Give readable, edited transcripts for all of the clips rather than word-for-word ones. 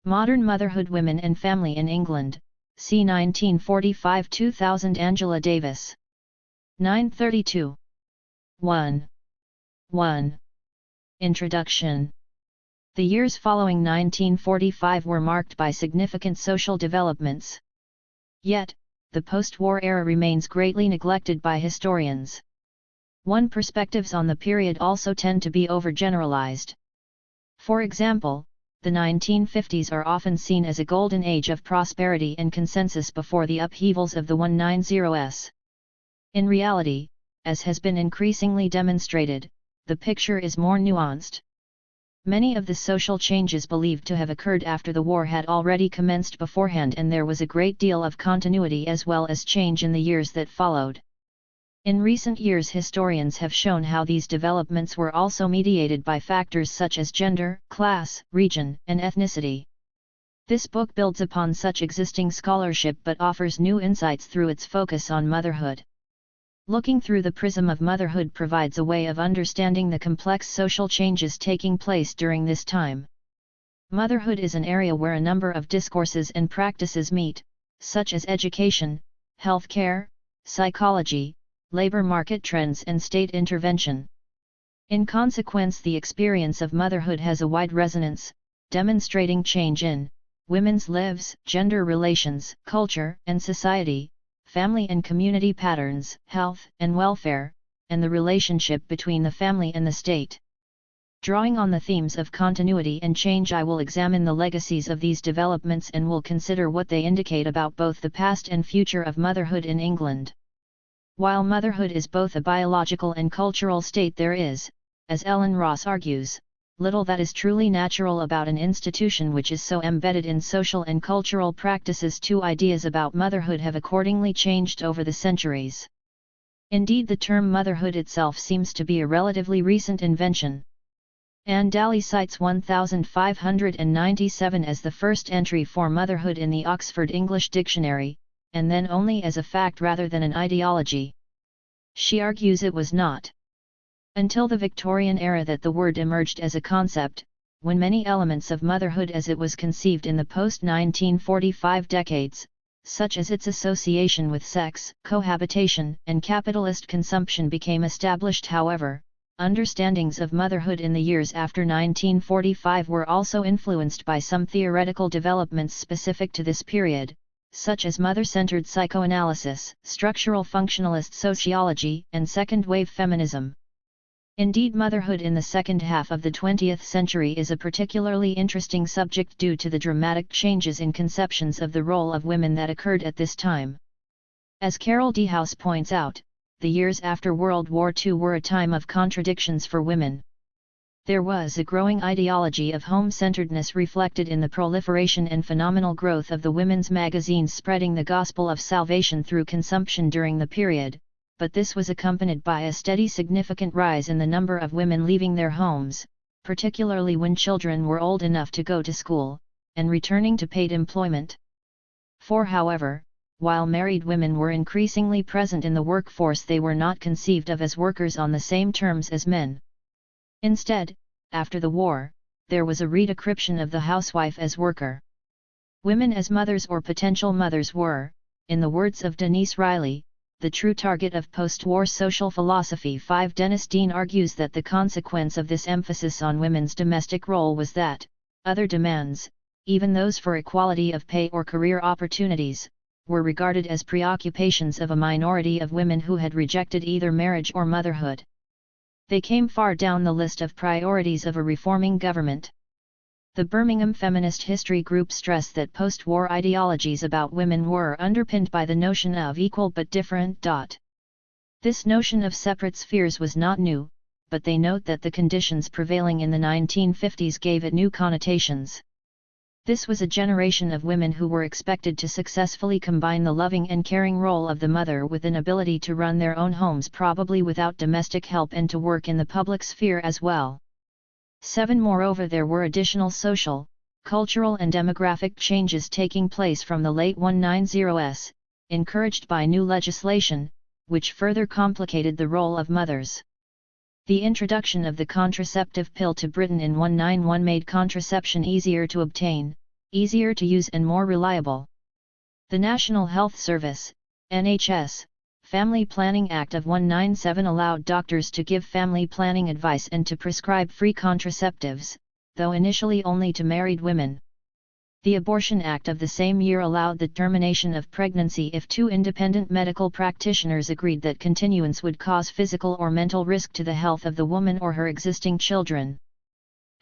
Modern Motherhood, Women and Family in England, c. 1945-2000. Angela Davis. 932. 1. Introduction. The years following 1945 were marked by significant social developments. Yet, the post-war era remains greatly neglected by historians. Perspectives on the period also tend to be overgeneralized. For example, the 1950s are often seen as a golden age of prosperity and consensus before the upheavals of the 1990s. In reality, as has been increasingly demonstrated, the picture is more nuanced. Many of the social changes believed to have occurred after the war had already commenced beforehand, and there was a great deal of continuity as well as change in the years that followed. In recent years, historians have shown how these developments were also mediated by factors such as gender, class, region, and ethnicity. This book builds upon such existing scholarship but offers new insights through its focus on motherhood. Looking through the prism of motherhood provides a way of understanding the complex social changes taking place during this time. Motherhood is an area where a number of discourses and practices meet, such as education, healthcare, psychology, labor market trends, and state intervention. In consequence, the experience of motherhood has a wide resonance, demonstrating change in women's lives, gender relations, culture and society, family and community patterns, health and welfare, and the relationship between the family and the state. Drawing on the themes of continuity and change, I will examine the legacies of these developments and will consider what they indicate about both the past and future of motherhood in England. While motherhood is both a biological and cultural state, there is, as Ellen Ross argues, little that is truly natural about an institution which is so embedded in social and cultural practices. Two ideas about motherhood have accordingly changed over the centuries. Indeed, the term motherhood itself seems to be a relatively recent invention. Anne Daly cites 1597 as the first entry for motherhood in the Oxford English Dictionary, and then only as a fact rather than an ideology. She argues it was not until the Victorian era that the word emerged as a concept, when many elements of motherhood as it was conceived in the post-1945 decades, such as its association with sex, cohabitation, and capitalist consumption, became established. However, understandings of motherhood in the years after 1945 were also influenced by some theoretical developments specific to this period, such as mother-centered psychoanalysis, structural functionalist sociology, and second-wave feminism. Indeed, motherhood in the second half of the 20th century is a particularly interesting subject due to the dramatic changes in conceptions of the role of women that occurred at this time. As Carol D. House points out, the years after World War II were a time of contradictions for women. There was a growing ideology of home-centeredness reflected in the proliferation and phenomenal growth of the women's magazines spreading the gospel of salvation through consumption during the period, but this was accompanied by a steady significant rise in the number of women leaving their homes, particularly when children were old enough to go to school, and returning to paid employment. However, while married women were increasingly present in the workforce, they were not conceived of as workers on the same terms as men. Instead, after the war, there was a redescription of the housewife as worker. Women as mothers or potential mothers were, in the words of Denise Riley, the true target of post-war social philosophy. Dennis Dean argues that the consequence of this emphasis on women's domestic role was that other demands, even those for equality of pay or career opportunities, were regarded as preoccupations of a minority of women who had rejected either marriage or motherhood. They came far down the list of priorities of a reforming government. The Birmingham Feminist History Group stressed that post-war ideologies about women were underpinned by the notion of equal but different. This notion of separate spheres was not new, but they note that the conditions prevailing in the 1950s gave it new connotations. This was a generation of women who were expected to successfully combine the loving and caring role of the mother with an ability to run their own homes, probably without domestic help, and to work in the public sphere as well. Moreover, there were additional social, cultural and demographic changes taking place from the late 1990s, encouraged by new legislation, which further complicated the role of mothers. The introduction of the contraceptive pill to Britain in 1991 made contraception easier to obtain, easier to use and more reliable. The National Health Service, NHS, Family Planning Act of 1997 allowed doctors to give family planning advice and to prescribe free contraceptives, though initially only to married women. The Abortion Act of the same year allowed the termination of pregnancy if two independent medical practitioners agreed that continuance would cause physical or mental risk to the health of the woman or her existing children.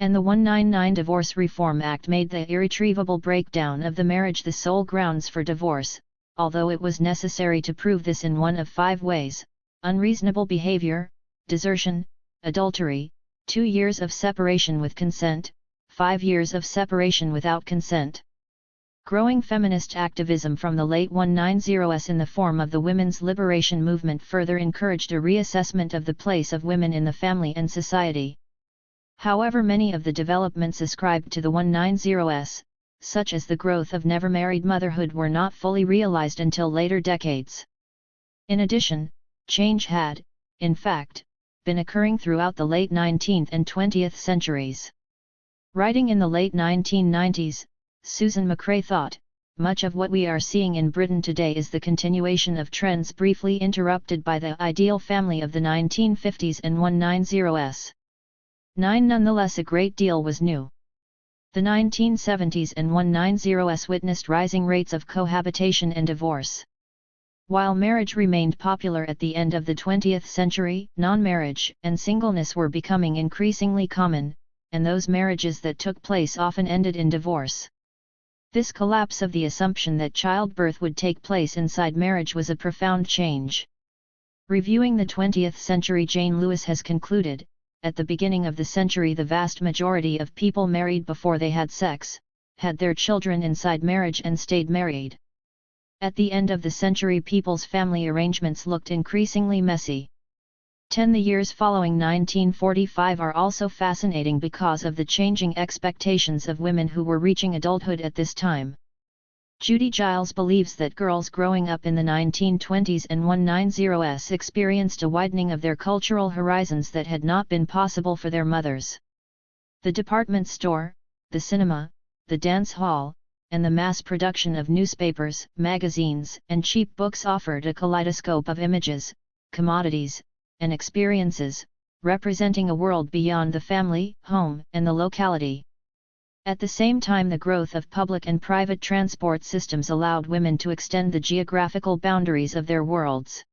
And the 1999 Divorce Reform Act made the irretrievable breakdown of the marriage the sole grounds for divorce, although it was necessary to prove this in one of 5 ways: unreasonable behavior, desertion, adultery, 2 years of separation with consent, 5 years of separation without consent. Growing feminist activism from the late 1990s in the form of the women's liberation movement further encouraged a reassessment of the place of women in the family and society. However, many of the developments ascribed to the 1990s, such as the growth of never-married motherhood, were not fully realized until later decades. In addition, change had, in fact, been occurring throughout the late 19th and 20th centuries. Writing in the late 1990s, Susan McCrae thought, "Much of what we are seeing in Britain today is the continuation of trends briefly interrupted by the ideal family of the 1950s and 1990s. Nonetheless, a great deal was new. The 1970s and 1990s witnessed rising rates of cohabitation and divorce. While marriage remained popular at the end of the 20th century, non-marriage and singleness were becoming increasingly common, and those marriages that took place often ended in divorce. This collapse of the assumption that childbirth would take place inside marriage was a profound change." Reviewing the 20th century, Jane Lewis has concluded, "At the beginning of the century, the vast majority of people married before they had sex, had their children inside marriage and stayed married. At the end of the century, people's family arrangements looked increasingly messy." The years following 1945 are also fascinating because of the changing expectations of women who were reaching adulthood at this time. Judy Giles believes that girls growing up in the 1920s and 1990s experienced a widening of their cultural horizons that had not been possible for their mothers. The department store, the cinema, the dance hall, and the mass production of newspapers, magazines, and cheap books offered a kaleidoscope of images, commodities, and experiences, representing a world beyond the family, home, and the locality. At the same time, the growth of public and private transport systems allowed women to extend the geographical boundaries of their worlds.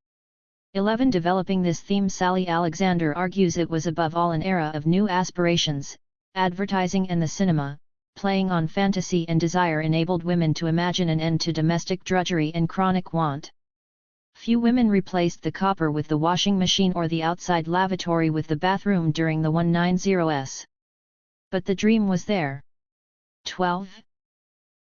11. Developing this theme, Sally Alexander argues it was above all an era of new aspirations. Advertising and the cinema, playing on fantasy and desire, enabled women to imagine an end to domestic drudgery and chronic want. Few women replaced the copper with the washing machine or the outside lavatory with the bathroom during the 1990s. But the dream was there. 12.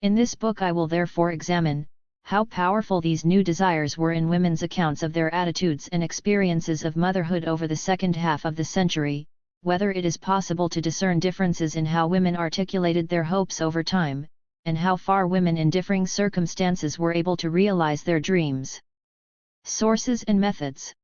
In this book I will therefore examine how powerful these new desires were in women's accounts of their attitudes and experiences of motherhood over the second half of the century, whether it is possible to discern differences in how women articulated their hopes over time, and how far women in differing circumstances were able to realize their dreams. Sources and methods.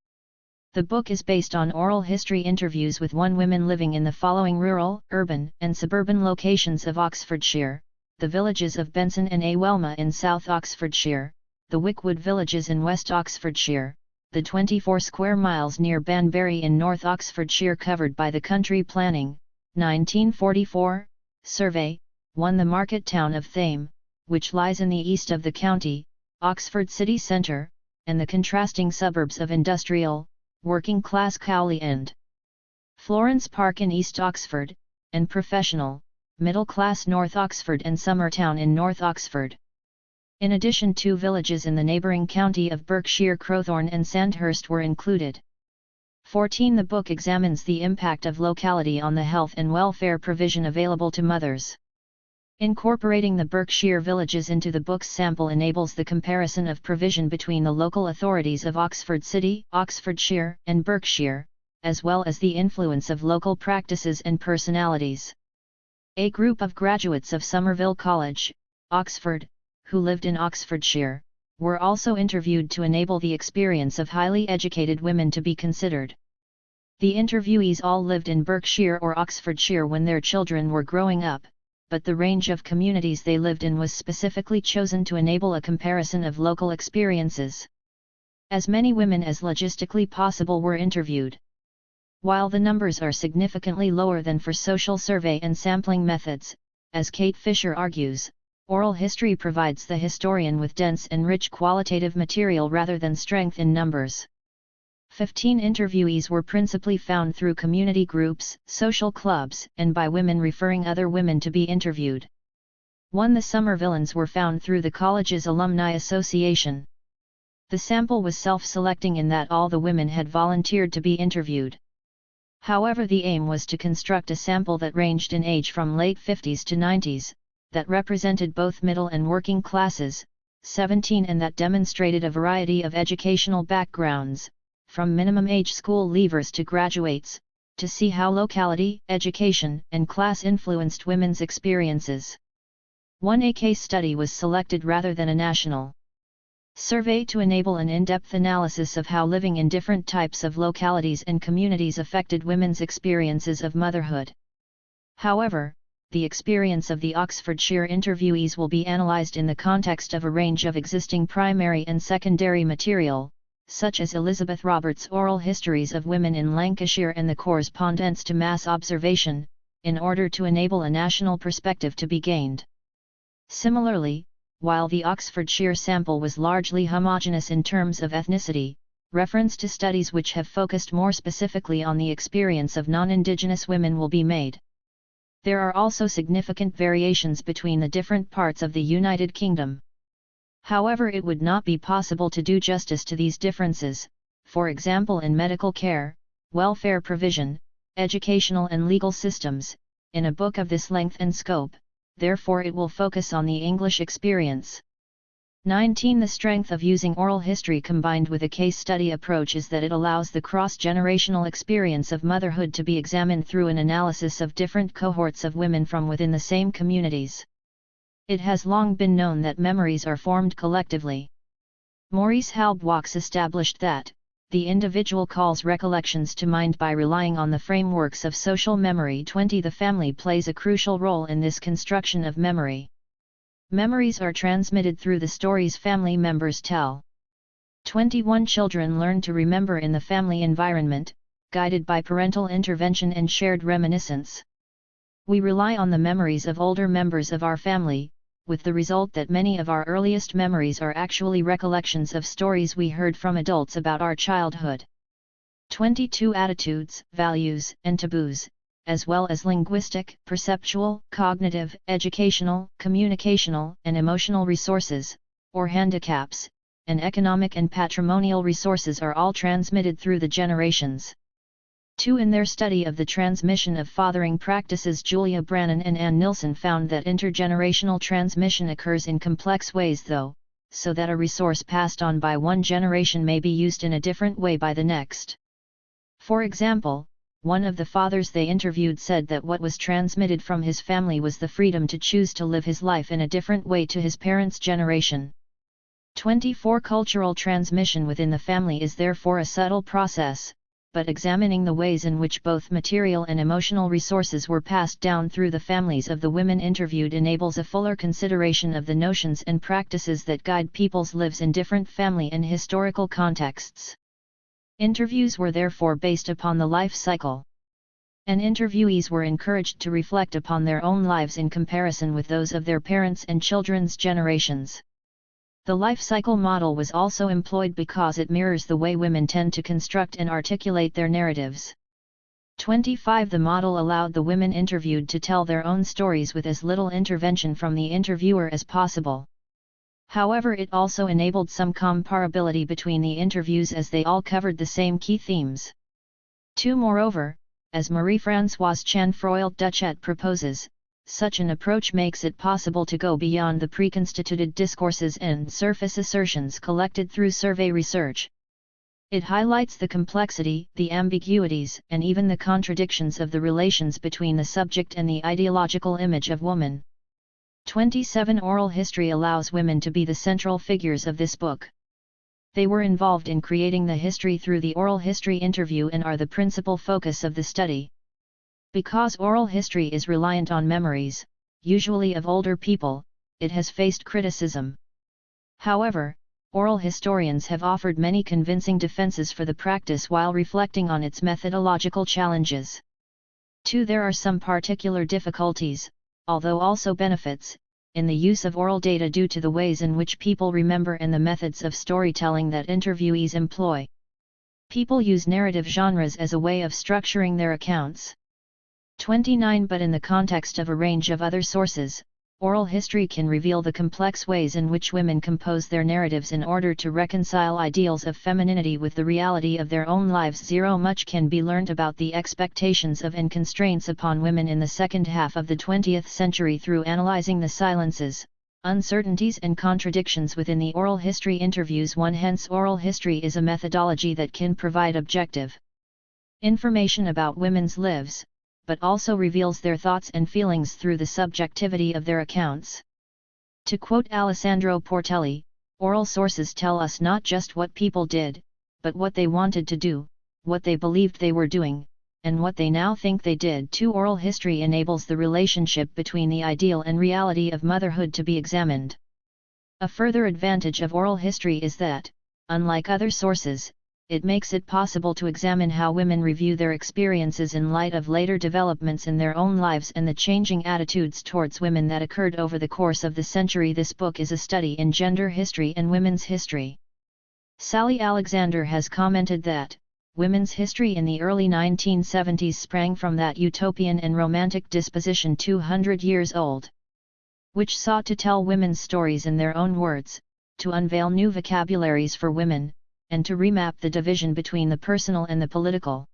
The book is based on oral history interviews with women living in the following rural, urban, and suburban locations of Oxfordshire: the villages of Benson and Awelma in South Oxfordshire, the Wickwood villages in West Oxfordshire, the 24 square miles near Banbury in North Oxfordshire covered by the Country Planning, 1944, survey, 1. The market town of Thame, which lies in the east of the county, Oxford city centre, and the contrasting suburbs of industrial, working-class Cowley and Florence Park in East Oxford, and professional, middle-class North Oxford and Summertown in North Oxford. In addition, 2 villages in the neighbouring county of Berkshire, Crowthorne and Sandhurst, were included. 14. The book examines the impact of locality on the health and welfare provision available to mothers. Incorporating the Berkshire villages into the book's sample enables the comparison of provision between the local authorities of Oxford City, Oxfordshire, and Berkshire, as well as the influence of local practices and personalities. A group of graduates of Somerville College, Oxford, who lived in Oxfordshire, were also interviewed to enable the experience of highly educated women to be considered. The interviewees all lived in Berkshire or Oxfordshire when their children were growing up, but the range of communities they lived in was specifically chosen to enable a comparison of local experiences. As many women as logistically possible were interviewed. While the numbers are significantly lower than for social survey and sampling methods, as Kate Fisher argues, oral history provides the historian with dense and rich qualitative material rather than strength in numbers. 15 interviewees were principally found through community groups, social clubs, and by women referring other women to be interviewed. 1. The Somervillans were found through the college's Alumni Association. The sample was self-selecting in that all the women had volunteered to be interviewed. However, the aim was to construct a sample that ranged in age from late 50s to 90s, that represented both middle and working classes, 17, and that demonstrated a variety of educational backgrounds, from minimum-age school leavers to graduates, to see how locality, education, and class influenced women's experiences. 1. A case study was selected rather than a national survey to enable an in-depth analysis of how living in different types of localities and communities affected women's experiences of motherhood. However, the experience of the Oxfordshire interviewees will be analysed in the context of a range of existing primary and secondary material, such as Elizabeth Roberts' oral histories of women in Lancashire and the correspondence to mass observation, in order to enable a national perspective to be gained. Similarly, while the Oxfordshire sample was largely homogeneous in terms of ethnicity, reference to studies which have focused more specifically on the experience of non-Indigenous women will be made. There are also significant variations between the different parts of the United Kingdom. However, it would not be possible to do justice to these differences, for example in medical care, welfare provision, educational and legal systems, in a book of this length and scope, therefore it will focus on the English experience. 19. The strength of using oral history combined with a case study approach is that it allows the cross-generational experience of motherhood to be examined through an analysis of different cohorts of women from within the same communities. It has long been known that memories are formed collectively. Maurice Halbwachs established that, the individual calls recollections to mind by relying on the frameworks of social memory. 20. The family plays a crucial role in this construction of memory. Memories are transmitted through the stories family members tell. 21. Children learn to remember in the family environment, guided by parental intervention and shared reminiscence. We rely on the memories of older members of our family, with the result that many of our earliest memories are actually recollections of stories we heard from adults about our childhood. 22. Attitudes, values, and taboos, as well as linguistic, perceptual, cognitive, educational, communicational, and emotional resources, or handicaps, and economic and patrimonial resources are all transmitted through the generations. 2. In their study of the transmission of fathering practices, Julia Brannan and Ann Nilsson found that intergenerational transmission occurs in complex ways so that a resource passed on by one generation may be used in a different way by the next. For example, one of the fathers they interviewed said that what was transmitted from his family was the freedom to choose to live his life in a different way to his parents' generation. 24. Cultural transmission within the family is therefore a subtle process, but examining the ways in which both material and emotional resources were passed down through the families of the women interviewed enables a fuller consideration of the notions and practices that guide people's lives in different family and historical contexts. Interviews were therefore based upon the life cycle. And interviewees were encouraged to reflect upon their own lives in comparison with those of their parents' and children's generations. The life cycle model was also employed because it mirrors the way women tend to construct and articulate their narratives. 25. The model allowed the women interviewed to tell their own stories with as little intervention from the interviewer as possible. However, it also enabled some comparability between the interviews as they all covered the same key themes. 2. Moreover, as Marie-Françoise Chanfroil-Duchet proposes, such an approach makes it possible to go beyond the preconstituted discourses and surface assertions collected through survey research. It highlights the complexity, the ambiguities, and even the contradictions of the relations between the subject and the ideological image of woman. 27. Oral history allows women to be the central figures of this book. They were involved in creating the history through the oral history interview and are the principal focus of the study. Because oral history is reliant on memories, usually of older people, it has faced criticism. However, oral historians have offered many convincing defenses for the practice while reflecting on its methodological challenges. 2. There are some particular difficulties, although also benefits, in the use of oral data due to the ways in which people remember and the methods of storytelling that interviewees employ. People use narrative genres as a way of structuring their accounts. 29. But in the context of a range of other sources, oral history can reveal the complex ways in which women compose their narratives in order to reconcile ideals of femininity with the reality of their own lives. 0. Much can be learned about the expectations of and constraints upon women in the second half of the 20th century through analyzing the silences, uncertainties and contradictions within the oral history interviews. 1. Hence, oral history is a methodology that can provide objective information about women's lives, but also reveals their thoughts and feelings through the subjectivity of their accounts. To quote Alessandro Portelli, oral sources tell us not just what people did, but what they wanted to do, what they believed they were doing, and what they now think they did. 2. Oral history enables the relationship between the ideal and reality of motherhood to be examined. A further advantage of oral history is that, unlike other sources, it makes it possible to examine how women review their experiences in light of later developments in their own lives and the changing attitudes towards women that occurred over the course of the century. This book is a study in gender history and women's history. Sally Alexander has commented that, women's history in the early 1970s sprang from that utopian and romantic disposition 200 years old, which sought to tell women's stories in their own words, to unveil new vocabularies for women, and to remap the division between the personal and the political.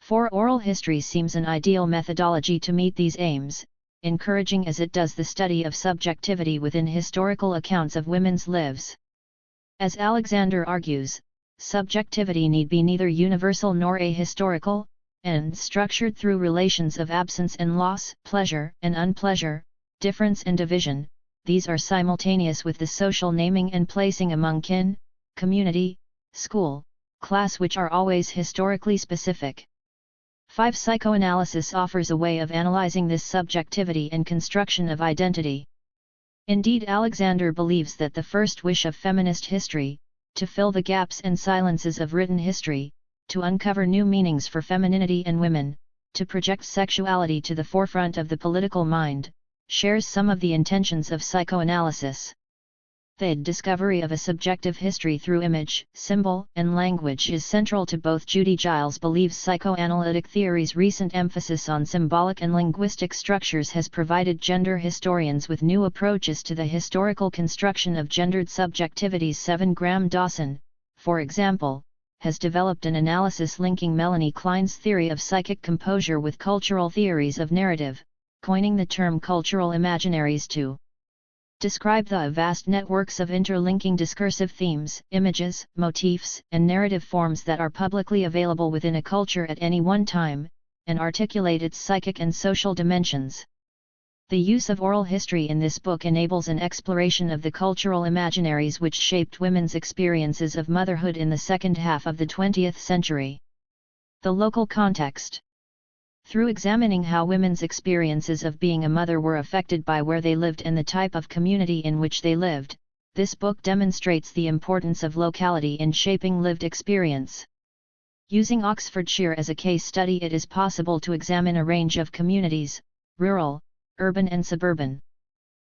4. Oral history seems an ideal methodology to meet these aims, encouraging as it does the study of subjectivity within historical accounts of women's lives. As Alexander argues, subjectivity need be neither universal nor ahistorical, and structured through relations of absence and loss, pleasure and unpleasure, difference and division. These are simultaneous with the social naming and placing among kin, community, school, class, which are always historically specific. 5. Psychoanalysis offers a way of analyzing this subjectivity and construction of identity. Indeed, Alexander believes that the first wish of feminist history, to fill the gaps and silences of written history, to uncover new meanings for femininity and women, to project sexuality to the forefront of the political mind, shares some of the intentions of psychoanalysis. The discovery of a subjective history through image, symbol, and language is central to both. Judy Giles believes psychoanalytic theory's recent emphasis on symbolic and linguistic structures has provided gender historians with new approaches to the historical construction of gendered subjectivities. 7. Graham Dawson, for example, has developed an analysis linking Melanie Klein's theory of psychic composure with cultural theories of narrative, coining the term cultural imaginaries to describe the vast networks of interlinking discursive themes, images, motifs, and narrative forms that are publicly available within a culture at any one time, and articulate its psychic and social dimensions. The use of oral history in this book enables an exploration of the cultural imaginaries which shaped women's experiences of motherhood in the second half of the 20th century. The local context. Through examining how women's experiences of being a mother were affected by where they lived and the type of community in which they lived, this book demonstrates the importance of locality in shaping lived experience. Using Oxfordshire as a case study, it is possible to examine a range of communities, rural, urban and suburban.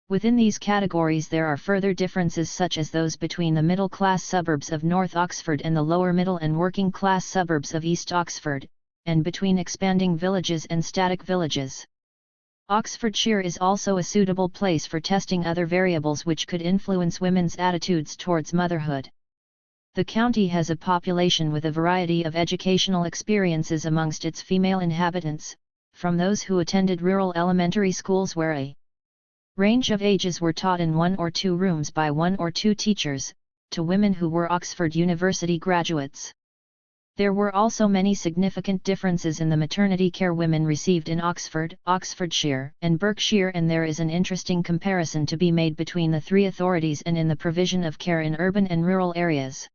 Within these categories there are further differences such as those between the middle-class suburbs of North Oxford and the lower middle and working-class suburbs of East Oxford, and between expanding villages and static villages. Oxfordshire is also a suitable place for testing other variables which could influence women's attitudes towards motherhood. The county has a population with a variety of educational experiences amongst its female inhabitants, from those who attended rural elementary schools where a range of ages were taught in 1 or 2 rooms by 1 or 2 teachers, to women who were Oxford University graduates. There were also many significant differences in the maternity care women received in Oxford, Oxfordshire, and Berkshire, and there is an interesting comparison to be made between the 3 authorities and in the provision of care in urban and rural areas.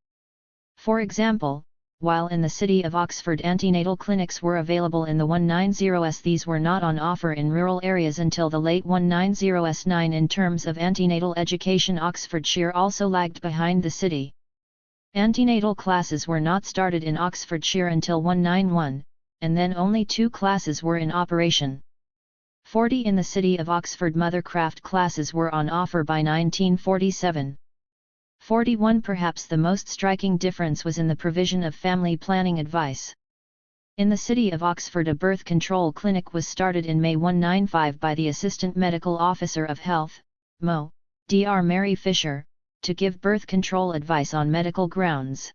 For example, while in the city of Oxford antenatal clinics were available in the 190s. These were not on offer in rural areas until the late 190s. 9. In terms of antenatal education, Oxfordshire also lagged behind the city. Antenatal classes were not started in Oxfordshire until 191, and then only 2 classes were in operation. 40. In the city of Oxford, mothercraft classes were on offer by 1947. 41. Perhaps the most striking difference was in the provision of family planning advice. In the city of Oxford, a birth control clinic was started in May 195 by the Assistant Medical Officer of Health, MO, Dr. Mary Fisher, to give birth control advice on medical grounds.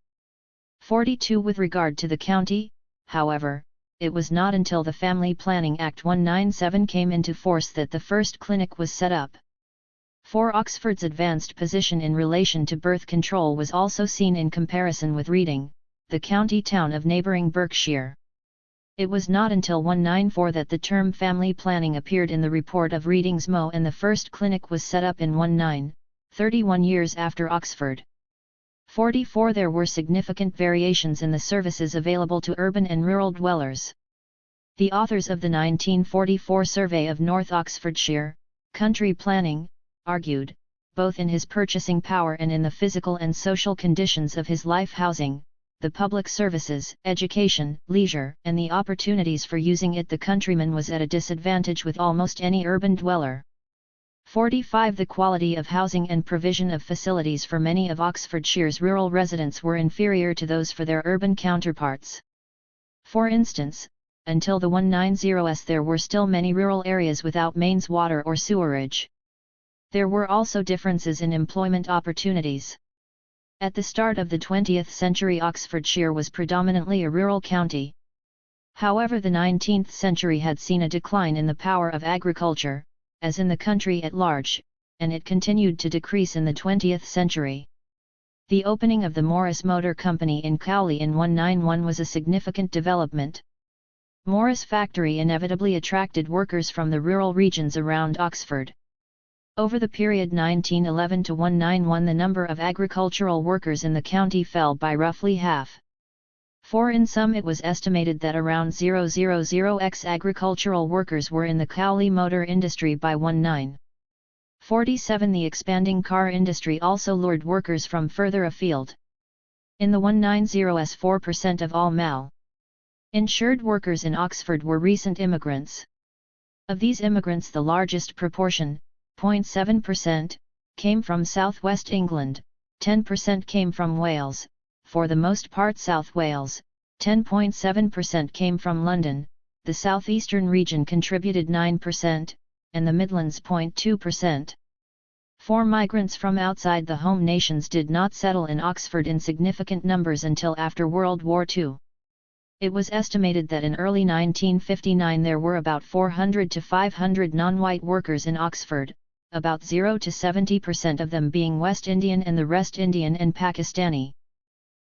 42. With regard to the county, however, it was not until the Family Planning Act 197 came into force that the first clinic was set up. 4. Oxford's advanced position in relation to birth control was also seen in comparison with Reading, the county town of neighbouring Berkshire. It was not until 194 that the term family planning appeared in the report of Reading's MO, and the first clinic was set up in 19, 31 years after Oxford. 44. There were significant variations in the services available to urban and rural dwellers. The authors of the 1944 survey of North Oxfordshire, Country Planning, argued, both in his purchasing power and in the physical and social conditions of his life, housing, the public services, education, leisure, and the opportunities for using it, the countryman was at a disadvantage with almost any urban dweller. 45. The quality of housing and provision of facilities for many of Oxfordshire's rural residents were inferior to those for their urban counterparts. For instance, until the 190s there were still many rural areas without mains water or sewerage. There were also differences in employment opportunities. At the start of the 20th century, Oxfordshire was predominantly a rural county. However, the 19th century had seen a decline in the power of agriculture, as in the country at large, and it continued to decrease in the 20th century. The opening of the Morris Motor Company in Cowley in 191 was a significant development. Morris Factory inevitably attracted workers from the rural regions around Oxford. Over the period 1911 to 191, the number of agricultural workers in the county fell by roughly half. For in sum it was estimated that around 000x agricultural workers were in the Cowley motor industry by 1947. The expanding car industry also lured workers from further afield. In the 190s, 4% of all mal-insured workers in Oxford were recent immigrants. Of these immigrants, the largest proportion, 0.7%, came from southwest England, 10% came from Wales, for the most part South Wales, 10.7% came from London, the southeastern region contributed 9%, and the Midlands 0.2%. 4. Migrants from outside the home nations did not settle in Oxford in significant numbers until after World War II. It was estimated that in early 1959 there were about 400 to 500 non-white workers in Oxford, about 0 to 70% of them being West Indian and the rest Indian and Pakistani.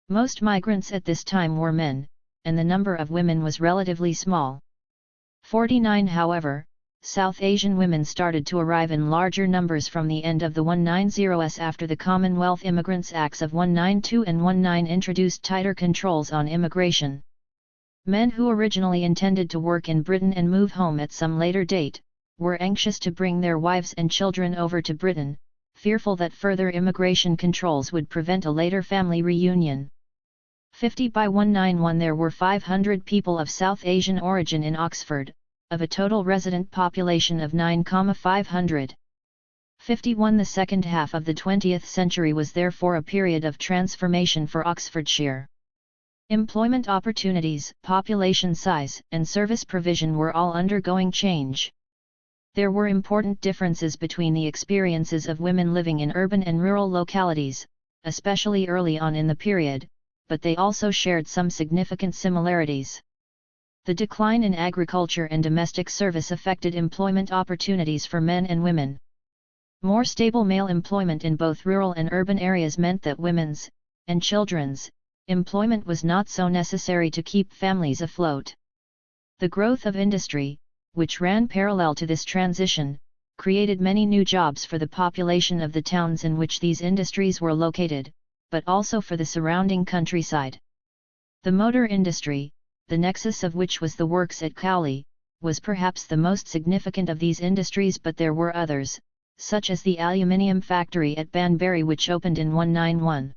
Most migrants at this time were men, and the number of women was relatively small. 49. However, South Asian women started to arrive in larger numbers from the end of the 190s after the Commonwealth Immigrants Acts of 192 and 19 introduced tighter controls on immigration. Men who originally intended to work in Britain and move home at some later date, were anxious to bring their wives and children over to Britain, fearful that further immigration controls would prevent a later family reunion. 50. By 191 there were 500 people of South Asian origin in Oxford, of a total resident population of 9,500. 51. The second half of the 20th century was therefore a period of transformation for Oxfordshire. Employment opportunities, population size, and service provision were all undergoing change. There were important differences between the experiences of women living in urban and rural localities, especially early on in the period, but they also shared some significant similarities. The decline in agriculture and domestic service affected employment opportunities for men and women. More stable male employment in both rural and urban areas meant that women's, and children's, employment was not so necessary to keep families afloat. The growth of industry, which ran parallel to this transition, created many new jobs for the population of the towns in which these industries were located, but also for the surrounding countryside. The motor industry, the nexus of which was the works at Cowley, was perhaps the most significant of these industries, but there were others, such as the aluminium factory at Banbury, which opened in 191.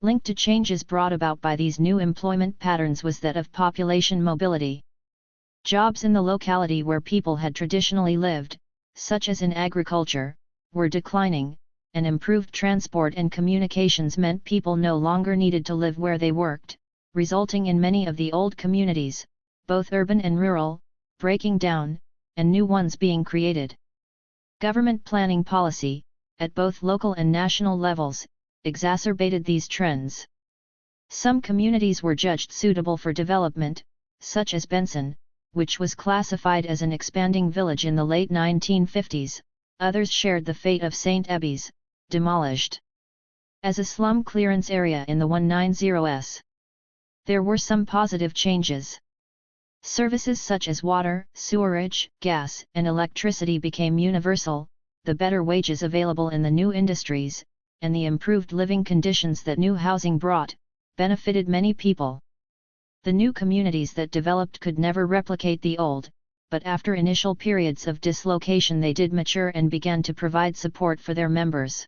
Linked to changes brought about by these new employment patterns was that of population mobility. Jobs in the locality where people had traditionally lived, such as in agriculture, were declining, and improved transport and communications meant people no longer needed to live where they worked, resulting in many of the old communities, both urban and rural, breaking down, and new ones being created. Government planning policy, at both local and national levels, exacerbated these trends. Some communities were judged suitable for development, such as Benson, which was classified as an expanding village in the late 1950s, others shared the fate of St. Ebbe's, demolished as a slum clearance area in the 190s. There were some positive changes. Services such as water, sewerage, gas, and electricity became universal, the better wages available in the new industries, and the improved living conditions that new housing brought, benefited many people. The new communities that developed could never replicate the old, but after initial periods of dislocation they did mature and began to provide support for their members.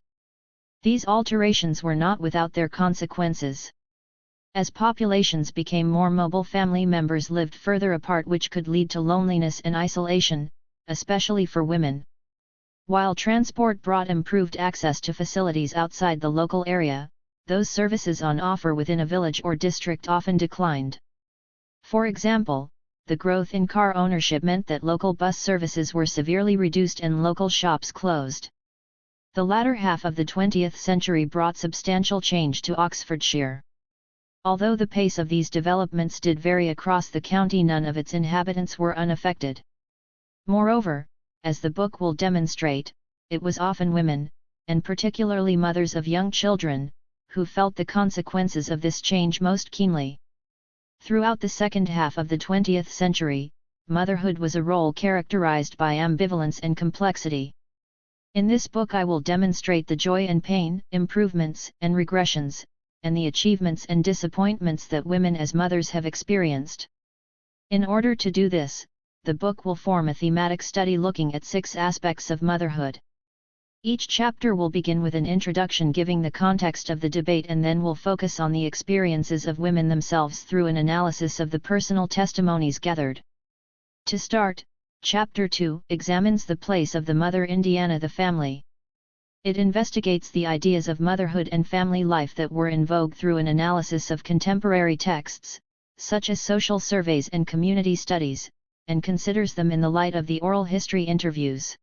These alterations were not without their consequences. As populations became more mobile, family members lived further apart, which could lead to loneliness and isolation, especially for women. While transport brought improved access to facilities outside the local area, those services on offer within a village or district often declined. For example, the growth in car ownership meant that local bus services were severely reduced and local shops closed. The latter half of the 20th century brought substantial change to Oxfordshire. Although the pace of these developments did vary across the county, none of its inhabitants were unaffected. Moreover, as the book will demonstrate, it was often women, and particularly mothers of young children, who felt the consequences of this change most keenly. Throughout the second half of the 20th century, motherhood was a role characterized by ambivalence and complexity. In this book I will demonstrate the joy and pain, improvements and regressions, and the achievements and disappointments that women as mothers have experienced. In order to do this, the book will form a thematic study looking at 6 aspects of motherhood. Each chapter will begin with an introduction giving the context of the debate, and then will focus on the experiences of women themselves through an analysis of the personal testimonies gathered. To start, Chapter 2 examines the place of the mother. Indiana, the family. It investigates the ideas of motherhood and family life that were in vogue through an analysis of contemporary texts, such as social surveys and community studies, and considers them in the light of the oral history interviews.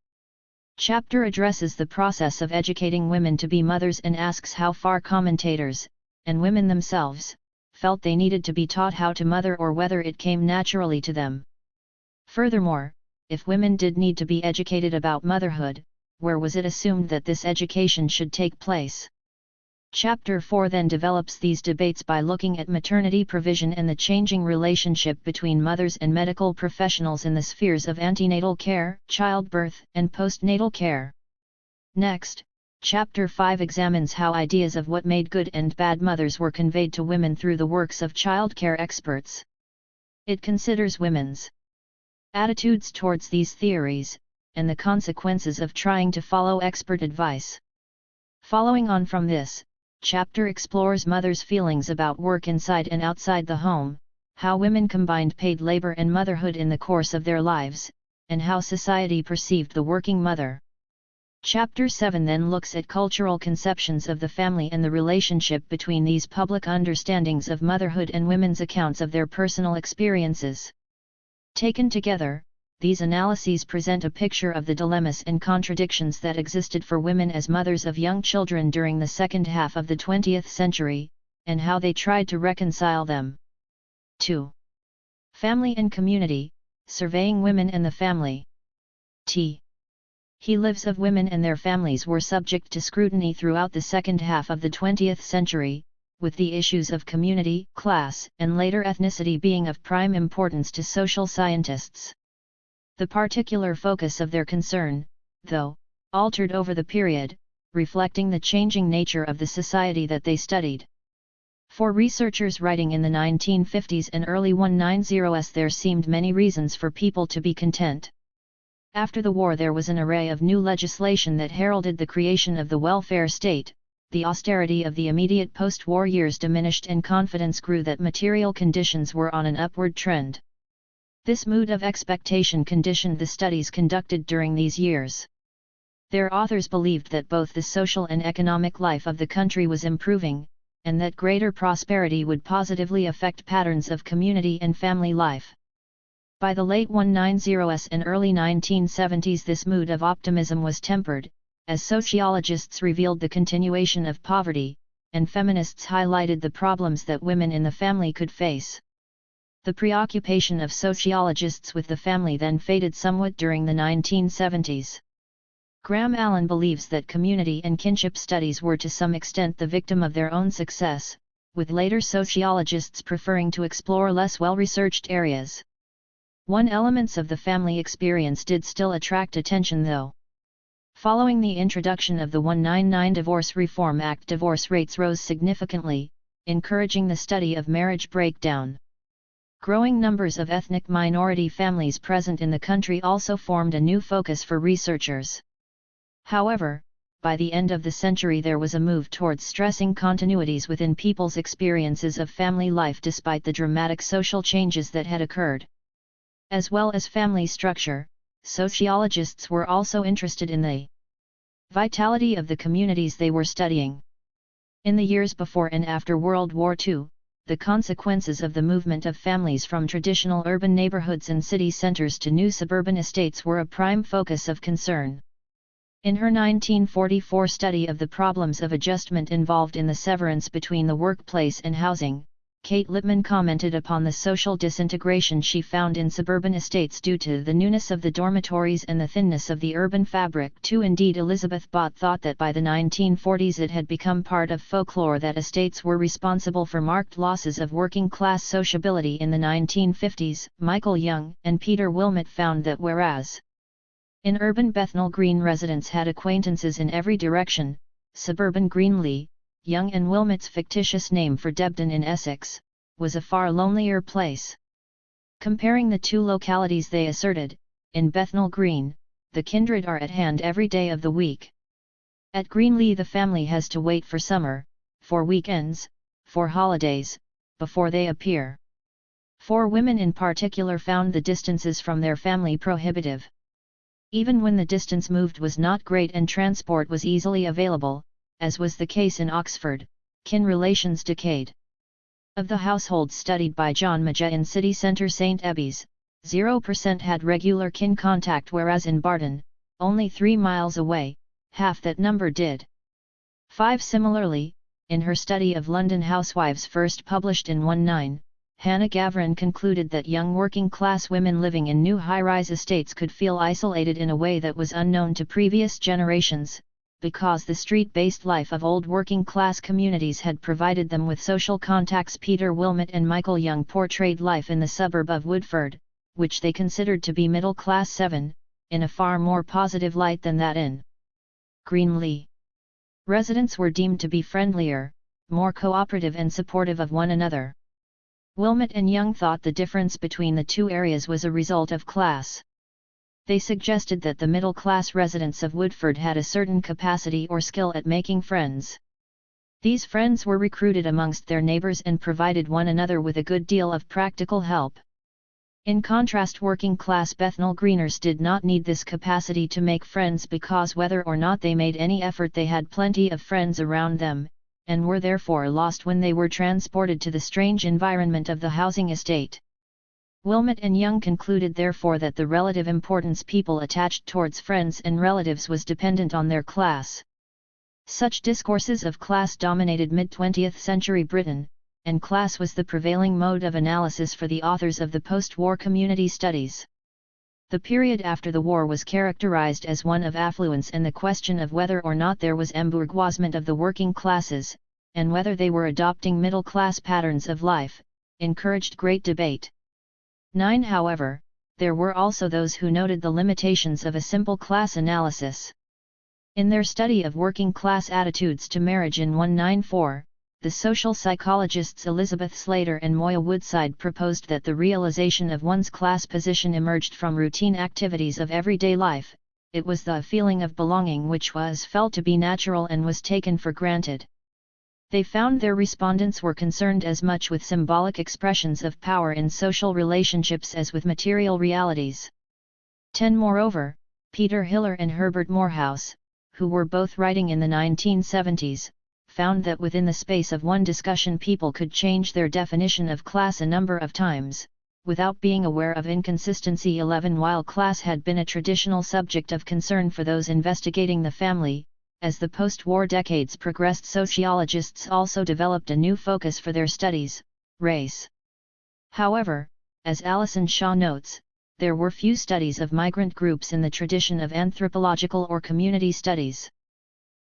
Chapter addresses the process of educating women to be mothers and asks how far commentators, and women themselves, felt they needed to be taught how to mother or whether it came naturally to them. Furthermore, if women did need to be educated about motherhood, where was it assumed that this education should take place? Chapter 4 then develops these debates by looking at maternity provision and the changing relationship between mothers and medical professionals in the spheres of antenatal care, childbirth, and postnatal care. Next, Chapter 5 examines how ideas of what made good and bad mothers were conveyed to women through the works of childcare experts. It considers women's attitudes towards these theories, and the consequences of trying to follow expert advice. Following on from this, Chapter explores mothers' feelings about work inside and outside the home, how women combined paid labor and motherhood in the course of their lives, and how society perceived the working mother. Chapter 7 then looks at cultural conceptions of the family and the relationship between these public understandings of motherhood and women's accounts of their personal experiences. Taken together, these analyses present a picture of the dilemmas and contradictions that existed for women as mothers of young children during the second half of the 20th century, and how they tried to reconcile them. 2. Family and community, surveying women and the family. He lives of women and their families were subject to scrutiny throughout the second half of the 20th century, with the issues of community, class, and later ethnicity being of prime importance to social scientists. The particular focus of their concern, though, altered over the period, reflecting the changing nature of the society that they studied. For researchers writing in the 1950s and early 1990s, there seemed many reasons for people to be content. After the war, there was an array of new legislation that heralded the creation of the welfare state. The austerity of the immediate post-war years diminished and confidence grew that material conditions were on an upward trend. This mood of expectation conditioned the studies conducted during these years. Their authors believed that both the social and economic life of the country was improving, and that greater prosperity would positively affect patterns of community and family life. By the late 1990s and early 1970s, this mood of optimism was tempered, as sociologists revealed the continuation of poverty, and feminists highlighted the problems that women in the family could face. The preoccupation of sociologists with the family then faded somewhat during the 1970s. Graham Allen believes that community and kinship studies were to some extent the victim of their own success, with later sociologists preferring to explore less well-researched areas. One elements of the family experience did still attract attention though. Following the introduction of the 199 Divorce Reform Act, divorce rates rose significantly, encouraging the study of marriage breakdown. Growing numbers of ethnic minority families present in the country also formed a new focus for researchers. However, by the end of the century there was a move towards stressing continuities within people's experiences of family life despite the dramatic social changes that had occurred. As well as family structure, sociologists were also interested in the vitality of the communities they were studying. In the years before and after World War II, the consequences of the movement of families from traditional urban neighborhoods and city centers to new suburban estates were a prime focus of concern. In her 1944 study of the problems of adjustment involved in the severance between the workplace and housing, Kate Lippman commented upon the social disintegration she found in suburban estates due to the newness of the dormitories and the thinness of the urban fabric too. Indeed, Elizabeth Bott thought that by the 1940s it had become part of folklore that estates were responsible for marked losses of working-class sociability in the 1950s. Michael Young and Peter Wilmot found that whereas in urban Bethnal Green residents had acquaintances in every direction, suburban Greenlee, Young and Wilmot's fictitious name for Debden in Essex, was a far lonelier place. Comparing the two localities, they asserted, in Bethnal Green, the kindred are at hand every day of the week. At Greenlee the family has to wait for summer, for weekends, for holidays, before they appear. 4 women in particular found the distances from their family prohibitive. Even when the distance moved was not great and transport was easily available, as was the case in Oxford, kin relations decayed. Of the households studied by John Maja in city centre St. Ebbe's, 0% had regular kin contact, whereas in Barton, only 3 miles away, half that number did. 5 Similarly, in her study of London housewives first published in 19, Hannah Gavran concluded that young working-class women living in new high-rise estates could feel isolated in a way that was unknown to previous generations, because the street-based life of old working-class communities had provided them with social contacts. Peter Wilmot and Michael Young portrayed life in the suburb of Woodford, which they considered to be middle-class 7, in a far more positive light than that in Greenlee. Residents were deemed to be friendlier, more cooperative and supportive of one another. Wilmot and Young thought the difference between the two areas was a result of class. They suggested that the middle-class residents of Woodford had a certain capacity or skill at making friends. These friends were recruited amongst their neighbours and provided one another with a good deal of practical help. In contrast, working-class Bethnal Greeners did not need this capacity to make friends because whether or not they made any effort they had plenty of friends around them, and were therefore lost when they were transported to the strange environment of the housing estate. Wilmot and Young concluded therefore that the relative importance people attached towards friends and relatives was dependent on their class. Such discourses of class dominated mid-20th century Britain, and class was the prevailing mode of analysis for the authors of the post-war community studies. The period after the war was characterized as one of affluence, and the question of whether or not there was embourgeoisement of the working classes, and whether they were adopting middle-class patterns of life, encouraged great debate. 9 However, there were also those who noted the limitations of a simple class analysis. In their study of working-class attitudes to marriage in 194, the social psychologists Elizabeth Slater and Moya Woodside proposed that the realization of one's class position emerged from routine activities of everyday life. It was the feeling of belonging which was felt to be natural and was taken for granted. They found their respondents were concerned as much with symbolic expressions of power in social relationships as with material realities. 10. Moreover, Peter Hiller and Herbert Morehouse, who were both writing in the 1970s, found that within the space of one discussion people could change their definition of class a number of times, without being aware of inconsistency. 11. While class had been a traditional subject of concern for those investigating the family, as the post-war decades progressed, sociologists also developed a new focus for their studies: race. However, as Alison Shaw notes, there were few studies of migrant groups in the tradition of anthropological or community studies.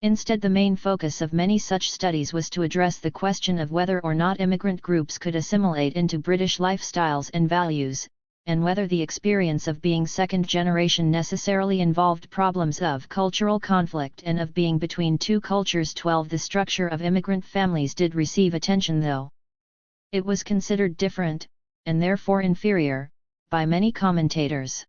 Instead, the main focus of many such studies was to address the question of whether or not immigrant groups could assimilate into British lifestyles and values, and whether the experience of being second generation necessarily involved problems of cultural conflict and of being between two cultures. 12. The structure of immigrant families did receive attention, though it was considered different, and therefore inferior, by many commentators.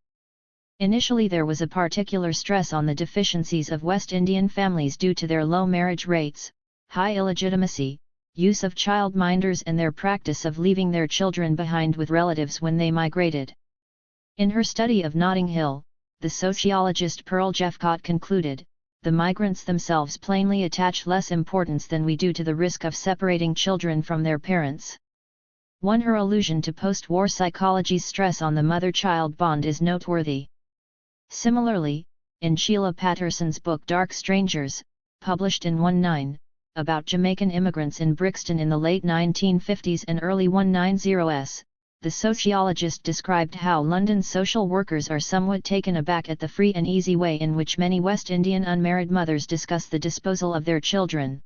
Initially there was a particular stress on the deficiencies of West Indian families due to their low marriage rates, high illegitimacy, use of childminders and their practice of leaving their children behind with relatives when they migrated. In her study of Notting Hill, the sociologist Pearl Jeffcott concluded, the migrants themselves plainly attach less importance than we do to the risk of separating children from their parents. 1. Her allusion to post-war psychology's stress on the mother-child bond is noteworthy. Similarly, in Sheila Patterson's book Dark Strangers, published in 19, about Jamaican immigrants in Brixton in the late 1950s and early 1990s, the sociologist described how London's social workers are somewhat taken aback at the free and easy way in which many West Indian unmarried mothers discuss the disposal of their children.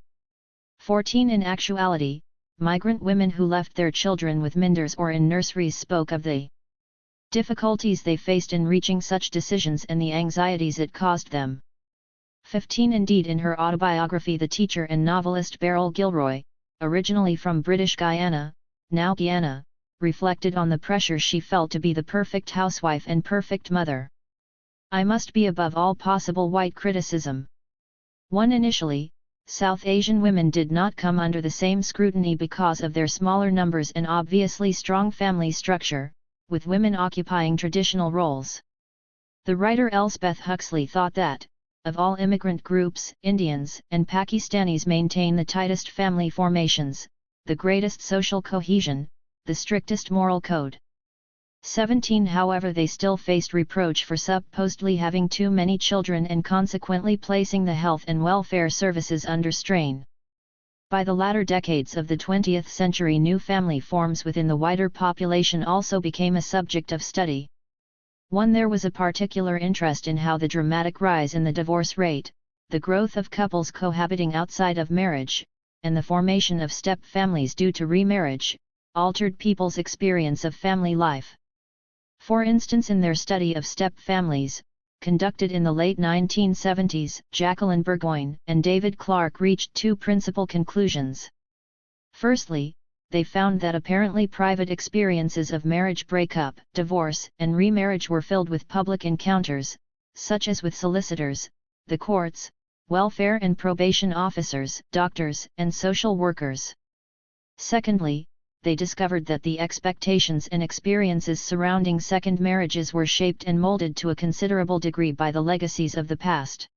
14. In actuality, migrant women who left their children with minders or in nurseries spoke of the difficulties they faced in reaching such decisions and the anxieties it caused them. 15. Indeed, in her autobiography, the teacher and novelist Beryl Gilroy, originally from British Guiana, now Guyana, reflected on the pressure she felt to be the perfect housewife and perfect mother. I must be above all possible white criticism. 1. Initially, South Asian women did not come under the same scrutiny because of their smaller numbers and obviously strong family structure, with women occupying traditional roles. The writer Elspeth Huxley thought that, of all immigrant groups, Indians and Pakistanis maintain the tightest family formations, the greatest social cohesion, the strictest moral code. 17. However, they still faced reproach for supposedly having too many children and consequently placing the health and welfare services under strain. By the latter decades of the 20th century, new family forms within the wider population also became a subject of study. 1. There was a particular interest in how the dramatic rise in the divorce rate, the growth of couples cohabiting outside of marriage, and the formation of step families due to remarriage, altered people's experience of family life. For instance, in their study of step families, conducted in the late 1970s, Jacqueline Burgoyne and David Clark reached two principal conclusions. Firstly, they found that apparently private experiences of marriage breakup, divorce, and remarriage were filled with public encounters, such as with solicitors, the courts, welfare and probation officers, doctors, and social workers. Secondly, they discovered that the expectations and experiences surrounding second marriages were shaped and molded to a considerable degree by the legacies of the past.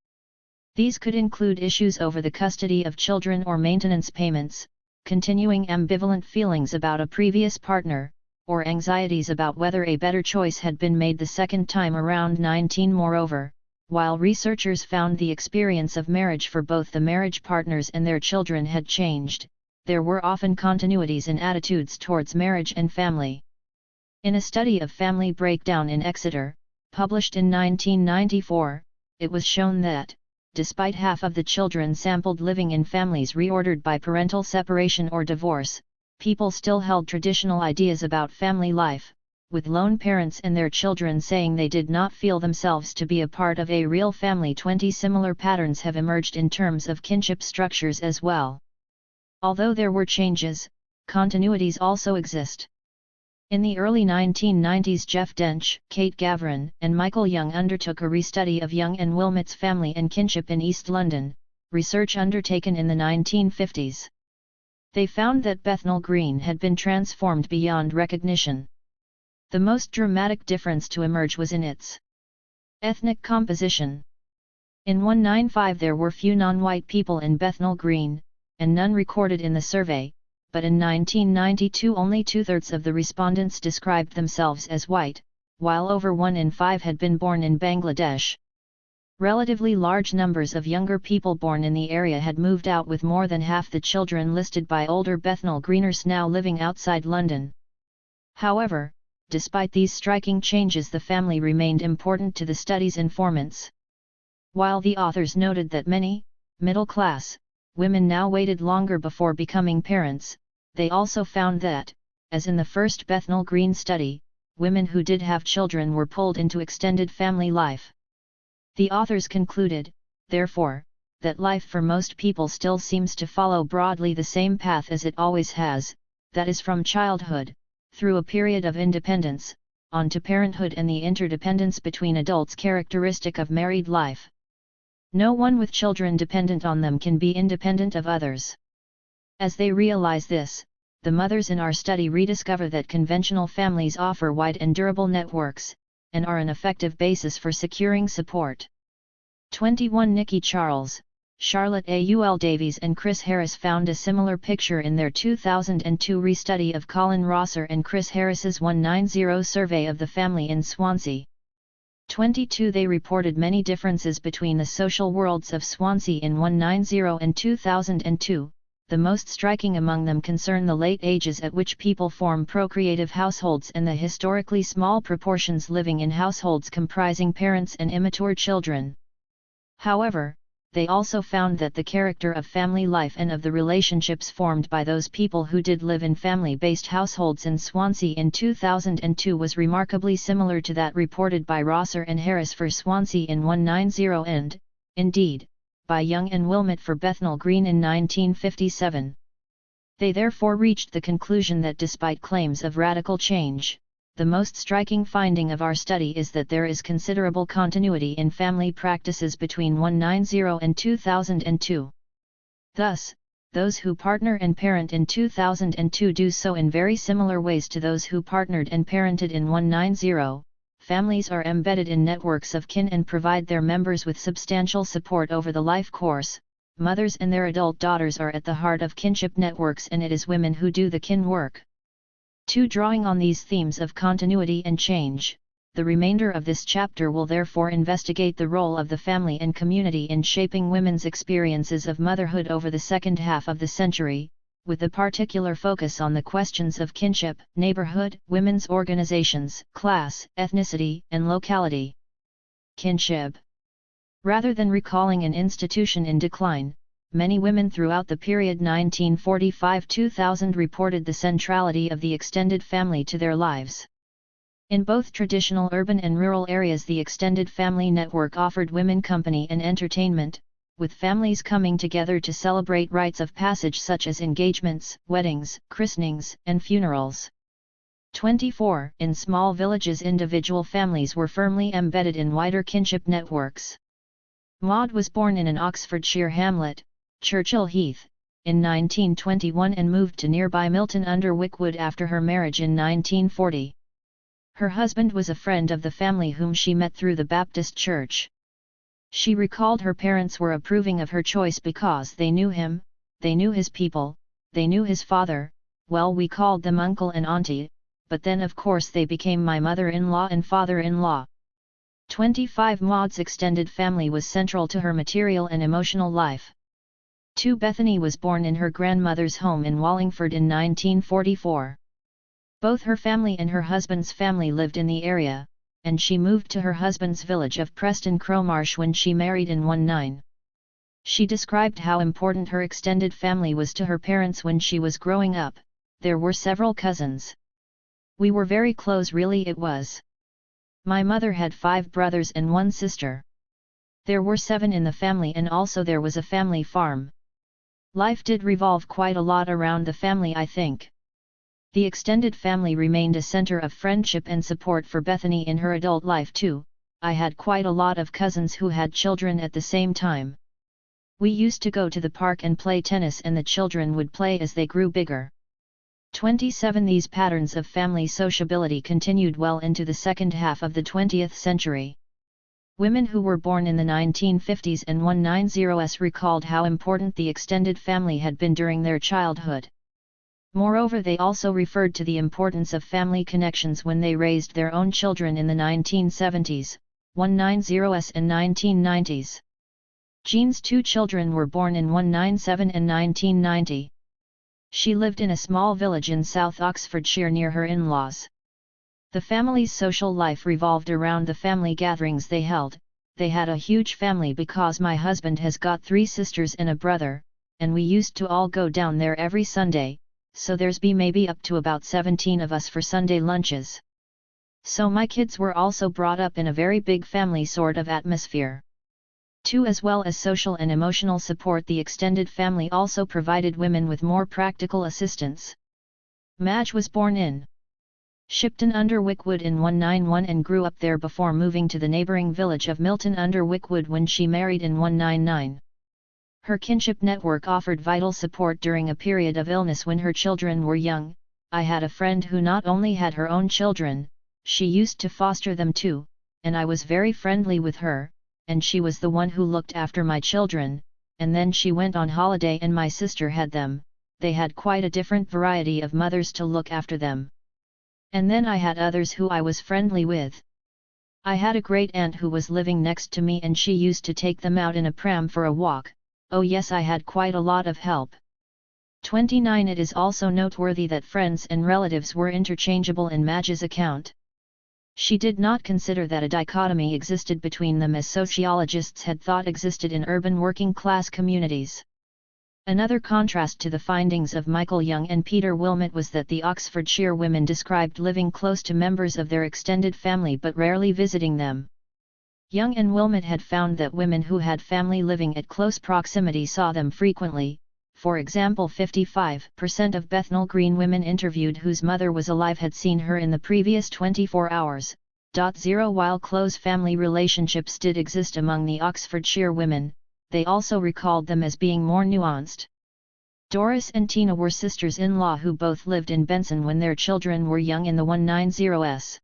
These could include issues over the custody of children or maintenance payments, continuing ambivalent feelings about a previous partner, or anxieties about whether a better choice had been made the second time around. 19. Moreover, while researchers found the experience of marriage for both the marriage partners and their children had changed, there were often continuities in attitudes towards marriage and family. In a study of family breakdown in Exeter, published in 1994, it was shown that, despite half of the children sampled living in families reordered by parental separation or divorce, people still held traditional ideas about family life, with lone parents and their children saying they did not feel themselves to be a part of a real family. 20. Similar patterns have emerged in terms of kinship structures as well. Although there were changes, continuities also exist. In the early 1990s, Jeff Dench, Kate Gavran, and Michael Young undertook a restudy of Young and Wilmot's family and kinship in East London, research undertaken in the 1950s. They found that Bethnal Green had been transformed beyond recognition. The most dramatic difference to emerge was in its ethnic composition. In 1995 there were few non-white people in Bethnal Green, and none recorded in the survey, but in 1992 only 2/3 of the respondents described themselves as white, while over 1 in 5 had been born in Bangladesh. Relatively large numbers of younger people born in the area had moved out, with more than half the children listed by older Bethnal Greeners now living outside London. However, despite these striking changes, the family remained important to the study's informants. While the authors noted that many, middle-class, women now waited longer before becoming parents, they also found that, as in the first Bethnal Green study, women who did have children were pulled into extended family life. The authors concluded, therefore, that life for most people still seems to follow broadly the same path as it always has, that is, from childhood, through a period of independence, on to parenthood and the interdependence between adults characteristic of married life. No one with children dependent on them can be independent of others. As they realize this, the mothers in our study rediscover that conventional families offer wide and durable networks, and are an effective basis for securing support. 21 Nikki Charles, Charlotte Aul Davies and Chris Harris found a similar picture in their 2002 restudy of Colin Rosser and Chris Harris's 190 survey of the family in Swansea. 22 They reported many differences between the social worlds of Swansea in 190 and 2002, the most striking among them concern the late ages at which people form procreative households and the historically small proportions living in households comprising parents and immature children. However, they also found that the character of family life and of the relationships formed by those people who did live in family-based households in Swansea in 2002 was remarkably similar to that reported by Rosser and Harris for Swansea in 190 and, indeed, by Young and Wilmot for Bethnal Green in 1957. They therefore reached the conclusion that despite claims of radical change, the most striking finding of our study is that there is considerable continuity in family practices between 190 and 2002. Thus, those who partner and parent in 2002 do so in very similar ways to those who partnered and parented in 190. Families are embedded in networks of kin and provide their members with substantial support over the life course. Mothers and their adult daughters are at the heart of kinship networks, and it is women who do the kin work. 2. Drawing on these themes of continuity and change, the remainder of this chapter will therefore investigate the role of the family and community in shaping women's experiences of motherhood over the second half of the century, with a particular focus on the questions of kinship, neighborhood, women's organizations, class, ethnicity, and locality. Kinship. Rather than recalling an institution in decline, many women throughout the period 1945-2000 reported the centrality of the extended family to their lives. In both traditional urban and rural areas, the extended family network offered women company and entertainment, with families coming together to celebrate rites of passage such as engagements, weddings, christenings, and funerals. 24. In small villages, individual families were firmly embedded in wider kinship networks. Maud was born in an Oxfordshire hamlet, Churchill Heath, in 1921 and moved to nearby Milton under Wickwood after her marriage in 1940. Her husband was a friend of the family whom she met through the Baptist church. She recalled her parents were approving of her choice because they knew him, they knew his people, they knew his father. Well, we called them uncle and auntie, but then of course they became my mother-in-law and father-in-law. 25. Maud's extended family was central to her material and emotional life. 2. Bethany was born in her grandmother's home in Wallingford in 1944. Both her family and her husband's family lived in the area, and she moved to her husband's village of Preston Cromarsh when she married in 1919. She described how important her extended family was to her parents when she was growing up. There were several cousins. We were very close, really it was. My mother had 5 brothers and 1 sister. There were 7 in the family, and also there was a family farm. Life did revolve quite a lot around the family, I think. The extended family remained a center of friendship and support for Bethany in her adult life too. I had quite a lot of cousins who had children at the same time. We used to go to the park and play tennis, and the children would play as they grew bigger. 27 These patterns of family sociability continued well into the second half of the 20th century. Women who were born in the 1950s and 190s recalled how important the extended family had been during their childhood. Moreover, they also referred to the importance of family connections when they raised their own children in the 1970s, 190s and 1990s. Jean's 2 children were born in 197 and 1990. She lived in a small village in South Oxfordshire near her in-laws. The family's social life revolved around the family gatherings they held. They had a huge family because my husband has got 3 sisters and a brother, and we used to all go down there every Sunday, so there's maybe up to about 17 of us for Sunday lunches. So my kids were also brought up in a very big family sort of atmosphere. 2. As well as social and emotional support, the extended family also provided women with more practical assistance. Madge was born in Shipton under Wickwood in 191 and grew up there before moving to the neighbouring village of Milton under Wickwood when she married in 199. Her kinship network offered vital support during a period of illness when her children were young. I had a friend who not only had her own children, she used to foster them too, and I was very friendly with her, and she was the one who looked after my children, and then she went on holiday and my sister had them. They had quite a different variety of mothers to look after them. And then I had others who I was friendly with. I had a great aunt who was living next to me and she used to take them out in a pram for a walk. Oh yes, I had quite a lot of help. 29 It is also noteworthy that friends and relatives were interchangeable in Madge's account. She did not consider that a dichotomy existed between them as sociologists had thought existed in urban working-class communities. Another contrast to the findings of Michael Young and Peter Wilmot was that the Oxfordshire women described living close to members of their extended family but rarely visiting them. Young and Wilmot had found that women who had family living at close proximity saw them frequently. For example, 55% of Bethnal Green women interviewed whose mother was alive had seen her in the previous 24 hours. 0 While close family relationships did exist among the Oxfordshire women, they also recalled them as being more nuanced. Doris and Tina were sisters-in-law who both lived in Benson when their children were young in the 190s.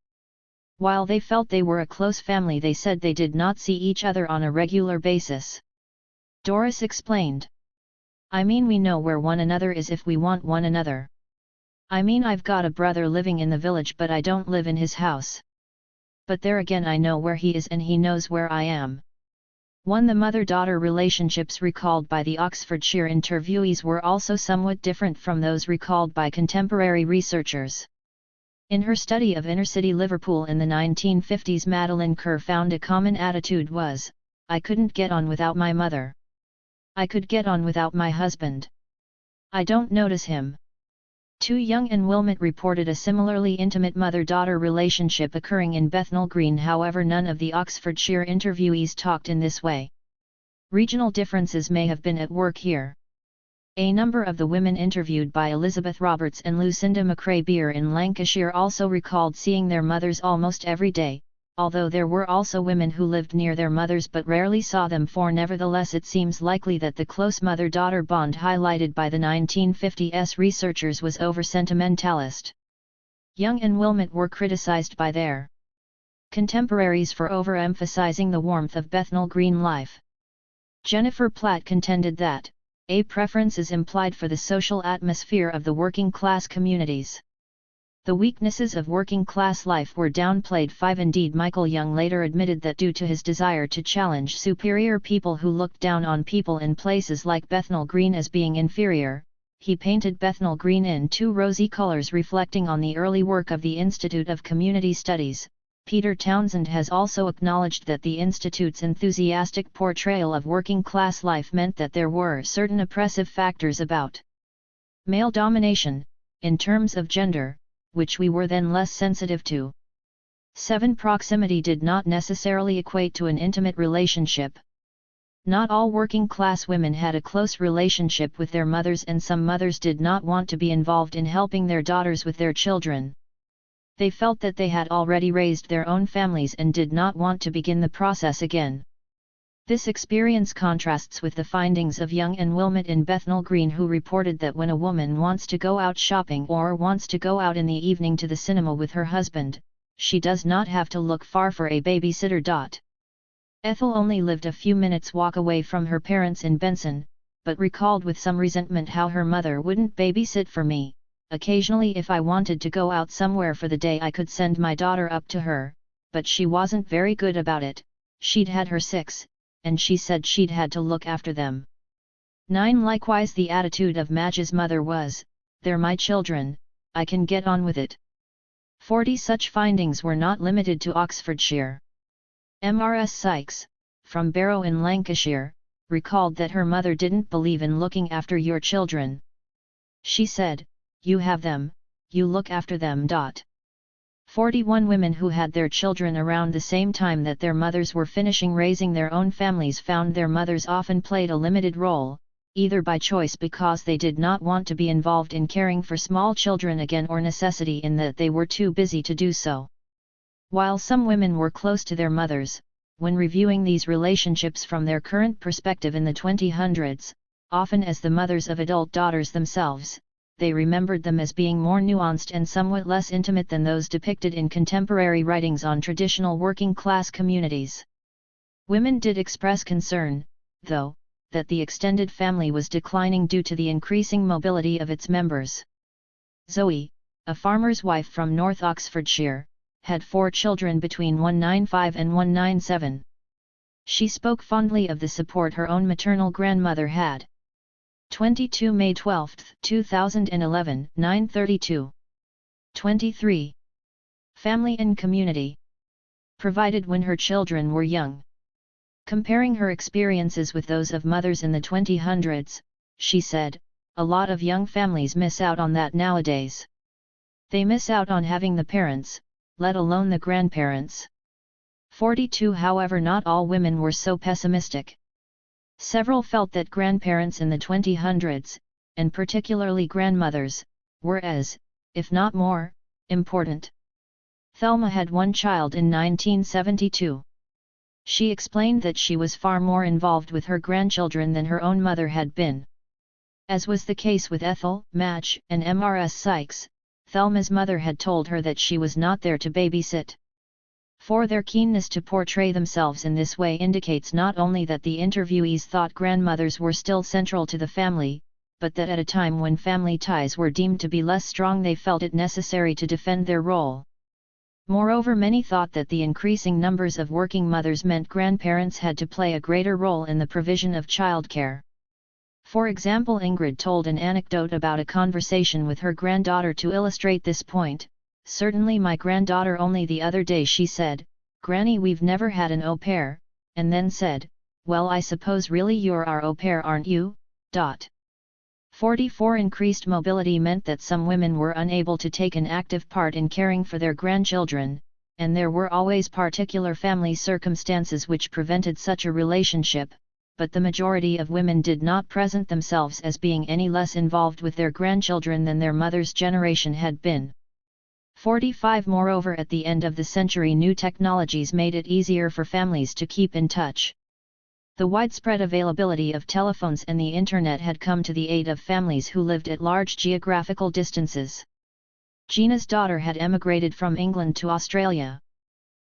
While they felt they were a close family, they said they did not see each other on a regular basis. Doris explained, "I mean, we know where one another is if we want one another. I mean, I've got a brother living in the village but I don't live in his house. But there again I know where he is and he knows where I am." The mother-daughter relationships recalled by the Oxfordshire interviewees were also somewhat different from those recalled by contemporary researchers. In her study of inner-city Liverpool in the 1950s, Madeline Kerr found a common attitude was, "I couldn't get on without my mother. I could get on without my husband. I don't notice him." Young and Wilmot reported a similarly intimate mother-daughter relationship occurring in Bethnal Green. However, none of the Oxfordshire interviewees talked in this way. Regional differences may have been at work here. A number of the women interviewed by Elizabeth Roberts and Lucinda McCrae-Beer in Lancashire also recalled seeing their mothers almost every day, although there were also women who lived near their mothers but rarely saw them. Nevertheless, it seems likely that the close mother-daughter bond highlighted by the 1950s researchers was over-sentimentalist. Young and Wilmot were criticized by their contemporaries for overemphasizing the warmth of Bethnal Green life. Jennifer Platt contended that a preference is implied for the social atmosphere of the working-class communities. The weaknesses of working-class life were downplayed. Indeed, Michael Young later admitted that due to his desire to challenge superior people who looked down on people in places like Bethnal Green as being inferior, he painted Bethnal Green in 2 rosy colors reflecting on the early work of the Institute of Community Studies. Peter Townsend has also acknowledged that the Institute's enthusiastic portrayal of working-class life meant that there were certain oppressive factors about male domination, in terms of gender, which we were then less sensitive to. 7 Proximity did not necessarily equate to an intimate relationship. Not all working-class women had a close relationship with their mothers, and some mothers did not want to be involved in helping their daughters with their children. They felt that they had already raised their own families and did not want to begin the process again. This experience contrasts with the findings of Young and Wilmot in Bethnal Green, who reported that when a woman wants to go out shopping or wants to go out in the evening to the cinema with her husband, she does not have to look far for a babysitter. Ethel only lived a few minutes' walk away from her parents in Benson, but recalled with some resentment how her mother wouldn't babysit for me. Occasionally, if I wanted to go out somewhere for the day, I could send my daughter up to her, but she wasn't very good about it. She'd had her 6, and she said she'd had to look after them. 9. Likewise, the attitude of Madge's mother was, "They're my children, I can get on with it." 40. Such findings were not limited to Oxfordshire. Mrs. Sykes, from Barrow in Lancashire, recalled that her mother didn't believe in looking after your children. She said, "You have them, you look after them." 41. Women who had their children around the same time that their mothers were finishing raising their own families found their mothers often played a limited role, either by choice because they did not want to be involved in caring for small children again, or necessity in that they were too busy to do so. While some women were close to their mothers, when reviewing these relationships from their current perspective in the 2000s, often as the mothers of adult daughters themselves, they remembered them as being more nuanced and somewhat less intimate than those depicted in contemporary writings on traditional working-class communities. Women did express concern, though, that the extended family was declining due to the increasing mobility of its members. Zoe, a farmer's wife from North Oxfordshire, had 4 children between 195 and 197. She spoke fondly of the support her own maternal grandmother had. 22 May 12, 2011, 9:32. 23. Family and community. Provided when her children were young. Comparing her experiences with those of mothers in the 2000s, she said, "A lot of young families miss out on that nowadays. They miss out on having the parents, let alone the grandparents." 42. However, not all women were so pessimistic. Several felt that grandparents in the 2000s, and particularly grandmothers, were as, if not more, important. Thelma had 1 child in 1972. She explained that she was far more involved with her grandchildren than her own mother had been. As was the case with Ethel, Madge, and Mrs. Sykes, Thelma's mother had told her that she was not there to babysit. For their keenness to portray themselves in this way indicates not only that the interviewees thought grandmothers were still central to the family, but that at a time when family ties were deemed to be less strong, they felt it necessary to defend their role. Moreover, many thought that the increasing numbers of working mothers meant grandparents had to play a greater role in the provision of childcare. For example, Ingrid told an anecdote about a conversation with her granddaughter to illustrate this point. "Certainly my granddaughter only the other day she said, 'Granny, we've never had an au pair,' and then said, 'Well, I suppose really you're our au pair, aren't you?'" 44. Increased mobility meant that some women were unable to take an active part in caring for their grandchildren, and there were always particular family circumstances which prevented such a relationship, but the majority of women did not present themselves as being any less involved with their grandchildren than their mother's generation had been. 45. Moreover, at the end of the century, new technologies made it easier for families to keep in touch. The widespread availability of telephones and the Internet had come to the aid of families who lived at large geographical distances. Gina's daughter had emigrated from England to Australia.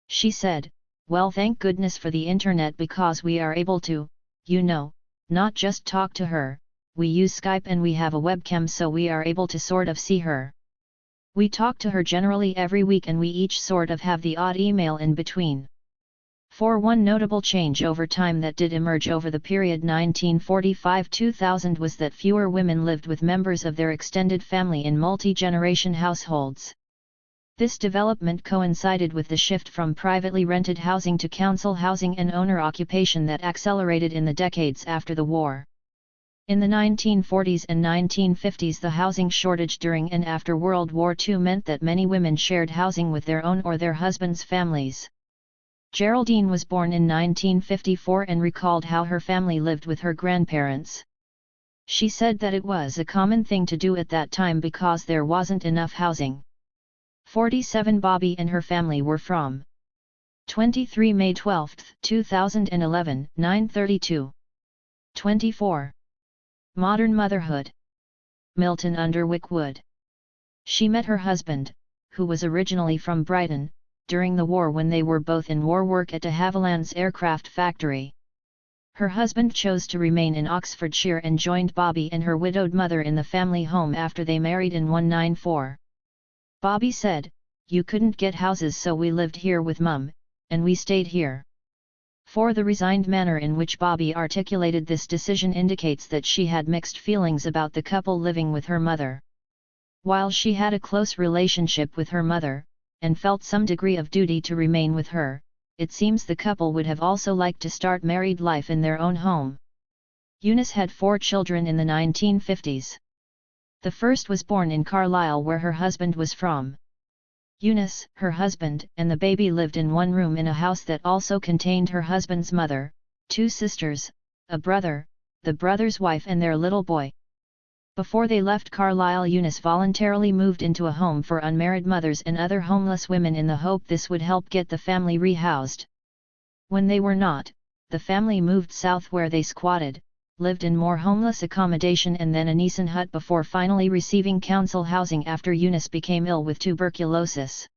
She said, "Well, thank goodness for the Internet, because we are able to, not just talk to her, we use Skype and we have a webcam, so we are able to sort of see her. We talk to her generally every week and we each sort of have the odd email in between." For one notable change over time that did emerge over the period 1945-2000 was that fewer women lived with members of their extended family in multi-generation households. This development coincided with the shift from privately rented housing to council housing and owner occupation that accelerated in the decades after the war. In the 1940s and 1950s, the housing shortage during and after World War II meant that many women shared housing with their own or their husbands' families. Geraldine was born in 1954 and recalled how her family lived with her grandparents. She said that it was a common thing to do at that time because there wasn't enough housing. 47 Bobby and her family were from 23 May 12, 2011, 9:32. 24. Modern Motherhood. Milton Underwick Wood. She met her husband, who was originally from Brighton, during the war when they were both in war work at de Havilland's aircraft factory. Her husband chose to remain in Oxfordshire and joined Bobby and her widowed mother in the family home after they married in 1994. Bobby said, "You couldn't get houses, so we lived here with Mum, and we stayed here." For the resigned manner in which Bobby articulated this decision indicates that she had mixed feelings about the couple living with her mother. While she had a close relationship with her mother, and felt some degree of duty to remain with her, it seems the couple would have also liked to start married life in their own home. Eunice had 4 children in the 1950s. The first was born in Carlisle, where her husband was from. Eunice, her husband, and the baby lived in one room in a house that also contained her husband's mother, 2 sisters, a brother, the brother's wife and their little boy. Before they left Carlisle, Eunice voluntarily moved into a home for unmarried mothers and other homeless women in the hope this would help get the family rehoused. When they were not, the family moved south where they squatted, lived in more homeless accommodation and then a Nissen hut before finally receiving council housing after Eunice became ill with tuberculosis.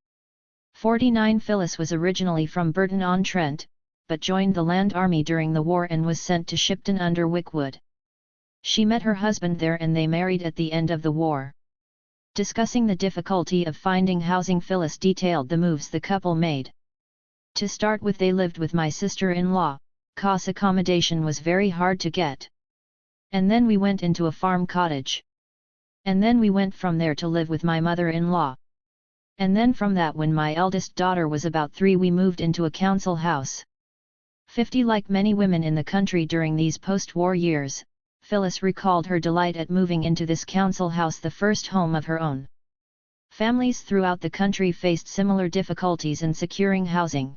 49 Phyllis was originally from Burton-on-Trent, but joined the Land Army during the war and was sent to Shipton under Wickwood. She met her husband there and they married at the end of the war. Discussing the difficulty of finding housing, Phyllis detailed the moves the couple made. To start with, they lived with my sister-in-law, cause accommodation was very hard to get. And then we went into a farm cottage. And then we went from there to live with my mother-in-law. And then from that, when my eldest daughter was about 3, we moved into a council house. 50 Like many women in the country during these post-war years, Phyllis recalled her delight at moving into this council house, the first home of her own. Families throughout the country faced similar difficulties in securing housing.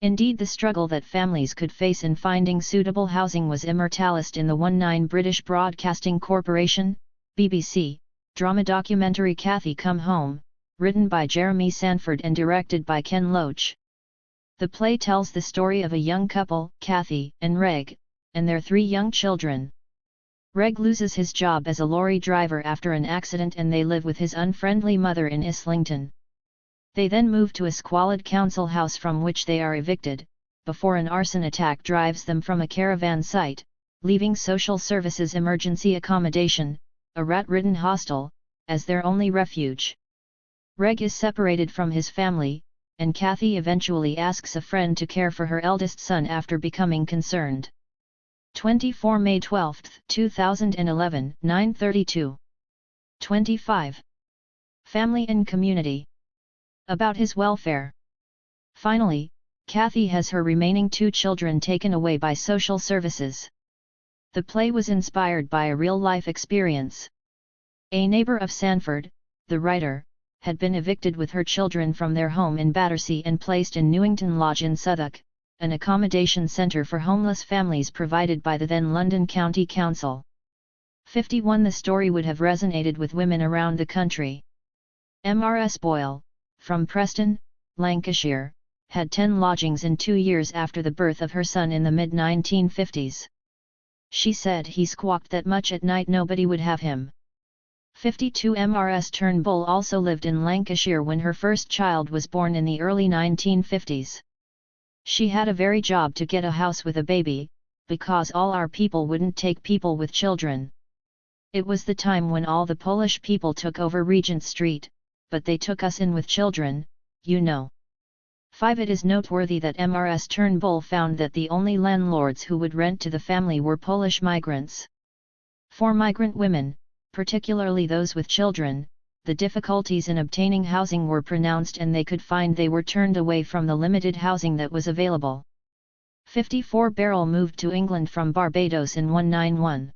Indeed, the struggle that families could face in finding suitable housing was immortalised in the 19 British Broadcasting Corporation, BBC, drama documentary Cathy Come Home, written by Jeremy Sanford and directed by Ken Loach. The play tells the story of a young couple, Cathy and Reg, and their 3 young children. Reg loses his job as a lorry driver after an accident and they live with his unfriendly mother in Islington. They then move to a squalid council house from which they are evicted, before an arson attack drives them from a caravan site, leaving social services emergency accommodation, a rat-ridden hostel, as their only refuge. Reg is separated from his family, and Cathy eventually asks a friend to care for her eldest son after becoming concerned. 24 May 12, 2011, 9:32. 25. Family and community. About his welfare. Finally, Cathy has her remaining 2 children taken away by social services. The play was inspired by a real-life experience. A neighbour of Sanford, the writer, had been evicted with her children from their home in Battersea and placed in Newington Lodge in Southwark, an accommodation centre for homeless families provided by the then London County Council. 51 The story would have resonated with women around the country. Mrs. Boyle, from Preston, Lancashire, had 10 lodgings in 2 years after the birth of her son in the mid-1950s. She said he squawked that much at night nobody would have him. 52 Mrs. Turnbull also lived in Lancashire when her first child was born in the early 1950s. She had a very job to get a house with a baby, because all our people wouldn't take people with children. It was the time when all the Polish people took over Regent Street, but they took us in with children, you know. 5 It is noteworthy that Mrs. Turnbull found that the only landlords who would rent to the family were Polish migrants. For migrant women, particularly those with children, the difficulties in obtaining housing were pronounced and they could find they were turned away from the limited housing that was available. 54 Beryl moved to England from Barbados in 1991.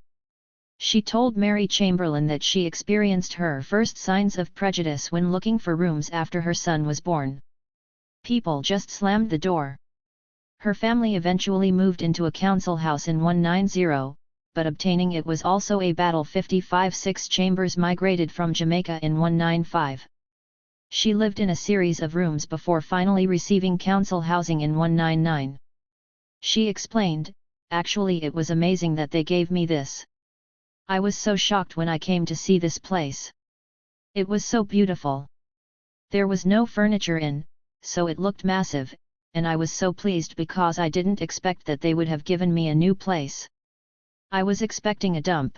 She told Mary Chamberlain that she experienced her first signs of prejudice when looking for rooms after her son was born. People just slammed the door. Her family eventually moved into a council house in 190, but obtaining it was also a battle. 55 6 Chambers migrated from Jamaica in 195. She lived in a series of rooms before finally receiving council housing in 199. She explained, "Actually it was amazing that they gave me this. I was so shocked when I came to see this place. It was so beautiful. There was no furniture in, so it looked massive, and I was so pleased because I didn't expect that they would have given me a new place. I was expecting a dump.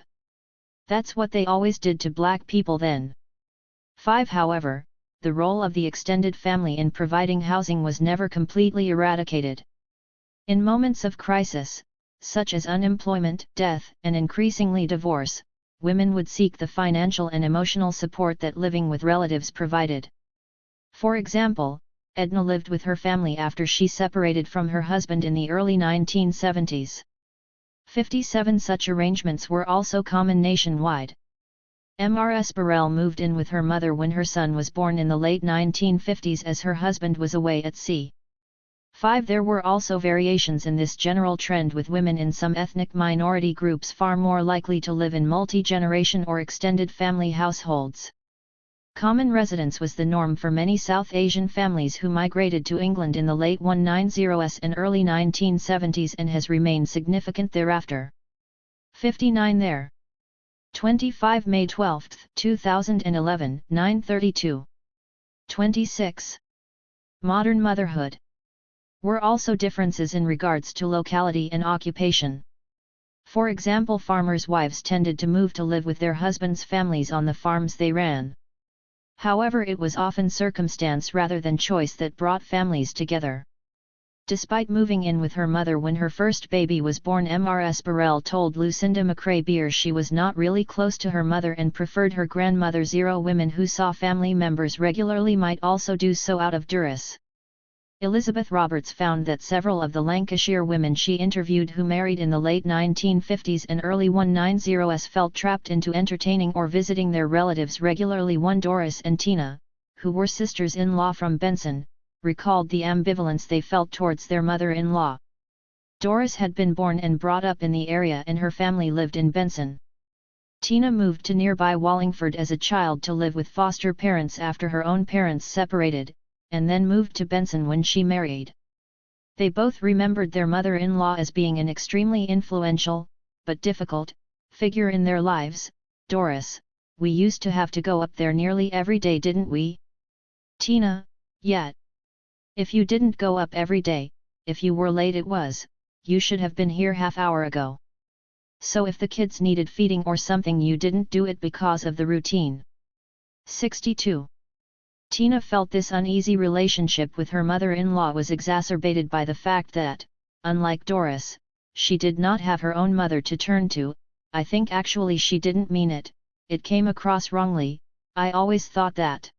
That's what they always did to black people then." 5 However, the role of the extended family in providing housing was never completely eradicated. In moments of crisis, such as unemployment, death, and increasingly divorce, women would seek the financial and emotional support that living with relatives provided. For example, Edna lived with her family after she separated from her husband in the early 1970s. 57 Such arrangements were also common nationwide. Mrs. Burrell moved in with her mother when her son was born in the late 1950s as her husband was away at sea. 5 There were also variations in this general trend, with women in some ethnic minority groups far more likely to live in multi-generation or extended family households. Common residence was the norm for many South Asian families who migrated to England in the late 190s and early 1970s and has remained significant thereafter. 59 There. 25 May 12, 2011, 9:32. 26. Modern motherhood. Were also differences in regards to locality and occupation. For example, farmers' wives tended to move to live with their husbands' families on the farms they ran. However, it was often circumstance rather than choice that brought families together. Despite moving in with her mother when her first baby was born, Mrs. Burrell told Lucinda McCrae Beer she was not really close to her mother and preferred her grandmother. 0 Women who saw family members regularly might also do so out of duress. Elizabeth Roberts found that several of the Lancashire women she interviewed who married in the late 1950s and early 190s felt trapped into entertaining or visiting their relatives regularly. 1 Doris and Tina, who were sisters-in-law from Benson, recalled the ambivalence they felt towards their mother-in-law. Doris had been born and brought up in the area and her family lived in Benson. Tina moved to nearby Wallingford as a child to live with foster parents after her own parents separated, and then moved to Benson when she married. They both remembered their mother-in-law as being an extremely influential, but difficult, figure in their lives. Doris: "We used to have to go up there nearly every day, didn't we?" Tina: "Yeah. If you didn't go up every day, if you were late you should have been here half hour ago. So if the kids needed feeding or something you didn't do it because of the routine." 62. Tina felt this uneasy relationship with her mother-in-law was exacerbated by the fact that, unlike Doris, she did not have her own mother to turn to. "I think actually she didn't mean it, it came across wrongly, I always thought that.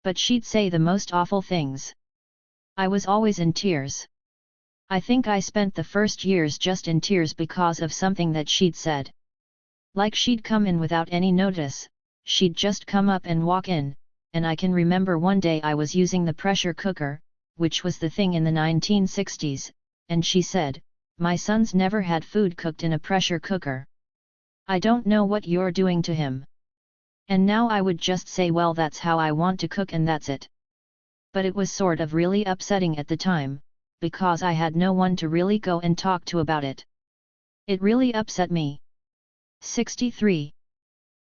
But she'd say the most awful things. I was always in tears. I think I spent the first years just in tears because of something that she'd said. Like she'd come in without any notice, she'd just come up and walk in. And I can remember one day I was using the pressure cooker, which was the thing in the 1960s, and she said, 'My son's never had food cooked in a pressure cooker. I don't know what you're doing to him.' And now I would just say, well, that's how I want to cook and that's it. But it was sort of really upsetting at the time, because I had no one to really go and talk to about it. It really upset me." 63.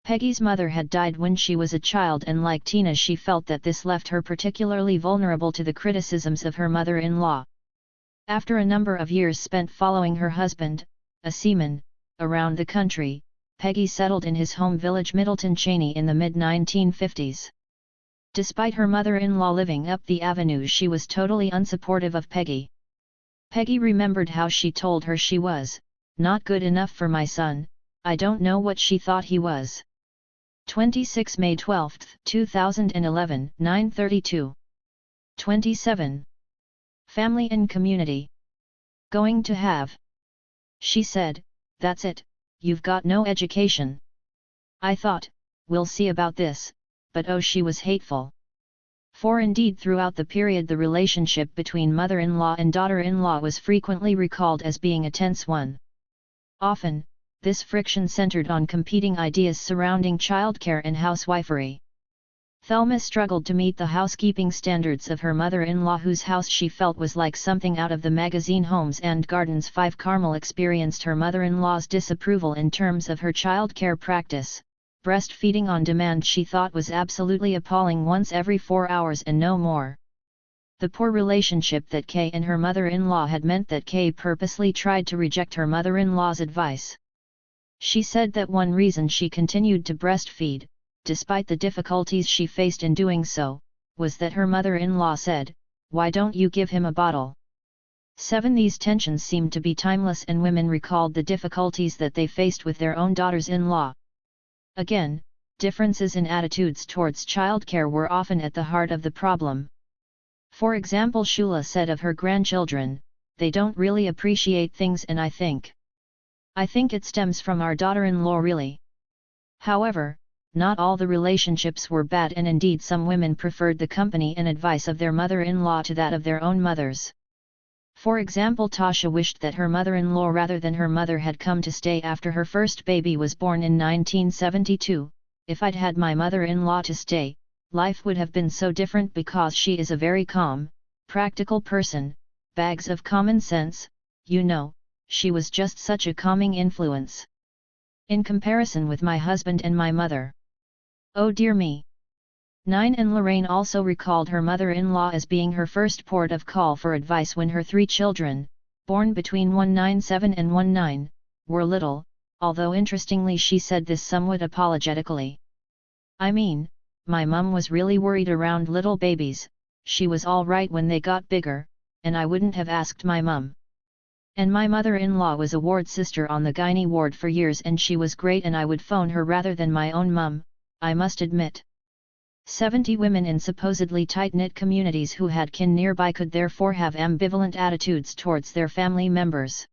Peggy's mother had died when she was a child, and like Tina she felt that this left her particularly vulnerable to the criticisms of her mother-in-law. After a number of years spent following her husband, a seaman, around the country, Peggy settled in his home village Middleton Cheney in the mid-1950s. Despite her mother-in-law living up the avenue, she was totally unsupportive of Peggy. Peggy remembered how she told her she was not good enough for my son. I don't know what she thought he was. 26 May 12, 2011, 9:32. 27. Family and community. "Going to have," she said, "that's it, you've got no education." I thought, we'll see about this, but oh, she was hateful. For indeed throughout the period the relationship between mother-in-law and daughter-in-law was frequently recalled as being a tense one. Often, this friction centered on competing ideas surrounding childcare and housewifery. Thelma struggled to meet the housekeeping standards of her mother-in-law, whose house she felt was like something out of the magazine Homes and Gardens. 5 Carmel experienced her mother-in-law's disapproval in terms of her childcare practice. Breastfeeding on demand she thought was absolutely appalling, once every 4 hours and no more. The poor relationship that Kay and her mother-in-law had meant that Kay purposely tried to reject her mother-in-law's advice. She said that one reason she continued to breastfeed, despite the difficulties she faced in doing so, was that her mother-in-law said, "Why don't you give him a bottle?" 7 These tensions seemed to be timeless, and women recalled the difficulties that they faced with their own daughters-in-law. Again, differences in attitudes towards childcare were often at the heart of the problem. For example, Shula said of her grandchildren, "They don't really appreciate things, and I think it stems from our daughter-in-law really." However, not all the relationships were bad, and indeed some women preferred the company and advice of their mother-in-law to that of their own mothers. For example, Tasha wished that her mother-in-law rather than her mother had come to stay after her first baby was born in 1972. "If I'd had my mother-in-law to stay, life would have been so different, because she is a very calm, practical person, bags of common sense, you know, she was just such a calming influence in comparison with my husband and my mother. Oh dear me." 9 And Lorraine also recalled her mother-in-law as being her first port of call for advice when her 3 children, born between 1997 and 19, were little, although interestingly she said this somewhat apologetically. "I mean, my mum was really worried around little babies. She was all right when they got bigger, and I wouldn't have asked my mum. And my mother-in-law was a ward sister on the gynae ward for years, and she was great, and I would phone her rather than my own mum, I must admit." 70 Women in supposedly tight-knit communities who had kin nearby could therefore have ambivalent attitudes towards their family members.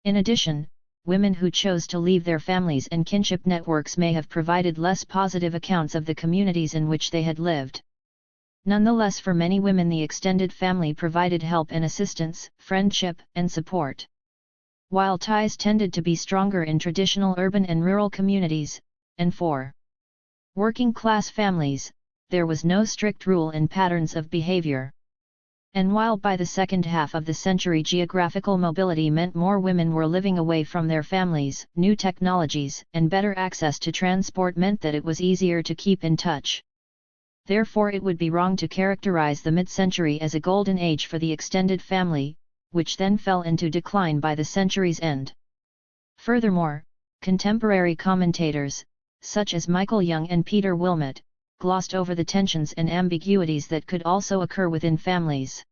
In addition, women who chose to leave their families and kinship networks may have provided less positive accounts of the communities in which they had lived. Nonetheless, for many women the extended family provided help and assistance, friendship, and support. While ties tended to be stronger in traditional urban and rural communities, and for working-class families, there was no strict rule and patterns of behavior. And while by the second half of the century geographical mobility meant more women were living away from their families, new technologies and better access to transport meant that it was easier to keep in touch. Therefore it would be wrong to characterize the mid-century as a golden age for the extended family, which then fell into decline by the century's end. Furthermore, contemporary commentators, such as Michael Young and Peter Wilmot, glossed over the tensions and ambiguities that could also occur within families.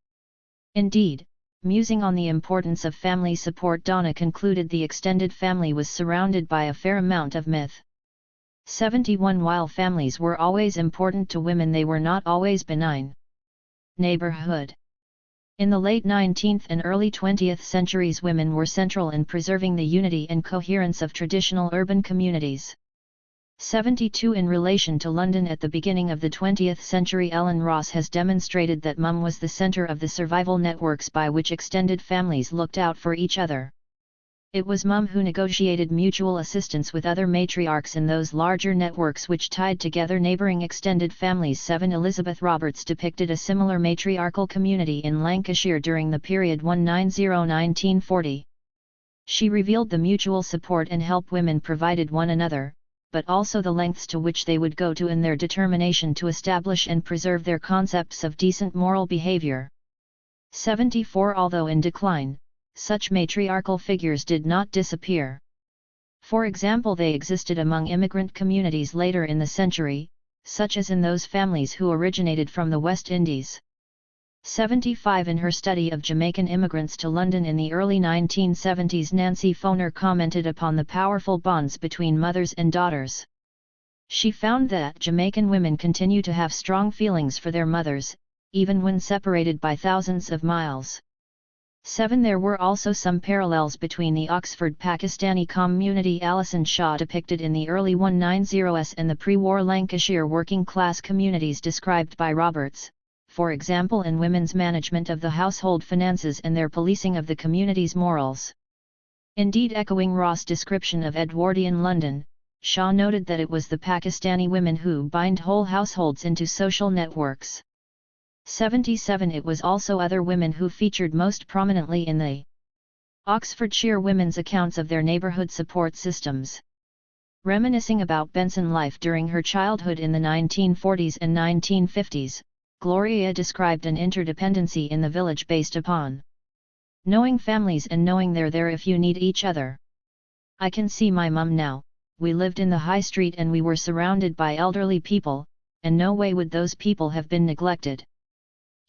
Indeed, musing on the importance of family support, Donna concluded the extended family was surrounded by a fair amount of myth. 71 While families were always important to women, they were not always benign. Neighborhood. In the late 19th and early 20th centuries, women were central in preserving the unity and coherence of traditional urban communities. 72 In relation to London at the beginning of the 20th century, Ellen Ross has demonstrated that mum was the centre of the survival networks by which extended families looked out for each other. It was mum who negotiated mutual assistance with other matriarchs in those larger networks which tied together neighbouring extended families. 7 Elizabeth Roberts depicted a similar matriarchal community in Lancashire during the period 1940. She revealed the mutual support and help women provided one another, but also the lengths to which they would go to in their determination to establish and preserve their concepts of decent moral behavior. 74 Although in decline, such matriarchal figures did not disappear. For example, they existed among immigrant communities later in the century, such as in those families who originated from the West Indies. 75 In her study of Jamaican immigrants to London in the early 1970s, Nancy Foner commented upon the powerful bonds between mothers and daughters. She found that Jamaican women continue to have strong feelings for their mothers, even when separated by thousands of miles. 7. There were also some parallels between the Oxford Pakistani community Alison Shaw depicted in the early 190s and the pre-war Lancashire working-class communities described by Roberts, for example in women's management of the household finances and their policing of the community's morals. Indeed, echoing Ross' description of Edwardian London, Shaw noted that it was the Pakistani women who bind whole households into social networks. 77. It was also other women who featured most prominently in the Oxfordshire women's accounts of their neighbourhood support systems. Reminiscing about Benson life during her childhood in the 1940s and 1950s, Gloria described an interdependency in the village based upon knowing families and knowing they're there if you need each other. I can see my mum now. We lived in the high street and we were surrounded by elderly people, and no way would those people have been neglected.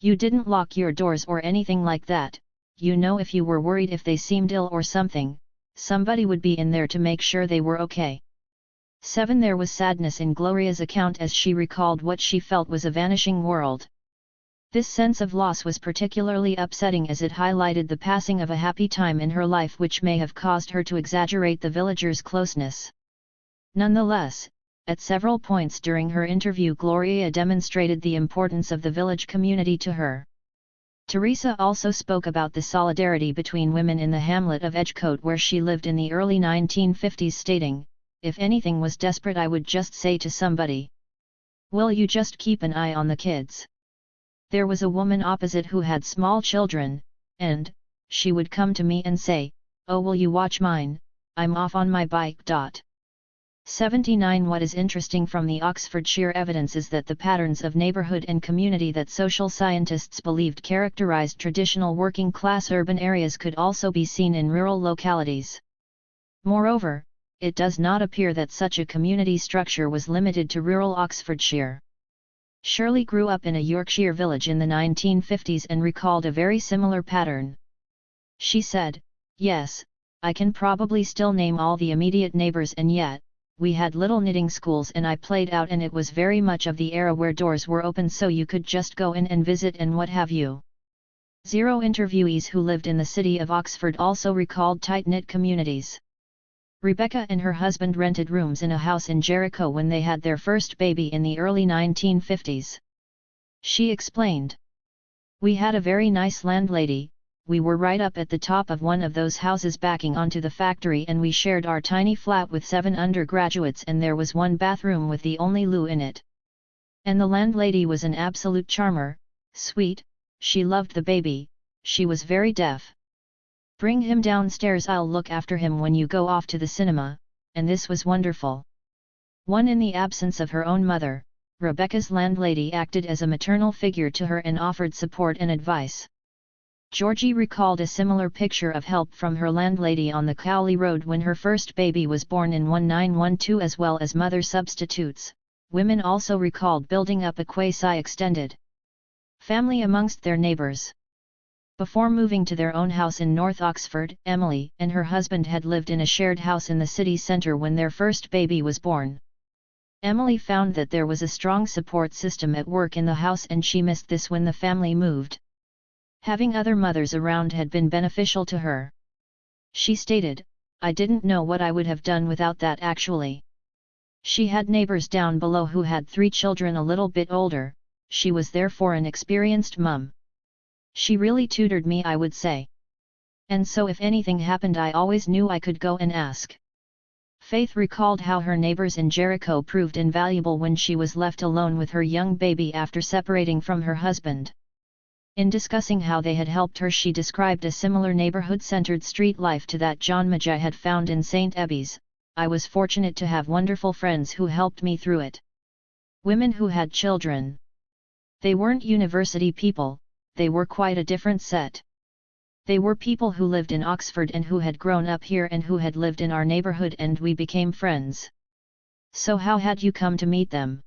You didn't lock your doors or anything like that. You know, if you were worried if they seemed ill or something, somebody would be in there to make sure they were okay. 7. There was sadness in Gloria's account as she recalled what she felt was a vanishing world. This sense of loss was particularly upsetting as it highlighted the passing of a happy time in her life which may have caused her to exaggerate the villagers' closeness. Nonetheless, at several points during her interview, Gloria demonstrated the importance of the village community to her. Teresa also spoke about the solidarity between women in the hamlet of Edgecote where she lived in the early 1950s, stating, "If anything was desperate, I would just say to somebody, 'Will you just keep an eye on the kids?' There was a woman opposite who had small children, and she would come to me and say, 'Oh, will you watch mine? I'm off on my bike.'" 79. What is interesting from the Oxfordshire evidence is that the patterns of neighbourhood and community that social scientists believed characterised traditional working-class urban areas could also be seen in rural localities. Moreover, it does not appear that such a community structure was limited to rural Oxfordshire. Shirley grew up in a Yorkshire village in the 1950s and recalled a very similar pattern. She said, "Yes, I can probably still name all the immediate neighbours, and yet, we had little knitting schools and I played out, and it was very much of the era where doors were open so you could just go in and visit and what have you." 0. Interviewees who lived in the city of Oxford also recalled tight-knit communities. Rebecca and her husband rented rooms in a house in Jericho when they had their first baby in the early 1950s. She explained, "We had a very nice landlady. We were right up at the top of one of those houses backing onto the factory, and we shared our tiny flat with 7 undergraduates, and there was one bathroom with the only loo in it. And the landlady was an absolute charmer, sweet, she loved the baby, she was very deaf. Bring him downstairs, I'll look after him when you go off to the cinema," and this was wonderful. 1. In the absence of her own mother, Rebecca's landlady acted as a maternal figure to her and offered support and advice. Georgie recalled a similar picture of help from her landlady on the Cowley Road when her first baby was born in 1912, as well as mother substitutes. Women also recalled building up a quasi-extended family amongst their neighbours. Before moving to their own house in North Oxford, Emily and her husband had lived in a shared house in the city centre when their first baby was born. Emily found that there was a strong support system at work in the house, and she missed this when the family moved. Having other mothers around had been beneficial to her. She stated, "I didn't know what I would have done without that actually." She had neighbours down below who had 3 children a little bit older. She was therefore an experienced mum. She really tutored me, I would say. And so if anything happened, I always knew I could go and ask. Faith recalled how her neighbours in Jericho proved invaluable when she was left alone with her young baby after separating from her husband. In discussing how they had helped her, she described a similar neighbourhood-centred street life to that John Magi had found in St. Ebbe's. "I was fortunate to have wonderful friends who helped me through it. Women who had children. They weren't university people, they were quite a different set. They were people who lived in Oxford and who had grown up here and who had lived in our neighbourhood, and we became friends." "So how had you come to meet them?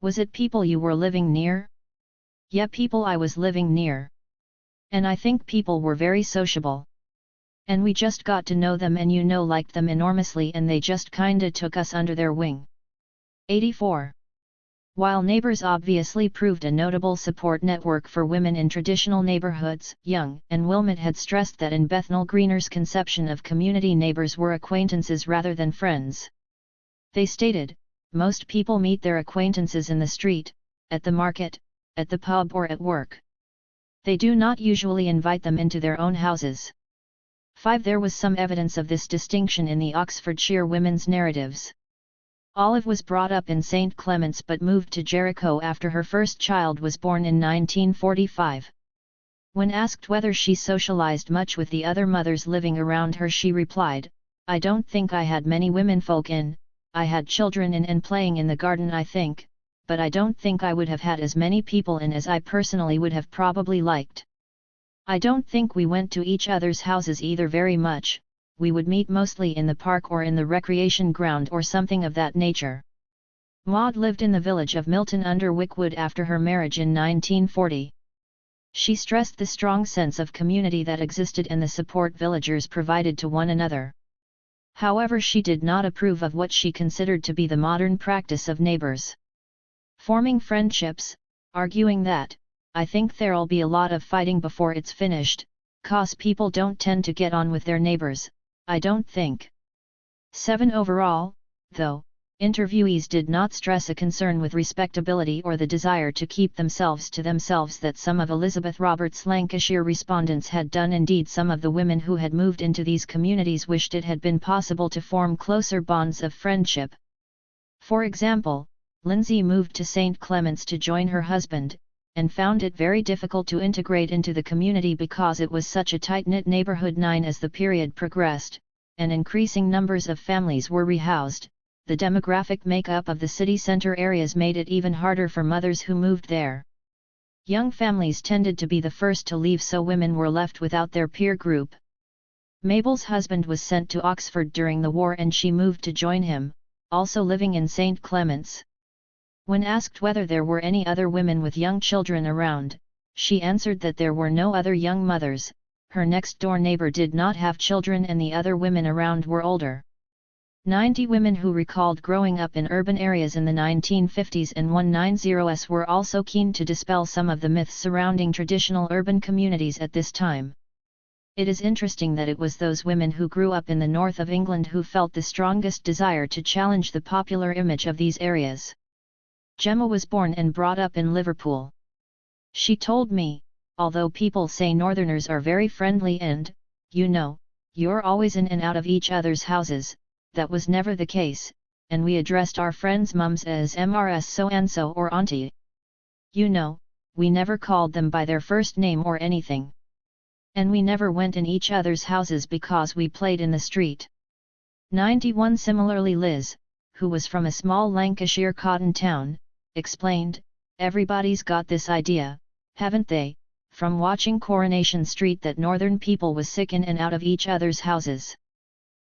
Was it people you were living near?" "Yeah, people I was living near. And I think people were very sociable. And we just got to know them and liked them enormously, and they just kinda took us under their wing." 84. While neighbors obviously proved a notable support network for women in traditional neighborhoods, Young and Wilmot had stressed that in Bethnal Greener's conception of community neighbors were acquaintances rather than friends. They stated, "Most people meet their acquaintances in the street, at the market, at the pub or at work. They do not usually invite them into their own houses." 5. There was some evidence of this distinction in the Oxfordshire women's narratives. Olive was brought up in St. Clement's but moved to Jericho after her first child was born in 1945. When asked whether she socialized much with the other mothers living around her, she replied, "I don't think I had many womenfolk in, I had children in and playing in the garden I think, but I don't think I would have had as many people in as I personally would have probably liked. I don't think we went to each other's houses either very much. We would meet mostly in the park or in the recreation ground or something of that nature." Maud lived in the village of Milton under Wickwood after her marriage in 1940. She stressed the strong sense of community that existed and the support villagers provided to one another. However, she did not approve of what she considered to be the modern practice of neighbors forming friendships, arguing that, "I think there'll be a lot of fighting before it's finished, 'cause people don't tend to get on with their neighbors, I don't think." 7. Overall, though, interviewees did not stress a concern with respectability or the desire to keep themselves to themselves that some of Elizabeth Roberts' Lancashire respondents had done. Indeed, some of the women who had moved into these communities wished it had been possible to form closer bonds of friendship. For example, Lindsay moved to St. Clement's to join her husband, and found it very difficult to integrate into the community because it was such a tight-knit neighborhood. 9. As the period progressed, and increasing numbers of families were rehoused, the demographic makeup of the city center areas made it even harder for mothers who moved there. Young families tended to be the first to leave, so women were left without their peer group. Mabel's husband was sent to Oxford during the war and she moved to join him, also living in St. Clement's. When asked whether there were any other women with young children around, she answered that there were no other young mothers. Her next-door neighbor did not have children and the other women around were older. 90 women who recalled growing up in urban areas in the 1950s and 190s were also keen to dispel some of the myths surrounding traditional urban communities at this time. It is interesting that it was those women who grew up in the north of England who felt the strongest desire to challenge the popular image of these areas. Gemma was born and brought up in Liverpool. She told me, "Although people say Northerners are very friendly and, you know, you're always in and out of each other's houses, that was never the case, and we addressed our friends' mums as Mrs. so-and-so or Auntie. You know, we never called them by their first name or anything. And we never went in each other's houses because we played in the street." 91 Similarly, Liz, who was from a small Lancashire cotton town, explained, "Everybody's got this idea, haven't they, from watching Coronation Street, that northern people was sick in and out of each other's houses.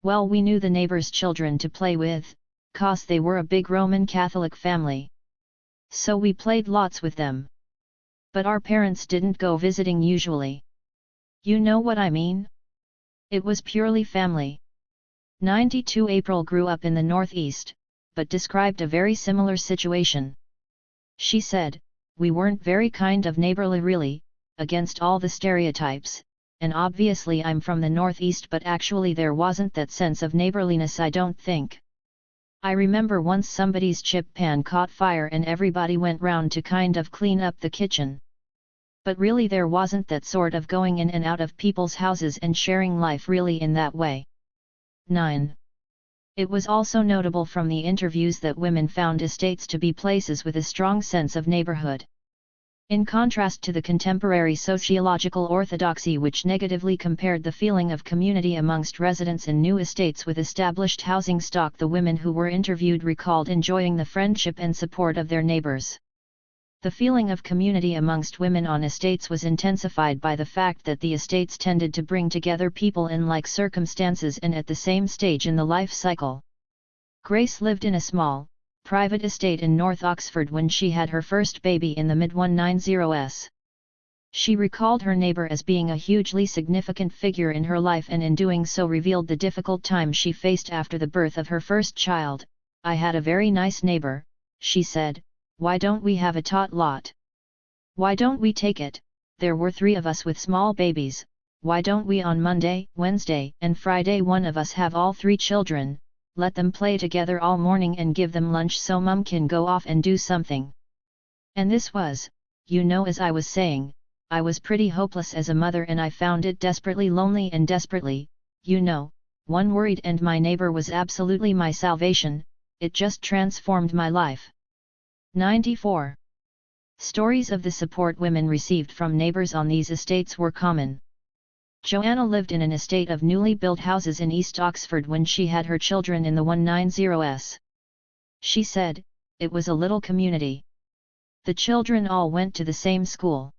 Well, we knew the neighbors' children to play with, 'cause they were a big Roman Catholic family. So we played lots with them. But our parents didn't go visiting usually. You know what I mean? It was purely family." 92 April grew up in the Northeast, but described a very similar situation. She said, "We weren't very kind of neighborly really, against all the stereotypes, and obviously I'm from the Northeast, but actually there wasn't that sense of neighborliness, I don't think. I remember once somebody's chip pan caught fire and everybody went round to kind of clean up the kitchen. But really there wasn't that sort of going in and out of people's houses and sharing life really in that way." 9. It was also notable from the interviews that women found estates to be places with a strong sense of neighborhood. In contrast to the contemporary sociological orthodoxy which negatively compared the feeling of community amongst residents in new estates with established housing stock, the women who were interviewed recalled enjoying the friendship and support of their neighbors. The feeling of community amongst women on estates was intensified by the fact that the estates tended to bring together people in like circumstances and at the same stage in the life cycle. Grace lived in a small, private estate in North Oxford when she had her first baby in the mid-190s. She recalled her neighbor as being a hugely significant figure in her life, and in doing so revealed the difficult time she faced after the birth of her first child. "I had a very nice neighbor," she said, Why don't we have a tot lot? Why don't we take it? There were 3 of us with small babies. Why don't we on Monday, Wednesday, and Friday one of us have all 3 children, let them play together all morning and give them lunch so mum can go off and do something. And this was, as I was saying, I was pretty hopeless as a mother and I found it desperately lonely and desperately, one worried, and my neighbor was absolutely my salvation. It just transformed my life. 94. Stories of the support women received from neighbors on these estates were common. Joanna lived in an estate of newly built houses in East Oxford when she had her children in the 190s. She said, it was a little community. The children all went to the same school.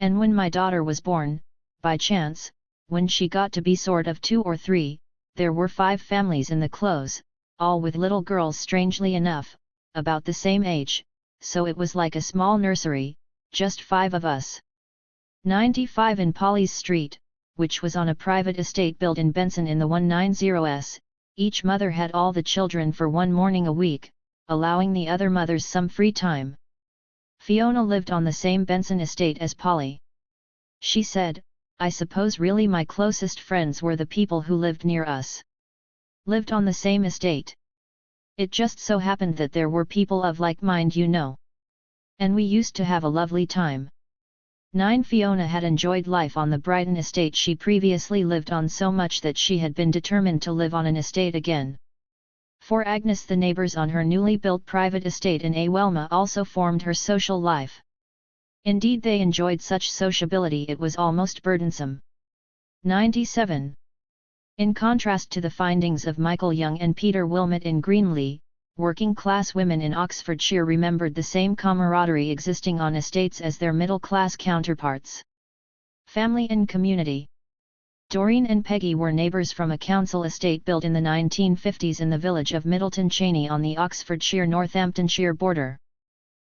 And when my daughter was born, by chance, when she got to be sort of 2 or 3, there were 5 families in the close, all with little girls strangely enough, about the same age, so it was like a small nursery, just 5 of us. 95 in Polly's Street, which was on a private estate built in Benson in the 190s, each mother had all the children for 1 morning a week, allowing the other mothers some free time. Fiona lived on the same Benson estate as Polly. She said, I suppose really my closest friends were the people who lived near us. Lived on the same estate. It just so happened that there were people of like mind, And we used to have a lovely time. 9 Fiona had enjoyed life on the Brighton estate she previously lived on so much that she had been determined to live on an estate again. For Agnes, the neighbours on her newly built private estate in Awelma also formed her social life. Indeed, they enjoyed such sociability it was almost burdensome. 97. In contrast to the findings of Michael Young and Peter Wilmot in Greenlee, working-class women in Oxfordshire remembered the same camaraderie existing on estates as their middle-class counterparts. Family and community. Doreen and Peggy were neighbours from a council estate built in the 1950s in the village of Middleton Cheney on the Oxfordshire-Northamptonshire border.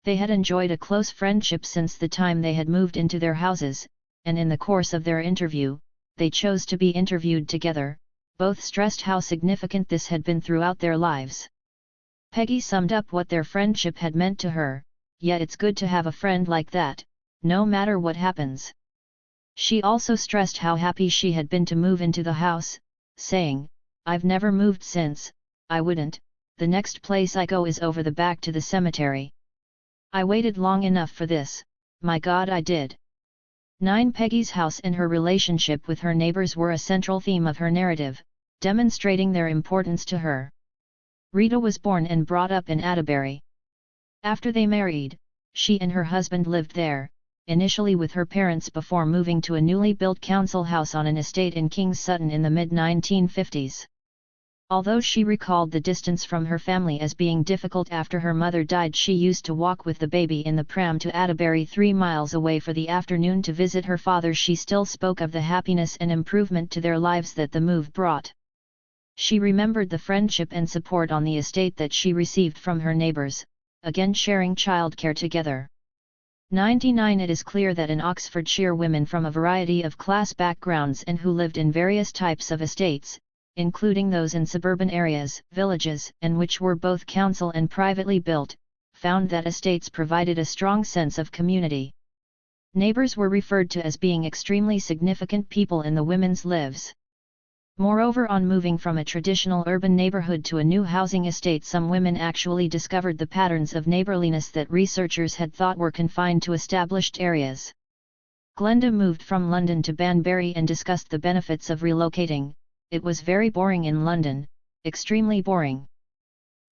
They had enjoyed a close friendship since the time they had moved into their houses, and in the course of their interview, they chose to be interviewed together. Both stressed how significant this had been throughout their lives. Peggy summed up what their friendship had meant to her, yet it's good to have a friend like that, no matter what happens. She also stressed how happy she had been to move into the house, saying, I've never moved since, I wouldn't, the next place I go is over the back to the cemetery. I waited long enough for this, my God I did. 9 Peggy's house and her relationship with her neighbours were a central theme of her narrative, demonstrating their importance to her. Rita was born and brought up in Atterbury. After they married, she and her husband lived there, initially with her parents before moving to a newly built council house on an estate in King's Sutton in the mid-1950s. Although she recalled the distance from her family as being difficult after her mother died, she used to walk with the baby in the pram to Atterbury 3 miles away for the afternoon to visit her father. She still spoke of the happiness and improvement to their lives that the move brought. She remembered the friendship and support on the estate that she received from her neighbours, again sharing childcare together. 99 It is clear that in Oxfordshire women from a variety of class backgrounds and who lived in various types of estates, including those in suburban areas, villages, and which were both council and privately built, found that estates provided a strong sense of community. Neighbours were referred to as being extremely significant people in the women's lives. Moreover, on moving from a traditional urban neighbourhood to a new housing estate, some women actually discovered the patterns of neighbourliness that researchers had thought were confined to established areas. Glenda moved from London to Banbury and discussed the benefits of relocating. It was very boring in London, extremely boring.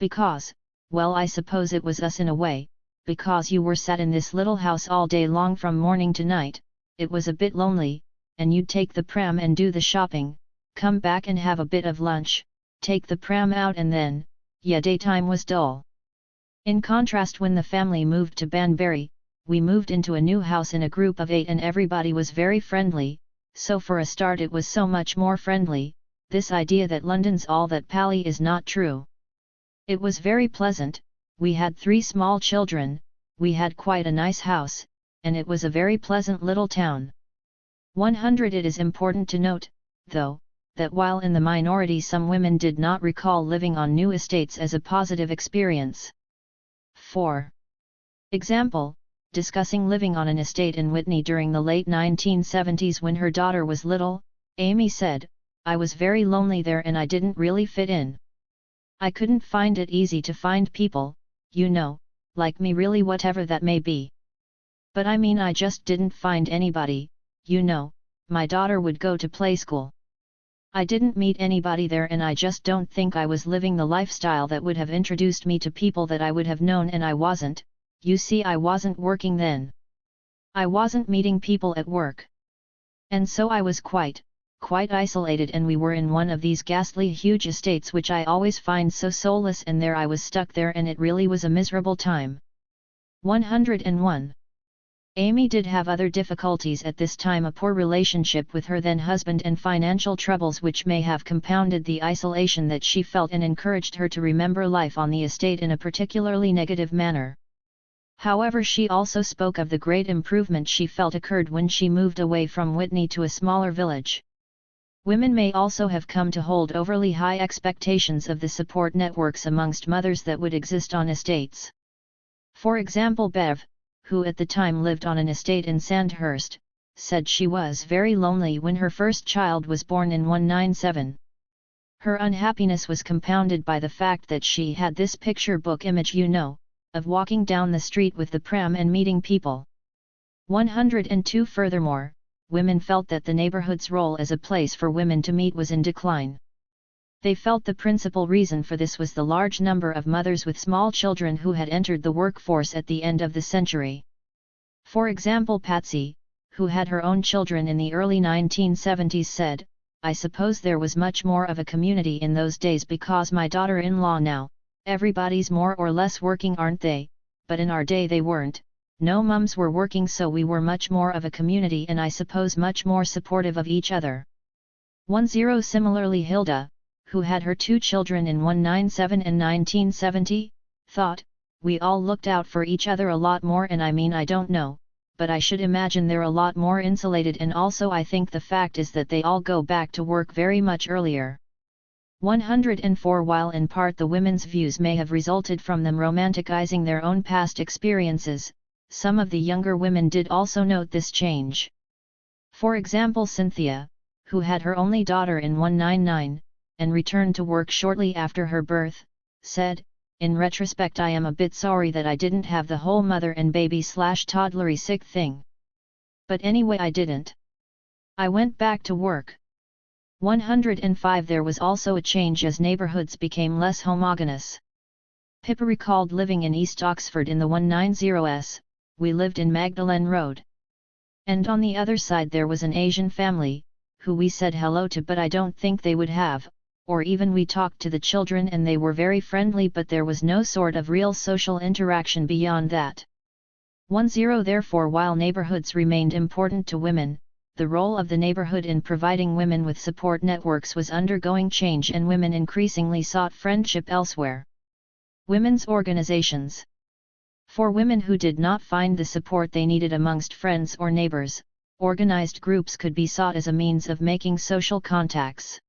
Because, well, I suppose it was us in a way, because you were sat in this little house all day long from morning to night, it was a bit lonely, and you'd take the pram and do the shopping, come back and have a bit of lunch, take the pram out and then, daytime was dull. In contrast, when the family moved to Banbury, we moved into a new house in a group of 8 and everybody was very friendly, so for a start it was so much more friendly. This idea that London's all that pally is not true. It was very pleasant, we had 3 small children, we had quite a nice house, and it was a very pleasant little town. 100 It is important to note, though, that while in the minority some women did not recall living on new estates as a positive experience. 4. Example, discussing living on an estate in Whitney during the late 1970s when her daughter was little, Amy said, "I was very lonely there and I didn't really fit in. I couldn't find it easy to find people, like me really, whatever that may be. But I mean, I just didn't find anybody, my daughter would go to play school. I didn't meet anybody there and I just don't think I was living the lifestyle that would have introduced me to people that I would have known, and I wasn't, you see, I wasn't working then. I wasn't meeting people at work. And so I was quite isolated, and we were in one of these ghastly huge estates which I always find so soulless, and there I was stuck there and it really was a miserable time." 101. Amy did have other difficulties at this time: a poor relationship with her then husband and financial troubles which may have compounded the isolation that she felt and encouraged her to remember life on the estate in a particularly negative manner. However, she also spoke of the great improvement she felt occurred when she moved away from Whitney to a smaller village. Women may also have come to hold overly high expectations of the support networks amongst mothers that would exist on estates. For example, Bev, who at the time lived on an estate in Sandhurst, said she was very lonely when her first child was born in 1997. Her unhappiness was compounded by the fact that she had this picture book image, of walking down the street with the pram and meeting people. 102. Furthermore, women felt that the neighborhood's role as a place for women to meet was in decline. They felt the principal reason for this was the large number of mothers with small children who had entered the workforce at the end of the century. For example, Patsy, who had her own children in the early 1970s, said, "I suppose there was much more of a community in those days because my daughter-in-law now, everybody's more or less working, aren't they? But in our day they weren't. No mums were working, so we were much more of a community and I suppose much more supportive of each other." 10. Similarly, Hilda, who had her two children in 1997 and 1970, thought, "We all looked out for each other a lot more, and I mean, I don't know, but I should imagine they're a lot more insulated, and also I think the fact is that they all go back to work very much earlier." 104. While in part the women's views may have resulted from them romanticizing their own past experiences, some of the younger women did also note this change. For example, Cynthia, who had her only daughter in 1999, and returned to work shortly after her birth, said, "In retrospect, I am a bit sorry that I didn't have the whole mother and baby/toddlery sick thing. But anyway, I didn't. I went back to work." 105. There was also a change as neighborhoods became less homogeneous. Pippa recalled living in East Oxford in the 190s, "We lived in Magdalen Road. And on the other side there was an Asian family, who we said hello to, but I don't think they would have, or even we talked to the children and they were very friendly, but there was no sort of real social interaction beyond that." 10. Therefore, while neighborhoods remained important to women, the role of the neighborhood in providing women with support networks was undergoing change, and women increasingly sought friendship elsewhere. Women's organizations. For women who did not find the support they needed amongst friends or neighbors, organized groups could be sought as a means of making social contacts.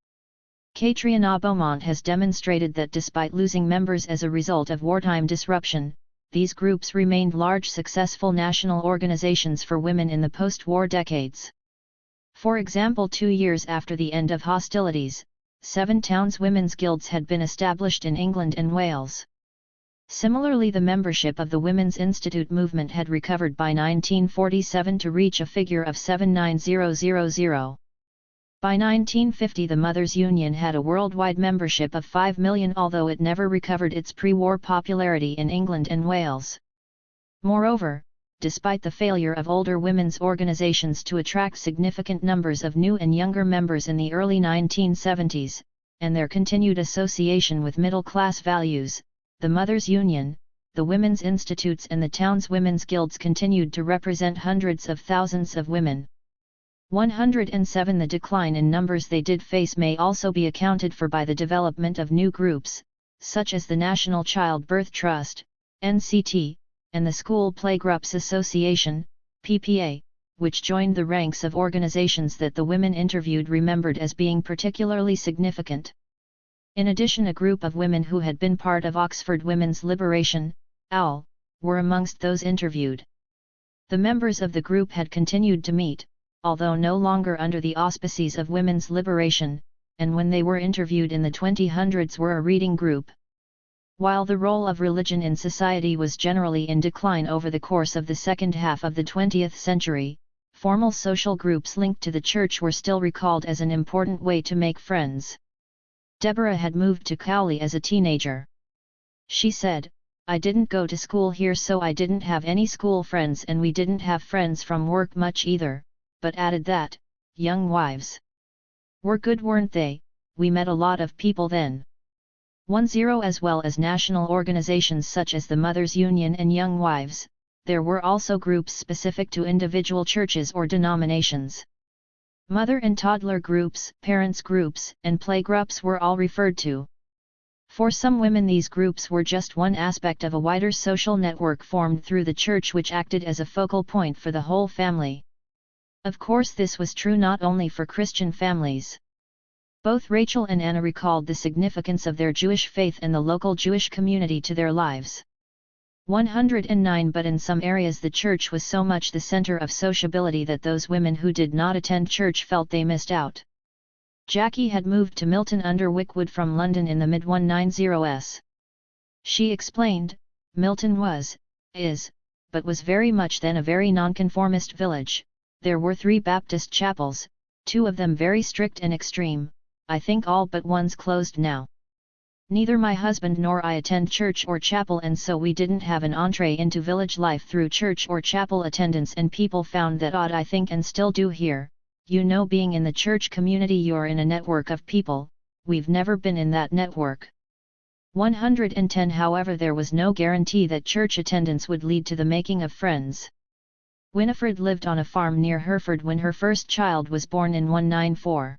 Catriona Beaumont has demonstrated that despite losing members as a result of wartime disruption, these groups remained large successful national organizations for women in the post-war decades. For example, 2 years after the end of hostilities, 7 towns' women's guilds had been established in England and Wales. Similarly, the membership of the Women's Institute movement had recovered by 1947 to reach a figure of 79000. By 1950 the Mothers' Union had a worldwide membership of 5 million, although it never recovered its pre-war popularity in England and Wales. Moreover, despite the failure of older women's organizations to attract significant numbers of new and younger members in the early 1970s, and their continued association with middle-class values, the Mothers' Union, the Women's Institutes and the town's women's guilds continued to represent hundreds of thousands of women. 107. The decline in numbers they did face may also be accounted for by the development of new groups, such as the National Childbirth Trust, NCT, and the School Playgroups Association, PPA, which joined the ranks of organizations that the women interviewed remembered as being particularly significant. In addition, a group of women who had been part of Oxford Women's Liberation, OWL, were amongst those interviewed. The members of the group had continued to meet, although no longer under the auspices of women's liberation, and when they were interviewed in the 2000s were a reading group. While the role of religion in society was generally in decline over the course of the second half of the 20th century, formal social groups linked to the church were still recalled as an important way to make friends. Deborah had moved to Cowley as a teenager. She said, "I didn't go to school here, so I didn't have any school friends, and we didn't have friends from work much either," but added that, "Young wives were good, weren't they? We met a lot of people then." 10 As well as national organizations such as the Mothers' Union and Young Wives, there were also groups specific to individual churches or denominations. Mother and toddler groups, parents groups, and playgroups were all referred to. For some women, these groups were just one aspect of a wider social network formed through the church, which acted as a focal point for the whole family. Of course, this was true not only for Christian families. Both Rachel and Anna recalled the significance of their Jewish faith and the local Jewish community to their lives. 109 But in some areas the church was so much the center of sociability that those women who did not attend church felt they missed out. Jackie had moved to Milton under Wickwood from London in the mid-190s. She explained, "Milton is, but was very much then a very nonconformist village. There were 3 Baptist chapels, 2 of them very strict and extreme. I think all but one's closed now. Neither my husband nor I attend church or chapel, and so we didn't have an entree into village life through church or chapel attendance, and people found that odd, I think, and still do here. You know, being in the church community, you're in a network of people. We've never been in that network." 110 However, there was no guarantee that church attendance would lead to the making of friends. Winifred lived on a farm near Hereford when her first child was born in 194.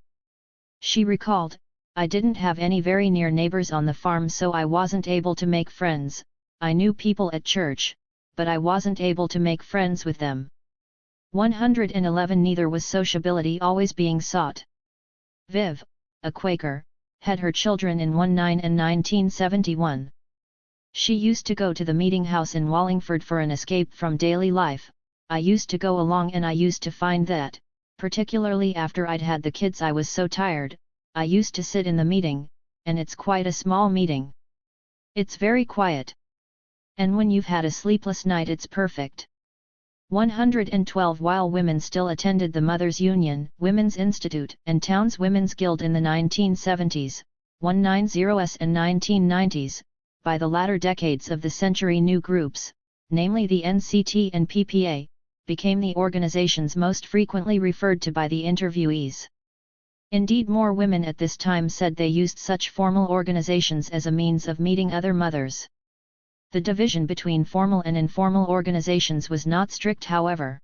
She recalled, "I didn't have any very near neighbors on the farm, so I wasn't able to make friends. I knew people at church, but I wasn't able to make friends with them." 111 Neither was sociability always being sought. Viv, a Quaker, had her children in 19 and 1971. She used to go to the meeting house in Wallingford for an escape from daily life. "I used to go along, and I used to find that, particularly after I'd had the kids, I was so tired. I used to sit in the meeting, and it's quite a small meeting. It's very quiet. And when you've had a sleepless night, it's perfect." 112 While women still attended the Mothers' Union, Women's Institute, and Towns Women's Guild in the 1970s, 190s and 1990s, by the latter decades of the century, new groups, namely the NCT and PPA, became the organizations most frequently referred to by the interviewees. Indeed, more women at this time said they used such formal organizations as a means of meeting other mothers. The division between formal and informal organizations was not strict, however.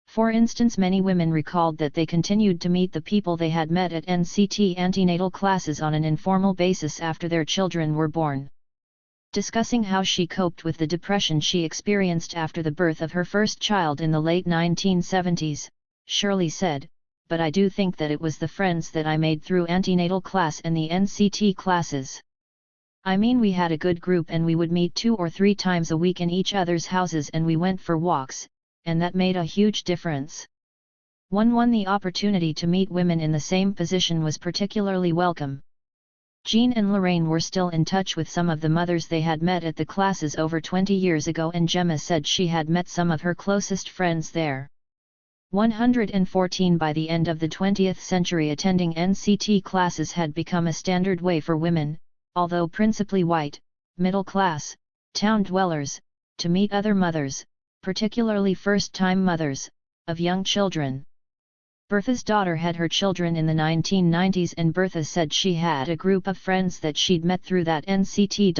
For instance, many women recalled that they continued to meet the people they had met at NCT antenatal classes on an informal basis after their children were born. Discussing how she coped with the depression she experienced after the birth of her first child in the late 1970s, Shirley said, "But I do think that it was the friends that I made through antenatal class and the NCT classes. I mean, we had a good group, and we would meet 2 or 3 times a week in each other's houses, and we went for walks, and that made a huge difference." 1 The opportunity to meet women in the same position was particularly welcome. Jean and Lorraine were still in touch with some of the mothers they had met at the classes over 20 years ago, and Gemma said she had met some of her closest friends there. 114 By the end of the 20th century, attending NCT classes had become a standard way for women, although principally white, middle-class, town dwellers, to meet other mothers, particularly first-time mothers, of young children. Bertha's daughter had her children in the 1990s, and Bertha said she had a group of friends that she'd met through that NCT.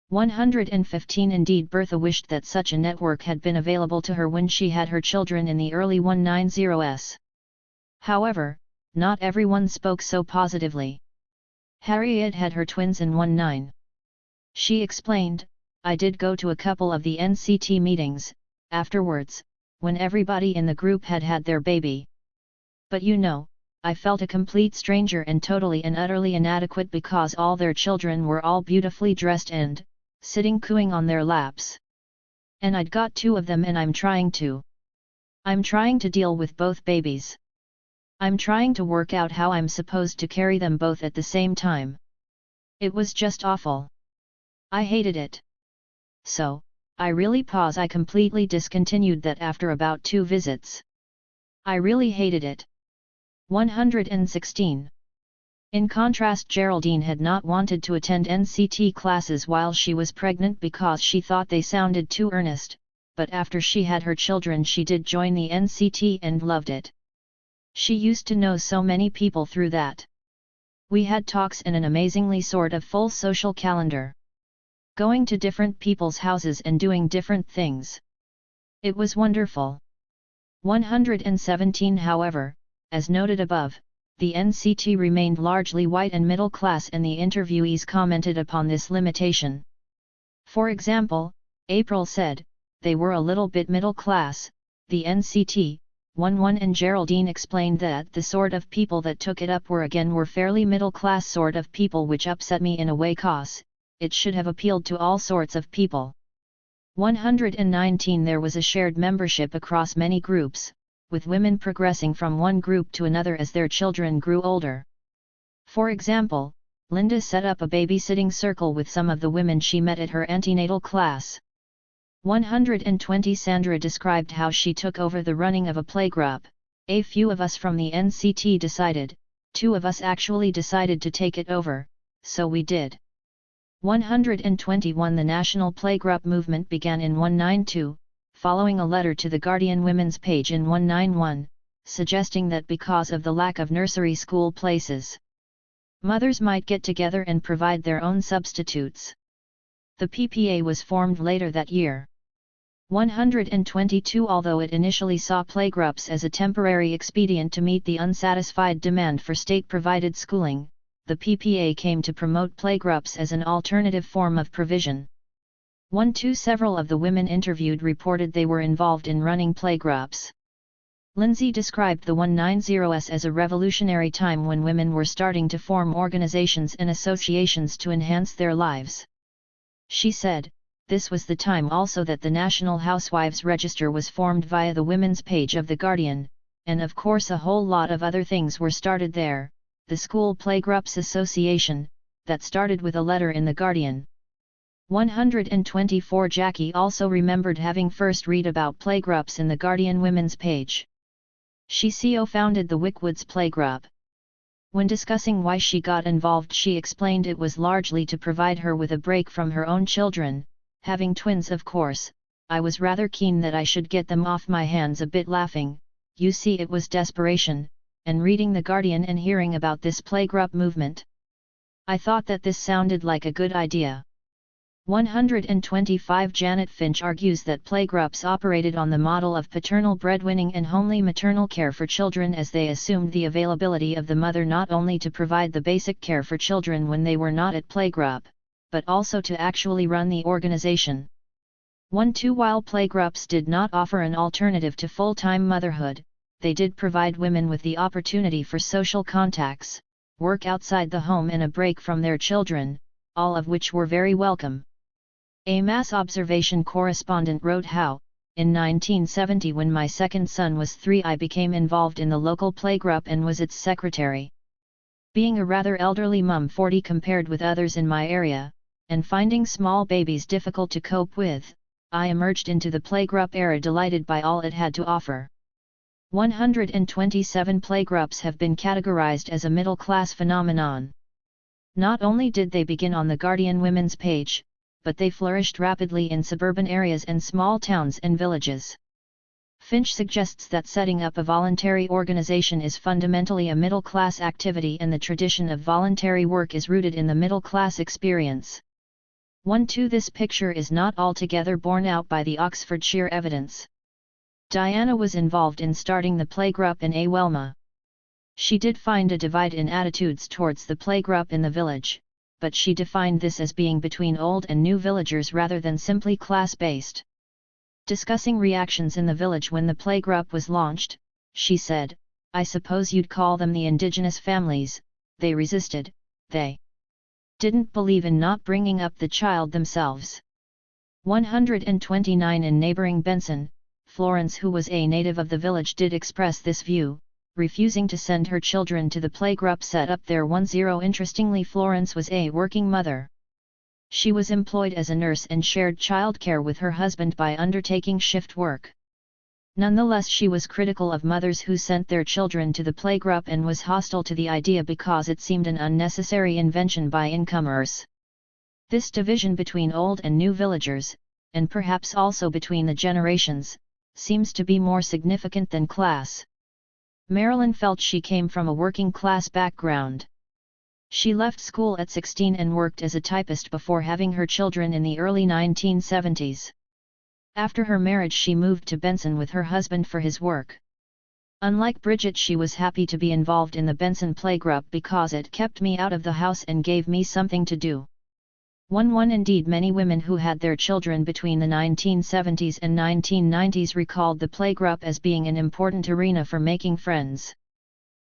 115 Indeed, Bertha wished that such a network had been available to her when she had her children in the early 190s. However, not everyone spoke so positively. Harriet had her twins in 19. She explained, "I did go to a couple of the NCT meetings, afterwards, when everybody in the group had had their baby. But you know, I felt a complete stranger and totally and utterly inadequate because all their children were all beautifully dressed and, sitting cooing on their laps. And I'd got 2 of them and I'm trying to deal with both babies. I'm trying to work out how I'm supposed to carry them both at the same time. It was just awful. I hated it. So, I completely discontinued that after about 2 visits. I really hated it. 116. In contrast, Geraldine had not wanted to attend NCT classes while she was pregnant because she thought they sounded too earnest, but after she had her children she did join the NCT and loved it. She used to know so many people through that. We had talks and an amazingly sort of full social calendar. Going to different people's houses and doing different things. It was wonderful. 117. However, as noted above, the NCT remained largely white and middle class, and the interviewees commented upon this limitation. For example, April said, they were a little bit middle class, the NCT, 11, and Geraldine explained that the sort of people that took it up were fairly middle class sort of people, which upset me in a way cause it should have appealed to all sorts of people. 119. There was a shared membership across many groups, with women progressing from one group to another as their children grew older. For example, Linda set up a babysitting circle with some of the women she met at her antenatal class. 120. Sandra described how she took over the running of a playgroup. A few of us from the NCT decided, 2 of us actually decided to take it over, so we did. 121. The national playgroup movement began in 192, following a letter to the Guardian Women's page in 191, suggesting that because of the lack of nursery school places, mothers might get together and provide their own substitutes. The PPA was formed later that year. 122. Although it initially saw playgroups as a temporary expedient to meet the unsatisfied demand for state-provided schooling, the PPA came to promote playgroups as an alternative form of provision. 1. Several of the women interviewed reported they were involved in running playgroups. Lindsay described the 190s as a revolutionary time when women were starting to form organizations and associations to enhance their lives. She said, this was the time also that the National Housewives Register was formed via the Women's page of The Guardian, and of course a whole lot of other things were started there. The School Playgroups Association, that started with a letter in The Guardian. 124. Jackie also remembered having first read about playgroups in the Guardian Women's page. She co-founded the Wickwoods Playgroup. When discussing why she got involved, she explained it was largely to provide her with a break from her own children, having twins of course. I was rather keen that I should get them off my hands a bit, laughing. You see, it was desperation, and reading The Guardian and hearing about this playgroup movement. I thought that this sounded like a good idea. 125. Janet Finch argues that playgroups operated on the model of paternal breadwinning and homely maternal care for children, as they assumed the availability of the mother not only to provide the basic care for children when they were not at playgroup, but also to actually run the organization. 1. While playgroups did not offer an alternative to full-time motherhood, they did provide women with the opportunity for social contacts, work outside the home and a break from their children, all of which were very welcome. A mass observation correspondent wrote how, in 1970 when my second son was 3, I became involved in the local playgroup and was its secretary. Being a rather elderly mum, 40 compared with others in my area, and finding small babies difficult to cope with, I emerged into the playgroup era delighted by all it had to offer. 127. Playgroups have been categorized as a middle-class phenomenon. Not only did they begin on the Guardian Women's page, but they flourished rapidly in suburban areas and small towns and villages. Finch suggests that setting up a voluntary organization is fundamentally a middle-class activity, and the tradition of voluntary work is rooted in the middle-class experience. 1. This picture is not altogether borne out by the Oxfordshire evidence. Diana was involved in starting the playgroup in Awelma. She did find a divide in attitudes towards the playgroup in the village, but she defined this as being between old and new villagers rather than simply class-based. Discussing reactions in the village when the playgroup was launched, she said, "I suppose you'd call them the indigenous families. They resisted, they didn't believe in not bringing up the child themselves. 129 In neighbouring Benson, Florence, who was a native of the village, did express this view, refusing to send her children to the playgroup set up there. 10 Interestingly, Florence was a working mother. She was employed as a nurse and shared childcare with her husband by undertaking shift work. Nonetheless, she was critical of mothers who sent their children to the playgroup and was hostile to the idea because it seemed an unnecessary invention by incomers. This division between old and new villagers, and perhaps also between the generations, seems to be more significant than class. Marilyn felt she came from a working-class background. She left school at 16 and worked as a typist before having her children in the early 1970s. After her marriage, she moved to Benson with her husband for his work. Unlike Bridget, she was happy to be involved in the Benson playgroup because it kept me out of the house and gave me something to do. Indeed, many women who had their children between the 1970s and 1990s recalled the playgroup as being an important arena for making friends.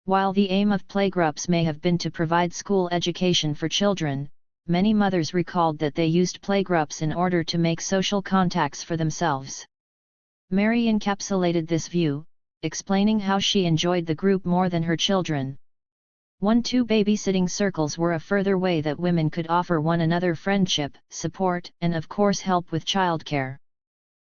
While the aim of playgroups may have been to provide school education for children, many mothers recalled that they used playgroups in order to make social contacts for themselves. Mary encapsulated this view, explaining how she enjoyed the group more than her children. 2 Babysitting circles were a further way that women could offer one another friendship, support, and of course help with childcare.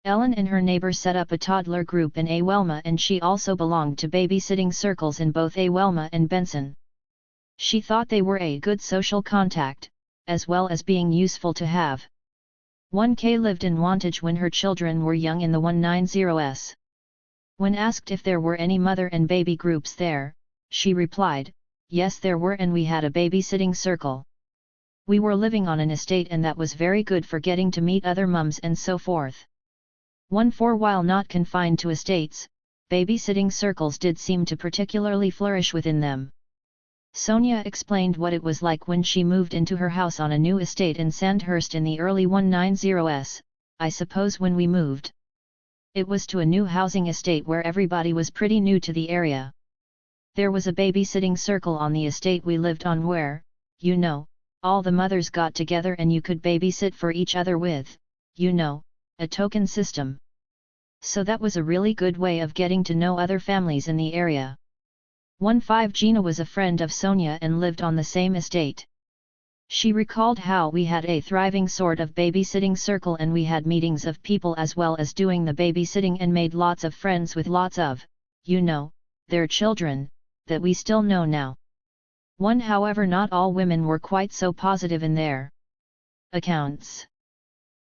Ellen and her neighbor set up a toddler group in Awelma, and she also belonged to babysitting circles in both Awelma and Benson. She thought they were a good social contact, as well as being useful to have. 1K lived in Wantage when her children were young in the 190s. When asked if there were any mother and baby groups there, she replied, "Yes, there were, and we had a babysitting circle. We were living on an estate and that was very good for getting to meet other mums and so forth." 4 While not confined to estates, babysitting circles did seem to particularly flourish within them. Sonia explained what it was like when she moved into her house on a new estate in Sandhurst in the early 190s. "I suppose when we moved, it was to a new housing estate where everybody was pretty new to the area. There was a babysitting circle on the estate we lived on where, you know, all the mothers got together and you could babysit for each other with, you know, a token system. So that was a really good way of getting to know other families in the area." 15 Gina was a friend of Sonia and lived on the same estate. She recalled how we had a thriving sort of babysitting circle and we had meetings of people as well as doing the babysitting and made lots of friends with lots of, you know, their children, that we still know now. However, not all women were quite so positive in their accounts.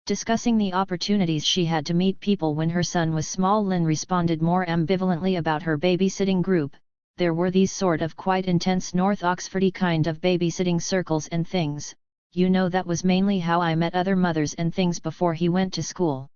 Discussing the opportunities she had to meet people when her son was small, Lynn responded more ambivalently about her babysitting group. "There were these sort of quite intense North Oxfordy kind of babysitting circles and things, you know, that was mainly how I met other mothers and things before he went to school.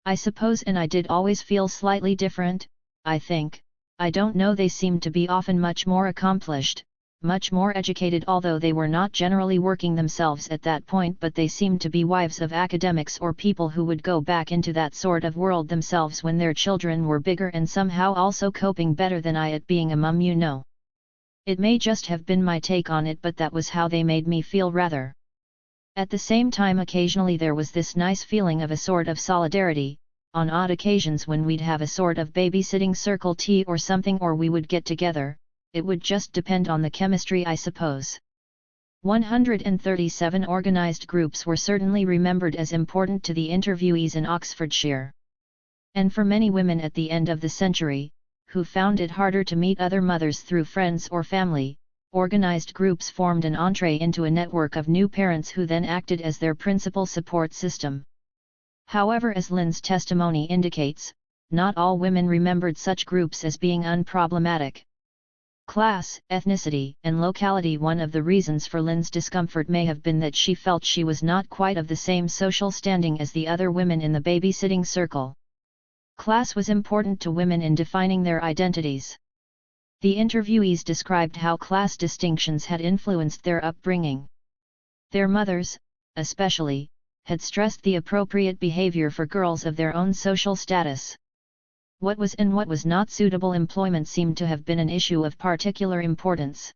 I suppose, and I did always feel slightly different, I think, I don't know, they seemed to be often much more accomplished, much more educated, although they were not generally working themselves at that point, but they seemed to be wives of academics or people who would go back into that sort of world themselves when their children were bigger and somehow also coping better than I at being a mum, you know. It may just have been my take on it, but that was how they made me feel rather. At the same time, occasionally there was this nice feeling of a sort of solidarity, on odd occasions when we'd have a sort of babysitting circle tea or something, or we would get together. It would just depend on the chemistry, I suppose." 137 Organised groups were certainly remembered as important to the interviewees in Oxfordshire. And for many women at the end of the century, who found it harder to meet other mothers through friends or family, organised groups formed an entree into a network of new parents who then acted as their principal support system. However, as Lynn's testimony indicates, not all women remembered such groups as being unproblematic. Class, ethnicity, and locality. One of the reasons for Lynn's discomfort may have been that she felt she was not quite of the same social standing as the other women in the babysitting circle. Class was important to women in defining their identities. The interviewees described how class distinctions had influenced their upbringing. Their mothers, especially, had stressed the appropriate behavior for girls of their own social status. What was and what was not suitable employment seemed to have been an issue of particular importance.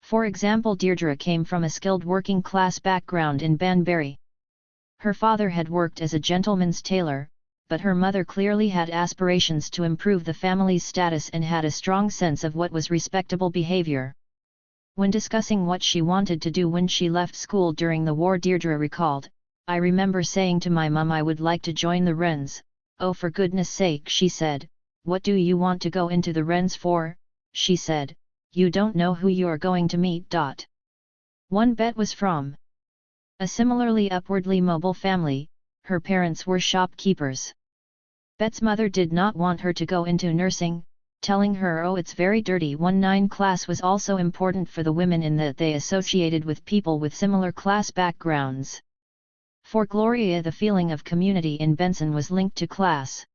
For example, Deirdre came from a skilled working-class background in Banbury. Her father had worked as a gentleman's tailor, but her mother clearly had aspirations to improve the family's status and had a strong sense of what was respectable behavior. When discussing what she wanted to do when she left school during the war, Deirdre recalled, "I remember saying to my mum I would like to join the Wrens." "Oh, for goodness sake," she said, "what do you want to go into the Wrens for?" she said, "you don't know who you're going to meet." One bet was from a similarly upwardly mobile family. Her parents were shopkeepers. Bet's mother did not want her to go into nursing, telling her, "Oh, it's very dirty." 19 class was also important for the women in that they associated with people with similar class backgrounds. For Gloria, the feeling of community in Benson was linked to class.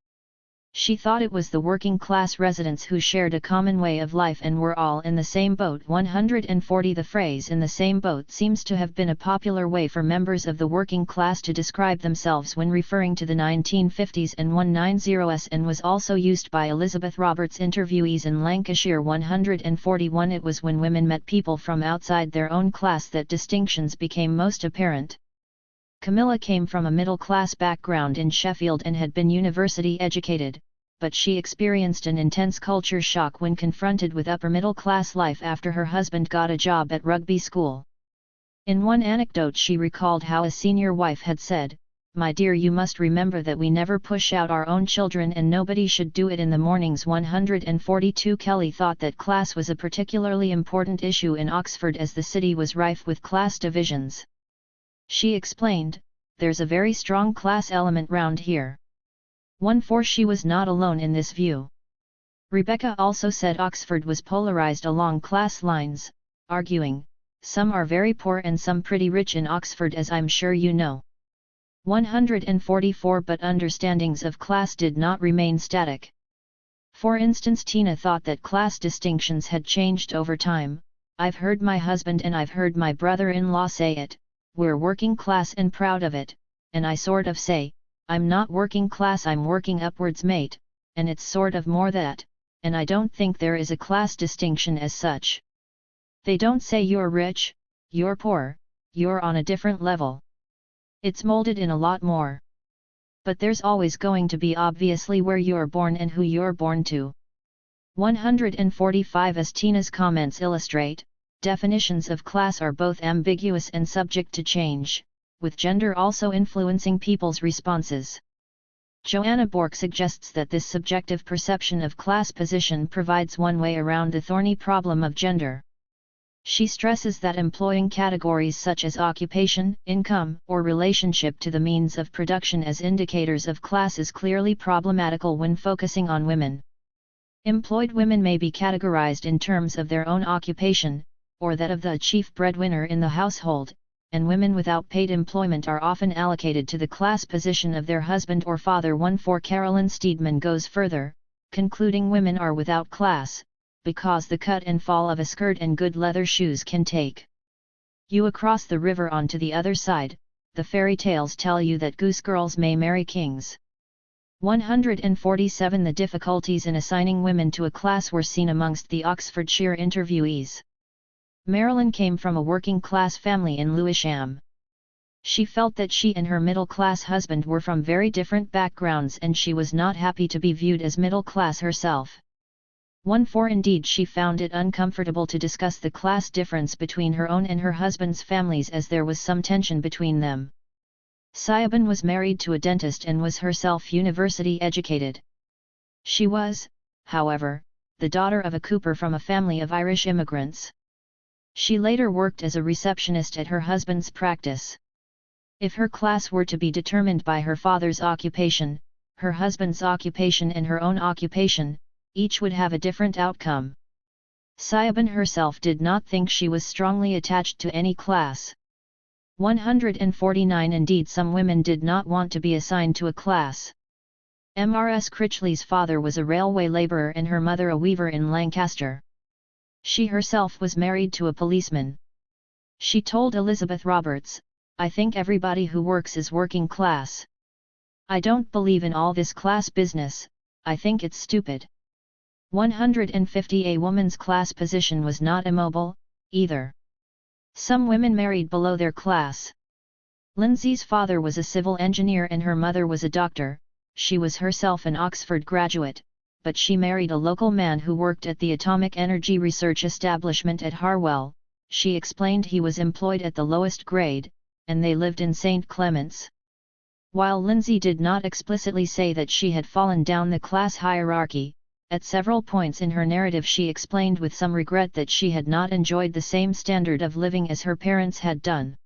She thought it was the working class residents who shared a common way of life and were all in the same boat. 140 The phrase "in the same boat" seems to have been a popular way for members of the working class to describe themselves when referring to the 1950s and 190s, and was also used by Elizabeth Roberts' interviewees in Lancashire. 141 It was when women met people from outside their own class that distinctions became most apparent. Camilla came from a middle-class background in Sheffield and had been university educated, but she experienced an intense culture shock when confronted with upper-middle-class life after her husband got a job at rugby school. In one anecdote she recalled how a senior wife had said, "My dear, you must remember that we never push out our own children and nobody should do it in the mornings." 142 Kelly thought that class was a particularly important issue in Oxford as the city was rife with class divisions. She explained, "There's a very strong class element round here." 14 She was not alone in this view. Rebecca also said Oxford was polarized along class lines, arguing, "Some are very poor and some pretty rich in Oxford, as I'm sure you know." 144 But understandings of class did not remain static. For instance, Tina thought that class distinctions had changed over time. "I've heard my husband and I've heard my brother-in-law say it, 'We're working class and proud of it,' and I sort of say, 'I'm not working class, I'm working upwards, mate,' and it's sort of more that, and I don't think there is a class distinction as such. They don't say you're rich, you're poor, you're on a different level. It's molded in a lot more. But there's always going to be obviously where you're born and who you're born to." 145 As Tina's comments illustrate, definitions of class are both ambiguous and subject to change, with gender also influencing people's responses. Joanna Bork suggests that this subjective perception of class position provides one way around the thorny problem of gender. She stresses that employing categories such as occupation, income, or relationship to the means of production as indicators of class is clearly problematical when focusing on women. Employed women may be categorized in terms of their own occupation, or that of the chief breadwinner in the household, and women without paid employment are often allocated to the class position of their husband or father. 14 Carolyn Steedman goes further, concluding women are without class, because the cut and fall of a skirt and good leather shoes can take you across the river onto the other side. The fairy tales tell you that goose girls may marry kings. 147 The difficulties in assigning women to a class were seen amongst the Oxfordshire interviewees. Marilyn came from a working-class family in Lewisham. She felt that she and her middle-class husband were from very different backgrounds and she was not happy to be viewed as middle-class herself. 14 Indeed, she found it uncomfortable to discuss the class difference between her own and her husband's families as there was some tension between them. Siobhan was married to a dentist and was herself university educated. She was, however, the daughter of a cooper from a family of Irish immigrants. She later worked as a receptionist at her husband's practice. If her class were to be determined by her father's occupation, her husband's occupation and her own occupation, each would have a different outcome. Siobhan herself did not think she was strongly attached to any class. 149 Indeed, some women did not want to be assigned to a class. Mrs. Critchley's father was a railway labourer and her mother a weaver in Lancaster. She herself was married to a policeman. She told Elizabeth Roberts, "I think everybody who works is working class. I don't believe in all this class business, I think it's stupid." 150 A woman's class position was not immobile, either. Some women married below their class. Lindsay's father was a civil engineer and her mother was a doctor. She was herself an Oxford graduate, but she married a local man who worked at the Atomic Energy Research Establishment at Harwell. She explained he was employed at the lowest grade, and they lived in St. Clement's. While Lindsay did not explicitly say that she had fallen down the class hierarchy, at several points in her narrative she explained with some regret that she had not enjoyed the same standard of living as her parents had done.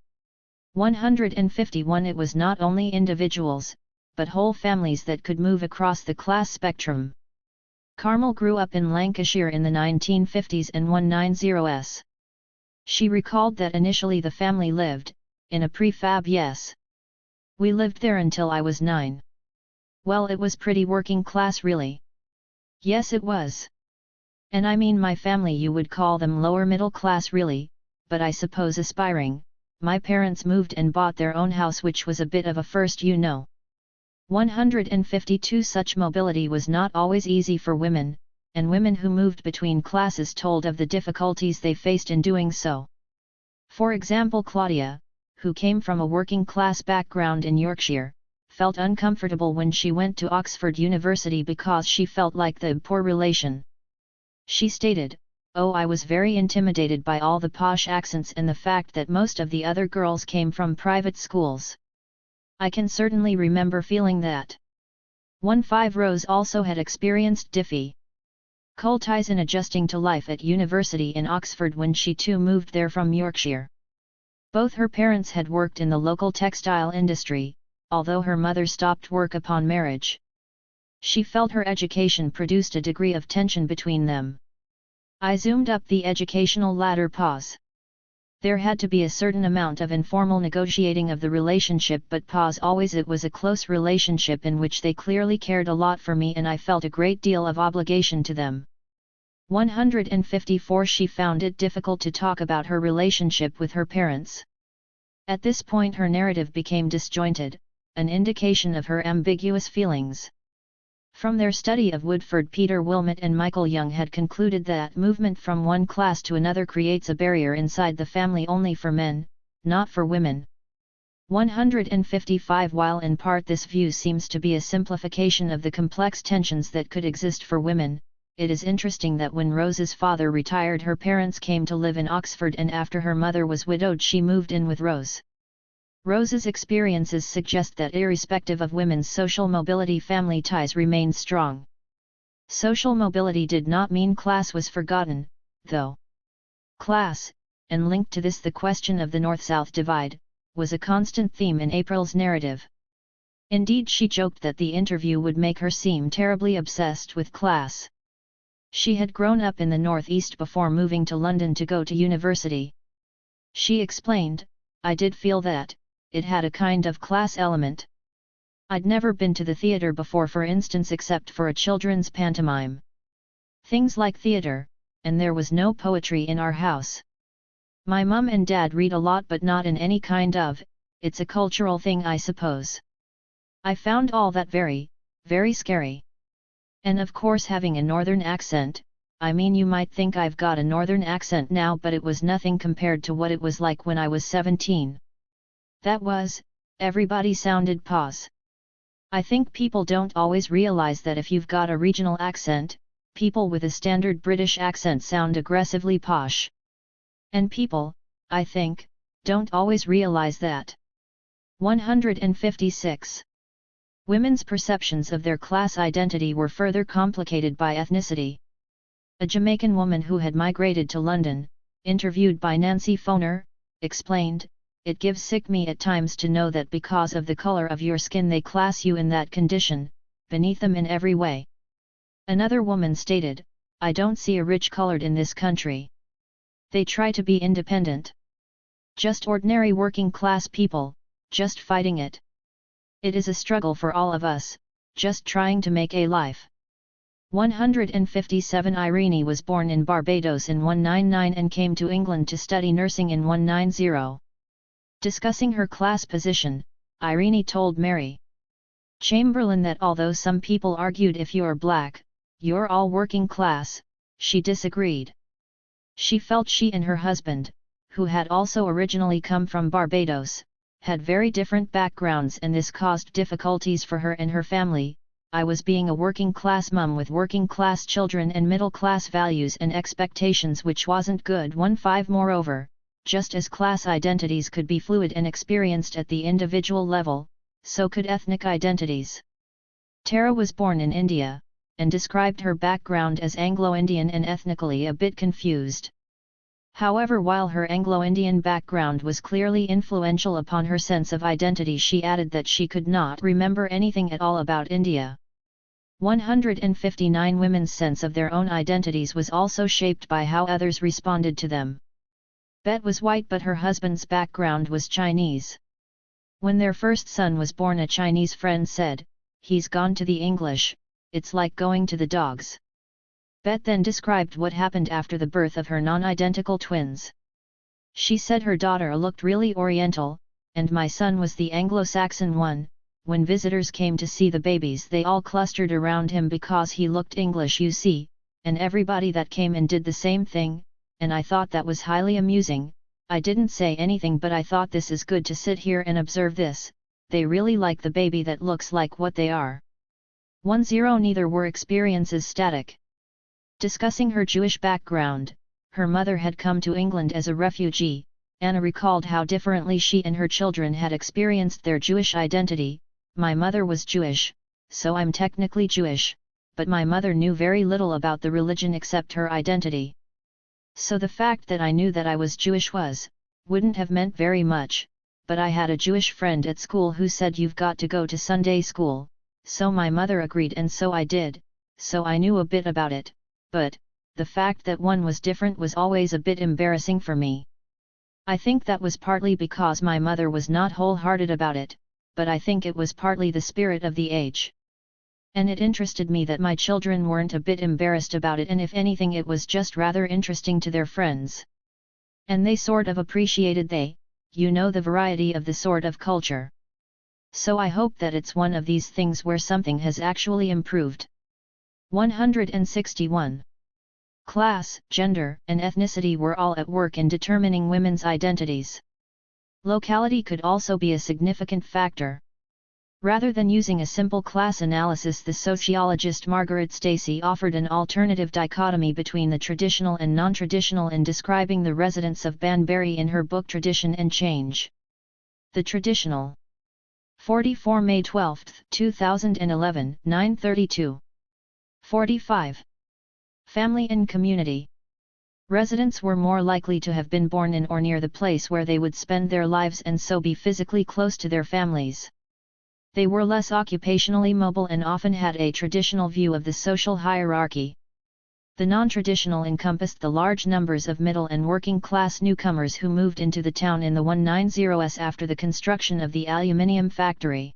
151 It was not only individuals, but whole families that could move across the class spectrum. Carmel grew up in Lancashire in the 1950s and 190s. She recalled that initially the family lived in a prefab. Yes. We lived there until I was 9. Well, it was pretty working class really. Yes, it was. And I mean my family, you would call them lower middle class really, but I suppose aspiring. My parents moved and bought their own house, which was a bit of a first, 152 Such mobility was not always easy for women, and women who moved between classes told of the difficulties they faced in doing so. For example, Claudia, who came from a working class background in Yorkshire, felt uncomfortable when she went to Oxford University because she felt like the poor relation. She stated, "Oh, I was very intimidated by all the posh accents and the fact that most of the other girls came from private schools. I can certainly remember feeling that." 15 Rose also had experienced difficulties in adjusting to life at university in Oxford when she too moved there from Yorkshire. Both her parents had worked in the local textile industry, although her mother stopped work upon marriage. She felt her education produced a degree of tension between them. I zoomed up the educational ladder. There had to be a certain amount of informal negotiating of the relationship, but always it was a close relationship in which they clearly cared a lot for me and I felt a great deal of obligation to them. 154 She found it difficult to talk about her relationship with her parents. At this point her narrative became disjointed, an indication of her ambiguous feelings. From their study of Woodford, Peter Wilmot and Michael Young had concluded that movement from one class to another creates a barrier inside the family only for men, not for women. 155 While in part this view seems to be a simplification of the complex tensions that could exist for women, it is interesting that when Rose's father retired her parents came to live in Oxford, and after her mother was widowed she moved in with Rose. Rose's experiences suggest that irrespective of women's social mobility, family ties remained strong. Social mobility did not mean class was forgotten, though. Class, and linked to this the question of the North-South divide, was a constant theme in April's narrative. Indeed, she joked that the interview would make her seem terribly obsessed with class. She had grown up in the Northeast before moving to London to go to university. She explained, "I did feel that it had a kind of class element. I'd never been to the theatre before, for instance, except for a children's pantomime. Things like theatre, and there was no poetry in our house. My mum and dad read a lot, but not in any kind of, it's a cultural thing, I suppose. I found all that very, very scary. And of course having a northern accent, I mean you might think I've got a northern accent now, but it was nothing compared to what it was like when I was 17. That was, everybody sounded . I think people don't always realize that if you've got a regional accent, people with a standard British accent sound aggressively posh. And people, I think, don't always realize that." 156. Women's perceptions of their class identity were further complicated by ethnicity. A Jamaican woman who had migrated to London, interviewed by Nancy Foner, explained, "It gives sick me at times to know that because of the color of your skin they class you in that condition, beneath them in every way." Another woman stated, "I don't see a rich colored in this country. They try to be independent. Just ordinary working class people, just fighting it. It is a struggle for all of us, just trying to make a life." 157 Irene was born in Barbados in 199 and came to England to study nursing in 190. Discussing her class position, Irene told Mary Chamberlain that although some people argued if you're black, you're all working class, she disagreed. She felt she and her husband, who had also originally come from Barbados, had very different backgrounds, and this caused difficulties for her and her family. I was being a working class mum with working class children and middle class values and expectations, which wasn't good. 1.5 Moreover, just as class identities could be fluid and experienced at the individual level, so could ethnic identities. Tara was born in India, and described her background as Anglo-Indian and ethnically a bit confused. However, while her Anglo-Indian background was clearly influential upon her sense of identity, she added that she could not remember anything at all about India. 159 Women's sense of their own identities was also shaped by how others responded to them. Bet was white, but her husband's background was Chinese. When their first son was born, a Chinese friend said, "He's gone to the English, it's like going to the dogs." Bet then described what happened after the birth of her non-identical twins. She said her daughter looked really Oriental, and my son was the Anglo-Saxon one. When visitors came to see the babies, they all clustered around him because he looked English, you see, and everybody that came in did the same thing, and I thought that was highly amusing. I didn't say anything, but I thought this is good to sit here and observe this. They really like the baby that looks like what they are. 10 Neither were experiences static. Discussing her Jewish background, her mother had come to England as a refugee. Anna recalled how differently she and her children had experienced their Jewish identity. "My mother was Jewish, so I'm technically Jewish, but my mother knew very little about the religion except her identity. So the fact that I knew that I was Jewish wouldn't have meant very much, but I had a Jewish friend at school who said you've got to go to Sunday school, so my mother agreed and so I did, so I knew a bit about it, but the fact that one was different was always a bit embarrassing for me. I think that was partly because my mother was not wholehearted about it, but I think it was partly the spirit of the age. And it interested me that my children weren't a bit embarrassed about it, and if anything it was just rather interesting to their friends. And they sort of appreciated the variety of the sort of culture. So I hope that it's one of these things where something has actually improved." 161. Class, gender, and ethnicity were all at work in determining women's identities. Locality could also be a significant factor. Rather than using a simple class analysis, the sociologist Margaret Stacey offered an alternative dichotomy between the traditional and non-traditional in describing the residents of Banbury in her book Tradition and Change. The traditional. 44 May 12, 2011, 9:32. 45. Family and community. Residents were more likely to have been born in or near the place where they would spend their lives and so be physically close to their families. They were less occupationally mobile and often had a traditional view of the social hierarchy. The non-traditional encompassed the large numbers of middle and working class newcomers who moved into the town in the 190s after the construction of the aluminium factory.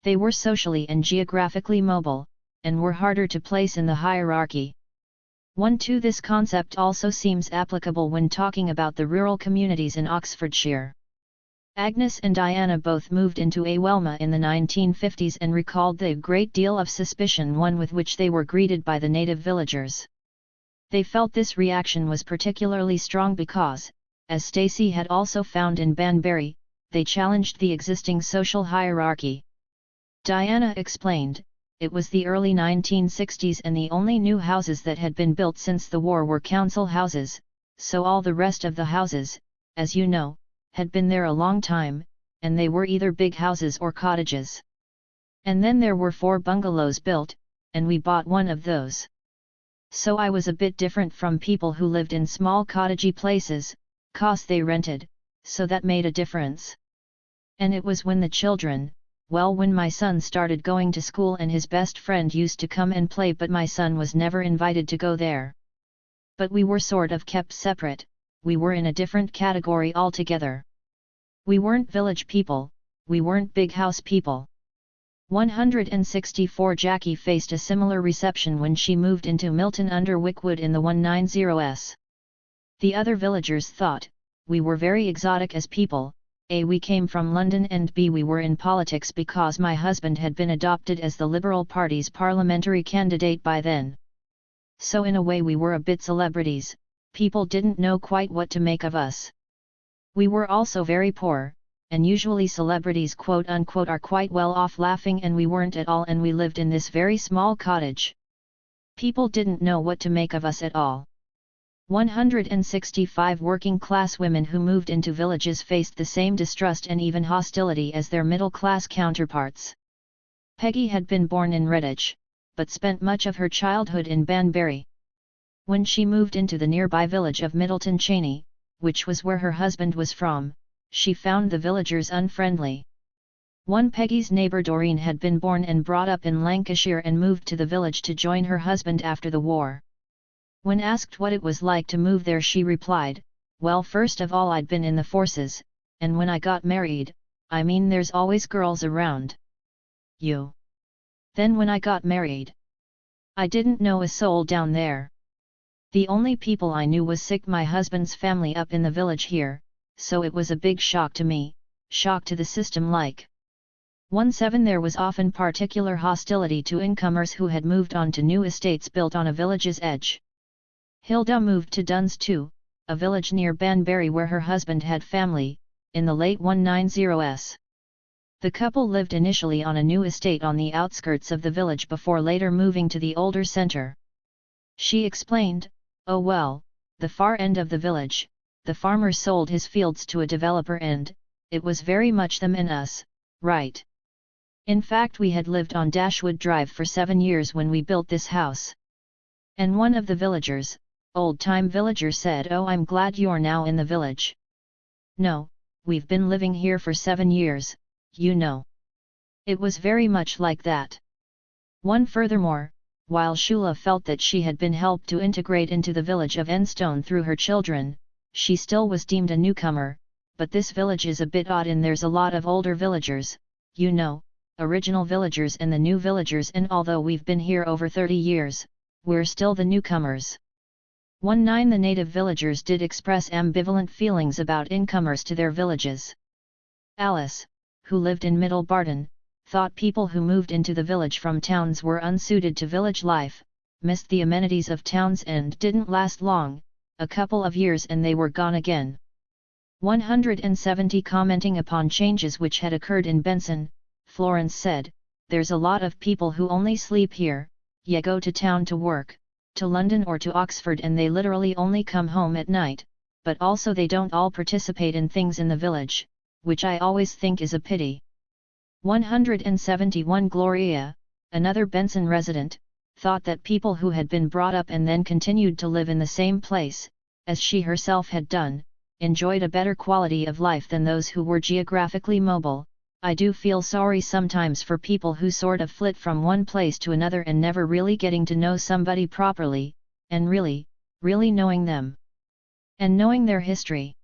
They were socially and geographically mobile, and were harder to place in the hierarchy. 1-2 This concept also seems applicable when talking about the rural communities in Oxfordshire. Agnes and Diana both moved into Awelma in the 1950s and recalled the great deal of suspicion with which they were greeted by the native villagers. They felt this reaction was particularly strong because, as Stacey had also found in Banbury, they challenged the existing social hierarchy. Diana explained, it was the early 1960s and the only new houses that had been built since the war were council houses, so all the rest of the houses, as you know, had been there a long time, and they were either big houses or cottages. And then there were 4 bungalows built, and we bought one of those. So I was a bit different from people who lived in small cottagey places, 'cause they rented, so that made a difference. And it was when when my son started going to school and his best friend used to come and play, but my son was never invited to go there. But we were sort of kept separate, we were in a different category altogether. We weren't village people, we weren't big house people. 164 Jackie faced a similar reception when she moved into Milton under Wickwood in the 190s. The other villagers thought, we were very exotic as people. A. We came from London and B. We were in politics because my husband had been adopted as the Liberal Party's parliamentary candidate by then. So in a way we were a bit celebrities, people didn't know quite what to make of us. We were also very poor, and usually celebrities quote-unquote are quite well off laughing, and we weren't at all, and we lived in this very small cottage. People didn't know what to make of us at all. 165 working-class women who moved into villages faced the same distrust and even hostility as their middle-class counterparts. Peggy had been born in Redditch, but spent much of her childhood in Banbury. When she moved into the nearby village of Middleton Cheney, which was where her husband was from, she found the villagers unfriendly. One Peggy's neighbour Doreen had been born and brought up in Lancashire and moved to the village to join her husband after the war. When asked what it was like to move there, she replied, "Well, first of all, I'd been in the forces, and when I got married, I mean there's always girls around. You. Then when I got married, I didn't know a soul down there. The only people I knew was my husband's family up in the village here, so it was a big shock to me, shock to the system like." 17 There was often particular hostility to incomers who had moved on to new estates built on a village's edge. Hilda moved to Duns too, a village near Banbury where her husband had family, in the late 190s. The couple lived initially on a new estate on the outskirts of the village before later moving to the older centre. She explained, "Oh well, the far end of the village, the farmer sold his fields to a developer and, it was very much them and us, right? In fact, we had lived on Dashwood Drive for 7 years when we built this house." And one of the villagers, old-time villager, said, "Oh, I'm glad you're now in the village." "No, we've been living here for 7 years, you know. It was very much like that." Furthermore, while Shula felt that she had been helped to integrate into the village of Enstone through her children, she still was deemed a newcomer, but this village is a bit odd and there's a lot of older villagers, you know, original villagers and the new villagers, and although we've been here over 30 years, we're still the newcomers. 19 The native villagers did express ambivalent feelings about incomers to their villages. Alice, who lived in Middle Barton, thought people who moved into the village from towns were unsuited to village life, missed the amenities of towns and didn't last long, a couple of years and they were gone again. 170 Commenting upon changes which had occurred in Benson, Florence said, "There's a lot of people who only sleep here, ye go to town to work, to London or to Oxford, and they literally only come home at night, but also they don't all participate in things in the village, which I always think is a pity." 171 Gloria, another Benson resident, thought that people who had been brought up and then continued to live in the same place, as she herself had done, enjoyed a better quality of life than those who were geographically mobile. "I do feel sorry sometimes for people who sort of flit from one place to another and never really getting to know somebody properly, and really knowing them. And knowing their history."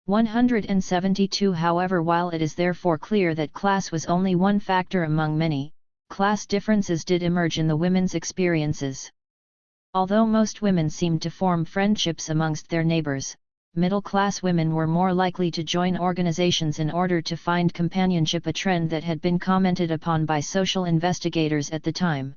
172 However, while it is therefore clear that class was only one factor among many, class differences did emerge in the women's experiences. Although most women seemed to form friendships amongst their neighbors, middle-class women were more likely to join organizations in order to find companionship, a trend that had been commented upon by social investigators at the time.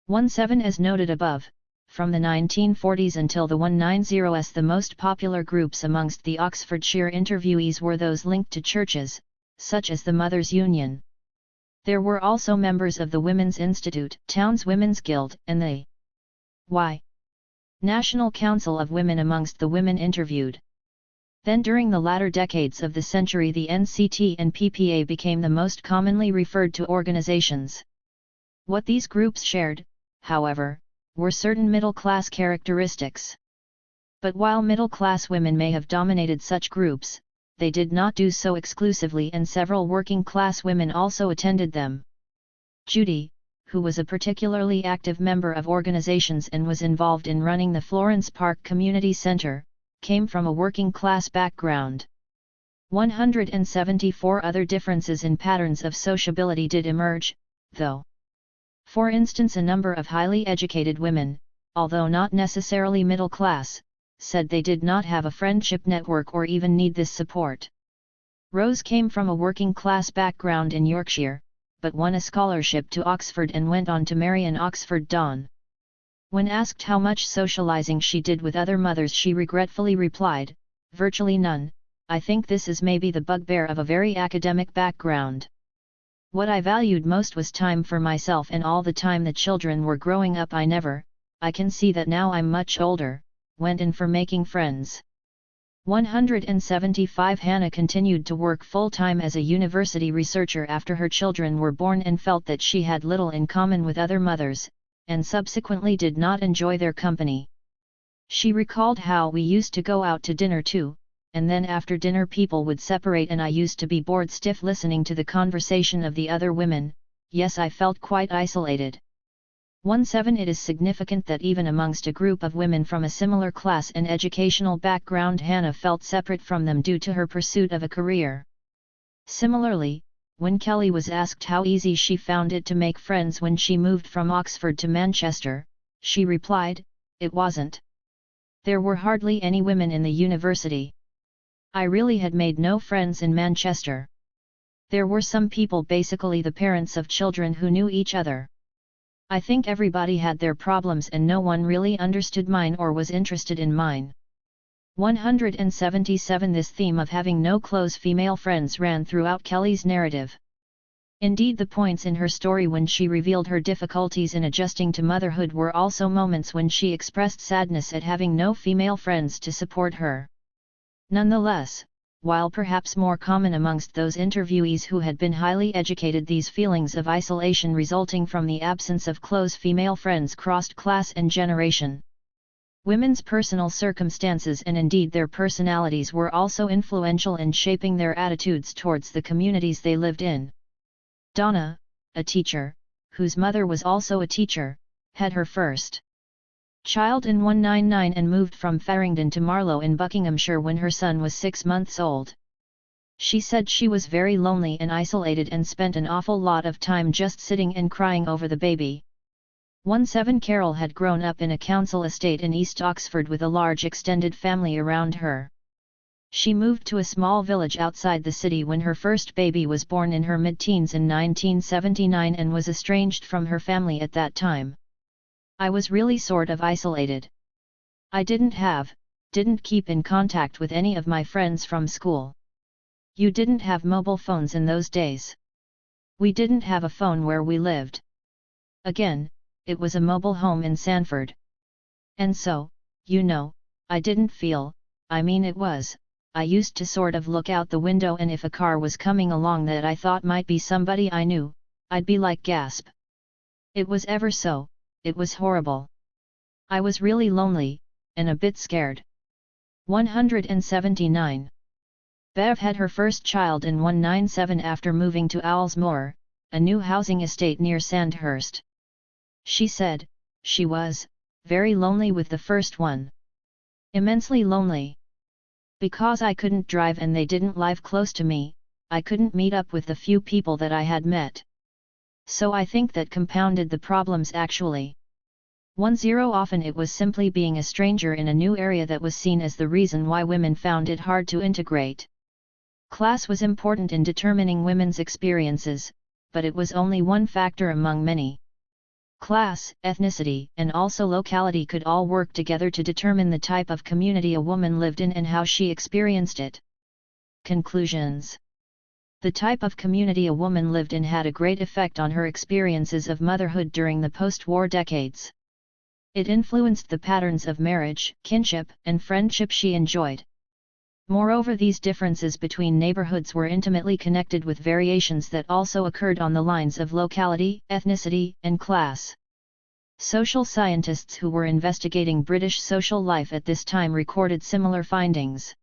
17 As noted above, from the 1940s until the 190s, the most popular groups amongst the Oxfordshire interviewees were those linked to churches, such as the Mothers' Union. There were also members of the Women's Institute, Town's Women's Guild, and the National Council of Women amongst the women interviewed. Then during the latter decades of the century, the NCT and PPA became the most commonly referred to organizations. What these groups shared, however, were certain middle-class characteristics. But while middle-class women may have dominated such groups, they did not do so exclusively, and several working-class women also attended them. Judy, who was a particularly active member of organizations and was involved in running the Florence Park Community Centre, came from a working-class background. 174 Other differences in patterns of sociability did emerge, though. For instance, a number of highly educated women, although not necessarily middle class, said they did not have a friendship network or even need this support. Rose came from a working-class background in Yorkshire, but won a scholarship to Oxford and went on to marry an Oxford don. When asked how much socializing she did with other mothers, she regretfully replied, "Virtually none, I think this is maybe the bugbear of a very academic background. What I valued most was time for myself, and all the time the children were growing up I can see that now I'm much older, went in for making friends. 175 Hannah continued to work full-time as a university researcher after her children were born and felt that she had little in common with other mothers, and subsequently did not enjoy their company. She recalled how we used to go out to dinner too, and then after dinner people would separate and I used to be bored stiff listening to the conversation of the other women. Yes, I felt quite isolated. 17 It is significant that even amongst a group of women from a similar class and educational background, Hannah felt separate from them due to her pursuit of a career. Similarly, when Kelly was asked how easy she found it to make friends when she moved from Oxford to Manchester, she replied, "It wasn't. There were hardly any women in the university. I really had made no friends in Manchester. There were some people, basically the parents of children, who knew each other. I think everybody had their problems and no one really understood mine or was interested in mine." 177 This theme of having no close female friends ran throughout Kelly's narrative. Indeed, the points in her story when she revealed her difficulties in adjusting to motherhood were also moments when she expressed sadness at having no female friends to support her. Nonetheless, while perhaps more common amongst those interviewees who had been highly educated, these feelings of isolation resulting from the absence of close female friends crossed class and generation. Women's personal circumstances and indeed their personalities were also influential in shaping their attitudes towards the communities they lived in. Donna, a teacher, whose mother was also a teacher, had her first child in 199 and moved from Farringdon to Marlow in Buckinghamshire when her son was 6 months old. She said she was very lonely and isolated and spent an awful lot of time just sitting and crying over the baby. 17 Carol had grown up in a council estate in East Oxford with a large extended family around her. She moved to a small village outside the city when her first baby was born in her mid-teens in 1979 and was estranged from her family at that time. "I was really sort of isolated. I didn't keep in contact with any of my friends from school. You didn't have mobile phones in those days. We didn't have a phone where we lived. Again, it was a mobile home in Sanford. And so, I didn't feel, I used to sort of look out the window and if a car was coming along that I thought might be somebody I knew, I'd be like, gasp. It was horrible. I was really lonely, and a bit scared." 179. Bev had her first child in 197 after moving to Owls Moor, a new housing estate near Sandhurst. She said, she was very lonely with the first one. Immensely lonely. Because I couldn't drive and they didn't live close to me, I couldn't meet up with the few people that I had met. So I think that compounded the problems actually. 10 Often it was simply being a stranger in a new area that was seen as the reason why women found it hard to integrate. Class was important in determining women's experiences, but it was only one factor among many. Class, ethnicity, and also locality could all work together to determine the type of community a woman lived in and how she experienced it. Conclusions. The type of community a woman lived in had a great effect on her experiences of motherhood during the post-war decades. It influenced the patterns of marriage, kinship, and friendship she enjoyed. Moreover, these differences between neighborhoods were intimately connected with variations that also occurred on the lines of locality, ethnicity, and class. Social scientists who were investigating British social life at this time recorded similar findings.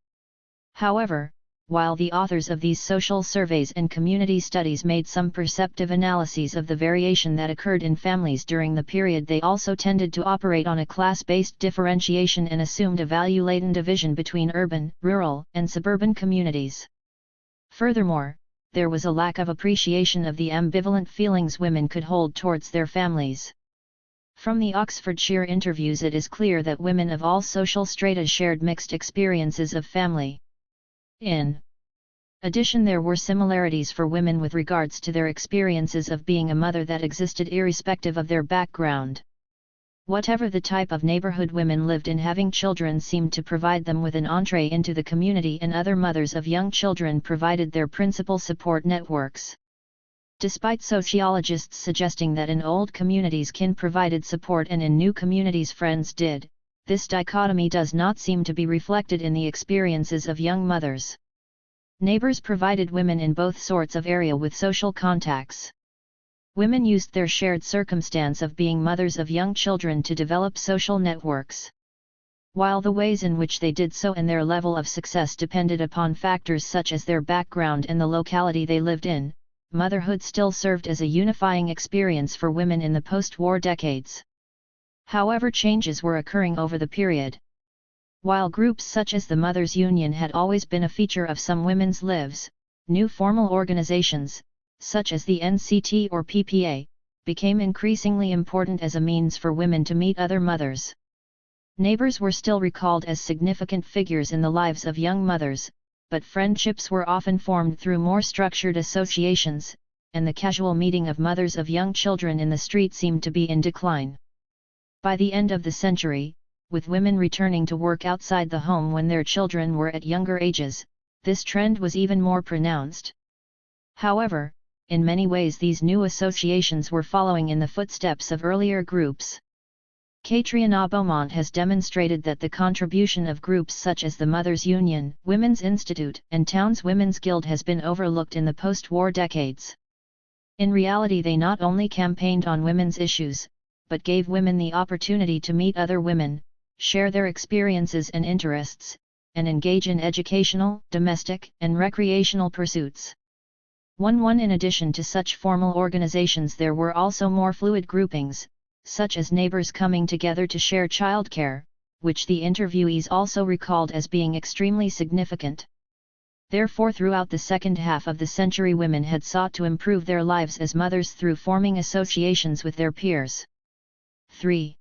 However, while the authors of these social surveys and community studies made some perceptive analyses of the variation that occurred in families during the period, they also tended to operate on a class-based differentiation and assumed a value-laden division between urban, rural, and suburban communities. Furthermore, there was a lack of appreciation of the ambivalent feelings women could hold towards their families. From the Oxfordshire interviews, it is clear that women of all social strata shared mixed experiences of family. In addition, there were similarities for women with regards to their experiences of being a mother that existed irrespective of their background. Whatever the type of neighborhood women lived in, having children seemed to provide them with an entree into the community, and other mothers of young children provided their principal support networks. Despite sociologists suggesting that in old communities kin provided support and in new communities friends did, this dichotomy does not seem to be reflected in the experiences of young mothers. Neighbors provided women in both sorts of area with social contacts. Women used their shared circumstance of being mothers of young children to develop social networks. While the ways in which they did so and their level of success depended upon factors such as their background and the locality they lived in, motherhood still served as a unifying experience for women in the post-war decades. However, changes were occurring over the period. While groups such as the Mothers' Union had always been a feature of some women's lives, new formal organizations, such as the NCT or PPA, became increasingly important as a means for women to meet other mothers. Neighbors were still recalled as significant figures in the lives of young mothers, but friendships were often formed through more structured associations, and the casual meeting of mothers of young children in the street seemed to be in decline. By the end of the century, with women returning to work outside the home when their children were at younger ages, this trend was even more pronounced. However, in many ways these new associations were following in the footsteps of earlier groups. Catriona Beaumont has demonstrated that the contribution of groups such as the Mothers' Union, Women's Institute, and Towns Women's Guild has been overlooked in the post-war decades. In reality, they not only campaigned on women's issues, but gave women the opportunity to meet other women, share their experiences and interests, and engage in educational, domestic, and recreational pursuits. In addition to such formal organizations, there were also more fluid groupings, such as neighbors coming together to share childcare, which the interviewees also recalled as being extremely significant. Therefore, throughout the second half of the century, women had sought to improve their lives as mothers through forming associations with their peers. 3.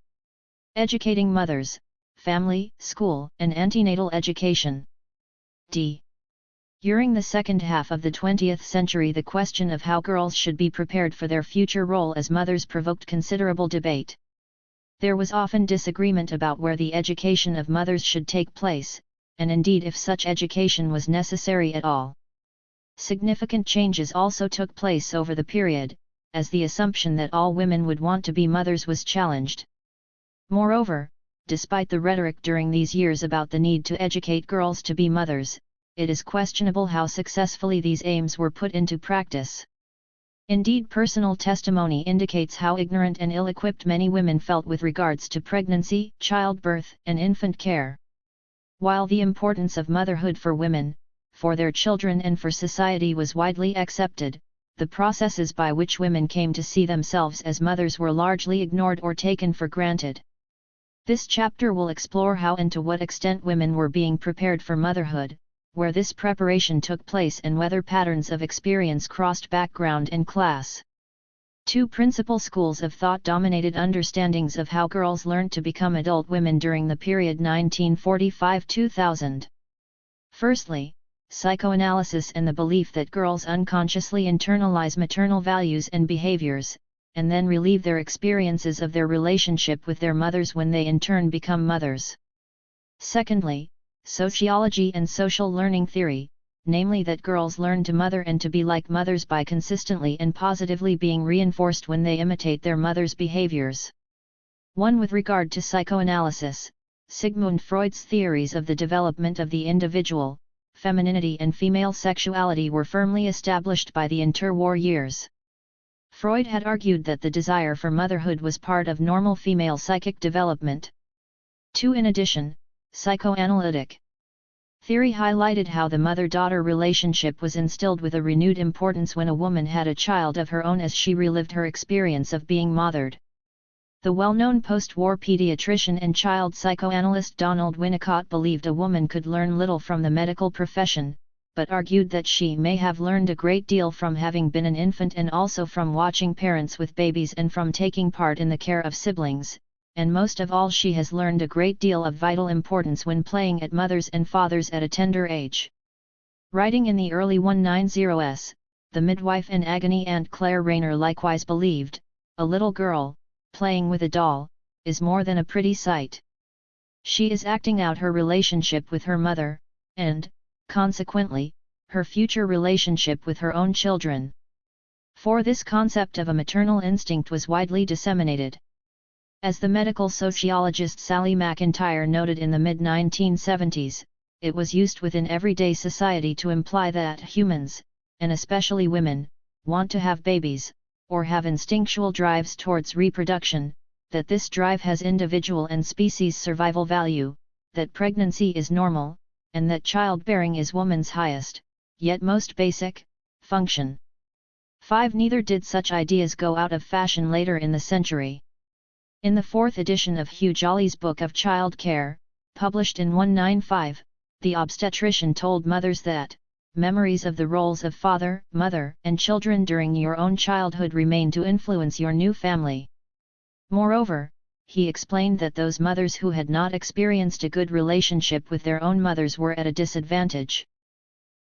Educating mothers, family, school, and antenatal education. D. During the second half of the 20th century, the question of how girls should be prepared for their future role as mothers provoked considerable debate. There was often disagreement about where the education of mothers should take place, and indeed if such education was necessary at all. Significant changes also took place over the period, as the assumption that all women would want to be mothers was challenged. Moreover, despite the rhetoric during these years about the need to educate girls to be mothers, it is questionable how successfully these aims were put into practice. Indeed, personal testimony indicates how ignorant and ill-equipped many women felt with regards to pregnancy, childbirth, and infant care. While the importance of motherhood for women, for their children and for society was widely accepted, the processes by which women came to see themselves as mothers were largely ignored or taken for granted. This chapter will explore how and to what extent women were being prepared for motherhood, where this preparation took place, and whether patterns of experience crossed background and class. Two principal schools of thought dominated understandings of how girls learned to become adult women during the period 1945-2000. Firstly, psychoanalysis and the belief that girls unconsciously internalize maternal values and behaviors, and then relive their experiences of their relationship with their mothers when they in turn become mothers. Secondly, sociology and social learning theory, namely that girls learn to mother and to be like mothers by consistently and positively being reinforced when they imitate their mother's behaviors. With regard to psychoanalysis, Sigmund Freud's theories of the development of the individual, femininity and female sexuality were firmly established by the interwar years. Freud had argued that the desire for motherhood was part of normal female psychic development. In addition, psychoanalytic theory highlighted how the mother-daughter relationship was instilled with a renewed importance when a woman had a child of her own, as she relived her experience of being mothered. The well-known post-war pediatrician and child psychoanalyst Donald Winnicott believed a woman could learn little from the medical profession, but argued that she may have learned a great deal from having been an infant, and also from watching parents with babies and from taking part in the care of siblings, and most of all she has learned a great deal of vital importance when playing at mothers and fathers at a tender age. Writing in the early 190s, the midwife and agony aunt Claire Rayner likewise believed, a little girl, playing with a doll, is more than a pretty sight. She is acting out her relationship with her mother, and, consequently, her future relationship with her own children. For this concept of a maternal instinct was widely disseminated. As the medical sociologist Sally McIntyre noted in the mid-1970s, it was used within everyday society to imply that humans, and especially women, want to have babies, or have instinctual drives towards reproduction, that this drive has individual and species survival value, that pregnancy is normal, and that childbearing is woman's highest, yet most basic, function. 5. Neither did such ideas go out of fashion later in the century. In the 4th edition of Hugh Jolly's Book of Child Care, published in 1995, the obstetrician told mothers that memories of the roles of father, mother, and children during your own childhood remain to influence your new family. Moreover, he explained that those mothers who had not experienced a good relationship with their own mothers were at a disadvantage.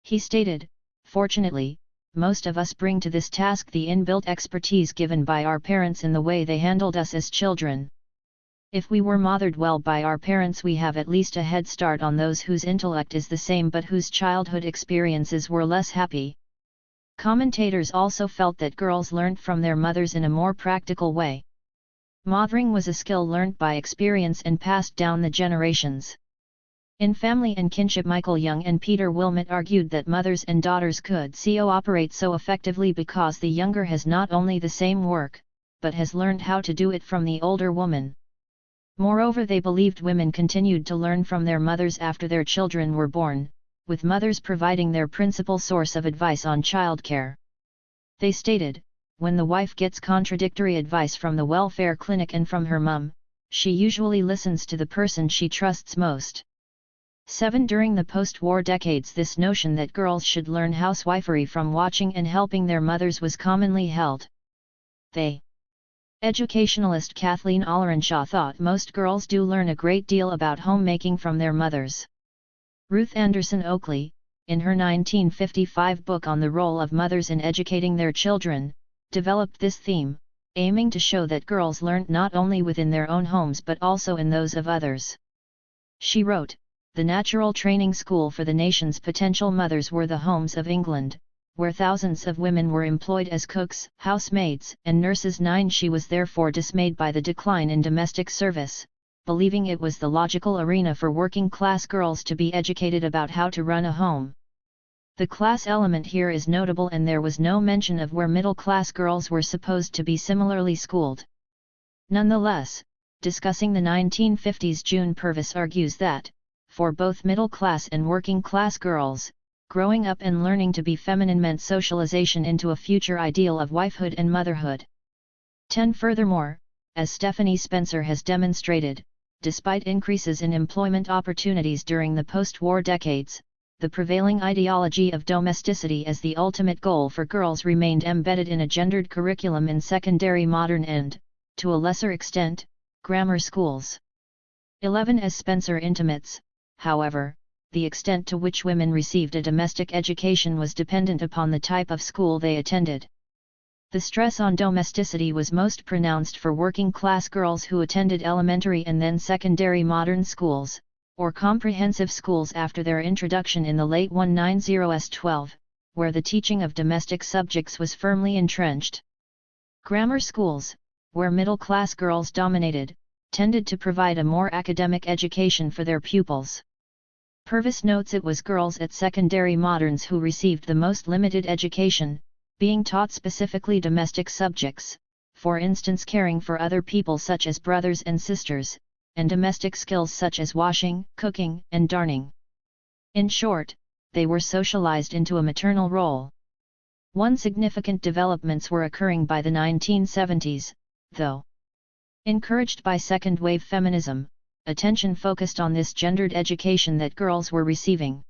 He stated, "Fortunately, most of us bring to this task the inbuilt expertise given by our parents in the way they handled us as children. If we were mothered well by our parents, we have at least a head start on those whose intellect is the same but whose childhood experiences were less happy." Commentators also felt that girls learnt from their mothers in a more practical way. Mothering was a skill learnt by experience and passed down the generations. In Family and Kinship, Michael Young and Peter Wilmot argued that mothers and daughters could cooperate so effectively because the younger has not only the same work, but has learned how to do it from the older woman. Moreover, they believed women continued to learn from their mothers after their children were born, with mothers providing their principal source of advice on childcare. They stated, "When the wife gets contradictory advice from the welfare clinic and from her mum, she usually listens to the person she trusts most." 7. During the post-war decades, this notion that girls should learn housewifery from watching and helping their mothers was commonly held. Educationalist Kathleen Ollerenshaw thought most girls do learn a great deal about homemaking from their mothers. Ruth Anderson Oakley, in her 1955 book on the role of mothers in educating their children, developed this theme, aiming to show that girls learned not only within their own homes but also in those of others. She wrote, "The natural training school for the nation's potential mothers were the homes of England, where thousands of women were employed as cooks, housemaids, and nurses." 9. She was therefore dismayed by the decline in domestic service, believing it was the logical arena for working-class girls to be educated about how to run a home. The class element here is notable, and there was no mention of where middle-class girls were supposed to be similarly schooled. Nonetheless, discussing the 1950s, June Purvis argues that, for both middle-class and working-class girls, growing up and learning to be feminine meant socialization into a future ideal of wifehood and motherhood. 10. Furthermore, as Stephanie Spencer has demonstrated, despite increases in employment opportunities during the post-war decades, the prevailing ideology of domesticity as the ultimate goal for girls remained embedded in a gendered curriculum in secondary modern and, to a lesser extent, grammar schools. 11. As Spencer intimates, however, the extent to which women received a domestic education was dependent upon the type of school they attended. The stress on domesticity was most pronounced for working-class girls who attended elementary and then secondary modern schools, or comprehensive schools after their introduction in the late 1990s 12, where the teaching of domestic subjects was firmly entrenched. Grammar schools, where middle-class girls dominated, tended to provide a more academic education for their pupils. Purvis notes it was girls at secondary moderns who received the most limited education, being taught specifically domestic subjects, for instance caring for other people such as brothers and sisters, and domestic skills such as washing, cooking, and darning. In short, they were socialized into a maternal role. Significant developments were occurring by the 1970s, though. Encouraged by second-wave feminism, attention focused on this gendered education that girls were receiving.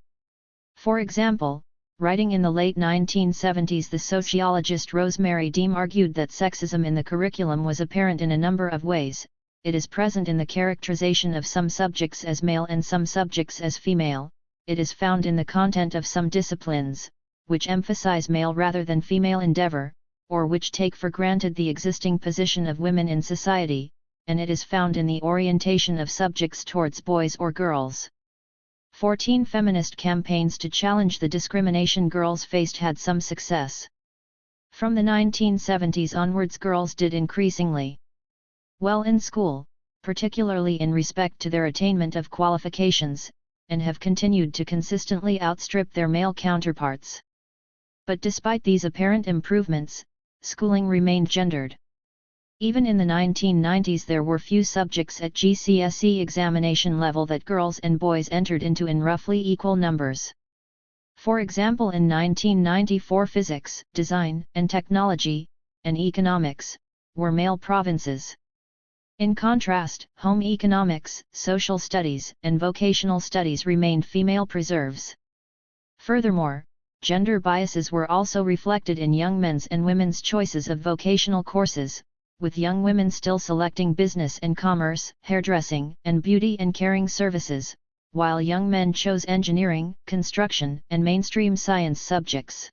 For example, writing in the late 1970s, the sociologist Rosemary Deem argued that sexism in the curriculum was apparent in a number of ways. It is present in the characterization of some subjects as male and some subjects as female. It is found in the content of some disciplines, which emphasize male rather than female endeavor, or which take for granted the existing position of women in society, and it is found in the orientation of subjects towards boys or girls. 14 feminist campaigns to challenge the discrimination girls faced had some success. From the 1970s onwards, girls did increasingly well in school, particularly in respect to their attainment of qualifications, and have continued to consistently outstrip their male counterparts. But despite these apparent improvements, schooling remained gendered. Even in the 1990s there were few subjects at GCSE examination level that girls and boys entered into in roughly equal numbers. For example, in 1994 physics, design and technology, and economics were male provinces. In contrast, home economics, social studies, and vocational studies remained female preserves. Furthermore, gender biases were also reflected in young men's and women's choices of vocational courses, with young women still selecting business and commerce, hairdressing, and beauty and caring services, while young men chose engineering, construction, and mainstream science subjects.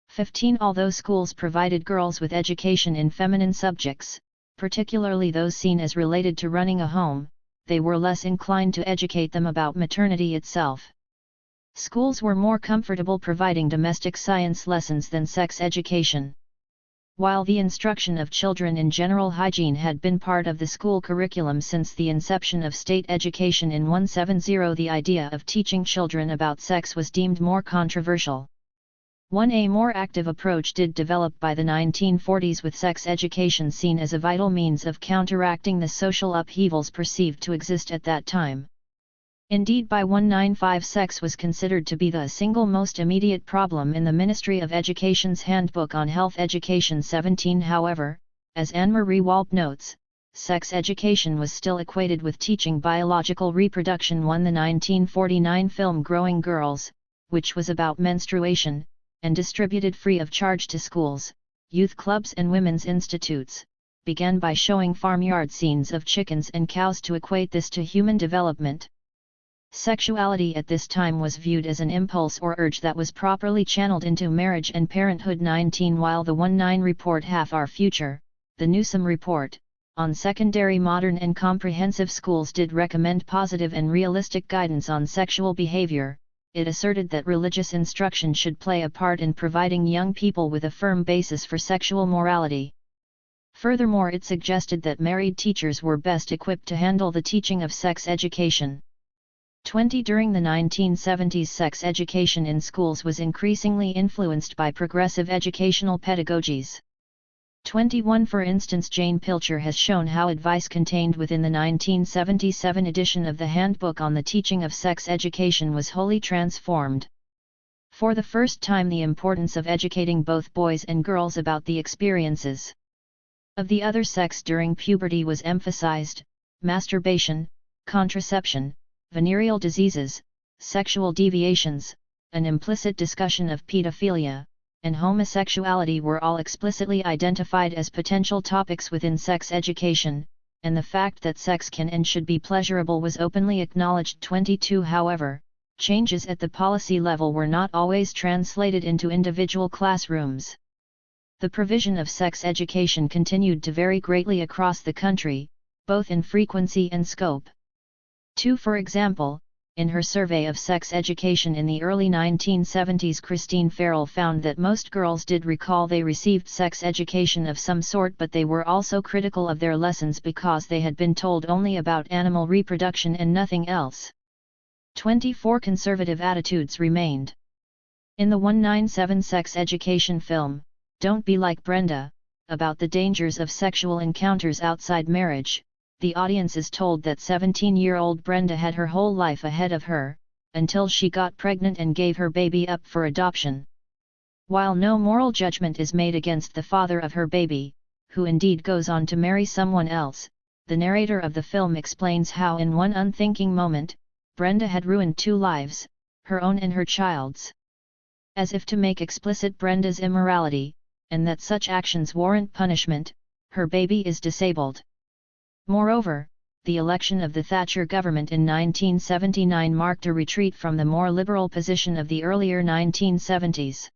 15. Although schools provided girls with education in feminine subjects, particularly those seen as related to running a home, they were less inclined to educate them about maternity itself. Schools were more comfortable providing domestic science lessons than sex education. While the instruction of children in general hygiene had been part of the school curriculum since the inception of state education in 1970, the idea of teaching children about sex was deemed more controversial. A more active approach did develop by the 1940s, with sex education seen as a vital means of counteracting the social upheavals perceived to exist at that time. Indeed, by 1995 sex was considered to be the single most immediate problem in the Ministry of Education's Handbook on Health Education 17. However, as Anne-Marie Walp notes, sex education was still equated with teaching biological reproduction. The 1949 film Growing Girls, which was about menstruation, and distributed free of charge to schools, youth clubs and women's institutes, began by showing farmyard scenes of chickens and cows to equate this to human development. Sexuality at this time was viewed as an impulse or urge that was properly channeled into marriage and parenthood. 19. While the 19 report Half Our Future, the Newsom Report, on secondary modern and comprehensive schools did recommend positive and realistic guidance on sexual behavior, it asserted that religious instruction should play a part in providing young people with a firm basis for sexual morality. Furthermore, it suggested that married teachers were best equipped to handle the teaching of sex education. 20. During the 1970s, sex education in schools was increasingly influenced by progressive educational pedagogies. 21. For instance, Jane Pilcher has shown how advice contained within the 1977 edition of the Handbook on the Teaching of Sex Education was wholly transformed. For the first time, the importance of educating both boys and girls about the experiences of the other sex during puberty was emphasized. Masturbation, contraception, venereal diseases, sexual deviations, an implicit discussion of pedophilia, and homosexuality were all explicitly identified as potential topics within sex education, and the fact that sex can and should be pleasurable was openly acknowledged. 22. However, changes at the policy level were not always translated into individual classrooms. The provision of sex education continued to vary greatly across the country, both in frequency and scope. 2. For example, in her survey of sex education in the early 1970s, Christine Farrell found that most girls did recall they received sex education of some sort, but they were also critical of their lessons because they had been told only about animal reproduction and nothing else. 24. Conservative attitudes remained. In the 1997 sex education film, Don't Be Like Brenda, about the dangers of sexual encounters outside marriage, the audience is told that 17-year-old Brenda had her whole life ahead of her, until she got pregnant and gave her baby up for adoption. While no moral judgment is made against the father of her baby, who indeed goes on to marry someone else, the narrator of the film explains how in one unthinking moment, Brenda had ruined 2 lives, her own and her child's. As if to make explicit Brenda's immorality, and that such actions warrant punishment, her baby is disabled. Moreover, the election of the Thatcher government in 1979 marked a retreat from the more liberal position of the earlier 1970s.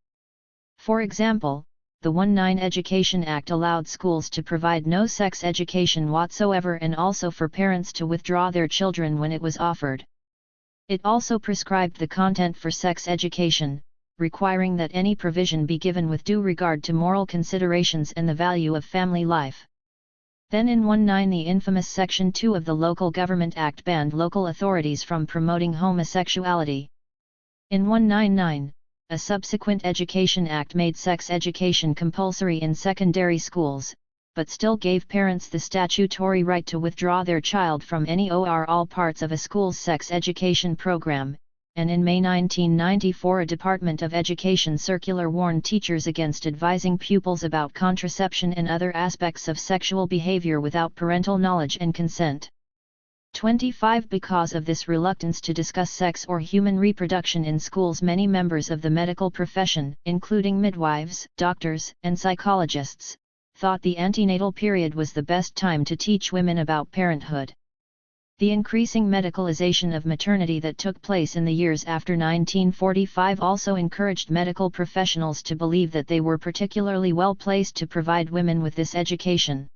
For example, the 19 Education Act allowed schools to provide no sex education whatsoever and also for parents to withdraw their children when it was offered. It also prescribed the content for sex education, requiring that any provision be given with due regard to moral considerations and the value of family life. Then in 19 the infamous Section 2 of the Local Government Act banned local authorities from promoting homosexuality. In 199, a subsequent Education Act made sex education compulsory in secondary schools, but still gave parents the statutory right to withdraw their child from any or all parts of a school's sex education program, and in May 1994 a Department of Education circular warned teachers against advising pupils about contraception and other aspects of sexual behavior without parental knowledge and consent. 25 Because of this reluctance to discuss sex or human reproduction in schools, many members of the medical profession, including midwives, doctors, and psychologists, thought the antenatal period was the best time to teach women about parenthood. The increasing medicalization of maternity that took place in the years after 1945 also encouraged medical professionals to believe that they were particularly well placed to provide women with this education.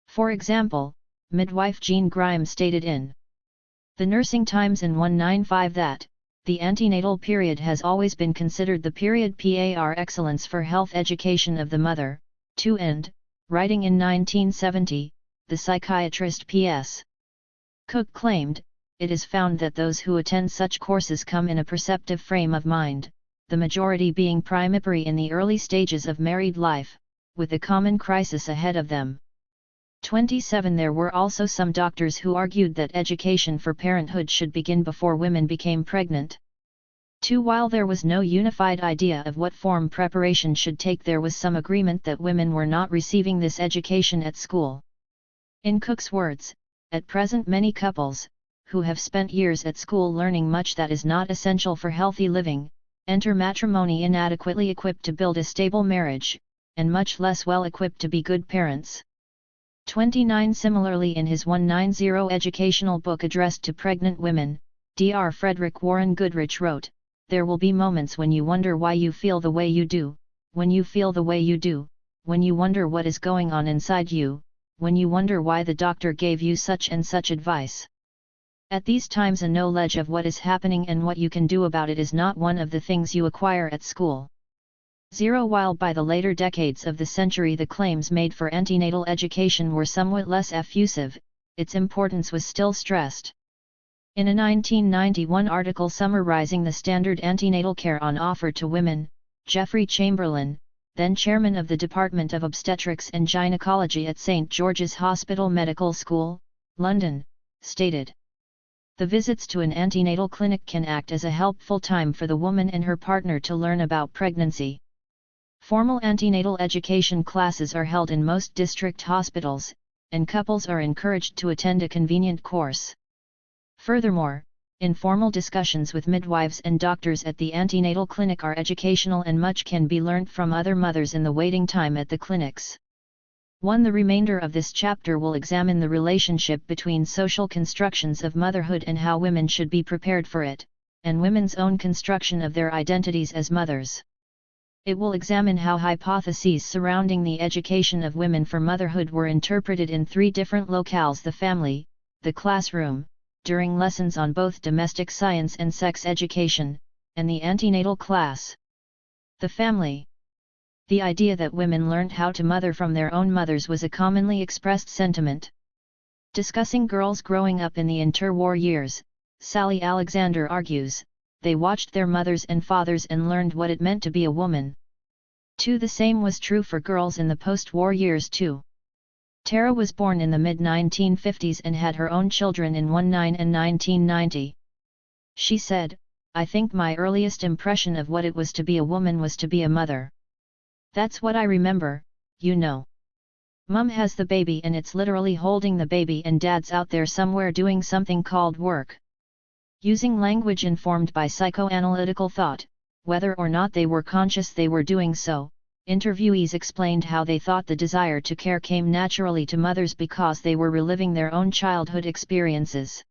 For example, midwife Jean Grimes stated in The Nursing Times in 195 that, the antenatal period has always been considered the period par excellence for health education of the mother, and, writing in 1970, the psychiatrist P.S. Cook claimed, it is found that those who attend such courses come in a perceptive frame of mind, the majority being primipary in the early stages of married life, with a common crisis ahead of them. 27 There were also some doctors who argued that education for parenthood should begin before women became pregnant. 2 While there was no unified idea of what form preparation should take, there was some agreement that women were not receiving this education at school. In Cook's words, at present many couples, who have spent years at school learning much that is not essential for healthy living, enter matrimony inadequately equipped to build a stable marriage, and much less well equipped to be good parents. 29 Similarly, in his 190 educational book addressed to pregnant women, Dr. Frederick Warren Goodrich wrote, there will be moments when you wonder why you feel the way you do, when you feel the way you do, when you wonder what is going on inside you, when you wonder why the doctor gave you such and such advice. At these times a knowledge of what is happening and what you can do about it is not one of the things you acquire at school. 0 While by the later decades of the century the claims made for antenatal education were somewhat less effusive, its importance was still stressed. In a 1991 article summarizing the standard antenatal care on offer to women, Geoffrey Chamberlain, then chairman of the Department of Obstetrics and Gynecology at St George's Hospital Medical School, London, stated, the visits to an antenatal clinic can act as a helpful time for the woman and her partner to learn about pregnancy. Formal antenatal education classes are held in most district hospitals, and couples are encouraged to attend a convenient course. Furthermore, informal discussions with midwives and doctors at the antenatal clinic are educational and much can be learnt from other mothers in the waiting time at the clinics. The remainder of this chapter will examine the relationship between social constructions of motherhood and how women should be prepared for it, and women's own construction of their identities as mothers. It will examine how hypotheses surrounding the education of women for motherhood were interpreted in 3 different locales: the family, the classroom, during lessons on both domestic science and sex education, and the antenatal class. The family. The idea that women learned how to mother from their own mothers was a commonly expressed sentiment. Discussing girls growing up in the interwar years, Sally Alexander argues, they watched their mothers and fathers and learned what it meant to be a woman. 2 The same was true for girls in the post-war years too. Tara was born in the mid-1950s and had her own children in 19 and 1990. She said, I think my earliest impression of what it was to be a woman was to be a mother. That's what I remember, you know. Mum has the baby and it's literally holding the baby and dad's out there somewhere doing something called work. Using language informed by psychoanalytical thought, whether or not they were conscious they were doing so, interviewees explained how they thought the desire to care came naturally to mothers because they were reliving their own childhood experiences.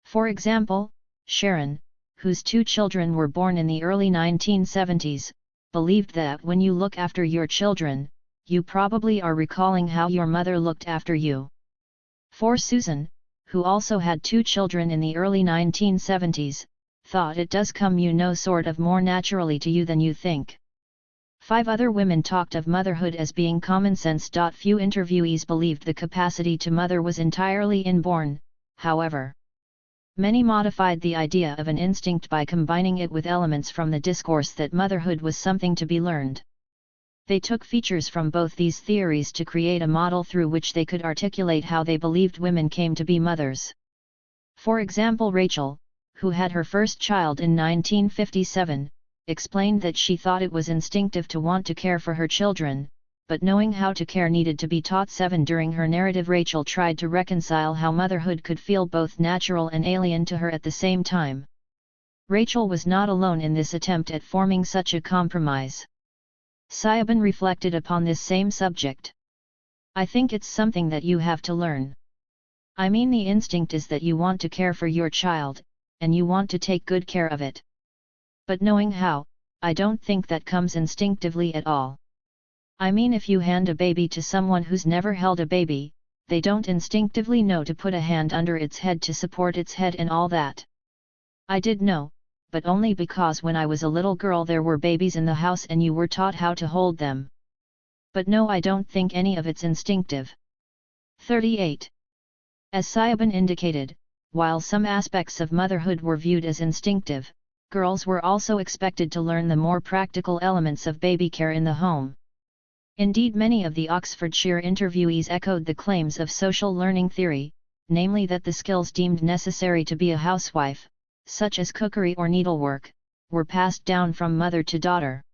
For example, Sharon, whose 2 children were born in the early 1970s, believed that when you look after your children, you probably are recalling how your mother looked after you. For Susan, who also had 2 children in the early 1970s, thought it does come sort of more naturally to you than you think. 5 other women talked of motherhood as being common sense. Few interviewees believed the capacity to mother was entirely inborn, however. Many modified the idea of an instinct by combining it with elements from the discourse that motherhood was something to be learned. They took features from both these theories to create a model through which they could articulate how they believed women came to be mothers. For example, Rachel, who had her first child in 1957, explained that she thought it was instinctive to want to care for her children, but knowing how to care needed to be taught. 7 During her narrative, Rachel tried to reconcile how motherhood could feel both natural and alien to her at the same time. Rachel was not alone in this attempt at forming such a compromise. Siobhan reflected upon this same subject. I think it's something that you have to learn. I mean, the instinct is that you want to care for your child, and you want to take good care of it. But knowing how, I don't think that comes instinctively at all. I mean, if you hand a baby to someone who's never held a baby, they don't instinctively know to put a hand under its head to support its head and all that. I did know, but only because when I was a little girl there were babies in the house and you were taught how to hold them. But no, I don't think any of it's instinctive. 38. As Siobhan indicated, while some aspects of motherhood were viewed as instinctive, girls were also expected to learn the more practical elements of baby care in the home. Indeed, many of the Oxfordshire interviewees echoed the claims of social learning theory, namely that the skills deemed necessary to be a housewife, such as cookery or needlework, were passed down from mother to daughter.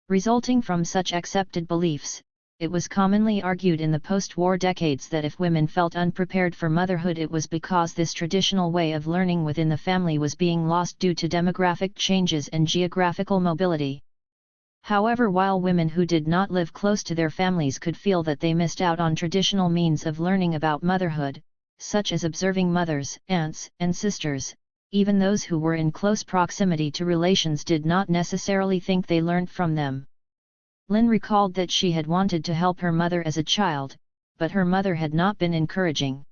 Resulting from such accepted beliefs, it was commonly argued in the post-war decades that if women felt unprepared for motherhood, it was because this traditional way of learning within the family was being lost due to demographic changes and geographical mobility. However, while women who did not live close to their families could feel that they missed out on traditional means of learning about motherhood, such as observing mothers, aunts, and sisters, even those who were in close proximity to relations did not necessarily think they learned from them. Lynn recalled that she had wanted to help her mother as a child, but her mother had not been encouraging.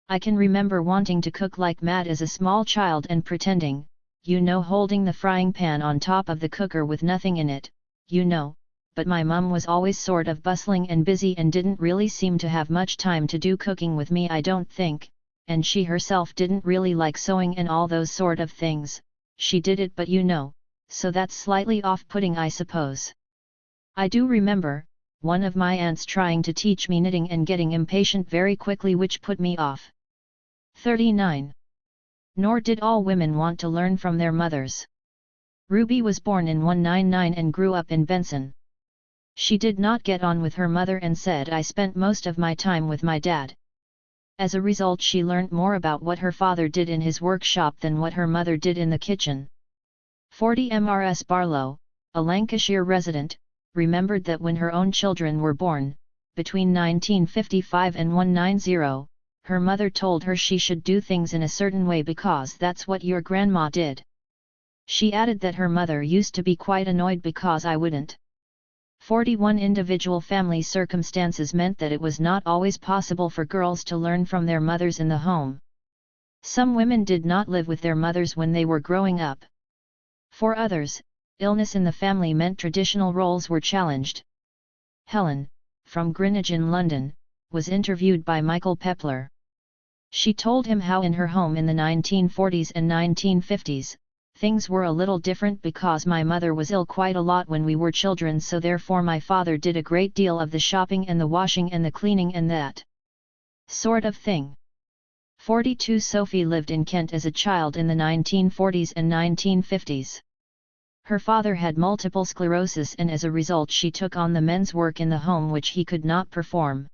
I can remember wanting to cook like mad as a small child and pretending, holding the frying pan on top of the cooker with nothing in it, but my mum was always sort of bustling and busy and didn't really seem to have much time to do cooking with me, I don't think, and she herself didn't really like sewing and all those sort of things. She did it, but so that's slightly off-putting, I suppose. I do remember one of my aunts trying to teach me knitting and getting impatient very quickly, which put me off. 39. Nor did all women want to learn from their mothers. Ruby was born in 1999 and grew up in Benson. She did not get on with her mother and said, I spent most of my time with my dad. As a result, she learnt more about what her father did in his workshop than what her mother did in the kitchen. 40. Mrs. Barlow, a Lancashire resident, remembered that when her own children were born, between 1955 and 1990, her mother told her she should do things in a certain way because that's what your grandma did. She added that her mother used to be quite annoyed because I wouldn't. 41. Individual family circumstances meant that it was not always possible for girls to learn from their mothers in the home. Some women did not live with their mothers when they were growing up. For others, illness in the family meant traditional roles were challenged. Helen, from Greenwich in London, was interviewed by Michael Pepler. She told him how in her home in the 1940s and 1950s, things were a little different because my mother was ill quite a lot when we were children, so therefore my father did a great deal of the shopping and the washing and the cleaning and that sort of thing. 42. Sophie lived in Kent as a child in the 1940s and 1950s. Her father had multiple sclerosis and as a result she took on the men's work in the home which he could not perform.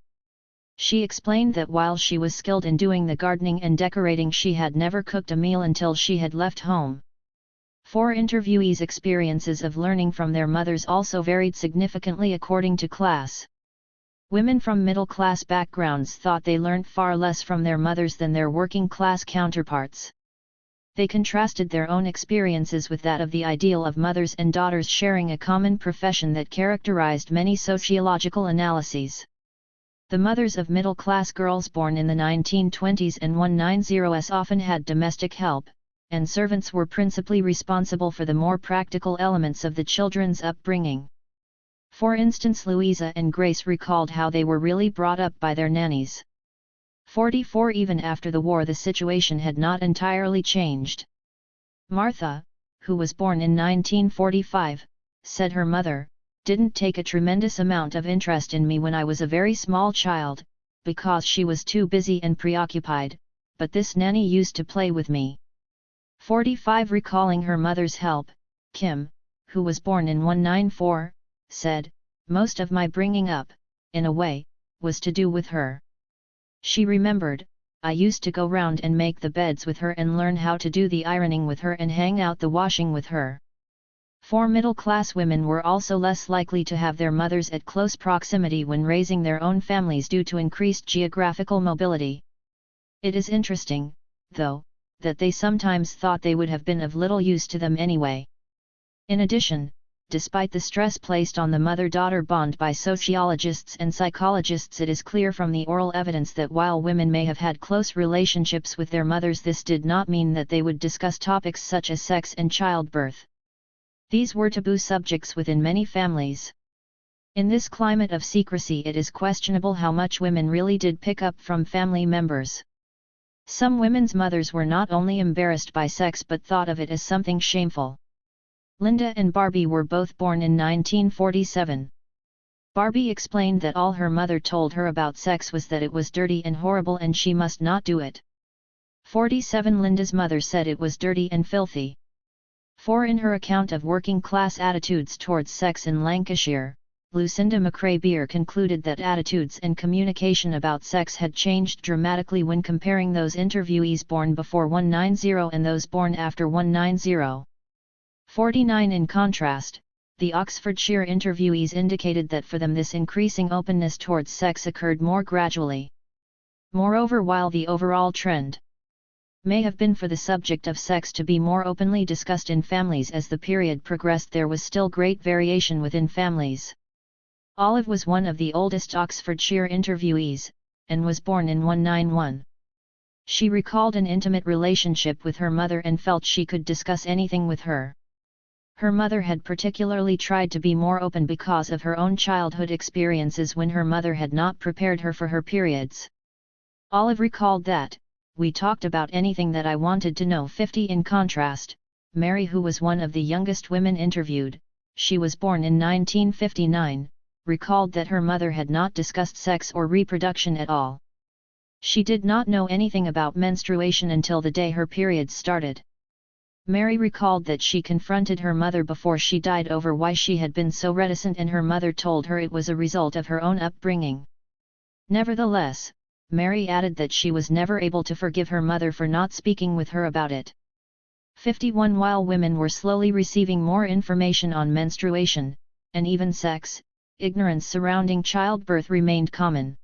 She explained that while she was skilled in doing the gardening and decorating, she had never cooked a meal until she had left home. 4. Interviewees' experiences of learning from their mothers also varied significantly according to class. Women from middle-class backgrounds thought they learnt far less from their mothers than their working-class counterparts. They contrasted their own experiences with that of the ideal of mothers and daughters sharing a common profession that characterized many sociological analyses. The mothers of middle-class girls born in the 1920s and 190s often had domestic help, and servants were principally responsible for the more practical elements of the children's upbringing. For instance, Louisa and Grace recalled how they were really brought up by their nannies. 44 Even after the war, the situation had not entirely changed. Martha, who was born in 1945, said her mother didn't take a tremendous amount of interest in me when I was a very small child, because she was too busy and preoccupied, but this nanny used to play with me. 45 Recalling her mother's help, Kim, who was born in 194, said, most of my bringing up, in a way, was to do with her. She remembered, I used to go round and make the beds with her and learn how to do the ironing with her and hang out the washing with her. For middle-class women were also less likely to have their mothers at close proximity when raising their own families due to increased geographical mobility. It is interesting, though, that they sometimes thought they would have been of little use to them anyway. In addition, despite the stress placed on the mother-daughter bond by sociologists and psychologists, it is clear from the oral evidence that while women may have had close relationships with their mothers, this did not mean that they would discuss topics such as sex and childbirth. These were taboo subjects within many families. In this climate of secrecy, it is questionable how much women really did pick up from family members. Some women's mothers were not only embarrassed by sex but thought of it as something shameful. Linda and Barbie were both born in 1947. Barbie explained that all her mother told her about sex was that it was dirty and horrible and she must not do it. 47 Linda's mother said it was dirty and filthy. For in her account of working-class attitudes towards sex in Lancashire, Lucinda McCrae-Beer concluded that attitudes and communication about sex had changed dramatically when comparing those interviewees born before 190 and those born after 190. 49 In contrast, the Oxfordshire interviewees indicated that for them this increasing openness towards sex occurred more gradually. Moreover, while the overall trend may have been for the subject of sex to be more openly discussed in families as the period progressed, there was still great variation within families. Olive was one of the oldest Oxfordshire interviewees, and was born in 191. She recalled an intimate relationship with her mother and felt she could discuss anything with her. Her mother had particularly tried to be more open because of her own childhood experiences when her mother had not prepared her for her periods. Olive recalled that, we talked about anything that I wanted to know. 50 In contrast, Mary, who was one of the youngest women interviewed, she was born in 1959, recalled that her mother had not discussed sex or reproduction at all. She did not know anything about menstruation until the day her periods started. Mary recalled that she confronted her mother before she died over why she had been so reticent, and her mother told her it was a result of her own upbringing. Nevertheless, Mary added that she was never able to forgive her mother for not speaking with her about it. 51 While women were slowly receiving more information on menstruation, and even sex, ignorance surrounding childbirth remained common.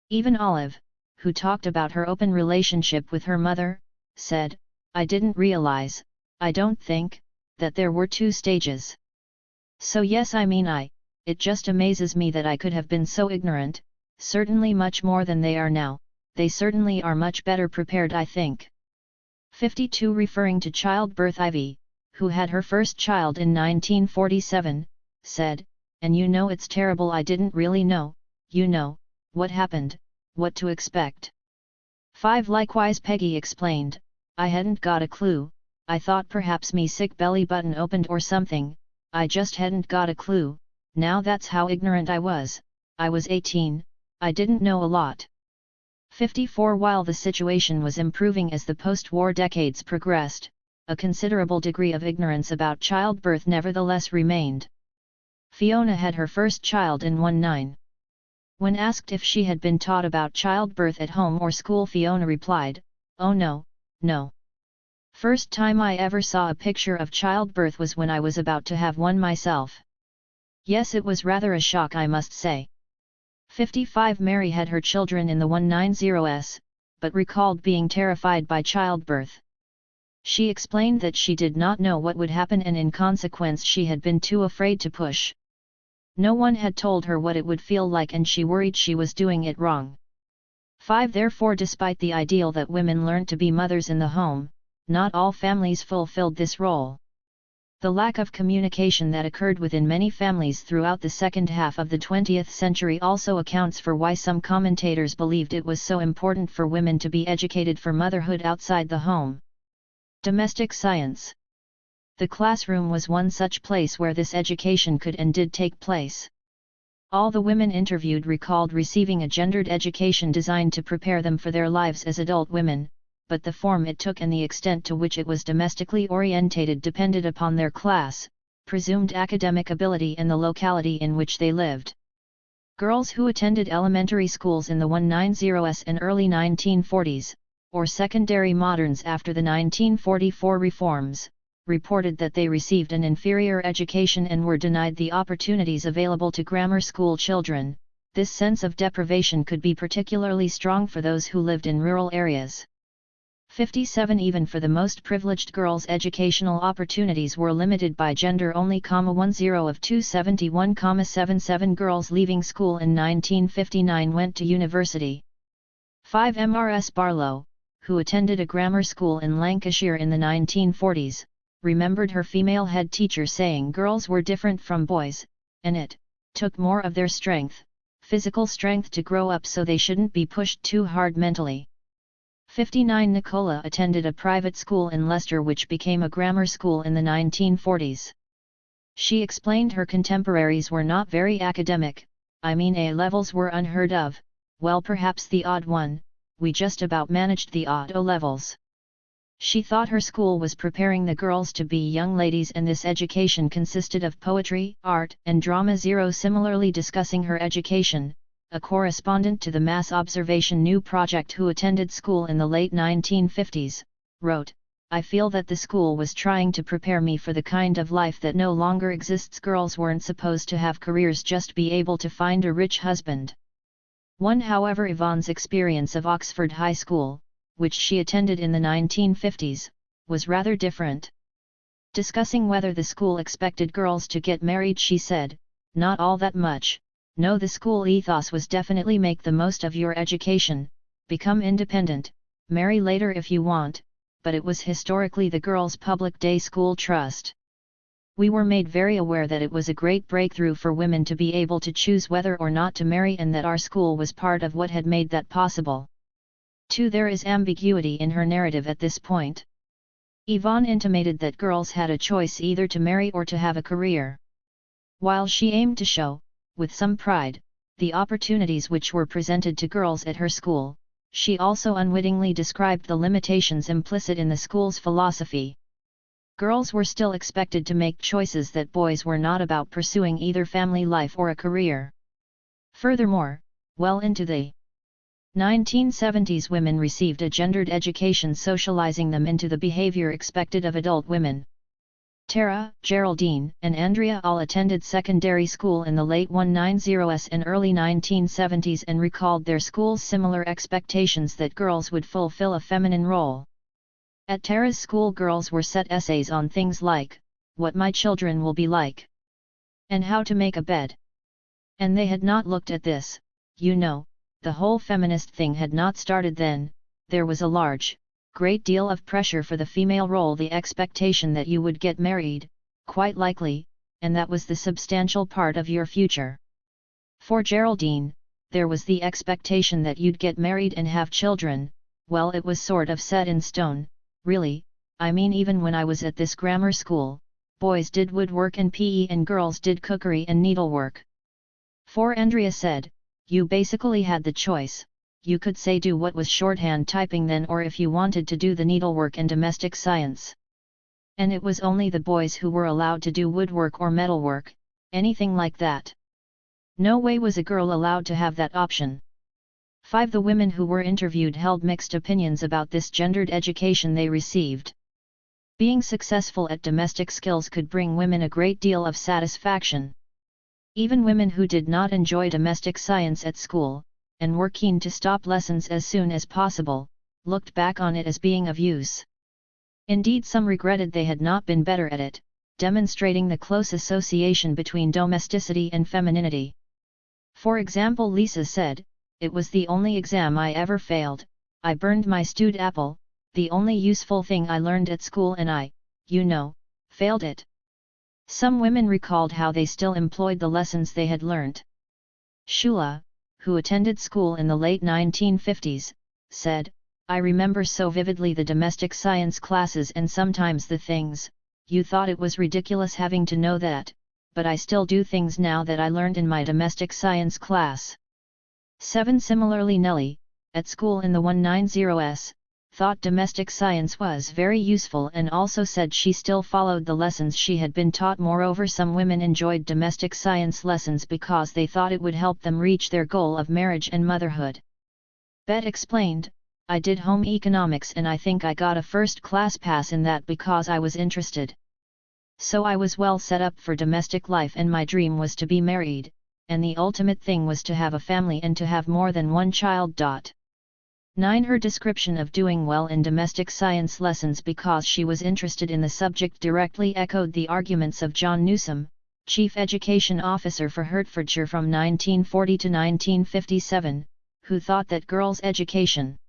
Even Olive, who talked about her open relationship with her mother, said, I didn't realize, I don't think, that there were 2 stages. So yes, it just amazes me that I could have been so ignorant, certainly much more than they are now. They certainly are much better prepared, I think. 52 Referring to childbirth, Ivy, who had her first child in 1947, said, and it's terrible, I didn't really know, what happened, what to expect. 5 Likewise Peggy explained, I hadn't got a clue, I thought perhaps me sick belly button opened or something, I just hadn't got a clue. Now that's how ignorant I was 18, I didn't know a lot. 54 While the situation was improving as the post-war decades progressed, a considerable degree of ignorance about childbirth nevertheless remained. Fiona had her first child in 19. When asked if she had been taught about childbirth at home or school, Fiona replied, oh no. First time I ever saw a picture of childbirth was when I was about to have one myself. Yes, it was rather a shock, I must say. 55 Mary had her children in the 190s, but recalled being terrified by childbirth. She explained that she did not know what would happen and in consequence she had been too afraid to push. No one had told her what it would feel like and she worried she was doing it wrong. 5. Therefore, despite the ideal that women learned to be mothers in the home, not all families fulfilled this role. The lack of communication that occurred within many families throughout the second half of the 20th century also accounts for why some commentators believed it was so important for women to be educated for motherhood outside the home. Domestic science. The classroom was one such place where this education could and did take place. All the women interviewed recalled receiving a gendered education designed to prepare them for their lives as adult women, but the form it took and the extent to which it was domestically orientated depended upon their class, presumed academic ability and the locality in which they lived. Girls who attended elementary schools in the 190s and early 1940s, or secondary moderns after the 1944 reforms, reported that they received an inferior education and were denied the opportunities available to grammar school children. This sense of deprivation could be particularly strong for those who lived in rural areas. 57. Even for the most privileged girls, educational opportunities were limited by gender only. 10 of 271,77 girls leaving school in 1959 went to university. 5. Mrs. Barlow, who attended a grammar school in Lancashire in the 1940s, remembered her female head teacher saying girls were different from boys, and it took more of their physical strength to grow up, so they shouldn't be pushed too hard mentally. 59. Nicola attended a private school in Leicester which became a grammar school in the 1940s. She explained her contemporaries were not very academic, A levels were unheard of, well, perhaps the odd one, we just about managed the odd O levels. She thought her school was preparing the girls to be young ladies, and this education consisted of poetry, art, and drama. Similarly, discussing her education, a correspondent to the Mass Observation New Project who attended school in the late 1950s, wrote, "I feel that the school was trying to prepare me for the kind of life that no longer exists. Girls weren't supposed to have careers, just be able to find a rich husband." However, Yvonne's experience of Oxford High School, which she attended in the 1950s, was rather different. Discussing whether the school expected girls to get married, she said, "Not all that much. No, the school ethos was definitely make the most of your education, become independent, marry later if you want, but it was historically the girls' public day school trust. We were made very aware that it was a great breakthrough for women to be able to choose whether or not to marry, and that our school was part of what had made that possible." 2. There is ambiguity in her narrative at this point. Yvonne intimated that girls had a choice either to marry or to have a career. While she aimed to show, with some pride, the opportunities which were presented to girls at her school, she also unwittingly described the limitations implicit in the school's philosophy. Girls were still expected to make choices that boys were not, about pursuing either family life or a career. Furthermore, well into the 1970s, women received a gendered education, socializing them into the behavior expected of adult women. Tara, Geraldine, and Andrea all attended secondary school in the late 1990s and early 1970s and recalled their school's similar expectations that girls would fulfill a feminine role. At Tara's school, girls were set essays on things like, what my children will be like, and how to make a bed. And they had not looked at this, the whole feminist thing had not started then. There was a great deal of pressure for the female role, the expectation that you would get married, quite likely, and that was the substantial part of your future. For Geraldine, there was the expectation that you'd get married and have children. Well, it was sort of set in stone, really. Even when I was at this grammar school, boys did woodwork and PE and girls did cookery and needlework. For Andrea said, you basically had the choice. You could say do what was shorthand typing then, or if you wanted to do the needlework and domestic science. And it was only the boys who were allowed to do woodwork or metalwork, anything like that. No way was a girl allowed to have that option. 5. The women who were interviewed held mixed opinions about this gendered education they received. Being successful at domestic skills could bring women a great deal of satisfaction. Even women who did not enjoy domestic science at school, and were keen to stop lessons as soon as possible, looked back on it as being of use. Indeed, some regretted they had not been better at it, demonstrating the close association between domesticity and femininity. For example, Lisa said, "It was the only exam I ever failed, I burned my stewed apple, the only useful thing I learned at school, and I, failed it." Some women recalled how they still employed the lessons they had learnt. Shula, who attended school in the late 1950s, said, "I remember so vividly the domestic science classes and sometimes the things, you thought it was ridiculous having to know that, but I still do things now that I learned in my domestic science class." 7. Similarly, Nellie, at school in the 190s, thought domestic science was very useful and also said she still followed the lessons she had been taught. Moreover, some women enjoyed domestic science lessons because they thought it would help them reach their goal of marriage and motherhood. Bet explained, "I did home economics and I think I got a first-class pass in that because I was interested. So I was well set up for domestic life, and my dream was to be married, and the ultimate thing was to have a family and to have more than one child." 9. Her description of doing well in domestic science lessons because she was interested in the subject directly echoed the arguments of John Newsom, Chief Education Officer for Hertfordshire from 1940 to 1957, who thought that girls' education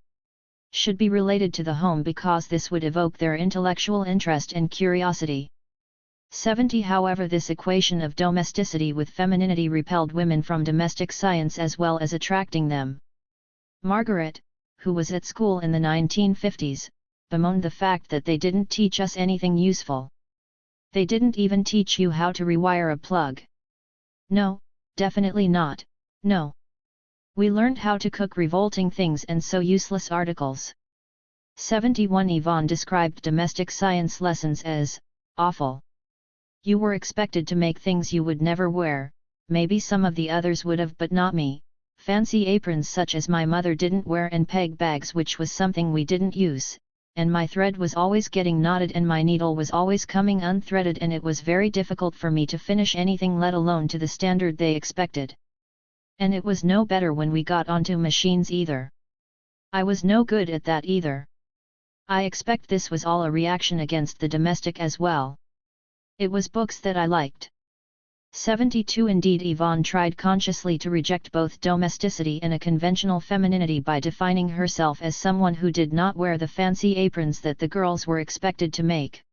should be related to the home because this would evoke their intellectual interest and curiosity. 70. However, this equation of domesticity with femininity repelled women from domestic science as well as attracting them. Margaret, who was at school in the 1950s, bemoaned the fact that they didn't teach us anything useful. "They didn't even teach you how to rewire a plug. No, definitely not, no. We learned how to cook revolting things and sew useless articles." 71. Yvonne described domestic science lessons as awful. "You were expected to make things you would never wear, maybe some of the others would have but not me. Fancy aprons such as my mother didn't wear, and peg bags which was something we didn't use, and my thread was always getting knotted and my needle was always coming unthreaded, and it was very difficult for me to finish anything, let alone to the standard they expected. And it was no better when we got onto machines either. I was no good at that either. I expect this was all a reaction against the domestic as well. It was books that I liked." 72. Indeed, Yvonne tried consciously to reject both domesticity and a conventional femininity by defining herself as someone who did not wear the fancy aprons that the girls were expected to make.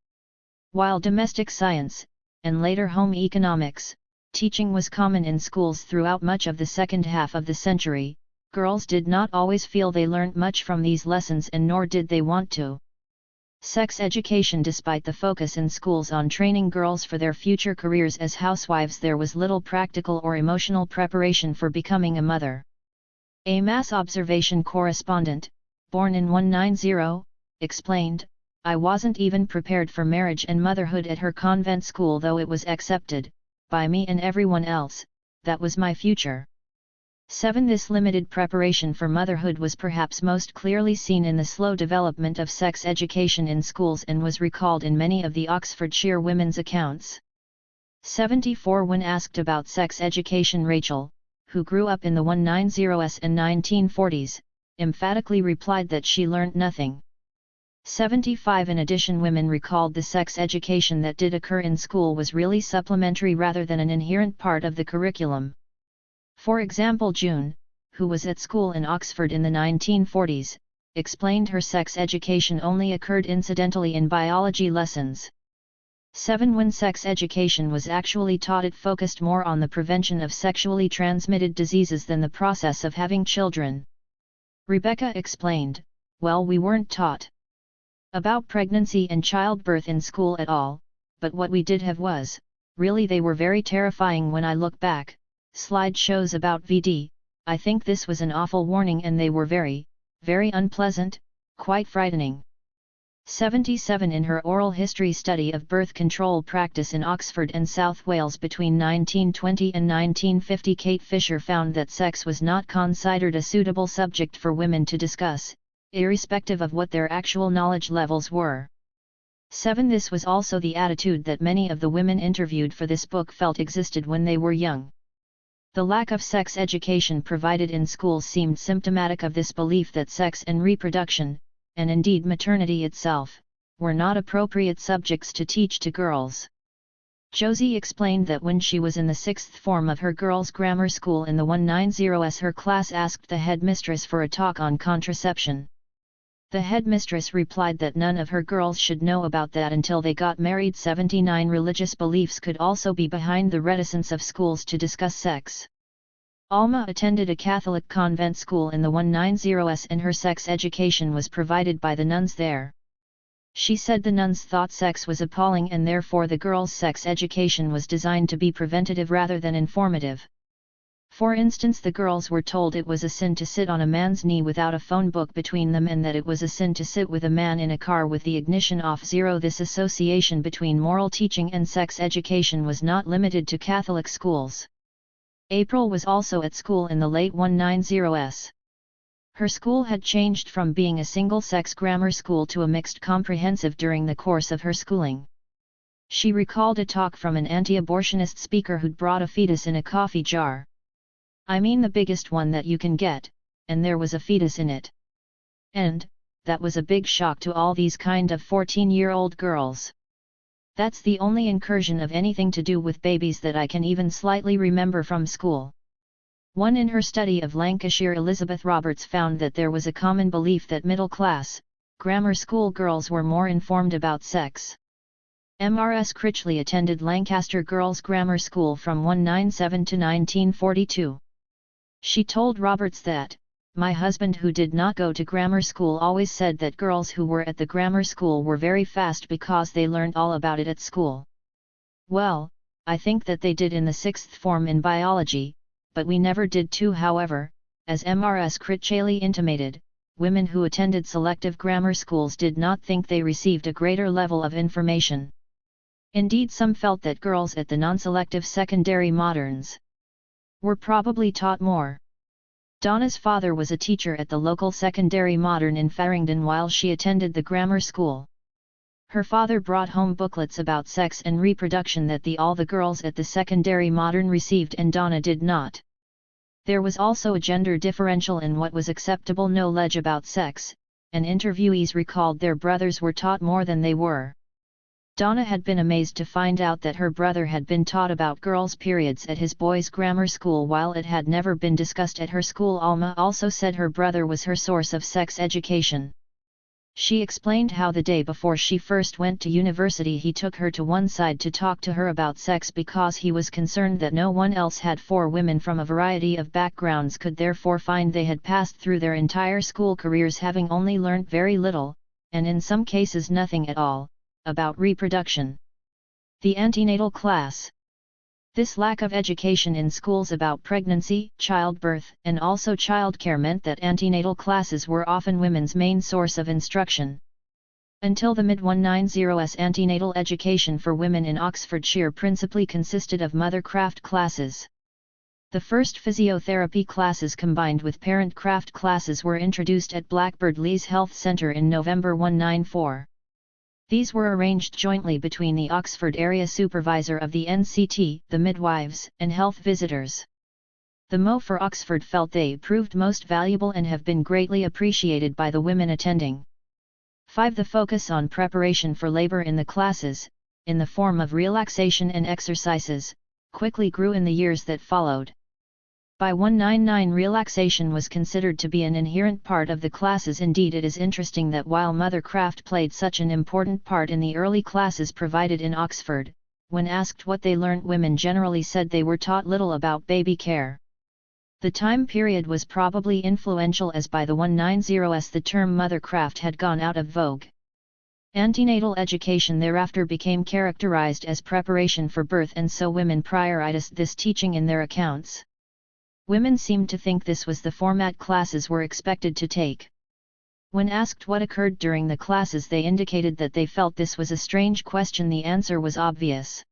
While domestic science, and later home economics, teaching was common in schools throughout much of the second half of the century, girls did not always feel they learned much from these lessons, and nor did they want to. Sex education. Despite the focus in schools on training girls for their future careers as housewives, there was little practical or emotional preparation for becoming a mother. A mass observation correspondent, born in 190, explained, "I wasn't even prepared for marriage and motherhood at her convent school, though it was accepted, by me and everyone else, that was my future." 7. This limited preparation for motherhood was perhaps most clearly seen in the slow development of sex education in schools and was recalled in many of the Oxfordshire women's accounts. 74. When asked about sex education, Rachel, who grew up in the 190s and 1940s, emphatically replied that she learnt nothing. 75. In addition, women recalled the sex education that did occur in school was really supplementary rather than an inherent part of the curriculum. For example, June, who was at school in Oxford in the 1940s, explained her sex education only occurred incidentally in biology lessons. 7. When sex education was actually taught, it focused more on the prevention of sexually transmitted diseases than the process of having children. Rebecca explained, "Well, we weren't taught about pregnancy and childbirth in school at all, but what we did have was, really they were very terrifying when I look back. Slide shows about VD, I think this was an awful warning and they were very, very unpleasant, quite frightening." 77. In her oral history study of birth control practice in Oxford and South Wales between 1920 and 1950, Kate Fisher found that sex was not considered a suitable subject for women to discuss, irrespective of what their actual knowledge levels were. 7. This was also the attitude that many of the women interviewed for this book felt existed when they were young. The lack of sex education provided in schools seemed symptomatic of this belief that sex and reproduction, and indeed maternity itself, were not appropriate subjects to teach to girls. Josie explained that when she was in the 6th form of her girls' grammar school in the 190s, her class asked the headmistress for a talk on contraception. The headmistress replied that none of her girls should know about that until they got married. 79 Religious beliefs could also be behind the reticence of schools to discuss sex. Alma attended a Catholic convent school in the 190s and her sex education was provided by the nuns there. She said the nuns thought sex was appalling and therefore the girls' sex education was designed to be preventative rather than informative. For instance, the girls were told it was a sin to sit on a man's knee without a phone book between them and that it was a sin to sit with a man in a car with the ignition off. This association between moral teaching and sex education was not limited to Catholic schools. April was also at school in the late 190s. Her school had changed from being a single-sex grammar school to a mixed comprehensive during the course of her schooling. She recalled a talk from an anti-abortionist speaker who'd brought a fetus in a coffee jar. "I mean the biggest one that you can get, and there was a fetus in it. And, that was a big shock to all these kind of 14-year-old girls. That's the only incursion of anything to do with babies that I can even slightly remember from school." One in her study of Lancashire, Elizabeth Roberts, found that there was a common belief that middle-class, grammar school girls were more informed about sex. Mrs. Critchley attended Lancaster Girls' Grammar School from 197 to 1942. She told Roberts that, "My husband, who did not go to grammar school, always said that girls who were at the grammar school were very fast because they learned all about it at school. Well, I think that they did in the 6th form in biology, but we never did too." However, as Mrs. Critchley intimated, women who attended selective grammar schools did not think they received a greater level of information. Indeed, some felt that girls at the non-selective secondary moderns were probably taught more. Donna's father was a teacher at the local secondary modern in Farringdon while she attended the grammar school. Her father brought home booklets about sex and reproduction that all the girls at the secondary modern received and Donna did not. There was also a gender differential in what was acceptable knowledge about sex, and interviewees recalled their brothers were taught more than they were. Donna had been amazed to find out that her brother had been taught about girls' periods at his boys' grammar school while it had never been discussed at her school. Alma also said her brother was her source of sex education. She explained how the day before she first went to university he took her to one side to talk to her about sex because he was concerned that no one else had. 4 women from a variety of backgrounds could therefore find they had passed through their entire school careers having only learnt very little, and in some cases nothing at all, about reproduction. The antenatal class. This lack of education in schools about pregnancy, childbirth, and also childcare meant that antenatal classes were often women's main source of instruction. Until the mid-190s, antenatal education for women in Oxfordshire principally consisted of mothercraft classes. The first physiotherapy classes combined with parent-craft classes were introduced at Blackbird Leys Health Centre in November 194. These were arranged jointly between the Oxford area supervisor of the NCT, the midwives, and health visitors. The MO for Oxford felt they proved most valuable and have been greatly appreciated by the women attending. 5. The focus on preparation for labour in the classes, in the form of relaxation and exercises, quickly grew in the years that followed. By 199 relaxation was considered to be an inherent part of the classes. Indeed, it is interesting that while mothercraft played such an important part in the early classes provided in Oxford, when asked what they learnt, women generally said they were taught little about baby care. The time period was probably influential as by the 190s the term mothercraft had gone out of vogue. Antenatal education thereafter became characterized as preparation for birth, and so women prioritized this teaching in their accounts. Women seemed to think this was the format classes were expected to take. When asked what occurred during the classes, they indicated that they felt this was a strange question. The answer was obvious.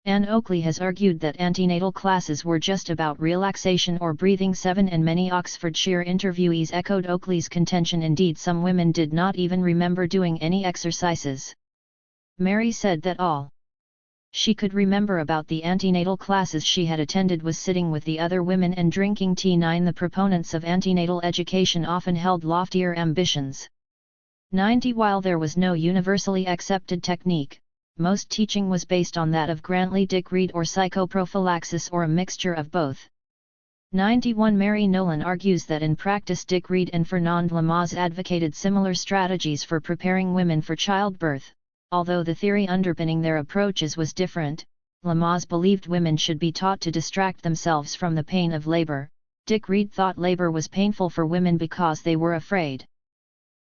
Anne Oakley has argued that antenatal classes were just about relaxation or breathing. 7 And many Oxfordshire interviewees echoed Oakley's contention. Indeed, some women did not even remember doing any exercises. Mary said that all she could remember about the antenatal classes she had attended was sitting with the other women and drinking tea. 9 The proponents of antenatal education often held loftier ambitions. 90. While there was no universally accepted technique, most teaching was based on that of Grantley Dick Reed or psychoprophylaxis or a mixture of both. 91. Mary Nolan argues that in practice Dick Reed and Fernand Lamaze advocated similar strategies for preparing women for childbirth, although the theory underpinning their approaches was different. Lamaze believed women should be taught to distract themselves from the pain of labor. Dick Reed thought labor was painful for women because they were afraid.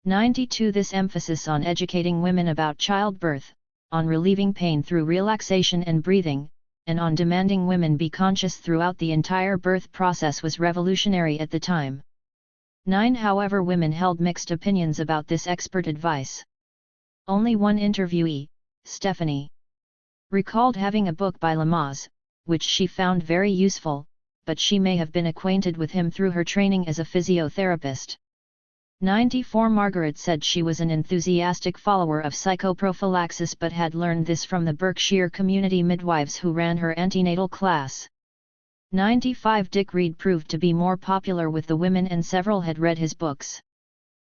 92. This emphasis on educating women about childbirth, on relieving pain through relaxation and breathing, and on demanding women be conscious throughout the entire birth process was revolutionary at the time. 9. However, women held mixed opinions about this expert advice. Only one interviewee, Stephanie, recalled having a book by Lamaze, which she found very useful, but she may have been acquainted with him through her training as a physiotherapist. 94. Margaret said she was an enthusiastic follower of psychoprophylaxis but had learned this from the Berkshire community midwives who ran her antenatal class. 95. Dick Reed proved to be more popular with the women and several had read his books.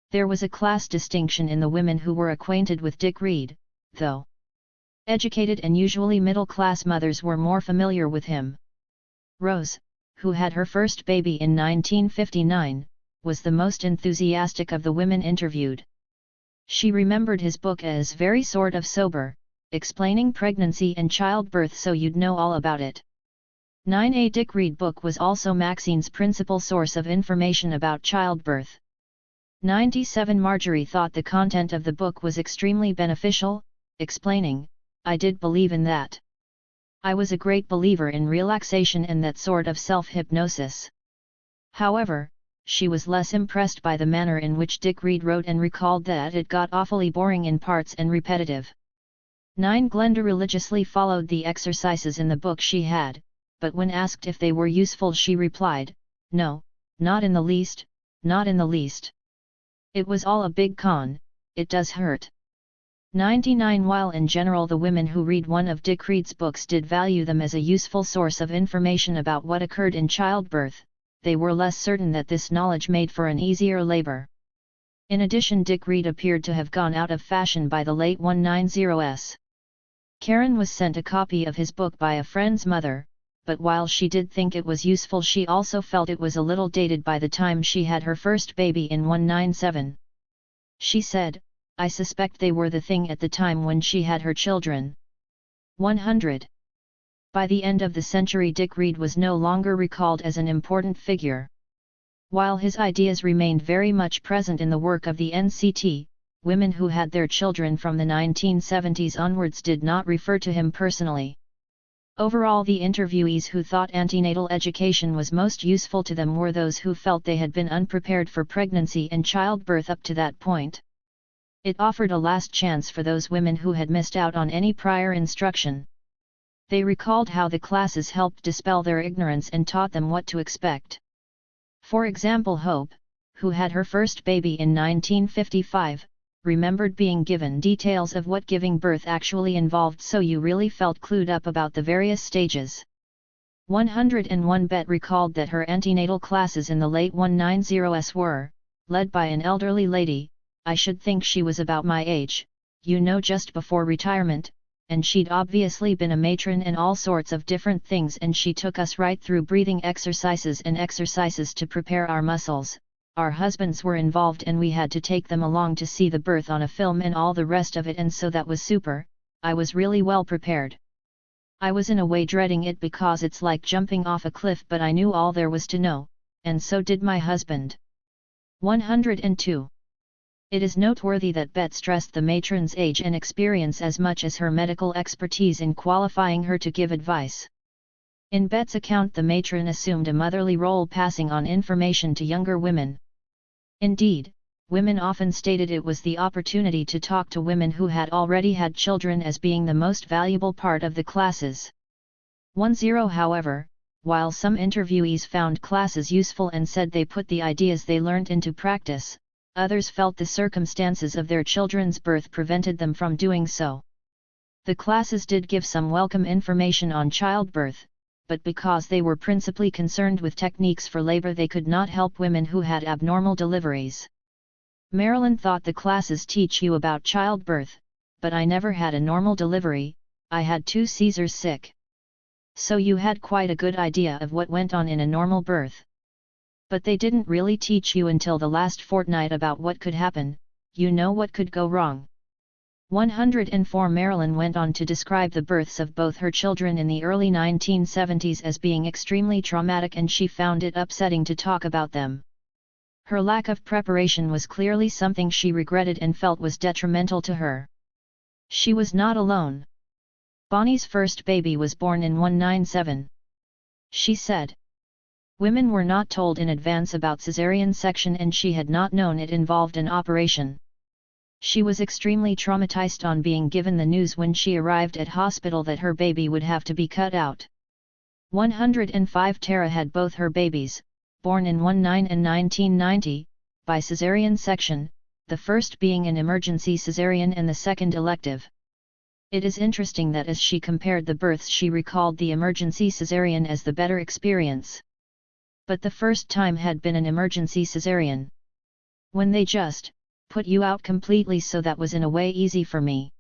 There was a class distinction in the women who were acquainted with Dick Reed, though. Educated and usually middle-class mothers were more familiar with him. Rose, who had her first baby in 1959, was the most enthusiastic of the women interviewed. She remembered his book as very sort of sober, explaining pregnancy and childbirth so you'd know all about it. 9. Dick Reed book was also Maxine's principal source of information about childbirth. 97. Marjorie thought the content of the book was extremely beneficial, explaining, "I did believe in that. I was a great believer in relaxation and that sort of self-hypnosis." However, she was less impressed by the manner in which Dick Reed wrote and recalled that it got awfully boring in parts and repetitive. 9. Glenda religiously followed the exercises in the book she had, but when asked if they were useful she replied, "No, not in the least, not in the least. It was all a big con, it does hurt." 99. While in general the women who read one of Dick Reed's books did value them as a useful source of information about what occurred in childbirth, they were less certain that this knowledge made for an easier labor. In addition, Dick Reed appeared to have gone out of fashion by the late 190s. Karen was sent a copy of his book by a friend's mother, but while she did think it was useful she also felt it was a little dated by the time she had her first baby in 197. She said, "I suspect they were the thing at the time when she had her children." 100. By the end of the century Dick Reed was no longer recalled as an important figure. While his ideas remained very much present in the work of the NCT, women who had their children from the 1970s onwards did not refer to him personally. Overall, the interviewees who thought antenatal education was most useful to them were those who felt they had been unprepared for pregnancy and childbirth up to that point. It offered a last chance for those women who had missed out on any prior instruction. They recalled how the classes helped dispel their ignorance and taught them what to expect. For example, Hope, who had her first baby in 1955, remembered being given details of what giving birth actually involved, so you really felt clued up about the various stages. 101. Bet recalled that her antenatal classes in the late 190s were, led by an elderly lady, I should think she was about my age, just before retirement, and she'd obviously been a matron in all sorts of different things, and she took us right through breathing exercises and exercises to prepare our muscles. Our husbands were involved and we had to take them along to see the birth on a film and all the rest of it, and so that was super. I was really well prepared. I was in a way dreading it because it's like jumping off a cliff, but I knew all there was to know, and so did my husband. 102. It is noteworthy that Bet stressed the matron's age and experience as much as her medical expertise in qualifying her to give advice. In Bet's account, the matron assumed a motherly role, passing on information to younger women. Indeed, women often stated it was the opportunity to talk to women who had already had children as being the most valuable part of the classes. 10. However, while some interviewees found classes useful and said they put the ideas they learnt into practice, others felt the circumstances of their children's birth prevented them from doing so. The classes did give some welcome information on childbirth, but because they were principally concerned with techniques for labor, they could not help women who had abnormal deliveries. Marilyn thought the classes teach you about childbirth, but I never had a normal delivery, I had 2 Caesars sick. So you had quite a good idea of what went on in a normal birth. But they didn't really teach you until the last fortnight about what could happen, you know what could go wrong. 104 Marilyn went on to describe the births of both her children in the early 1970s as being extremely traumatic, and she found it upsetting to talk about them. Her lack of preparation was clearly something she regretted and felt was detrimental to her. She was not alone. Bonnie's first baby was born in 1997. She said. Women were not told in advance about cesarean section and she had not known it involved an operation. She was extremely traumatized on being given the news when she arrived at hospital that her baby would have to be cut out. 105 Tara had both her babies, born in 19 and 1990, by cesarean section, the first being an emergency cesarean and the second elective. It is interesting that as she compared the births she recalled the emergency cesarean as the better experience. But the first time had been an emergency cesarean. When they just put you out completely, so that was in a way easy for me.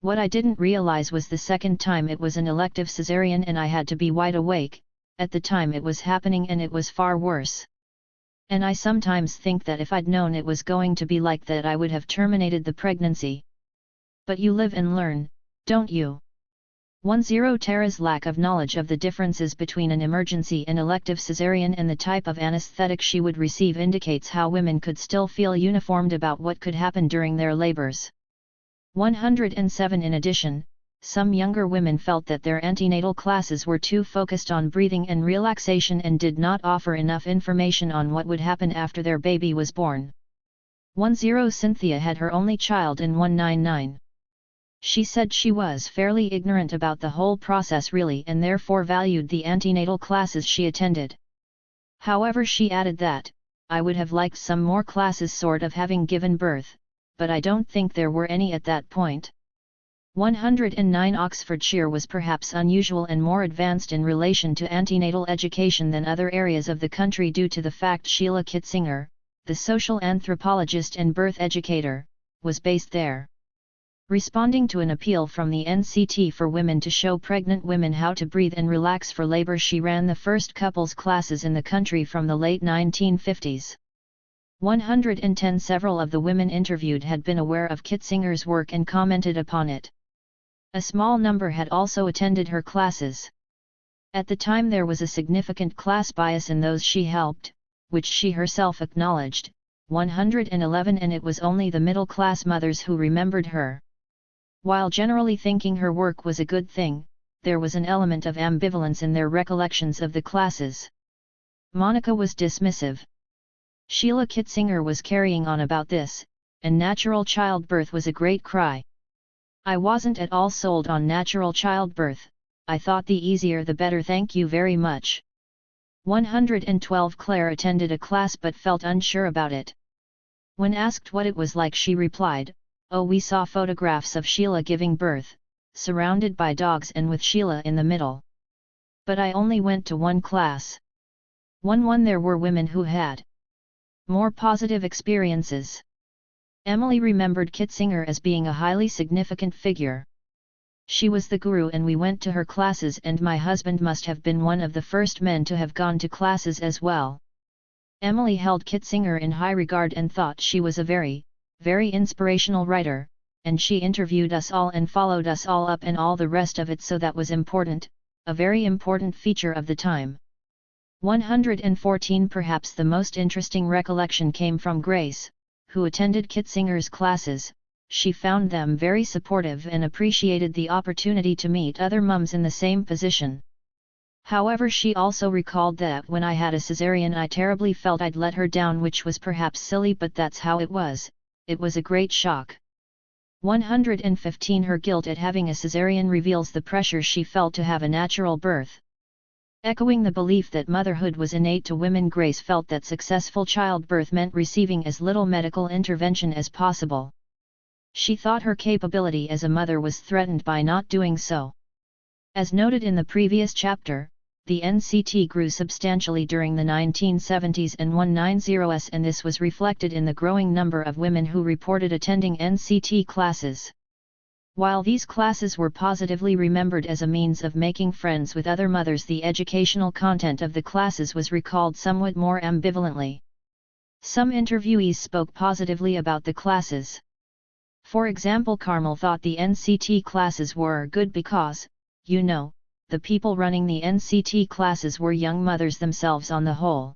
What I didn't realize was the second time it was an elective cesarean and I had to be wide awake, at the time it was happening, and it was far worse. And I sometimes think that if I'd known it was going to be like that I would have terminated the pregnancy. But you live and learn, don't you? 10 Tara's lack of knowledge of the differences between an emergency and elective cesarean and the type of anesthetic she would receive indicates how women could still feel uniformed about what could happen during their labors. 107 In addition, some younger women felt that their antenatal classes were too focused on breathing and relaxation and did not offer enough information on what would happen after their baby was born. 10 Cynthia had her only child in 199. She said she was fairly ignorant about the whole process really, and therefore valued the antenatal classes she attended. However, she added that, I would have liked some more classes sort of having given birth, but I don't think there were any at that point. 109 Oxfordshire was perhaps unusual and more advanced in relation to antenatal education than other areas of the country due to the fact Sheila Kitzinger, the social anthropologist and birth educator, was based there. Responding to an appeal from the NCT for women to show pregnant women how to breathe and relax for labor, she ran the first couples classes in the country from the late 1950s. 110 Several of the women interviewed had been aware of Kitzinger's work and commented upon it. A small number had also attended her classes. At the time there was a significant class bias in those she helped, which she herself acknowledged, 111, and it was only the middle-class mothers who remembered her. While generally thinking her work was a good thing, there was an element of ambivalence in their recollections of the classes. Monica was dismissive. Sheila Kitzinger was carrying on about this, and natural childbirth was a great cry. I wasn't at all sold on natural childbirth, I thought the easier the better, thank you very much. 112 Claire attended a class but felt unsure about it. When asked what it was like, she replied, "Oh, we saw photographs of Sheila giving birth, surrounded by dogs and with Sheila in the middle. But I only went to one class." 1 There were women who had more positive experiences. Emily remembered Kitzinger as being a highly significant figure. She was the guru and we went to her classes, and my husband must have been one of the first men to have gone to classes as well. Emily held Kitzinger in high regard and thought she was a very inspirational writer, and she interviewed us all and followed us all up and all the rest of it, so that was important, a very important feature of the time. 114 Perhaps the most interesting recollection came from Grace, who attended Kitzinger's classes. She found them very supportive and appreciated the opportunity to meet other mums in the same position. However, she also recalled that when I had a cesarean I terribly felt I'd let her down, which was perhaps silly, but that's how it was. It was a great shock. 115 Her guilt at having a cesarean reveals the pressure she felt to have a natural birth. Echoing the belief that motherhood was innate to women, Grace felt that successful childbirth meant receiving as little medical intervention as possible. She thought her capability as a mother was threatened by not doing so. As noted in the previous chapter, the NCT grew substantially during the 1970s and 190s, and this was reflected in the growing number of women who reported attending NCT classes. While these classes were positively remembered as a means of making friends with other mothers, the educational content of the classes was recalled somewhat more ambivalently. Some interviewees spoke positively about the classes. For example, Carmel thought the NCT classes were good because, the people running the NCT classes were young mothers themselves on the whole.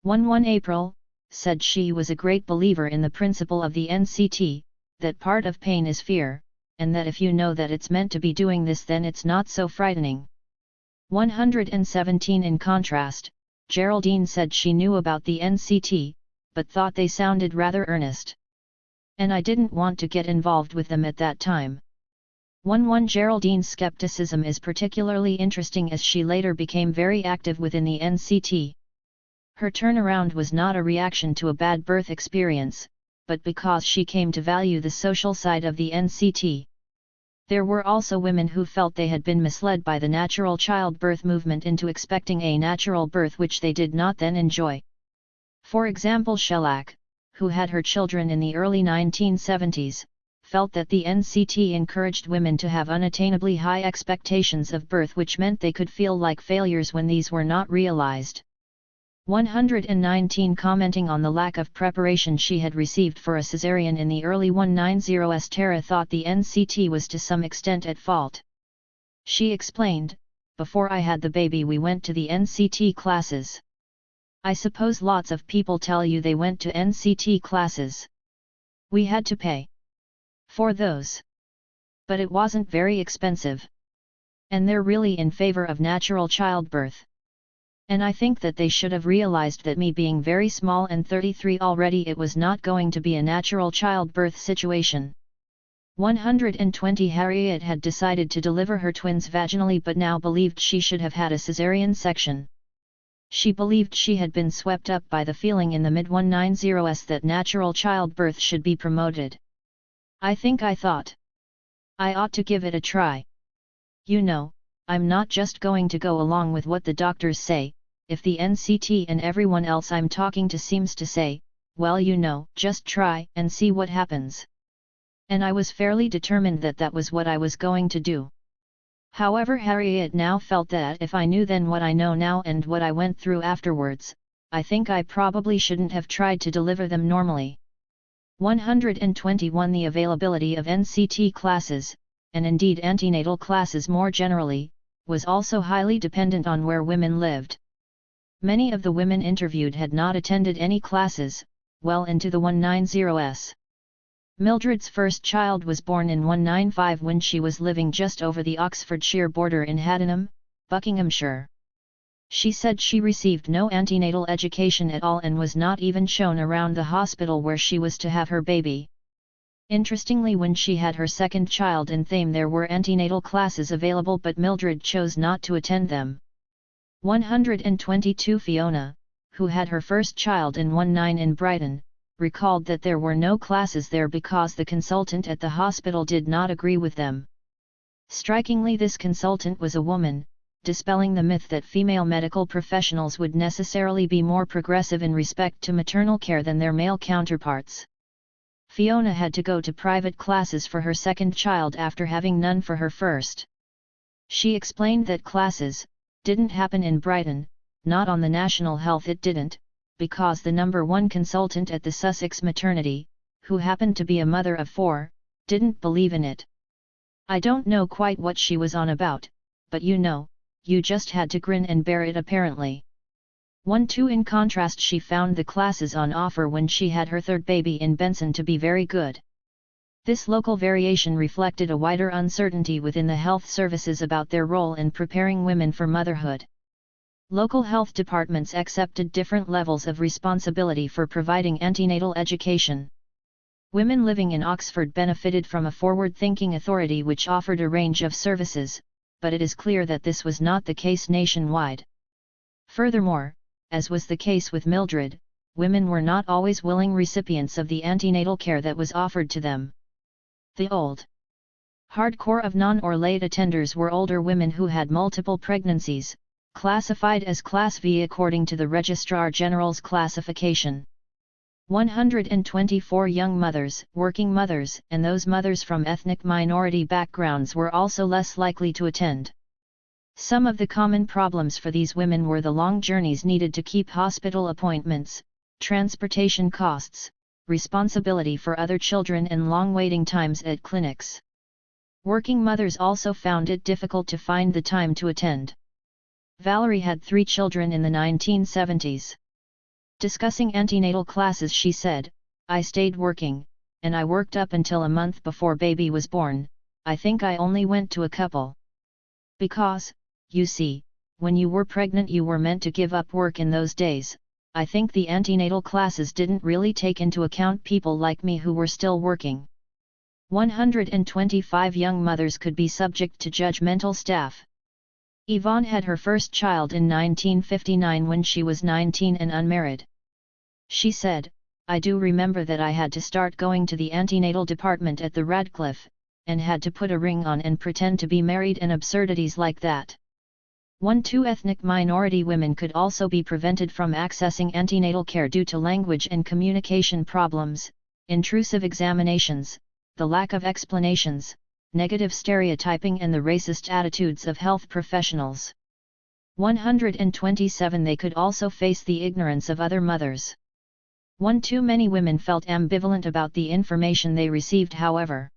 1 April said she was a great believer in the principle of the NCT, that part of pain is fear, and that if you know that it's meant to be doing this, then it's not so frightening. 117 In contrast, Geraldine said she knew about the NCT, but thought they sounded rather earnest. And I didn't want to get involved with them at that time. 1 Geraldine's skepticism is particularly interesting as she later became very active within the NCT. Her turnaround was not a reaction to a bad birth experience, but because she came to value the social side of the NCT. There were also women who felt they had been misled by the natural childbirth movement into expecting a natural birth which they did not then enjoy. For example, Shellac, who had her children in the early 1970s, felt that the NCT encouraged women to have unattainably high expectations of birth, which meant they could feel like failures when these were not realized. 119 Commenting on the lack of preparation she had received for a cesarean in the early 190s, Tara thought the NCT was to some extent at fault. She explained, "Before I had the baby we went to the NCT classes. I suppose lots of people tell you they went to NCT classes. We had to pay for those. But it wasn't very expensive. And they're really in favor of natural childbirth. And I think that they should have realized that me being very small and 33 already, it was not going to be a natural childbirth situation." 120 Harriet had decided to deliver her twins vaginally but now believed she should have had a cesarean section. She believed she had been swept up by the feeling in the mid-190s that natural childbirth should be promoted. I thought I ought to give it a try. I'm not just going to go along with what the doctors say, if the NCT and everyone else I'm talking to seems to say, well, just try and see what happens. And I was fairly determined that that was what I was going to do. However, Harriet now felt that if I knew then what I know now and what I went through afterwards, I think I probably shouldn't have tried to deliver them normally. 121 The availability of NCT classes, and indeed antenatal classes more generally, was also highly dependent on where women lived. Many of the women interviewed had not attended any classes, well into the 190s. Mildred's first child was born in 195 when she was living just over the Oxfordshire border in Haddenham, Buckinghamshire. She said she received no antenatal education at all and was not even shown around the hospital where she was to have her baby. Interestingly, when she had her second child in Thame there were antenatal classes available, but Mildred chose not to attend them. 122 Fiona, who had her first child in 19 in Brighton, recalled that there were no classes there because the consultant at the hospital did not agree with them. Strikingly, this consultant was a woman, dispelling the myth that female medical professionals would necessarily be more progressive in respect to maternal care than their male counterparts. Fiona had to go to private classes for her second child after having none for her first. She explained that classes didn't happen in Brighton, not on the National Health it didn't, because the number one consultant at the Sussex maternity, who happened to be a mother of 4, didn't believe in it. I don't know quite what she was on about, but you just had to grin and bear it apparently. 1-2 In contrast, she found the classes on offer when she had her third baby in Benson to be very good. This local variation reflected a wider uncertainty within the health services about their role in preparing women for motherhood. Local health departments accepted different levels of responsibility for providing antenatal education. Women living in Oxford benefited from a forward-thinking authority which offered a range of services, but it is clear that this was not the case nationwide. Furthermore, as was the case with Mildred, women were not always willing recipients of the antenatal care that was offered to them. The old hardcore of non or late attenders were older women who had multiple pregnancies, Classified as Class V according to the Registrar General's classification. 124 young mothers, working mothers, and those mothers from ethnic minority backgrounds were also less likely to attend. Some of the common problems for these women were the long journeys needed to keep hospital appointments, transportation costs, responsibility for other children and long waiting times at clinics. Working mothers also found it difficult to find the time to attend. Valerie had 3 children in the 1970s. Discussing antenatal classes, she said, "I stayed working, and I worked up until a month before baby was born. I think I only went to a couple. Because, you see, when you were pregnant you were meant to give up work in those days. I think the antenatal classes didn't really take into account people like me who were still working." 125 young mothers could be subject to judgmental staff. Yvonne had her first child in 1959 when she was 19 and unmarried. She said, "I do remember that I had to start going to the antenatal department at the Radcliffe, and had to put a ring on and pretend to be married and absurdities like that." 2 ethnic minority women could also be prevented from accessing antenatal care due to language and communication problems, intrusive examinations, the lack of explanations, negative stereotyping and the racist attitudes of health professionals. 127 They could also face the ignorance of other mothers. Too many women felt ambivalent about the information they received. However,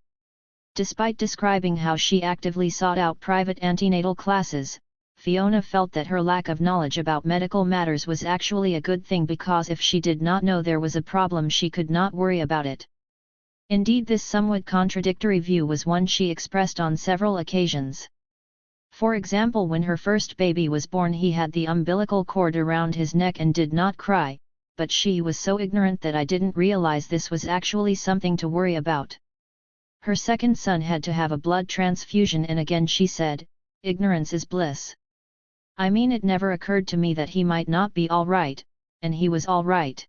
despite describing how she actively sought out private antenatal classes, Fiona felt that her lack of knowledge about medical matters was actually a good thing, because if she did not know there was a problem she could not worry about it. Indeed, this somewhat contradictory view was one she expressed on several occasions. For example, when her first baby was born he had the umbilical cord around his neck and did not cry, but she was so ignorant that I didn't realize this was actually something to worry about. Her second son had to have a blood transfusion, and again she said, "Ignorance is bliss. I mean, it never occurred to me that he might not be all right, and he was all right."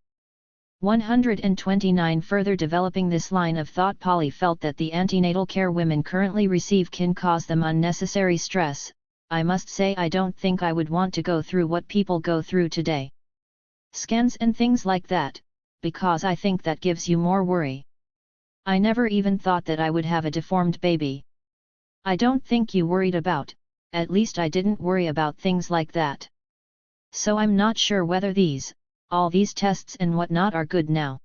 129 Further developing this line of thought, Polly felt that the antenatal care women currently receive can cause them unnecessary stress. "I must say I don't think I would want to go through what people go through today. Scans and things like that, because I think that gives you more worry. I never even thought that I would have a deformed baby. I don't think you worried about, at least I didn't worry about things like that. So I'm not sure whether all these tests and whatnot are good now."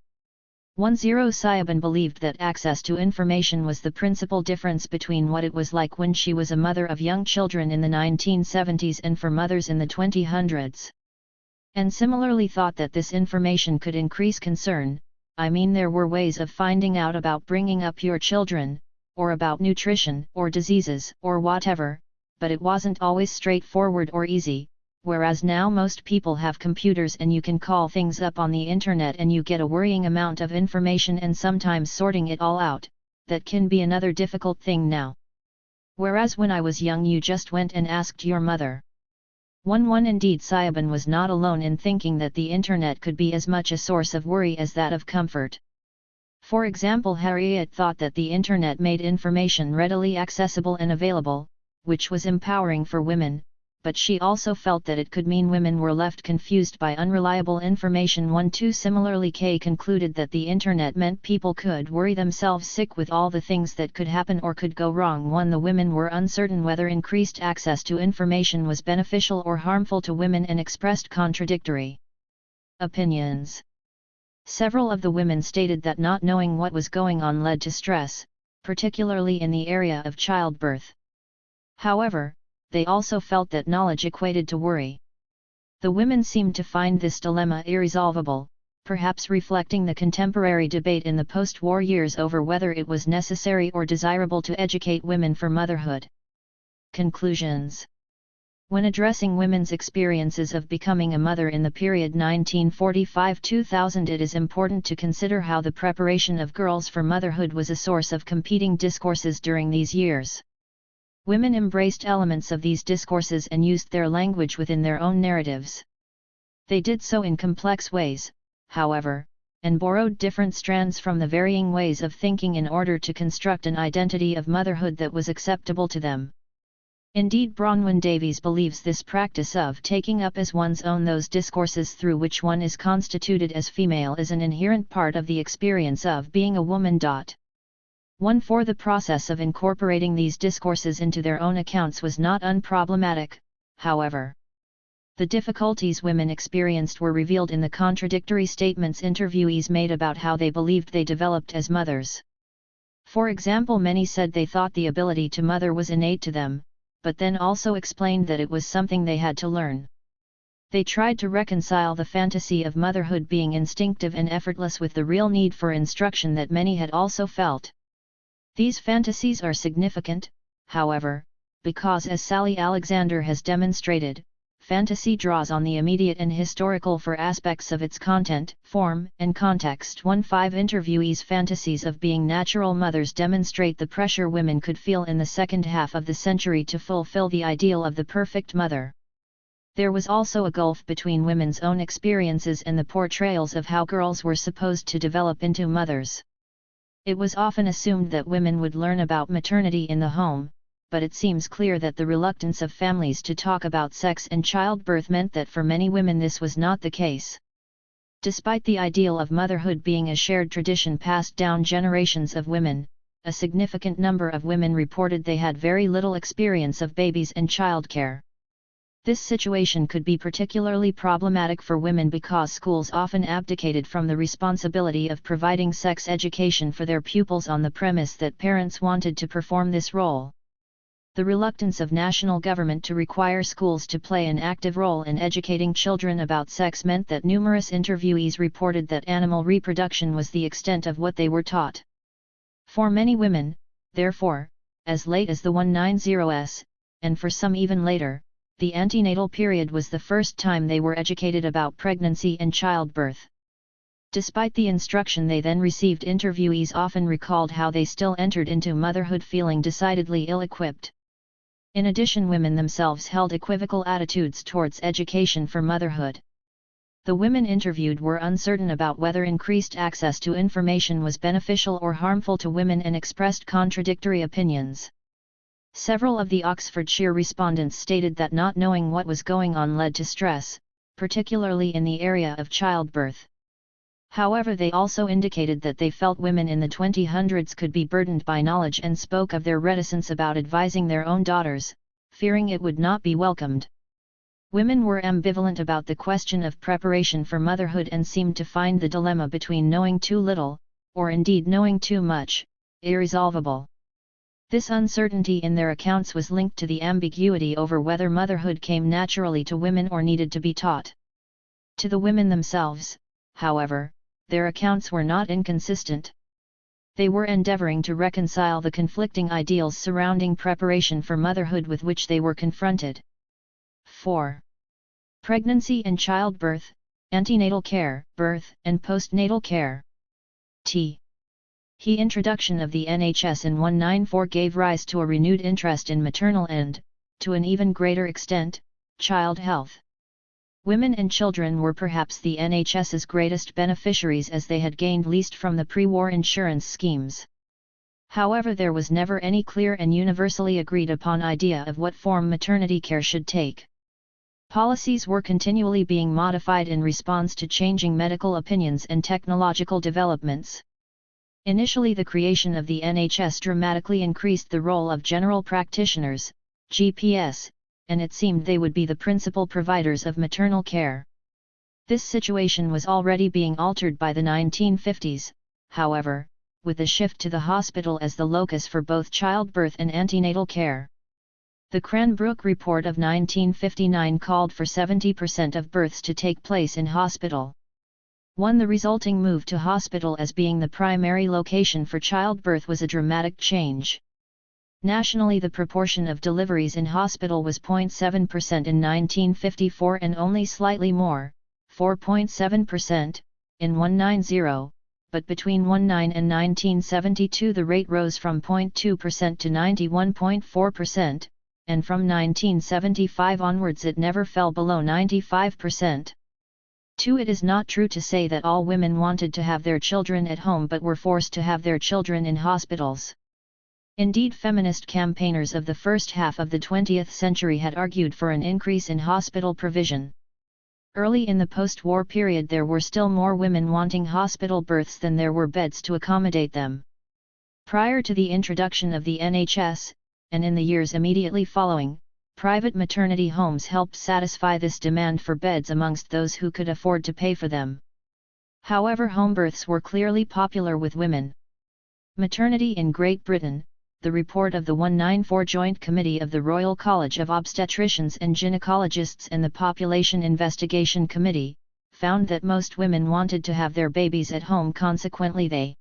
10 Siobhan believed that access to information was the principal difference between what it was like when she was a mother of young children in the 1970s and for mothers in the 2000s. And similarly thought that this information could increase concern. "I mean, there were ways of finding out about bringing up your children, or about nutrition or diseases or whatever, but it wasn't always straightforward or easy. Whereas now most people have computers and you can call things up on the internet and you get a worrying amount of information, and sometimes sorting it all out, that can be another difficult thing now. Whereas when I was young you just went and asked your mother." 1 Indeed, Siobhan was not alone in thinking that the internet could be as much a source of worry as that of comfort. For example, Harriet thought that the internet made information readily accessible and available, which was empowering for women, but she also felt that it could mean women were left confused by unreliable information. 2 Similarly, Kay concluded that the internet meant people could worry themselves sick with all the things that could happen or could go wrong. The women were uncertain whether increased access to information was beneficial or harmful to women and expressed contradictory opinions. Several of the women stated that not knowing what was going on led to stress, particularly in the area of childbirth. However, they also felt that knowledge equated to worry. The women seemed to find this dilemma irresolvable, perhaps reflecting the contemporary debate in the post-war years over whether it was necessary or desirable to educate women for motherhood. Conclusions. When addressing women's experiences of becoming a mother in the period 1945-2000, it is important to consider how the preparation of girls for motherhood was a source of competing discourses during these years. Women embraced elements of these discourses and used their language within their own narratives. They did so in complex ways, however, and borrowed different strands from the varying ways of thinking in order to construct an identity of motherhood that was acceptable to them. Indeed, Bronwyn Davies believes this practice of taking up as one's own those discourses through which one is constituted as female is an inherent part of the experience of being a woman. 1. For the process of incorporating these discourses into their own accounts was not unproblematic, however. The difficulties women experienced were revealed in the contradictory statements interviewees made about how they believed they developed as mothers. For example, many said they thought the ability to mother was innate to them, but then also explained that it was something they had to learn. They tried to reconcile the fantasy of motherhood being instinctive and effortless with the real need for instruction that many had also felt. These fantasies are significant, however, because, as Sally Alexander has demonstrated, fantasy draws on the immediate and historical for aspects of its content, form, and context. 1. 5 interviewees' fantasies of being natural mothers demonstrate the pressure women could feel in the second half of the century to fulfill the ideal of the perfect mother. There was also a gulf between women's own experiences and the portrayals of how girls were supposed to develop into mothers. It was often assumed that women would learn about maternity in the home, but it seems clear that the reluctance of families to talk about sex and childbirth meant that for many women this was not the case. Despite the ideal of motherhood being a shared tradition passed down generations of women, a significant number of women reported they had very little experience of babies and childcare. This situation could be particularly problematic for women because schools often abdicated from the responsibility of providing sex education for their pupils on the premise that parents wanted to perform this role. The reluctance of national government to require schools to play an active role in educating children about sex meant that numerous interviewees reported that animal reproduction was the extent of what they were taught. For many women, therefore, as late as the 190s, and for some even later, the antenatal period was the first time they were educated about pregnancy and childbirth. Despite the instruction they then received, interviewees often recalled how they still entered into motherhood feeling decidedly ill-equipped. In addition, women themselves held equivocal attitudes towards education for motherhood. The women interviewed were uncertain about whether increased access to information was beneficial or harmful to women and expressed contradictory opinions. Several of the Oxfordshire respondents stated that not knowing what was going on led to stress, particularly in the area of childbirth. However, they also indicated that they felt women in the 2000s could be burdened by knowledge and spoke of their reticence about advising their own daughters, fearing it would not be welcomed. Women were ambivalent about the question of preparation for motherhood and seemed to find the dilemma between knowing too little, or indeed knowing too much, irresolvable. This uncertainty in their accounts was linked to the ambiguity over whether motherhood came naturally to women or needed to be taught. To the women themselves, however, their accounts were not inconsistent. They were endeavoring to reconcile the conflicting ideals surrounding preparation for motherhood with which they were confronted. 4. Pregnancy and childbirth, antenatal care, birth and postnatal care. The introduction of the NHS in 1994 gave rise to a renewed interest in maternal and, to an even greater extent, child health. Women and children were perhaps the NHS's greatest beneficiaries as they had gained least from the pre-war insurance schemes. However, there was never any clear and universally agreed upon idea of what form maternity care should take. Policies were continually being modified in response to changing medical opinions and technological developments. Initially, the creation of the NHS dramatically increased the role of general practitioners, GPS, and it seemed they would be the principal providers of maternal care. This situation was already being altered by the 1950s, however, with the shift to the hospital as the locus for both childbirth and antenatal care. The Cranbrook Report of 1959 called for 70% of births to take place in hospital. The resulting move to hospital as being the primary location for childbirth was a dramatic change. Nationally, the proportion of deliveries in hospital was 0.7% in 1954 and only slightly more, 4.7%, in 1990, but between 1919 and 1972 the rate rose from 0.2% to 91.4%, and from 1975 onwards it never fell below 95%. 2. It is not true to say that all women wanted to have their children at home but were forced to have their children in hospitals. Indeed, feminist campaigners of the first half of the 20th century had argued for an increase in hospital provision. Early in the post-war period there were still more women wanting hospital births than there were beds to accommodate them. Prior to the introduction of the NHS, and in the years immediately following, private maternity homes helped satisfy this demand for beds amongst those who could afford to pay for them. However, home births were clearly popular with women. Maternity in Great Britain, the report of the 194 Joint Committee of the Royal College of Obstetricians and Gynecologists and the Population Investigation Committee, found that most women wanted to have their babies at home. Consequently, they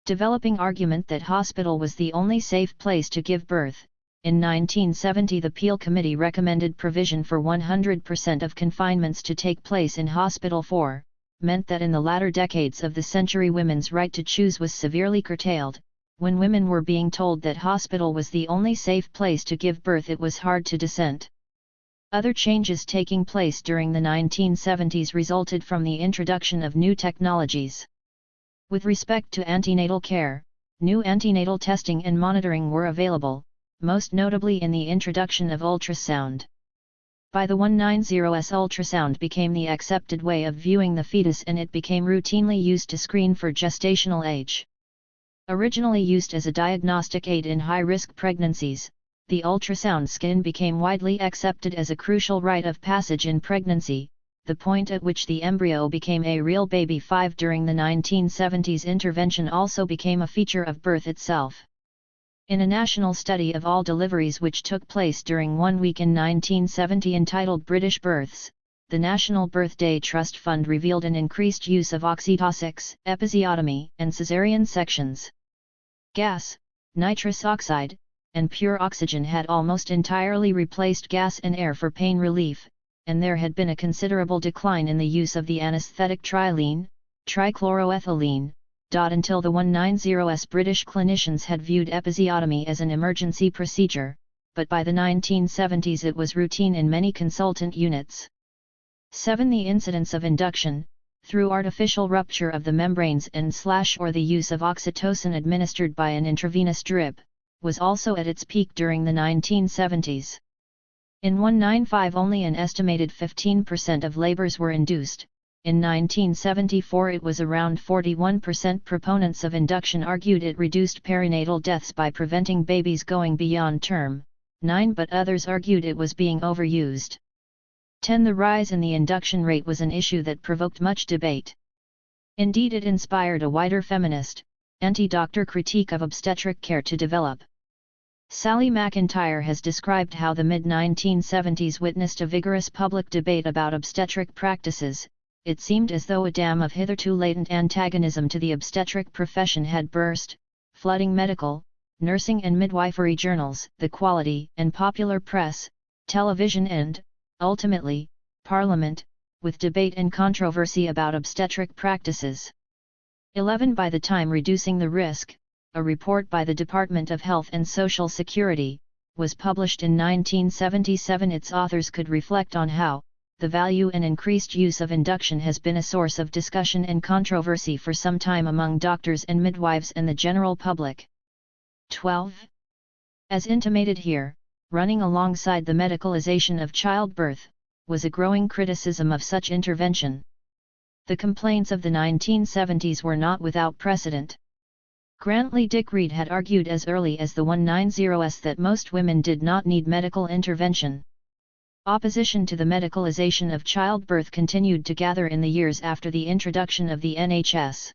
developing argument that hospital was the only safe place to give birth. In 1970 the Peel Committee recommended provision for 100% of confinements to take place in hospital meant that in the latter decades of the century women's right to choose was severely curtailed. When women were being told that hospital was the only safe place to give birth, it was hard to dissent. Other changes taking place during the 1970s resulted from the introduction of new technologies. With respect to antenatal care, new antenatal testing and monitoring were available, most notably in the introduction of ultrasound. By the 190s, ultrasound became the accepted way of viewing the fetus, and it became routinely used to screen for gestational age. Originally used as a diagnostic aid in high-risk pregnancies, the ultrasound scan became widely accepted as a crucial rite of passage in pregnancy, the point at which the embryo became a real baby. During the 1970s, intervention also became a feature of birth itself. In a national study of all deliveries which took place during 1 week in 1970 entitled British Births, the National Birthday Trust Fund revealed an increased use of oxytocics, episiotomy, and caesarean sections. Gas, nitrous oxide, and pure oxygen had almost entirely replaced gas and air for pain relief, and there had been a considerable decline in the use of the anesthetic trilene, trichloroethylene, until the 190s. British clinicians had viewed episiotomy as an emergency procedure, but by the 1970s it was routine in many consultant units. 7. The incidence of induction, through artificial rupture of the membranes and/or the use of oxytocin administered by an intravenous drip, was also at its peak during the 1970s. In 195 only an estimated 15% of labors were induced. In 1974 it was around 41%. Proponents of induction argued it reduced perinatal deaths by preventing babies going beyond term 9, but others argued it was being overused. 10. The rise in the induction rate was an issue that provoked much debate. Indeed, it inspired a wider feminist, anti-doctor critique of obstetric care to develop. Sally McIntyre has described how the mid-1970s witnessed a vigorous public debate about obstetric practices. It seemed as though a dam of hitherto latent antagonism to the obstetric profession had burst, flooding medical, nursing and midwifery journals, the quality and popular press, television and, ultimately, Parliament, with debate and controversy about obstetric practices. 11. By the time Reducing the Risk, a report by the Department of Health and Social Security, was published in 1977, its authors could reflect on how the value and increased use of induction has been a source of discussion and controversy for some time among doctors and midwives and the general public. 12. As intimated here, running alongside the medicalization of childbirth, was a growing criticism of such intervention. The complaints of the 1970s were not without precedent. Grantley Dick Reed had argued as early as the 190s that most women did not need medical intervention. Opposition to the medicalization of childbirth continued to gather in the years after the introduction of the NHS.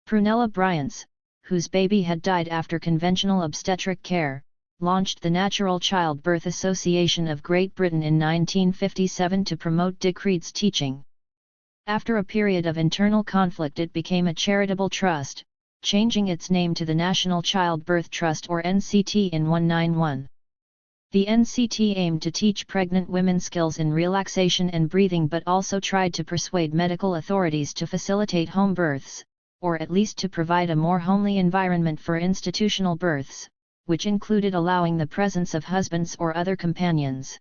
Prunella Bryants, whose baby had died after conventional obstetric care, launched the Natural Childbirth Association of Great Britain in 1957 to promote Dick Reed's teaching. After a period of internal conflict, it became a charitable trust, changing its name to the National Childbirth Trust or NCT in 191. The NCT aimed to teach pregnant women skills in relaxation and breathing, but also tried to persuade medical authorities to facilitate home births, or at least to provide a more homely environment for institutional births, which included allowing the presence of husbands or other companions.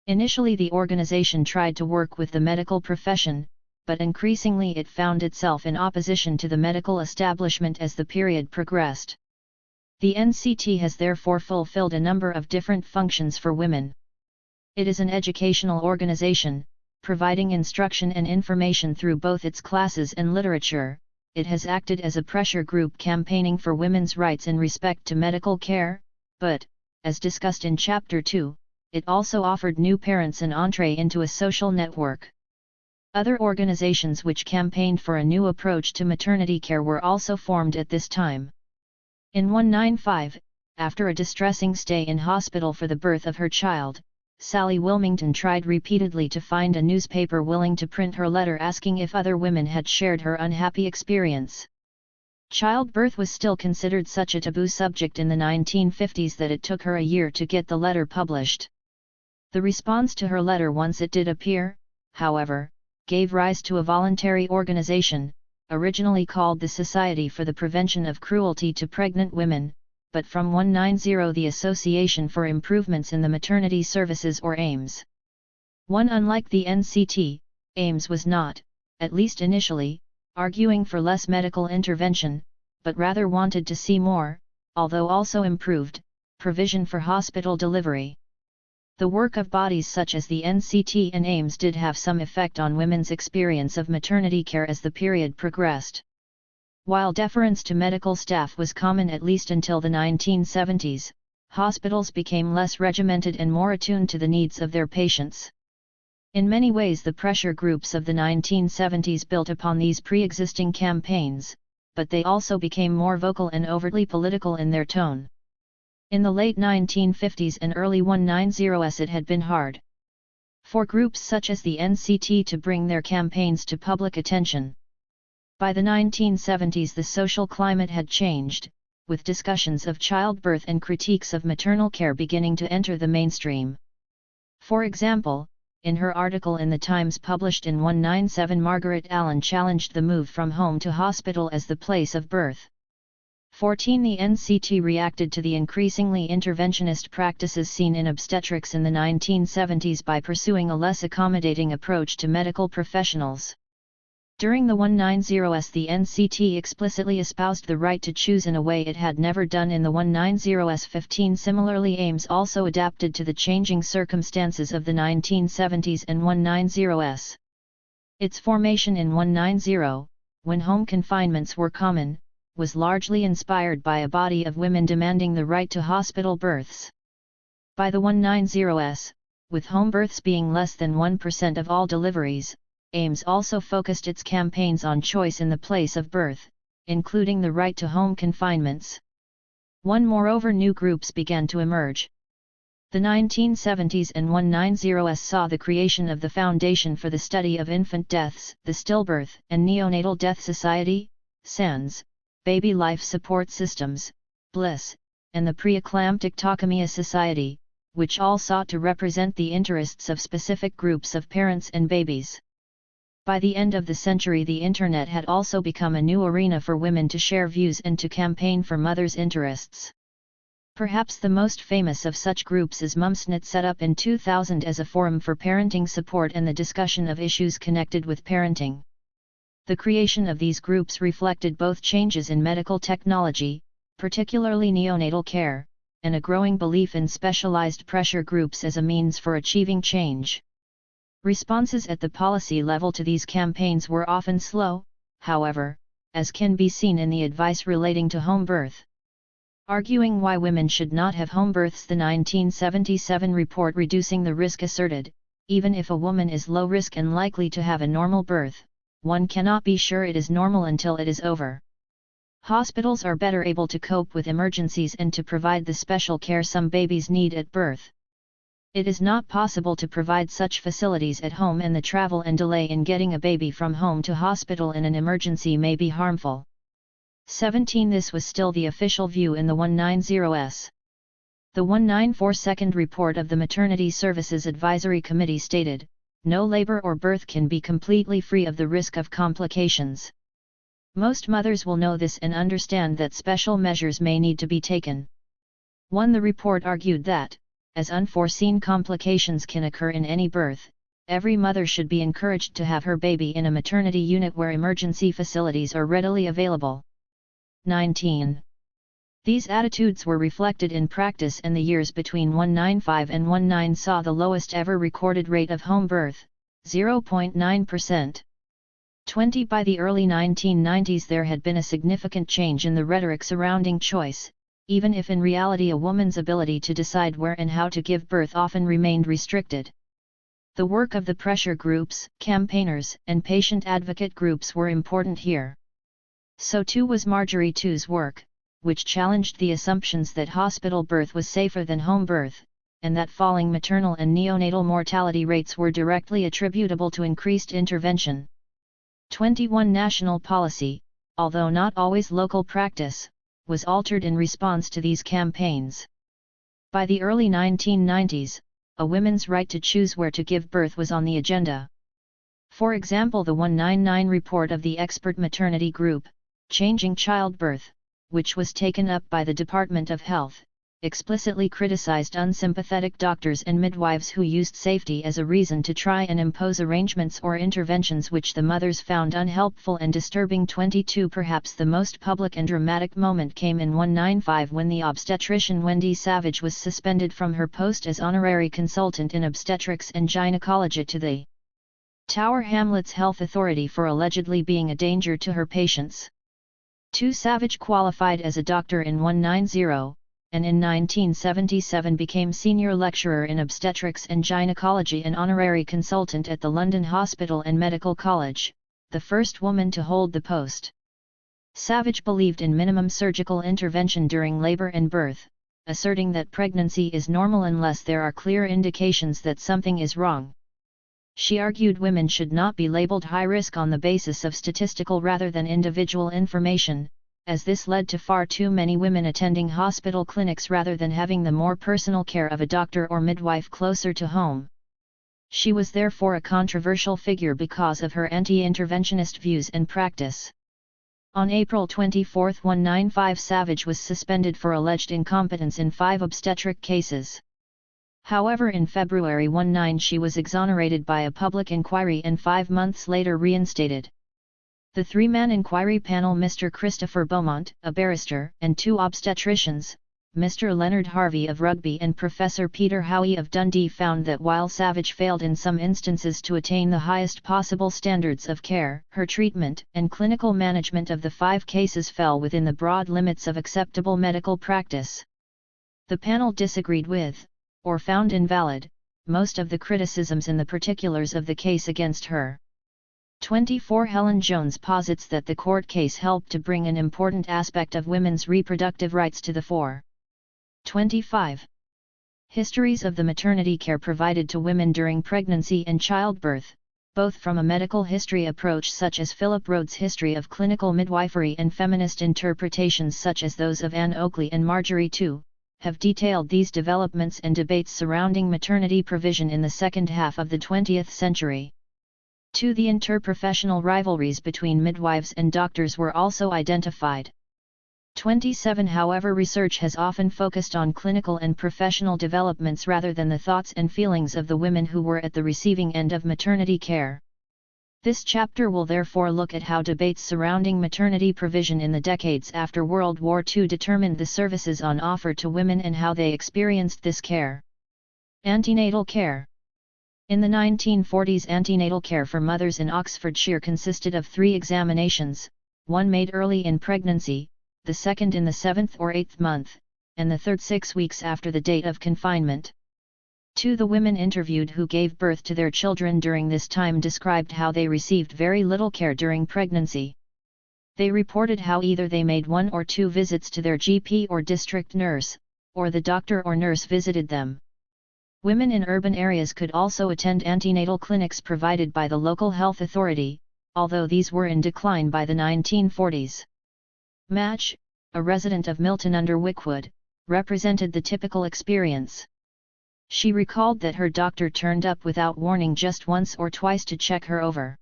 Initially the organization tried to work with the medical profession, but increasingly it found itself in opposition to the medical establishment as the period progressed. The NCT has therefore fulfilled a number of different functions for women. It is an educational organization, providing instruction and information through both its classes and literature. It has acted as a pressure group campaigning for women's rights in respect to medical care, but, as discussed in Chapter 2, it also offered new parents an entree into a social network. Other organizations which campaigned for a new approach to maternity care were also formed at this time. In 1995, after a distressing stay in hospital for the birth of her child, Sally Wilmington tried repeatedly to find a newspaper willing to print her letter asking if other women had shared her unhappy experience. Childbirth was still considered such a taboo subject in the 1950s that it took her a year to get the letter published. The response to her letter, once it did appear, however, gave rise to a voluntary organization, originally called the Society for the Prevention of Cruelty to Pregnant Women, but from 1990 the Association for Improvements in the Maternity Services, or AIMS. Unlike the NCT, AIMS was not, at least initially, arguing for less medical intervention, but rather wanted to see more, although also improved, provision for hospital delivery. The work of bodies such as the NCT and AIMS did have some effect on women's experience of maternity care as the period progressed. While deference to medical staff was common at least until the 1970s, hospitals became less regimented and more attuned to the needs of their patients. In many ways the pressure groups of the 1970s built upon these pre-existing campaigns, but they also became more vocal and overtly political in their tone. In the late 1950s and early 1990s it had been hard for groups such as the NCT to bring their campaigns to public attention. By the 1970s the social climate had changed, with discussions of childbirth and critiques of maternal care beginning to enter the mainstream. For example, in her article in The Times published in 1997, Margaret Allen challenged the move from home to hospital as the place of birth. 14 The NCT reacted to the increasingly interventionist practices seen in obstetrics in the 1970s by pursuing a less accommodating approach to medical professionals. During the 1990s the NCT explicitly espoused the right to choose in a way it had never done in the 1990s. 15 Similarly, AIMS also adapted to the changing circumstances of the 1970s and 1990s. Its formation in 1990, when home confinements were common, was largely inspired by a body of women demanding the right to hospital births. By the 1990s, with home births being less than 1% of all deliveries, AIMS also focused its campaigns on choice in the place of birth, including the right to home confinements. Moreover, new groups began to emerge. The 1970s and 1990s saw the creation of the Foundation for the Study of Infant Deaths, the Stillbirth and Neonatal Death Society, SANS, Baby Life Support Systems, BLISS, and the Pre-Eclamptic Tachycardia Society, which all sought to represent the interests of specific groups of parents and babies. By the end of the century the Internet had also become a new arena for women to share views and to campaign for mothers' interests. Perhaps the most famous of such groups is Mumsnet, set up in 2000 as a forum for parenting support and the discussion of issues connected with parenting. The creation of these groups reflected both changes in medical technology, particularly neonatal care, and a growing belief in specialized pressure groups as a means for achieving change. Responses at the policy level to these campaigns were often slow, however, as can be seen in the advice relating to home birth. Arguing why women should not have home births, the 1977 report Reducing the Risk asserted, even if a woman is low risk and likely to have a normal birth, one cannot be sure it is normal until it is over. Hospitals are better able to cope with emergencies and to provide the special care some babies need at birth. It is not possible to provide such facilities at home, and the travel and delay in getting a baby from home to hospital in an emergency may be harmful. 17 This was still the official view in the 1990s. The 1994 second report of the Maternity Services Advisory Committee stated, "No labor or birth can be completely free of the risk of complications. Most mothers will know this and understand that special measures may need to be taken." The report argued that, as unforeseen complications can occur in any birth, every mother should be encouraged to have her baby in a maternity unit where emergency facilities are readily available. 19. These attitudes were reflected in practice, and the years between 195 and 19 saw the lowest ever recorded rate of home birth, 0.9%. 20 By the early 1990s there had been a significant change in the rhetoric surrounding choice, even if in reality a woman's ability to decide where and how to give birth often remained restricted. The work of the pressure groups, campaigners, and patient advocate groups were important here. So too was Marjorie Two's work, which challenged the assumptions that hospital birth was safer than home birth, and that falling maternal and neonatal mortality rates were directly attributable to increased intervention. 21 National policy, although not always local practice, was altered in response to these campaigns. By the early 1990s, a women's right to choose where to give birth was on the agenda. For example, the 199 report of the expert maternity group, Changing Childbirth, which was taken up by the Department of Health, explicitly criticized unsympathetic doctors and midwives who used safety as a reason to try and impose arrangements or interventions which the mothers found unhelpful and disturbing. 22 Perhaps the most public and dramatic moment came in 195 when the obstetrician Wendy Savage was suspended from her post as honorary consultant in obstetrics and gynecology to the Tower Hamlets Health Authority for allegedly being a danger to her patients. 2 Savage qualified as a doctor in 190, and in 1977 became senior lecturer in obstetrics and gynecology and honorary consultant at the London Hospital and Medical College, the first woman to hold the post. Savage believed in minimum surgical intervention during labor and birth, asserting that pregnancy is normal unless there are clear indications that something is wrong. She argued women should not be labeled high risk on the basis of statistical rather than individual information, as this led to far too many women attending hospital clinics rather than having the more personal care of a doctor or midwife closer to home. She was therefore a controversial figure because of her anti-interventionist views and practice. On April 24, 195, Savage was suspended for alleged incompetence in 5 obstetric cases. However, in February 19 she was exonerated by a public inquiry and 5 months later reinstated. The 3-man inquiry panel, Mr. Christopher Beaumont, a barrister, and 2 obstetricians, Mr. Leonard Harvey of Rugby and Professor Peter Howie of Dundee, found that while Savage failed in some instances to attain the highest possible standards of care, her treatment and clinical management of the 5 cases fell within the broad limits of acceptable medical practice. The panel disagreed with, or found invalid, most of the criticisms in the particulars of the case against her. 24 Helen Jones posits that the court case helped to bring an important aspect of women's reproductive rights to the fore. 25. Histories of the maternity care provided to women during pregnancy and childbirth, both from a medical history approach such as Philip Rhodes' History of Clinical Midwifery and feminist interpretations such as those of Anne Oakley and Marjorie Two, have detailed these developments and debates surrounding maternity provision in the second half of the 20th century. 2. The interprofessional rivalries between midwives and doctors were also identified. 27. However, research has often focused on clinical and professional developments rather than the thoughts and feelings of the women who were at the receiving end of maternity care. This chapter will therefore look at how debates surrounding maternity provision in the decades after World War II determined the services on offer to women and how they experienced this care. Antenatal care. In the 1940s, antenatal care for mothers in Oxfordshire consisted of 3 examinations, one made early in pregnancy, the second in the 7th or 8th month, and the third 6 weeks after the date of confinement. 2. The women interviewed who gave birth to their children during this time described how they received very little care during pregnancy. They reported how either they made 1 or 2 visits to their GP or district nurse, or the doctor or nurse visited them. Women in urban areas could also attend antenatal clinics provided by the local health authority, although these were in decline by the 1940s. Match, a resident of Milton under Wickwood, represented the typical experience. She recalled that her doctor turned up without warning just once or twice to check her over.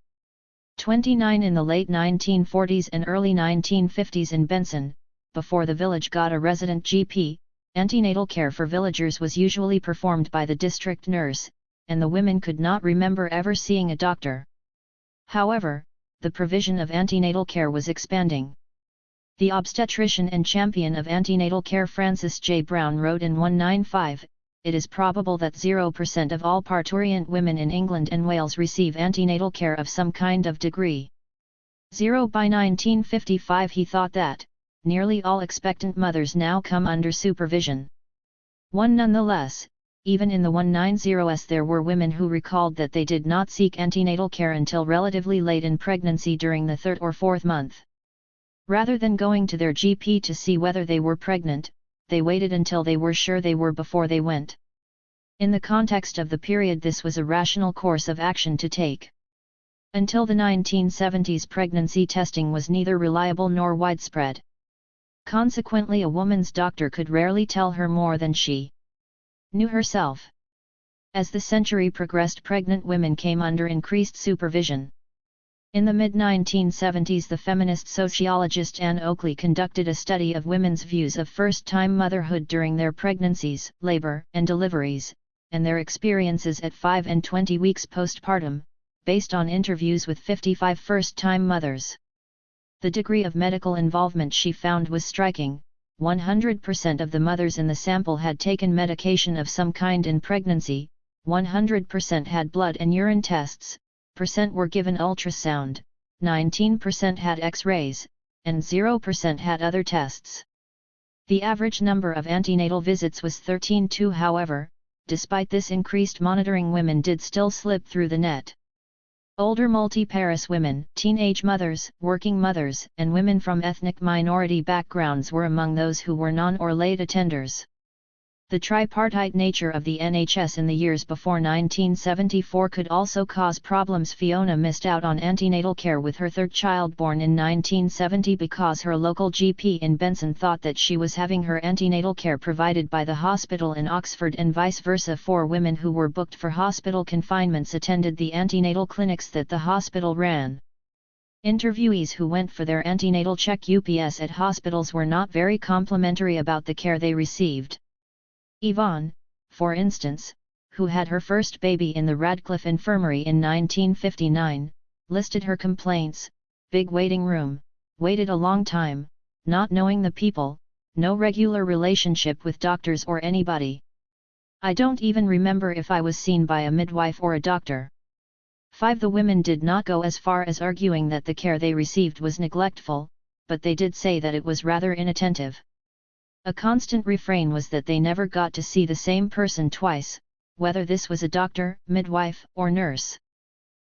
29. In the late 1940s and early 1950s in Benson, before the village got a resident GP, antenatal care for villagers was usually performed by the district nurse, and the women could not remember ever seeing a doctor. However, the provision of antenatal care was expanding. The obstetrician and champion of antenatal care Francis J. Brown wrote in 195, "It is probable that 0% of all parturient women in England and Wales receive antenatal care of some kind of degree." 0 By 1955 he thought that, nearly all expectant mothers now come under supervision. 1 Nonetheless, even in the 190s there were women who recalled that they did not seek antenatal care until relatively late in pregnancy during the 3rd or 4th month. Rather than going to their GP to see whether they were pregnant, they waited until they were sure they were before they went. In the context of the period this was a rational course of action to take. Until the 1970s pregnancy testing was neither reliable nor widespread. Consequently a woman's doctor could rarely tell her more than she knew herself. As the century progressed pregnant women came under increased supervision. In the mid-1970s the feminist sociologist Anne Oakley conducted a study of women's views of first-time motherhood during their pregnancies, labor and deliveries, and their experiences at 5 and 20 weeks postpartum, based on interviews with 55 first-time mothers. The degree of medical involvement she found was striking. 100% of the mothers in the sample had taken medication of some kind in pregnancy, 100% had blood and urine tests, percent were given ultrasound, 19% had X-rays, and 0% had other tests. The average number of antenatal visits was 13-2. However, despite this increased monitoring, women did still slip through the net. Older multiparous women, teenage mothers, working mothers, and women from ethnic minority backgrounds were among those who were non- or late attenders. The tripartite nature of the NHS in the years before 1974 could also cause problems. Fiona missed out on antenatal care with her 3rd child born in 1970 because her local GP in Benson thought that she was having her antenatal care provided by the hospital in Oxford and vice versa. 4 women who were booked for hospital confinements attended the antenatal clinics that the hospital ran. Interviewees who went for their antenatal check UPS at hospitals were not very complimentary about the care they received. Yvonne, for instance, who had her first baby in the Radcliffe Infirmary in 1959, listed her complaints: big waiting room, waited a long time, not knowing the people, no regular relationship with doctors or anybody. I don't even remember if I was seen by a midwife or a doctor. 5 The women did not go as far as arguing that the care they received was neglectful, but they did say that it was rather inattentive. A constant refrain was that they never got to see the same person twice, whether this was a doctor, midwife, or nurse.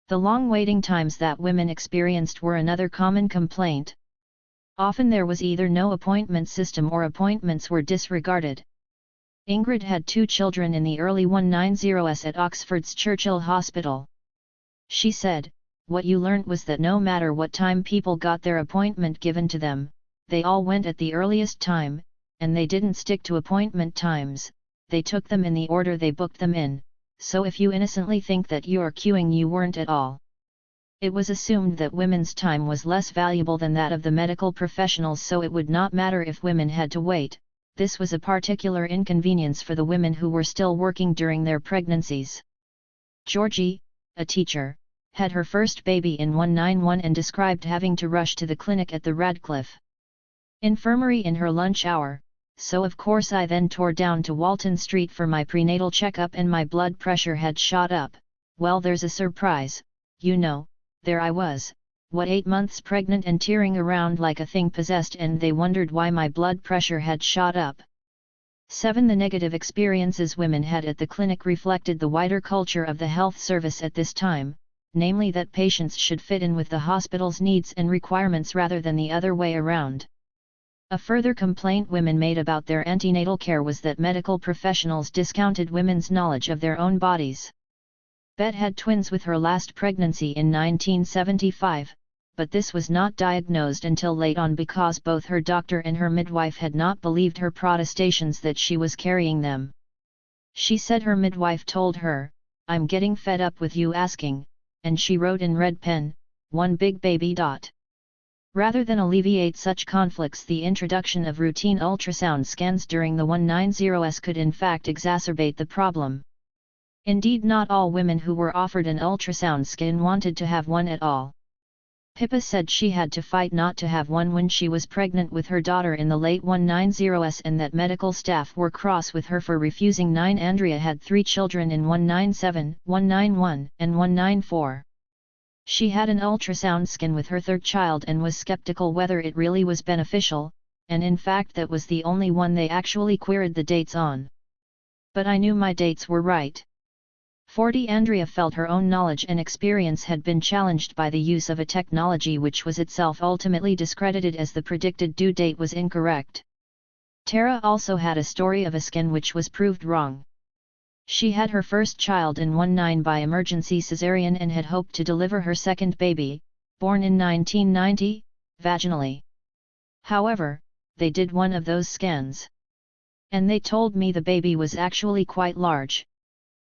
The long waiting times that women experienced were another common complaint. Often there was either no appointment system or appointments were disregarded. Ingrid had 2 children in the early 190s at Oxford's Churchill Hospital. She said, "What you learnt was that no matter what time people got their appointment given to them, they all went at the earliest time, and they didn't stick to appointment times, they took them in the order they booked them in, so if you innocently think that you're queuing, you weren't at all." It was assumed that women's time was less valuable than that of the medical professionals, so it would not matter if women had to wait. This was a particular inconvenience for the women who were still working during their pregnancies. Georgie, a teacher, had her first baby in 191 and described having to rush to the clinic at the Radcliffe Infirmary in her lunch hour. "So of course I then tore down to Walton Street for my prenatal checkup and my blood pressure had shot up. Well, there's a surprise, you know, there I was, 8 months pregnant and tearing around like a thing possessed, and they wondered why my blood pressure had shot up." 7 The negative experiences women had at the clinic reflected the wider culture of the health service at this time, namely that patients should fit in with the hospital's needs and requirements rather than the other way around. A further complaint women made about their antenatal care was that medical professionals discounted women's knowledge of their own bodies. Bet had twins with her last pregnancy in 1975, but this was not diagnosed until late on because both her doctor and her midwife had not believed her protestations that she was carrying them. She said her midwife told her, "I'm getting fed up with you asking," and she wrote in red pen, "One big baby." Rather than alleviate such conflicts, the introduction of routine ultrasound scans during the 190s could in fact exacerbate the problem. Indeed, not all women who were offered an ultrasound scan wanted to have one at all. Pippa said she had to fight not to have one when she was pregnant with her daughter in the late 190s and that medical staff were cross with her for refusing 9. Andrea had 3 children in 197, 191 and 194. She had an ultrasound scan with her 3rd child and was skeptical whether it really was beneficial, and in fact that was the only one they actually queried the dates on. But I knew my dates were right. 40. Andrea felt her own knowledge and experience had been challenged by the use of a technology which was itself ultimately discredited as the predicted due date was incorrect. Tara also had a story of a scan which was proved wrong. She had her first child in 19 by emergency cesarean and had hoped to deliver her second baby, born in 1990, vaginally. However, they did one of those scans. And they told me the baby was actually quite large.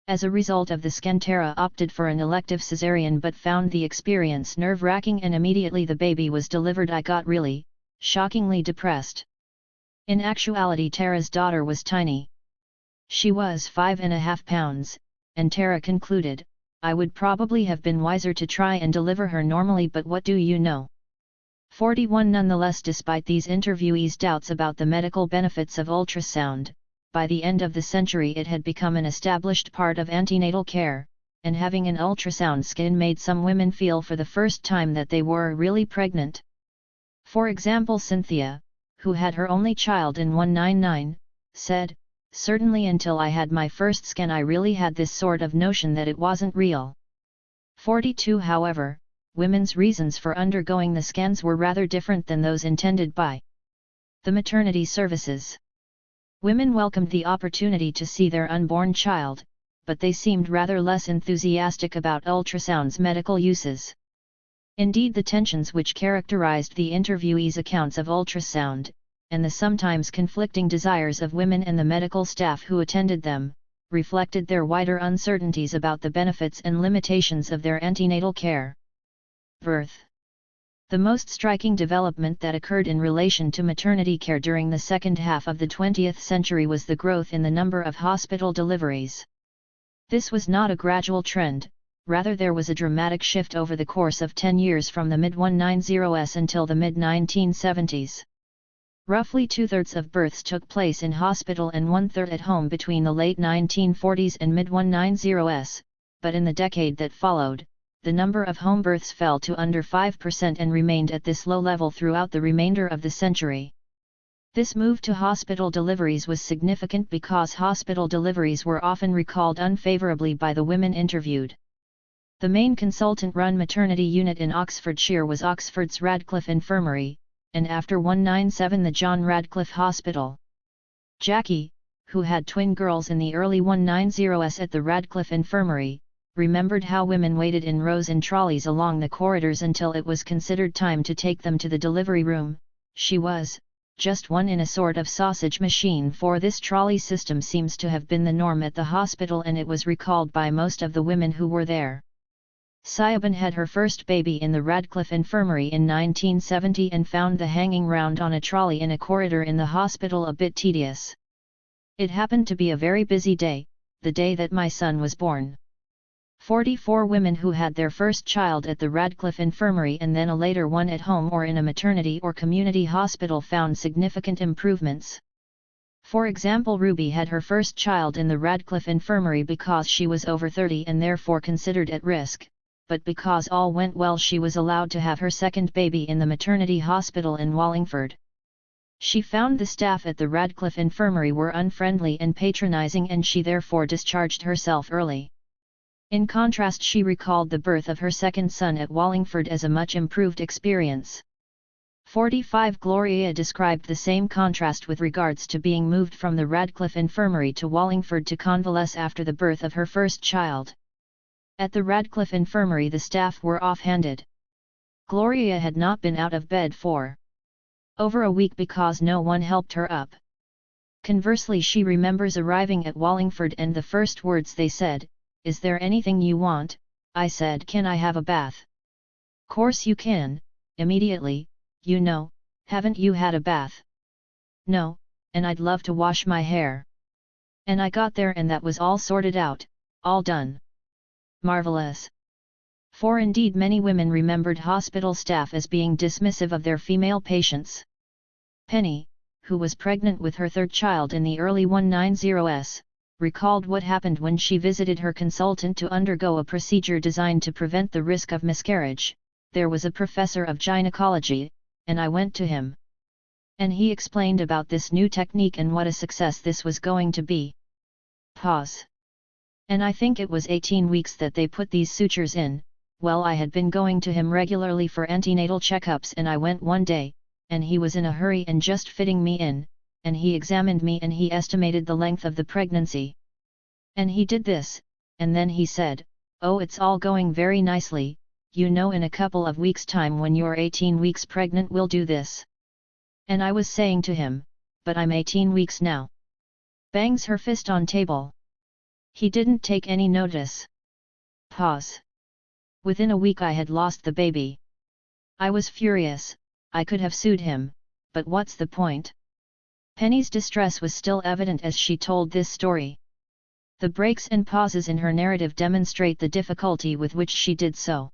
As a result of the scan, Tara opted for an elective cesarean but found the experience nerve-wracking and immediately the baby was delivered I got really, shockingly depressed. In actuality Tara's daughter was tiny. She was 5.5 pounds, and Tara concluded, I would probably have been wiser to try and deliver her normally, but what do you know? 41. Nonetheless, despite these interviewees' doubts about the medical benefits of ultrasound, by the end of the century it had become an established part of antenatal care, and having an ultrasound scan made some women feel for the first time that they were really pregnant. For example, Cynthia, who had her only child in 199, said, certainly until I had my first scan I really had this sort of notion that it wasn't real. 42. However, women's reasons for undergoing the scans were rather different than those intended by the maternity services. Women welcomed the opportunity to see their unborn child, but they seemed rather less enthusiastic about ultrasound's medical uses. Indeed, the tensions which characterized the interviewees' accounts of ultrasound, and the sometimes conflicting desires of women and the medical staff who attended them, reflected their wider uncertainties about the benefits and limitations of their antenatal care. Birth. The most striking development that occurred in relation to maternity care during the second half of the 20th century was the growth in the number of hospital deliveries. This was not a gradual trend, rather there was a dramatic shift over the course of 10 years from the mid-190s until the mid-1970s. Roughly 2/3 of births took place in hospital and 1/3 at home between the late 1940s and mid-190s, but in the decade that followed, the number of home births fell to under 5% and remained at this low level throughout the remainder of the century. This move to hospital deliveries was significant because hospital deliveries were often recalled unfavorably by the women interviewed. The main consultant-run maternity unit in Oxfordshire was Oxford's Radcliffe Infirmary, and after 197 the John Radcliffe Hospital. Jackie, who had twin girls in the early 190s at the Radcliffe Infirmary, remembered how women waited in rows in trolleys along the corridors until it was considered time to take them to the delivery room. She was just one in a sort of sausage machine, for this trolley system seems to have been the norm at the hospital and it was recalled by most of the women who were there. Siobhan had her first baby in the Radcliffe Infirmary in 1970 and found the hanging round on a trolley in a corridor in the hospital a bit tedious. It happened to be a very busy day, the day that my son was born. 44 women who had their first child at the Radcliffe Infirmary and then a later one at home or in a maternity or community hospital found significant improvements. For example, Ruby had her first child in the Radcliffe Infirmary because she was over 30 and therefore considered at risk, but because all went well she was allowed to have her second baby in the maternity hospital in Wallingford. She found the staff at the Radcliffe Infirmary were unfriendly and patronizing and she therefore discharged herself early. In contrast, she recalled the birth of her second son at Wallingford as a much improved experience. 45 Gloria described the same contrast with regards to being moved from the Radcliffe Infirmary to Wallingford to convalesce after the birth of her first child. At the Radcliffe Infirmary the staff were off-handed. Gloria had not been out of bed for over a week because no one helped her up. Conversely, she remembers arriving at Wallingford and the first words they said, "Is there anything you want?" I said, "Can I have a bath?" "Course you can," immediately, "You know, haven't you had a bath?" "No, and I'd love to wash my hair." And I got there and that was all sorted out, all done. Marvelous. For indeed many women remembered hospital staff as being dismissive of their female patients. Penny, who was pregnant with her third child in the early 190s, recalled what happened when she visited her consultant to undergo a procedure designed to prevent the risk of miscarriage. There was a professor of gynecology, and I went to him. And he explained about this new technique and what a success this was going to be. Pause. And I think it was 18 weeks that they put these sutures in. Well, I had been going to him regularly for antenatal checkups, and I went one day, and he was in a hurry and just fitting me in, and he examined me and he estimated the length of the pregnancy. And he did this, and then he said, "Oh, it's all going very nicely, you know, in a couple of weeks' time when you're 18 weeks pregnant we'll do this." And I was saying to him, "But I'm 18 weeks now." Bangs her fist on table. He didn't take any notice. Pause. Within a week I had lost the baby. I was furious. I could have sued him, but what's the point? Penny's distress was still evident as she told this story. The breaks and pauses in her narrative demonstrate the difficulty with which she did so.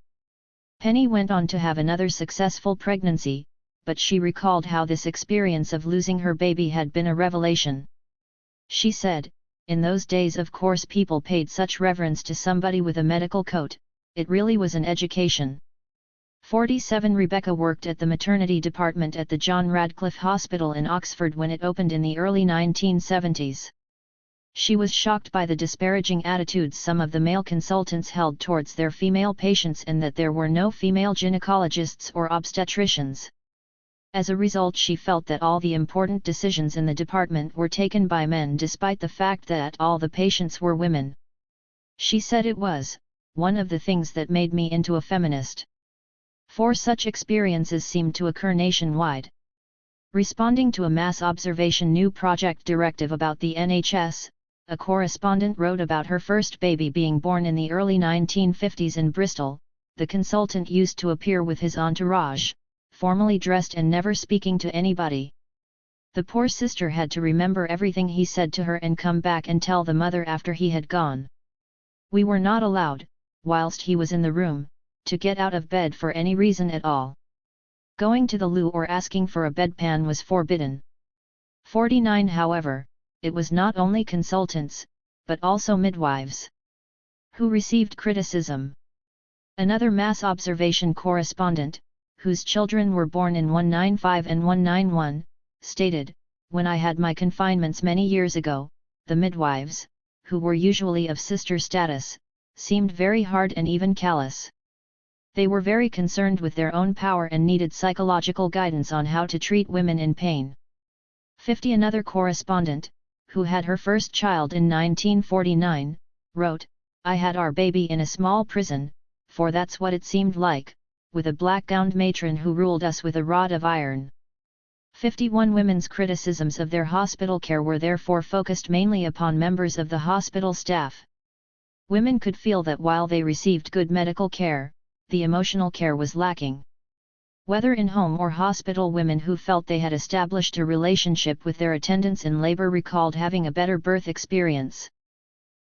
Penny went on to have another successful pregnancy, but she recalled how this experience of losing her baby had been a revelation. She said, "In those days of course people paid such reverence to somebody with a medical coat, it really was an education." 47 Rebecca worked at the maternity department at the John Radcliffe Hospital in Oxford when it opened in the early 1970s. She was shocked by the disparaging attitudes some of the male consultants held towards their female patients and that there were no female gynecologists or obstetricians. As a result, she felt that all the important decisions in the department were taken by men despite the fact that all the patients were women. She said it was one of the things that made me into a feminist. For such experiences seemed to occur nationwide. Responding to a mass observation new project directive about the NHS, a correspondent wrote about her first baby being born in the early 1950s in Bristol. The consultant used to appear with his entourage, formally dressed and never speaking to anybody. The poor sister had to remember everything he said to her and come back and tell the mother after he had gone. We were not allowed, whilst he was in the room, to get out of bed for any reason at all. Going to the loo or asking for a bedpan was forbidden. 49 However, it was not only consultants, but also midwives who received criticism. Another mass observation correspondent, whose children were born in 195 and 191, stated, "When I had my confinements many years ago, the midwives, who were usually of sister status, seemed very hard and even callous. They were very concerned with their own power and needed psychological guidance on how to treat women in pain." 50 Another correspondent, who had her first child in 1949, wrote, "I had our baby in a small prison, for that's what it seemed like, with a black-gowned matron who ruled us with a rod of iron." 51 Women's criticisms of their hospital care were therefore focused mainly upon members of the hospital staff. Women could feel that while they received good medical care, the emotional care was lacking. Whether in home or hospital, women who felt they had established a relationship with their attendants in labor recalled having a better birth experience.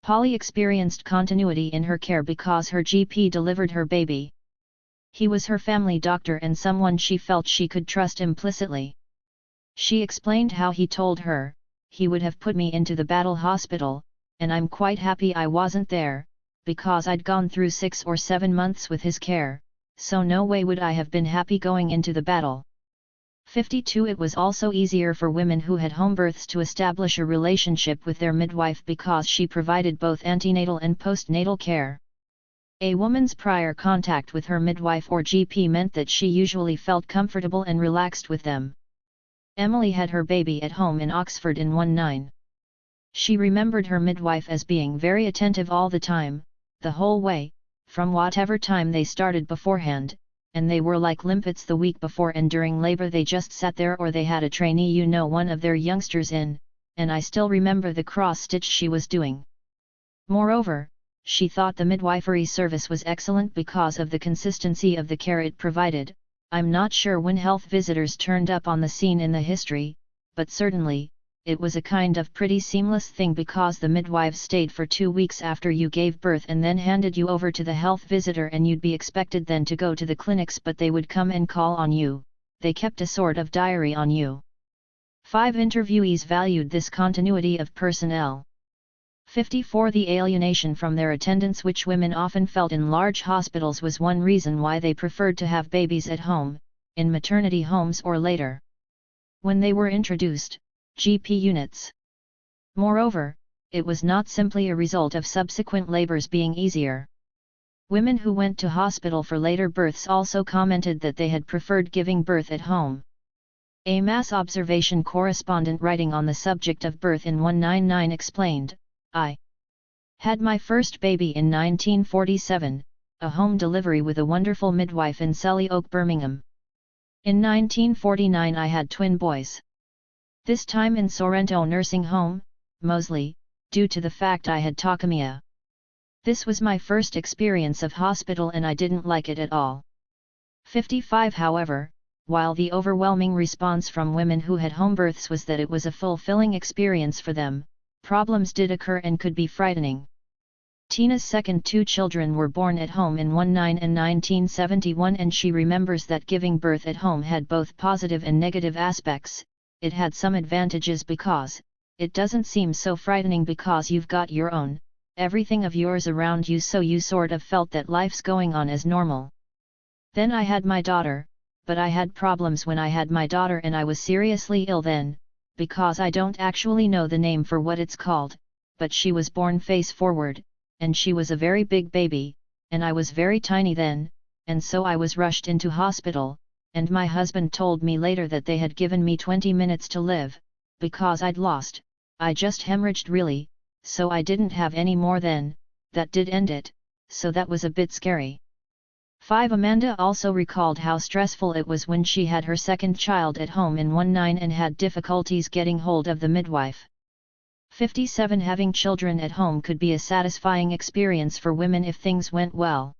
Polly experienced continuity in her care because her GP delivered her baby. He was her family doctor and someone she felt she could trust implicitly. She explained how he told her, "He would have put me into the battle hospital, and I'm quite happy I wasn't there, because I'd gone through 6 or 7 months with his care, so no way would I have been happy going into the battle." 52 It was also easier for women who had home births to establish a relationship with their midwife because she provided both antenatal and postnatal care. A woman's prior contact with her midwife or GP meant that she usually felt comfortable and relaxed with them. Emily had her baby at home in Oxford in 19. She remembered her midwife as being very attentive all the time, the whole way, from whatever time they started beforehand, and they were like limpets the week before and during labor they just sat there, or they had a trainee, one of their youngsters in, and I still remember the cross-stitch she was doing. Moreover, she thought the midwifery service was excellent because of the consistency of the care it provided. I'm not sure when health visitors turned up on the scene in the history, but certainly, it was a kind of pretty seamless thing because the midwives stayed for 2 weeks after you gave birth and then handed you over to the health visitor, and you'd be expected then to go to the clinics, but they would come and call on you. They kept a sort of diary on you. 5 interviewees valued this continuity of personnel. 54 The alienation from their attendants, which women often felt in large hospitals, was one reason why they preferred to have babies at home, in maternity homes or later, when they were introduced, GP units. Moreover, it was not simply a result of subsequent labors being easier. Women who went to hospital for later births also commented that they had preferred giving birth at home. A mass observation correspondent writing on the subject of birth in 199 explained, "I had my first baby in 1947, a home delivery with a wonderful midwife in Selly Oak, Birmingham. In 1949 I had twin boys. This time in Sorrento Nursing Home, Moseley, due to the fact I had tachycardia. This was my first experience of hospital and I didn't like it at all." 55 However, while the overwhelming response from women who had home births was that it was a fulfilling experience for them, problems did occur and could be frightening. Tina's second 2 children were born at home in 19 and 1971, and she remembers that giving birth at home had both positive and negative aspects. It had some advantages because it doesn't seem so frightening because you've got your own, everything of yours around you, so you sort of felt that life's going on as normal. Then I had my daughter, but I had problems when I had my daughter and I was seriously ill then, because I don't actually know the name for what it's called, but she was born face forward, and she was a very big baby, and I was very tiny then, and so I was rushed into hospital. And my husband told me later that they had given me 20 minutes to live, because I just hemorrhaged really, so I didn't have any more then, that did end it, so that was a bit scary. 5 Amanda also recalled how stressful it was when she had her second child at home in 19 and had difficulties getting hold of the midwife. 57 Having children at home could be a satisfying experience for women if things went well.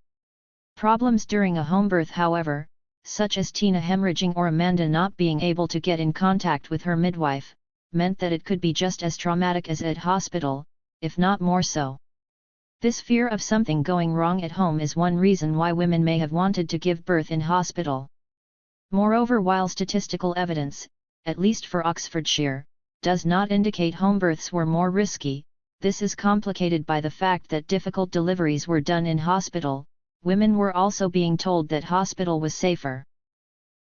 Problems during a home birth, however, such as Tina hemorrhaging or Amanda not being able to get in contact with her midwife, meant that it could be just as traumatic as at hospital, if not more so. This fear of something going wrong at home is one reason why women may have wanted to give birth in hospital. Moreover, while statistical evidence, at least for Oxfordshire, does not indicate home births were more risky, this is complicated by the fact that difficult deliveries were done in hospital. Women were also being told that hospital was safer.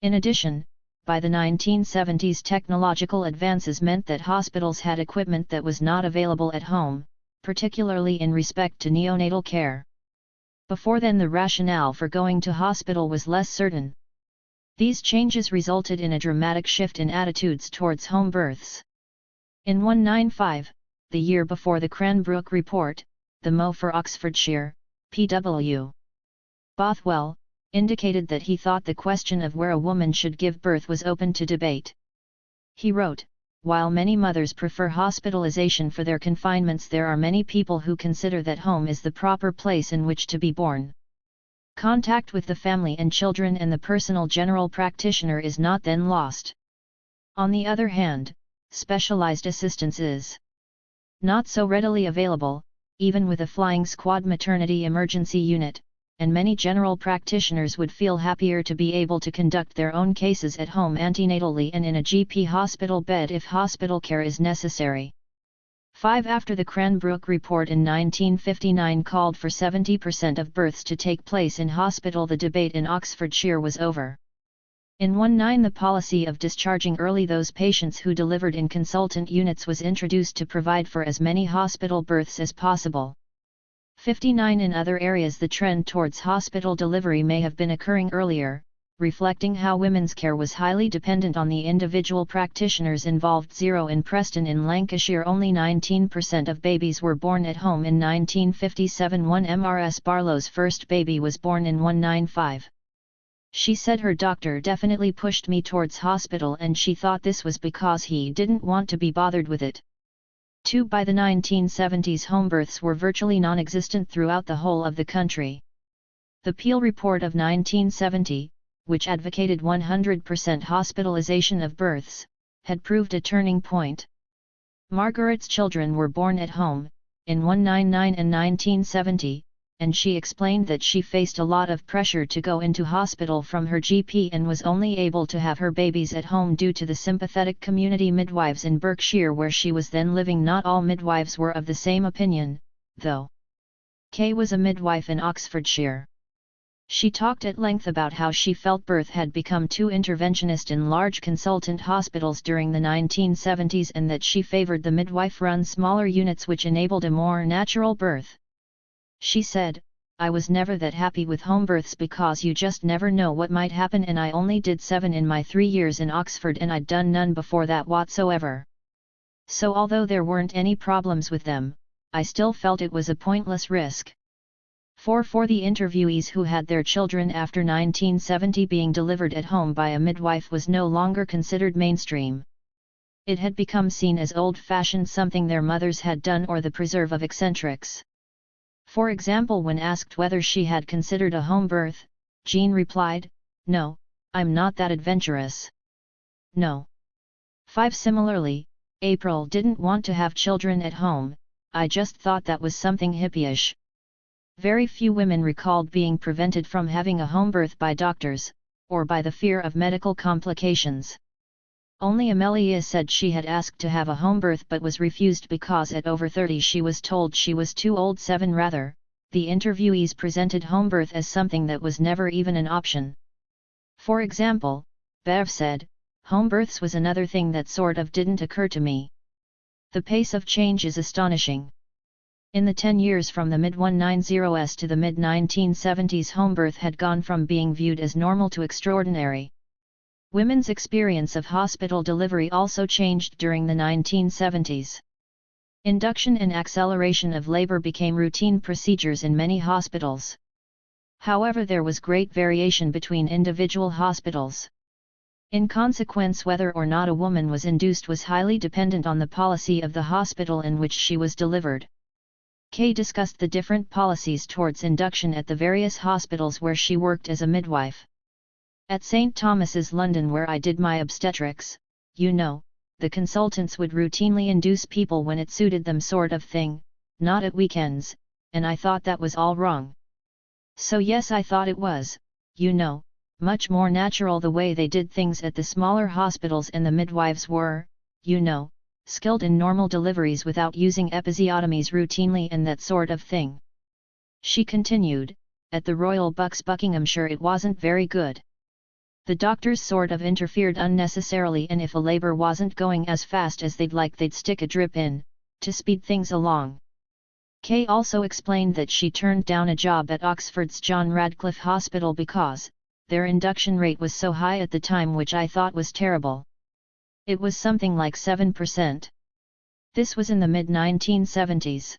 In addition, by the 1970s, technological advances meant that hospitals had equipment that was not available at home, particularly in respect to neonatal care. Before then, the rationale for going to hospital was less certain. These changes resulted in a dramatic shift in attitudes towards home births. In 195, the year before the Cranbrook Report, the MO for Oxfordshire, P.W. Bothwell, indicated that he thought the question of where a woman should give birth was open to debate. He wrote, "While many mothers prefer hospitalization for their confinements, there are many people who consider that home is the proper place in which to be born. Contact with the family and children and the personal general practitioner is not then lost. On the other hand, specialized assistance is not so readily available, even with a flying squad maternity emergency unit, and many general practitioners would feel happier to be able to conduct their own cases at home antenatally and in a GP hospital bed if hospital care is necessary." 5 After the Cranbrook Report in 1959 called for 70% of births to take place in hospital, the debate in Oxfordshire was over. In 19 the policy of discharging early those patients who delivered in consultant units was introduced to provide for as many hospital births as possible. 59 In other areas, the trend towards hospital delivery may have been occurring earlier, reflecting how women's care was highly dependent on the individual practitioners involved. 0 In Preston in Lancashire, only 19% of babies were born at home in 1957. 1 Mrs Barlow's first baby was born in 195. She said her doctor definitely pushed me towards hospital and she thought this was because he didn't want to be bothered with it. 2 By the 1970s, home births were virtually non-existent throughout the whole of the country. The Peel Report of 1970, which advocated 100% hospitalization of births, had proved a turning point. Margaret's children were born at home, in 199 and 1970, and she explained that she faced a lot of pressure to go into hospital from her GP and was only able to have her babies at home due to the sympathetic community midwives in Berkshire where she was then living. Not all midwives were of the same opinion, though. Kay was a midwife in Oxfordshire. She talked at length about how she felt birth had become too interventionist in large consultant hospitals during the 1970s and that she favored the midwife-run smaller units which enabled a more natural birth. She said, "I was never that happy with home births because you just never know what might happen, and I only did 7 in my 3 years in Oxford and I'd done none before that whatsoever. So although there weren't any problems with them, I still felt it was a pointless risk." For the interviewees who had their children after 1970 being delivered at home by a midwife was no longer considered mainstream. It had become seen as old-fashioned, something their mothers had done, or the preserve of eccentrics. For example, when asked whether she had considered a home birth, Jean replied, "No, I'm not that adventurous. No." 5. Similarly, April didn't want to have children at home, "I just thought that was something hippie-ish." Very few women recalled being prevented from having a home birth by doctors, or by the fear of medical complications. Only Amelia said she had asked to have a home birth but was refused because at over 30 she was told she was too old. 7. Rather, the interviewees presented home birth as something that was never even an option. For example, Bev said, "Home births was another thing that sort of didn't occur to me." The pace of change is astonishing. In the 10 years from the mid-190s to the mid-1970s, home birth had gone from being viewed as normal to extraordinary. Women's experience of hospital delivery also changed during the 1970s. Induction and acceleration of labor became routine procedures in many hospitals. However, there was great variation between individual hospitals. In consequence, whether or not a woman was induced was highly dependent on the policy of the hospital in which she was delivered. Kay discussed the different policies towards induction at the various hospitals where she worked as a midwife. At St. Thomas's, London, where I did my obstetrics, the consultants would routinely induce people when it suited them, sort of thing, not at weekends, and I thought that was all wrong. So yes, I thought it was, much more natural the way they did things at the smaller hospitals, and the midwives were, skilled in normal deliveries without using episiotomies routinely and that sort of thing. She continued, "At the Royal Buckinghamshire it wasn't very good. The doctors sort of interfered unnecessarily, and if a labour wasn't going as fast as they'd like, they'd stick a drip in, to speed things along." Kay also explained that she turned down a job at Oxford's John Radcliffe Hospital because their induction rate was so high at the time, which I thought was terrible. It was something like 7%. This was in the mid-1970s.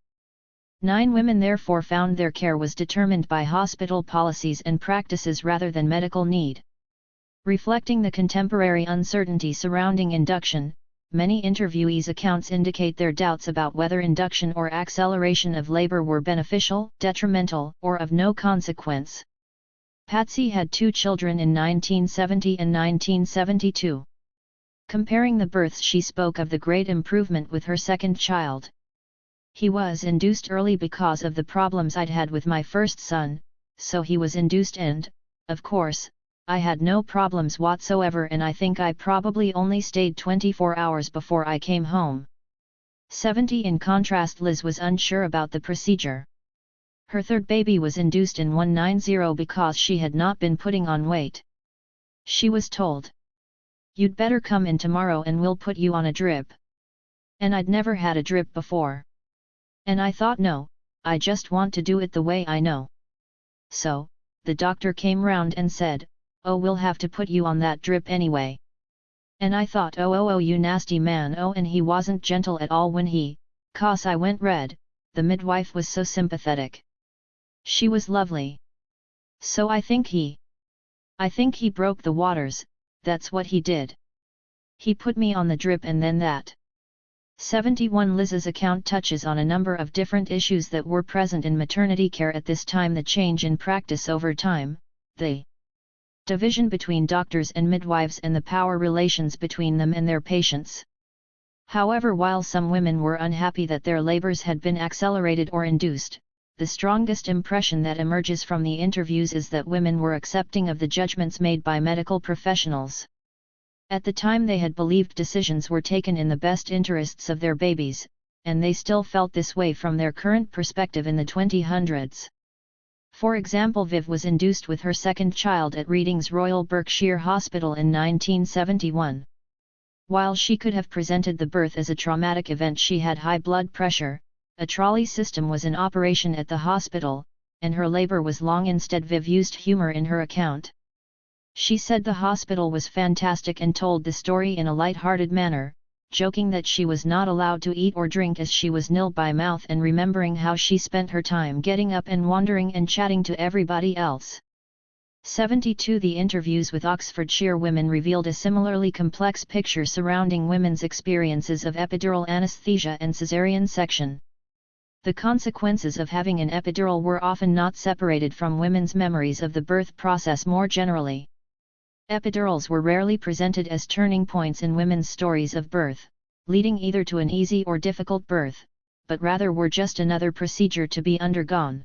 9 women therefore found their care was determined by hospital policies and practices rather than medical need. Reflecting the contemporary uncertainty surrounding induction, many interviewees' accounts indicate their doubts about whether induction or acceleration of labor were beneficial, detrimental, or of no consequence. Patsy had 2 children in 1970 and 1972. Comparing the births, she spoke of the great improvement with her second child. "He was induced early because of the problems I'd had with my first son, so he was induced, and, of course, I had no problems whatsoever, and I think I probably only stayed 24 hours before I came home." 70. In contrast, Liz was unsure about the procedure. Her third baby was induced in 190 because she had not been putting on weight. She was told, "You'd better come in tomorrow and we'll put you on a drip." And I'd never had a drip before. And I thought, no, I just want to do it the way I know. So, the doctor came round and said, "Oh, we'll have to put you on that drip anyway." And I thought, oh, you nasty man. Oh, and he wasn't gentle at all when cause I went red. The midwife was so sympathetic. She was lovely. So I think he broke the waters. That's what he did. He put me on the drip and then that. 71. Liz's account touches on a number of different issues that were present in maternity care at this time: the change in practice over time, the division between doctors and midwives, and the power relations between them and their patients. However, while some women were unhappy that their labors had been accelerated or induced, the strongest impression that emerges from the interviews is that women were accepting of the judgments made by medical professionals. At the time they had believed decisions were taken in the best interests of their babies, and they still felt this way from their current perspective in the 2000s. For example, Viv was induced with her second child at Reading's Royal Berkshire Hospital in 1971. While she could have presented the birth as a traumatic event, she had high blood pressure, a trolley system was in operation at the hospital, and her labor was long. Instead, Viv used humor in her account. She said the hospital was fantastic and told the story in a light-hearted manner, joking that she was not allowed to eat or drink as she was nil by mouth, and remembering how she spent her time getting up and wandering and chatting to everybody else. 72 The interviews with Oxfordshire women revealed a similarly complex picture surrounding women's experiences of epidural anesthesia and caesarean section. The consequences of having an epidural were often not separated from women's memories of the birth process more generally. Epidurals were rarely presented as turning points in women's stories of birth, leading either to an easy or difficult birth, but rather were just another procedure to be undergone.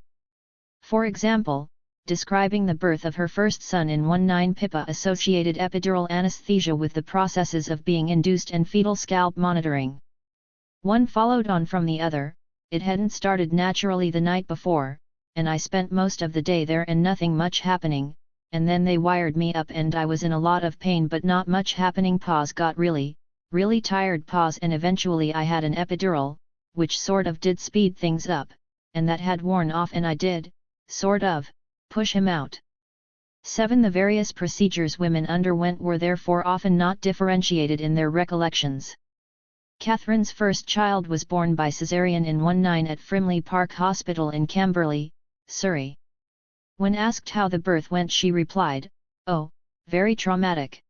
For example, describing the birth of her first son in 19 Pippa associated epidural anesthesia with the processes of being induced and fetal scalp monitoring. One followed on from the other. It hadn't started naturally the night before, and I spent most of the day there and nothing much happening, and then they wired me up and I was in a lot of pain but not much happening. Got really tired. And eventually I had an epidural, which sort of did speed things up, and that had worn off and I did, sort of, push him out. 7 The various procedures women underwent were therefore often not differentiated in their recollections. Catherine's first child was born by caesarean in 19 at Frimley Park Hospital in Camberley, Surrey. When asked how the birth went, she replied, "Oh, very traumatic.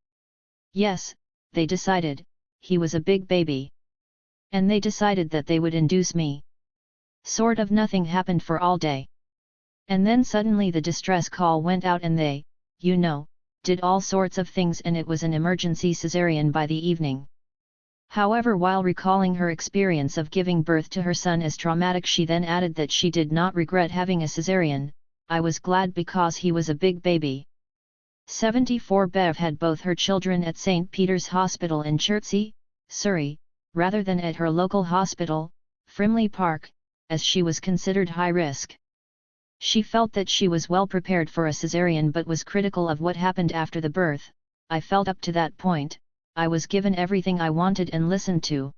Yes, they decided, he was a big baby. And they decided that they would induce me. Sort of nothing happened for all day. And then suddenly the distress call went out and they, did all sorts of things and it was an emergency caesarean by the evening." However, while recalling her experience of giving birth to her son as traumatic, she then added that she did not regret having a caesarean. "I was glad because he was a big baby." 74 Bev had both her children at St. Peter's Hospital in Chertsey, Surrey, rather than at her local hospital, Frimley Park, as she was considered high risk. She felt that she was well prepared for a caesarean but was critical of what happened after the birth. "I felt up to that point, I was given everything I wanted and listened to.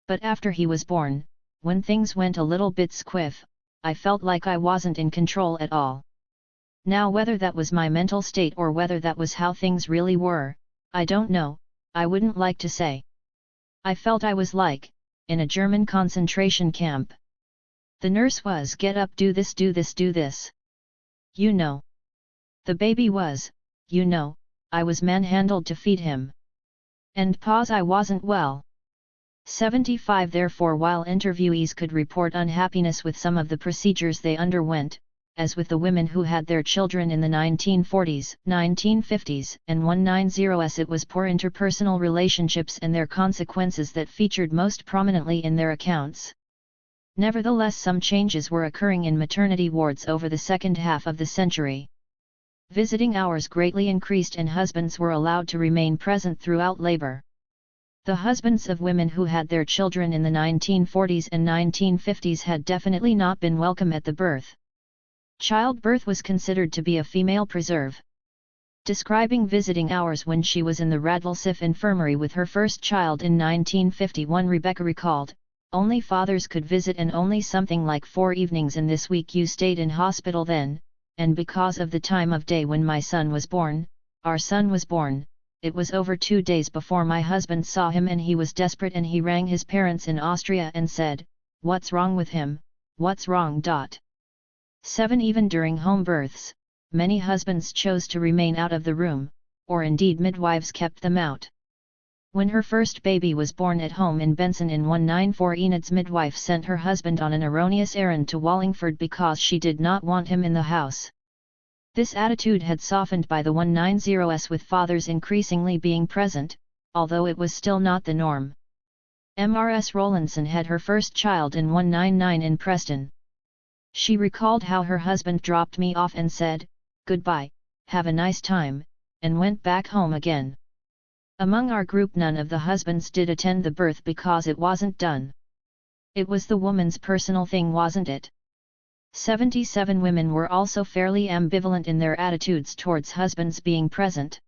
But after he was born, when things went a little bit squiff, I felt like I wasn't in control at all. Now whether that was my mental state or whether that was how things really were, I don't know, I wouldn't like to say. I felt I was like, in a German concentration camp. The nurse was, get up, do this, do this, do this. The baby was, I was manhandled to feed him. And I wasn't well." 75 Therefore, while interviewees could report unhappiness with some of the procedures they underwent, as with the women who had their children in the 1940s, 1950s, and 190s, it was poor interpersonal relationships and their consequences that featured most prominently in their accounts. Nevertheless, some changes were occurring in maternity wards over the second half of the century. Visiting hours greatly increased and husbands were allowed to remain present throughout labor. The husbands of women who had their children in the 1940s and 1950s had definitely not been welcome at the birth. Childbirth was considered to be a female preserve. Describing visiting hours when she was in the Radlesif Infirmary with her first child in 1951, Rebecca recalled, "Only fathers could visit and only something like 4 evenings in this week you stayed in hospital then, and because of the time of day when my son was born, our son was born, it was over 2 days before my husband saw him and he was desperate and he rang his parents in Austria and said, 'What's wrong with him, what's wrong?' 7 Even during home births, many husbands chose to remain out of the room, or indeed midwives kept them out. When her first baby was born at home in Benson in 194, Enid's midwife sent her husband on an erroneous errand to Wallingford because she did not want him in the house. This attitude had softened by the 190s, with fathers increasingly being present, although it was still not the norm. Mrs. Rowlandson had her first child in 199 in Preston. She recalled how her husband dropped me off and said, "Goodbye, have a nice time," and went back home again. Among our group none of the husbands did attend the birth because it wasn't done. It was the woman's personal thing, wasn't it? 77 women were also fairly ambivalent in their attitudes towards husbands being present.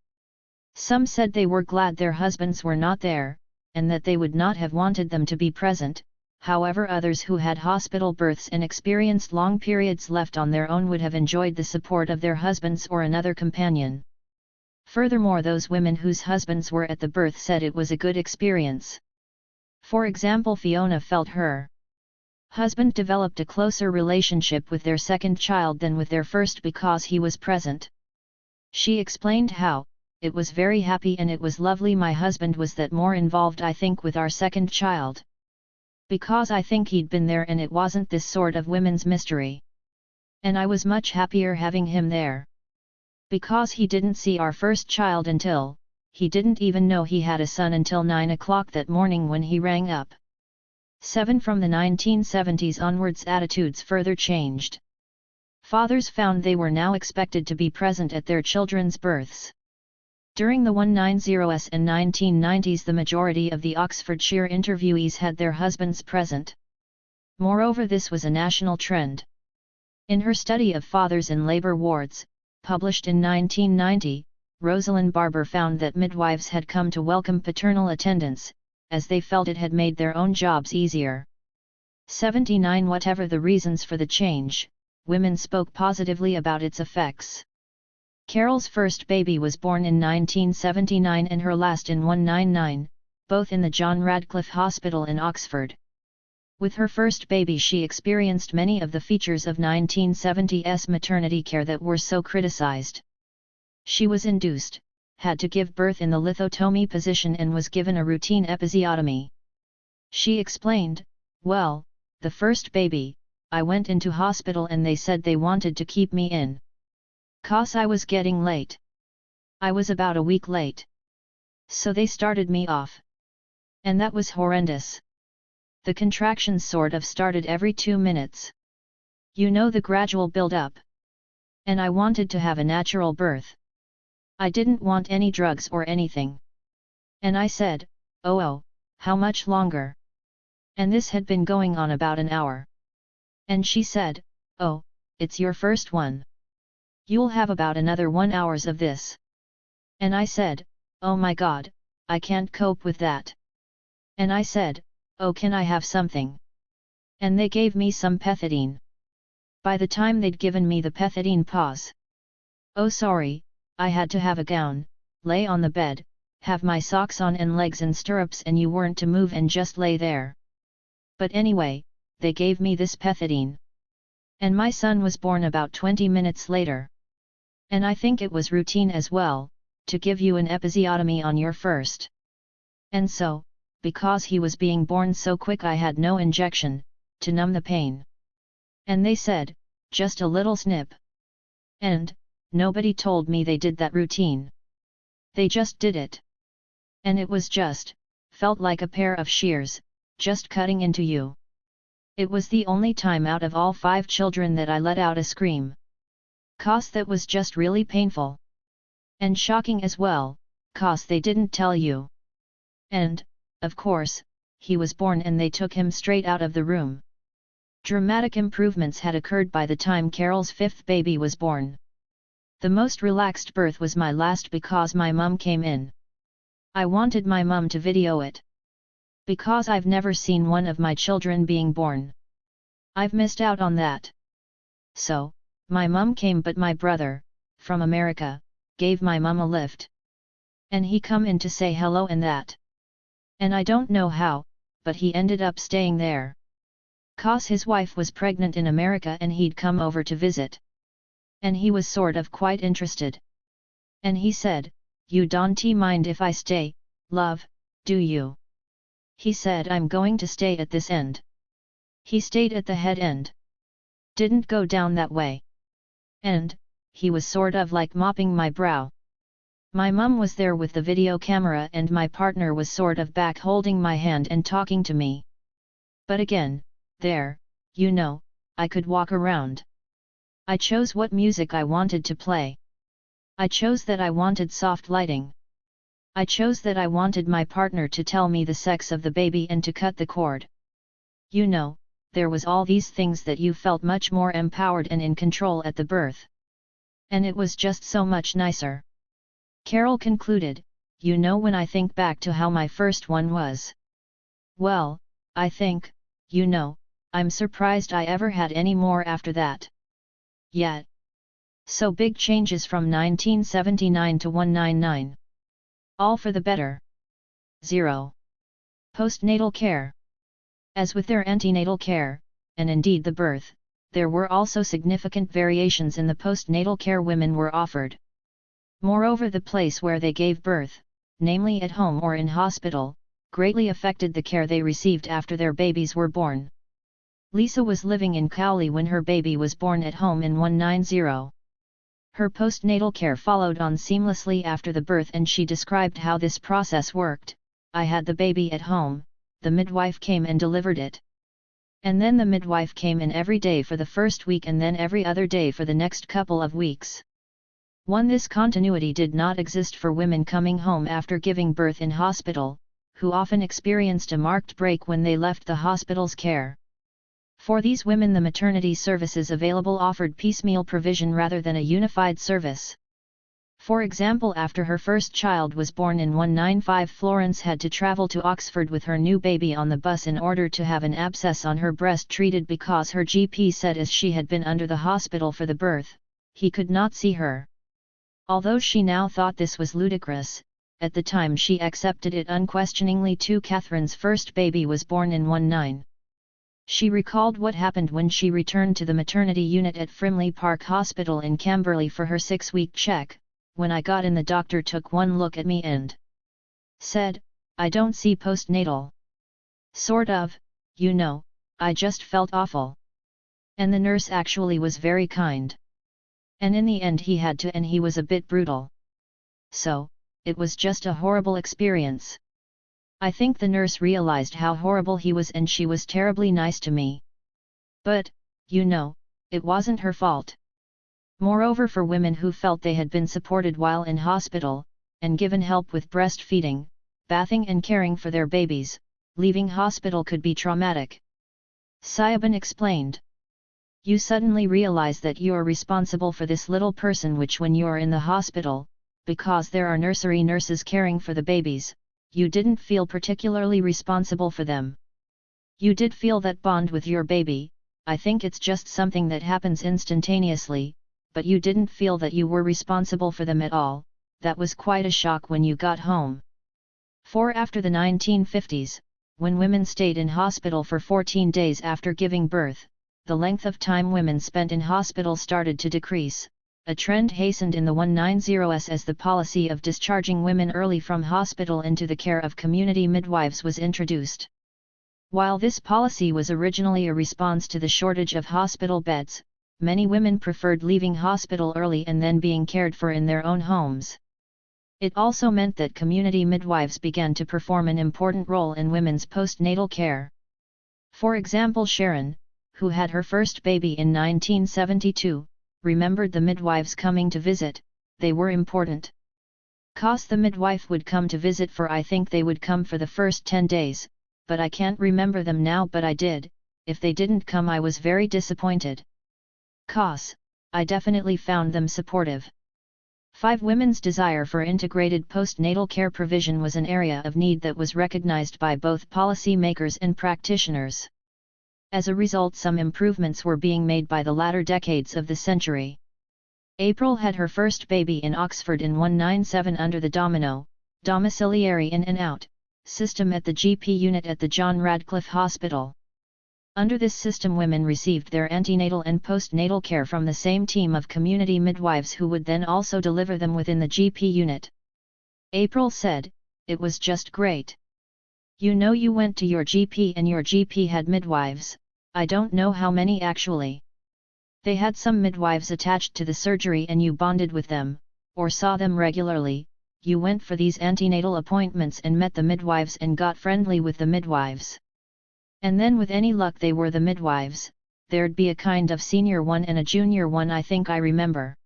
Some said they were glad their husbands were not there, and that they would not have wanted them to be present. However, others who had hospital births and experienced long periods left on their own would have enjoyed the support of their husbands or another companion. Furthermore, those women whose husbands were at the birth said it was a good experience. For example, Fiona felt her husband developed a closer relationship with their second child than with their first because he was present. She explained how, "It was very happy and it was lovely. My husband was that more involved, I think, with our second child. Because I think he'd been there and it wasn't this sort of women's mystery. And I was much happier having him there. Because he didn't see our first child until, he didn't even know he had a son until 9 o'clock that morning when he rang up." 7. From the 1970s onwards, attitudes further changed. Fathers found they were now expected to be present at their children's births. During the 190s and 1990s, the majority of the Oxfordshire interviewees had their husbands present. Moreover, this was a national trend. In her study of fathers in labour wards, published in 1990, Rosalind Barber found that midwives had come to welcome paternal attendance, as they felt it had made their own jobs easier. 79. Whatever the reasons for the change, women spoke positively about its effects. Carol's first baby was born in 1979 and her last in 199, both in the John Radcliffe Hospital in Oxford. With her first baby she experienced many of the features of 1970s maternity care that were so criticized. She was induced, had to give birth in the lithotomy position and was given a routine episiotomy. She explained, "Well, the first baby, I went into hospital and they said they wanted to keep me in. 'Cause I was getting late. I was about a week late. So they started me off. And that was horrendous. The contractions sort of started every 2 minutes. You know, the gradual build-up. And I wanted to have a natural birth. I didn't want any drugs or anything. And I said, oh, how much longer?' And this had been going on about an hour. And she said, 'Oh, it's your first one. You'll have about another 1 hour of this.' And I said, 'Oh my God, I can't cope with that.' And I said, 'Oh, can I have something?' And they gave me some pethidine. By the time they'd given me the pethidine pause. Oh sorry, I had to have a gown, lay on the bed, have my socks on and legs in stirrups, and you weren't to move and just lay there. But anyway, they gave me this pethidine. And my son was born about 20 minutes later. And I think it was routine as well, to give you an episiotomy on your first. And so, because he was being born so quick, I had no injection, to numb the pain. And they said, just a little snip. And, nobody told me they did that routine. They just did it. And it was just, felt like a pair of shears, just cutting into you. It was the only time out of all 5 children that I let out a scream. 'Cause that was just really painful. And shocking as well, 'cause they didn't tell you. And, of course, he was born and they took him straight out of the room.' Dramatic improvements had occurred by the time Carol's 5th baby was born. The most relaxed birth was my last because my mum came in. I wanted my mum to video it. Because I've never seen one of my children being born. I've missed out on that. So, my mum came, but my brother, from America, gave my mum a lift. And he come in to say hello and that. And I don't know how, but he ended up staying there. 'Cause his wife was pregnant in America and he'd come over to visit. And he was sort of quite interested. And he said, "You don't mind if I stay, love, do you?" He said, "I'm going to stay at this end." He stayed at the head end. Didn't go down that way. And, he was sort of like mopping my brow. My mum was there with the video camera and my partner was sort of back holding my hand and talking to me. But again, there, I could walk around. I chose what music I wanted to play. I chose that I wanted soft lighting. I chose that I wanted my partner to tell me the sex of the baby and to cut the cord. There was all these things that you felt much more empowered and in control at the birth. And it was just so much nicer. Carol concluded, when I think back to how my first one was. Well, I think, I'm surprised I ever had any more after that. Yet. So big changes from 1979 to 199. All for the better. 0. Postnatal care. As with their antenatal care, and indeed the birth, there were also significant variations in the postnatal care women were offered. Moreover, the place where they gave birth, namely at home or in hospital, greatly affected the care they received after their babies were born. Lisa was living in Cowley when her baby was born at home in 190. Her postnatal care followed on seamlessly after the birth and she described how this process worked. I had the baby at home, the midwife came and delivered it. And then the midwife came in every day for the first week and then every other day for the next couple of weeks. This continuity did not exist for women coming home after giving birth in hospital, who often experienced a marked break when they left the hospital's care. For these women, the maternity services available offered piecemeal provision rather than a unified service. For example, after her first child was born in 195, Florence had to travel to Oxford with her new baby on the bus in order to have an abscess on her breast treated because her GP said as she had been under the hospital for the birth, he could not see her. Although she now thought this was ludicrous, at the time she accepted it unquestioningly too. Catherine's first baby was born in 19. She recalled what happened when she returned to the maternity unit at Frimley Park Hospital in Camberley for her 6-week check. When I got in, the doctor took one look at me and said, "I don't see postnatal." Sort of, I just felt awful. And the nurse actually was very kind. And in the end he had to, and he was a bit brutal. So, it was just a horrible experience. I think the nurse realized how horrible he was and she was terribly nice to me. But, it wasn't her fault. Moreover, for women who felt they had been supported while in hospital, and given help with breastfeeding, bathing and caring for their babies, leaving hospital could be traumatic. Siobhan explained. You suddenly realize that you are responsible for this little person, which when you are in the hospital, because there are nursery nurses caring for the babies, you didn't feel particularly responsible for them. You did feel that bond with your baby. I think it's just something that happens instantaneously, but you didn't feel that you were responsible for them at all. That was quite a shock when you got home. For after the 1950s, when women stayed in hospital for 14 days after giving birth, the length of time women spent in hospital started to decrease. A trend hastened in the 190s as the policy of discharging women early from hospital into the care of community midwives was introduced. While this policy was originally a response to the shortage of hospital beds, many women preferred leaving hospital early and then being cared for in their own homes. It also meant that community midwives began to perform an important role in women's postnatal care. For example, Sharon, who had her first baby in 1972, remembered the midwives coming to visit. They were important. 'Cause the midwife would come to visit for, I think they would come for the first 10 days, but I can't remember them now, but I did. If they didn't come, I was very disappointed. 'Cause I definitely found them supportive. 5. Women's desire for integrated postnatal care provision was an area of need that was recognized by both policy makers and practitioners. As a result, some improvements were being made by the latter decades of the century. April had her first baby in Oxford in 197 under the domiciliary in and out system at the GP unit at the John Radcliffe Hospital. Under this system, women received their antenatal and postnatal care from the same team of community midwives who would then also deliver them within the GP unit. April said, "It was just great. You went to your GP and your GP had midwives. I don't know how many actually. They had some midwives attached to the surgery and you bonded with them, or saw them regularly, you went for these antenatal appointments and met the midwives and got friendly with the midwives. And then with any luck they were the midwives, there'd be a kind of senior one and a junior one, I think I remember.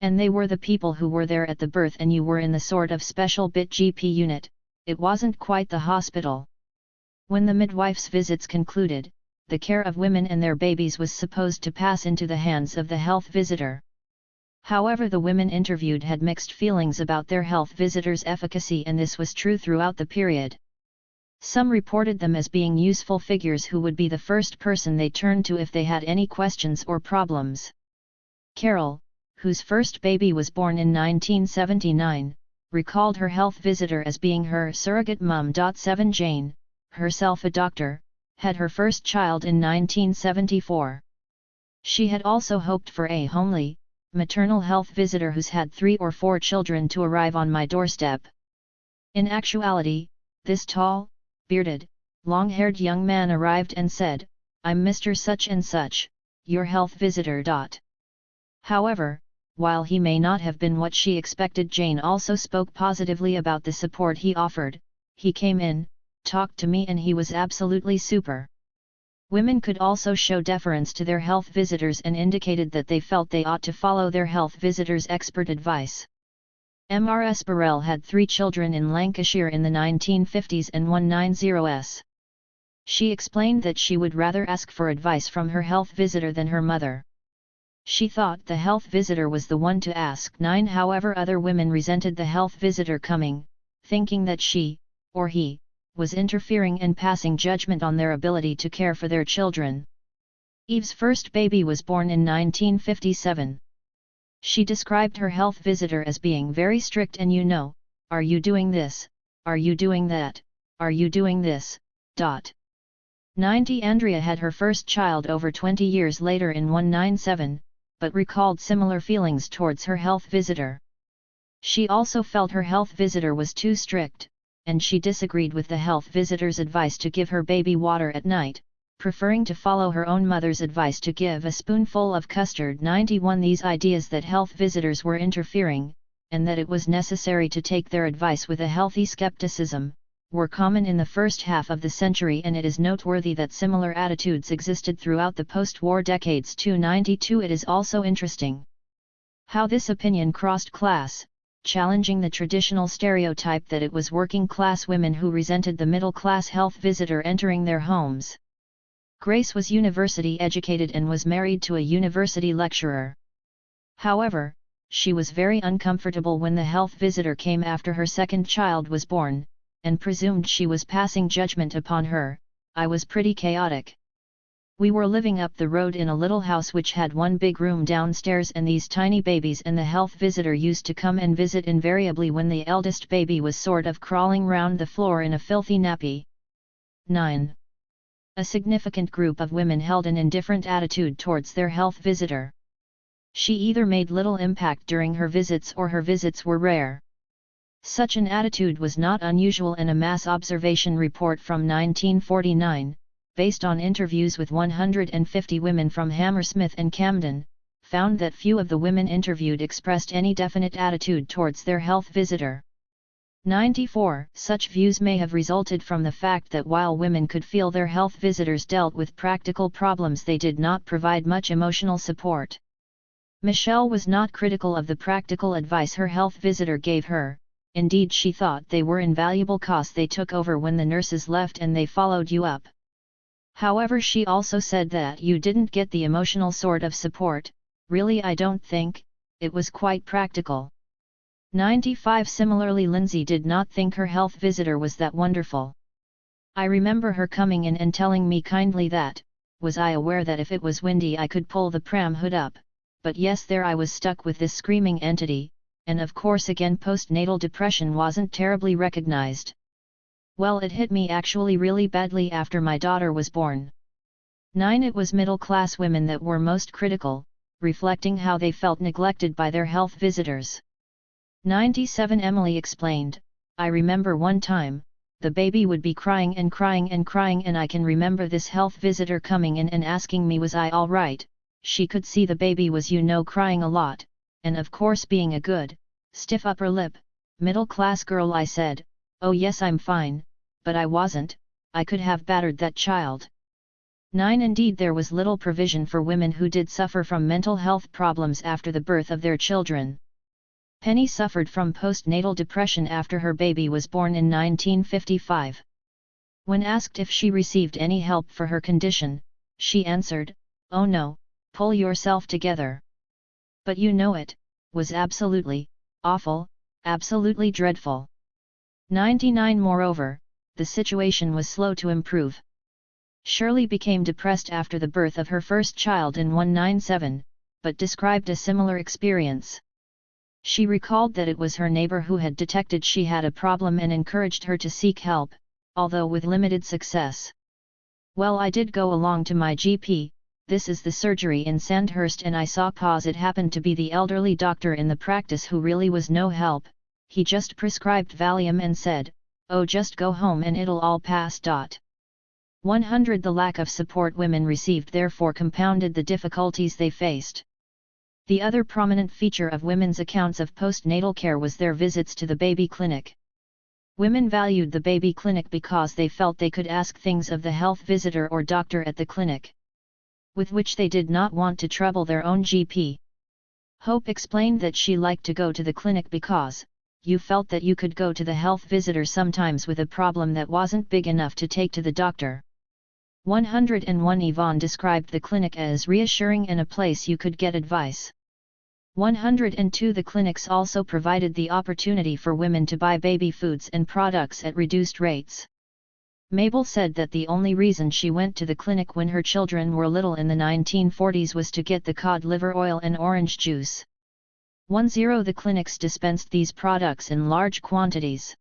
And they were the people who were there at the birth and you were in the sort of special bit GP unit, it wasn't quite the hospital. When the midwife's visits concluded, the care of women and their babies was supposed to pass into the hands of the health visitor. However, the women interviewed had mixed feelings about their health visitor's efficacy, and this was true throughout the period. Some reported them as being useful figures who would be the first person they turned to if they had any questions or problems. Carol, whose first baby was born in 1979, recalled her health visitor as being her surrogate mum. 7 Jane, herself a doctor, had her first child in 1974. She had also hoped for a homely, maternal health visitor who's had 3 or 4 children to arrive on my doorstep. In actuality, this tall, bearded, long-haired young man arrived and said, "I'm Mr. Such and Such, your health visitor." However, while he may not have been what she expected, Jane also spoke positively about the support he offered. "He came in, talked to me, and he was absolutely super." Women could also show deference to their health visitors and indicated that they felt they ought to follow their health visitors' expert advice. Mrs. Burrell had 3 children in Lancashire in the 1950s and one 90s. She explained that she would rather ask for advice from her health visitor than her mother. She thought the health visitor was the one to ask. However, other women resented the health visitor coming, thinking that she, or he, was interfering and passing judgment on their ability to care for their children. Eve's first baby was born in 1957. She described her health visitor as being very strict and "Are you doing this? Are you doing that? Are you doing this?" 90 Andrea had her first child over 20 years later in 197, but recalled similar feelings towards her health visitor. She also felt her health visitor was too strict, and she disagreed with the health visitor's advice to give her baby water at night, preferring to follow her own mother's advice to give a spoonful of custard. 91 These ideas that health visitors were interfering, and that it was necessary to take their advice with a healthy skepticism, were common in the first half of the century, and it is noteworthy that similar attitudes existed throughout the post-war decades. 92 It is also interesting how this opinion crossed class, challenging the traditional stereotype that it was working-class women who resented the middle-class health visitor entering their homes. Grace was university-educated and was married to a university lecturer. However, she was very uncomfortable when the health visitor came after her second child was born, and presumed she was passing judgment upon her. "I was pretty chaotic. We were living up the road in a little house which had one big room downstairs and these tiny babies, and the health visitor used to come and visit invariably when the eldest baby was sort of crawling round the floor in a filthy nappy." 9. A significant group of women held an indifferent attitude towards their health visitor. She either made little impact during her visits or her visits were rare. Such an attitude was not unusual, and a mass observation report from 1949, based on interviews with 150 women from Hammersmith and Camden, found that few of the women interviewed expressed any definite attitude towards their health visitor. 94 Such views may have resulted from the fact that while women could feel their health visitors dealt with practical problems, they did not provide much emotional support. Michelle was not critical of the practical advice her health visitor gave her. Indeed, she thought they were invaluable cause they took over when the nurses left and they followed you up. However, she also said that you didn't get the emotional sort of support. "Really, I don't think it was quite practical." 95 Similarly, Lindsay did not think her health visitor was that wonderful. "I remember her coming in and telling me kindly that, was I aware that if it was windy I could pull the pram hood up, but yes, there I was stuck with this screaming entity, and of course again postnatal depression wasn't terribly recognized. Well, it hit me actually really badly after my daughter was born." 9 It was middle-class women that were most critical, reflecting how they felt neglected by their health visitors. 97 Emily explained, "I remember one time, the baby would be crying and crying and crying, and I can remember this health visitor coming in and asking me was I all right. She could see the baby was crying a lot, and of course being a good, stiff upper lip, Middle-class girl, I said. Oh yes, I'm fine, but I wasn't, I could have battered that child. 9. Indeed, there was little provision for women who did suffer from mental health problems after the birth of their children. Penny suffered from postnatal depression after her baby was born in 1955. When asked if she received any help for her condition, she answered, "Oh no, pull yourself together." But you know it was absolutely awful, absolutely dreadful. 99. Moreover, the situation was slow to improve. Shirley became depressed after the birth of her first child in 1997, but described a similar experience. She recalled that it was her neighbor who had detected she had a problem and encouraged her to seek help, although with limited success. "Well, I did go along to my GP, this is the surgery in Sandhurst, and I saw it happened to be the elderly doctor in the practice who really was no help. He just prescribed Valium and said, 'Oh, just go home and it'll all pass.' 100. The lack of support women received therefore compounded the difficulties they faced. The other prominent feature of women's accounts of postnatal care was their visits to the baby clinic. Women valued the baby clinic because they felt they could ask things of the health visitor or doctor at the clinic, with which they did not want to trouble their own GP. Hope explained that she liked to go to the clinic because you felt that you could go to the health visitor sometimes with a problem that wasn't big enough to take to the doctor. 101. Yvonne described the clinic as reassuring and a place you could get advice. 102. The clinics also provided the opportunity for women to buy baby foods and products at reduced rates. Mabel said that the only reason she went to the clinic when her children were little in the 1940s was to get the cod liver oil and orange juice. 10. The clinics dispensed these products in large quantities.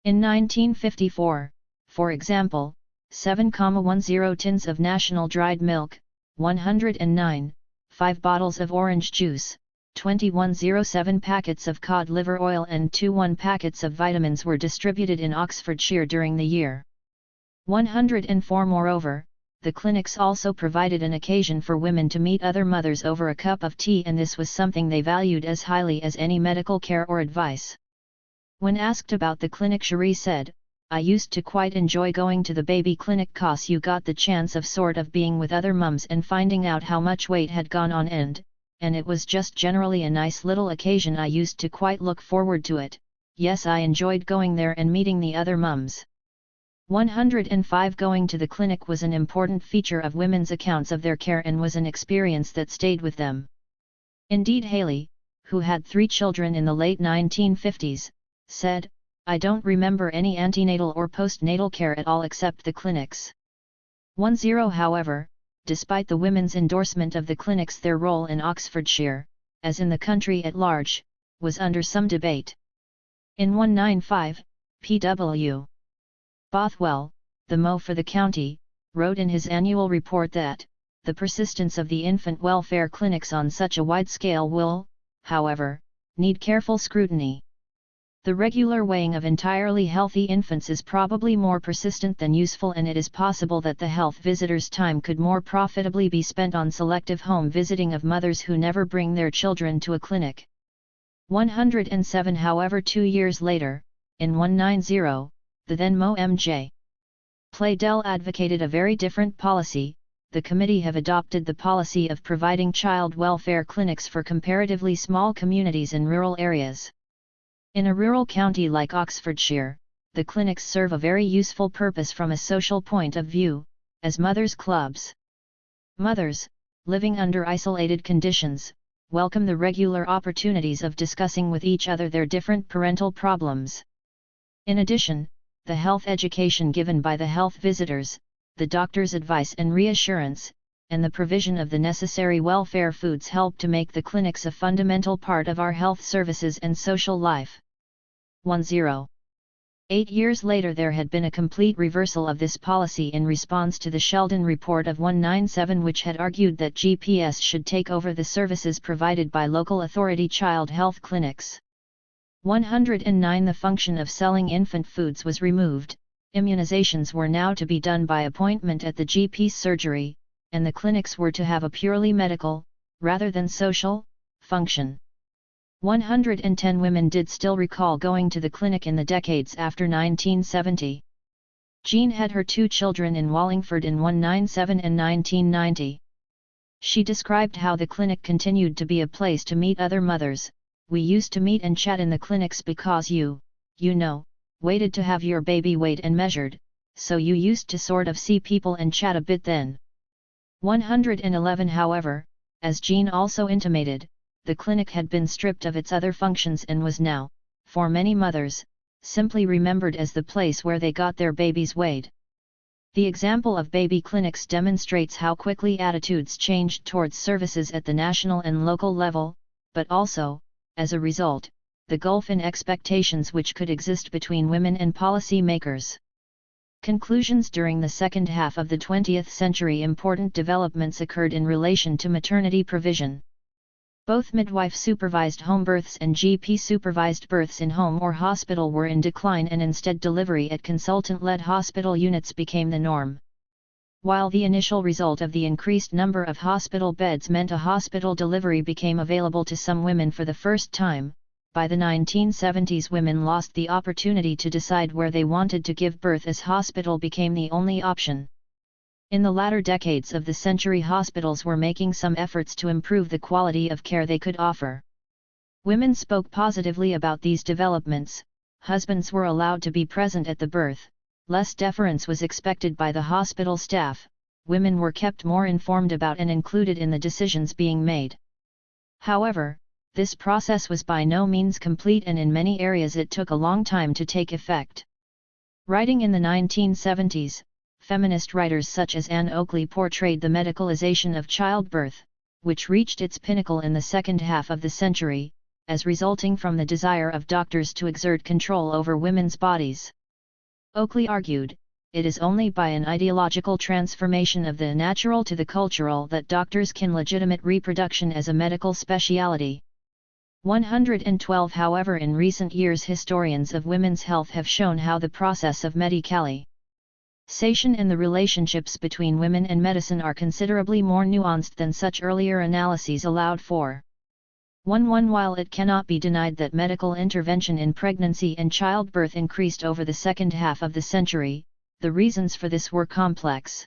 In 1954, for example, 7,10 tins of National dried milk, 109, 5 bottles of orange juice, 2107 packets of cod liver oil and 21 packets of vitamins were distributed in Oxfordshire during the year. 104. Moreover, the clinics also provided an occasion for women to meet other mothers over a cup of tea, and this was something they valued as highly as any medical care or advice. When asked about the clinic, Cherie said, "I used to quite enjoy going to the baby clinic 'cause you got the chance of sort of being with other mums and finding out how much weight had gone on and it was just generally a nice little occasion. I used to quite look forward to it. Yes, I enjoyed going there and meeting the other mums." 105. Going to the clinic was an important feature of women's accounts of their care and was an experience that stayed with them. Indeed, Haley, who had 3 children in the late 1950s, said, "I don't remember any antenatal or postnatal care at all except the clinics." 10. However, despite the women's endorsement of the clinics, their role in Oxfordshire, as in the country at large, was under some debate. In 195, P.W. Bothwell, the MO for the county, wrote in his annual report that the persistence of the infant welfare clinics on such a wide scale will, however, need careful scrutiny. The regular weighing of entirely healthy infants is probably more persistent than useful, and it is possible that the health visitor's time could more profitably be spent on selective home visiting of mothers who never bring their children to a clinic. 107. However, 2 years later, in 190, the then MO M.J. Playdell advocated a very different policy. The committee have adopted the policy of providing child welfare clinics for comparatively small communities in rural areas. In a rural county like Oxfordshire, the clinics serve a very useful purpose from a social point of view, as mothers' clubs. Mothers, living under isolated conditions, welcome the regular opportunities of discussing with each other their different parental problems. In addition, the health education given by the health visitors, the doctor's advice and reassurance, and the provision of the necessary welfare foods help to make the clinics a fundamental part of our health services and social life. 10. 8 years later, there had been a complete reversal of this policy in response to the Sheldon Report of 197, which had argued that GPS should take over the services provided by local authority child health clinics. 109. The function of selling infant foods was removed. Immunizations were now to be done by appointment at the GP's surgery, and the clinics were to have a purely medical, rather than social, function. 110 women did still recall going to the clinic in the decades after 1970. Jean had her 2 children in Wallingford in 1997 and 1990. She described how the clinic continued to be a place to meet other mothers. We used to meet and chat in the clinics because you know, waited to have your baby weighed and measured, so you used to sort of see people and chat a bit then. 111 However, as Jean also intimated, the clinic had been stripped of its other functions and was now, for many mothers, simply remembered as the place where they got their babies weighed. The example of baby clinics demonstrates how quickly attitudes changed towards services at the national and local level, but also, as a result, the gulf in expectations which could exist between women and policy makers. Conclusions. During the second half of the 20th century, important developments occurred in relation to maternity provision. Both midwife-supervised home births and GP-supervised births in home or hospital were in decline, and instead delivery at consultant-led hospital units became the norm. While the initial result of the increased number of hospital beds meant a hospital delivery became available to some women for the first time, by the 1970s women lost the opportunity to decide where they wanted to give birth, as hospital became the only option. In the latter decades of the century, hospitals were making some efforts to improve the quality of care they could offer. Women spoke positively about these developments. Husbands were allowed to be present at the birth, less deference was expected by the hospital staff, women were kept more informed about and included in the decisions being made. However, this process was by no means complete, and in many areas it took a long time to take effect. Writing in the 1970s, feminist writers such as Anne Oakley portrayed the medicalization of childbirth, which reached its pinnacle in the second half of the century, as resulting from the desire of doctors to exert control over women's bodies. Oakley argued, it is only by an ideological transformation of the natural to the cultural that doctors can legitimate reproduction as a medical specialty. 112 However, in recent years historians of women's health have shown how the process of medicalization and the relationships between women and medicine are considerably more nuanced than such earlier analyses allowed for. While it cannot be denied that medical intervention in pregnancy and childbirth increased over the second half of the century, the reasons for this were complex.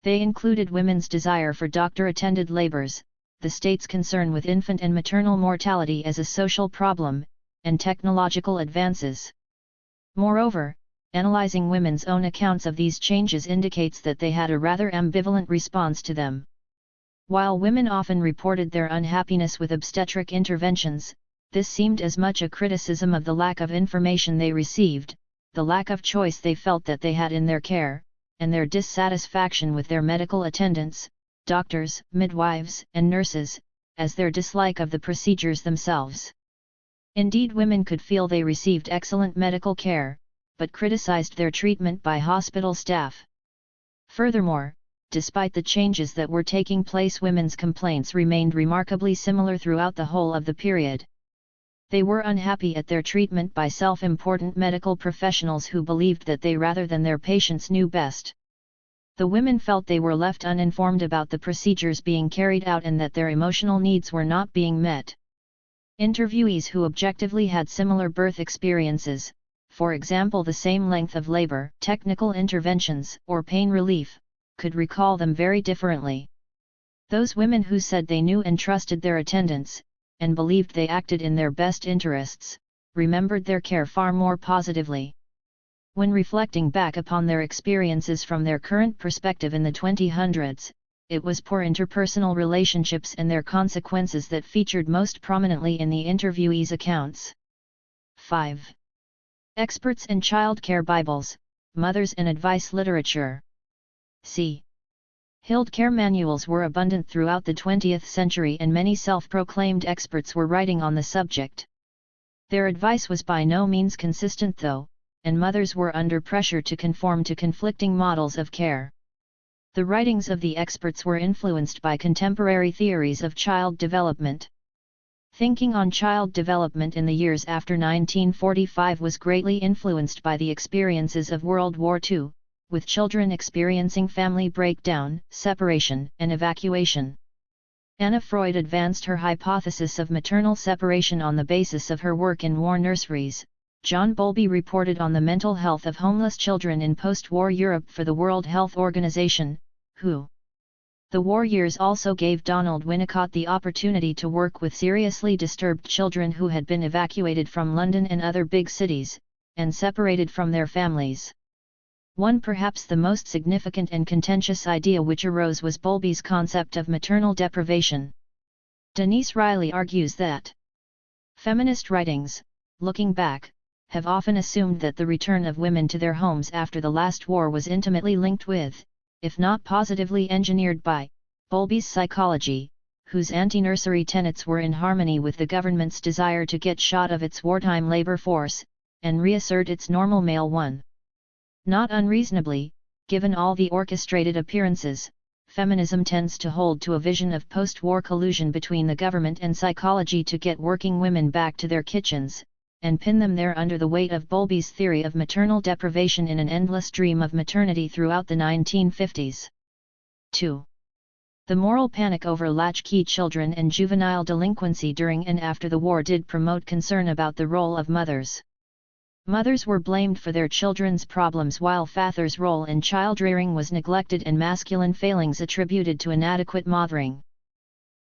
They included women's desire for doctor-attended labors, the state's concern with infant and maternal mortality as a social problem, and technological advances. Moreover, analyzing women's own accounts of these changes indicates that they had a rather ambivalent response to them. While women often reported their unhappiness with obstetric interventions, this seemed as much a criticism of the lack of information they received, the lack of choice they felt that they had in their care, and their dissatisfaction with their medical attendants, doctors, midwives, and nurses, as their dislike of the procedures themselves. Indeed, women could feel they received excellent medical care, but criticized their treatment by hospital staff. Furthermore, despite the changes that were taking place, women's complaints remained remarkably similar throughout the whole of the period. They were unhappy at their treatment by self-important medical professionals who believed that they rather than their patients knew best. The women felt they were left uninformed about the procedures being carried out and that their emotional needs were not being met. Interviewees who objectively had similar birth experiences, for example the same length of labor, technical interventions, or pain relief, could recall them very differently. Those women who said they knew and trusted their attendants, and believed they acted in their best interests, remembered their care far more positively. When reflecting back upon their experiences from their current perspective in the 2000s, it was poor interpersonal relationships and their consequences that featured most prominently in the interviewees' accounts. 5. Experts and Child Care Bibles, Mothers and Advice Literature. C. Hild care manuals were abundant throughout the 20th century, and many self-proclaimed experts were writing on the subject. Their advice was by no means consistent though, and mothers were under pressure to conform to conflicting models of care. The writings of the experts were influenced by contemporary theories of child development. Thinking on child development in the years after 1945 was greatly influenced by the experiences of World War II, with children experiencing family breakdown, separation, and evacuation. Anna Freud advanced her hypothesis of maternal separation on the basis of her work in war nurseries. John Bowlby reported on the mental health of homeless children in post-war Europe for the World Health Organization, WHO. The war years also gave Donald Winnicott the opportunity to work with seriously disturbed children who had been evacuated from London and other big cities, and separated from their families. One perhaps the most significant and contentious idea which arose was Bowlby's concept of maternal deprivation. Denise Riley argues that feminist writings, looking back, have often assumed that the return of women to their homes after the last war was intimately linked with, if not positively engineered by, Bowlby's psychology, whose anti-nursery tenets were in harmony with the government's desire to get shot of its wartime labor force, and reassert its normal male one. Not unreasonably, given all the orchestrated appearances, feminism tends to hold to a vision of post-war collusion between the government and psychology to get working women back to their kitchens, and pin them there under the weight of Bowlby's theory of maternal deprivation in an endless dream of maternity throughout the 1950s. 2. The moral panic over latchkey children and juvenile delinquency during and after the war did promote concern about the role of mothers. Mothers were blamed for their children's problems while fathers' role in child-rearing was neglected and masculine failings attributed to inadequate mothering.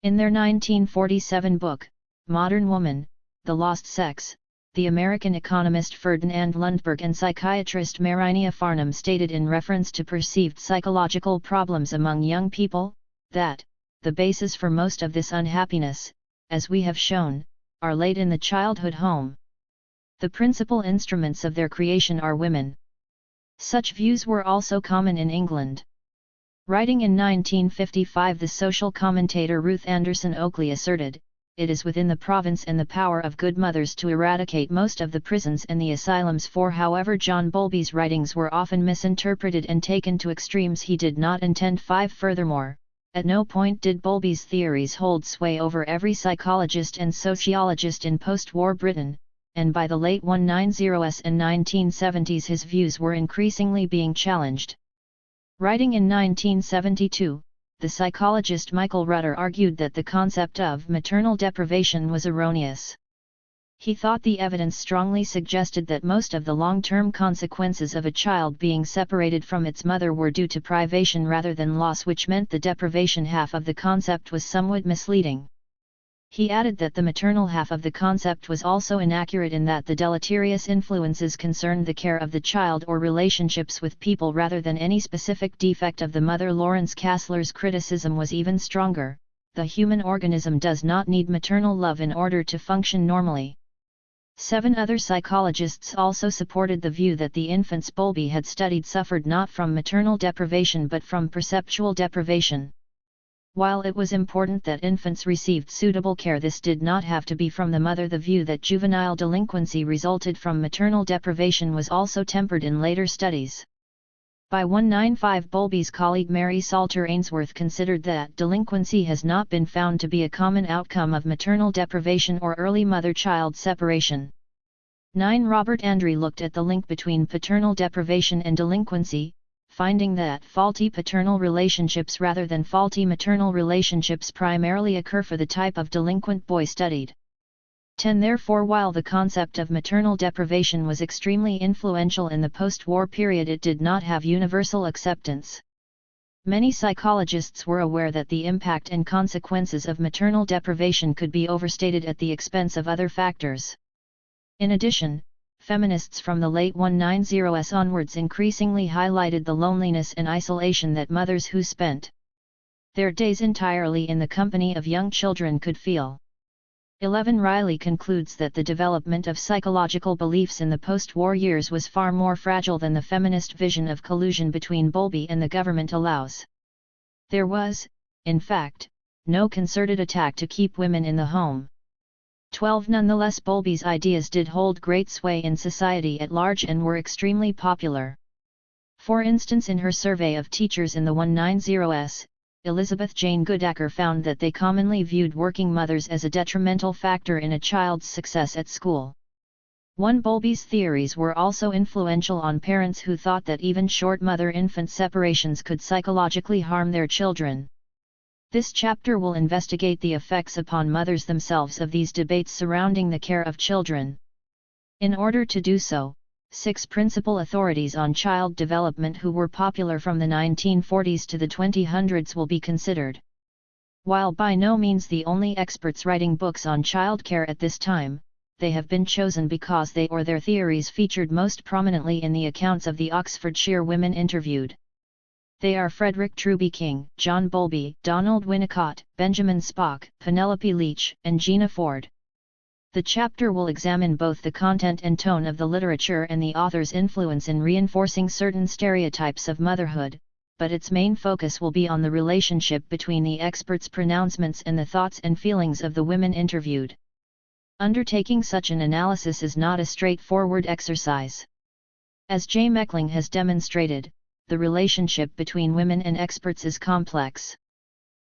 In their 1947 book, Modern Woman, The Lost Sex, the American economist Ferdinand Lundberg and psychiatrist Marinia Farnham stated in reference to perceived psychological problems among young people, that, the basis for most of this unhappiness, as we have shown, are laid in the childhood home. The principal instruments of their creation are women. Such views were also common in England. Writing in 1955, the social commentator Ruth Anderson Oakley asserted, "It is within the province and the power of good mothers to eradicate most of the prisons and the asylums." For however John Bowlby's writings were often misinterpreted and taken to extremes he did not intend. Furthermore, at no point did Bowlby's theories hold sway over every psychologist and sociologist in post-war Britain, and by the late 1990s and 1970s his views were increasingly being challenged. Writing in 1972, the psychologist Michael Rutter argued that the concept of maternal deprivation was erroneous. He thought the evidence strongly suggested that most of the long-term consequences of a child being separated from its mother were due to privation rather than loss, which meant the deprivation half of the concept was somewhat misleading. He added that the maternal half of the concept was also inaccurate in that the deleterious influences concerned the care of the child or relationships with people rather than any specific defect of the mother. Lawrence Kassler's criticism was even stronger: the human organism does not need maternal love in order to function normally. 7 other psychologists also supported the view that the infants Bowlby had studied suffered not from maternal deprivation but from perceptual deprivation. While it was important that infants received suitable care, this did not have to be from the mother. The view that juvenile delinquency resulted from maternal deprivation was also tempered in later studies. By 1995, Bowlby's colleague Mary Salter Ainsworth considered that delinquency has not been found to be a common outcome of maternal deprivation or early mother-child separation. 9. Robert Andre looked at the link between paternal deprivation and delinquency, finding that faulty paternal relationships rather than faulty maternal relationships primarily occur for the type of delinquent boy studied. 10. Therefore, while the concept of maternal deprivation was extremely influential in the post-war period, it did not have universal acceptance. Many psychologists were aware that the impact and consequences of maternal deprivation could be overstated at the expense of other factors. In addition, feminists from the late 1990s onwards increasingly highlighted the loneliness and isolation that mothers who spent their days entirely in the company of young children could feel. 11. Riley concludes that the development of psychological beliefs in the post-war years was far more fragile than the feminist vision of collusion between Bowlby and the government allows. There was, in fact, no concerted attack to keep women in the home. 12. Nonetheless, Bowlby's ideas did hold great sway in society at large and were extremely popular. For instance, in her survey of teachers in the 1990s, Elizabeth Jane Goodacre found that they commonly viewed working mothers as a detrimental factor in a child's success at school. 1. Bowlby's theories were also influential on parents who thought that even short mother-infant separations could psychologically harm their children. This chapter will investigate the effects upon mothers themselves of these debates surrounding the care of children. In order to do so, 6 principal authorities on child development who were popular from the 1940s to the 2000s will be considered. While by no means the only experts writing books on childcare at this time, they have been chosen because they or their theories featured most prominently in the accounts of the Oxfordshire women interviewed. They are Frederick Truby King, John Bowlby, Donald Winnicott, Benjamin Spock, Penelope Leach, and Gina Ford. The chapter will examine both the content and tone of the literature and the author's influence in reinforcing certain stereotypes of motherhood, but its main focus will be on the relationship between the experts' pronouncements and the thoughts and feelings of the women interviewed. Undertaking such an analysis is not a straightforward exercise. As J. Meckling has demonstrated, the relationship between women and experts is complex.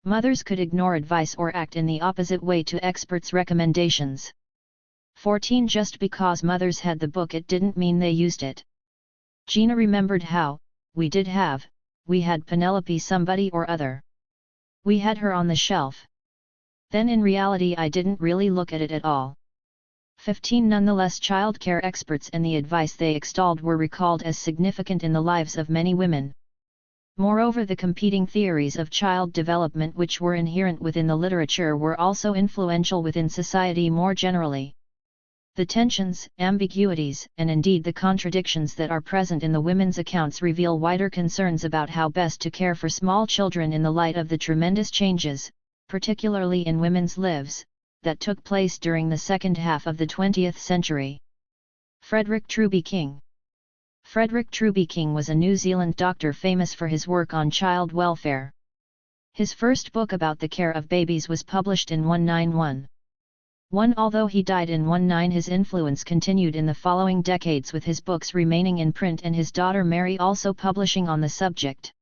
Mothers could ignore advice or act in the opposite way to experts' recommendations. 14 Just because mothers had the book, it didn't mean they used it. Gina remembered how, we had Penelope somebody or other. We had her on the shelf. Then in reality I didn't really look at it at all. 15 Nonetheless, childcare experts and the advice they extolled were recalled as significant in the lives of many women. Moreover, the competing theories of child development which were inherent within the literature were also influential within society more generally. The tensions, ambiguities, and indeed the contradictions that are present in the women's accounts reveal wider concerns about how best to care for small children in the light of the tremendous changes, particularly in women's lives, that took place during the second half of the 20th century. Frederick Truby King. Frederick Truby King was a New Zealand doctor famous for his work on child welfare. His first book about the care of babies was published in 1911. Although he died in 1919, his influence continued in the following decades, with his books remaining in print and his daughter Mary also publishing on the subject.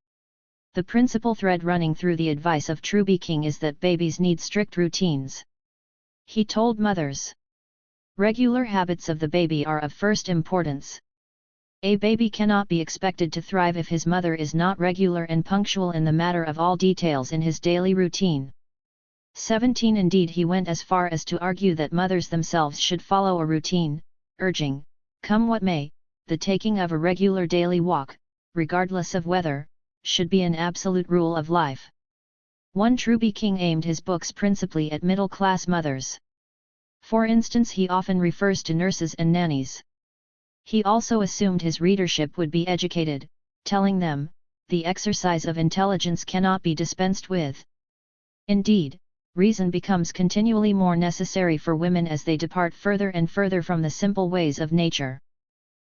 The principal thread running through the advice of Truby King is that babies need strict routines. He told mothers, "Regular habits of the baby are of first importance. A baby cannot be expected to thrive if his mother is not regular and punctual in the matter of all details in his daily routine." 17 Indeed, he went as far as to argue that mothers themselves should follow a routine, urging, "Come what may, the taking of a regular daily walk, regardless of weather, should be an absolute rule of life." Truby King aimed his books principally at middle-class mothers. For instance, he often refers to nurses and nannies. He also assumed his readership would be educated, telling them, "The exercise of intelligence cannot be dispensed with." Indeed, reason becomes continually more necessary for women as they depart further and further from the simple ways of nature.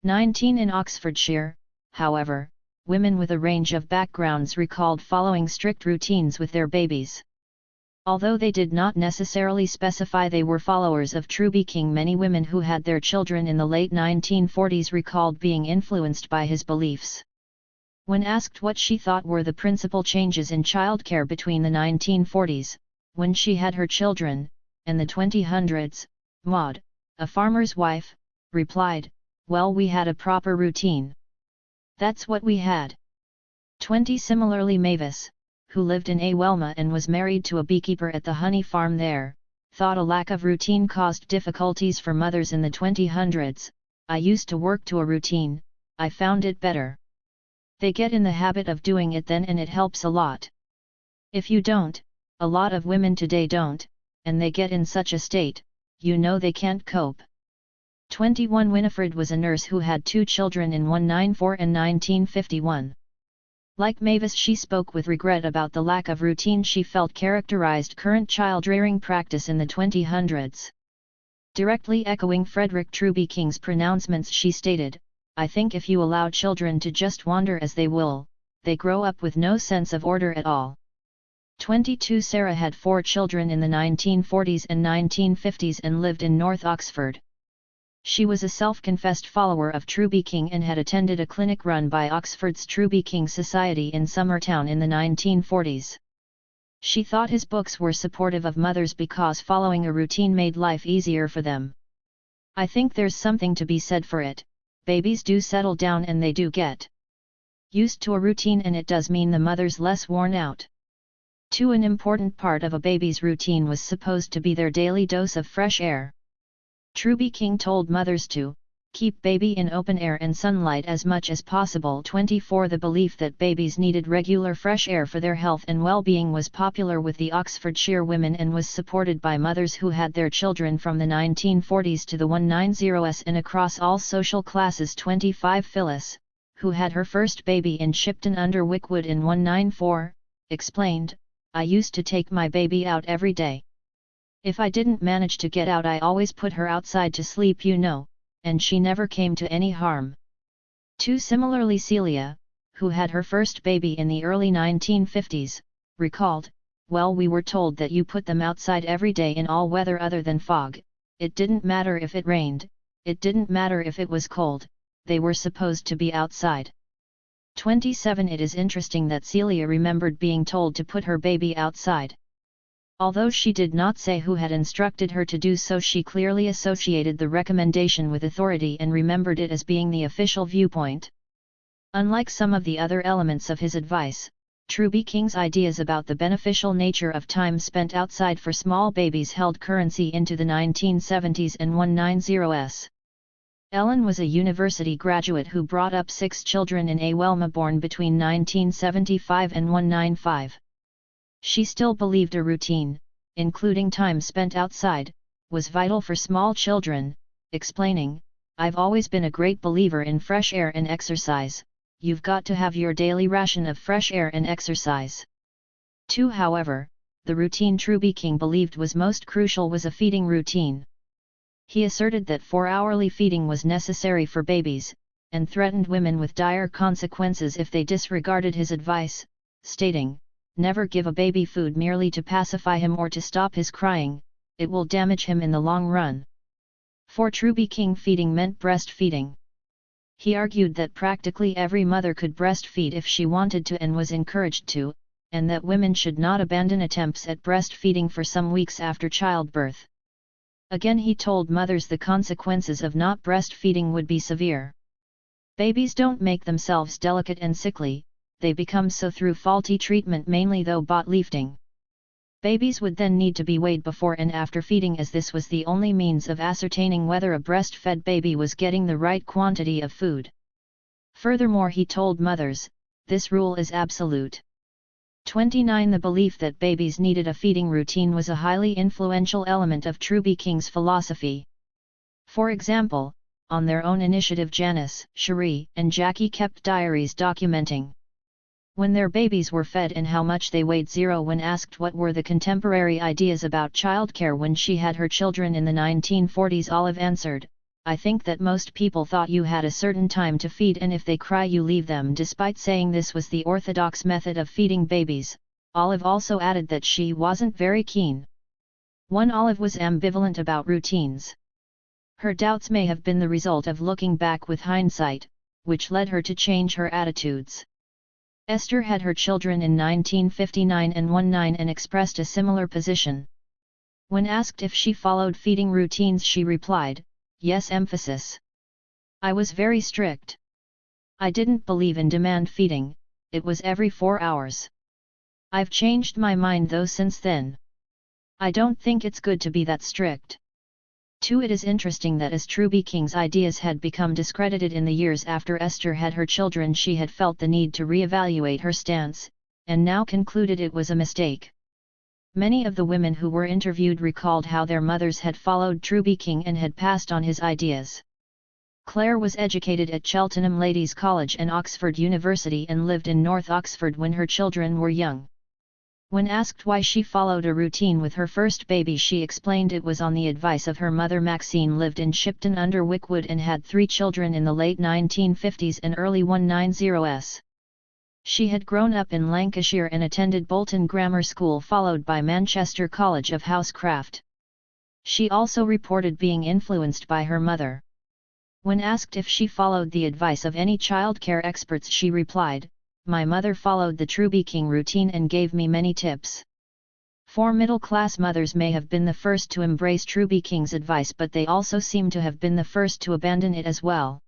19 In Oxfordshire, however, women with a range of backgrounds recalled following strict routines with their babies. Although they did not necessarily specify they were followers of Truby King, many women who had their children in the late 1940s recalled being influenced by his beliefs. When asked what she thought were the principal changes in childcare between the 1940s, when she had her children, and the 2000s, Maud, a farmer's wife, replied, "Well, we had a proper routine. That's what we had." 20 Similarly, Mavis, who lived in Awelma and was married to a beekeeper at the honey farm there, thought a lack of routine caused difficulties for mothers in the 2000s. "I used to work to a routine, I found it better. They get in the habit of doing it then and it helps a lot. If you don't, a lot of women today don't, and they get in such a state, they can't cope." 21 Winifred was a nurse who had 2 children in 1994 and 1951. Like Mavis, she spoke with regret about the lack of routine she felt characterized current child-rearing practice in the 2000s. Directly echoing Frederick Truby King's pronouncements, she stated, "I think if you allow children to just wander as they will, they grow up with no sense of order at all." 22 Sarah had 4 children in the 1940s and 1950s and lived in North Oxford. She was a self-confessed follower of Truby King and had attended a clinic run by Oxford's Truby King Society in Summertown in the 1940s. She thought his books were supportive of mothers because following a routine made life easier for them. "I think there's something to be said for it. Babies do settle down and they do get used to a routine, and it does mean the mother's less worn out. 2. An important part of a baby's routine was supposed to be their daily dose of fresh air. Truby King told mothers to keep baby in open air and sunlight as much as possible. 24. The belief that babies needed regular fresh air for their health and well-being was popular with the Oxfordshire women and was supported by mothers who had their children from the 1940s to the 190s and across all social classes. 25. Phyllis, who had her first baby in Shipton under Wickwood in 194, explained, "I used to take my baby out every day. If I didn't manage to get out, I always put her outside to sleep, and she never came to any harm." 2. Similarly, Celia, who had her first baby in the early 1950s, recalled, "Well, we were told that you put them outside every day in all weather other than fog. It didn't matter if it rained, it didn't matter if it was cold, they were supposed to be outside." 27. It is interesting that Celia remembered being told to put her baby outside. Although she did not say who had instructed her to do so, she clearly associated the recommendation with authority and remembered it as being the official viewpoint. Unlike some of the other elements of his advice, Truby King's ideas about the beneficial nature of time spent outside for small babies held currency into the 1970s and 190s. Ellen was a university graduate who brought up 6 children in Awelma born between 1975 and 195. She still believed a routine, including time spent outside, was vital for small children, explaining, "I've always been a great believer in fresh air and exercise. You've got to have your daily ration of fresh air and exercise." 2. However, the routine Truby King believed was most crucial was a feeding routine. He asserted that 4-hourly feeding was necessary for babies, and threatened women with dire consequences if they disregarded his advice, stating, "Never give a baby food merely to pacify him or to stop his crying, it will damage him in the long run." For Truby King, feeding meant breastfeeding. He argued that practically every mother could breastfeed if she wanted to and was encouraged to, and that women should not abandon attempts at breastfeeding for some weeks after childbirth. Again, he told mothers the consequences of not breastfeeding would be severe. Babies don't make themselves delicate and sickly, they become so through faulty treatment, mainly though bot-lifting. Babies would then need to be weighed before and after feeding, as this was the only means of ascertaining whether a breastfed baby was getting the right quantity of food. Furthermore, he told mothers, this rule is absolute. 29. The belief that babies needed a feeding routine was a highly influential element of Truby King's philosophy. For example, on their own initiative, Janice, Cherie, and Jackie kept diaries documenting when their babies were fed and how much they weighed. 0. When asked what were the contemporary ideas about childcare when she had her children in the 1940s, Olive answered, "I think that most people thought you had a certain time to feed, and if they cry you leave them." Despite saying this was the orthodox method of feeding babies, Olive also added that she wasn't very keen. 1. Olive was ambivalent about routines. Her doubts may have been the result of looking back with hindsight, which led her to change her attitudes. Esther had her children in 1959 and 19 and expressed a similar position. When asked if she followed feeding routines, she replied, "Yes." Emphasis. "I was very strict. I didn't believe in demand feeding, it was every 4 hours. I've changed my mind though since then. I don't think it's good to be that strict." 2. It is interesting that as Truby King's ideas had become discredited in the years after Esther had her children, she had felt the need to re-evaluate her stance, and now concluded it was a mistake. Many of the women who were interviewed recalled how their mothers had followed Truby King and had passed on his ideas. Claire was educated at Cheltenham Ladies' College and Oxford University and lived in North Oxford when her children were young. When asked why she followed a routine with her first baby, she explained it was on the advice of her mother. Maxine lived in Shipton under Wickwood and had 3 children in the late 1950s and early 190s. She had grown up in Lancashire and attended Bolton Grammar School followed by Manchester College of Housecraft. She also reported being influenced by her mother. When asked if she followed the advice of any childcare experts, she replied, "My mother followed the Truby King routine and gave me many tips." 4. Middle-class mothers may have been the first to embrace Truby King's advice, but they also seem to have been the first to abandon it as well.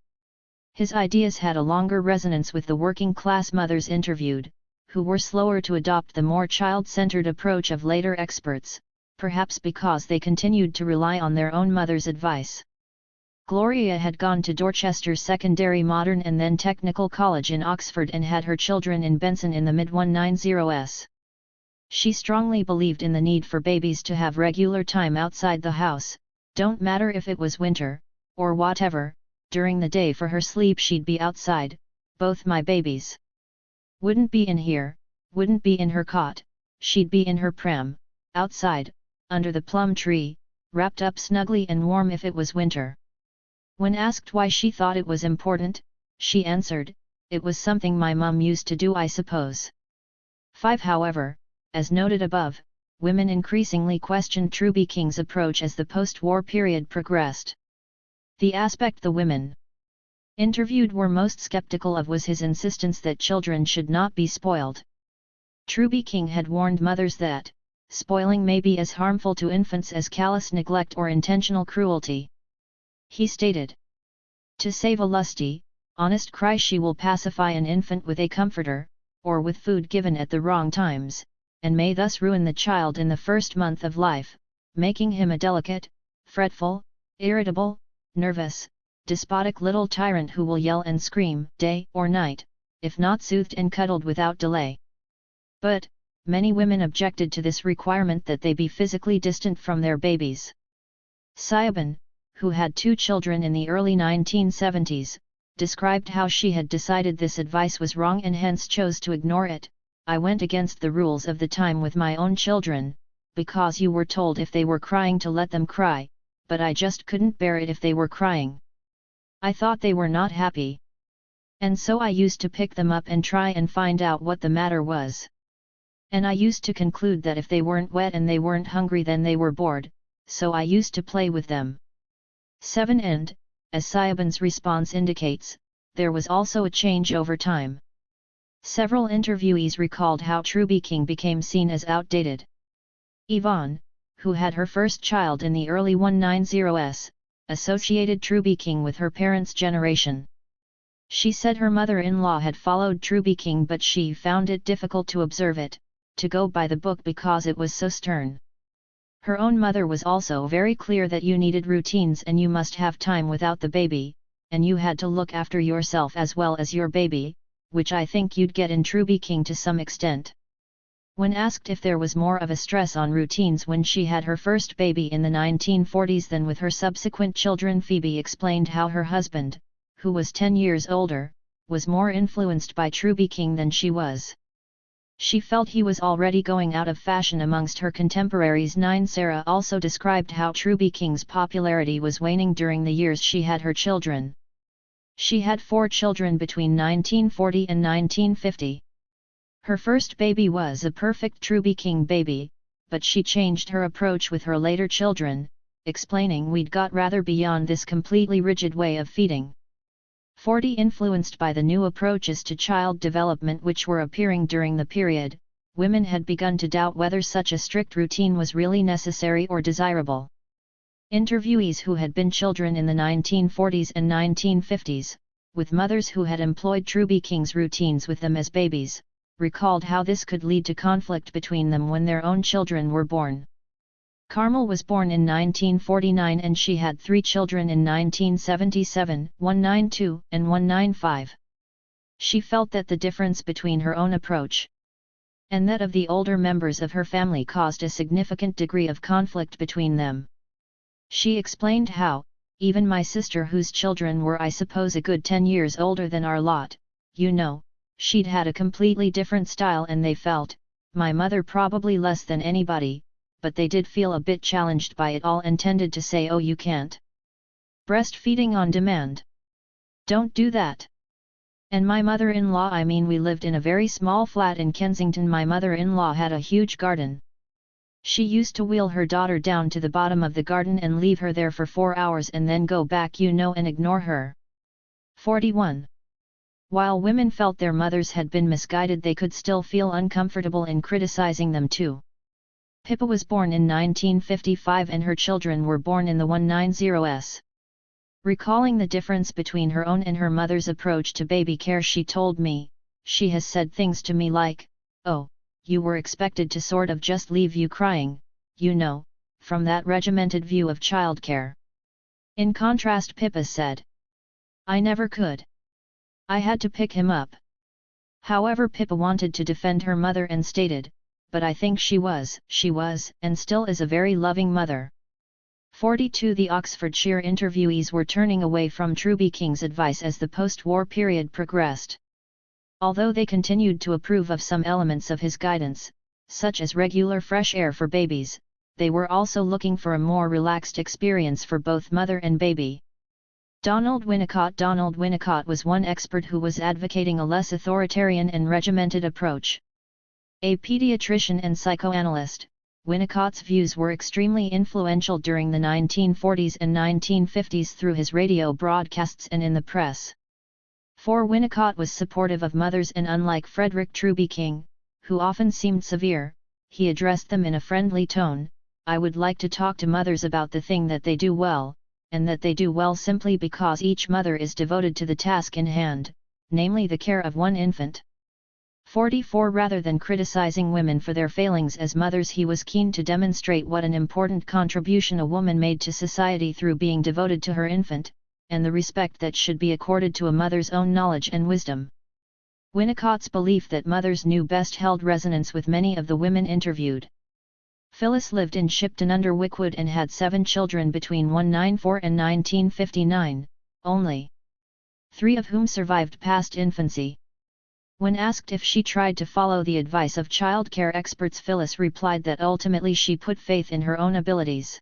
His ideas had a longer resonance with the working-class mothers interviewed, who were slower to adopt the more child-centered approach of later experts, perhaps because they continued to rely on their own mother's advice. Gloria had gone to Dorchester Secondary Modern and then Technical College in Oxford and had her children in Benson in the mid-190s. She strongly believed in the need for babies to have regular time outside the house, don't matter if it was winter, or whatever, during the day for her sleep she'd be outside, both my babies. Wouldn't be in here, wouldn't be in her cot, she'd be in her pram, outside, under the plum tree, wrapped up snugly and warm if it was winter. When asked why she thought it was important, she answered, "It was something my mum used to do, I suppose." 5. However, as noted above, women increasingly questioned Truby King's approach as the post-war period progressed. The aspect the women interviewed were most skeptical of was his insistence that children should not be spoiled. Truby King had warned mothers that spoiling may be as harmful to infants as callous neglect or intentional cruelty. He stated, "To save a lusty, honest cry she will pacify an infant with a comforter, or with food given at the wrong times, and may thus ruin the child in the first month of life, making him a delicate, fretful, irritable, nervous, despotic little tyrant who will yell and scream day or night, if not soothed and cuddled without delay." But, many women objected to this requirement that they be physically distant from their babies. Siobhan, who had 2 children in the early 1970s, described how she had decided this advice was wrong and hence chose to ignore it. "I went against the rules of the time with my own children, because you were told if they were crying to let them cry, but I just couldn't bear it if they were crying. I thought they were not happy. And so I used to pick them up and try and find out what the matter was. And I used to conclude that if they weren't wet and they weren't hungry then they were bored, so I used to play with them." 7. And, as Siobhan's response indicates, there was also a change over time. Several interviewees recalled how Truby King became seen as outdated. Yvonne, who had her first child in the early 190s, associated Truby King with her parents' generation. She said her mother-in-law had followed Truby King but she found it difficult to observe it, to go by the book because it was so stern. Her own mother was also very clear that you needed routines and you must have time without the baby, and you had to look after yourself as well as your baby, which I think you'd get in Truby King to some extent. When asked if there was more of a stress on routines when she had her first baby in the 1940s than with her subsequent children, Phoebe explained how her husband, who was 10 years older, was more influenced by Truby King than she was. She felt he was already going out of fashion amongst her contemporaries. 9. Sarah also described how Truby King's popularity was waning during the years she had her children. She had 4 children between 1940 and 1950. Her first baby was a perfect Truby King baby, but she changed her approach with her later children, explaining, "We'd got rather beyond this completely rigid way of feeding." 40. Influenced by the new approaches to child development which were appearing during the period, women had begun to doubt whether such a strict routine was really necessary or desirable. Interviewees who had been children in the 1940s and 1950s, with mothers who had employed Truby King's routines with them as babies, recalled how this could lead to conflict between them when their own children were born. Carmel was born in 1949 and she had 3 children in 1977, 192 and 195. She felt that the difference between her own approach and that of the older members of her family caused a significant degree of conflict between them. She explained how, "Even my sister, whose children were I suppose a good 10 years older than our lot, she'd had a completely different style and they felt, my mother probably less than anybody, but they did feel a bit challenged by it all and tended to say, 'Oh, you can't breastfeeding on demand. Don't do that.' And my mother-in-law, we lived in a very small flat in Kensington. My mother-in-law had a huge garden. She used to wheel her daughter down to the bottom of the garden and leave her there for 4 hours and then go back and ignore her." 41. While women felt their mothers had been misguided, they could still feel uncomfortable in criticizing them too. Pippa was born in 1955 and her children were born in the 190s. Recalling the difference between her own and her mother's approach to baby care, she told me, "She has said things to me like, Oh, you were expected to sort of just leave you crying, you know, from that regimented view of childcare. In contrast, Pippa said. I never could. I had to pick him up. However, Pippa wanted to defend her mother and stated, but I think she was, and still is a very loving mother. 42. The Oxfordshire interviewees were turning away from Truby King's advice as the post-war period progressed. Although they continued to approve of some elements of his guidance, such as regular fresh air for babies, they were also looking for a more relaxed experience for both mother and baby. Donald Winnicott was one expert who was advocating a less authoritarian and regimented approach. A pediatrician and psychoanalyst, Winnicott's views were extremely influential during the 1940s and 1950s through his radio broadcasts and in the press. For Winnicott was supportive of mothers, and unlike Frederick Truby King, who often seemed severe, he addressed them in a friendly tone. I would like to talk to mothers about the thing that they do well, and that they do well simply because each mother is devoted to the task in hand, namely the care of one infant. 44. Rather than criticizing women for their failings as mothers, he was keen to demonstrate what an important contribution a woman made to society through being devoted to her infant, and the respect that should be accorded to a mother's own knowledge and wisdom. Winnicott's belief that mothers knew best held resonance with many of the women interviewed. Phyllis lived in Shipton under Wickwood and had 7 children between 1994 and 1959, only 3 of whom survived past infancy. When asked if she tried to follow the advice of childcare experts, Phyllis replied that ultimately she put faith in her own abilities.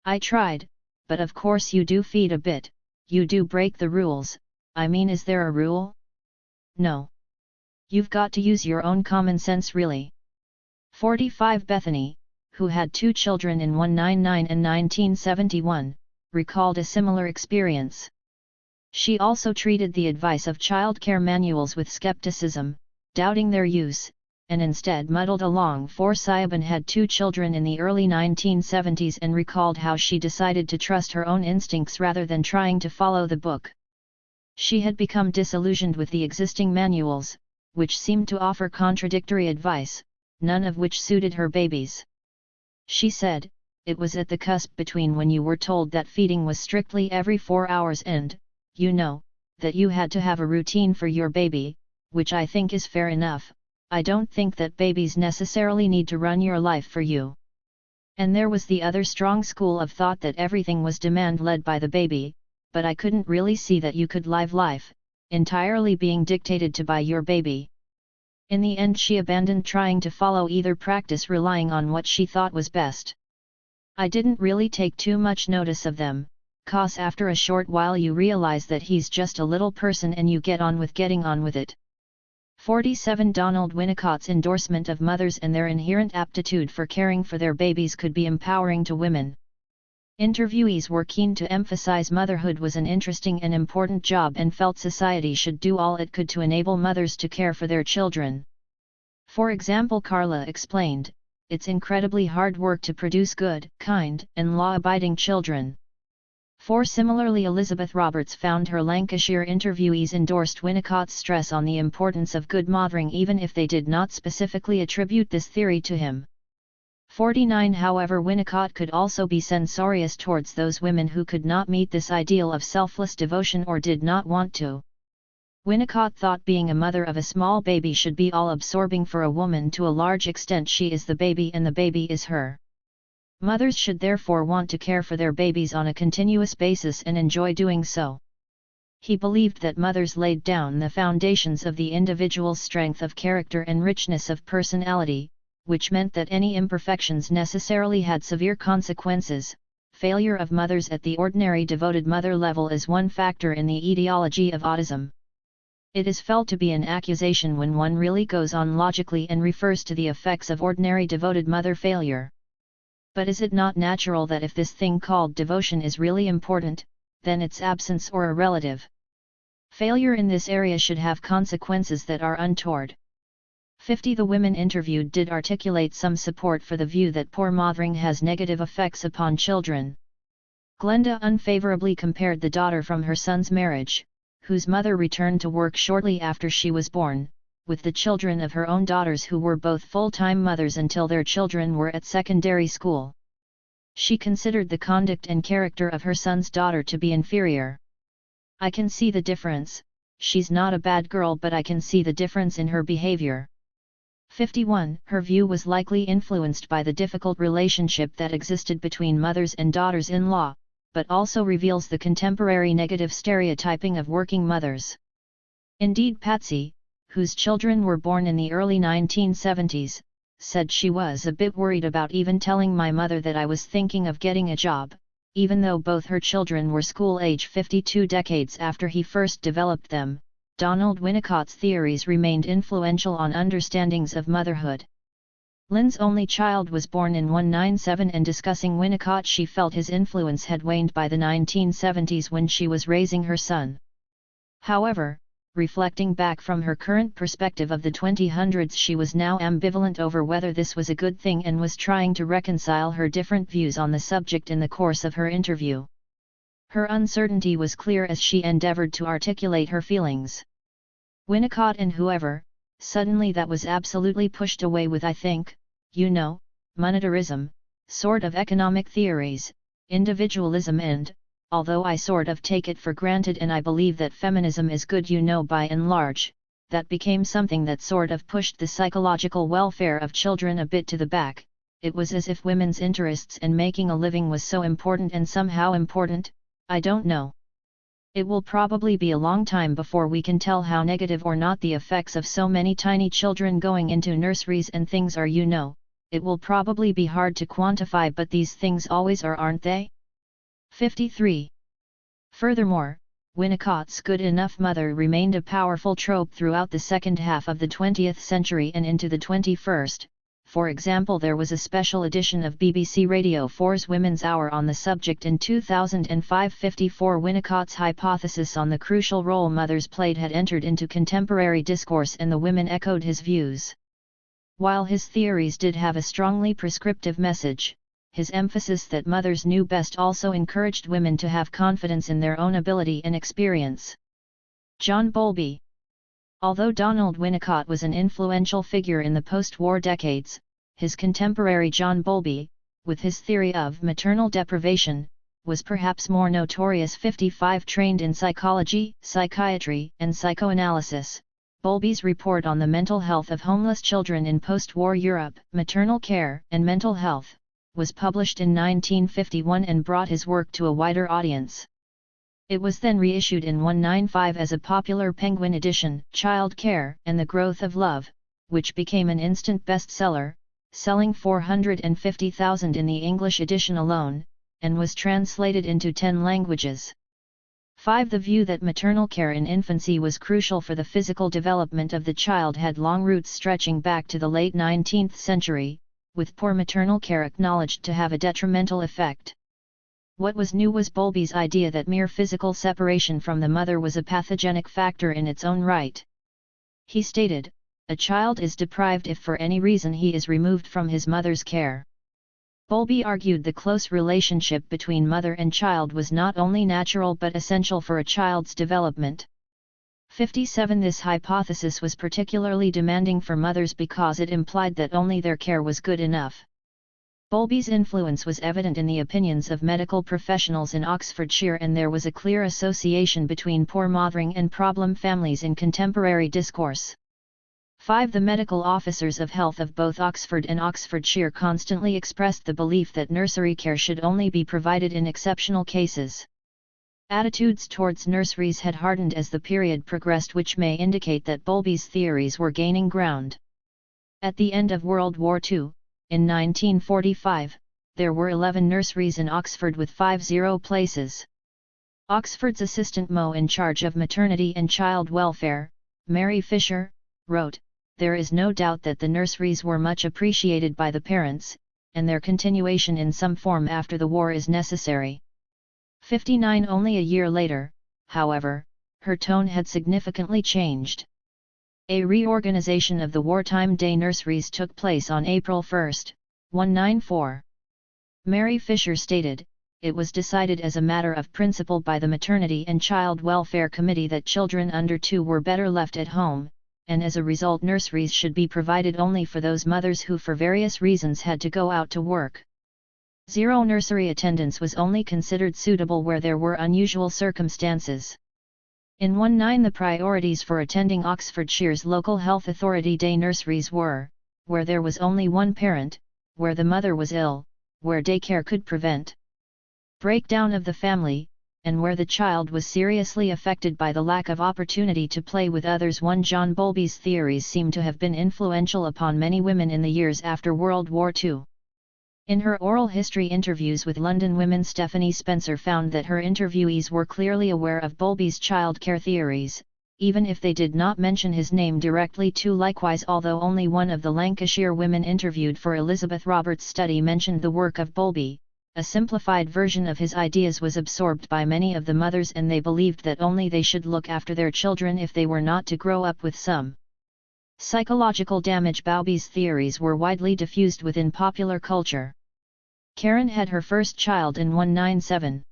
I tried, but of course you do feed a bit, you do break the rules. I mean, is there a rule? No. You've got to use your own common sense, really. 45. Bethany, who had 2 children in 1999 and 1971, recalled a similar experience. She also treated the advice of childcare manuals with skepticism, doubting their use, and instead muddled along. Siobhan had 2 children in the early 1970s and recalled how she decided to trust her own instincts rather than trying to follow the book. She had become disillusioned with the existing manuals, which seemed to offer contradictory advice, none of which suited her babies. She said, it was at the cusp between when you were told that feeding was strictly every 4 hours and, you know, that you had to have a routine for your baby, which I think is fair enough. I don't think that babies necessarily need to run your life for you. And there was the other strong school of thought that everything was demand-led by the baby, but I couldn't really see that you could live life, entirely being dictated to by your baby. In the end, she abandoned trying to follow either practice, relying on what she thought was best. I didn't really take too much notice of them, 'cause after a short while you realize that he's just a little person and you get on with getting on with it. 47. Donald Winnicott's endorsement of mothers and their inherent aptitude for caring for their babies could be empowering to women. Interviewees were keen to emphasize motherhood was an interesting and important job and felt society should do all it could to enable mothers to care for their children. For example, Carla explained, it's incredibly hard work to produce good, kind, and law-abiding children. Similarly, Elizabeth Roberts found her Lancashire interviewees endorsed Winnicott's stress on the importance of good mothering even if they did not specifically attribute this theory to him. 49. However, Winnicott could also be censorious towards those women who could not meet this ideal of selfless devotion or did not want to. Winnicott thought being a mother of a small baby should be all-absorbing for a woman. To a large extent she is the baby and the baby is her. Mothers should therefore want to care for their babies on a continuous basis and enjoy doing so. He believed that mothers laid down the foundations of the individual's strength of character and richness of personality, which meant that any imperfections necessarily had severe consequences. Failure of mothers at the ordinary devoted mother level is one factor in the etiology of autism. It is felt to be an accusation when one really goes on logically and refers to the effects of ordinary devoted mother failure. But is it not natural that if this thing called devotion is really important, then its absence or a relative failure in this area should have consequences that are untoward? 50. The women interviewed did articulate some support for the view that poor mothering has negative effects upon children. Glenda unfavorably compared the daughter from her son's marriage, whose mother returned to work shortly after she was born, with the children of her own daughters who were both full-time mothers until their children were at secondary school. She considered the conduct and character of her son's daughter to be inferior. "I can see the difference, she's not a bad girl, but I can see the difference in her behavior." 51. Her view was likely influenced by the difficult relationship that existed between mothers and daughters-in-law, but also reveals the contemporary negative stereotyping of working mothers. Indeed, Patsy, whose children were born in the early 1970s, said she was a bit worried about even telling my mother that I was thinking of getting a job, even though both her children were school-age. 52 decades after he first developed them, Donald Winnicott's theories remained influential on understandings of motherhood. Lynn's only child was born in 1997, and discussing Winnicott, she felt his influence had waned by the 1970s when she was raising her son. However, reflecting back from her current perspective of the 2000s, she was now ambivalent over whether this was a good thing and was trying to reconcile her different views on the subject in the course of her interview. Her uncertainty was clear as she endeavored to articulate her feelings. Winnicott and whoever, suddenly that was absolutely pushed away with, "I think, monetarism, sort of economic theories, individualism and, although I sort of take it for granted and I believe that feminism is good by and large," that became something that sort of pushed the psychological welfare of children a bit to the back. It was as if women's interests and making a living was so important, and somehow important, I don't know. It will probably be a long time before we can tell how negative or not the effects of so many tiny children going into nurseries and things are. It will probably be hard to quantify, but these things always are, aren't they? 53. Furthermore, Winnicott's good enough mother remained a powerful trope throughout the second half of the 20th century and into the 21st. For example, there was a special edition of BBC Radio 4's Women's Hour on the subject in 2005. 54. Winnicott's hypothesis on the crucial role mothers played had entered into contemporary discourse, and the women echoed his views. While his theories did have a strongly prescriptive message, his emphasis that mothers knew best also encouraged women to have confidence in their own ability and experience. John Bowlby. Although Donald Winnicott was an influential figure in the post-war decades, his contemporary John Bowlby, with his theory of maternal deprivation, was perhaps more notorious. 55. Trained in psychology, psychiatry, and psychoanalysis, Bowlby's report on the mental health of homeless children in post-war Europe, Maternal Care and Mental Health, was published in 1951 and brought his work to a wider audience. It was then reissued in 1995 as a popular Penguin edition, Child Care and the Growth of Love, which became an instant bestseller, selling 450,000 in the English edition alone, and was translated into 10 languages. 5. The view that maternal care in infancy was crucial for the physical development of the child had long roots stretching back to the late 19th century, with poor maternal care acknowledged to have a detrimental effect. What was new was Bowlby's idea that mere physical separation from the mother was a pathogenic factor in its own right. He stated, "A child is deprived if for any reason he is removed from his mother's care." Bowlby argued the close relationship between mother and child was not only natural but essential for a child's development. 57. This hypothesis was particularly demanding for mothers because it implied that only their care was good enough. Bowlby's influence was evident in the opinions of medical professionals in Oxfordshire, and there was a clear association between poor mothering and problem families in contemporary discourse. 5. The medical officers of health of both Oxford and Oxfordshire constantly expressed the belief that nursery care should only be provided in exceptional cases. Attitudes towards nurseries had hardened as the period progressed, which may indicate that Bowlby's theories were gaining ground. At the end of World War II, in 1945, there were 11 nurseries in Oxford with 50 places. Oxford's assistant Mo in charge of maternity and child welfare, Mary Fisher, wrote, "There is no doubt that the nurseries were much appreciated by the parents, and their continuation in some form after the war is necessary." 59. Only a year later, however, her tone had significantly changed. A reorganization of the wartime day nurseries took place on April 1, 1994. Mary Fisher stated, "It was decided as a matter of principle by the Maternity and Child Welfare Committee that children under 2 were better left at home, and as a result nurseries should be provided only for those mothers who for various reasons had to go out to work. Zero nursery attendance was only considered suitable where there were unusual circumstances. In 19 the priorities for attending Oxfordshire's local health authority day nurseries were, where there was only one parent, where the mother was ill, where daycare could prevent breakdown of the family, and where the child was seriously affected by the lack of opportunity to play with others. One John Bowlby's theories seem to have been influential upon many women in the years after World War II. In her oral history interviews with London women, Stephanie Spencer found that her interviewees were clearly aware of Bowlby's childcare theories, even if they did not mention his name directly too. Likewise, although only one of the Lancashire women interviewed for Elizabeth Roberts' study mentioned the work of Bowlby, a simplified version of his ideas was absorbed by many of the mothers, and they believed that only they should look after their children if they were not to grow up with some psychological damage. Bowlby's theories were widely diffused within popular culture. Karen had her first child in 1997.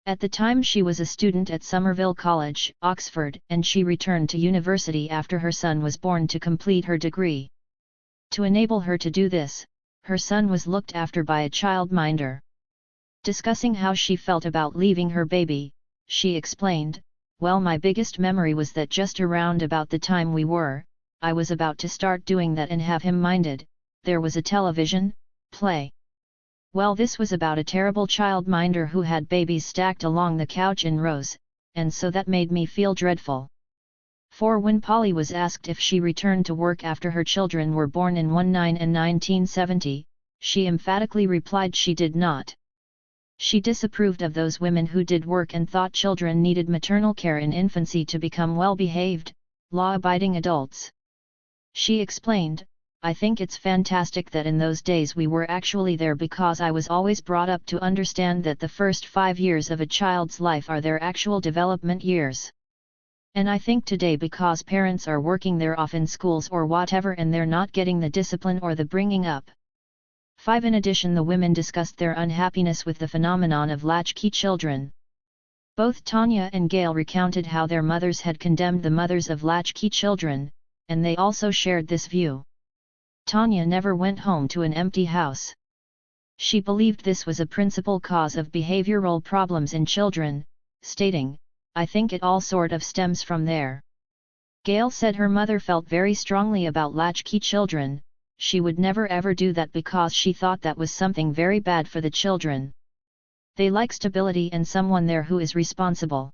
At the time she was a student at Somerville College, Oxford, and she returned to university after her son was born to complete her degree. To enable her to do this, her son was looked after by a childminder. Discussing how she felt about leaving her baby, she explained, "Well, my biggest memory was that just around about the time I was about to start doing that and have him minded, there was a television play. Well, this was about a terrible childminder who had babies stacked along the couch in rows, and so that made me feel dreadful." For when Polly was asked if she returned to work after her children were born in 19 and 1970, she emphatically replied she did not. She disapproved of those women who did work and thought children needed maternal care in infancy to become well-behaved, law-abiding adults. She explained, "I think it's fantastic that in those days we were actually there, because I was always brought up to understand that the first 5 years of a child's life are their actual development years. And I think today, because parents are working, they're off in schools or whatever, and they're not getting the discipline or the bringing up." 5. In addition, the women discussed their unhappiness with the phenomenon of latchkey children. Both Tanya and Gail recounted how their mothers had condemned the mothers of latchkey children, and they also shared this view. Tanya never went home to an empty house. She believed this was a principal cause of behavioral problems in children, stating, "I think it all sort of stems from there." Gail said her mother felt very strongly about latchkey children. She would never ever do that because she thought that was something very bad for the children. They like stability and someone there who is responsible.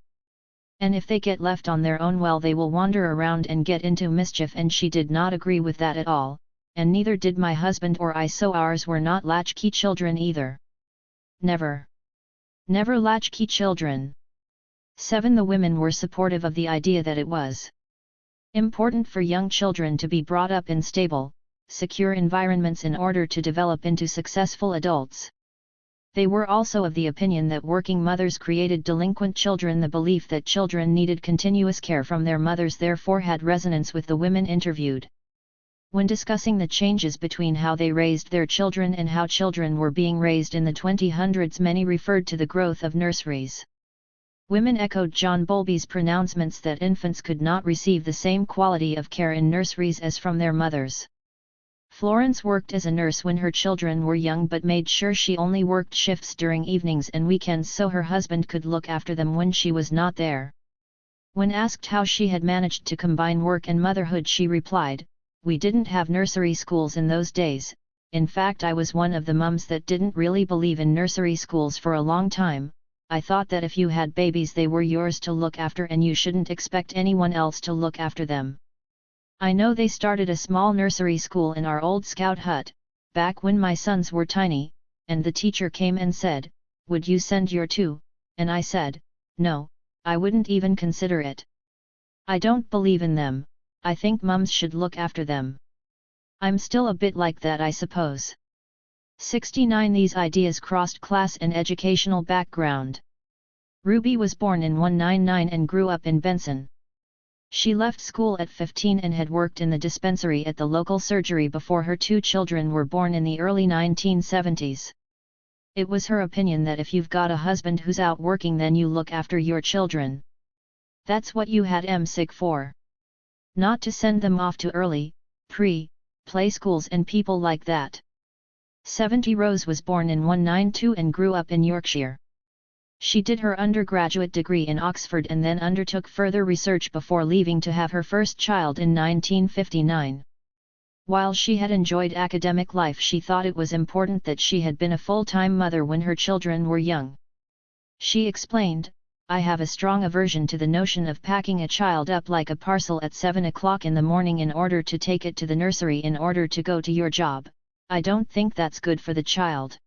And if they get left on their own, well, they will wander around and get into mischief, and she did not agree with that at all, and neither did my husband or I, so ours were not latchkey children either. Never latchkey children. 7. The women were supportive of the idea that it was important for young children to be brought up in stable, secure environments in order to develop into successful adults. They were also of the opinion that working mothers created delinquent children. The belief that children needed continuous care from their mothers therefore had resonance with the women interviewed. When discussing the changes between how they raised their children and how children were being raised in the 2000s, many referred to the growth of nurseries. Women echoed John Bowlby's pronouncements that infants could not receive the same quality of care in nurseries as from their mothers. Florence worked as a nurse when her children were young, but made sure she only worked shifts during evenings and weekends so her husband could look after them when she was not there. When asked how she had managed to combine work and motherhood, she replied, "We didn't have nursery schools in those days. In fact, I was one of the mums that didn't really believe in nursery schools for a long time. I thought that if you had babies, they were yours to look after and you shouldn't expect anyone else to look after them. I know they started a small nursery school in our old scout hut, back when my sons were tiny, and the teacher came and said, 'Would you send your two?' And I said, 'No, I wouldn't even consider it. I don't believe in them. I think mums should look after them.' I'm still a bit like that, I suppose." 69. These ideas crossed class and educational background. Ruby was born in 1999 and grew up in Benson. She left school at 15 and had worked in the dispensary at the local surgery before her 2 children were born in the early 1970s. It was her opinion that if you've got a husband who's out working, then you look after your children. That's what you had MSIG for. Not to send them off to early, play schools and people like that. 70 Rose was born in 192 and grew up in Yorkshire. She did her undergraduate degree in Oxford and then undertook further research before leaving to have her first child in 1959. While she had enjoyed academic life, she thought it was important that she had been a full-time mother when her children were young. She explained, "I have a strong aversion to the notion of packing a child up like a parcel at 7 o'clock in the morning in order to take it to the nursery in order to go to your job. I don't think that's good for the child."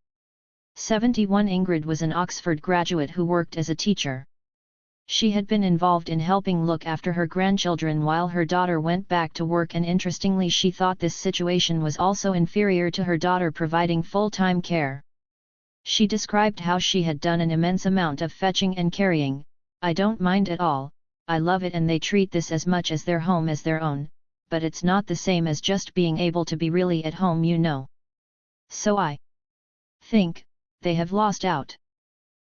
71 Ingrid was an Oxford graduate who worked as a teacher. She had been involved in helping look after her grandchildren while her daughter went back to work, and interestingly she thought this situation was also inferior to her daughter providing full-time care. She described how she had done an immense amount of fetching and carrying. "I don't mind at all, I love it, and they treat this as much as their home as their own, but it's not the same as just being able to be really at home, you know. So I think they have lost out."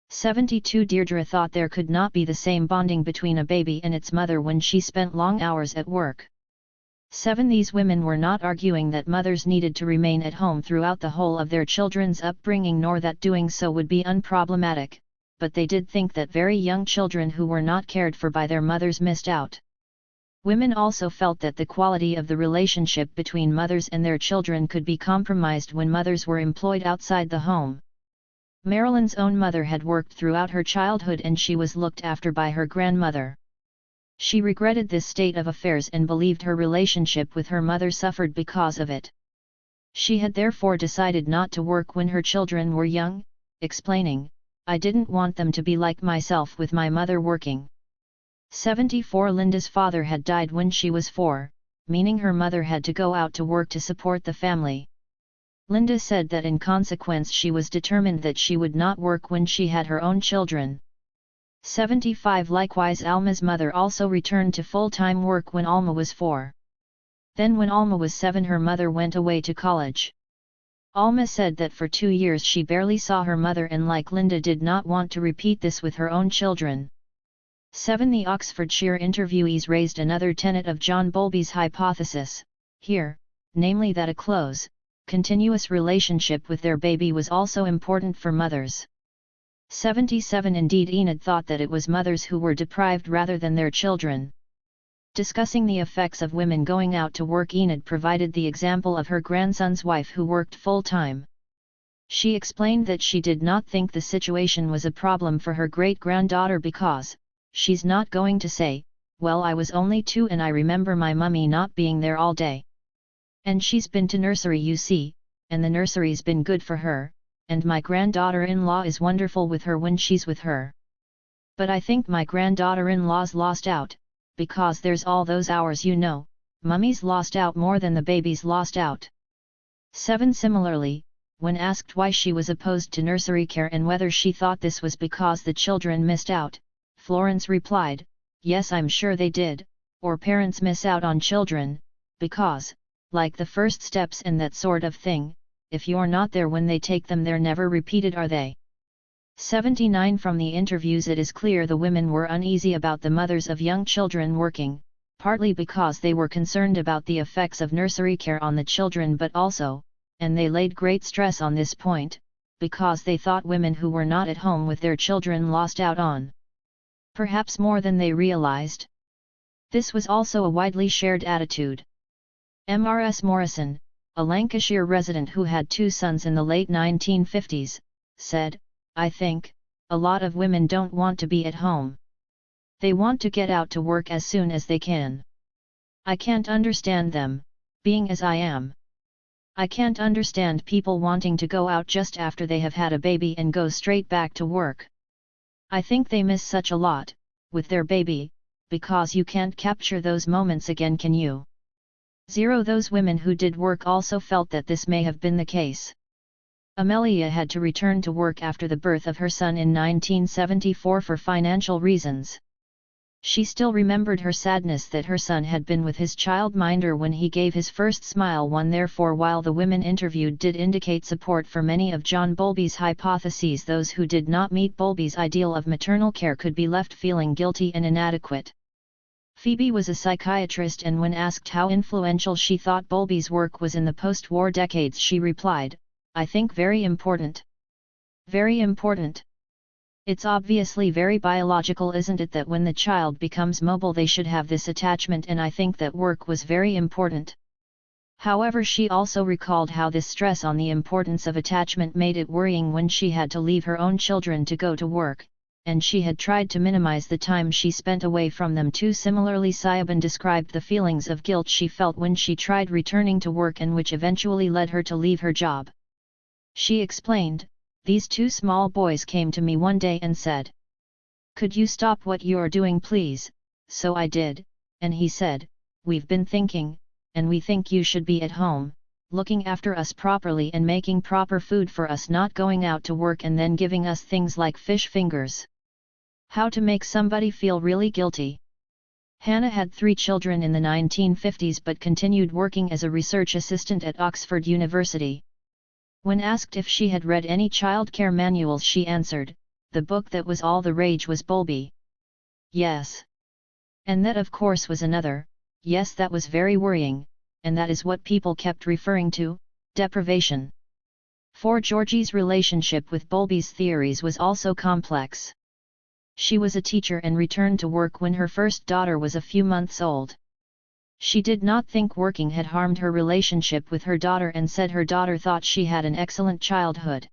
72 Deirdre thought there could not be the same bonding between a baby and its mother when she spent long hours at work. 7 These women were not arguing that mothers needed to remain at home throughout the whole of their children's upbringing, nor that doing so would be unproblematic, but they did think that very young children who were not cared for by their mothers missed out. Women also felt that the quality of the relationship between mothers and their children could be compromised when mothers were employed outside the home. Marilyn's own mother had worked throughout her childhood and she was looked after by her grandmother. She regretted this state of affairs and believed her relationship with her mother suffered because of it. She had therefore decided not to work when her children were young, explaining, "I didn't want them to be like myself with my mother working." 74 Linda's father had died when she was 4, meaning her mother had to go out to work to support the family. Linda said that in consequence she was determined that she would not work when she had her own children. 75 Likewise, Alma's mother also returned to full-time work when Alma was 4. Then when Alma was 7 her mother went away to college. Alma said that for 2 years she barely saw her mother and, like Linda, did not want to repeat this with her own children. 7 The Oxfordshire interviewees raised another tenet of John Bowlby's hypothesis, here, namely that a close, continuous relationship with their baby was also important for mothers. 77 Indeed, Enid thought that it was mothers who were deprived rather than their children. Discussing the effects of women going out to work, Enid provided the example of her grandson's wife who worked full-time. She explained that she did not think the situation was a problem for her great-granddaughter because, she's not going to say, "Well, I was only 2 and I remember my mummy not being there all day. And she's been to nursery, you see, and the nursery's been good for her, and my granddaughter-in-law is wonderful with her when she's with her. But I think my granddaughter-in-law's lost out, because there's all those hours, you know, mummy's lost out more than the baby's lost out." 7 Similarly, when asked why she was opposed to nursery care and whether she thought this was because the children missed out, Florence replied, "Yes, I'm sure they did, or parents miss out on children, because, like the first steps and that sort of thing, if you're not there when they take them, they're never repeated, are they?" 79 From the interviews it is clear the women were uneasy about the mothers of young children working, partly because they were concerned about the effects of nursery care on the children, but also, and they laid great stress on this point, because they thought women who were not at home with their children lost out on perhaps more than they realized. This was also a widely shared attitude. M.R.S. Morrison, a Lancashire resident who had 2 sons in the late 1950s, said, "I think, a lot of women don't want to be at home. They want to get out to work as soon as they can. I can't understand them, being as I am. I can't understand people wanting to go out just after they have had a baby and go straight back to work. I think they miss such a lot, with their baby, because you can't capture those moments again, can you?" 0 Those women who did work also felt that this may have been the case. Amelia had to return to work after the birth of her son in 1974 for financial reasons. She still remembered her sadness that her son had been with his childminder when he gave his first smile. Therefore, while the women interviewed did indicate support for many of John Bowlby's hypotheses, those who did not meet Bowlby's ideal of maternal care could be left feeling guilty and inadequate. Phoebe was a psychiatrist, and when asked how influential she thought Bowlby's work was in the post-war decades, she replied, "I think very important. Very important. It's obviously very biological, isn't it, that when the child becomes mobile they should have this attachment, and I think that work was very important." However, she also recalled how this stress on the importance of attachment made it worrying when she had to leave her own children to go to work, and she had tried to minimize the time she spent away from them too. Similarly, Siobhan described the feelings of guilt she felt when she tried returning to work, and which eventually led her to leave her job. She explained, "These two small boys came to me one day and said, 'Could you stop what you're doing please?' So I did, and he said, 'We've been thinking, and we think you should be at home, looking after us properly and making proper food for us, not going out to work and then giving us things like fish fingers.'" How to make somebody feel really guilty. Hannah had 3 children in the 1950s but continued working as a research assistant at Oxford University. When asked if she had read any childcare manuals, she answered, "The book that was all the rage was Bowlby." Yes. And that of course was another, yes, that was very worrying, and that is what people kept referring to, deprivation. For Georgie's relationship with Bowlby's theories was also complex. She was a teacher and returned to work when her first daughter was a few months old. She did not think working had harmed her relationship with her daughter and said her daughter thought she had an excellent childhood.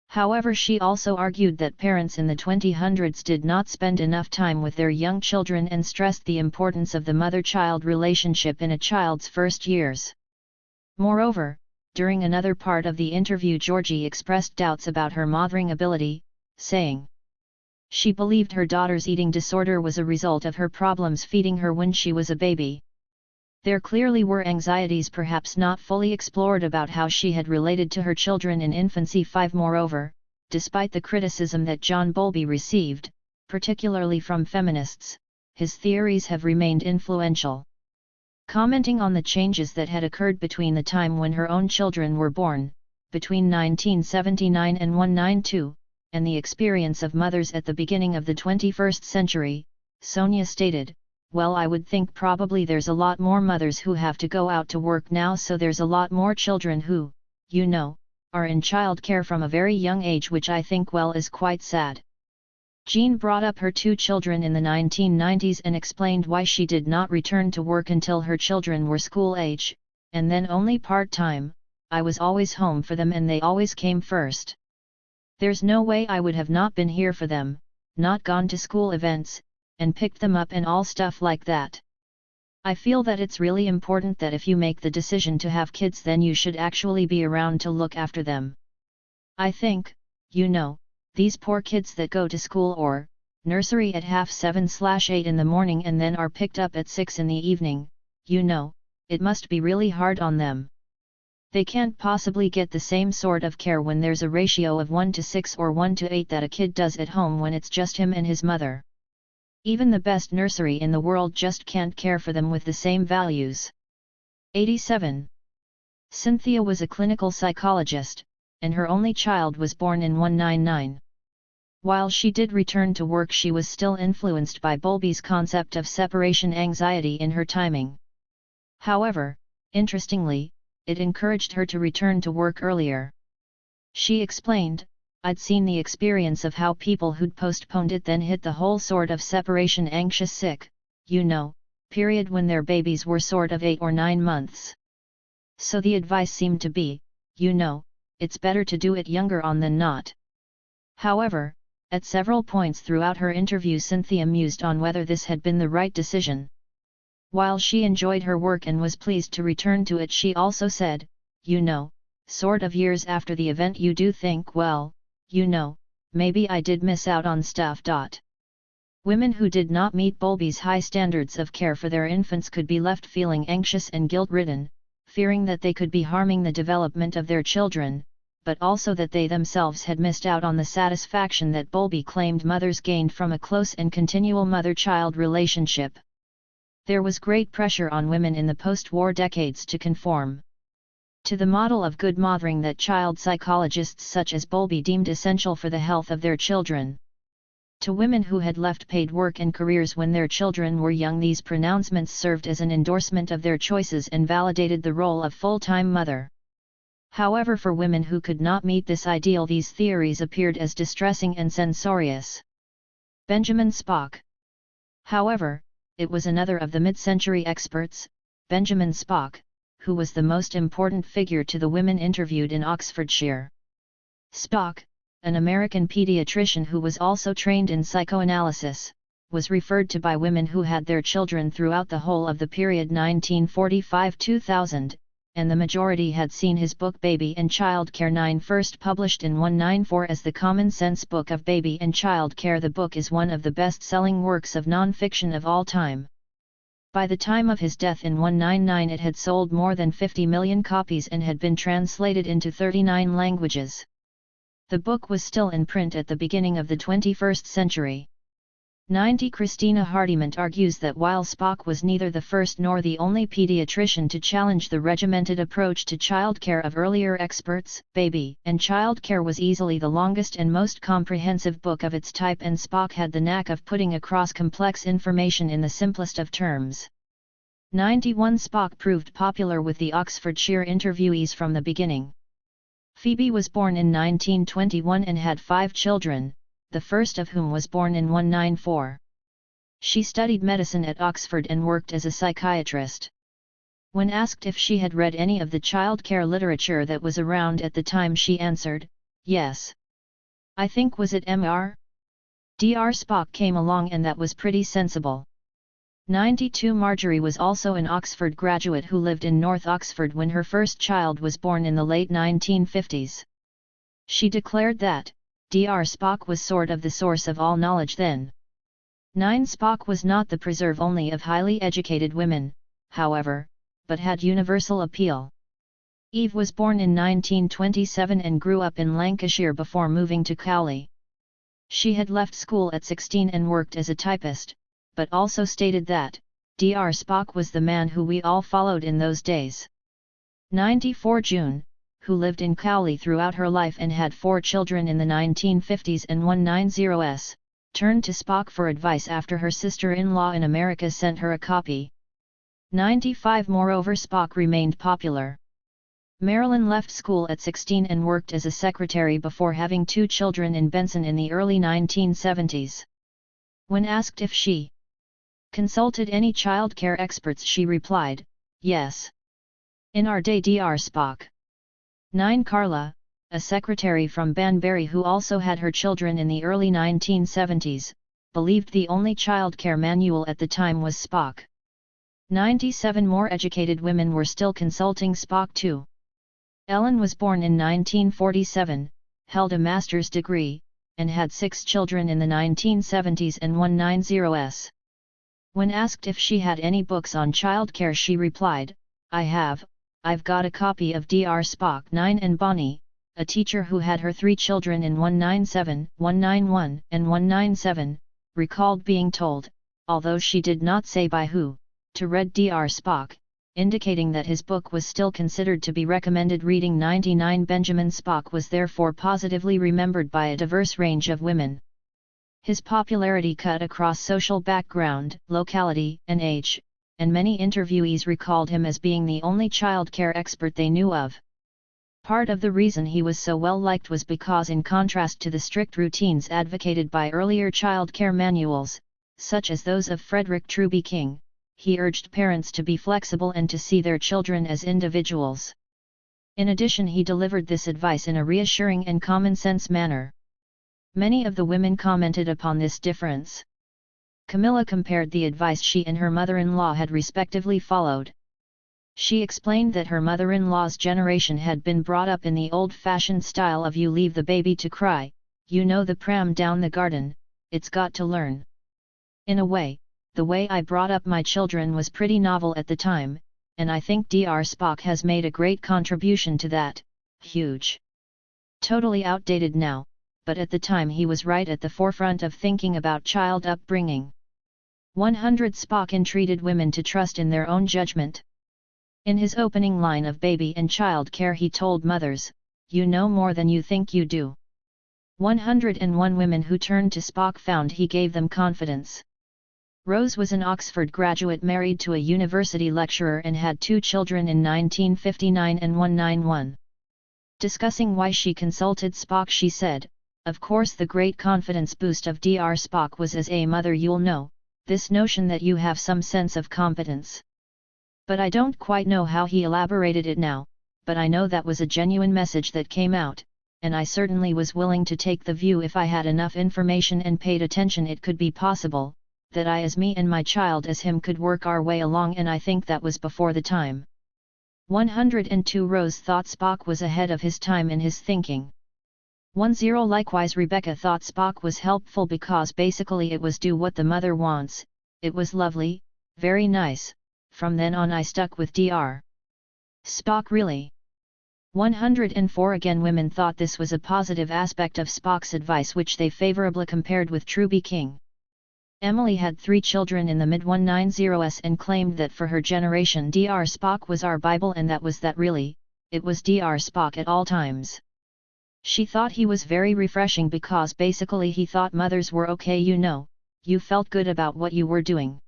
However, she also argued that parents in the 2000s did not spend enough time with their young children and stressed the importance of the mother-child relationship in a child's first years. Moreover, during another part of the interview, Georgie expressed doubts about her mothering ability, saying she believed her daughter's eating disorder was a result of her problems feeding her when she was a baby. There clearly were anxieties perhaps not fully explored about how she had related to her children in infancy. 5. Moreover, despite the criticism that John Bowlby received, particularly from feminists, his theories have remained influential. Commenting on the changes that had occurred between the time when her own children were born, between 1979 and 1992, and the experience of mothers at the beginning of the 21st century, Sonia stated, "Well, I would think probably there's a lot more mothers who have to go out to work now, so there's a lot more children who, are in childcare from a very young age, which I think is quite sad." Jean brought up her 2 children in the 1990s and explained why she did not return to work until her children were school age, and then only part-time. "I was always home for them and they always came first. There's no way I would have not been here for them, not gone to school events, and picked them up and all stuff like that. I feel that it's really important that if you make the decision to have kids, then you should actually be around to look after them. I think, these poor kids that go to school or nursery at 7:30 in the morning and then are picked up at 6 in the evening, it must be really hard on them. They can't possibly get the same sort of care when there's a ratio of 1:6 or 1:8 that a kid does at home when it's just him and his mother. Even the best nursery in the world just can't care for them with the same values." 87. Cynthia was a clinical psychologist, and her only child was born in 1999. While she did return to work, she was still influenced by Bowlby's concept of separation anxiety in her timing. However, interestingly, it encouraged her to return to work earlier. She explained, "I'd seen the experience of how people who'd postponed it then hit the whole sort of separation anxious sick, period when their babies were sort of 8 or 9 months. So the advice seemed to be, it's better to do it younger on than not." However, at several points throughout her interview, Cynthia mused on whether this had been the right decision. While she enjoyed her work and was pleased to return to it, she also said, sort of years after the event you do think, well, maybe I did miss out on stuff. Women who did not meet Bowlby's high standards of care for their infants could be left feeling anxious and guilt-ridden, fearing that they could be harming the development of their children, but also that they themselves had missed out on the satisfaction that Bowlby claimed mothers gained from a close and continual mother-child relationship. There was great pressure on women in the post-war decades to conform to the model of good mothering that child psychologists such as Bowlby deemed essential for the health of their children. To women who had left paid work and careers when their children were young, these pronouncements served as an endorsement of their choices and validated the role of full-time mother. However, for women who could not meet this ideal, these theories appeared as distressing and censorious. Benjamin Spock. However, it was another of the mid-century experts, Benjamin Spock, who was the most important figure to the women interviewed in Oxfordshire. Spock, an American pediatrician who was also trained in psychoanalysis, was referred to by women who had their children throughout the whole of the period 1945-2000, and the majority had seen his book Baby and Child Care 9, first published in 1994 as the Common Sense Book of Baby and Child Care. The book is one of the best-selling works of non-fiction of all time. By the time of his death in 1999, it had sold more than 50 million copies and had been translated into 39 languages. The book was still in print at the beginning of the 21st century. 90. Christina Hardyman argues that while Spock was neither the first nor the only pediatrician to challenge the regimented approach to childcare of earlier experts, Baby and Child Care was easily the longest and most comprehensive book of its type, and Spock had the knack of putting across complex information in the simplest of terms. 91. Spock proved popular with the Oxfordshire interviewees from the beginning. Phoebe was born in 1921 and had 5 children, the first of whom was born in 1994. She studied medicine at Oxford and worked as a psychiatrist. When asked if she had read any of the childcare literature that was around at the time, she answered, "Yes. I think was it Mr. Spock came along and that was pretty sensible." 92. Marjorie was also an Oxford graduate who lived in North Oxford when her first child was born in the late 1950s. She declared that, Dr. Spock was sort of the source of all knowledge then. 9. Spock was not the preserve only of highly educated women, however, but had universal appeal. Eve was born in 1927 and grew up in Lancashire before moving to Cowley. She had left school at 16 and worked as a typist, but also stated that, Dr. Spock was the man who we all followed in those days. 94. June, who lived in Cowley throughout her life and had 4 children in the 1950s and 190s, turned to Spock for advice after her sister-in-law in America sent her a copy. 95. Moreover, Spock remained popular. Marilyn left school at 16 and worked as a secretary before having 2 children in Benson in the early 1970s. When asked if she consulted any childcare experts, she replied, "Yes. In our day, Dr. Spock." 9. Carla, a secretary from Banbury who also had her children in the early 1970s, believed the only childcare manual at the time was Spock. 97. More educated women were still consulting Spock too. Ellen was born in 1947, held a master's degree, and had 6 children in the 1970s and 190s. When asked if she had any books on childcare, she replied, I've got a copy of Dr. Spock. 9. And Bonnie, a teacher who had her 3 children in 197, 191, and 197, recalled being told, although she did not say by who, to read Dr. Spock, indicating that his book was still considered to be recommended reading. 99. Benjamin Spock was therefore positively remembered by a diverse range of women. His popularity cut across social background, locality, and age, and many interviewees recalled him as being the only childcare expert they knew of. Part of the reason he was so well liked was because, in contrast to the strict routines advocated by earlier childcare manuals, such as those of Frederick Truby King, he urged parents to be flexible and to see their children as individuals. In addition, he delivered this advice in a reassuring and common-sense manner. Many of the women commented upon this difference. Camilla compared the advice she and her mother-in-law had respectively followed. She explained that her mother-in-law's generation had been brought up in the old-fashioned style of "you leave the baby to cry, you know the pram down the garden, it's got to learn." In a way, the way I brought up my children was pretty novel at the time, and I think Dr. Spock has made a great contribution to that. Huge. Totally outdated now, but at the time he was right at the forefront of thinking about child upbringing. 100. Spock entreated women to trust in their own judgment. In his opening line of Baby and Child Care, he told mothers, "You know more than you think you do." 101 women who turned to Spock found he gave them confidence. Rose was an Oxford graduate married to a university lecturer and had 2 children in 1959 and 191. Discussing why she consulted Spock, she said, "Of course the great confidence boost of Dr. Spock was as a mother you'll know, this notion that you have some sense of competence. But I don't quite know how he elaborated it now, but I know that was a genuine message that came out, and I certainly was willing to take the view if I had enough information and paid attention it could be possible, that I as me and my child as him could work our way along, and I think that was before the time." 102 Rose thought Spock was ahead of his time in his thinking. 10 Likewise Rebecca thought Spock was helpful because basically it was do what the mother wants, it was lovely, very nice, from then on I stuck with Dr. Spock really. 104 Again women thought this was a positive aspect of Spock's advice which they favorably compared with Truby King. Emily had 3 children in the mid-190s and claimed that for her generation Dr. Spock was our Bible, and that was that really, it was Dr. Spock at all times. She thought he was very refreshing because basically he thought mothers were okay, you felt good about what you were doing.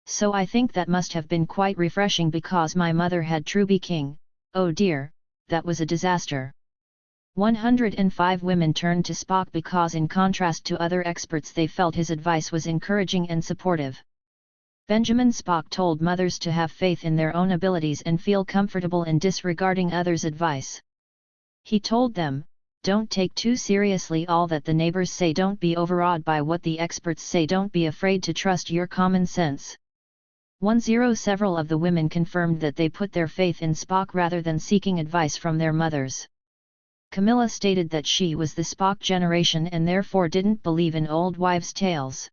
So I think that must have been quite refreshing because my mother had Truby King, oh dear, that was a disaster. 105 Women turned to Spock because in contrast to other experts they felt his advice was encouraging and supportive. Benjamin Spock told mothers to have faith in their own abilities and feel comfortable in disregarding others' advice. He told them, "Don't take too seriously all that the neighbors say, don't be overawed by what the experts say, don't be afraid to trust your common sense." 10 Several of the women confirmed that they put their faith in Spock rather than seeking advice from their mothers. Camilla stated that she was the Spock generation and therefore didn't believe in old wives' tales.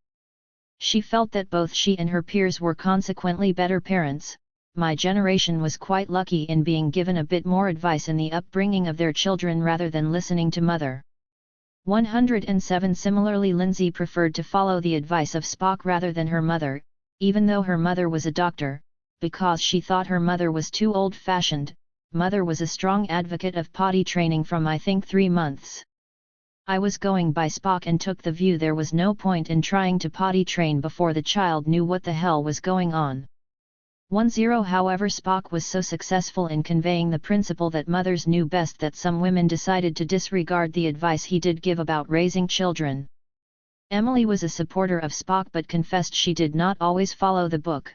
She felt that both she and her peers were consequently better parents. "My generation was quite lucky in being given a bit more advice in the upbringing of their children rather than listening to mother." 107 Similarly, Lindsay preferred to follow the advice of Spock rather than her mother, even though her mother was a doctor, because she thought her mother was too old-fashioned. Mother was a strong advocate of potty training from I think 3 months. "I was going by Spock and took the view there was no point in trying to potty train before the child knew what the hell was going on." 10 However, Spock was so successful in conveying the principle that mothers knew best that some women decided to disregard the advice he did give about raising children. Emily was a supporter of Spock but confessed she did not always follow the book.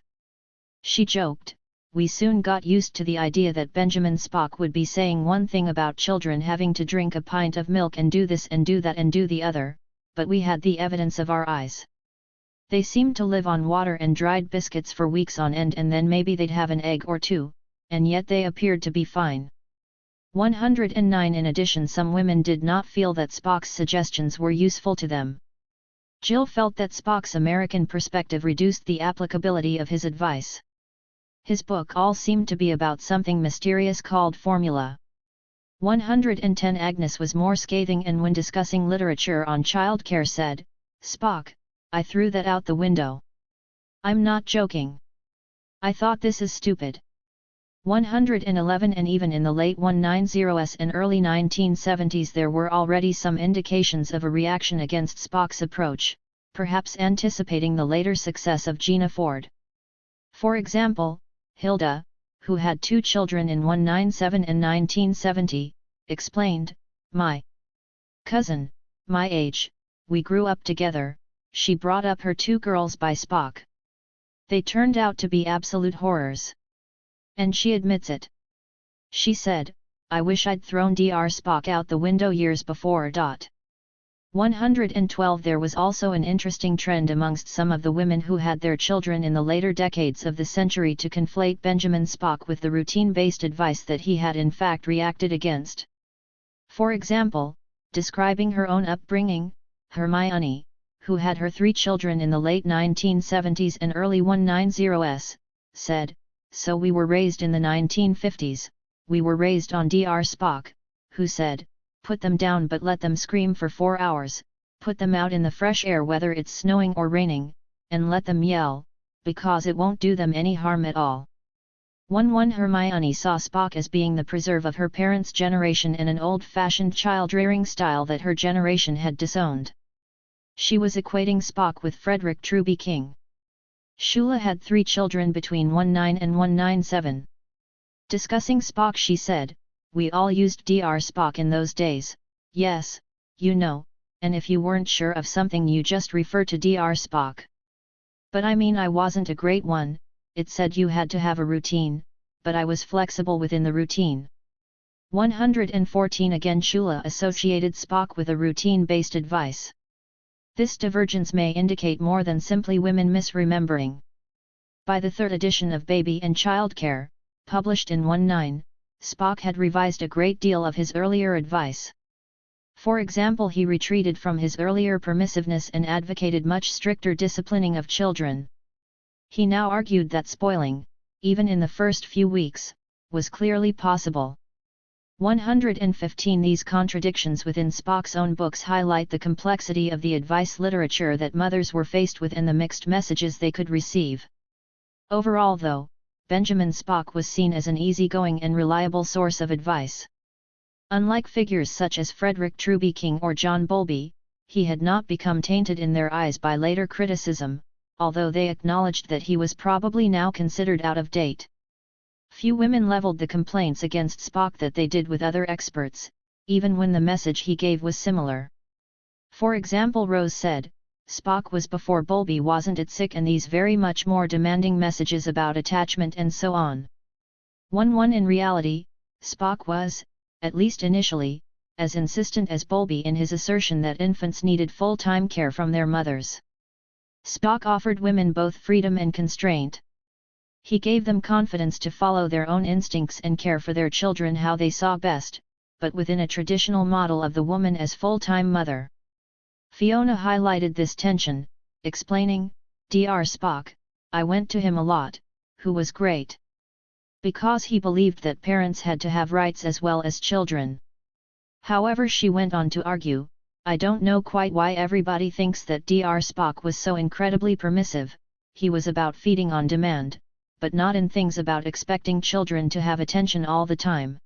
She joked, "We soon got used to the idea that Benjamin Spock would be saying one thing about children having to drink a pint of milk and do this and do that and do the other, but we had the evidence of our eyes. They seemed to live on water and dried biscuits for weeks on end, and then maybe they'd have an egg or two, and yet they appeared to be fine." 109 In addition, some women did not feel that Spock's suggestions were useful to them. Jill felt that Spock's American perspective reduced the applicability of his advice. His book all seemed to be about something mysterious called formula. 110 Agnes was more scathing and when discussing literature on childcare said, "Spock, I threw that out the window. I'm not joking. I thought this is stupid." 111 And even in the late 190s and early 1970s there were already some indications of a reaction against Spock's approach, perhaps anticipating the later success of Gina Ford. For example, Hilda, who had 2 children in 197 and 1970, explained, "My cousin, my age, we grew up together, she brought up her 2 girls by Spock. They turned out to be absolute horrors. And she admits it. She said, I wish I'd thrown Dr. Spock out the window years before. 112 There was also an interesting trend amongst some of the women who had their children in the later decades of the century to conflate Benjamin Spock with the routine-based advice that he had in fact reacted against. For example, describing her own upbringing, Hermione, who had her 3 children in the late 1970s and early 190s, said, "So we were raised in the 1950s, we were raised on Dr. Spock, who said, put them down but let them scream for 4 hours, put them out in the fresh air whether it's snowing or raining, and let them yell, because it won't do them any harm at all." 1 Hermione saw Spock as being the preserve of her parents' generation in an old-fashioned child-rearing style that her generation had disowned. She was equating Spock with Frederick Truby King. Shula had 3 children between 19 and 197. Discussing Spock, she said, "We all used Dr. Spock in those days, yes, you know, and if you weren't sure of something you just refer to Dr. Spock. But I mean, I wasn't a great one. It said you had to have a routine, but I was flexible within the routine." 114 Again, Shula associated Spock with a routine-based advice. This divergence may indicate more than simply women misremembering. By the 3rd edition of Baby and Childcare, published in 19, Spock had revised a great deal of his earlier advice. For example, he retreated from his earlier permissiveness and advocated much stricter disciplining of children. He now argued that spoiling, even in the first few weeks, was clearly possible. 115 These contradictions within Spock's own books highlight the complexity of the advice literature that mothers were faced with and the mixed messages they could receive. Overall, though, Benjamin Spock was seen as an easygoing and reliable source of advice. Unlike figures such as Frederick Truby King or John Bowlby, he had not become tainted in their eyes by later criticism, although they acknowledged that he was probably now considered out of date. Few women leveled the complaints against Spock that they did with other experts, even when the message he gave was similar. For example, Rose said, "Spock was before Bowlby, wasn't it sick, and these very much more demanding messages about attachment and so on." 1 In reality, Spock was, at least initially, as insistent as Bowlby in his assertion that infants needed full-time care from their mothers. Spock offered women both freedom and constraint. He gave them confidence to follow their own instincts and care for their children how they saw best, but within a traditional model of the woman as full-time mother. Fiona highlighted this tension, explaining, "Dr. Spock, I went to him a lot, who was great. Because he believed that parents had to have rights as well as children." However, she went on to argue, "I don't know quite why everybody thinks that Dr. Spock was so incredibly permissive. He was about feeding on demand, but not in things about expecting children to have attention all the time."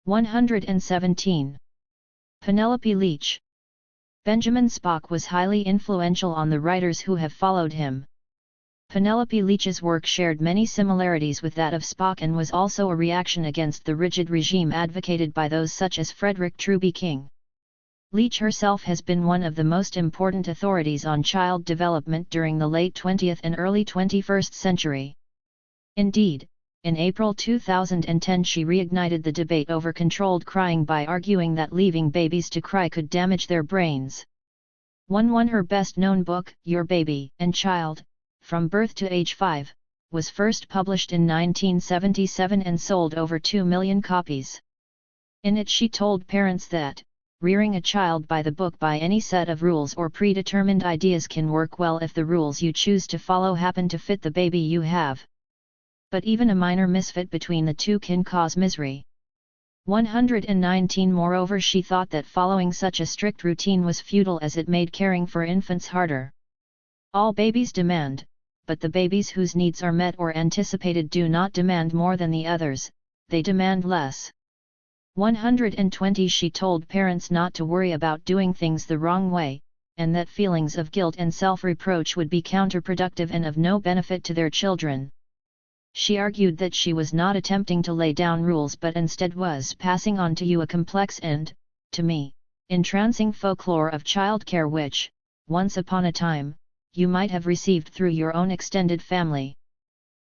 117. Penelope Leach. Benjamin Spock was highly influential on the writers who have followed him. Penelope Leach's work shared many similarities with that of Spock and was also a reaction against the rigid regime advocated by those such as Frederick Truby King. Leach herself has been one of the most important authorities on child development during the late 20th and early 21st century. Indeed, in April 2010 she reignited the debate over controlled crying by arguing that leaving babies to cry could damage their brains. 1 Her best-known book, Your Baby and Child, From Birth to Age 5, was first published in 1977 and sold over 2 million copies. In it she told parents that, rearing a child by the book by any set of rules or predetermined ideas can work well if the rules you choose to follow happen to fit the baby you have. But even a minor misfit between the two can cause misery. 119 Moreover, she thought that following such a strict routine was futile as it made caring for infants harder. All babies demand, but the babies whose needs are met or anticipated do not demand more than the others, they demand less. 120 She told parents not to worry about doing things the wrong way, and that feelings of guilt and self-reproach would be counterproductive and of no benefit to their children. She argued that she was not attempting to lay down rules but instead was passing on to you a complex and, to me, entrancing folklore of childcare which, once upon a time, you might have received through your own extended family.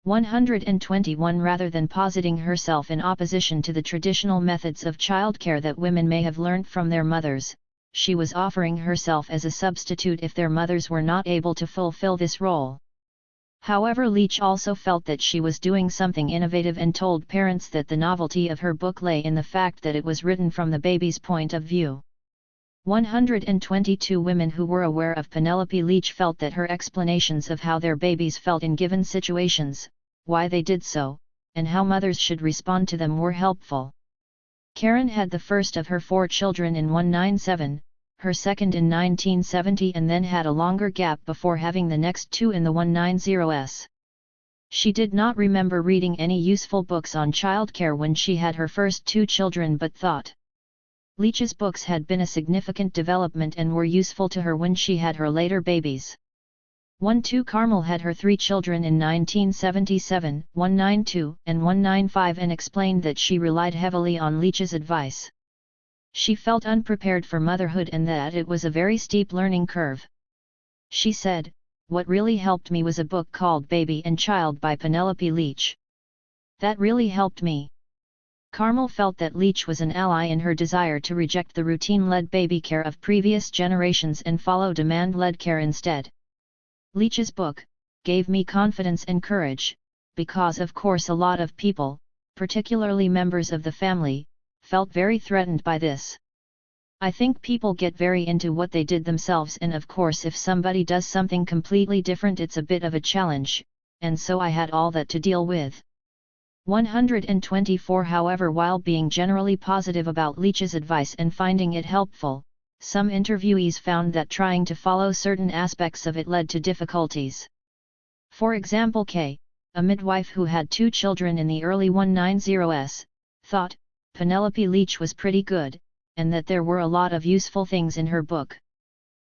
121 Rather than positing herself in opposition to the traditional methods of childcare that women may have learnt from their mothers, she was offering herself as a substitute if their mothers were not able to fulfill this role. However, Leach also felt that she was doing something innovative and told parents that the novelty of her book lay in the fact that it was written from the baby's point of view. 122 Women who were aware of Penelope Leach felt that her explanations of how their babies felt in given situations, why they did so, and how mothers should respond to them were helpful. Karen had the first of her 4 children in 197, her second in 1970 and then had a longer gap before having the next 2 in the 190s. She did not remember reading any useful books on childcare when she had her first 2 children, but thought Leach's books had been a significant development and were useful to her when she had her later babies. 1-2 Carmel had her 3 children in 1977, 192 and 195, and explained that she relied heavily on Leach's advice. She felt unprepared for motherhood and that it was a very steep learning curve. She said, "What really helped me was a book called Baby and Child by Penelope Leach. That really helped me." Carmel felt that Leach was an ally in her desire to reject the routine-led baby care of previous generations and follow demand-led care instead. Leach's book gave me confidence and courage, because of course a lot of people, particularly members of the family, felt very threatened by this. I think people get very into what they did themselves, and of course if somebody does something completely different it's a bit of a challenge, and so I had all that to deal with. 124 However, while being generally positive about Leach's advice and finding it helpful, some interviewees found that trying to follow certain aspects of it led to difficulties. For example, Kay, a midwife who had 2 children in the early 190s, thought Penelope Leach was pretty good, and that there were a lot of useful things in her book.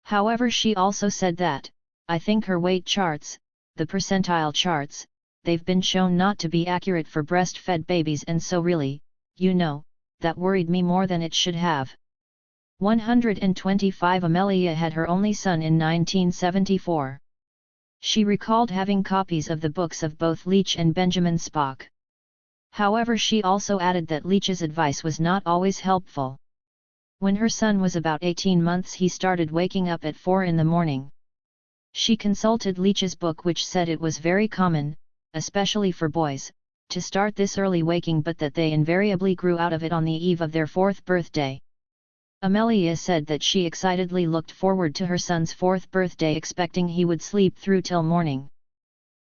However, she also said that, "I think her weight charts, the percentile charts, they've been shown not to be accurate for breastfed babies, and so really, that worried me more than it should have." 125 Amelia had her only son in 1974. She recalled having copies of the books of both Leach and Benjamin Spock. However, she also added that Leach's advice was not always helpful. When her son was about 18 months, he started waking up at 4 in the morning. She consulted Leach's book, which said it was very common, especially for boys, to start this early waking, but that they invariably grew out of it on the eve of their 4th birthday. Amelia said that she excitedly looked forward to her son's 4th birthday, expecting he would sleep through till morning.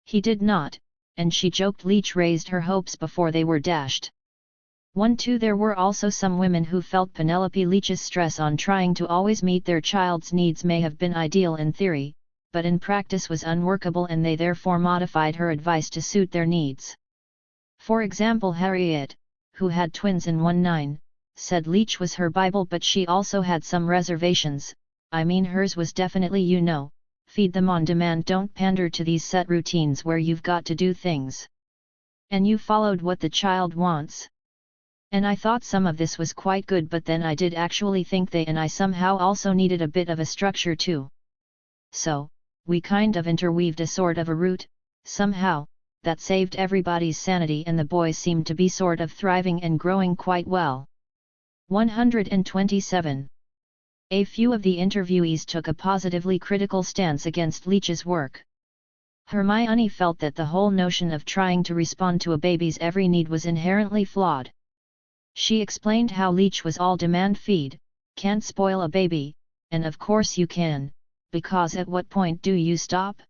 He did not, and she joked Leach raised her hopes before they were dashed. 1-2 There were also some women who felt Penelope Leach's stress on trying to always meet their child's needs may have been ideal in theory, but in practice was unworkable, and they therefore modified her advice to suit their needs. For example, Harriet, who had twins in 19, said Leach was her Bible, but she also had some reservations. I mean, hers was definitely feed them on demand, don't pander to these set routines where you've got to do things. And you followed what the child wants. And I thought some of this was quite good, but then I did actually think they and I somehow also needed a bit of a structure too. So, we kind of interweaved a sort of a route, somehow, that saved everybody's sanity, and the boys seemed to be sort of thriving and growing quite well. 127. A few of the interviewees took a positively critical stance against Leach's work. Hermione felt that the whole notion of trying to respond to a baby's every need was inherently flawed. She explained how Leach was all demand feed, can't spoil a baby, and of course you can, because at what point do you stop?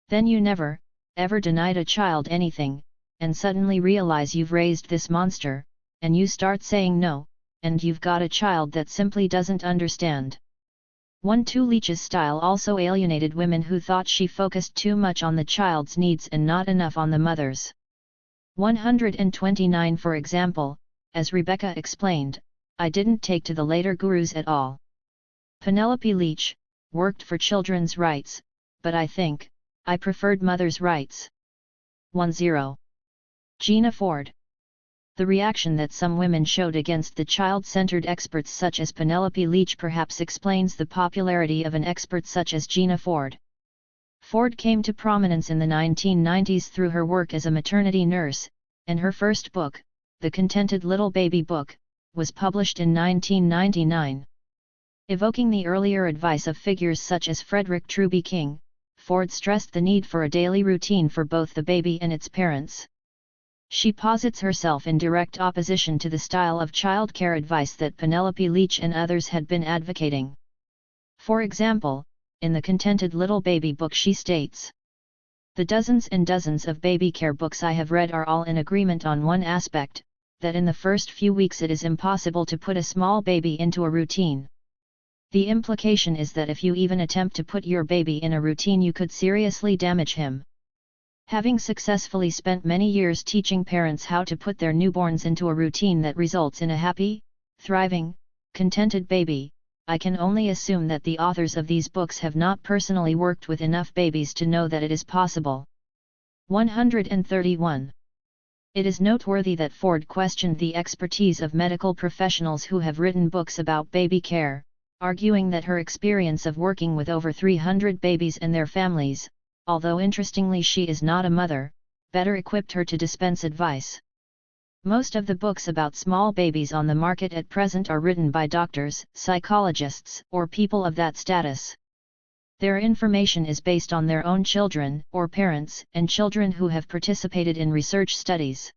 Then you never, ever denied a child anything, and suddenly realize you've raised this monster, and you start saying no, and you've got a child that simply doesn't understand. 1-2 Leach's style also alienated women who thought she focused too much on the child's needs and not enough on the mother's. 129 For example, as Rebecca explained, I didn't take to the later gurus at all. Penelope Leach worked for children's rights, but I think I preferred mother's rights. 10. Gina Ford. The reaction that some women showed against the child-centered experts such as Penelope Leach perhaps explains the popularity of an expert such as Gina Ford. Ford came to prominence in the 1990s through her work as a maternity nurse, and her first book, The Contented Little Baby Book, was published in 1999. Evoking the earlier advice of figures such as Frederick Truby King, Ford stressed the need for a daily routine for both the baby and its parents. She posits herself in direct opposition to the style of childcare advice that Penelope Leach and others had been advocating. For example, in The Contented Little Baby Book she states, "The dozens and dozens of baby care books I have read are all in agreement on one aspect, that in the first few weeks it is impossible to put a small baby into a routine. The implication is that if you even attempt to put your baby in a routine you could seriously damage him. Having successfully spent many years teaching parents how to put their newborns into a routine that results in a happy, thriving, contented baby, I can only assume that the authors of these books have not personally worked with enough babies to know that it is possible. 131. It is noteworthy that Ford questioned the expertise of medical professionals who have written books about baby care, arguing that her experience of working with over 300 babies and their families, although interestingly she is not a mother, better equipped her to dispense advice. Most of the books about small babies on the market at present are written by doctors, psychologists, or people of that status. Their information is based on their own children, or parents, and children who have participated in research studies.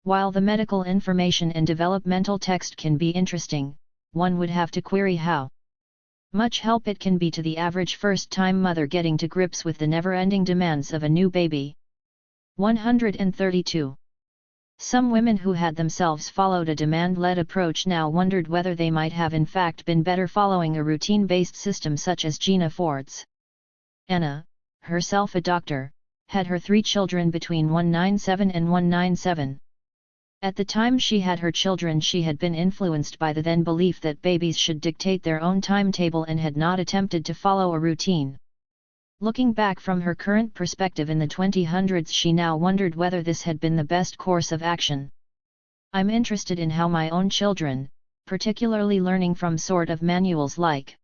While the medical information and developmental text can be interesting, one would have to query how much help it can be to the average first-time mother getting to grips with the never-ending demands of a new baby. 132. Some women who had themselves followed a demand-led approach now wondered whether they might have in fact been better following a routine-based system such as Gina Ford's. Anna, herself a doctor, had her 3 children between 197 and 197. At the time she had her children she had been influenced by the then belief that babies should dictate their own timetable and had not attempted to follow a routine. Looking back from her current perspective in the 2000s she now wondered whether this had been the best course of action. I'm interested in how my own children, particularly learning from sort of manuals like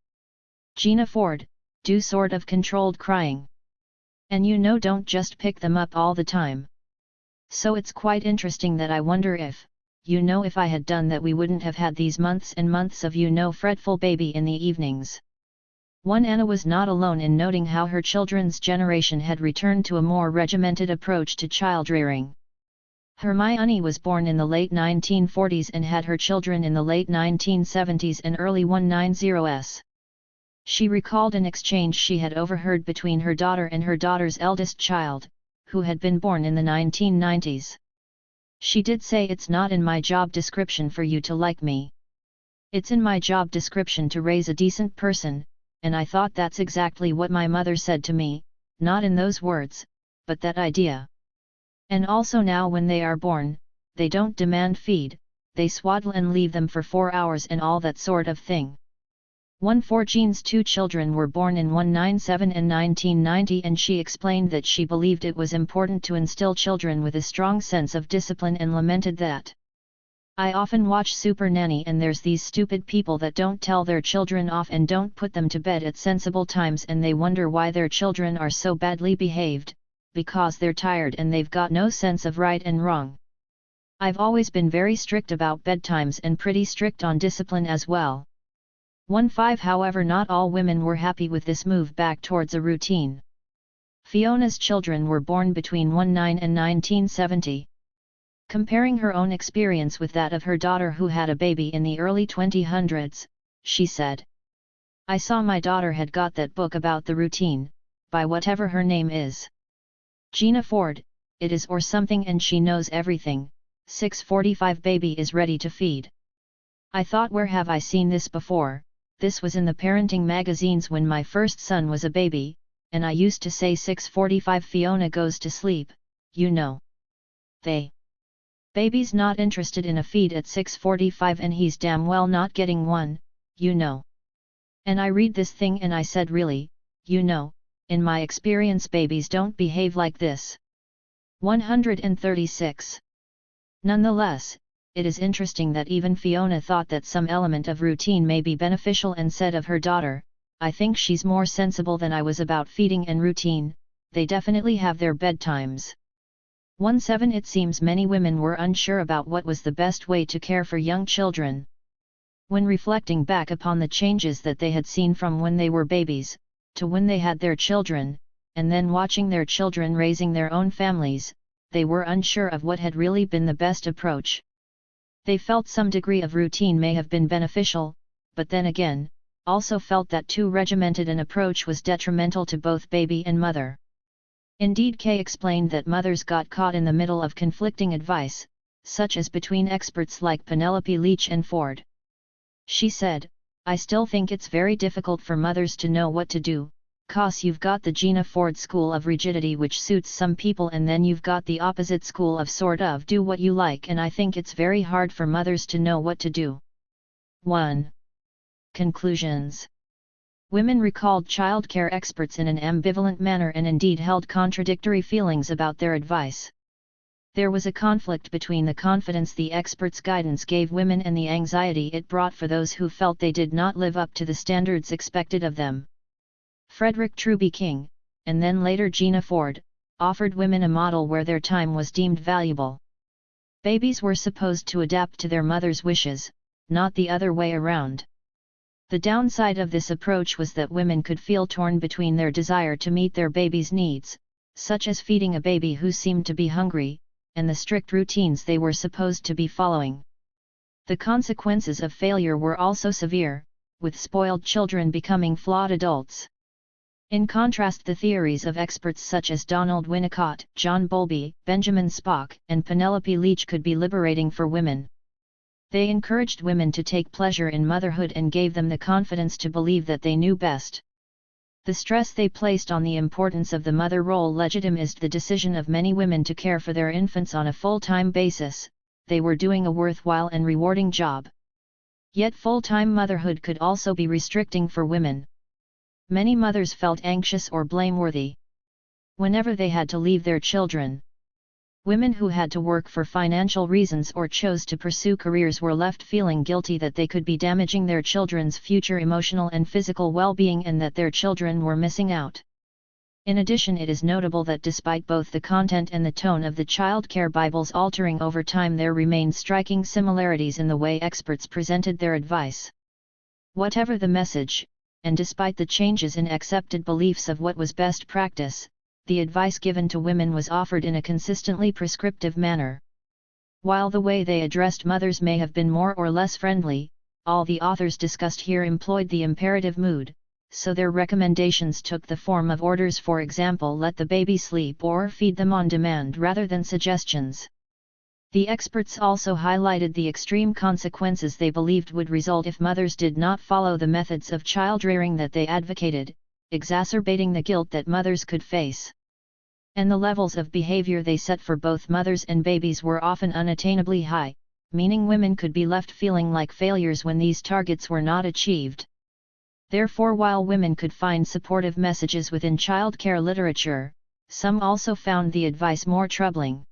Gina Ford, do sort of controlled crying. And don't just pick them up all the time. So it's quite interesting that I wonder if I had done that we wouldn't have had these months and months of fretful baby in the evenings. Anna was not alone in noting how her children's generation had returned to a more regimented approach to child rearing. Hermione was born in the late 1940s and had her children in the late 1970s and early 190s. She recalled an exchange she had overheard between her daughter and her daughter's eldest child, who had been born in the 1990s. She did say, "It's not in my job description for you to like me. It's in my job description to raise a decent person," and I thought that's exactly what my mother said to me, not in those words, but that idea. And also now when they are born, they don't demand feed, they swaddle and leave them for 4 hours and all that sort of thing. 1-4 Jean's 2 children were born in 197 and 1990 and she explained that she believed it was important to instill children with a strong sense of discipline and lamented that, "I often watch Super Nanny and there's these stupid people that don't tell their children off and don't put them to bed at sensible times and they wonder why their children are so badly behaved, because they're tired and they've got no sense of right and wrong. I've always been very strict about bedtimes and pretty strict on discipline as well." 1-5 However, not all women were happy with this move back towards a routine. Fiona's children were born between 19 and 1970. Comparing her own experience with that of her daughter who had a baby in the early 2000s, she said, "I saw my daughter had got that book about the routine, by whatever her name is. Gina Ford, it is or something, and she knows everything. 6:45 baby is ready to feed. I thought, where have I seen this before? This was in the parenting magazines when my first son was a baby, and I used to say 6:45 Fiona goes to sleep, Baby's not interested in a feed at 6:45 and he's damn well not getting one, And I read this thing and I said, really, in my experience babies don't behave like this." 136. Nonetheless, it is interesting that even Fiona thought that some element of routine may be beneficial and said of her daughter, "I think she's more sensible than I was about feeding and routine, they definitely have their bedtimes." 1-7 It seems many women were unsure about what was the best way to care for young children. When reflecting back upon the changes that they had seen from when they were babies, to when they had their children, and then watching their children raising their own families, they were unsure of what had really been the best approach. They felt some degree of routine may have been beneficial, but then again, also felt that too regimented an approach was detrimental to both baby and mother. Indeed, Kay explained that mothers got caught in the middle of conflicting advice, such as between experts like Penelope Leach and Ford. She said, "I still think it's very difficult for mothers to know what to do, 'Cause you've got the Gina Ford school of rigidity which suits some people, and then you've got the opposite school of sort of do what you like, and I think it's very hard for mothers to know what to do. 1. Conclusions. Women recalled childcare experts in an ambivalent manner and indeed held contradictory feelings about their advice. There was a conflict between the confidence the experts' guidance gave women and the anxiety it brought for those who felt they did not live up to the standards expected of them. Frederick Truby King, and then later Gina Ford, offered women a model where their time was deemed valuable. Babies were supposed to adapt to their mother's wishes, not the other way around. The downside of this approach was that women could feel torn between their desire to meet their baby's needs, such as feeding a baby who seemed to be hungry, and the strict routines they were supposed to be following. The consequences of failure were also severe, with spoiled children becoming flawed adults. In contrast, the theories of experts such as Donald Winnicott, John Bowlby, Benjamin Spock, and Penelope Leach could be liberating for women. They encouraged women to take pleasure in motherhood and gave them the confidence to believe that they knew best. The stress they placed on the importance of the mother role legitimized the decision of many women to care for their infants on a full-time basis. They were doing a worthwhile and rewarding job. Yet full-time motherhood could also be restricting for women. Many mothers felt anxious or blameworthy whenever they had to leave their children. Women who had to work for financial reasons or chose to pursue careers were left feeling guilty that they could be damaging their children's future emotional and physical well-being and that their children were missing out. In addition, it is notable that despite both the content and the tone of the child care Bibles altering over time, there remained striking similarities in the way experts presented their advice. Whatever the message, and despite the changes in accepted beliefs of what was best practice, the advice given to women was offered in a consistently prescriptive manner. While the way they addressed mothers may have been more or less friendly, all the authors discussed here employed the imperative mood, so their recommendations took the form of orders, for example, let the baby sleep or feed them on demand, rather than suggestions. The experts also highlighted the extreme consequences they believed would result if mothers did not follow the methods of child-rearing that they advocated, exacerbating the guilt that mothers could face. And the levels of behavior they set for both mothers and babies were often unattainably high, meaning women could be left feeling like failures when these targets were not achieved. Therefore, while women could find supportive messages within childcare literature, some also found the advice more troubling.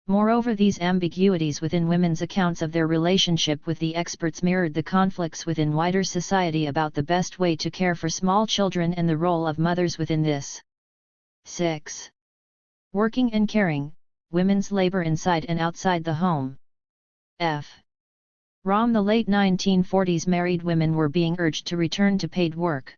Moreover, these ambiguities within women's accounts of their relationship with the experts mirrored the conflicts within wider society about the best way to care for small children and the role of mothers within this. 6. Working and caring, women's labor inside and outside the home. From the late 1940s, married women were being urged to return to paid work.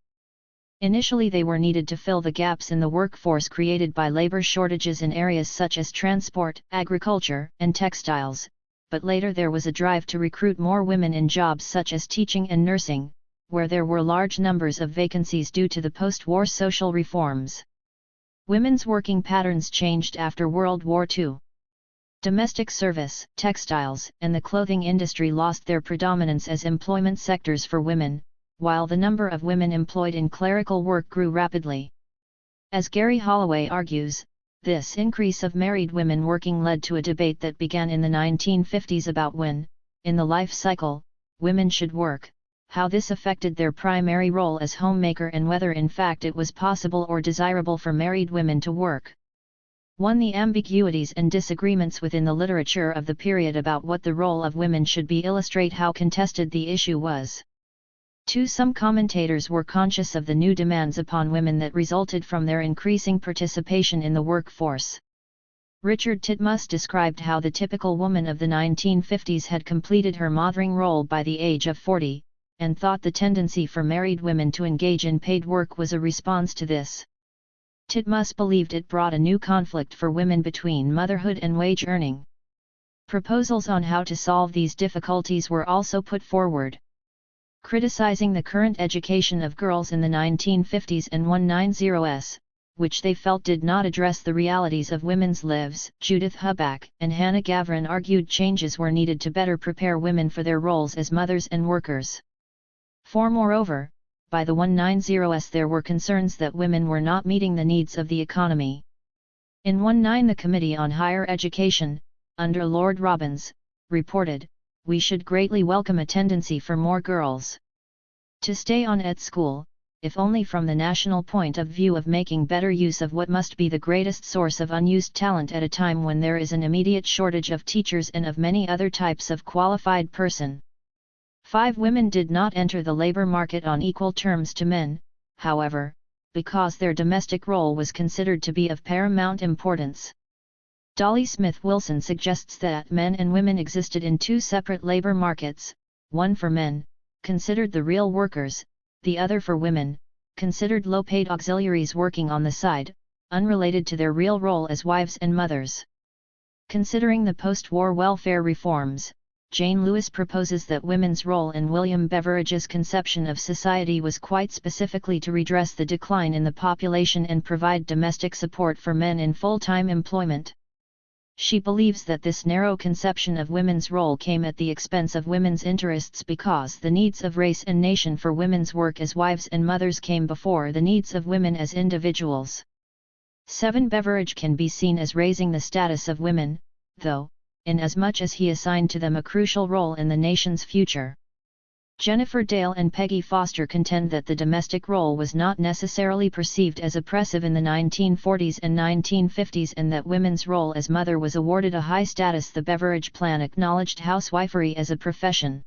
Initially, they were needed to fill the gaps in the workforce created by labor shortages in areas such as transport, agriculture, and textiles, but later there was a drive to recruit more women in jobs such as teaching and nursing, where there were large numbers of vacancies due to the post-war social reforms. Women's working patterns changed after World War II. Domestic service, textiles, and the clothing industry lost their predominance as employment sectors for women, while the number of women employed in clerical work grew rapidly. As Gary Holloway argues, this increase of married women working led to a debate that began in the 1950s about when, in the life cycle, women should work, how this affected their primary role as homemaker, and whether in fact it was possible or desirable for married women to work. 1. The ambiguities and disagreements within the literature of the period about what the role of women should be illustrate how contested the issue was. 2. Some commentators were conscious of the new demands upon women that resulted from their increasing participation in the workforce. Richard Titmuss described how the typical woman of the 1950s had completed her mothering role by the age of 40, and thought the tendency for married women to engage in paid work was a response to this. Titmuss believed it brought a new conflict for women between motherhood and wage earning. Proposals on how to solve these difficulties were also put forward. Criticizing the current education of girls in the 1950s and 190s, which they felt did not address the realities of women's lives, Judith Hubbard and Hannah Gavran argued changes were needed to better prepare women for their roles as mothers and workers. For moreover, by the 190s there were concerns that women were not meeting the needs of the economy. In 19 the Committee on Higher Education, under Lord Robbins, reported, "We should greatly welcome a tendency for more girls to stay on at school, if only from the national point of view of making better use of what must be the greatest source of unused talent at a time when there is an immediate shortage of teachers and of many other types of qualified person." 5 Women did not enter the labor market on equal terms to men, however, because their domestic role was considered to be of paramount importance. Dolly Smith Wilson suggests that men and women existed in 2 separate labor markets, one for men, considered the real workers, the other for women, considered low-paid auxiliaries working on the side, unrelated to their real role as wives and mothers. Considering the post-war welfare reforms, Jane Lewis proposes that women's role in William Beveridge's conception of society was quite specifically to redress the decline in the population and provide domestic support for men in full-time employment. She believes that this narrow conception of women's role came at the expense of women's interests because the needs of race and nation for women's work as wives and mothers came before the needs of women as individuals. 7 Beveridge can be seen as raising the status of women, though, inasmuch as he assigned to them a crucial role in the nation's future. Jennifer Dale and Peggy Foster contend that the domestic role was not necessarily perceived as oppressive in the 1940s and 1950s and that women's role as mother was awarded a high status. The Beveridge Plan acknowledged housewifery as a profession.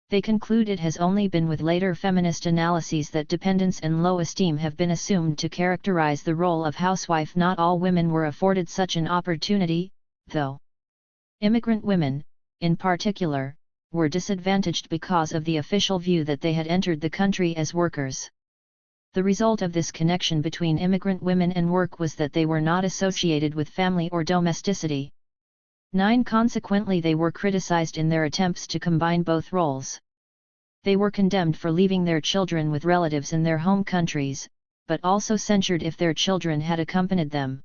They conclude it has only been with later feminist analyses that dependence and low esteem have been assumed to characterize the role of housewife. Not all women were afforded such an opportunity, though. Immigrant women, in particular, were disadvantaged because of the official view that they had entered the country as workers. The result of this connection between immigrant women and work was that they were not associated with family or domesticity. 9 Consequently they were criticized in their attempts to combine both roles. They were condemned for leaving their children with relatives in their home countries, but also censured if their children had accompanied them.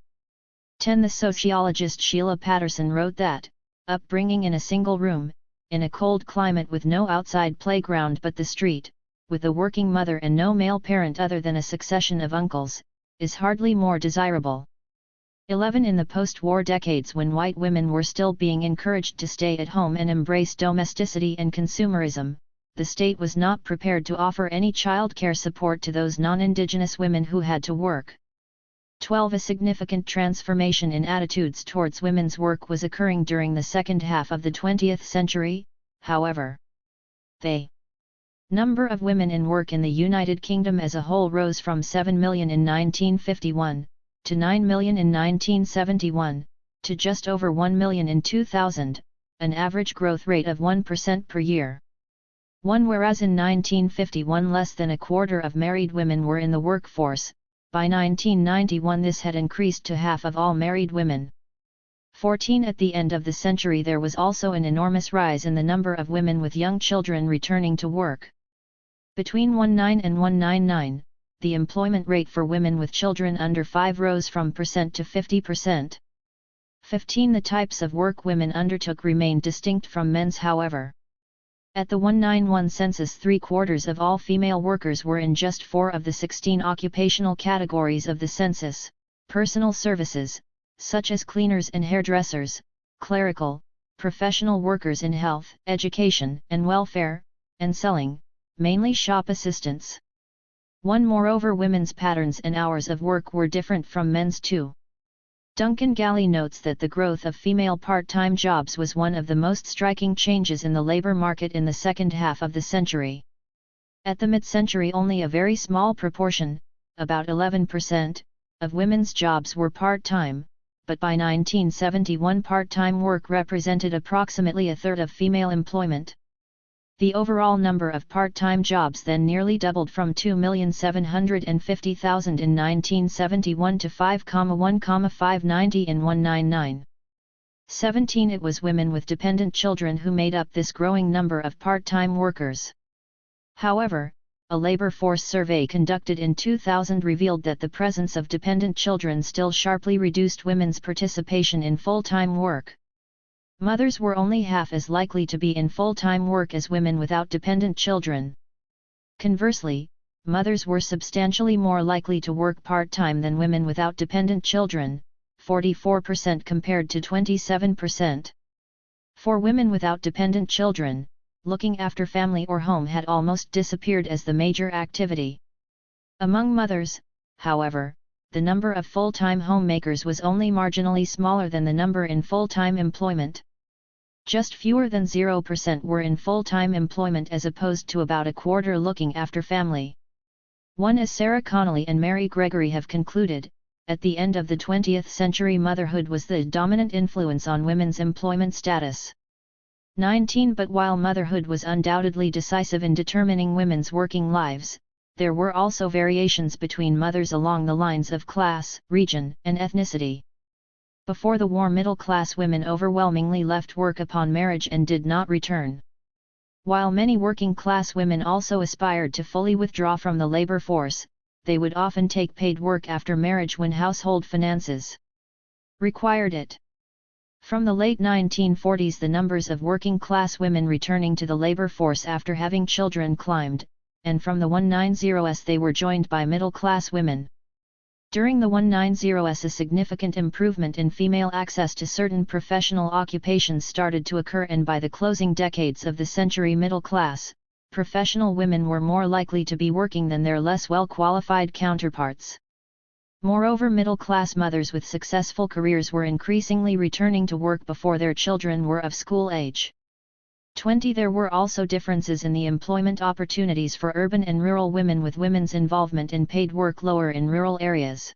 10 The sociologist Sheila Patterson wrote that, upbringing in a single room, in a cold climate with no outside playground but the street, with a working mother and no male parent other than a succession of uncles, is hardly more desirable. 11 In the post-war decades when white women were still being encouraged to stay at home and embrace domesticity and consumerism, the state was not prepared to offer any child care support to those non-indigenous women who had to work. 12 A significant transformation in attitudes towards women's work was occurring during the second half of the 20th century, however. The number of women in work in the United Kingdom as a whole rose from 7 million in 1951, to 9 million in 1971, to just over 1 million in 2000, an average growth rate of 1% per year. Whereas in 1951 less than a quarter of married women were in the workforce, by 1991 this had increased to half of all married women. 14 At the end of the century there was also an enormous rise in the number of women with young children returning to work. Between 19 and 199, the employment rate for women with children under 5 rose from percent to 50%. 15 The types of work women undertook remained distinct from men's however. At the 191 census 3/4 of all female workers were in just 4 of the 16 occupational categories of the census: personal services, such as cleaners and hairdressers, clerical, professional workers in health, education and welfare, and selling, mainly shop assistants. Moreover women's patterns and hours of work were different from men's too. Duncan Galley notes that the growth of female part-time jobs was one of the most striking changes in the labor market in the second half of the century. At the mid-century only a very small proportion, about 11%, of women's jobs were part-time, but by 1971 part-time work represented approximately a third of female employment. The overall number of part-time jobs then nearly doubled from 2,750,000 in 1971 to 5,590 in 199. 17 It was women with dependent children who made up this growing number of part-time workers. However, a labor force survey conducted in 2000 revealed that the presence of dependent children still sharply reduced women's participation in full-time work. Mothers were only half as likely to be in full-time work as women without dependent children. Conversely, mothers were substantially more likely to work part-time than women without dependent children, 44% compared to 27%. For women without dependent children, looking after family or home had almost disappeared as the major activity. Among mothers, however, the number of full-time homemakers was only marginally smaller than the number in full-time employment. Just fewer than 0% were in full-time employment as opposed to about a quarter looking after family. As Sarah Connolly and Mary Gregory have concluded, at the end of the 20th century motherhood was the dominant influence on women's employment status. 19 But while motherhood was undoubtedly decisive in determining women's working lives, there were also variations between mothers along the lines of class, region, and ethnicity. Before the war, middle-class women overwhelmingly left work upon marriage and did not return. While many working-class women also aspired to fully withdraw from the labor force, they would often take paid work after marriage when household finances required it. From the late 1940s, the numbers of working-class women returning to the labor force after having children climbed, and from the 190s they were joined by middle-class women. During the 190s, a significant improvement in female access to certain professional occupations started to occur, and by the closing decades of the century, middle-class, professional women were more likely to be working than their less well-qualified counterparts. Moreover, middle-class mothers with successful careers were increasingly returning to work before their children were of school age. 20 There were also differences in the employment opportunities for urban and rural women, with women's involvement in paid work lower in rural areas.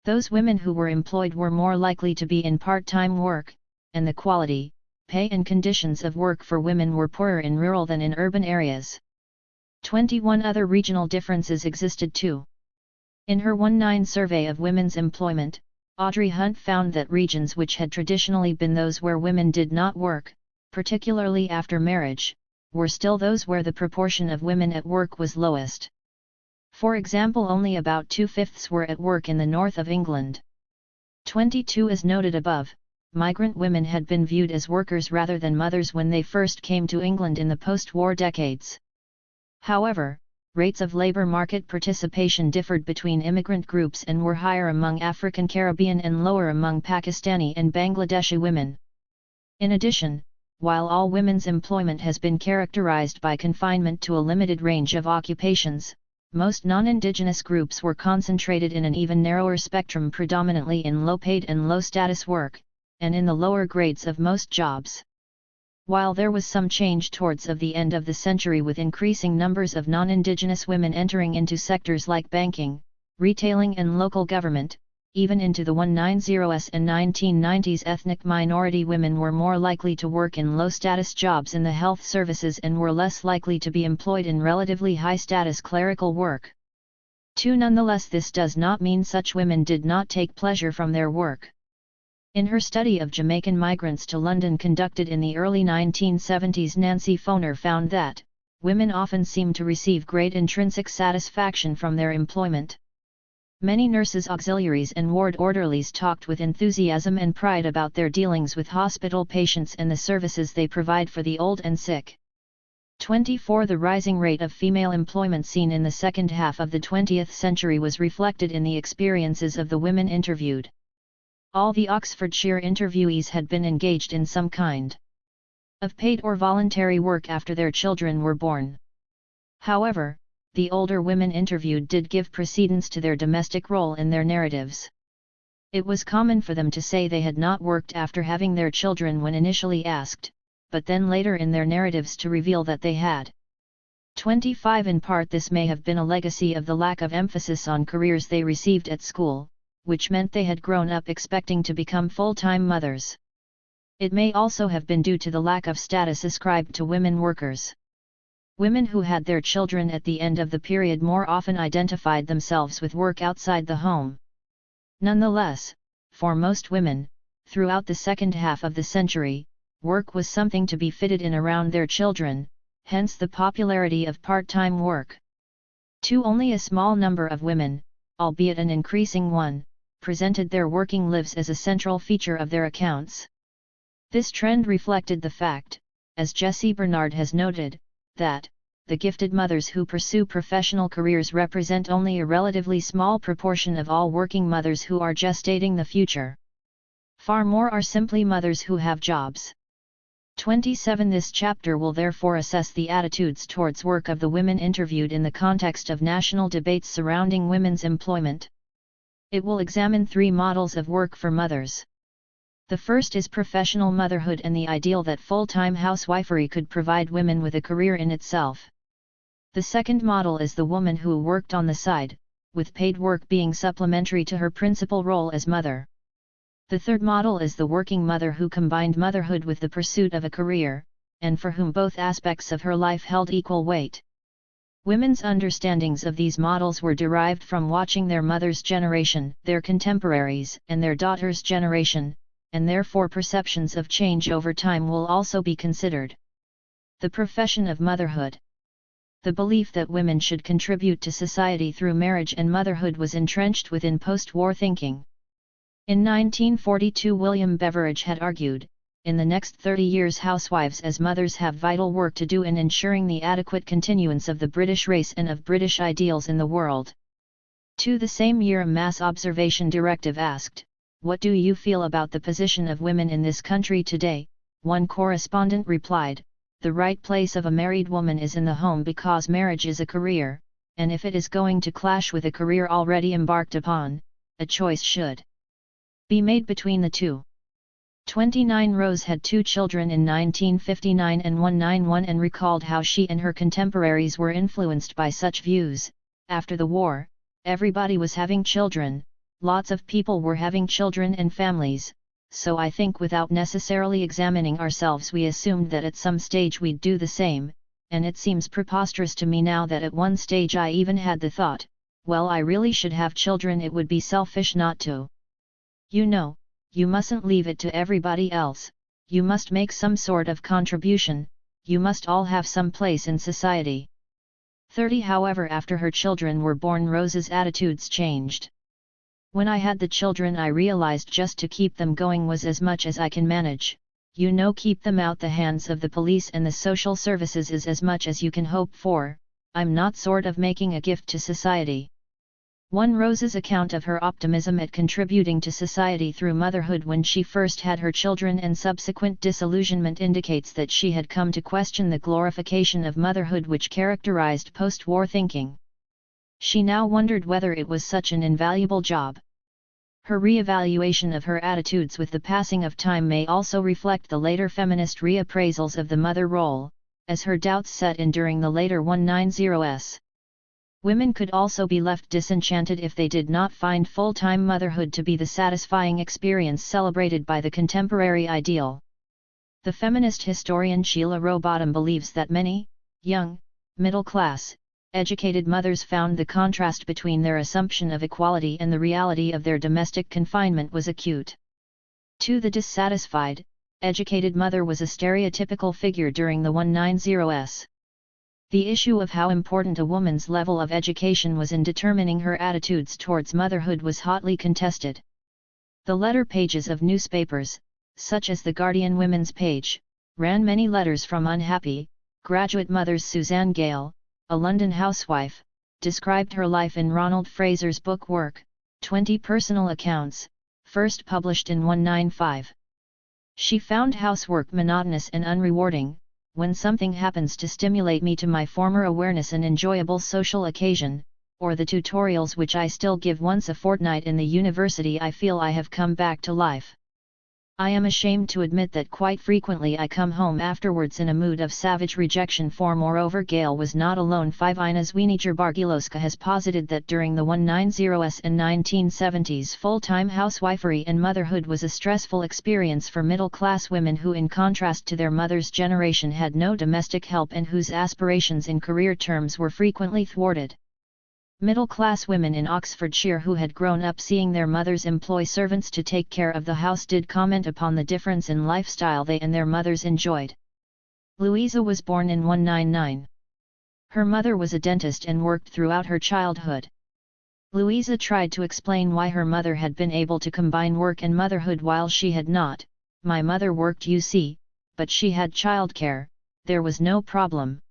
Those women who were employed were more likely to be in part-time work, and the quality, pay and conditions of work for women were poorer in rural than in urban areas. 21 Other regional differences existed too. In her 19 survey of women's employment, Audrey Hunt found that regions which had traditionally been those where women did not work, particularly after marriage, were still those where the proportion of women at work was lowest. For example, only about 2/5 were at work in the north of England. 22 As noted above, migrant women had been viewed as workers rather than mothers when they first came to England in the post-war decades. However, rates of labor market participation differed between immigrant groups and were higher among African Caribbean and lower among Pakistani and Bangladeshi women. In addition, while all women's employment has been characterized by confinement to a limited range of occupations, most non-indigenous groups were concentrated in an even narrower spectrum, predominantly in low-paid and low-status work, and in the lower grades of most jobs. While there was some change towards the end of the century, with increasing numbers of non-indigenous women entering into sectors like banking, retailing and local government, even into the 190s and 1990s, ethnic minority women were more likely to work in low-status jobs in the health services and were less likely to be employed in relatively high-status clerical work. 2 Nonetheless, this does not mean such women did not take pleasure from their work. In her study of Jamaican migrants to London conducted in the early 1970s, Nancy Foner found that women often seem to receive great intrinsic satisfaction from their employment. Many nurses, auxiliaries and ward orderlies talked with enthusiasm and pride about their dealings with hospital patients and the services they provide for the old and sick. 24 The rising rate of female employment seen in the second half of the 20th century was reflected in the experiences of the women interviewed. All the Oxfordshire interviewees had been engaged in some kind of paid or voluntary work after their children were born. However, the older women interviewed did give precedence to their domestic role in their narratives. It was common for them to say they had not worked after having their children when initially asked, but then later in their narratives to reveal that they had. 25 In part, this may have been a legacy of the lack of emphasis on careers they received at school, which meant they had grown up expecting to become full-time mothers. It may also have been due to the lack of status ascribed to women workers. Women who had their children at the end of the period more often identified themselves with work outside the home. Nonetheless, for most women, throughout the second half of the century, work was something to be fitted in around their children, hence the popularity of part-time work. 2 Only a small number of women, albeit an increasing one, presented their working lives as a central feature of their accounts. This trend reflected the fact, as Jessie Bernard has noted, that the gifted mothers who pursue professional careers represent only a relatively small proportion of all working mothers who are gestating the future. Far more are simply mothers who have jobs. 27. This chapter will therefore assess the attitudes towards work of the women interviewed in the context of national debates surrounding women's employment. It will examine 3 models of work for mothers. The first is professional motherhood and the ideal that full-time housewifery could provide women with a career in itself. The second model is the woman who worked on the side, with paid work being supplementary to her principal role as mother. The third model is the working mother who combined motherhood with the pursuit of a career, and for whom both aspects of her life held equal weight. Women's understandings of these models were derived from watching their mother's generation, their contemporaries, and their daughter's generation, and therefore perceptions of change over time will also be considered. The profession of motherhood. The belief that women should contribute to society through marriage and motherhood was entrenched within post-war thinking. In 1942, William Beveridge had argued, in the next 30 years housewives as mothers have vital work to do in ensuring the adequate continuance of the British race and of British ideals in the world. The same year a mass observation directive asked, "What do you feel about the position of women in this country today?" One correspondent replied, "The right place of a married woman is in the home because marriage is a career, and if it is going to clash with a career already embarked upon, a choice should be made between the two." 29 Rose had 2 children in 1959 and 191 and recalled how she and her contemporaries were influenced by such views. After the war, everybody was having children, lots of people were having children and families, so I think without necessarily examining ourselves we assumed that at some stage we'd do the same, and it seems preposterous to me now that at one stage I even had the thought, well, I really should have children, it would be selfish not to. You know, you mustn't leave it to everybody else, you must make some sort of contribution, you must all have some place in society. 30 However, after her children were born, Rose's attitudes changed. "When I had the children I realized just to keep them going was as much as I can manage, you know, keep them out the hands of the police and the social services is as much as you can hope for, I'm not sort of making a gift to society." One Rose's account of her optimism at contributing to society through motherhood when she first had her children and subsequent disillusionment indicates that she had come to question the glorification of motherhood which characterized post-war thinking. She now wondered whether it was such an invaluable job. Her re-evaluation of her attitudes with the passing of time may also reflect the later feminist reappraisals of the mother role, as her doubts set in during the later 190s. Women could also be left disenchanted if they did not find full-time motherhood to be the satisfying experience celebrated by the contemporary ideal. The feminist historian Sheila Rowbottom believes that many, young, middle-class, educated mothers found the contrast between their assumption of equality and the reality of their domestic confinement was acute. To the dissatisfied, educated mother was a stereotypical figure during the 190s. The issue of how important a woman's level of education was in determining her attitudes towards motherhood was hotly contested. The letter pages of newspapers, such as the Guardian Women's Page, ran many letters from unhappy, graduate mothers. Suzanne Gale, a London housewife, described her life in Ronald Fraser's book Work, 20 Personal Accounts, first published in 195. She found housework monotonous and unrewarding. "When something happens to stimulate me to my former awareness, an enjoyable social occasion, or the tutorials which I still give once a fortnight in the university, I feel I have come back to life. I am ashamed to admit that quite frequently I come home afterwards in a mood of savage rejection." For moreover, Gale was not alone. Ina Zwiniger-Bargilowska has posited that during the 190s and 1970s full-time housewifery and motherhood was a stressful experience for middle-class women who, in contrast to their mother's generation, had no domestic help and whose aspirations in career terms were frequently thwarted. Middle-class women in Oxfordshire who had grown up seeing their mothers employ servants to take care of the house did comment upon the difference in lifestyle they and their mothers enjoyed. Louisa was born in 199. Her mother was a dentist and worked throughout her childhood. Louisa tried to explain why her mother had been able to combine work and motherhood while she had not. "My mother worked, you see, but she had childcare, there was no problem."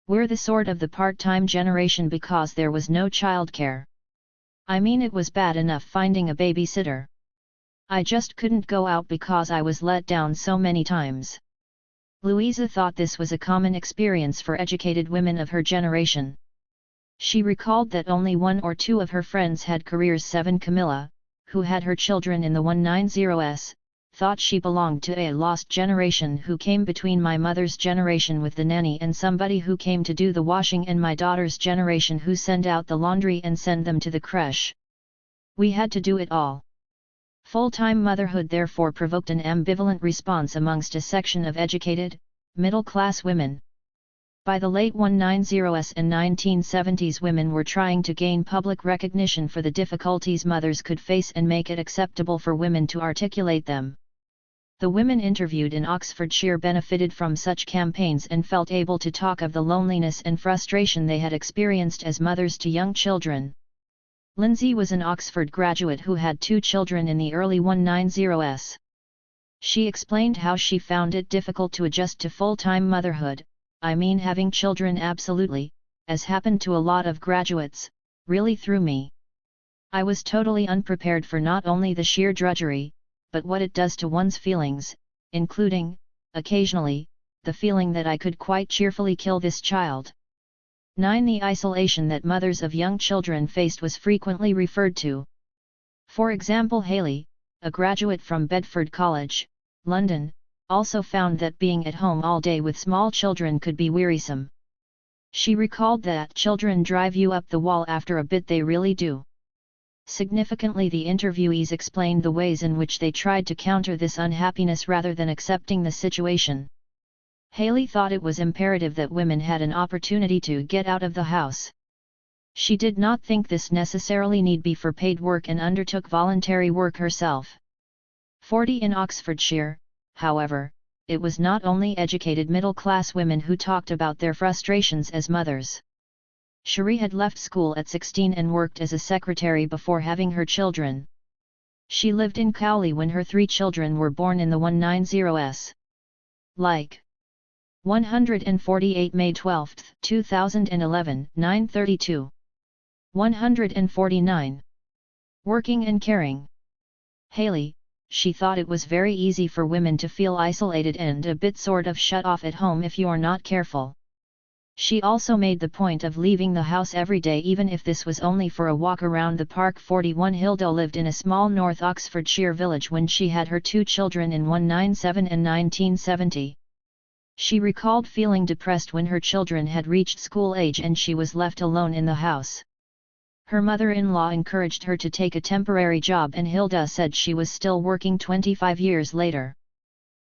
We're the sort of the part-time generation because there was no childcare. I mean, it was bad enough finding a babysitter. I just couldn't go out because I was let down so many times. Louisa thought this was a common experience for educated women of her generation. She recalled that only one or two of her friends had careers. 7 Camilla, who had her children in the 190s, thought she belonged to a lost generation who came between my mother's generation with the nanny and somebody who came to do the washing and my daughter's generation who send out the laundry and send them to the creche. We had to do it all. Full-time motherhood therefore provoked an ambivalent response amongst a section of educated, middle-class women. By the late 190s and 1970s, women were trying to gain public recognition for the difficulties mothers could face and make it acceptable for women to articulate them. The women interviewed in Oxfordshire benefited from such campaigns and felt able to talk of the loneliness and frustration they had experienced as mothers to young children. Lindsay was an Oxford graduate who had 2 children in the early 190s. She explained how she found it difficult to adjust to full-time motherhood. I mean, having children absolutely, as happened to a lot of graduates, really threw me. I was totally unprepared for not only the sheer drudgery, but what it does to one's feelings, including, occasionally, the feeling that I could quite cheerfully kill this child. 9. The isolation that mothers of young children faced was frequently referred to. For example, Haley, a graduate from Bedford College, London, also found that being at home all day with small children could be wearisome. She recalled that children drive you up the wall after a bit, they really do. Significantly, the interviewees explained the ways in which they tried to counter this unhappiness rather than accepting the situation. Haley thought it was imperative that women had an opportunity to get out of the house. She did not think this necessarily need be for paid work and undertook voluntary work herself. 40. In Oxfordshire, however, it was not only educated middle-class women who talked about their frustrations as mothers. Cherie had left school at 16 and worked as a secretary before having her children. She lived in Cowley when her 3 children were born in the 190s. Like 148 May 12, 2011, 9:32. 149. Working and caring. Haley, she thought it was very easy for women to feel isolated and a bit sort of shut off at home if you're not careful. She also made the point of leaving the house every day, even if this was only for a walk around the park. 41. Hilda lived in a small North Oxfordshire village when she had her 2 children in 197 and 1970. She recalled feeling depressed when her children had reached school age and she was left alone in the house. Her mother-in-law encouraged her to take a temporary job, and Hilda said she was still working 25 years later.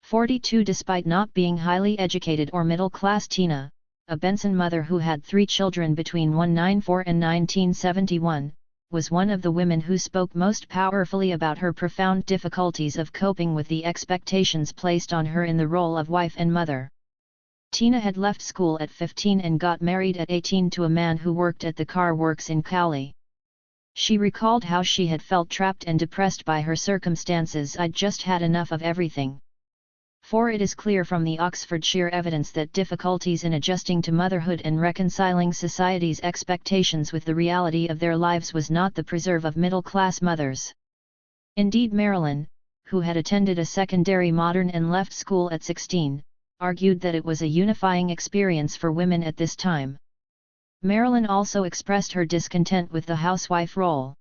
42. Despite not being highly educated or middle-class, Tina, a Benson mother who had 3 children between 194 and 1971, was one of the women who spoke most powerfully about her profound difficulties of coping with the expectations placed on her in the role of wife and mother. Tina had left school at 15 and got married at 18 to a man who worked at the car works in Cowley. She recalled how she had felt trapped and depressed by her circumstances. I'd just had enough of everything. For it is clear from the Oxfordshire evidence that difficulties in adjusting to motherhood and reconciling society's expectations with the reality of their lives was not the preserve of middle-class mothers. Indeed, Marilyn, who had attended a secondary modern and left school at 16, argued that it was a unifying experience for women at this time. Marilyn also expressed her discontent with the housewife role.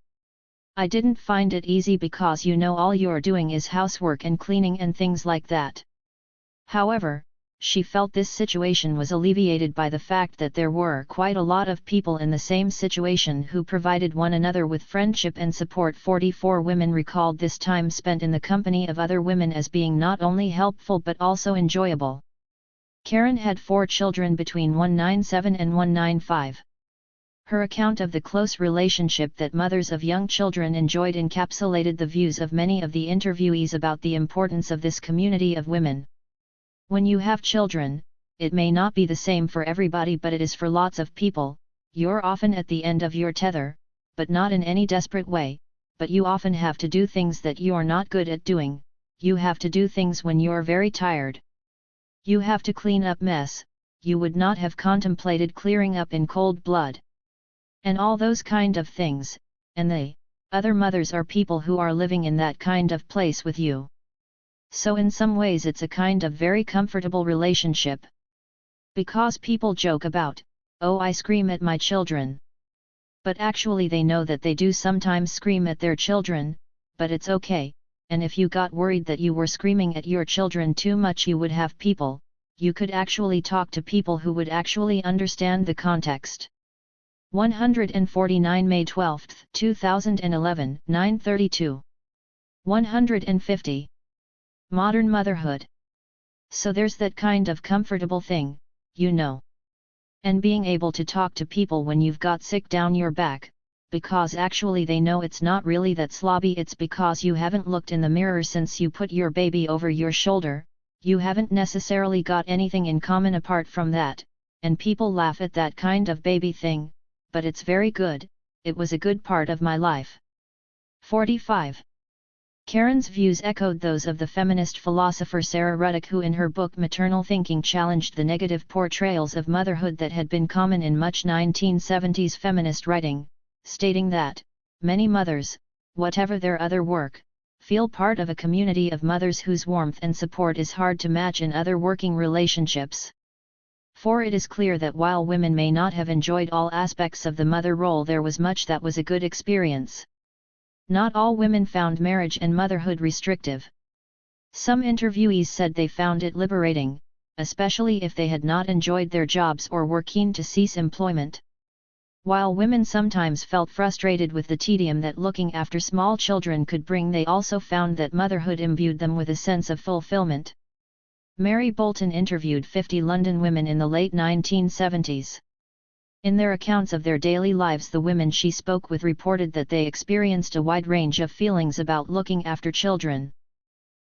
I didn't find it easy because all you're doing is housework and cleaning and things like that. However, she felt this situation was alleviated by the fact that there were quite a lot of people in the same situation who provided one another with friendship and support. 44. Women recalled this time spent in the company of other women as being not only helpful but also enjoyable. Karen had 4 children between 197 and 195. Her account of the close relationship that mothers of young children enjoyed encapsulated the views of many of the interviewees about the importance of this community of women. When you have children, it may not be the same for everybody, but it is for lots of people. You're often at the end of your tether, but not in any desperate way, but you often have to do things that you're not good at doing. You have to do things when you're very tired. You have to clean up mess, you would not have contemplated clearing up in cold blood. And all those kind of things, and the other mothers are people who are living in that kind of place with you. So in some ways it's a kind of very comfortable relationship. Because people joke about, oh, I scream at my children. But actually they know that they do sometimes scream at their children, but it's okay, and if you got worried that you were screaming at your children too much, you would have people, you could actually talk to people who would actually understand the context. 149 May 12, 2011, 9:32. 150. Modern motherhood. So there's that kind of comfortable thing, you know. And being able to talk to people when you've got sick down your back, because actually they know it's not really that slobby, it's because you haven't looked in the mirror since you put your baby over your shoulder, you haven't necessarily got anything in common apart from that, and people laugh at that kind of baby thing, but it's very good, it was a good part of my life. 45. Karen's views echoed those of the feminist philosopher Sarah Ruddick, who in her book Maternal Thinking challenged the negative portrayals of motherhood that had been common in much 1970s feminist writing, stating that many mothers, whatever their other work, feel part of a community of mothers whose warmth and support is hard to match in other working relationships. For it is clear that while women may not have enjoyed all aspects of the mother role, there was much that was a good experience. Not all women found marriage and motherhood restrictive. Some interviewees said they found it liberating, especially if they had not enjoyed their jobs or were keen to cease employment. While women sometimes felt frustrated with the tedium that looking after small children could bring, they also found that motherhood imbued them with a sense of fulfillment. Mary Bolton interviewed 50 London women in the late 1970s. In their accounts of their daily lives, the women she spoke with reported that they experienced a wide range of feelings about looking after children.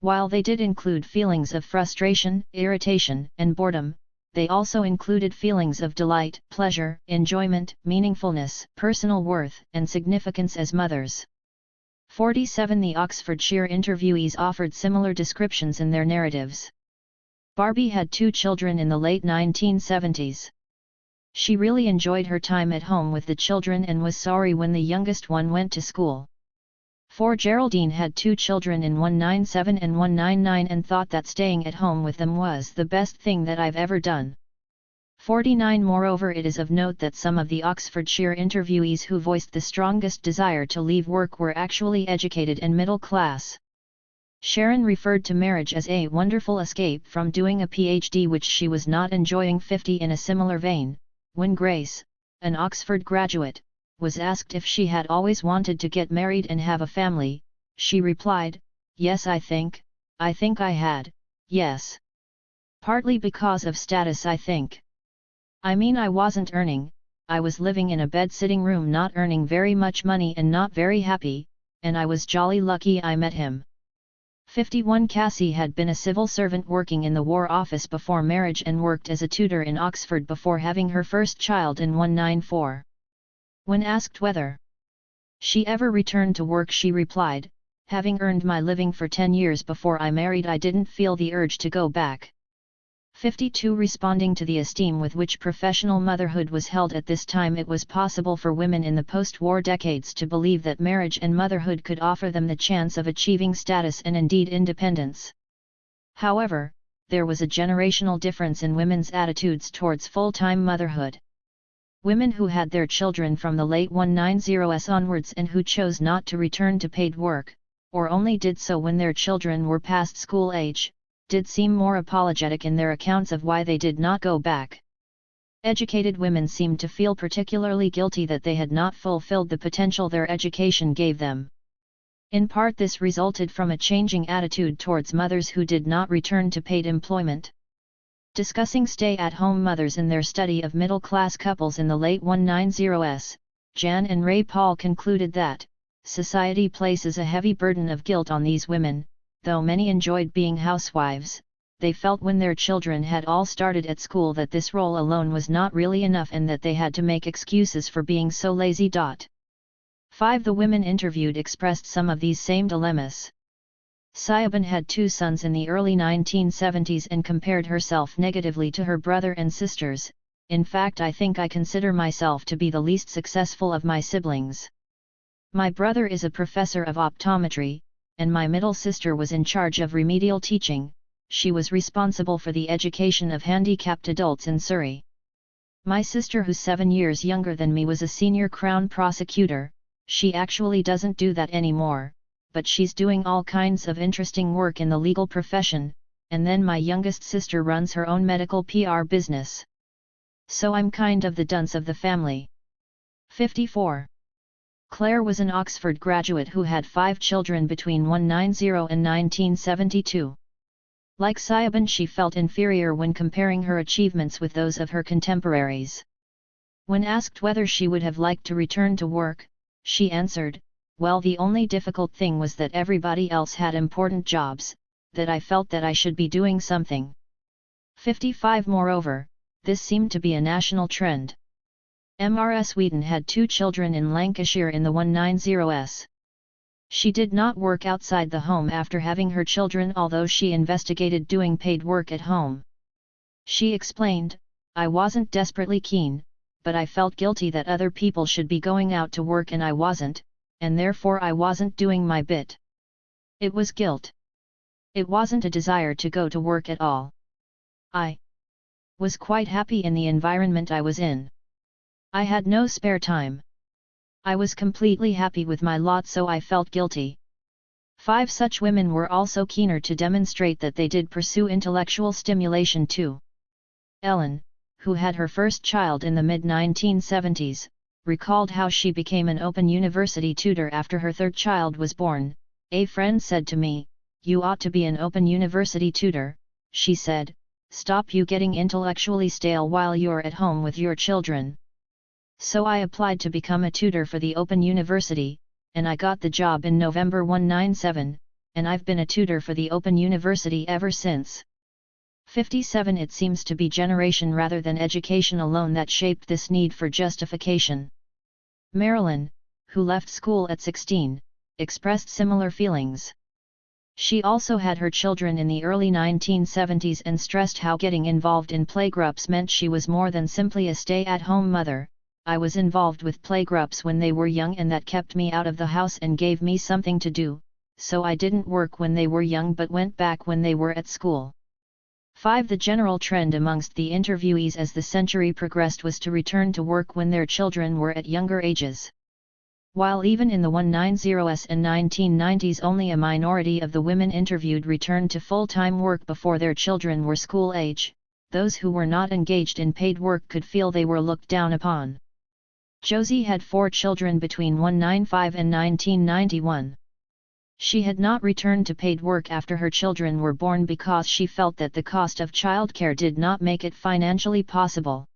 While they did include feelings of frustration, irritation, and boredom, they also included feelings of delight, pleasure, enjoyment, meaningfulness, personal worth, and significance as mothers. 47. The Oxfordshire interviewees offered similar descriptions in their narratives. Barbie had 2 children in the late 1970s. She really enjoyed her time at home with the children and was sorry when the youngest one went to school. 4. Geraldine had 2 children in 197 and 199 and thought that staying at home with them was the best thing that I've ever done. 49. Moreover, it is of note that some of the Oxfordshire interviewees who voiced the strongest desire to leave work were actually educated and middle class. Sharon referred to marriage as a wonderful escape from doing a PhD which she was not enjoying. 50. In a similar vein, when Grace, an Oxford graduate, was asked if she had always wanted to get married and have a family, she replied, "Yes, I think I had, yes. Partly because of status, I think. I mean, I wasn't earning, I was living in a bed-sitting room not earning very much money and not very happy, and I was jolly lucky I met him." 51. Cassie had been a civil servant working in the War Office before marriage and worked as a tutor in Oxford before having her first child in 194. When asked whether she ever returned to work, she replied, "Having earned my living for 10 years before I married, I didn't feel the urge to go back." 52. Responding to the esteem with which professional motherhood was held at this time, it was possible for women in the post-war decades to believe that marriage and motherhood could offer them the chance of achieving status and indeed independence. However, there was a generational difference in women's attitudes towards full-time motherhood. Women who had their children from the late 190s onwards and who chose not to return to paid work, or only did so when their children were past school age, did seem more apologetic in their accounts of why they did not go back. Educated women seemed to feel particularly guilty that they had not fulfilled the potential their education gave them. In part, this resulted from a changing attitude towards mothers who did not return to paid employment. Discussing stay-at-home mothers in their study of middle-class couples in the late 190s, Jan and Ray Paul concluded that society places a heavy burden of guilt on these women. Though many enjoyed being housewives, they felt when their children had all started at school that this role alone was not really enough and that they had to make excuses for being so lazy. 5. The women interviewed expressed some of these same dilemmas. Siobhan had 2 sons in the early 1970s and compared herself negatively to her brother and sisters. In fact, I think I consider myself to be the least successful of my siblings. My brother is a professor of optometry, and my middle sister was in charge of remedial teaching. She was responsible for the education of handicapped adults in Surrey. My sister, who's 7 years younger than me, was a senior Crown prosecutor. She actually doesn't do that anymore, but she's doing all kinds of interesting work in the legal profession, and then my youngest sister runs her own medical PR business. So I'm kind of the dunce of the family. 54. Claire was an Oxford graduate who had 5 children between 1990 and 1972. Like Siobhan, she felt inferior when comparing her achievements with those of her contemporaries. When asked whether she would have liked to return to work, she answered, "Well, the only difficult thing was that everybody else had important jobs, that I felt that I should be doing something." 55. Moreover, this seemed to be a national trend. Mrs. Wheaton had 2 children in Lancashire in the 190s. She did not work outside the home after having her children, although she investigated doing paid work at home. She explained, "I wasn't desperately keen, but I felt guilty that other people should be going out to work and I wasn't, and therefore I wasn't doing my bit. It was guilt. It wasn't a desire to go to work at all. I was quite happy in the environment I was in. I had no spare time. I was completely happy with my lot, so I felt guilty." 5. Such women were also keener to demonstrate that they did pursue intellectual stimulation too. Ellen, who had her first child in the mid-1970s, recalled how she became an Open University tutor after her 3rd child was born. "A friend said to me, 'You ought to be an Open University tutor,' she said. 'Stop you getting intellectually stale while you're at home with your children.' So I applied to become a tutor for the Open University, and I got the job in November 1997, and I've been a tutor for the Open University ever since." 57. It seems to be generation rather than education alone that shaped this need for justification. Marilyn, who left school at 16, expressed similar feelings. She also had her children in the early 1970s and stressed how getting involved in playgroups meant she was more than simply a stay-at-home mother. "I was involved with playgroups when they were young, and that kept me out of the house and gave me something to do, so I didn't work when they were young but went back when they were at school." 5. The general trend amongst the interviewees as the century progressed was to return to work when their children were at younger ages. While even in the 190s and 1990s only a minority of the women interviewed returned to full-time work before their children were school age, those who were not engaged in paid work could feel they were looked down upon. Josie had 4 children between 1995 and 1991. She had not returned to paid work after her children were born because she felt that the cost of childcare did not make it financially possible.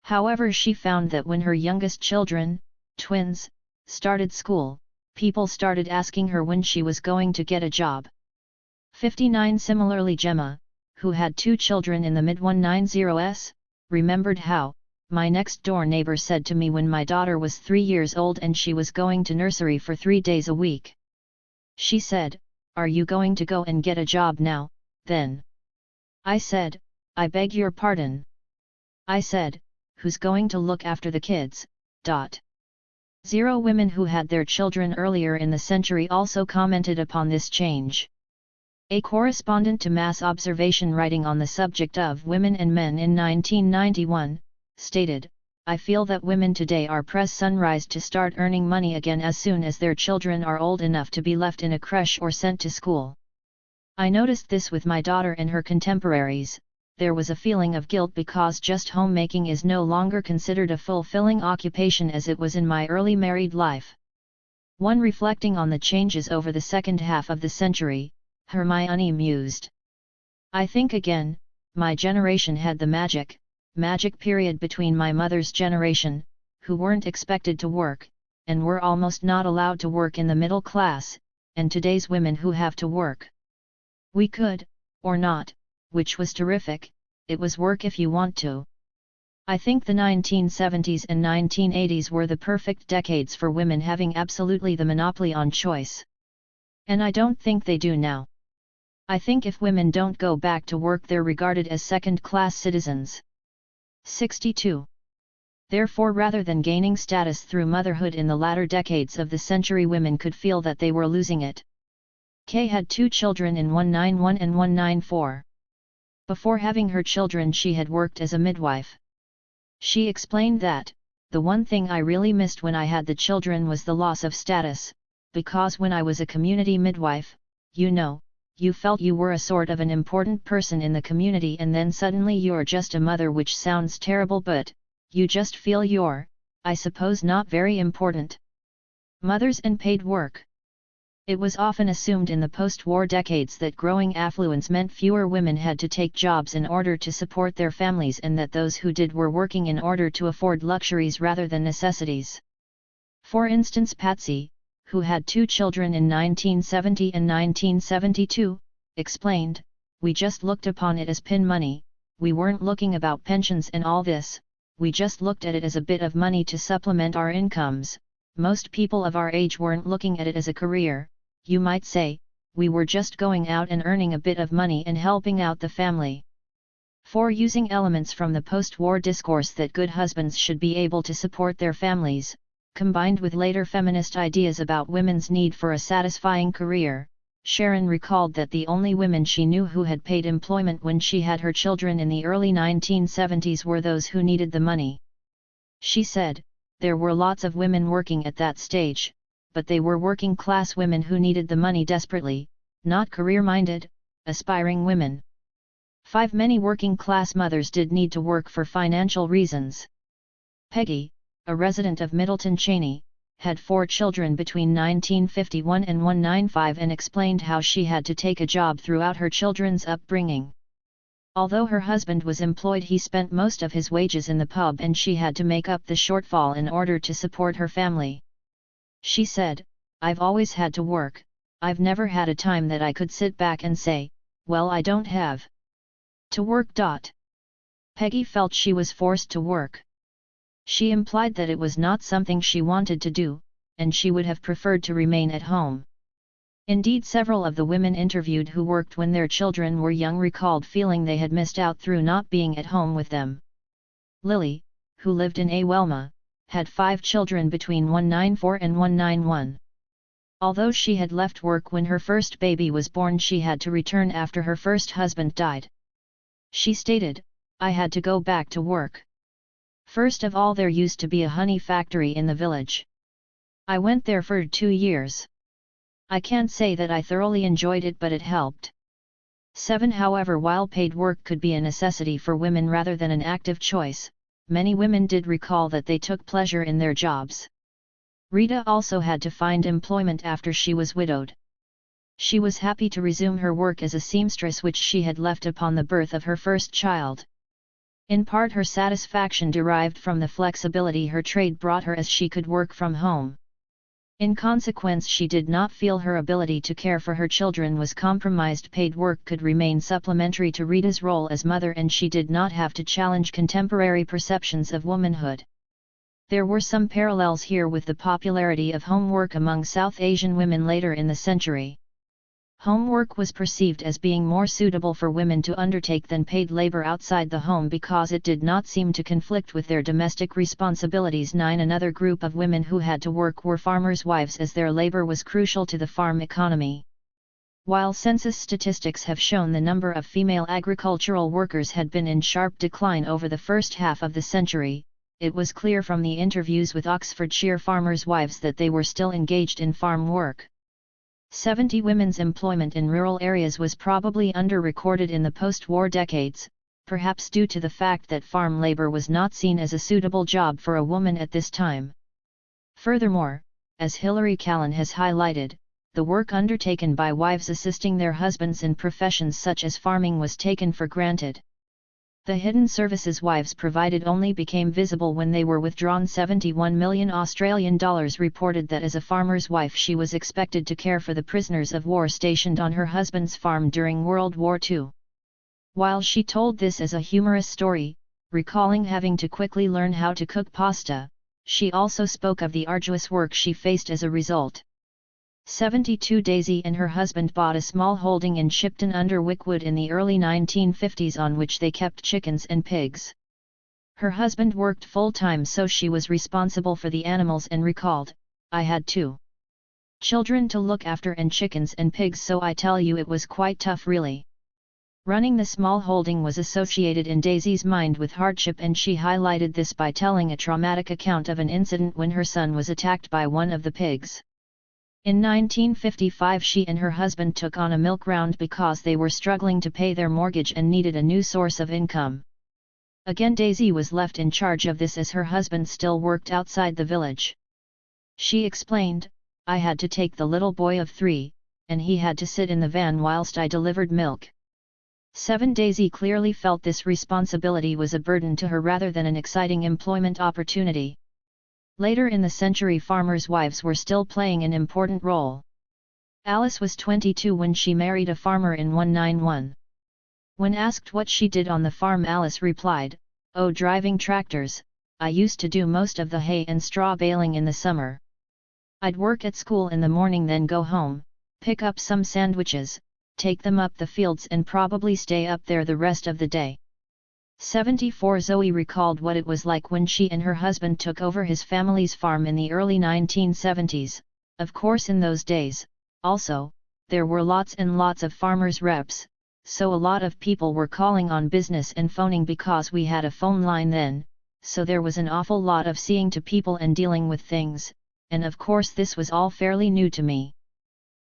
However, she found that when her youngest children, twins, started school, people started asking her when she was going to get a job. 59. Similarly, Gemma, who had 2 children in the mid-190s, remembered how, "My next-door neighbor said to me when my daughter was 3 years old and she was going to nursery for 3 days a week. She said, 'Are you going to go and get a job now, then?' I said, 'I beg your pardon?' I said, 'Who's going to look after the kids?' 0. Women who had their children earlier in the century also commented upon this change. A correspondent to Mass Observation writing on the subject of women and men in 1991, stated, "I feel that women today are press sunrise to start earning money again as soon as their children are old enough to be left in a creche or sent to school. I noticed this with my daughter and her contemporaries. There was a feeling of guilt because just homemaking is no longer considered a fulfilling occupation as it was in my early married life." One reflecting on the changes over the second half of the century, Hermione mused, "I think again, my generation had the magic period between my mother's generation, who weren't expected to work, and were almost not allowed to work in the middle class, and today's women who have to work. We could, or not, which was terrific. It was work if you want to. I think the 1970s and 1980s were the perfect decades for women having absolutely the monopoly on choice. And I don't think they do now. I think if women don't go back to work they're regarded as second-class citizens. 62. Therefore, rather than gaining status through motherhood in the latter decades of the century, women could feel that they were losing it. Kay had 2 children in 191 and 194. Before having her children she had worked as a midwife. She explained that, "The one thing I really missed when I had the children was the loss of status, because when I was a community midwife, you felt you were a sort of an important person in the community, and then suddenly you're just a mother, which sounds terrible, but you just feel you're, I suppose, not very important." Mothers and paid work. It was often assumed in the post-war decades that growing affluence meant fewer women had to take jobs in order to support their families, and that those who did were working in order to afford luxuries rather than necessities. For instance, Patsy, who had 2 children in 1970 and 1972, explained, "We just looked upon it as pin money, we weren't looking about pensions and all this, we just looked at it as a bit of money to supplement our incomes. Most people of our age weren't looking at it as a career, you might say, we were just going out and earning a bit of money and helping out the family." For using elements from the post-war discourse that good husbands should be able to support their families, combined with later feminist ideas about women's need for a satisfying career, Sharon recalled that the only women she knew who had paid employment when she had her children in the early 1970s were those who needed the money. She said, "There were lots of women working at that stage, but they were working-class women who needed the money desperately, not career-minded, aspiring women." 5. Many working-class mothers did need to work for financial reasons. Peggy, a resident of Middleton Cheney, had 4 children between 1951 and 195 and explained how she had to take a job throughout her children's upbringing. Although her husband was employed, he spent most of his wages in the pub, and she had to make up the shortfall in order to support her family. She said, "I've always had to work, I've never had a time that I could sit back and say, well, I don't have to work." Peggy felt she was forced to work. She implied that it was not something she wanted to do, and she would have preferred to remain at home. Indeed, several of the women interviewed who worked when their children were young recalled feeling they had missed out through not being at home with them. Lily, who lived in Awelma, had 5 children between 194 and 191. Although she had left work when her first baby was born, she had to return after her first husband died. She stated, "I had to go back to work. First of all, there used to be a honey factory in the village. I went there for 2 years. I can't say that I thoroughly enjoyed it, but it helped." 7. However, while paid work could be a necessity for women rather than an active choice, many women did recall that they took pleasure in their jobs. Rita also had to find employment after she was widowed. She was happy to resume her work as a seamstress, which she had left upon the birth of her first child. In part, her satisfaction derived from the flexibility her trade brought her, as she could work from home. In consequence, she did not feel her ability to care for her children was compromised. Paid work could remain supplementary to Rita's role as mother, and she did not have to challenge contemporary perceptions of womanhood. There were some parallels here with the popularity of homework among South Asian women later in the century. Homework was perceived as being more suitable for women to undertake than paid labor outside the home because it did not seem to conflict with their domestic responsibilities. 9. Another group of women who had to work were farmers' wives, as their labor was crucial to the farm economy. While census statistics have shown the number of female agricultural workers had been in sharp decline over the first half of the century, it was clear from the interviews with Oxfordshire farmers' wives that they were still engaged in farm work. 70. Women's employment in rural areas was probably under-recorded in the post-war decades, perhaps due to the fact that farm labor was not seen as a suitable job for a woman at this time. Furthermore, as Hilary Callan has highlighted, the work undertaken by wives assisting their husbands in professions such as farming was taken for granted. The hidden services wives provided only became visible when they were withdrawn. 71 million Australian dollars reported that as a farmer's wife she was expected to care for the prisoners of war stationed on her husband's farm during World War II. While she told this as a humorous story, recalling having to quickly learn how to cook pasta, she also spoke of the arduous work she faced as a result. 72 Daisy and her husband bought a small holding in Shipton under Wickwood in the early 1950s on which they kept chickens and pigs. Her husband worked full-time, so she was responsible for the animals and recalled, "I had 2 children to look after and chickens and pigs, so I tell you it was quite tough really." Running the small holding was associated in Daisy's mind with hardship, and she highlighted this by telling a traumatic account of an incident when her son was attacked by one of the pigs. In 1955 she and her husband took on a milk round because they were struggling to pay their mortgage and needed a new source of income. Again Daisy was left in charge of this as her husband still worked outside the village. She explained, "I had to take the little boy of 3, and he had to sit in the van whilst I delivered milk." 7 Daisy clearly felt this responsibility was a burden to her rather than an exciting employment opportunity. Later in the century, farmers' wives were still playing an important role. Alice was 22 when she married a farmer in 191. When asked what she did on the farm, Alice replied, "Oh, driving tractors. I used to do most of the hay and straw baling in the summer. I'd work at school in the morning, then go home, pick up some sandwiches, take them up the fields and probably stay up there the rest of the day." 74 Zoe recalled what it was like when she and her husband took over his family's farm in the early 1970s. Of course, in those days, also, there were lots and lots of farmers' reps, so a lot of people were calling on business and phoning because we had a phone line then, so there was an awful lot of seeing to people and dealing with things, and of course this was all fairly new to me.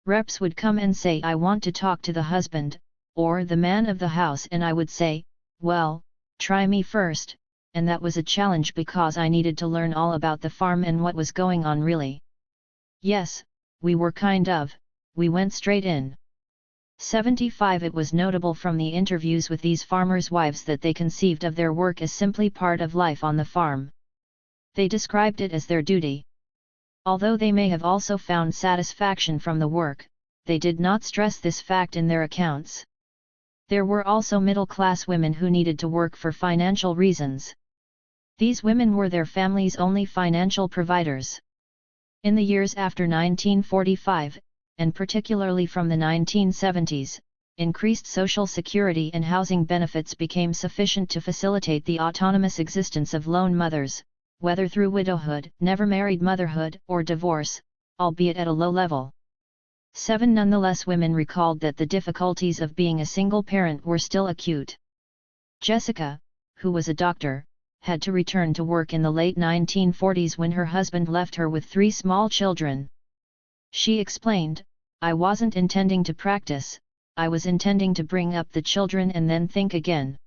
Reps would come and say, "I want to talk to the husband, or the man of the house," and I would say, "Well, try me first," and that was a challenge because I needed to learn all about the farm and what was going on really. Yes, we went straight in. 75 It was notable from the interviews with these farmers' wives that they conceived of their work as simply part of life on the farm. They described it as their duty. Although they may have also found satisfaction from the work, they did not stress this fact in their accounts. There were also middle-class women who needed to work for financial reasons. These women were their family's only financial providers. In the years after 1945, and particularly from the 1970s, increased social security and housing benefits became sufficient to facilitate the autonomous existence of lone mothers, whether through widowhood, never married motherhood, or divorce, albeit at a low level. 7 Nonetheless, women recalled that the difficulties of being a single parent were still acute. Jessica, who was a doctor, had to return to work in the late 1940s when her husband left her with 3 small children. She explained, "I wasn't intending to practice, I was intending to bring up the children and then think again.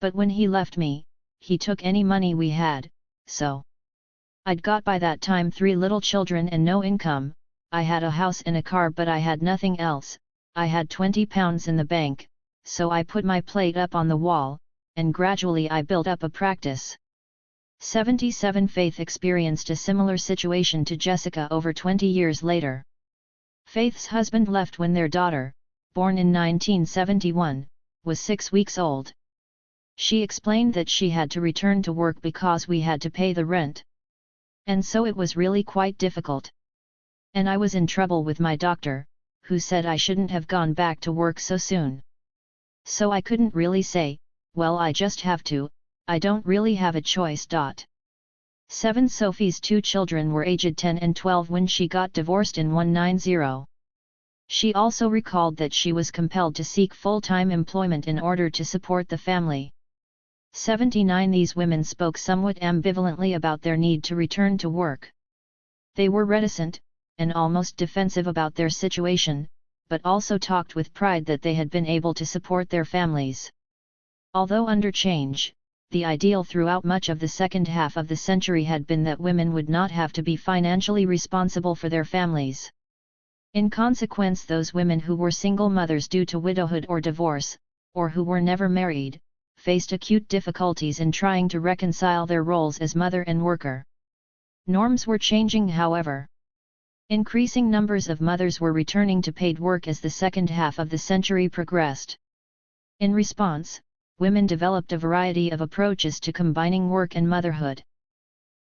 But when he left me, he took any money we had, so I'd got by that time 3 little children and no income. I had a house and a car, but I had nothing else. I had £20 in the bank, so I put my plate up on the wall, and gradually I built up a practice." 77 Faith experienced a similar situation to Jessica over 20 years later. Faith's husband left when their daughter, born in 1971, was 6 weeks old. She explained that she had to return to work because we had to pay the rent. And so it was really quite difficult. And I was in trouble with my doctor, who said I shouldn't have gone back to work so soon. So I couldn't really say, "Well, I just have to, I don't really have a choice." 7 Sophie's 2 children were aged 10 and 12 when she got divorced in 190. She also recalled that she was compelled to seek full-time employment in order to support the family. 79 These women spoke somewhat ambivalently about their need to return to work. They were reticent, and almost defensive about their situation, but also talked with pride that they had been able to support their families. Although under change, the ideal throughout much of the second half of the century had been that women would not have to be financially responsible for their families. In consequence, those women who were single mothers due to widowhood or divorce, or who were never married, faced acute difficulties in trying to reconcile their roles as mother and worker. Norms were changing, however. Increasing numbers of mothers were returning to paid work as the second half of the century progressed. In response, women developed a variety of approaches to combining work and motherhood.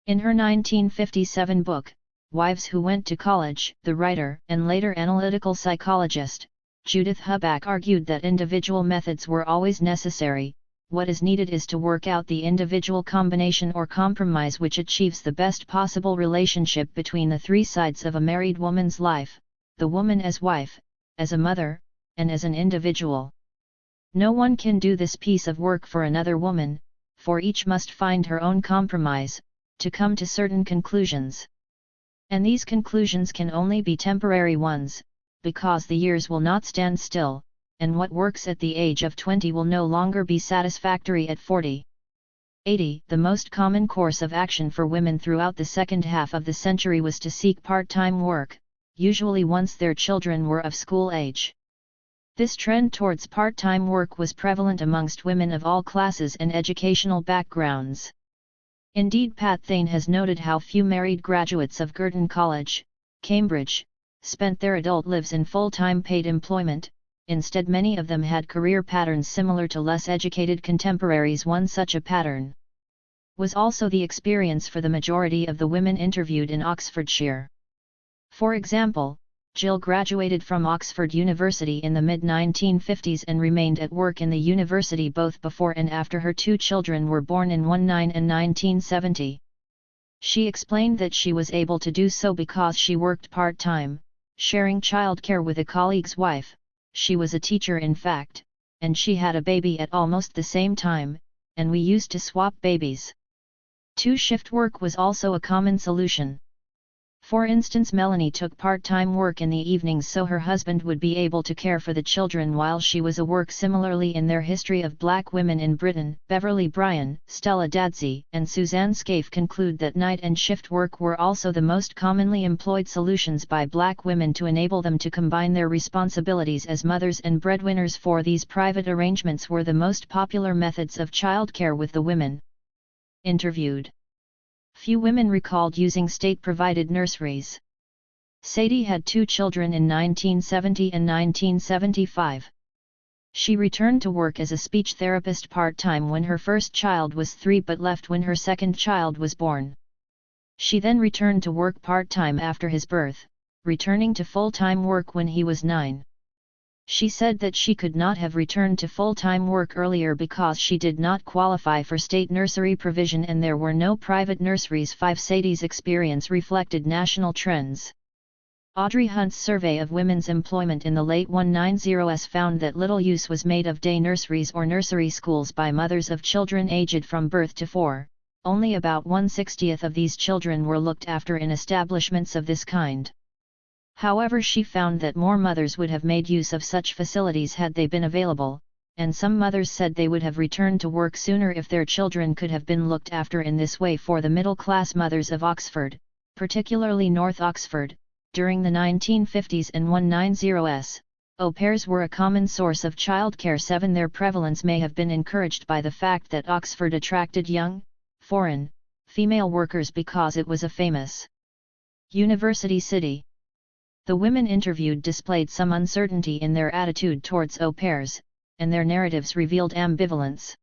In her 1957 book, Wives Who Went to College. The writer and later analytical psychologist, Judith Hubbard, argued that individual methods were always necessary. What is needed is to work out the individual combination or compromise which achieves the best possible relationship between the three sides of a married woman's life: the woman as wife, as a mother, and as an individual. No one can do this piece of work for another woman, for each must find her own compromise, to come to certain conclusions. And these conclusions can only be temporary ones, because the years will not stand still, and what works at the age of 20 will no longer be satisfactory at 40. 80. The most common course of action for women throughout the second half of the century was to seek part-time work, usually once their children were of school age. This trend towards part-time work was prevalent amongst women of all classes and educational backgrounds. Indeed, Pat Thane has noted how few married graduates of Girton College, Cambridge, spent their adult lives in full-time paid employment. Instead, many of them had career patterns similar to less educated contemporaries. One such a pattern was also the experience for the majority of the women interviewed in Oxfordshire. For example, Jill graduated from Oxford University in the mid-1950s and remained at work in the university both before and after her two children were born in 1919 and 1970. She explained that she was able to do so because she worked part-time, sharing childcare with a colleague's wife. She was a teacher in fact, and she had a baby at almost the same time, and we used to swap babies. Two-shift work was also a common solution. For instance, Melanie took part-time work in the evenings so her husband would be able to care for the children while she was at work. Similarly, in their History of Black Women in Britain, Beverly Bryan, Stella Dadsey, and Suzanne Scaife conclude that night and shift work were also the most commonly employed solutions by black women to enable them to combine their responsibilities as mothers and breadwinners. For these private arrangements were the most popular methods of childcare with the women interviewed. Few women recalled using state-provided nurseries. Sadie had two children in 1970 and 1975. She returned to work as a speech therapist part-time when her first child was 3 but left when her second child was born. She then returned to work part-time after his birth, returning to full-time work when he was 9. She said that she could not have returned to full-time work earlier because she did not qualify for state nursery provision and there were no private nurseries. 5. Sadie's experience reflected national trends. Audrey Hunt's survey of women's employment in the late 1990s found that little use was made of day nurseries or nursery schools by mothers of children aged from birth to 4. Only about 1/60 of these children were looked after in establishments of this kind. However, she found that more mothers would have made use of such facilities had they been available, and some mothers said they would have returned to work sooner if their children could have been looked after in this way. For the middle-class mothers of Oxford, particularly North Oxford, during the 1950s and 1990s, au pairs were a common source of childcare. 7. Their prevalence may have been encouraged by the fact that Oxford attracted young, foreign, female workers because it was a famous university city. The women interviewed displayed some uncertainty in their attitude towards au pairs, and their narratives revealed ambivalence.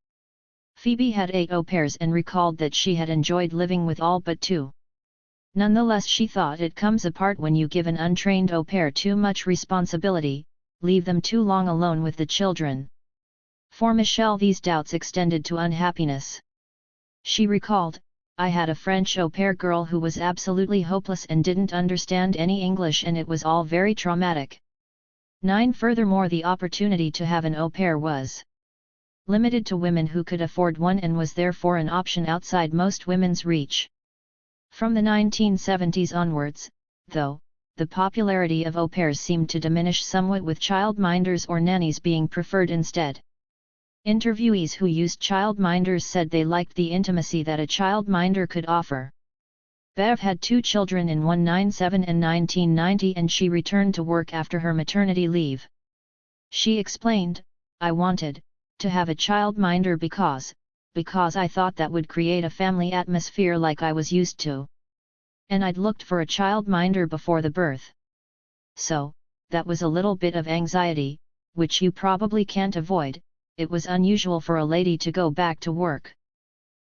Phoebe had 8 au pairs and recalled that she had enjoyed living with all but 2. Nonetheless, she thought it comes apart when you give an untrained au pair too much responsibility, leave them too long alone with the children. For Michelle, these doubts extended to unhappiness. She recalled, "I had a French au pair girl who was absolutely hopeless and didn't understand any English, and it was all very traumatic." 9. Furthermore, the opportunity to have an au pair was limited to women who could afford one and was therefore an option outside most women's reach. From the 1970s onwards, though, the popularity of au pairs seemed to diminish somewhat, with childminders or nannies being preferred instead. Interviewees who used childminders said they liked the intimacy that a childminder could offer. Bev had 2 children in 1997 and 1990 and she returned to work after her maternity leave. She explained, "I wanted to have a childminder because I thought that would create a family atmosphere like I was used to. And I'd looked for a childminder before the birth. So, that was a little bit of anxiety, which you probably can't avoid. It was unusual for a lady to go back to work.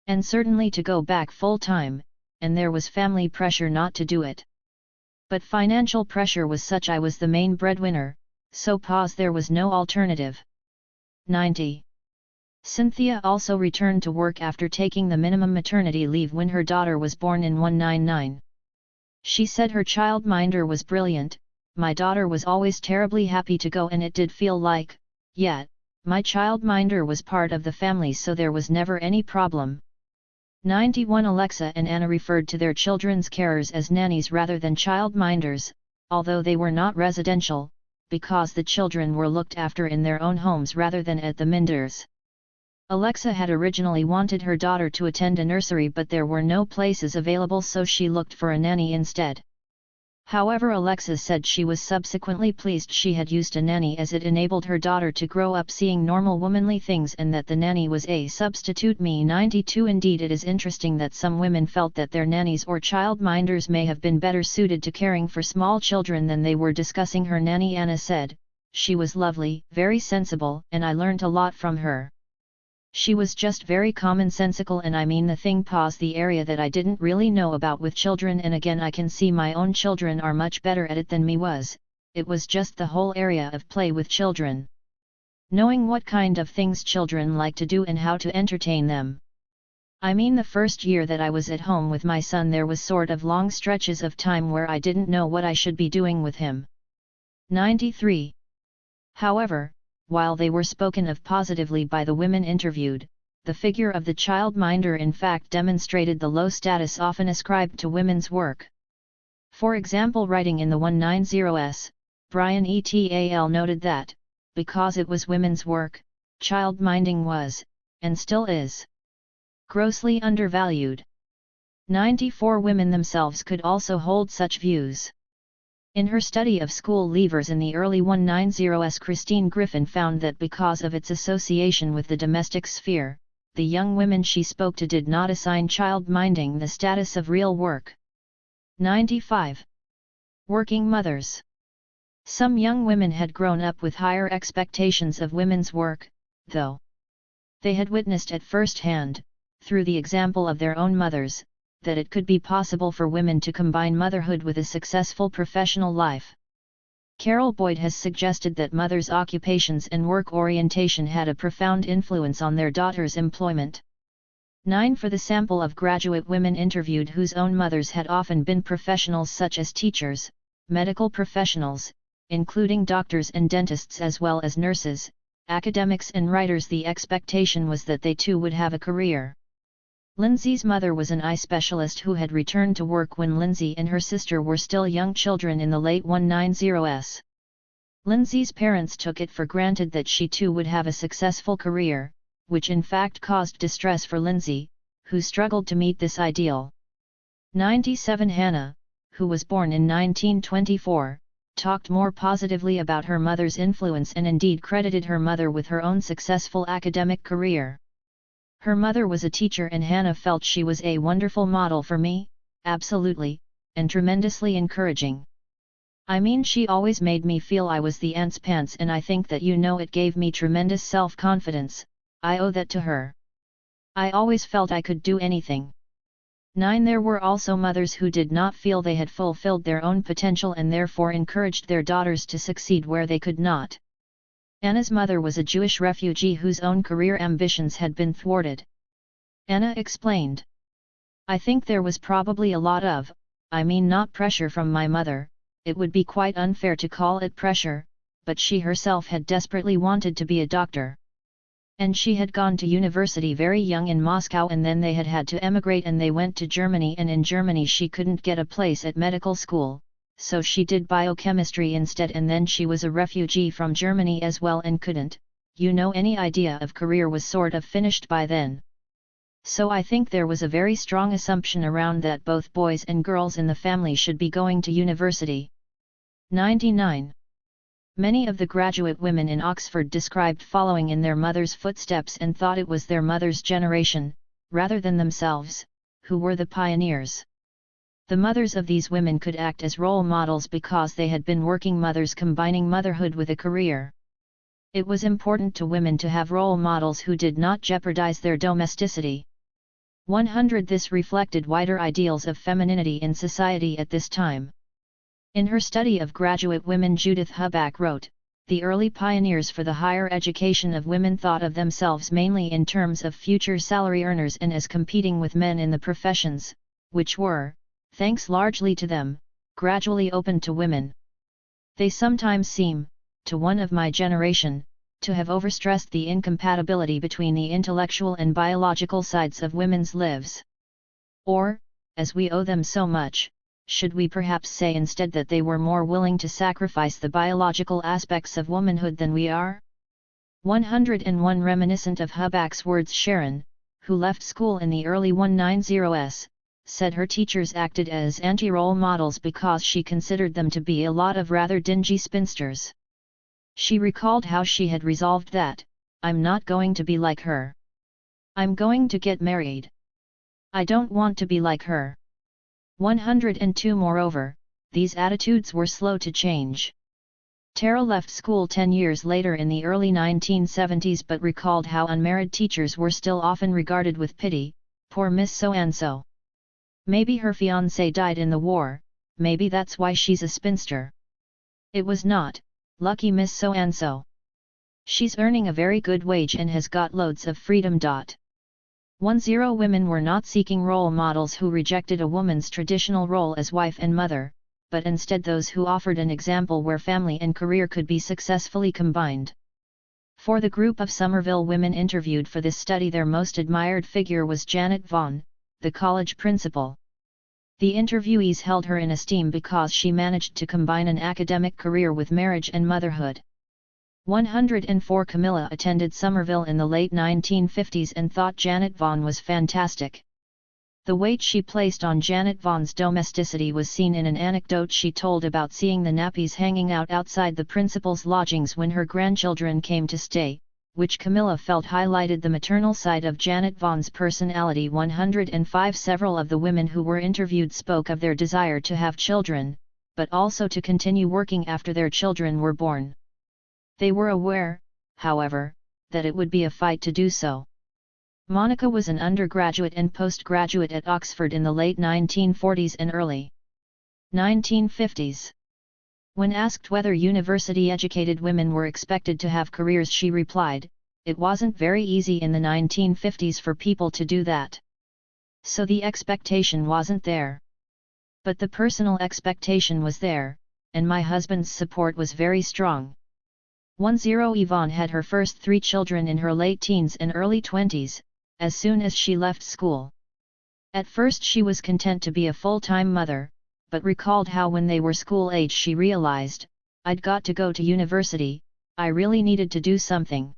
And certainly to go back full-time, and there was family pressure not to do it. But financial pressure was such I was the main breadwinner, so there was no alternative. 90. Cynthia also returned to work after taking the minimum maternity leave when her daughter was born in 199. She said her childminder was brilliant, my daughter was always terribly happy to go and it did feel like, yet, my childminder was part of the family so there was never any problem. 91. Alexa and Anna referred to their children's carers as nannies rather than childminders, although they were not residential, because the children were looked after in their own homes rather than at the minders. Alexa had originally wanted her daughter to attend a nursery but there were no places available so she looked for a nanny instead. However, Alexa said she was subsequently pleased she had used a nanny as it enabled her daughter to grow up seeing normal womanly things and that the nanny was a substitute. Me 92. Indeed, it is interesting that some women felt that their nannies or childminders may have been better suited to caring for small children than they were discussing her nanny. Anna said, "She was lovely, very sensible, and I learnt a lot from her. She was just very commonsensical and I mean the thing the area that I didn't really know about with children and again I can see my own children are much better at it than me was, it was just the whole area of play with children. Knowing what kind of things children like to do and how to entertain them. I mean the first year that I was at home with my son there was sort of long stretches of time where I didn't know what I should be doing with him." 93. However, while they were spoken of positively by the women interviewed, the figure of the childminder in fact demonstrated the low status often ascribed to women's work. For example, writing in the 190s, Brian et al. Noted that, because it was women's work, childminding was, and still is, grossly undervalued. 94. Women themselves could also hold such views. In her study of school leavers in the early 190s, Christine Griffin found that because of its association with the domestic sphere, the young women she spoke to did not assign childminding the status of real work. 95. Working mothers. Some young women had grown up with higher expectations of women's work, though. They had witnessed at first hand, through the example of their own mothers, that it could be possible for women to combine motherhood with a successful professional life. Carol Boyd has suggested that mothers' occupations and work orientation had a profound influence on their daughters' employment. 9. For the sample of graduate women interviewed whose own mothers had often been professionals such as teachers, medical professionals, including doctors and dentists as well as nurses, academics and writers, the expectation was that they too would have a career. Lindsay's mother was an eye specialist who had returned to work when Lindsay and her sister were still young children in the late 190s. Lindsay's parents took it for granted that she too would have a successful career, which in fact caused distress for Lindsay, who struggled to meet this ideal. 97. Hannah, who was born in 1924, talked more positively about her mother's influence and indeed credited her mother with her own successful academic career. Her mother was a teacher and Hannah felt she was a wonderful model for me, absolutely, and tremendously encouraging. I mean, she always made me feel I was the aunt's pants and I think that it gave me tremendous self-confidence. I owe that to her. I always felt I could do anything. 9. There were also mothers who did not feel they had fulfilled their own potential and therefore encouraged their daughters to succeed where they could not. Anna's mother was a Jewish refugee whose own career ambitions had been thwarted. Anna explained, "I think there was probably a lot of, not pressure from my mother, it would be quite unfair to call it pressure, but she herself had desperately wanted to be a doctor. And she had gone to university very young in Moscow and then they had to emigrate and they went to Germany and in Germany she couldn't get a place at medical school. So she did biochemistry instead and then she was a refugee from Germany as well and couldn't, any idea of career was sort of finished by then. So I think there was a very strong assumption around that both boys and girls in the family should be going to university." 99. Many of the graduate women in Oxford described following in their mother's footsteps and thought it was their mother's generation, rather than themselves, who were the pioneers. The mothers of these women could act as role models because they had been working mothers combining motherhood with a career. It was important to women to have role models who did not jeopardize their domesticity. 100. This reflected wider ideals of femininity in society at this time. In her study of graduate women, Judith Hubbard wrote, "The early pioneers for the higher education of women thought of themselves mainly in terms of future salary earners and as competing with men in the professions, which were, thanks largely to them, gradually opened to women. They sometimes seem, to one of my generation, to have overstressed the incompatibility between the intellectual and biological sides of women's lives. Or, as we owe them so much, should we perhaps say instead that they were more willing to sacrifice the biological aspects of womanhood than we are?" 101. Reminiscent of Hubbard's words, Sharon, who left school in the early 190s, said her teachers acted as anti-role models because she considered them to be a lot of rather dingy spinsters. She recalled how she had resolved that, "I'm not going to be like her. I'm going to get married. I don't want to be like her." 102. Moreover, these attitudes were slow to change. Tara left school 10 years later in the early 1970s but recalled how unmarried teachers were still often regarded with pity, "Poor Miss So-and-so. Maybe her fiancé died in the war, maybe that's why she's a spinster. It was not, lucky Miss So-and-so. She's earning a very good wage and has got loads of freedom." 10. Women were not seeking role models who rejected a woman's traditional role as wife and mother, but instead those who offered an example where family and career could be successfully combined. For the group of Somerville women interviewed for this study, their most admired figure was Janet Vaughn, the college principal. The interviewees held her in esteem because she managed to combine an academic career with marriage and motherhood. 104. Camilla attended Somerville in the late 1950s and thought Janet Vaughn was fantastic. The weight she placed on Janet Vaughn's domesticity was seen in an anecdote she told about seeing the nappies hanging out outside the principal's lodgings when her grandchildren came to stay, which Camilla felt highlighted the maternal side of Janet Vaughn's personality. 105. Several of the women who were interviewed spoke of their desire to have children, but also to continue working after their children were born. They were aware, however, that it would be a fight to do so. Monica was an undergraduate and postgraduate at Oxford in the late 1940s and early 1950s. When asked whether university-educated women were expected to have careers, she replied, "It wasn't very easy in the 1950s for people to do that. So the expectation wasn't there. But the personal expectation was there, and my husband's support was very strong." 10. Yvonne had her first 3 children in her late teens and early 20s, as soon as she left school. At first she was content to be a full-time mother, but recalled how when they were school age she realized, "I'd got to go to university, I really needed to do something."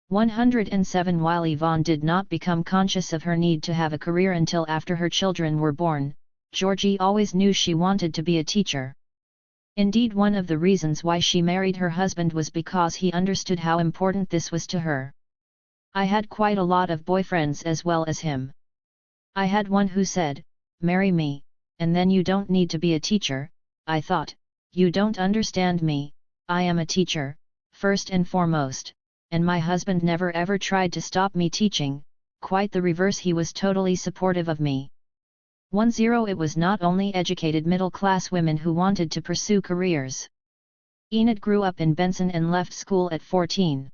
107. While Yvonne did not become conscious of her need to have a career until after her children were born, Georgie always knew she wanted to be a teacher. Indeed, one of the reasons why she married her husband was because he understood how important this was to her. "I had quite a lot of boyfriends as well as him. I had one who said, 'Marry me, and then you don't need to be a teacher.' I thought, 'You don't understand me, I am a teacher, first and foremost,' and my husband never ever tried to stop me teaching, quite the reverse, he was totally supportive of me." 10. It was not only educated middle-class women who wanted to pursue careers. Enid grew up in Benson and left school at 14.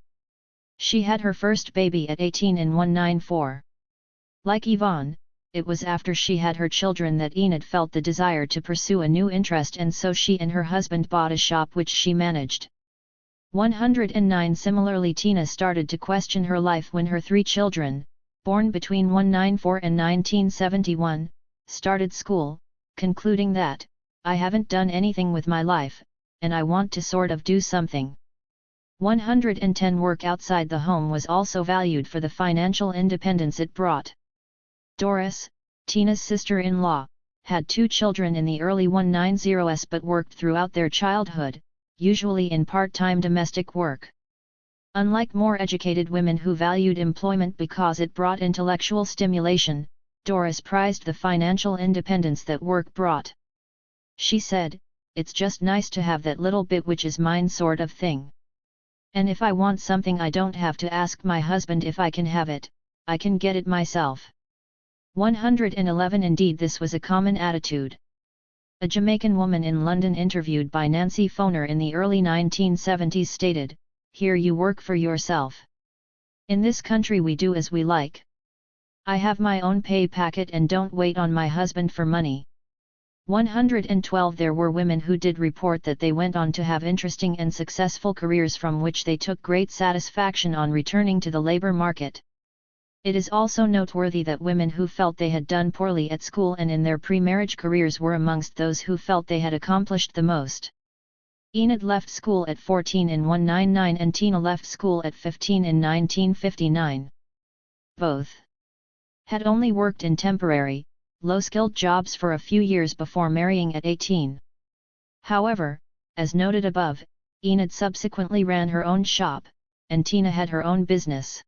She had her first baby at 18 in 194. Like Yvonne, it was after she had her children that Enid felt the desire to pursue a new interest, and so she and her husband bought a shop which she managed. 109. Similarly, Tina started to question her life when her 3 children, born between 194 and 1971, started school, concluding that, "I haven't done anything with my life, and I want to sort of do something." 110. Work outside the home was also valued for the financial independence it brought. Doris, Tina's sister-in-law, had 2 children in the early 190s but worked throughout their childhood, usually in part-time domestic work. Unlike more educated women who valued employment because it brought intellectual stimulation, Doris prized the financial independence that work brought. She said, "It's just nice to have that little bit which is mine sort of thing. And if I want something I don't have to ask my husband if I can have it, I can get it myself." 111. Indeed, this was a common attitude. A Jamaican woman in London interviewed by Nancy Foner in the early 1970s stated, "Here you work for yourself. In this country we do as we like. I have my own pay packet and don't wait on my husband for money." 112 There were women who did report that they went on to have interesting and successful careers from which they took great satisfaction on returning to the labor market. It is also noteworthy that women who felt they had done poorly at school and in their pre-marriage careers were amongst those who felt they had accomplished the most. Enid left school at 14 in 1999 and Tina left school at 15 in 1959. Both had only worked in temporary, low-skilled jobs for a few years before marrying at 18. However, as noted above, Enid subsequently ran her own shop, and Tina had her own business.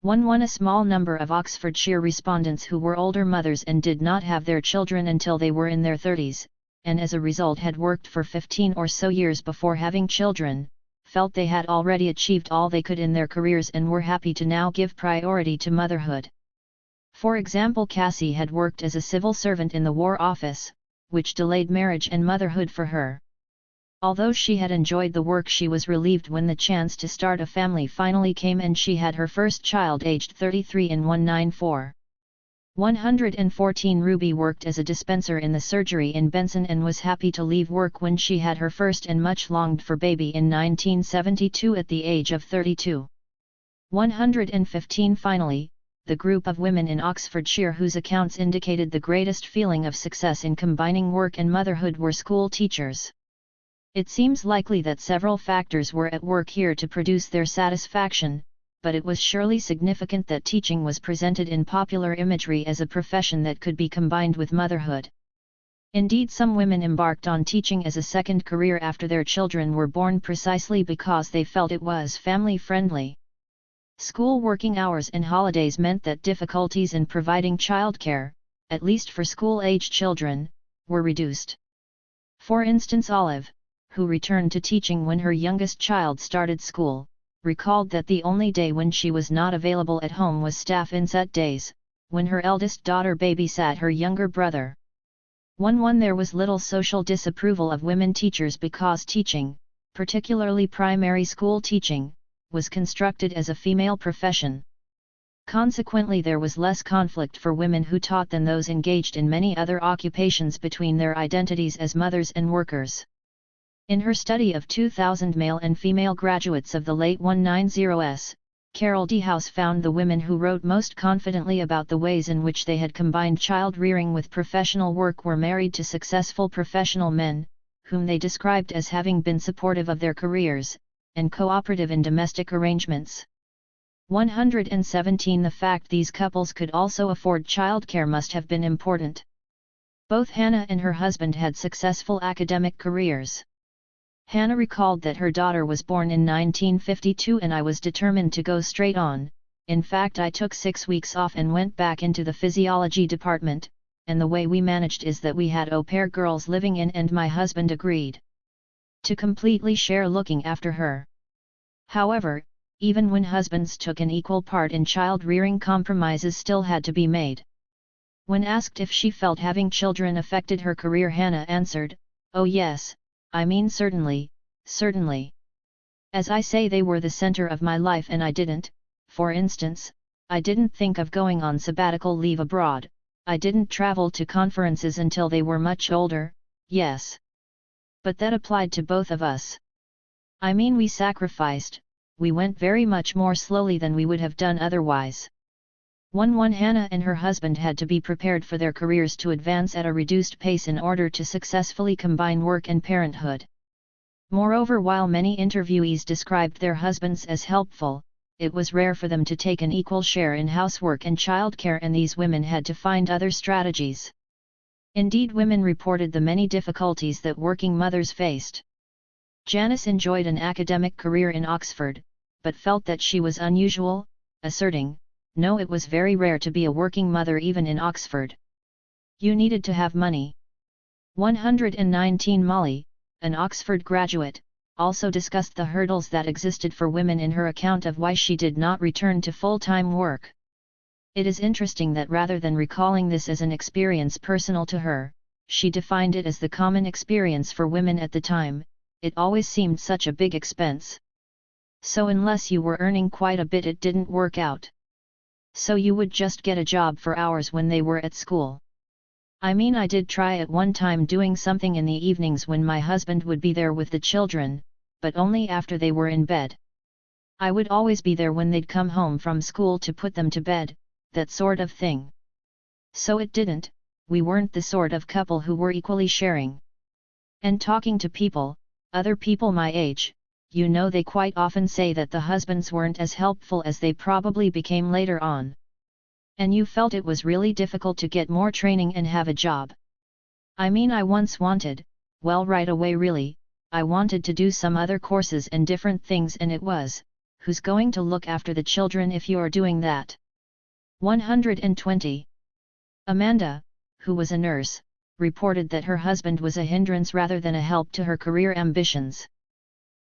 A small number of Oxfordshire respondents who were older mothers and did not have their children until they were in their 30s, and as a result had worked for 15 or so years before having children, felt they had already achieved all they could in their careers and were happy to now give priority to motherhood. For example, Cassie had worked as a civil servant in the War Office, which delayed marriage and motherhood for her. Although she had enjoyed the work, she was relieved when the chance to start a family finally came and she had her first child aged 33 in 1994. 114 Ruby worked as a dispenser in the surgery in Benson and was happy to leave work when she had her first and much longed for baby in 1972 at the age of 32. 115 Finally, the group of women in Oxfordshire whose accounts indicated the greatest feeling of success in combining work and motherhood were school teachers. It seems likely that several factors were at work here to produce their satisfaction, but it was surely significant that teaching was presented in popular imagery as a profession that could be combined with motherhood. Indeed, some women embarked on teaching as a second career after their children were born precisely because they felt it was family-friendly. School working hours and holidays meant that difficulties in providing childcare, at least for school-age children, were reduced. For instance, Olive, who returned to teaching when her youngest child started school, recalled that the only day when she was not available at home was staff inset days, when her eldest daughter babysat her younger brother. There was little social disapproval of women teachers because teaching, particularly primary school teaching, was constructed as a female profession. Consequently, there was less conflict for women who taught than those engaged in many other occupations between their identities as mothers and workers. In her study of 2,000 male and female graduates of the late 190s, Carol D. House found the women who wrote most confidently about the ways in which they had combined child-rearing with professional work were married to successful professional men, whom they described as having been supportive of their careers, and cooperative in domestic arrangements. 117 The fact these couples could also afford childcare must have been important. Both Hannah and her husband had successful academic careers. Hannah recalled that her daughter was born in 1952 and I was determined to go straight on. In fact, I took 6 weeks off and went back into the physiology department, and the way we managed is that we had au pair girls living in and my husband agreed to completely share looking after her. However, even when husbands took an equal part in child rearing, compromises still had to be made. When asked if she felt having children affected her career, Hannah answered, "Oh yes, I mean certainly, certainly. As I say, they were the center of my life and I didn't, for instance, I didn't think of going on sabbatical leave abroad, I didn't travel to conferences until they were much older, yes. But that applied to both of us. I mean, we sacrificed, we went very much more slowly than we would have done otherwise." Hannah and her husband had to be prepared for their careers to advance at a reduced pace in order to successfully combine work and parenthood. Moreover, while many interviewees described their husbands as helpful, it was rare for them to take an equal share in housework and childcare, and these women had to find other strategies. Indeed, women reported the many difficulties that working mothers faced. Janice enjoyed an academic career in Oxford, but felt that she was unusual, asserting, "No, it was very rare to be a working mother even in Oxford. You needed to have money." 119 Molly, an Oxford graduate, also discussed the hurdles that existed for women in her account of why she did not return to full-time work. It is interesting that rather than recalling this as an experience personal to her, she defined it as the common experience for women at the time. It always seemed such a big expense. So unless you were earning quite a bit, it didn't work out. So you would just get a job for hours when they were at school. I mean, I did try at one time doing something in the evenings when my husband would be there with the children, but only after they were in bed. I would always be there when they'd come home from school to put them to bed, that sort of thing. So it didn't, we weren't the sort of couple who were equally sharing. And talking to people, other people my age, you know, they quite often say that the husbands weren't as helpful as they probably became later on. And you felt it was really difficult to get more training and have a job. I mean, I once wanted, well, right away really, I wanted to do some other courses and different things, and it was, who's going to look after the children if you're doing that? 120. Amanda, who was a nurse, reported that her husband was a hindrance rather than a help to her career ambitions.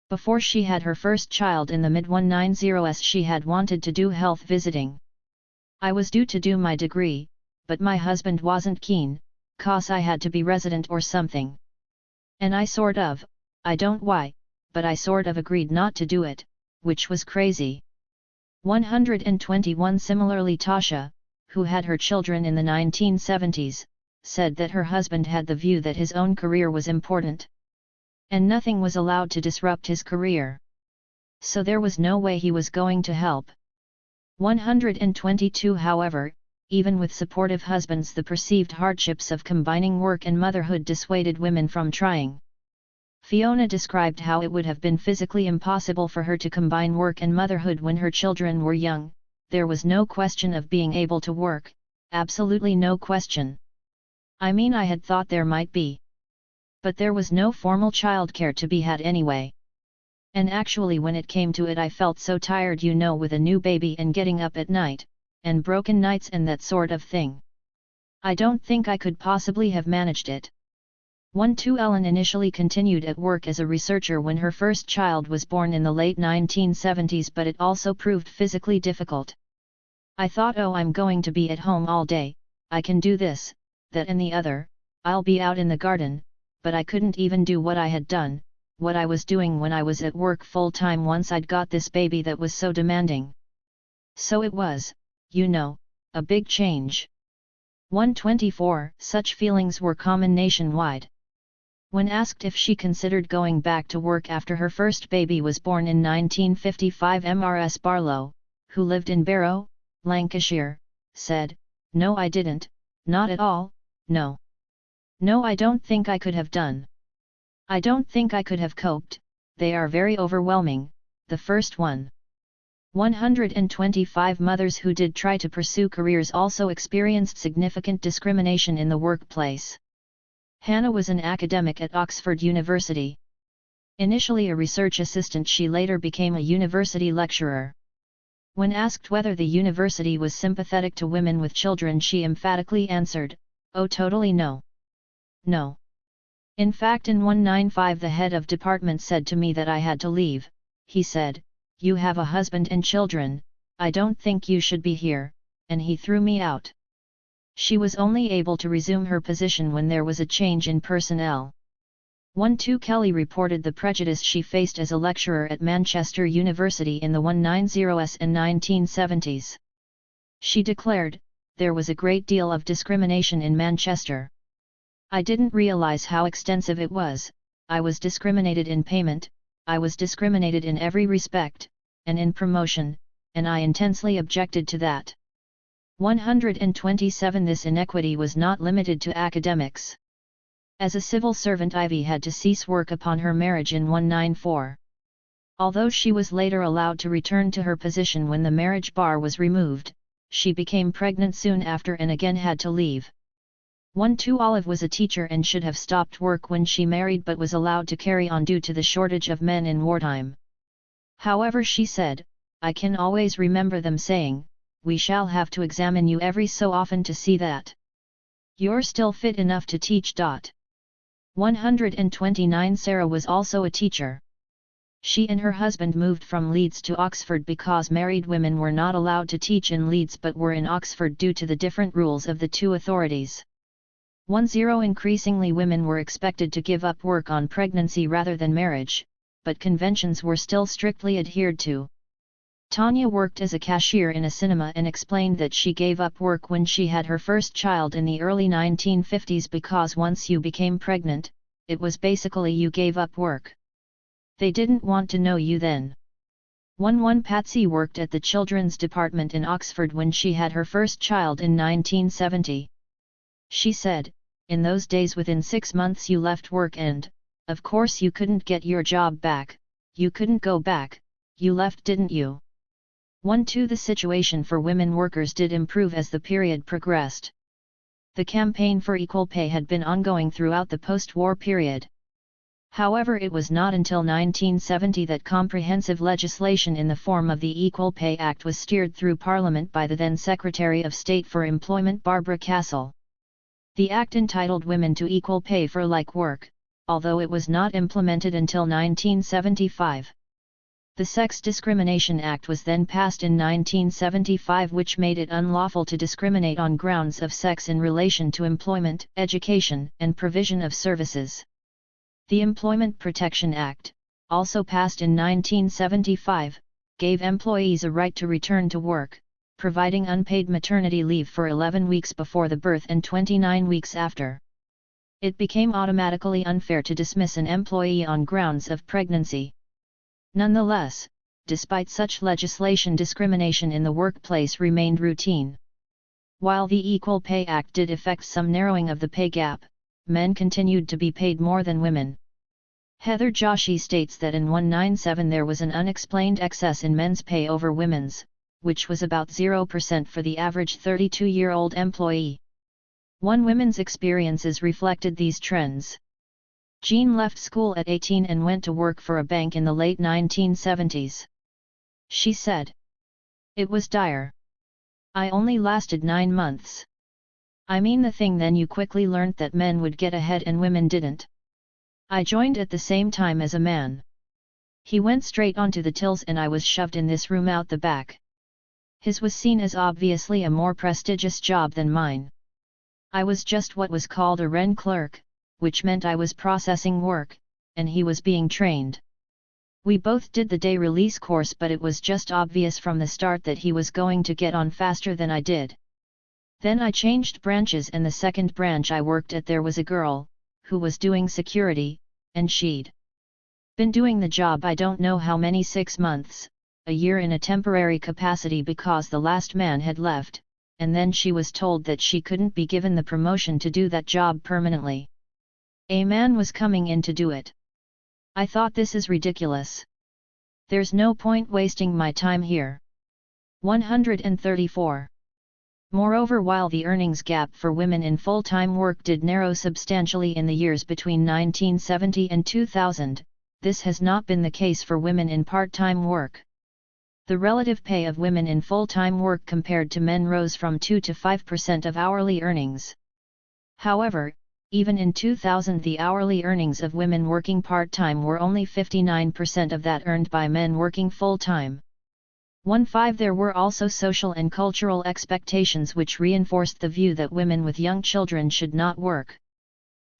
Before she had her first child in the mid-190s, she had wanted to do health visiting. I was due to do my degree, but my husband wasn't keen, 'cause I had to be resident or something. And I don't why, but I sort of agreed not to do it, which was crazy. 121. Similarly, Tasha, who had her children in the 1970s, said that her husband had the view that his own career was important. And nothing was allowed to disrupt his career. So there was no way he was going to help. 122. However, even with supportive husbands, the perceived hardships of combining work and motherhood dissuaded women from trying. Fiona described how it would have been physically impossible for her to combine work and motherhood when her children were young. There was no question of being able to work, absolutely no question. I mean, I had thought there might be. But there was no formal childcare to be had anyway. And actually, when it came to it, I felt so tired, you know, with a new baby and getting up at night, and broken nights and that sort of thing. I don't think I could possibly have managed it. 1-2. Ellen initially continued at work as a researcher when her first child was born in the late 1970s, but it also proved physically difficult. I thought, oh, I'm going to be at home all day, I can do this, that and the other, I'll be out in the garden, but I couldn't even do what I had done, what I was doing when I was at work full-time once I'd got this baby that was so demanding. So it was, you know, a big change. 124. Such feelings were common nationwide. When asked if she considered going back to work after her first baby was born in 1955, Mrs. Barlow, who lived in Barrow, Lancashire, said, "No, I didn't, not at all, no. No, I don't think I could have done. I don't think I could have coped, they are very overwhelming, the first one." 125. Mothers who did try to pursue careers also experienced significant discrimination in the workplace. Hannah was an academic at Oxford University. Initially a research assistant, she later became a university lecturer. When asked whether the university was sympathetic to women with children, she emphatically answered, "Oh, totally no. No. In fact, in 195 the head of department said to me that I had to leave. He said, 'You have a husband and children, I don't think you should be here,' and he threw me out." She was only able to resume her position when there was a change in personnel. 1-2. Kelly reported the prejudice she faced as a lecturer at Manchester University in the 190s and 1970s. She declared, "There was a great deal of discrimination in Manchester. I didn't realize how extensive it was. I was discriminated in payment, I was discriminated in every respect, and in promotion, and I intensely objected to that." 127. This inequity was not limited to academics. As a civil servant, Ivy had to cease work upon her marriage in 194. Although she was later allowed to return to her position when the marriage bar was removed, she became pregnant soon after and again had to leave. 1-2. Olive was a teacher and should have stopped work when she married, but was allowed to carry on due to the shortage of men in wartime. However, she said, "I can always remember them saying, 'We shall have to examine you every so often to see that you're still fit enough to teach.'" 129. Sarah was also a teacher. She and her husband moved from Leeds to Oxford because married women were not allowed to teach in Leeds but were in Oxford due to the different rules of the two authorities. 10 Increasingly women were expected to give up work on pregnancy rather than marriage, but conventions were still strictly adhered to. Tanya worked as a cashier in a cinema and explained that she gave up work when she had her first child in the early 1950s because once you became pregnant, it was basically you gave up work. They didn't want to know you then. 11 Patsy worked at the children's department in Oxford when she had her first child in 1970. She said, "In those days within 6 months you left work and, of course you couldn't get your job back, you couldn't go back, you left didn't you?" 12 The situation for women workers did improve as the period progressed. The campaign for equal pay had been ongoing throughout the post-war period. However, it was not until 1970 that comprehensive legislation in the form of the Equal Pay Act was steered through Parliament by the then Secretary of State for Employment Barbara Castle. The Act entitled women to equal pay for like work, although it was not implemented until 1975. The Sex Discrimination Act was then passed in 1975, which made it unlawful to discriminate on grounds of sex in relation to employment, education, and provision of services. The Employment Protection Act, also passed in 1975, gave employees a right to return to work, providing unpaid maternity leave for 11 weeks before the birth and 29 weeks after. It became automatically unfair to dismiss an employee on grounds of pregnancy. Nonetheless, despite such legislation, discrimination in the workplace remained routine. While the Equal Pay Act did effect some narrowing of the pay gap, men continued to be paid more than women. Heather Joshi states that in 1997 there was an unexplained excess in men's pay over women's, which was about 0% for the average 32-year-old employee. Women's experiences reflected these trends. Jean left school at 18 and went to work for a bank in the late 1970s. She said, "It was dire. I only lasted 9 months. I mean the thing then you quickly learnt that men would get ahead and women didn't. I joined at the same time as a man. He went straight onto the tills and I was shoved in this room out the back. His was seen as obviously a more prestigious job than mine. I was just what was called a Wren clerk, which meant I was processing work, and he was being trained. We both did the day release course, but it was just obvious from the start that he was going to get on faster than I did. Then I changed branches, and the second branch I worked at there was a girl, who was doing security, and she'd been doing the job I don't know how many 6 months, a year in a temporary capacity because the last man had left, and then she was told that she couldn't be given the promotion to do that job permanently. A man was coming in to do it. I thought this is ridiculous. There's no point wasting my time here." 134. Moreover, while the earnings gap for women in full-time work did narrow substantially in the years between 1970 and 2000, this has not been the case for women in part-time work. The relative pay of women in full-time work compared to men rose from 2 to 5% of hourly earnings. However, even in 2000 the hourly earnings of women working part-time were only 59% of that earned by men working full-time. 15 There were also social and cultural expectations which reinforced the view that women with young children should not work.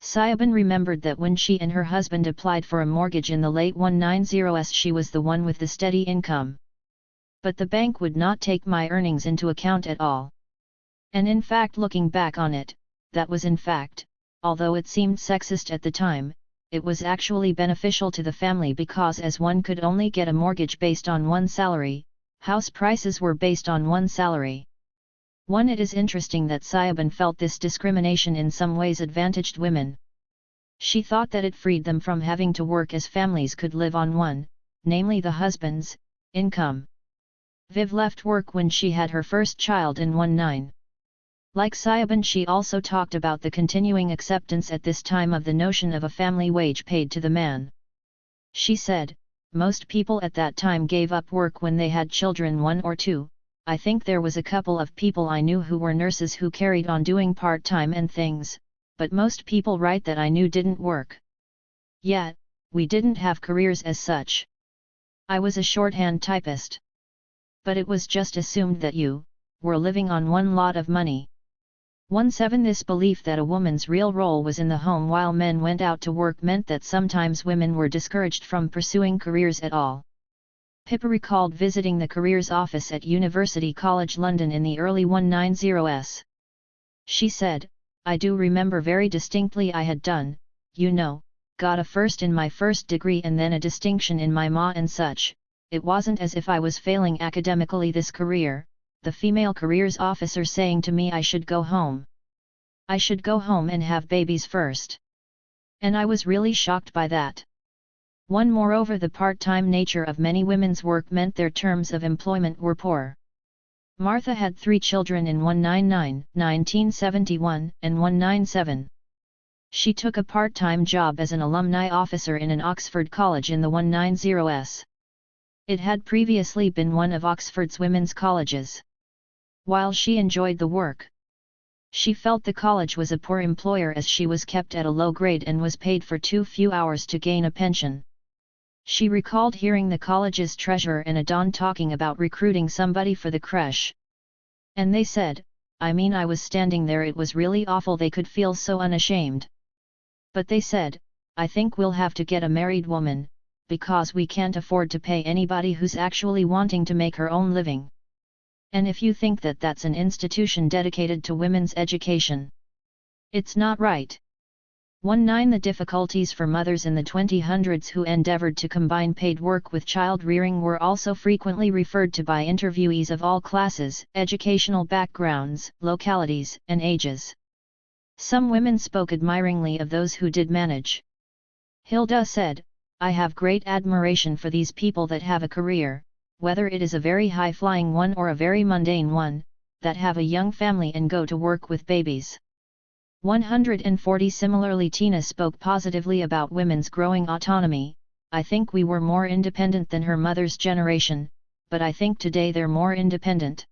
Siobhan remembered that when she and her husband applied for a mortgage in the late 190s, she was the one with the steady income. But the bank would not take my earnings into account at all. And in fact, looking back on it, that was in fact, although it seemed sexist at the time, it was actually beneficial to the family because as one could only get a mortgage based on one salary, house prices were based on one salary. It is interesting that Siobhan felt this discrimination in some ways advantaged women. She thought that it freed them from having to work as families could live on one, namely the husband's, income. Viv left work when she had her first child in 19. Like Siobhan, she also talked about the continuing acceptance at this time of the notion of a family wage paid to the man. She said, "Most people at that time gave up work when they had children, 1 or 2. I think there was a couple of people I knew who were nurses who carried on doing part-time and things, but most people that I knew didn't work. Yet, we didn't have careers as such. I was a shorthand typist. But it was just assumed that you were living on one lot of money. 17 This belief that a woman's real role was in the home while men went out to work meant that sometimes women were discouraged from pursuing careers at all. Pippa recalled visiting the careers office at University College London in the early 190s. She said, "I do remember very distinctly I had done, got a first in my first degree and then a distinction in my MA and such. It wasn't as if I was failing academically this career," the female careers officer saying to me. "I should go home. I should go home and have babies first. And I was really shocked by that." Moreover, the part-time nature of many women's work meant their terms of employment were poor. Martha had 3 children in 199, 1971, and 197. She took a part-time job as an alumni officer in an Oxford college in the 190s. It had previously been one of Oxford's women's colleges. While she enjoyed the work, she felt the college was a poor employer as she was kept at a low grade and was paid for too few hours to gain a pension. She recalled hearing the college's treasurer and a don talking about recruiting somebody for the creche. "And they said, I was standing there, it was really awful, they could feel so unashamed. But they said, I think we'll have to get a married woman, because we can't afford to pay anybody who's actually wanting to make her own living. And if you think that that's an institution dedicated to women's education, it's not right." 19 The difficulties for mothers in the 2000s who endeavored to combine paid work with child rearing were also frequently referred to by interviewees of all classes, educational backgrounds, localities, and ages. Some women spoke admiringly of those who did manage. Hilda said, "I have great admiration for these people that have a career, whether it is a very high-flying one or a very mundane one, that have a young family and go to work with babies." 140 Similarly, Tina spoke positively about women's growing autonomy. "I think we were more independent than her mother's generation, but I think today they're more independent."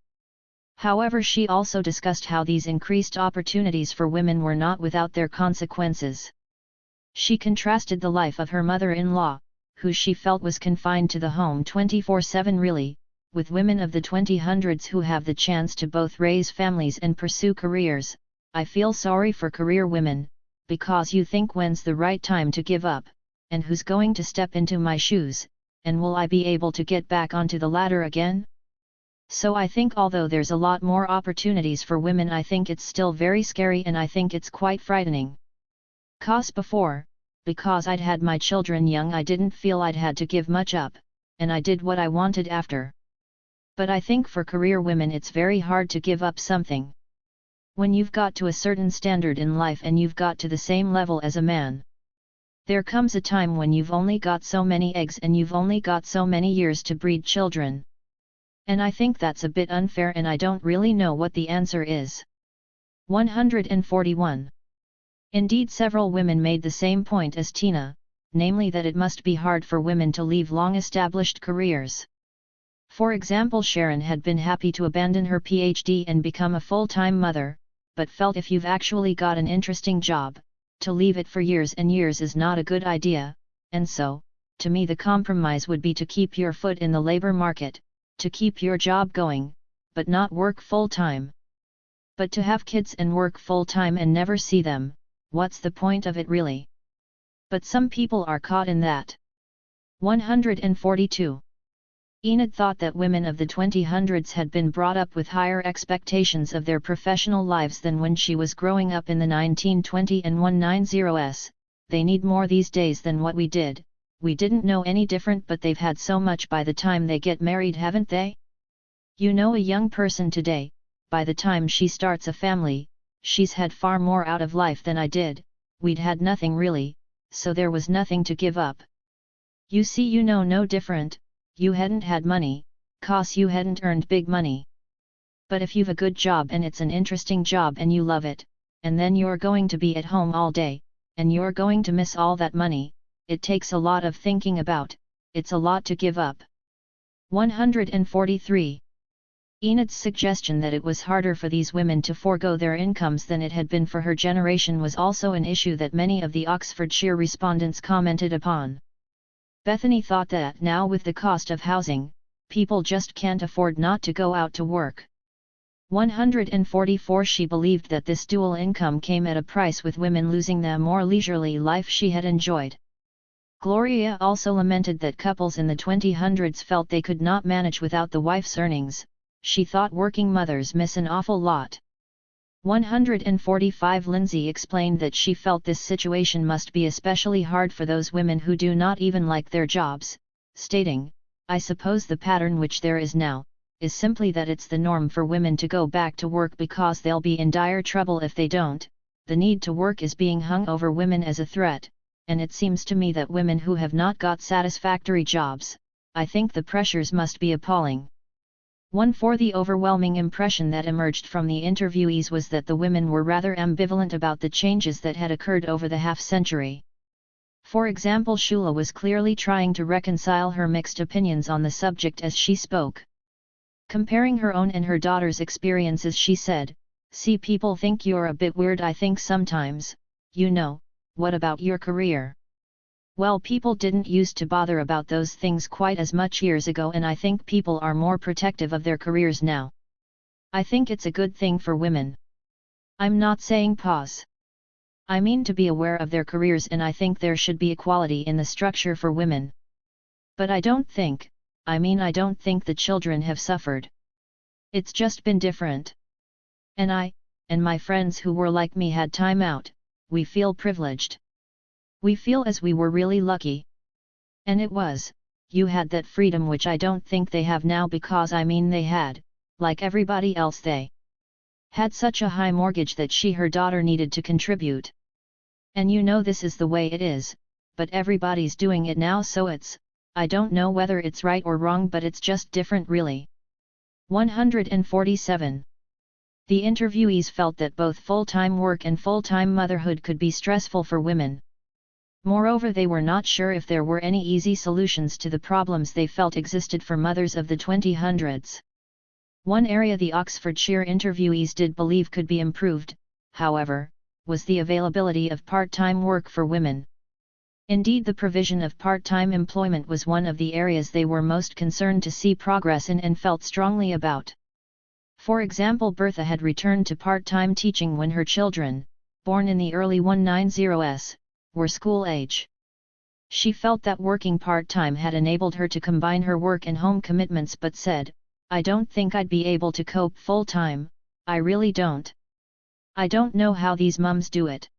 However, she also discussed how these increased opportunities for women were not without their consequences. She contrasted the life of her mother-in-law, who she felt was confined to the home 24/7 really, with women of the 2000s who have the chance to both raise families and pursue careers. "I feel sorry for career women, because you think when's the right time to give up, and who's going to step into my shoes, and will I be able to get back onto the ladder again?" So I think although there's a lot more opportunities for women, I think it's still very scary and I think it's quite frightening. "'Cause before, because I'd had my children young, I didn't feel I'd had to give much up, and I did what I wanted after. But I think for career women it's very hard to give up something. When you've got to a certain standard in life and you've got to the same level as a man, there comes a time when you've only got so many eggs and you've only got so many years to breed children. And I think that's a bit unfair and I don't really know what the answer is." 141. Indeed, several women made the same point as Tina, namely that it must be hard for women to leave long-established careers. For example, Sharon had been happy to abandon her PhD and become a full-time mother, but felt if you've actually got an interesting job, to leave it for years and years is not a good idea, and so, to me the compromise would be to keep your foot in the labor market, to keep your job going, but not work full-time. But to have kids and work full-time and never see them, what's the point of it really? But some people are caught in that. 142. Enid thought that women of the 2000s had been brought up with higher expectations of their professional lives than when she was growing up in the 1920 and 190s. "They need more these days than what we did. We didn't know any different, but they've had so much by the time they get married, haven't they? A young person today, by the time she starts a family, she's had far more out of life than I did. We'd had nothing really, so there was nothing to give up. You see, no different, you hadn't had money, 'cause you hadn't earned big money. But if you've a good job and it's an interesting job and you love it, and then you're going to be at home all day, and you're going to miss all that money, it takes a lot of thinking about, it's a lot to give up." 143. Enid's suggestion that it was harder for these women to forego their incomes than it had been for her generation was also an issue that many of the Oxfordshire respondents commented upon. Bethany thought that now with the cost of housing, people just can't afford not to go out to work. 144 She believed that this dual income came at a price, with women losing the more leisurely life she had enjoyed. Gloria also lamented that couples in the 2000s felt they could not manage without the wife's earnings. She thought working mothers miss an awful lot. 145 Lindsay explained that she felt this situation must be especially hard for those women who do not even like their jobs, stating, "I suppose the pattern which there is now, is simply that it's the norm for women to go back to work because they'll be in dire trouble if they don't. The need to work is being hung over women as a threat, and it seems to me that women who have not got satisfactory jobs, I think the pressures must be appalling." For the overwhelming impression that emerged from the interviewees was that the women were rather ambivalent about the changes that had occurred over the half-century. For example, Shula was clearly trying to reconcile her mixed opinions on the subject as she spoke. Comparing her own and her daughter's experiences, she said, "See, people think you're a bit weird, I think sometimes, what about your career? Well, people didn't used to bother about those things quite as much years ago, and I think people are more protective of their careers now. I think it's a good thing for women. I'm not saying pause. I mean to be aware of their careers, and I think there should be equality in the structure for women. But I don't think the children have suffered. It's just been different. And I, and my friends who were like me had time out, we feel privileged. We feel as we were really lucky. And it was, you had that freedom which I don't think they have now, because they had, like everybody else, they had such a high mortgage that her daughter needed to contribute. And this is the way it is, but everybody's doing it now, so I don't know whether it's right or wrong, but it's just different really." 147. The interviewees felt that both full-time work and full-time motherhood could be stressful for women. Moreover, they were not sure if there were any easy solutions to the problems they felt existed for mothers of the 2000s. One area the Oxfordshire interviewees did believe could be improved, however, was the availability of part-time work for women. Indeed, the provision of part-time employment was one of the areas they were most concerned to see progress in and felt strongly about. For example, Bertha had returned to part-time teaching when her children, born in the early 190s, were school age. She felt that working part-time had enabled her to combine her work and home commitments, but said, "I don't think I'd be able to cope full-time, I really don't. I don't know how these mums do it.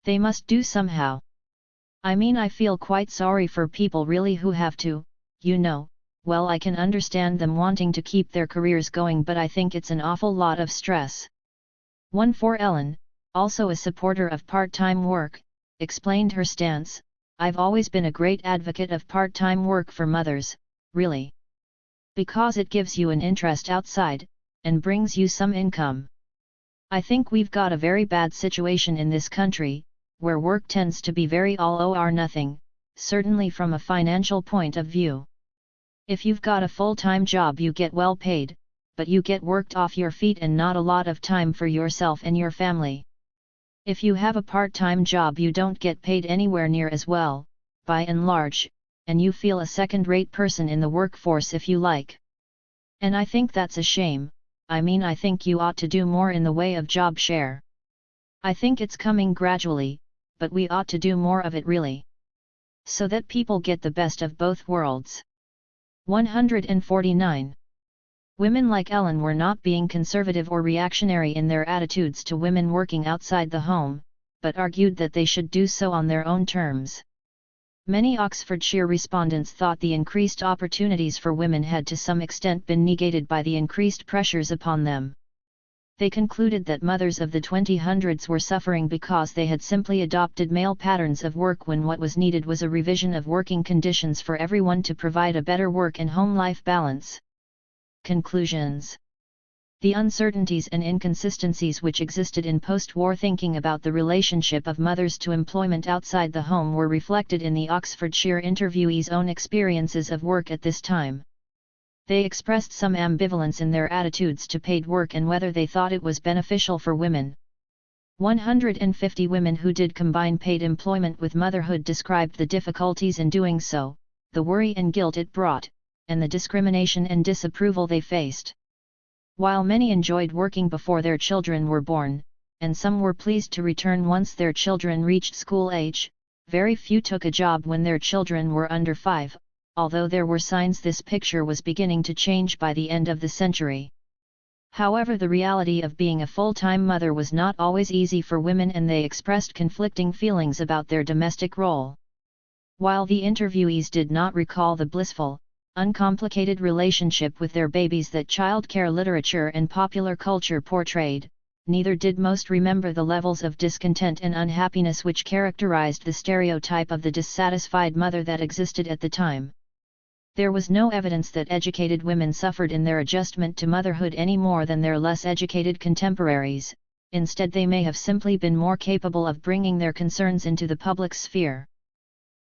They must do somehow. I feel quite sorry for people really who have to, well, I can understand them wanting to keep their careers going, but I think it's an awful lot of stress." 1 Ellen, also a supporter of part-time work, explained her stance, "I've always been a great advocate of part-time work for mothers, really. Because it gives you an interest outside, and brings you some income. I think we've got a very bad situation in this country, where work tends to be very all or nothing, certainly from a financial point of view. If you've got a full-time job you get well paid, but you get worked off your feet and not a lot of time for yourself and your family. If you have a part-time job you don't get paid anywhere near as well, by and large, and you feel a second-rate person in the workforce if you like. And I think that's a shame. I think you ought to do more in the way of job share. I think it's coming gradually, but we ought to do more of it really. So that people get the best of both worlds." 149. Women like Ellen were not being conservative or reactionary in their attitudes to women working outside the home, but argued that they should do so on their own terms. Many Oxfordshire respondents thought the increased opportunities for women had to some extent been negated by the increased pressures upon them. They concluded that mothers of the 2000s were suffering because they had simply adopted male patterns of work, when what was needed was a revision of working conditions for everyone to provide a better work and home-life balance. Conclusions. The uncertainties and inconsistencies which existed in post-war thinking about the relationship of mothers to employment outside the home were reflected in the Oxfordshire interviewees' own experiences of work at this time. They expressed some ambivalence in their attitudes to paid work and whether they thought it was beneficial for women. 150 women who did combine paid employment with motherhood described the difficulties in doing so, the worry and guilt it brought, and the discrimination and disapproval they faced. While many enjoyed working before their children were born, and some were pleased to return once their children reached school age, very few took a job when their children were under 5, although there were signs this picture was beginning to change by the end of the century. However, the reality of being a full-time mother was not always easy for women, and they expressed conflicting feelings about their domestic role. While the interviewees did not recall the blissful, uncomplicated relationship with their babies that childcare literature and popular culture portrayed, neither did most remember the levels of discontent and unhappiness which characterized the stereotype of the dissatisfied mother that existed at the time. There was no evidence that educated women suffered in their adjustment to motherhood any more than their less educated contemporaries. Instead, they may have simply been more capable of bringing their concerns into the public sphere.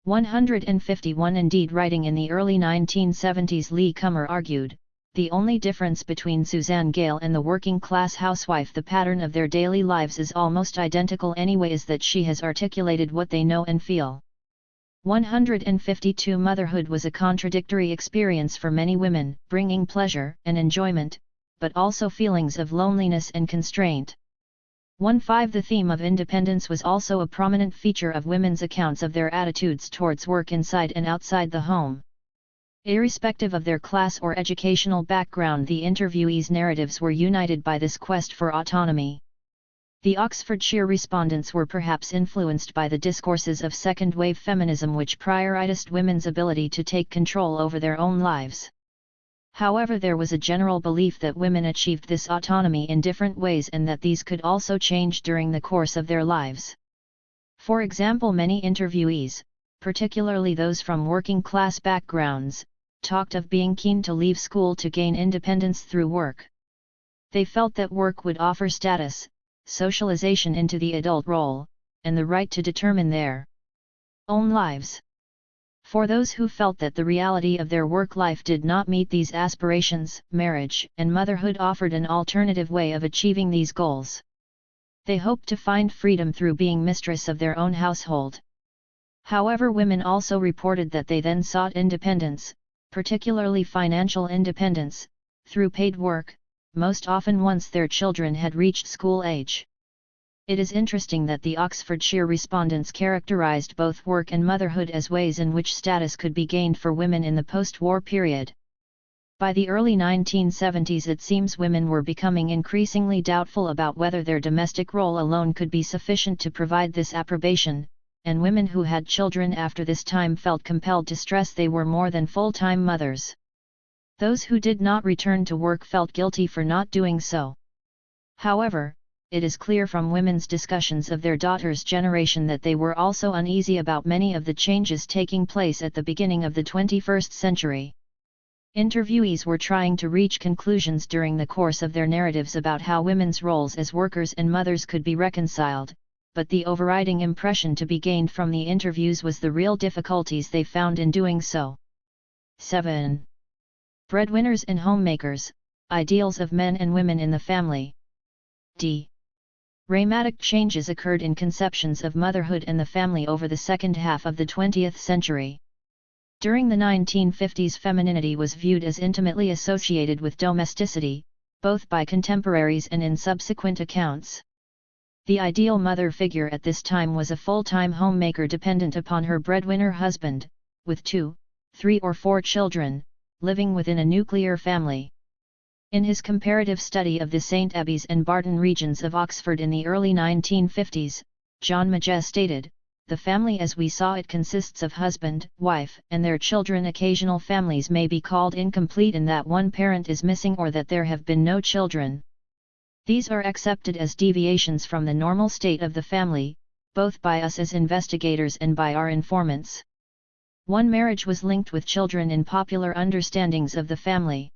151. Indeed, writing in the early 1970s, Lee Kummer argued, the only difference between Suzanne Gale and the working-class housewife, the pattern of their daily lives is almost identical anyway, is that she has articulated what they know and feel. 152. Motherhood was a contradictory experience for many women, bringing pleasure and enjoyment, but also feelings of loneliness and constraint. 15. The theme of independence was also a prominent feature of women's accounts of their attitudes towards work inside and outside the home. Irrespective of their class or educational background, the interviewees' narratives were united by this quest for autonomy. The Oxfordshire respondents were perhaps influenced by the discourses of second-wave feminism, which prioritized women's ability to take control over their own lives. However, there was a general belief that women achieved this autonomy in different ways and that these could also change during the course of their lives. For example, many interviewees, particularly those from working-class backgrounds, talked of being keen to leave school to gain independence through work. They felt that work would offer status, socialization into the adult role, and the right to determine their own lives. For those who felt that the reality of their work life did not meet these aspirations, marriage and motherhood offered an alternative way of achieving these goals. They hoped to find freedom through being mistress of their own household. However, women also reported that they then sought independence, particularly financial independence, through paid work, most often once their children had reached school age. It is interesting that the Oxfordshire respondents characterized both work and motherhood as ways in which status could be gained for women in the post-war period. By the early 1970s, it seems women were becoming increasingly doubtful about whether their domestic role alone could be sufficient to provide this approbation, and women who had children after this time felt compelled to stress they were more than full-time mothers. Those who did not return to work felt guilty for not doing so. However, it is clear from women's discussions of their daughters' generation that they were also uneasy about many of the changes taking place at the beginning of the 21st century. Interviewees were trying to reach conclusions during the course of their narratives about how women's roles as workers and mothers could be reconciled, but the overriding impression to be gained from the interviews was the real difficulties they found in doing so. 7. Breadwinners and homemakers, ideals of men and women in the family. Dramatic changes occurred in conceptions of motherhood and the family over the second half of the 20th century. During the 1950s, femininity was viewed as intimately associated with domesticity, both by contemporaries and in subsequent accounts. The ideal mother figure at this time was a full-time homemaker dependent upon her breadwinner husband, with 2, 3 or 4 children, living within a nuclear family. In his comparative study of the St. Abbys and Barton regions of Oxford in the early 1950s, John Mages stated, "The family as we saw it consists of husband, wife, and their children. Occasional families may be called incomplete in that one parent is missing or that there have been no children. These are accepted as deviations from the normal state of the family, both by us as investigators and by our informants. One marriage was linked with children in popular understandings of the family.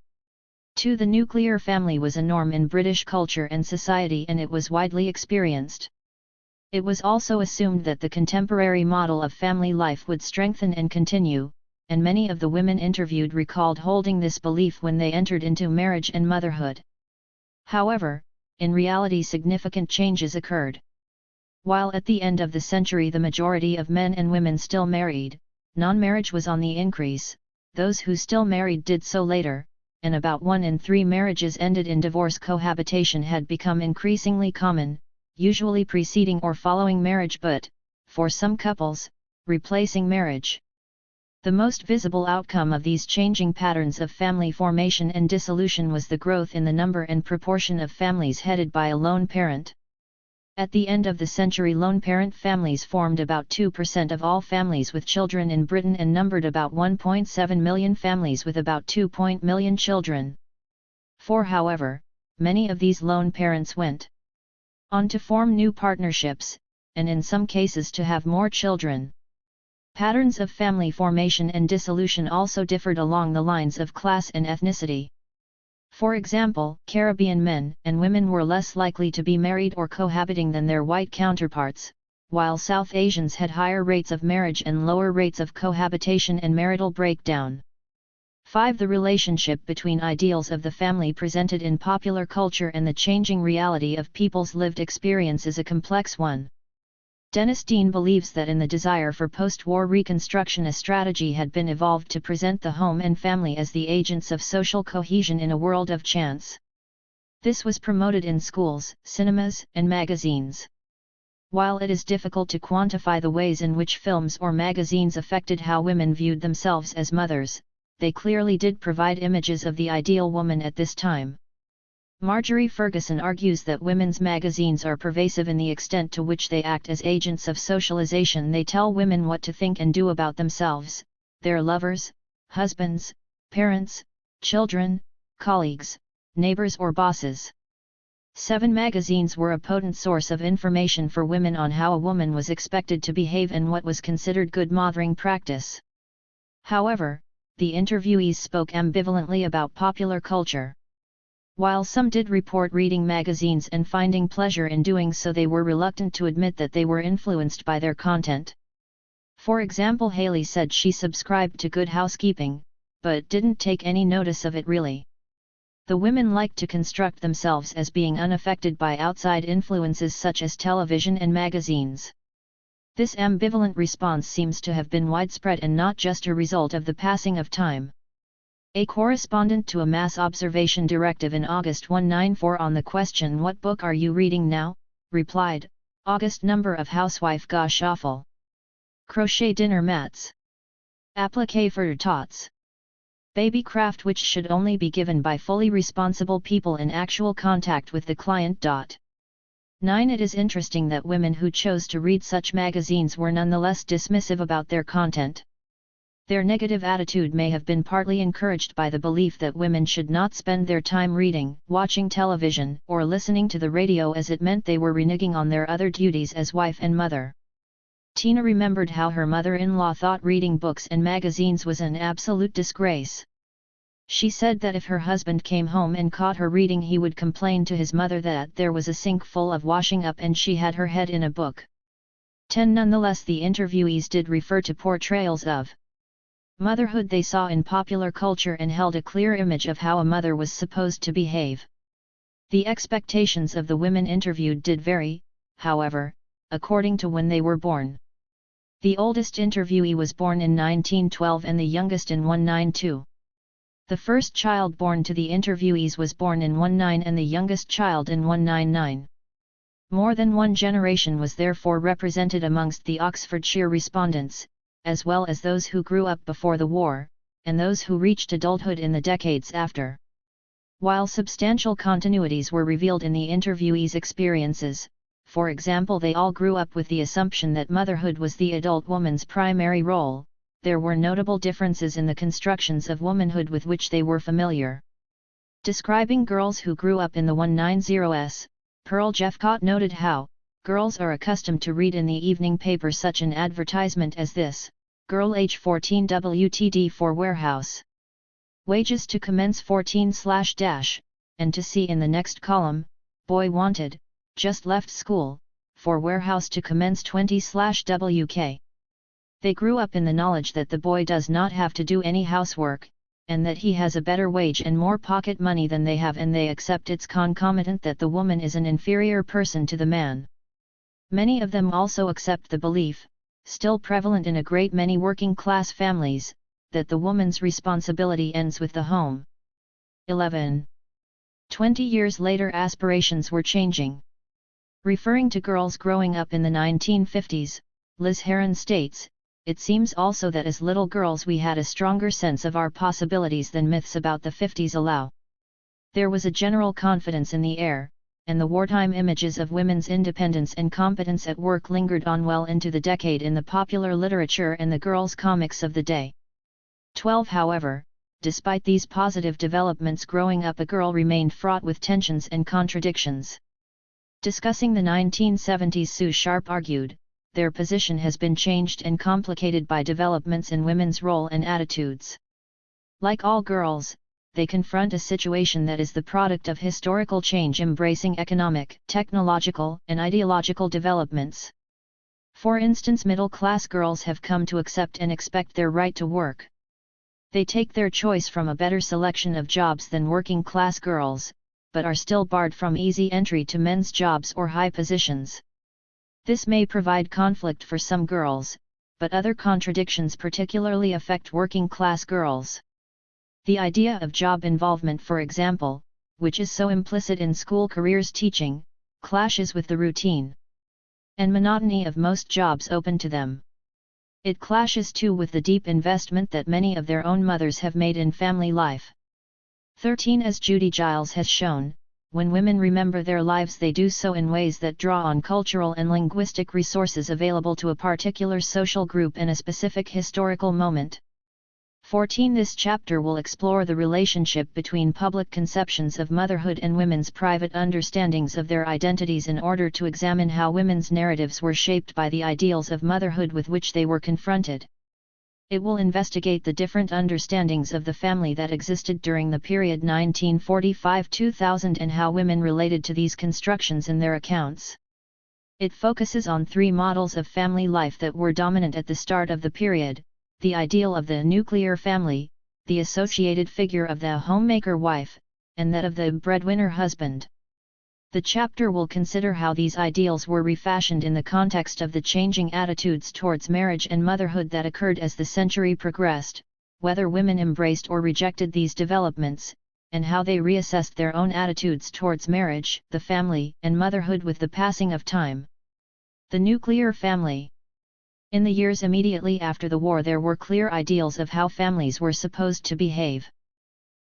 2. The nuclear family was a norm in British culture and society, and it was widely experienced. It was also assumed that the contemporary model of family life would strengthen and continue, and many of the women interviewed recalled holding this belief when they entered into marriage and motherhood. However, in reality significant changes occurred. While at the end of the century the majority of men and women still married, non-marriage was on the increase. Those who still married did so later, and about 1 in 3 marriages ended in divorce. Cohabitation had become increasingly common, usually preceding or following marriage but, for some couples, replacing marriage. The most visible outcome of these changing patterns of family formation and dissolution was the growth in the number and proportion of families headed by a lone parent. At the end of the century, lone parent families formed about 2% of all families with children in Britain and numbered about 1.7 million families with about 2 million children. However, many of these lone parents went on to form new partnerships, and in some cases to have more children. Patterns of family formation and dissolution also differed along the lines of class and ethnicity. For example, Caribbean men and women were less likely to be married or cohabiting than their white counterparts, while South Asians had higher rates of marriage and lower rates of cohabitation and marital breakdown. 5. The relationship between ideals of the family presented in popular culture and the changing reality of people's lived experience is a complex one. Dennis Dean believes that in the desire for post-war reconstruction, a strategy had been evolved to present the home and family as the agents of social cohesion in a world of chance. This was promoted in schools, cinemas, and magazines. While it is difficult to quantify the ways in which films or magazines affected how women viewed themselves as mothers, they clearly did provide images of the ideal woman at this time. Marjorie Ferguson argues that women's magazines are pervasive in the extent to which they act as agents of socialization. They tell women what to think and do about themselves, their lovers, husbands, parents, children, colleagues, neighbors or bosses. 7. Magazines were a potent source of information for women on how a woman was expected to behave and what was considered good mothering practice. However, the interviewees spoke ambivalently about popular culture. While some did report reading magazines and finding pleasure in doing so, they were reluctant to admit that they were influenced by their content. For example, Haley said she subscribed to Good Housekeeping, but didn't take any notice of it really. The women liked to construct themselves as being unaffected by outside influences such as television and magazines. This ambivalent response seems to have been widespread and not just a result of the passing of time. A correspondent to a mass observation directive in August 194 on the question "What book are you reading now?" replied, August number of Housewife ga Shuffle. Crochet dinner mats. Applique for tots. Baby craft which should only be given by fully responsible people in actual contact with the client. 9. It is interesting that women who chose to read such magazines were nonetheless dismissive about their content. Their negative attitude may have been partly encouraged by the belief that women should not spend their time reading, watching television, or listening to the radio, as it meant they were reneging on their other duties as wife and mother. Tina remembered how her mother-in-law thought reading books and magazines was an absolute disgrace. She said that if her husband came home and caught her reading, he would complain to his mother that there was a sink full of washing up and she had her head in a book. 10. Nonetheless, the interviewees did refer to portrayals of motherhood they saw in popular culture and held a clear image of how a mother was supposed to behave. The expectations of the women interviewed did vary, however, according to when they were born. The oldest interviewee was born in 1912 and the youngest in 1992. The first child born to the interviewees was born in 1919 and the youngest child in 1999. More than one generation was therefore represented amongst the Oxfordshire respondents, as well as those who grew up before the war, and those who reached adulthood in the decades after. While substantial continuities were revealed in the interviewees' experiences, for example, they all grew up with the assumption that motherhood was the adult woman's primary role, there were notable differences in the constructions of womanhood with which they were familiar. Describing girls who grew up in the 190s, Pearl Jeffcott noted how girls are accustomed to read in the evening paper such an advertisement as this: girl age 14 WTD for warehouse. Wages to commence 14/- and to see in the next column, boy wanted, just left school, for warehouse to commence 20/WK. They grew up in the knowledge that the boy does not have to do any housework, and that he has a better wage and more pocket money than they have, and they accept its concomitant that the woman is an inferior person to the man. Many of them also accept the belief, still prevalent in a great many working-class families, that the woman's responsibility ends with the home. 11. 20 years later aspirations were changing. Referring to girls growing up in the 1950s, Liz Heron states, "It seems also that as little girls we had a stronger sense of our possibilities than myths about the 50s allow. There was a general confidence in the air, and the wartime images of women's independence and competence at work lingered on well into the decade in the popular literature and the girls' comics of the day." 12. However, despite these positive developments, growing up a girl remained fraught with tensions and contradictions. Discussing the 1970s, Sue Sharp argued, "Their position has been changed and complicated by developments in women's role and attitudes. Like all girls, they confront a situation that is the product of historical change embracing economic, technological, and ideological developments. For instance, middle-class girls have come to accept and expect their right to work. They take their choice from a better selection of jobs than working-class girls, but are still barred from easy entry to men's jobs or high positions. This may provide conflict for some girls, but other contradictions particularly affect working-class girls. The idea of job involvement, for example, which is so implicit in school careers teaching, clashes with the routine and monotony of most jobs open to them. It clashes too with the deep investment that many of their own mothers have made in family life. 13. As Judy Giles has shown, when women remember their lives they do so in ways that draw on cultural and linguistic resources available to a particular social group and a specific historical moment. 14. This chapter will explore the relationship between public conceptions of motherhood and women's private understandings of their identities in order to examine how women's narratives were shaped by the ideals of motherhood with which they were confronted. It will investigate the different understandings of the family that existed during the period 1945-2000 and how women related to these constructions in their accounts. It focuses on three models of family life that were dominant at the start of the period: the ideal of the nuclear family, the associated figure of the homemaker wife, and that of the breadwinner husband. The chapter will consider how these ideals were refashioned in the context of the changing attitudes towards marriage and motherhood that occurred as the century progressed, whether women embraced or rejected these developments, and how they reassessed their own attitudes towards marriage, the family, and motherhood with the passing of time. The nuclear family. In the years immediately after the war there were clear ideals of how families were supposed to behave.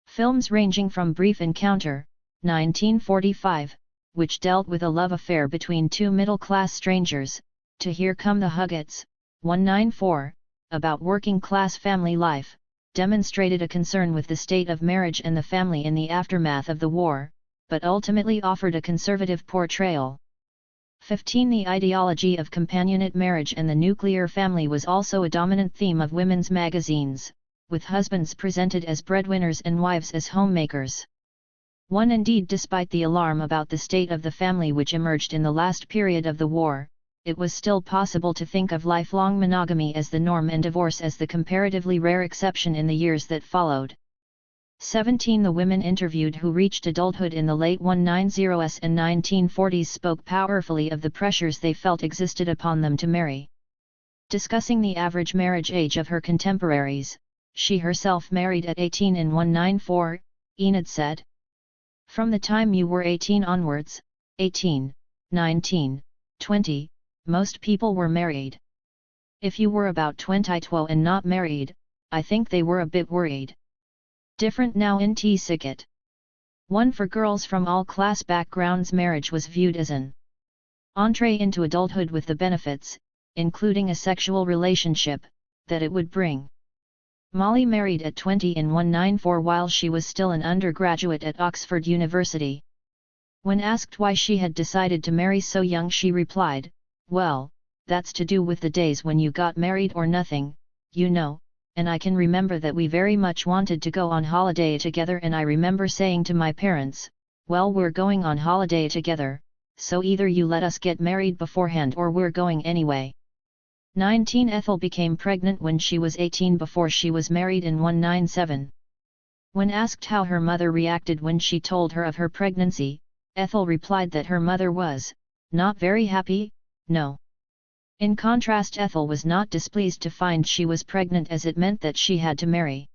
Films ranging from Brief Encounter, 1945, which dealt with a love affair between two middle-class strangers, to Here Come the Huggets, 1994, about working-class family life, demonstrated a concern with the state of marriage and the family in the aftermath of the war, but ultimately offered a conservative portrayal. 15. The ideology of companionate marriage and the nuclear family was also a dominant theme of women's magazines, with husbands presented as breadwinners and wives as homemakers. Indeed, despite the alarm about the state of the family which emerged in the last period of the war, it was still possible to think of lifelong monogamy as the norm and divorce as the comparatively rare exception in the years that followed. 17. The women interviewed who reached adulthood in the late 1990s and 1940s spoke powerfully of the pressures they felt existed upon them to marry. Discussing the average marriage age of her contemporaries, she herself married at 18 in 1994, Enid said, "From the time you were 18 onwards, 18, 19, 20, most people were married. If you were about 22 and not married, I think they were a bit worried. Different now in T-Sicket. One for girls from all class backgrounds marriage was viewed as an entree into adulthood with the benefits, including a sexual relationship, that it would bring." Molly married at 20 in 1994 while she was still an undergraduate at Oxford University. When asked why she had decided to marry so young she replied, "Well, that's to do with the days when you got married or nothing, you know. And I can remember that we very much wanted to go on holiday together and I remember saying to my parents, well, we're going on holiday together, so either you let us get married beforehand or we're going anyway." 19. Ethel became pregnant when she was 18 before she was married in 1997. When asked how her mother reacted when she told her of her pregnancy, Ethel replied that her mother was not very happy, no. In contrast, Ethel was not displeased to find she was pregnant as it meant that she had to marry.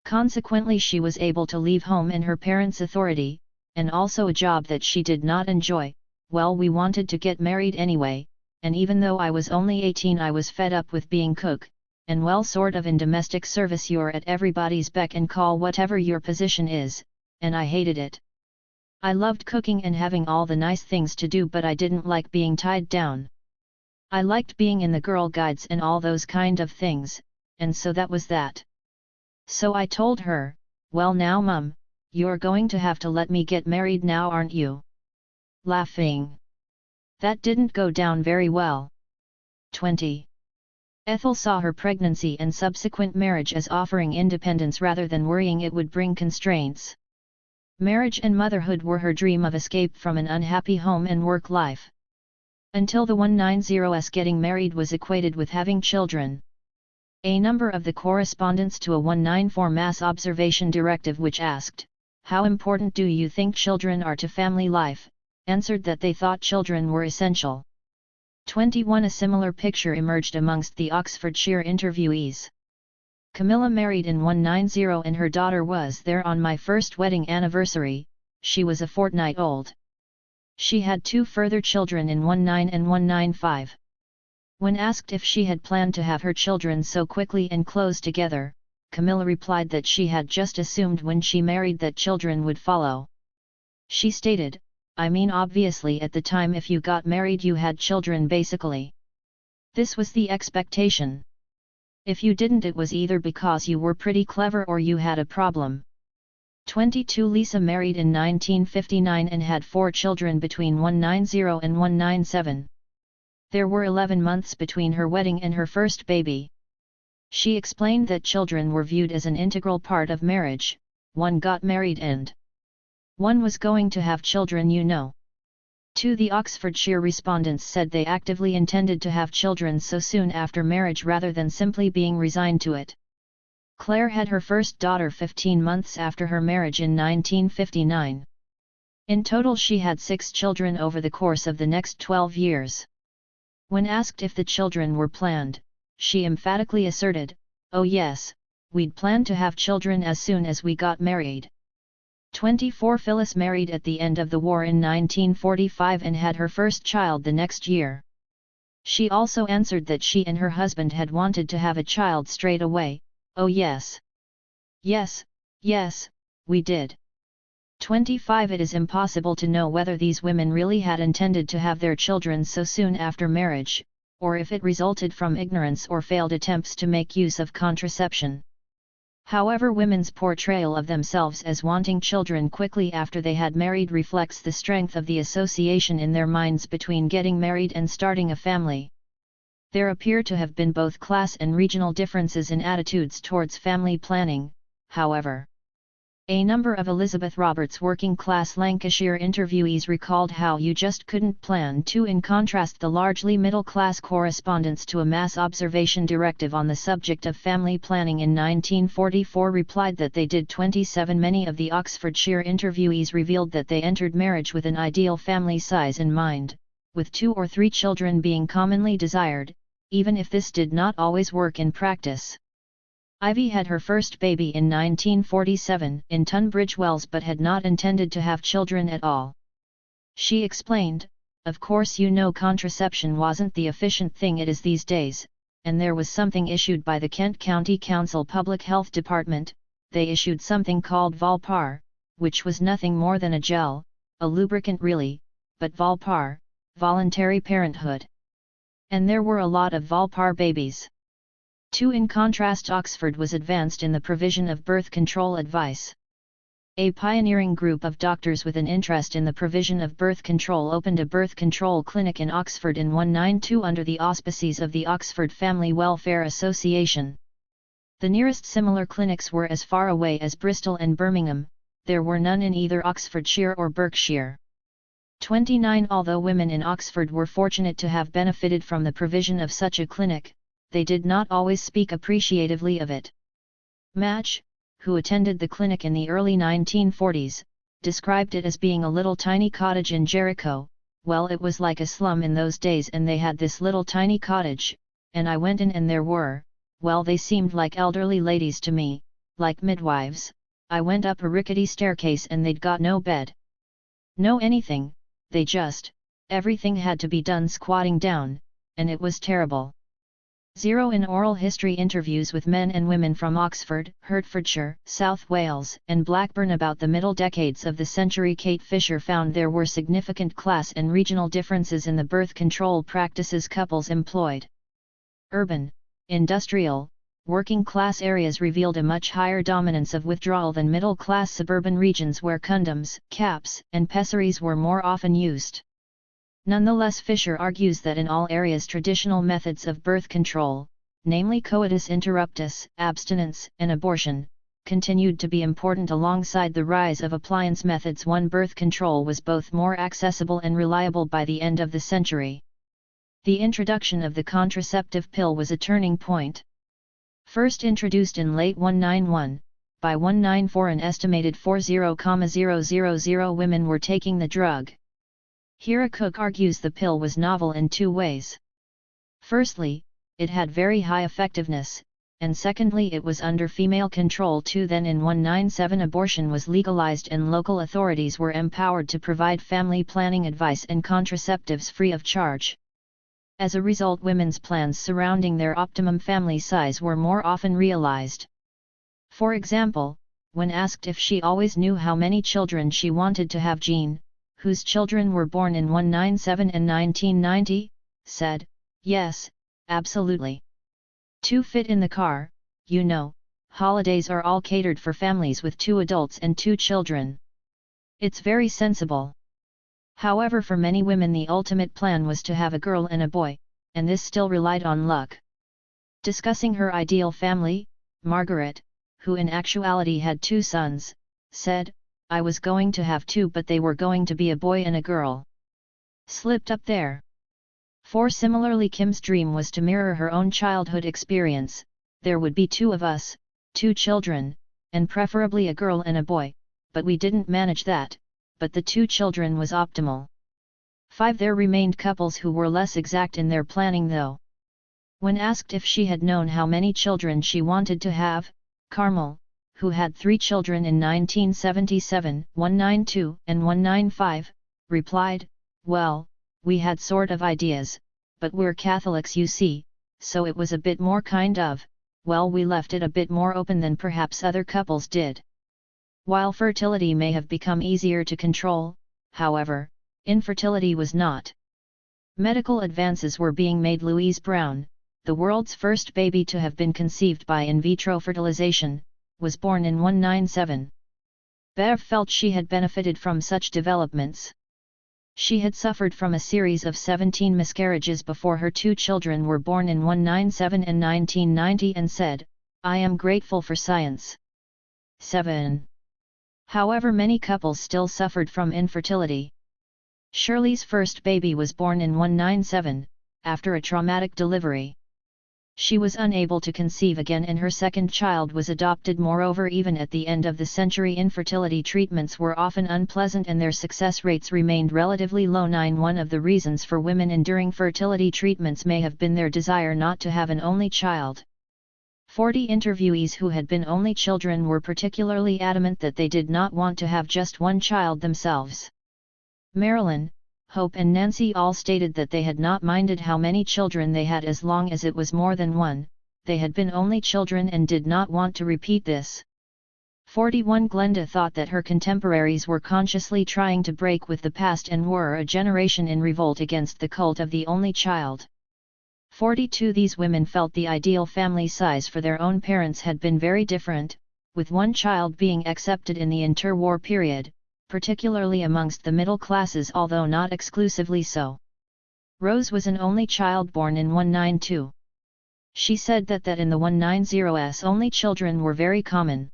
Consequently she was able to leave home in her parents' authority, and also a job that she did not enjoy. Well, we wanted to get married anyway, and even though I was only 18 I was fed up with being cook, and well, sort of in domestic service you're at everybody's beck and call whatever your position is, and I hated it. I loved cooking and having all the nice things to do, but I didn't like being tied down. I liked being in the Girl Guides and all those kind of things, and so that was that. So I told her, well now Mum, you're going to have to let me get married now, aren't you? Laughing. That didn't go down very well. 20. Ethel saw her pregnancy and subsequent marriage as offering independence rather than worrying it would bring constraints. Marriage and motherhood were her dream of escape from an unhappy home and work life. Until the 190s, getting married was equated with having children. A number of the correspondence to a 194 mass observation directive which asked, "How important do you think children are to family life?" answered that they thought children were essential. 21. A similar picture emerged amongst the Oxfordshire interviewees. Camilla married in 190 and her daughter was there on my first wedding anniversary. She was a fortnight old. She had 2 further children in 19 and 195. When asked if she had planned to have her children so quickly and close together, Camilla replied that she had just assumed when she married that children would follow. She stated, "I mean, obviously at the time if you got married you had children basically. This was the expectation. If you didn't it was either because you were pretty clever or you had a problem." 22. Lisa married in 1959 and had 4 children between 190 and 197. There were 11 months between her wedding and her first baby. She explained that children were viewed as an integral part of marriage. One got married and one was going to have children, you know. 2. The Oxfordshire respondents said they actively intended to have children so soon after marriage rather than simply being resigned to it. Claire had her first daughter 15 months after her marriage in 1959. In total she had 6 children over the course of the next 12 years. When asked if the children were planned, she emphatically asserted, "Oh yes, we'd planned to have children as soon as we got married." 24. Phyllis married at the end of the war in 1945 and had her first child the next year. She also answered that she and her husband had wanted to have a child straight away. "Oh yes. Yes, we did." 25. It is impossible to know whether these women really had intended to have their children so soon after marriage, or if it resulted from ignorance or failed attempts to make use of contraception. However, women's portrayal of themselves as wanting children quickly after they had married reflects the strength of the association in their minds between getting married and starting a family. There appear to have been both class and regional differences in attitudes towards family planning, however. A number of Elizabeth Roberts' working-class Lancashire interviewees recalled how you just couldn't plan to. In contrast, the largely middle-class correspondents to a mass observation directive on the subject of family planning in 1944 replied that they did. 27. Many of the Oxfordshire interviewees revealed that they entered marriage with an ideal family size in mind, with 2 or 3 children being commonly desired, even if this did not always work in practice. Ivy had her first baby in 1947 in Tunbridge Wells but had not intended to have children at all. She explained, "Of course you know contraception wasn't the efficient thing it is these days, and there was something issued by the Kent County Council Public Health Department. They issued something called Volpar, which was nothing more than a gel, a lubricant really, but Volpar, voluntary parenthood. And there were a lot of Volpar babies." 2. In contrast, Oxford was advanced in the provision of birth control advice. A pioneering group of doctors with an interest in the provision of birth control opened a birth control clinic in Oxford in 192 under the auspices of the Oxford Family Welfare Association. The nearest similar clinics were as far away as Bristol and Birmingham. There were none in either Oxfordshire or Berkshire. 29. Although women in Oxford were fortunate to have benefited from the provision of such a clinic, they did not always speak appreciatively of it. Madge, who attended the clinic in the early 1940s, described it as being a little tiny cottage in Jericho. "Well, it was like a slum in those days, and they had this little tiny cottage, and I went in and there were, well, they seemed like elderly ladies to me, like midwives, I went up a rickety staircase and they'd got no bed. No anything, everything had to be done squatting down, and it was terrible. 0 In oral history interviews with men and women from Oxford, Hertfordshire, South Wales, and Blackburn about the middle decades of the century, Kate Fisher found there were significant class and regional differences in the birth control practices couples employed. Urban, industrial, working-class areas revealed a much higher dominance of withdrawal than middle-class suburban regions where condoms, caps, and pessaries were more often used. Nonetheless, Fisher argues that in all areas traditional methods of birth control, namely coitus interruptus, abstinence, and abortion, continued to be important alongside the rise of appliance methods. Birth control was both more accessible and reliable by the end of the century. The introduction of the contraceptive pill was a turning point. First introduced in late 191, by 194 an estimated 40,000 women were taking the drug. Here Cook argues the pill was novel in two ways. Firstly, it had very high effectiveness, and secondly it was under female control too. Then in 197 abortion was legalized and local authorities were empowered to provide family planning advice and contraceptives free of charge. As a result, women's plans surrounding their optimum family size were more often realized. For example, when asked if she always knew how many children she wanted to have, Jean, whose children were born in 197 and 1990, said, "Yes, absolutely. 2 fit in the car, you know, holidays are all catered for families with 2 adults and 2 children. It's very sensible." However, for many women the ultimate plan was to have a girl and a boy, and this still relied on luck. Discussing her ideal family, Margaret, who in actuality had 2 sons, said, "I was going to have 2 but they were going to be a boy and a girl. Slipped up there." For similarly, Kim's dream was to mirror her own childhood experience. There would be 2 of us, 2 children, and preferably a girl and a boy, but we didn't manage that, but the 2 children was optimal. 5 There remained couples who were less exact in their planning though. When asked if she had known how many children she wanted to have, Carmel, who had 3 children in 1977, 192 and 195, replied, "Well, we had sort of ideas, but we're Catholics you see, so it was a bit more kind of, well, we left it a bit more open than perhaps other couples did." While fertility may have become easier to control, however, infertility was not. Medical advances were being made. Louise Brown, the world's first baby to have been conceived by in vitro fertilization, was born in 197. Bev felt she had benefited from such developments. She had suffered from a series of 17 miscarriages before her 2 children were born in 197 and 1990 and said, "I am grateful for science." 7. However, many couples still suffered from infertility. Shirley's first baby was born in 197, after a traumatic delivery. She was unable to conceive again and her second child was adopted. Moreover, even at the end of the century, infertility treatments were often unpleasant and their success rates remained relatively low. 9 One of the reasons for women enduring fertility treatments may have been their desire not to have an only child. 40 interviewees who had been only children were particularly adamant that they did not want to have just one child themselves. Marilyn, Hope and Nancy all stated that they had not minded how many children they had as long as it was more than one. They had been only children and did not want to repeat this. 41 Glenda thought that her contemporaries were consciously trying to break with the past and were a generation in revolt against the cult of the only child. 42 These women felt the ideal family size for their own parents had been very different, with one child being accepted in the interwar period, particularly amongst the middle classes, although not exclusively so. Rose was an only child born in 192. She said that in the 190s only children were very common.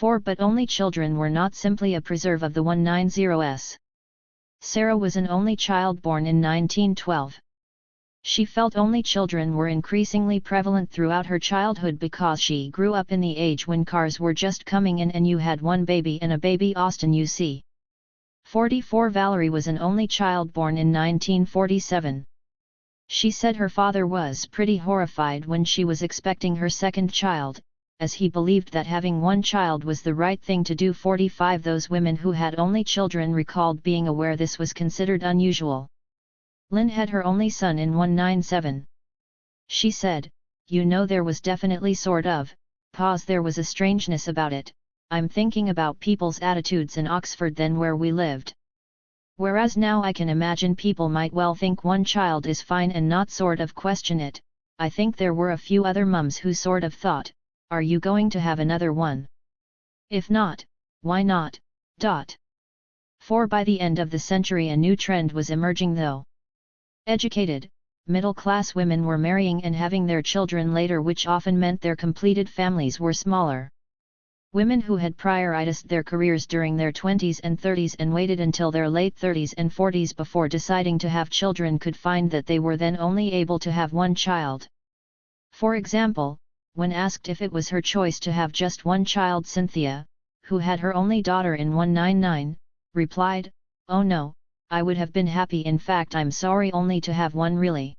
But only children were not simply a preserve of the 190s. Sarah was an only child born in 1912. She felt only children were increasingly prevalent throughout her childhood because she grew up in the age when cars were just coming in and you had one baby and a baby Austin you see. 44 Valerie was an only child born in 1947. She said her father was pretty horrified when she was expecting her second child, as he believed that having one child was the right thing to do. 45 Those women who had only children recalled being aware this was considered unusual. Lynn had her only son in 197. She said, "You know, there was definitely sort of, there was a strangeness about it. I'm thinking about people's attitudes in Oxford then where we lived. Whereas now I can imagine people might well think one child is fine and not sort of question it. I think there were a few other mums who sort of thought, are you going to have another one? If not, why not? For by the end of the century a new trend was emerging though. Educated, middle-class women were marrying and having their children later, which often meant their completed families were smaller. Women who had prioritized their careers during their 20s and 30s and waited until their late 30s and 40s before deciding to have children could find that they were then only able to have one child. For example, when asked if it was her choice to have just one child, Cynthia, who had her only daughter in 199, replied, "Oh no, I would have been happy, in fact I'm sorry, only to have one really.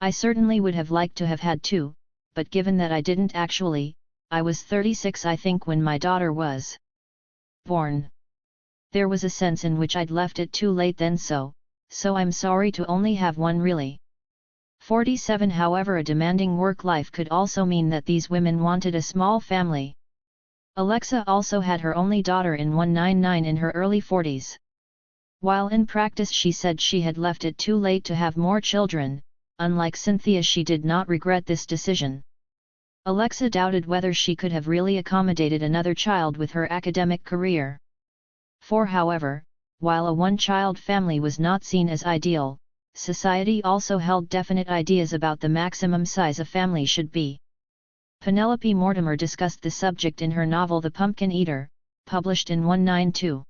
I certainly would have liked to have had two, but given that I didn't actually, I was 36 I think when my daughter was born. There was a sense in which I'd left it too late then, so I'm sorry to only have one really." 47 However, a demanding work life could also mean that these women wanted a small family. Alexa also had her only daughter in 199 in her early 40s. While in practice she said she had left it too late to have more children, unlike Cynthia she did not regret this decision. Alexa doubted whether she could have really accommodated another child with her academic career. However, while a one-child family was not seen as ideal, society also held definite ideas about the maximum size a family should be. Penelope Mortimer discussed the subject in her novel The Pumpkin Eater, published in 192.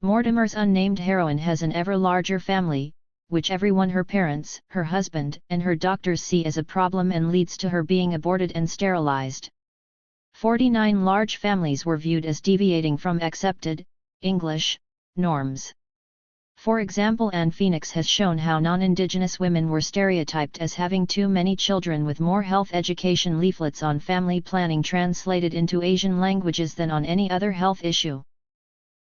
Mortimer's unnamed heroine has an ever larger family, which everyone, her parents, her husband, and her doctors see as a problem and leads to her being aborted and sterilized. 49 Large families were viewed as deviating from accepted, English, norms. For example, Anne Phoenix has shown how non-Indigenous women were stereotyped as having too many children, with more health education leaflets on family planning translated into Asian languages than on any other health issue.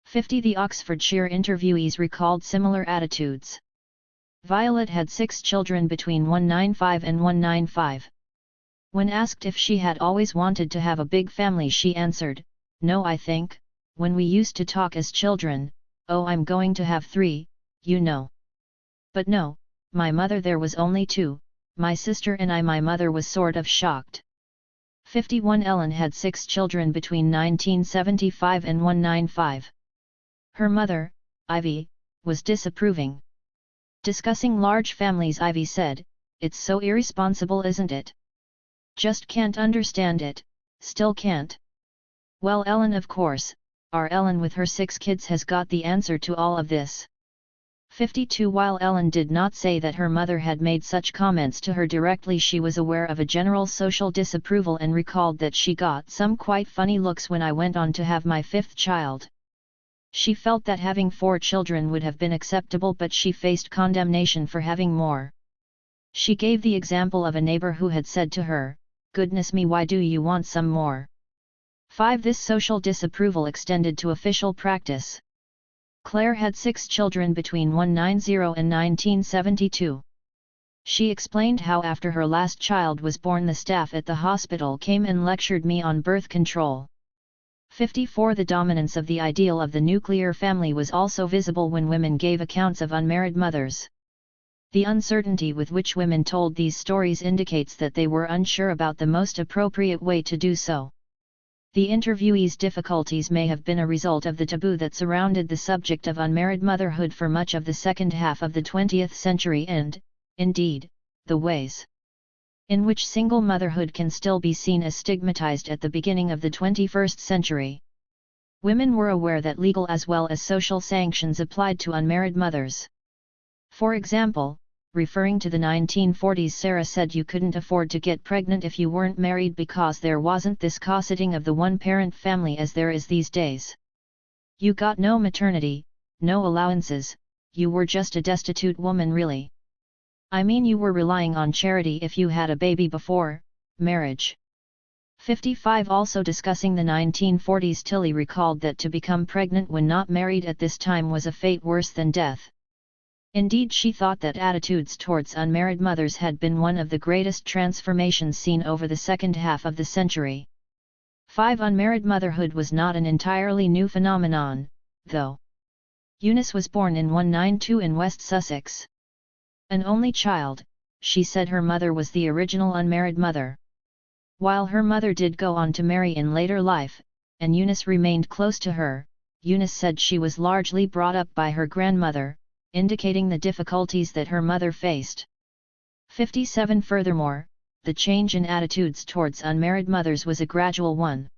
50 The Oxfordshire interviewees recalled similar attitudes. Violet had 6 children between 195 and 195. When asked if she had always wanted to have a big family, she answered, "No, I think, when we used to talk as children, oh, I'm going to have 3, you know. But no, my mother, there was only 2, my sister and I. My mother was sort of shocked." 51 Ellen had 6 children between 1975 and 195. Her mother, Ivy, was disapproving. Discussing large families, Ivy said, "It's so irresponsible, isn't it? Just can't understand it, still can't." Well, Ellen, of course, our Ellen with her 6 kids has got the answer to all of this. 52 While Ellen did not say that her mother had made such comments to her directly, she was aware of a general social disapproval and recalled that she got some quite funny looks when I went on to have my 5th child. She felt that having 4 children would have been acceptable, but she faced condemnation for having more. She gave the example of a neighbor who had said to her, "Goodness me, why do you want some more?" 5 This social disapproval extended to official practice. Claire had 6 children between 190 and 1972. She explained how after her last child was born, the staff at the hospital came and lectured me on birth control. 54 The dominance of the ideal of the nuclear family was also visible when women gave accounts of unmarried mothers. The uncertainty with which women told these stories indicates that they were unsure about the most appropriate way to do so. The interviewees' difficulties may have been a result of the taboo that surrounded the subject of unmarried motherhood for much of the second half of the 20th century and, indeed, the ways in which single motherhood can still be seen as stigmatized at the beginning of the 21st century. Women were aware that legal as well as social sanctions applied to unmarried mothers. For example, referring to the 1940s, Sarah said you couldn't afford to get pregnant if you weren't married because there wasn't this cosseting of the one-parent family as there is these days. You got no maternity, no allowances, you were just a destitute woman really. I mean, you were relying on charity if you had a baby before marriage. 55 Also discussing the 1940s, Tilly recalled that to become pregnant when not married at this time was a fate worse than death. Indeed, she thought that attitudes towards unmarried mothers had been one of the greatest transformations seen over the second half of the century. 5. Unmarried motherhood was not an entirely new phenomenon, though. Eunice was born in 192 in West Sussex. An only child, she said her mother was the original unmarried mother. While her mother did go on to marry in later life, and Eunice remained close to her, Eunice said she was largely brought up by her grandmother, indicating the difficulties that her mother faced. 57 Furthermore, the change in attitudes towards unmarried mothers was a gradual one.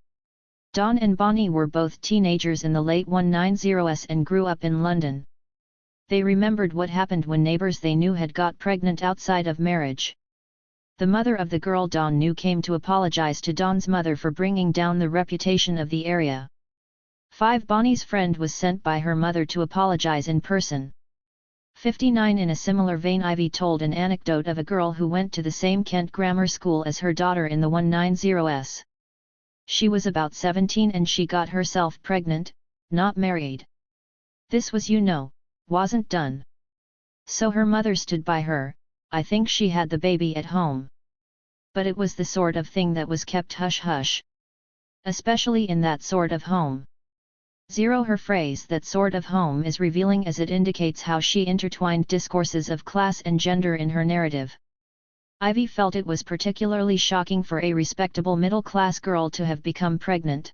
Dawn and Bonnie were both teenagers in the late 190s and grew up in London. They remembered what happened when neighbors they knew had got pregnant outside of marriage. The mother of the girl Dawn knew came to apologize to Dawn's mother for bringing down the reputation of the area. 5. Bonnie's friend was sent by her mother to apologize in person. 59 In a similar vein, Ivy told an anecdote of a girl who went to the same Kent grammar school as her daughter in the 190s. She was about 17 and she got herself pregnant, not married. This was, wasn't done. So her mother stood by her. I think she had the baby at home. But it was the sort of thing that was kept hush-hush. Especially in that sort of home. Her phrase "that sort of home" is revealing as it indicates how she intertwined discourses of class and gender in her narrative. Ivy felt it was particularly shocking for a respectable middle-class girl to have become pregnant.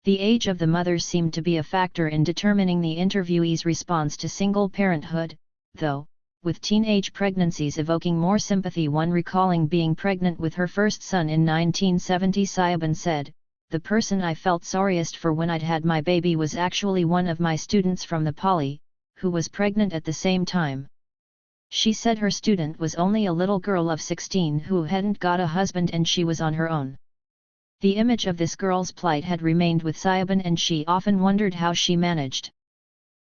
The age of the mother seemed to be a factor in determining the interviewee's response to single parenthood, though, with teenage pregnancies evoking more sympathy. One recalling being pregnant with her first son in 1970, Siobhan said, "The person I felt sorriest for when I'd had my baby was actually one of my students from the Poly, who was pregnant at the same time." She said her student was only a little girl of 16 who hadn't got a husband and she was on her own. The image of this girl's plight had remained with Siobhan and she often wondered how she managed.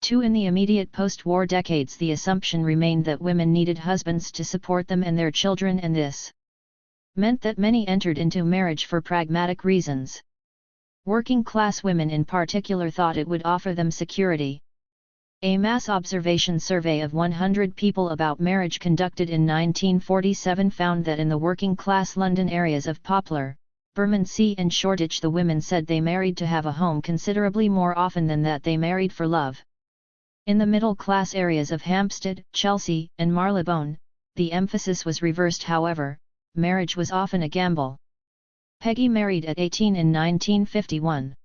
2. In the immediate post-war decades, the assumption remained that women needed husbands to support them and their children, and this meant that many entered into marriage for pragmatic reasons. Working-class women in particular thought it would offer them security. A mass observation survey of 100 people about marriage conducted in 1947 found that in the working-class London areas of Poplar, Bermondsey and Shoreditch, the women said they married to have a home considerably more often than that they married for love. In the middle-class areas of Hampstead, Chelsea, and Marylebone, the emphasis was reversed. However, marriage was often a gamble. Peggy married at 18 in 1951.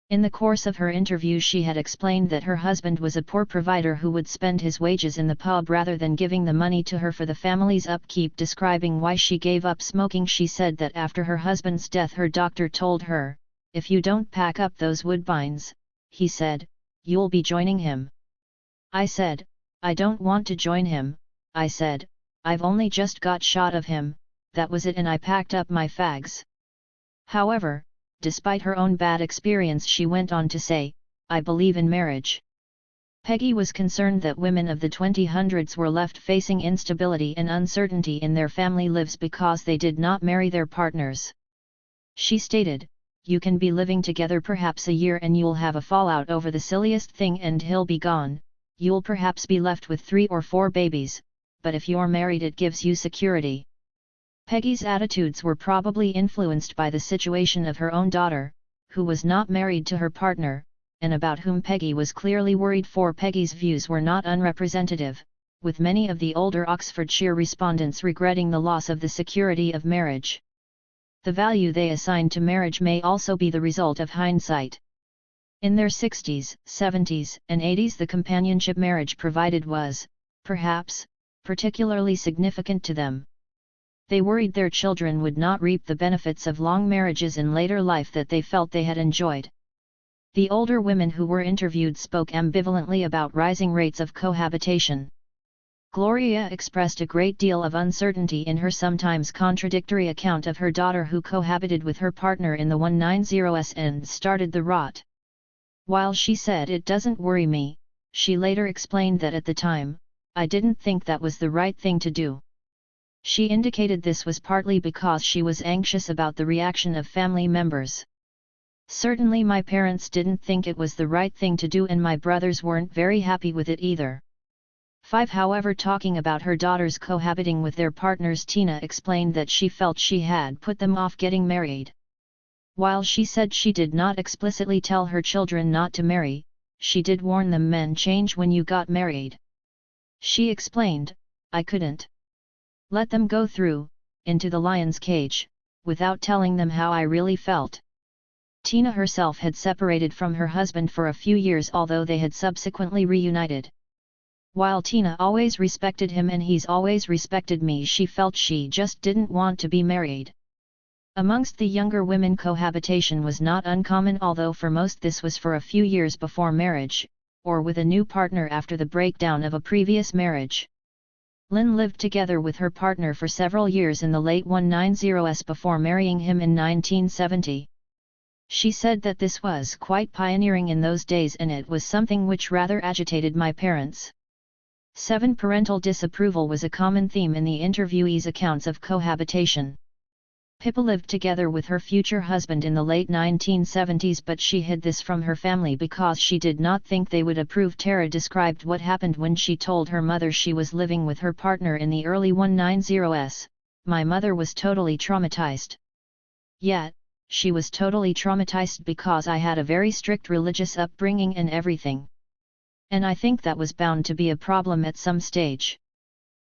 In the course of her interview, she had explained that her husband was a poor provider who would spend his wages in the pub rather than giving the money to her for the family's upkeep. Describing why she gave up smoking, she said that after her husband's death her doctor told her, "If you don't pack up those woodbines," he said, "you'll be joining him." I said, "I don't want to join him," I said, "I've only just got shot of him, that was it, and I packed up my fags." However, despite her own bad experience, she went on to say, "I believe in marriage." Peggy was concerned that women of the 2000s were left facing instability and uncertainty in their family lives because they did not marry their partners. She stated, "You can be living together perhaps a year and you'll have a fallout over the silliest thing and he'll be gone. You'll perhaps be left with 3 or 4 babies, but if you're married it gives you security." Peggy's attitudes were probably influenced by the situation of her own daughter, who was not married to her partner, and about whom Peggy was clearly worried. For Peggy's views were not unrepresentative, with many of the older Oxfordshire respondents regretting the loss of the security of marriage. The value they assigned to marriage may also be the result of hindsight. In their 60s, 70s, and 80s, the companionship marriage provided was, perhaps, particularly significant to them. They worried their children would not reap the benefits of long marriages in later life that they felt they had enjoyed. The older women who were interviewed spoke ambivalently about rising rates of cohabitation. Gloria expressed a great deal of uncertainty in her sometimes contradictory account of her daughter who cohabited with her partner in the 190s and started the rot. While she said it doesn't worry me, she later explained that at the time, I didn't think that was the right thing to do. She indicated this was partly because she was anxious about the reaction of family members. Certainly my parents didn't think it was the right thing to do and my brothers weren't very happy with it either. 5. However, talking about her daughters cohabiting with their partners, Tina explained that she felt she had put them off getting married. While she said she did not explicitly tell her children not to marry, she did warn them men change when you got married. She explained, I couldn't let them go through, into the lion's cage, without telling them how I really felt. Tina herself had separated from her husband for a few years, although they had subsequently reunited. While Tina always respected him and he's always respected me, she felt she just didn't want to be married. Amongst the younger women, cohabitation was not uncommon, although for most this was for a few years before marriage, or with a new partner after the breakdown of a previous marriage. Lynn lived together with her partner for several years in the late 190s before marrying him in 1970. She said that this was quite pioneering in those days and it was something which rather agitated my parents. 7. Parental disapproval was a common theme in the interviewees' accounts of cohabitation. Pippa lived together with her future husband in the late 1970s, but she hid this from her family because she did not think they would approve. Tara described what happened when she told her mother she was living with her partner in the early 190s. My mother was totally traumatized. Yet, she was totally traumatized because I had a very strict religious upbringing and everything. And I think that was bound to be a problem at some stage.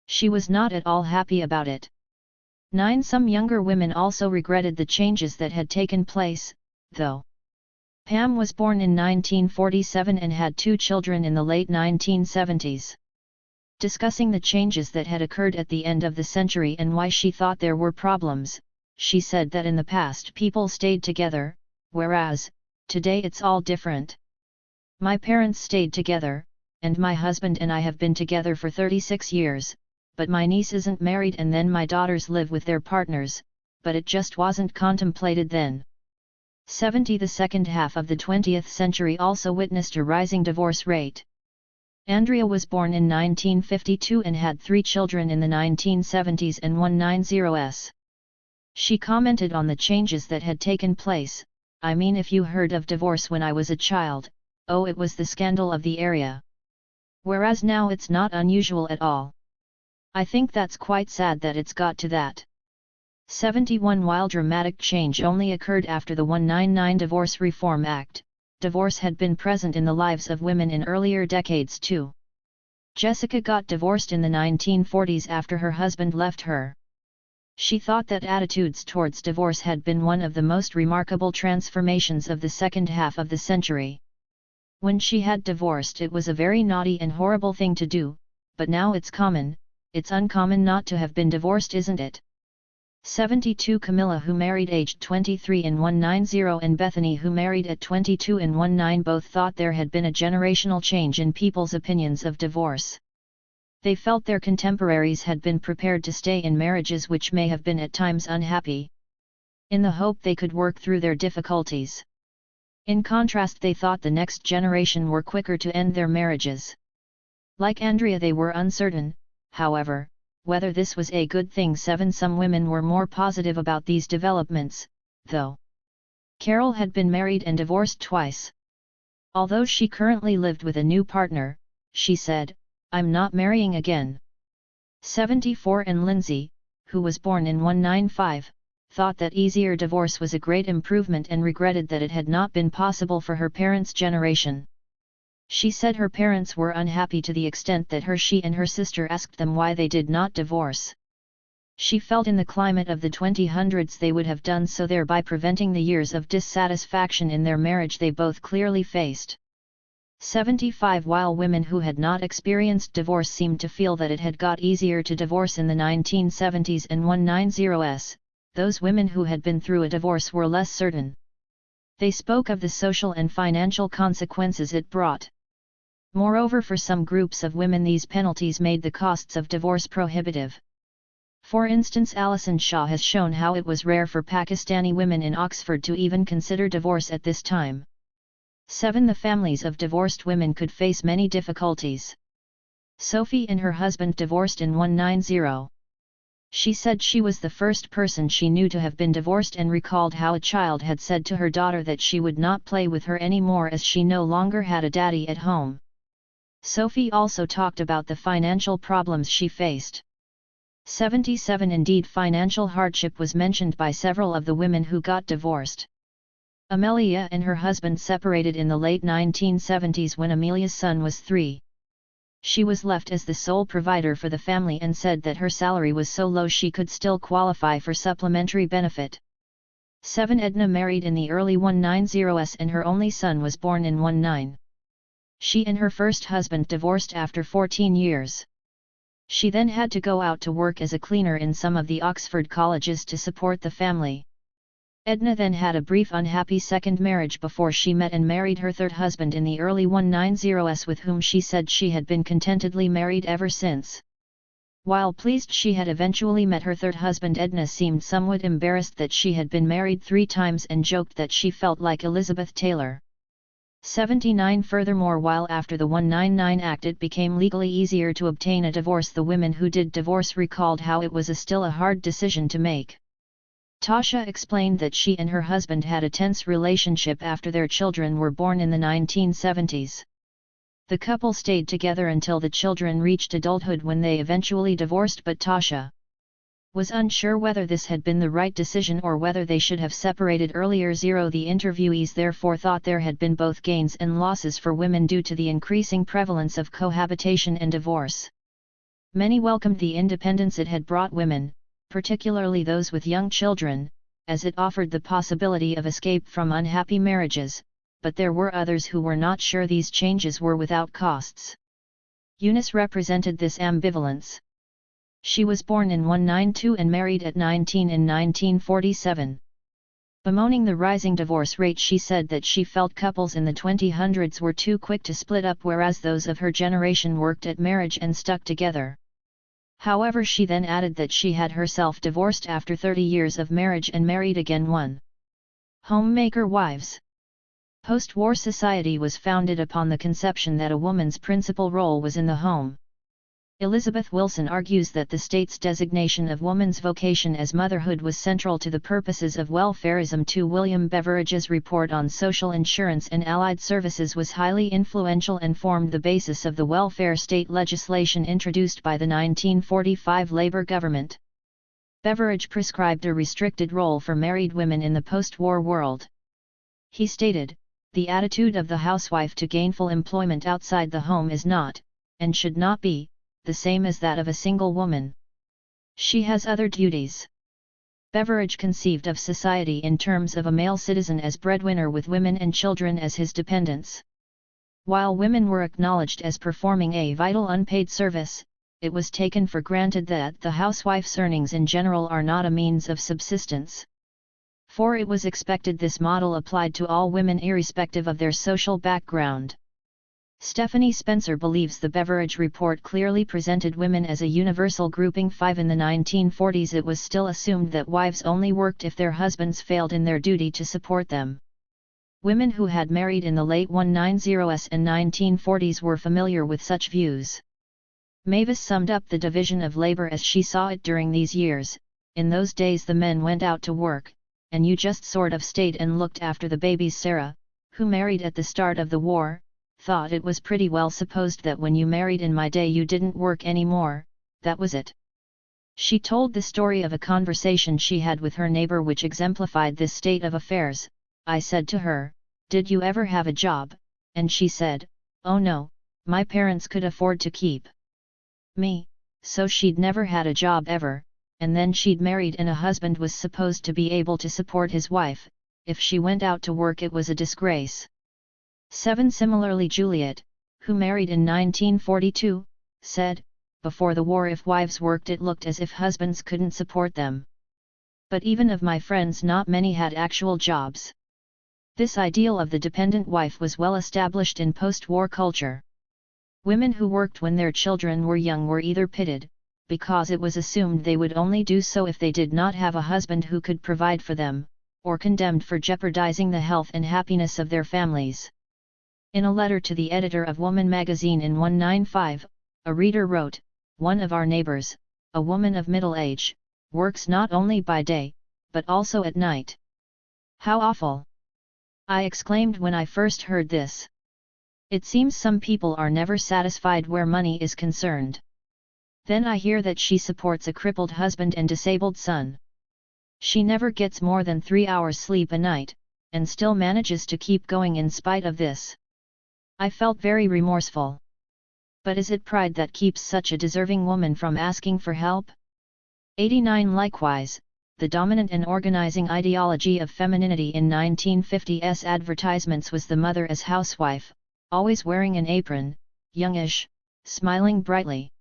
She was not at all happy about it. 9. Some younger women also regretted the changes that had taken place, though. Pam was born in 1947 and had 2 children in the late 1970s. Discussing the changes that had occurred at the end of the century and why she thought there were problems, she said that in the past people stayed together, whereas, today it's all different. My parents stayed together, and my husband and I have been together for 36 years, but my niece isn't married and then my daughters live with their partners, but it just wasn't contemplated then. 70. The second half of the 20th century also witnessed a rising divorce rate. Andrea was born in 1952 and had 3 children in the 1970s and 190s. She commented on the changes that had taken place. I mean, if you heard of divorce when I was a child, oh, it was the scandal of the area. Whereas now it's not unusual at all. I think that's quite sad that it's got to that. 71. While dramatic change only occurred after the 199 Divorce Reform Act, divorce had been present in the lives of women in earlier decades too. Jessica got divorced in the 1940s after her husband left her. She thought that attitudes towards divorce had been one of the most remarkable transformations of the second half of the century. When she had divorced, it was a very naughty and horrible thing to do, but now it's common. It's uncommon not to have been divorced, isn't it? 72. Camilla, who married aged 23 in 190, and Bethany, who married at 22 in 19, both thought there had been a generational change in people's opinions of divorce. They felt their contemporaries had been prepared to stay in marriages which may have been at times unhappy, in the hope they could work through their difficulties. In contrast, they thought the next generation were quicker to end their marriages. Like Andrea, they were uncertain, however, whether this was a good thing. 7. Some women were more positive about these developments, though. Carol had been married and divorced twice. Although she currently lived with a new partner, she said, I'm not marrying again. 74. And Lindsay, who was born in 195, thought that easier divorce was a great improvement and regretted that it had not been possible for her parents' generation. She said her parents were unhappy to the extent that she and her sister asked them why they did not divorce. She felt in the climate of the 2000s they would have done so, thereby preventing the years of dissatisfaction in their marriage they both clearly faced. 75. While women who had not experienced divorce seemed to feel that it had got easier to divorce in the 1970s and 190s, those women who had been through a divorce were less certain. They spoke of the social and financial consequences it brought. Moreover, for some groups of women these penalties made the costs of divorce prohibitive. For instance, Alison Shaw has shown how it was rare for Pakistani women in Oxford to even consider divorce at this time. 7. The families of divorced women could face many difficulties. Sophie and her husband divorced in 190. She said she was the first person she knew to have been divorced and recalled how a child had said to her daughter that she would not play with her anymore as she no longer had a daddy at home. Sophie also talked about the financial problems she faced. 77 Indeed, financial hardship was mentioned by several of the women who got divorced. Amelia and her husband separated in the late 1970s when Amelia's son was 3. She was left as the sole provider for the family and said that her salary was so low she could still qualify for supplementary benefit. 7 Edna married in the early 190s and her only son was born in 19. She and her first husband divorced after 14 years. She then had to go out to work as a cleaner in some of the Oxford colleges to support the family. Edna then had a brief unhappy second marriage before she met and married her third husband in the early 190s, with whom she said she had been contentedly married ever since. While pleased she had eventually met her third husband, Edna seemed somewhat embarrassed that she had been married 3 times and joked that she felt like Elizabeth Taylor. 79 Furthermore, while after the 199 Act it became legally easier to obtain a divorce, the women who did divorce recalled how it was still a hard decision to make. Tasha explained that she and her husband had a tense relationship after their children were born in the 1970s. The couple stayed together until the children reached adulthood when they eventually divorced, but Tasha was unsure whether this had been the right decision or whether they should have separated earlier. The interviewees therefore thought there had been both gains and losses for women due to the increasing prevalence of cohabitation and divorce. Many welcomed the independence it had brought women, particularly those with young children, as it offered the possibility of escape from unhappy marriages, but there were others who were not sure these changes were without costs. Eunice represented this ambivalence. She was born in 192 and married at 19 in 1947. Bemoaning the rising divorce rate, she said that she felt couples in the 2000s were too quick to split up, whereas those of her generation worked at marriage and stuck together. However, she then added that she had herself divorced after 30 years of marriage and married again. 1. Homemaker wives. Post-war society was founded upon the conception that a woman's principal role was in the home. Elizabeth Wilson argues that the state's designation of woman's vocation as motherhood was central to the purposes of welfarism. 2. William Beveridge's report on social insurance and allied services was highly influential and formed the basis of the welfare state legislation introduced by the 1945 Labour government. Beveridge prescribed a restricted role for married women in the post-war world. He stated, "The attitude of the housewife to gainful employment outside the home is not, and should not be, the same as that of a single woman. She has other duties." Beveridge conceived of society in terms of a male citizen as breadwinner with women and children as his dependents. While women were acknowledged as performing a vital unpaid service, it was taken for granted that the housewife's earnings in general are not a means of subsistence. For it was expected this model applied to all women irrespective of their social background. Stephanie Spencer believes the Beveridge report clearly presented women as a universal grouping. 5. In the 1940s it was still assumed that wives only worked if their husbands failed in their duty to support them. Women who had married in the late 190s and 1940s were familiar with such views. Mavis summed up the division of labor as she saw it during these years. "In those days the men went out to work, and you just sort of stayed and looked after the babies. Sarah, who married at the start of the war, thought it was pretty well supposed that when you married in my day you didn't work anymore, that was it." She told the story of a conversation she had with her neighbor which exemplified this state of affairs. "I said to her, 'Did you ever have a job?' and she said, 'Oh no, my parents could afford to keep me,' so she'd never had a job ever, and then she'd married and a husband was supposed to be able to support his wife. If she went out to work it was a disgrace." 7. Similarly, Juliet, who married in 1942, said, "Before the war if wives worked it looked as if husbands couldn't support them. But even of my friends not many had actual jobs." This ideal of the dependent wife was well established in post-war culture. Women who worked when their children were young were either pitted, because it was assumed they would only do so if they did not have a husband who could provide for them, or condemned for jeopardizing the health and happiness of their families. In a letter to the editor of Woman magazine in 195, a reader wrote, "One of our neighbors, a woman of middle age, works not only by day, but also at night. How awful! I exclaimed when I first heard this. It seems some people are never satisfied where money is concerned. Then I hear that she supports a crippled husband and disabled son. She never gets more than 3 hours sleep a night, and still manages to keep going in spite of this. I felt very remorseful. But is it pride that keeps such a deserving woman from asking for help? 89 Likewise, the dominant and organizing ideology of femininity in 1950s advertisements was the mother as housewife, always wearing an apron, youngish, smiling brightly.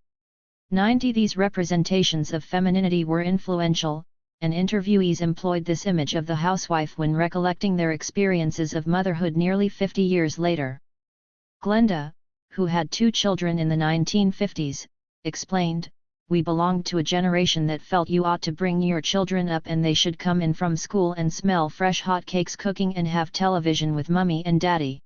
90 These representations of femininity were influential, and interviewees employed this image of the housewife when recollecting their experiences of motherhood nearly 50 years later. Glenda, who had 2 children in the 1950s, explained, "We belonged to a generation that felt you ought to bring your children up and they should come in from school and smell fresh hot cakes cooking and have television with mummy and daddy."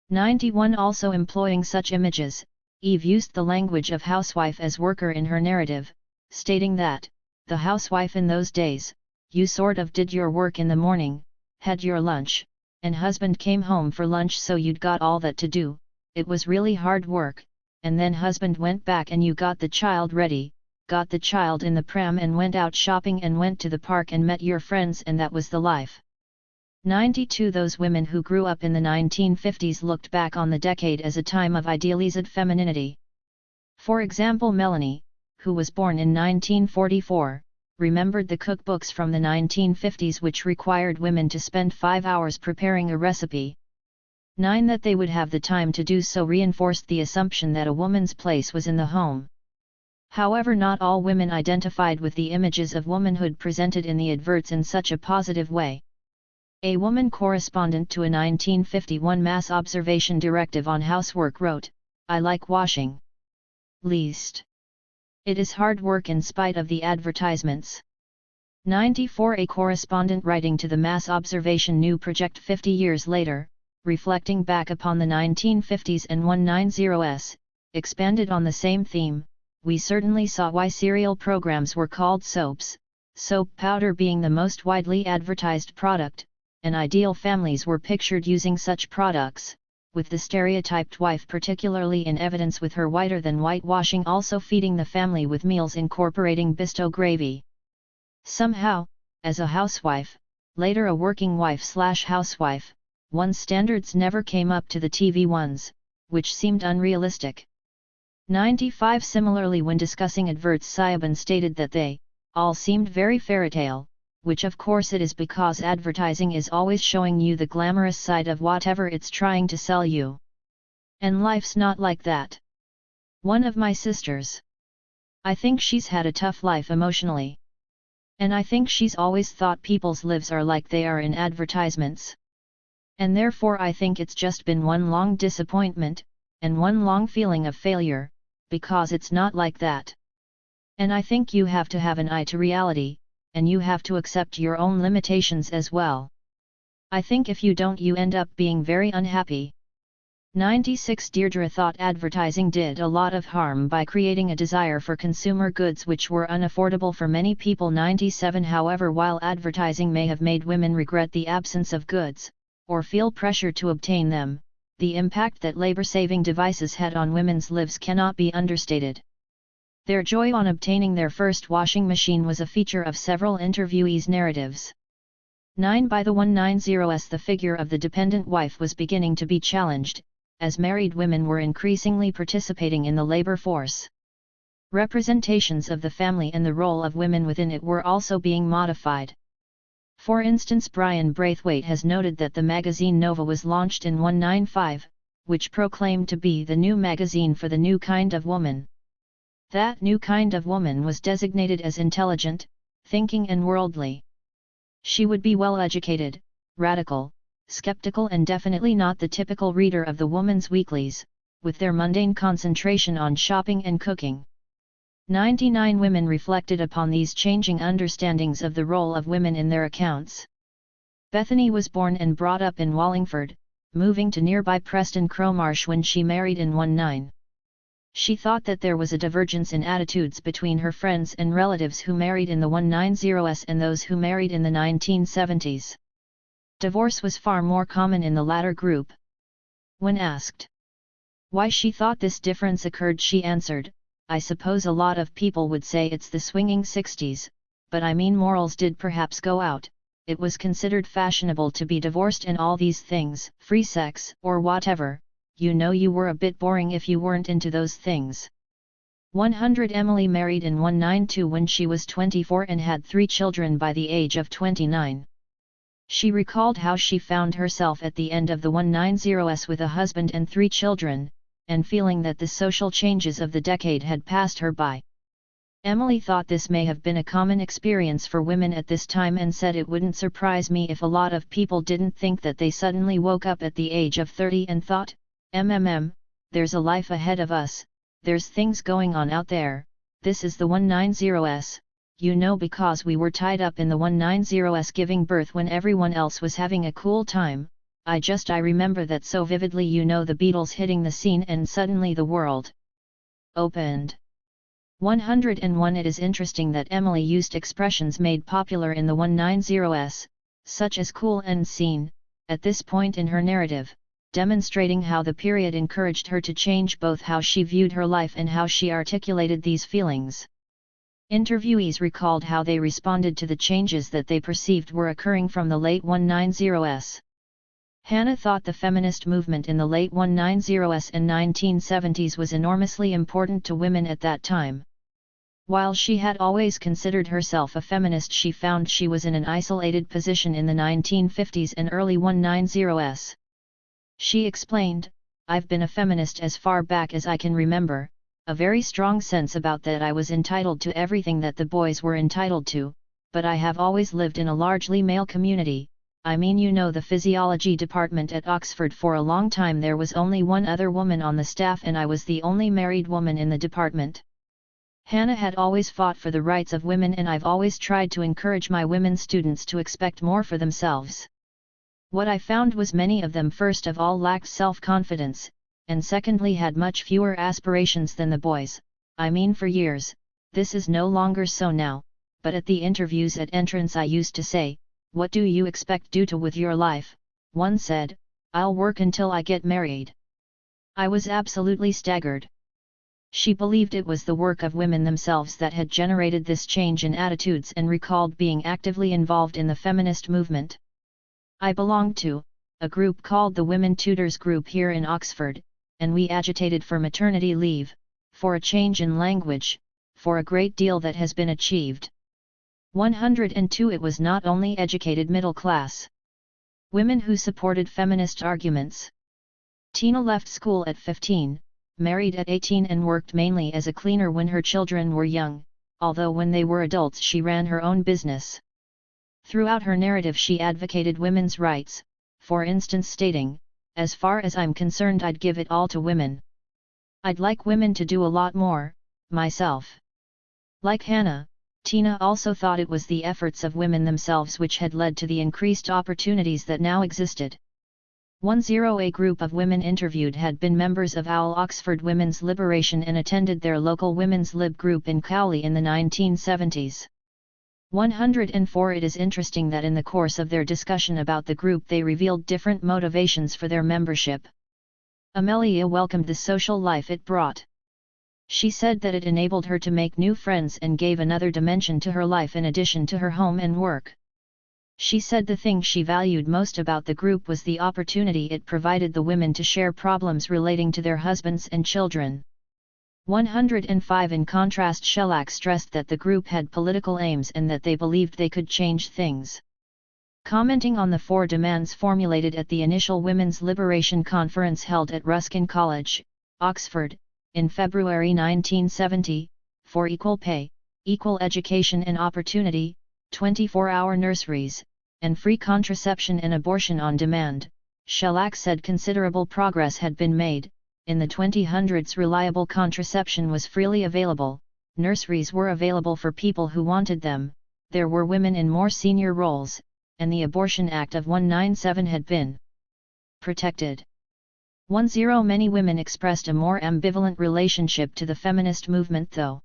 91 Also employing such images, Eve used the language of housewife as worker in her narrative, stating that, the housewife in those days, you sort of did your work in the morning, had your lunch, and husband came home for lunch so you'd got all that to do. It was really hard work, and then husband went back and you got the child ready, got the child in the pram and went out shopping and went to the park and met your friends and that was the life. 92 Those women who grew up in the 1950s looked back on the decade as a time of idealized femininity. For example, Melanie, who was born in 1944, remembered the cookbooks from the 1950s which required women to spend 5 hours preparing a recipe. 9 That they would have the time to do so reinforced the assumption that a woman's place was in the home. However, not all women identified with the images of womanhood presented in the adverts in such a positive way. A woman correspondent to a 1951 mass observation directive on housework wrote, "I like washing least. It is hard work in spite of the advertisements." 94 A correspondent writing to the mass observation new project 50 years later, reflecting back upon the 1950s and 190s, expanded on the same theme, "We certainly saw why cereal programs were called soaps, soap powder being the most widely advertised product, and ideal families were pictured using such products, with the stereotyped wife particularly in evidence with her whiter than white washing also feeding the family with meals incorporating Bisto gravy." Somehow, as a housewife, later a working wife/housewife, one's standards never came up to the TV ones, which seemed unrealistic. 95 Similarly, when discussing adverts, Siobhan stated that they all seemed very fairytale, which of course it is because advertising is always showing you the glamorous side of whatever it's trying to sell you. And life's not like that. One of my sisters. I think she's had a tough life emotionally. And I think she's always thought people's lives are like they are in advertisements. And therefore I think it's just been one long disappointment, and one long feeling of failure, because it's not like that. And I think you have to have an eye to reality, and you have to accept your own limitations as well. I think if you don't, you end up being very unhappy. 96 Deirdre thought advertising did a lot of harm by creating a desire for consumer goods which were unaffordable for many people. 97 However, while advertising may have made women regret the absence of goods, or feel pressure to obtain them, the impact that labor-saving devices had on women's lives cannot be understated. Their joy on obtaining their first washing machine was a feature of several interviewees' narratives. 9 By the 190s, the figure of the dependent wife was beginning to be challenged, as married women were increasingly participating in the labor force. Representations of the family and the role of women within it were also being modified. For instance, Brian Braithwaite has noted that the magazine Nova was launched in 195, which proclaimed to be the new magazine for the new kind of woman. That new kind of woman was designated as intelligent, thinking and worldly. She would be well-educated, radical, skeptical and definitely not the typical reader of the woman's weeklies, with their mundane concentration on shopping and cooking. 99 Women reflected upon these changing understandings of the role of women in their accounts. Bethany was born and brought up in Wallingford, moving to nearby Preston Cromarsh when she married in 19. She thought that there was a divergence in attitudes between her friends and relatives who married in the 190s and those who married in the 1970s. Divorce was far more common in the latter group. When asked why she thought this difference occurred, she answered, "I suppose a lot of people would say it's the swinging 60s, but I mean morals did perhaps go out. It was considered fashionable to be divorced and all these things, free sex, or whatever. You know, you were a bit boring if you weren't into those things." 100 Emily married in 192 when she was 24 and had 3 children by the age of 29. She recalled how she found herself at the end of the 190s with a husband and 3 children, and feeling that the social changes of the decade had passed her by. Emily thought this may have been a common experience for women at this time and said, "It wouldn't surprise me if a lot of people didn't think that they suddenly woke up at the age of 30 and thought, there's a life ahead of us, there's things going on out there, this is the 190s, you know, because we were tied up in the 190s giving birth when everyone else was having a cool time. I remember that so vividly, you know, the Beatles hitting the scene and suddenly the world opened." 101 It is interesting that Emily used expressions made popular in the 190s, such as cool and scene, at this point in her narrative, demonstrating how the period encouraged her to change both how she viewed her life and how she articulated these feelings. Interviewees recalled how they responded to the changes that they perceived were occurring from the late 190s. Hannah thought the feminist movement in the late 190s and 1970s was enormously important to women at that time. While she had always considered herself a feminist, she found she was in an isolated position in the 1950s and early 190s. She explained, "I've been a feminist as far back as I can remember, a very strong sense about that I was entitled to everything that the boys were entitled to, but I have always lived in a largely male community. I mean, you know, the physiology department at Oxford, for a long time there was only one other woman on the staff and I was the only married woman in the department." Hannah had always fought for the rights of women, and I've always tried to encourage my women students to expect more for themselves. What I found was many of them first of all lacked self-confidence, and secondly had much fewer aspirations than the boys. I mean, for years, this is no longer so now, but at the interviews at entrance I used to say, "What do you expect to with your life?" One said, "I'll work until I get married." I was absolutely staggered. She believed it was the work of women themselves that had generated this change in attitudes and recalled being actively involved in the feminist movement. "I belonged to a group called the Women Tutors Group here in Oxford, and we agitated for maternity leave, for a change in language, for a great deal that has been achieved." 102 It was not only educated middle class women who supported feminist arguments. Tina left school at 15, married at 18 and worked mainly as a cleaner when her children were young, although when they were adults she ran her own business. Throughout her narrative she advocated women's rights, for instance stating, "As far as I'm concerned I'd give it all to women. I'd like women to do a lot more, myself." Like Hannah, Tina also thought it was the efforts of women themselves which had led to the increased opportunities that now existed. 10A group of women interviewed had been members of OWL Oxford Women's Liberation and attended their local Women's Lib group in Cowley in the 1970s. 104 It is interesting that in the course of their discussion about the group they revealed different motivations for their membership. Amelia welcomed the social life it brought. She said that it enabled her to make new friends and gave another dimension to her life in addition to her home and work. She said the thing she valued most about the group was the opportunity it provided the women to share problems relating to their husbands and children. 105 In contrast, Shellac stressed that the group had political aims and that they believed they could change things. Commenting on the 4 demands formulated at the initial Women's Liberation Conference held at Ruskin College, Oxford, in February 1970, for equal pay, equal education and opportunity, 24-hour nurseries, and free contraception and abortion on demand, Shellac said considerable progress had been made. In the 2000s reliable contraception was freely available, nurseries were available for people who wanted them, there were women in more senior roles, and the Abortion Act of 197 had been protected. 10 Many women expressed a more ambivalent relationship to the feminist movement though.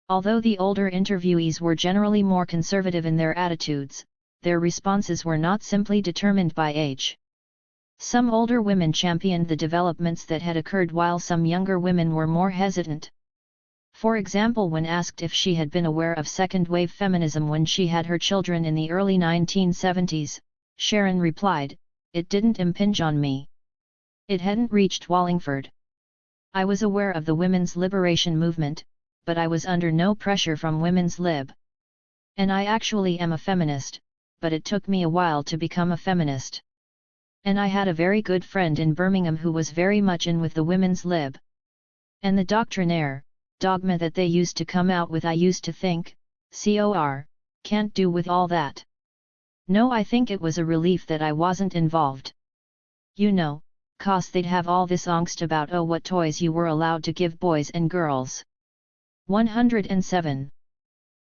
Although the older interviewees were generally more conservative in their attitudes, their responses were not simply determined by age. Some older women championed the developments that had occurred while some younger women were more hesitant. For example, when asked if she had been aware of second-wave feminism when she had her children in the early 1970s, Sharon replied, "It didn't impinge on me. It hadn't reached Wallingford. I was aware of the women's liberation movement, but I was under no pressure from women's lib. And I actually am a feminist, but it took me a while to become a feminist. And I had a very good friend in Birmingham who was very much in with the women's lib. And the doctrinaire, dogma that they used to come out with, I used to think, can't do with all that. No, I think it was a relief that I wasn't involved. You know, 'cause they'd have all this angst about what toys you were allowed to give boys and girls." 107.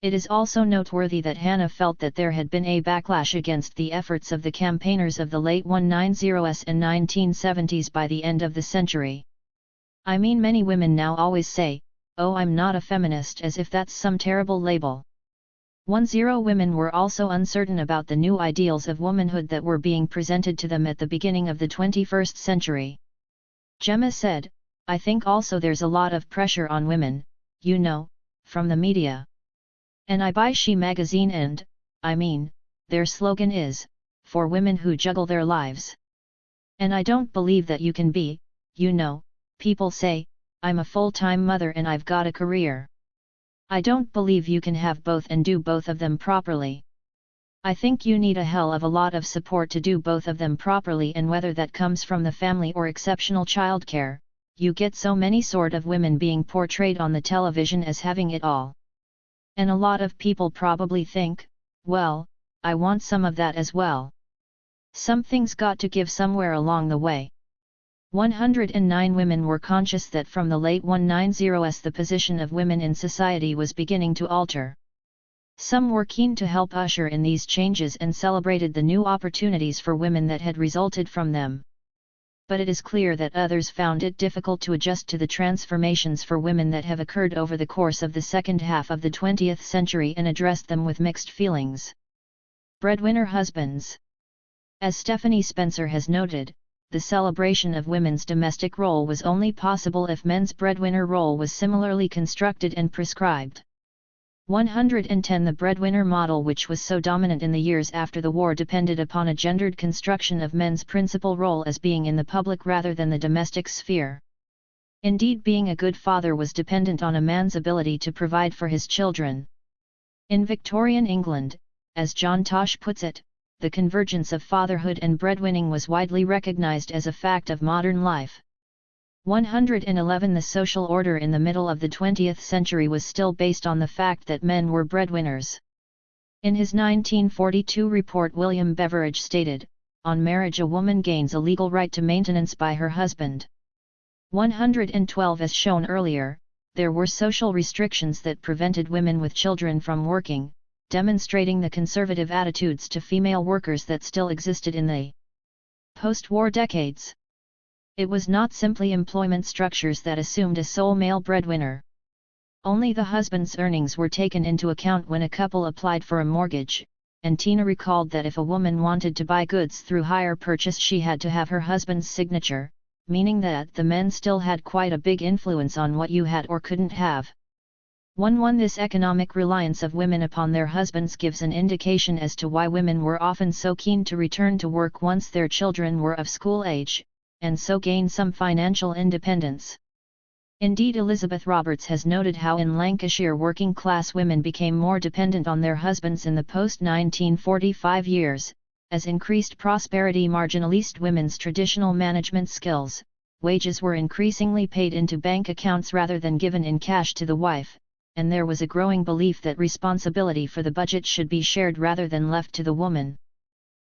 It is also noteworthy that Hannah felt that there had been a backlash against the efforts of the campaigners of the late 190s and 1970s by the end of the century. I mean, many women now always say, "Oh, I'm not a feminist," as if that's some terrible label. 10 Women were also uncertain about the new ideals of womanhood that were being presented to them at the beginning of the 21st century. Gemma said, "I think also there's a lot of pressure on women, you know, from the media. And I buy She magazine and, I mean, their slogan is, for women who juggle their lives. And I don't believe that you can be, you know, people say, I'm a full-time mother and I've got a career. I don't believe you can have both and do both of them properly. I think you need a hell of a lot of support to do both of them properly, and whether that comes from the family or exceptional childcare, you get so many sort of women being portrayed on the television as having it all. And a lot of people probably think, well, I want some of that as well. Something's got to give somewhere along the way." 109 Women were conscious that from the late 190s the position of women in society was beginning to alter. Some were keen to help usher in these changes and celebrated the new opportunities for women that had resulted from them. But it is clear that others found it difficult to adjust to the transformations for women that have occurred over the course of the second half of the 20th century and addressed them with mixed feelings. Breadwinner husbands. As Stephanie Spencer has noted, the celebration of women's domestic role was only possible if men's breadwinner role was similarly constructed and prescribed. 110 The breadwinner model, which was so dominant in the years after the war, depended upon a gendered construction of men's principal role as being in the public rather than the domestic sphere. Indeed, being a good father was dependent on a man's ability to provide for his children. In Victorian England, as John Tosh puts it, the convergence of fatherhood and breadwinning was widely recognized as a fact of modern life. 111 The social order in the middle of the 20th century was still based on the fact that men were breadwinners. In his 1942 report, William Beveridge stated, "On marriage a woman gains a legal right to maintenance by her husband." 112 As shown earlier, there were social restrictions that prevented women with children from working, demonstrating the conservative attitudes to female workers that still existed in the post-war decades. It was not simply employment structures that assumed a sole male breadwinner. Only the husband's earnings were taken into account when a couple applied for a mortgage, and Tina recalled that if a woman wanted to buy goods through hire purchase she had to have her husband's signature, meaning that the men still had quite a big influence on what you had or couldn't have. 1. This economic reliance of women upon their husbands gives an indication as to why women were often so keen to return to work once their children were of school age, and so gain some financial independence. Indeed, Elizabeth Roberts has noted how in Lancashire working-class women became more dependent on their husbands in the post-1945 years, as increased prosperity marginalized women's traditional management skills. Wages were increasingly paid into bank accounts rather than given in cash to the wife, and there was a growing belief that responsibility for the budget should be shared rather than left to the woman.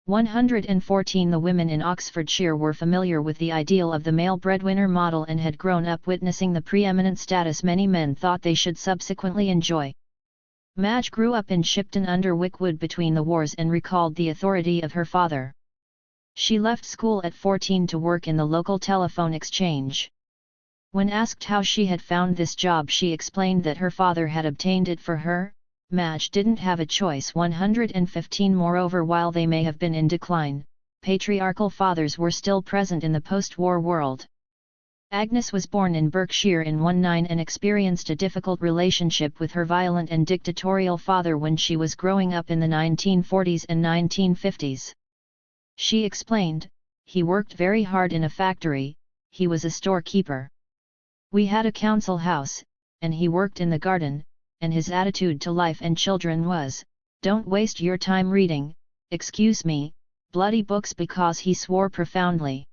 114 The women in Oxfordshire were familiar with the ideal of the male breadwinner model and had grown up witnessing the preeminent status many men thought they should subsequently enjoy. Madge grew up in Shipton under Wickwood between the wars and recalled the authority of her father. She left school at 14 to work in the local telephone exchange. When asked how she had found this job, she explained that her father had obtained it for her. Madge didn't have a choice. 115 Moreover, while they may have been in decline, patriarchal fathers were still present in the post-war world. Agnes was born in Berkshire in 19 and experienced a difficult relationship with her violent and dictatorial father when she was growing up in the 1940s and 1950s. She explained, "He worked very hard in a factory, he was a storekeeper. We had a council house, and he worked in the garden, and his attitude to life and children was, 'Don't waste your time reading, excuse me, bloody books,' because he swore profoundly.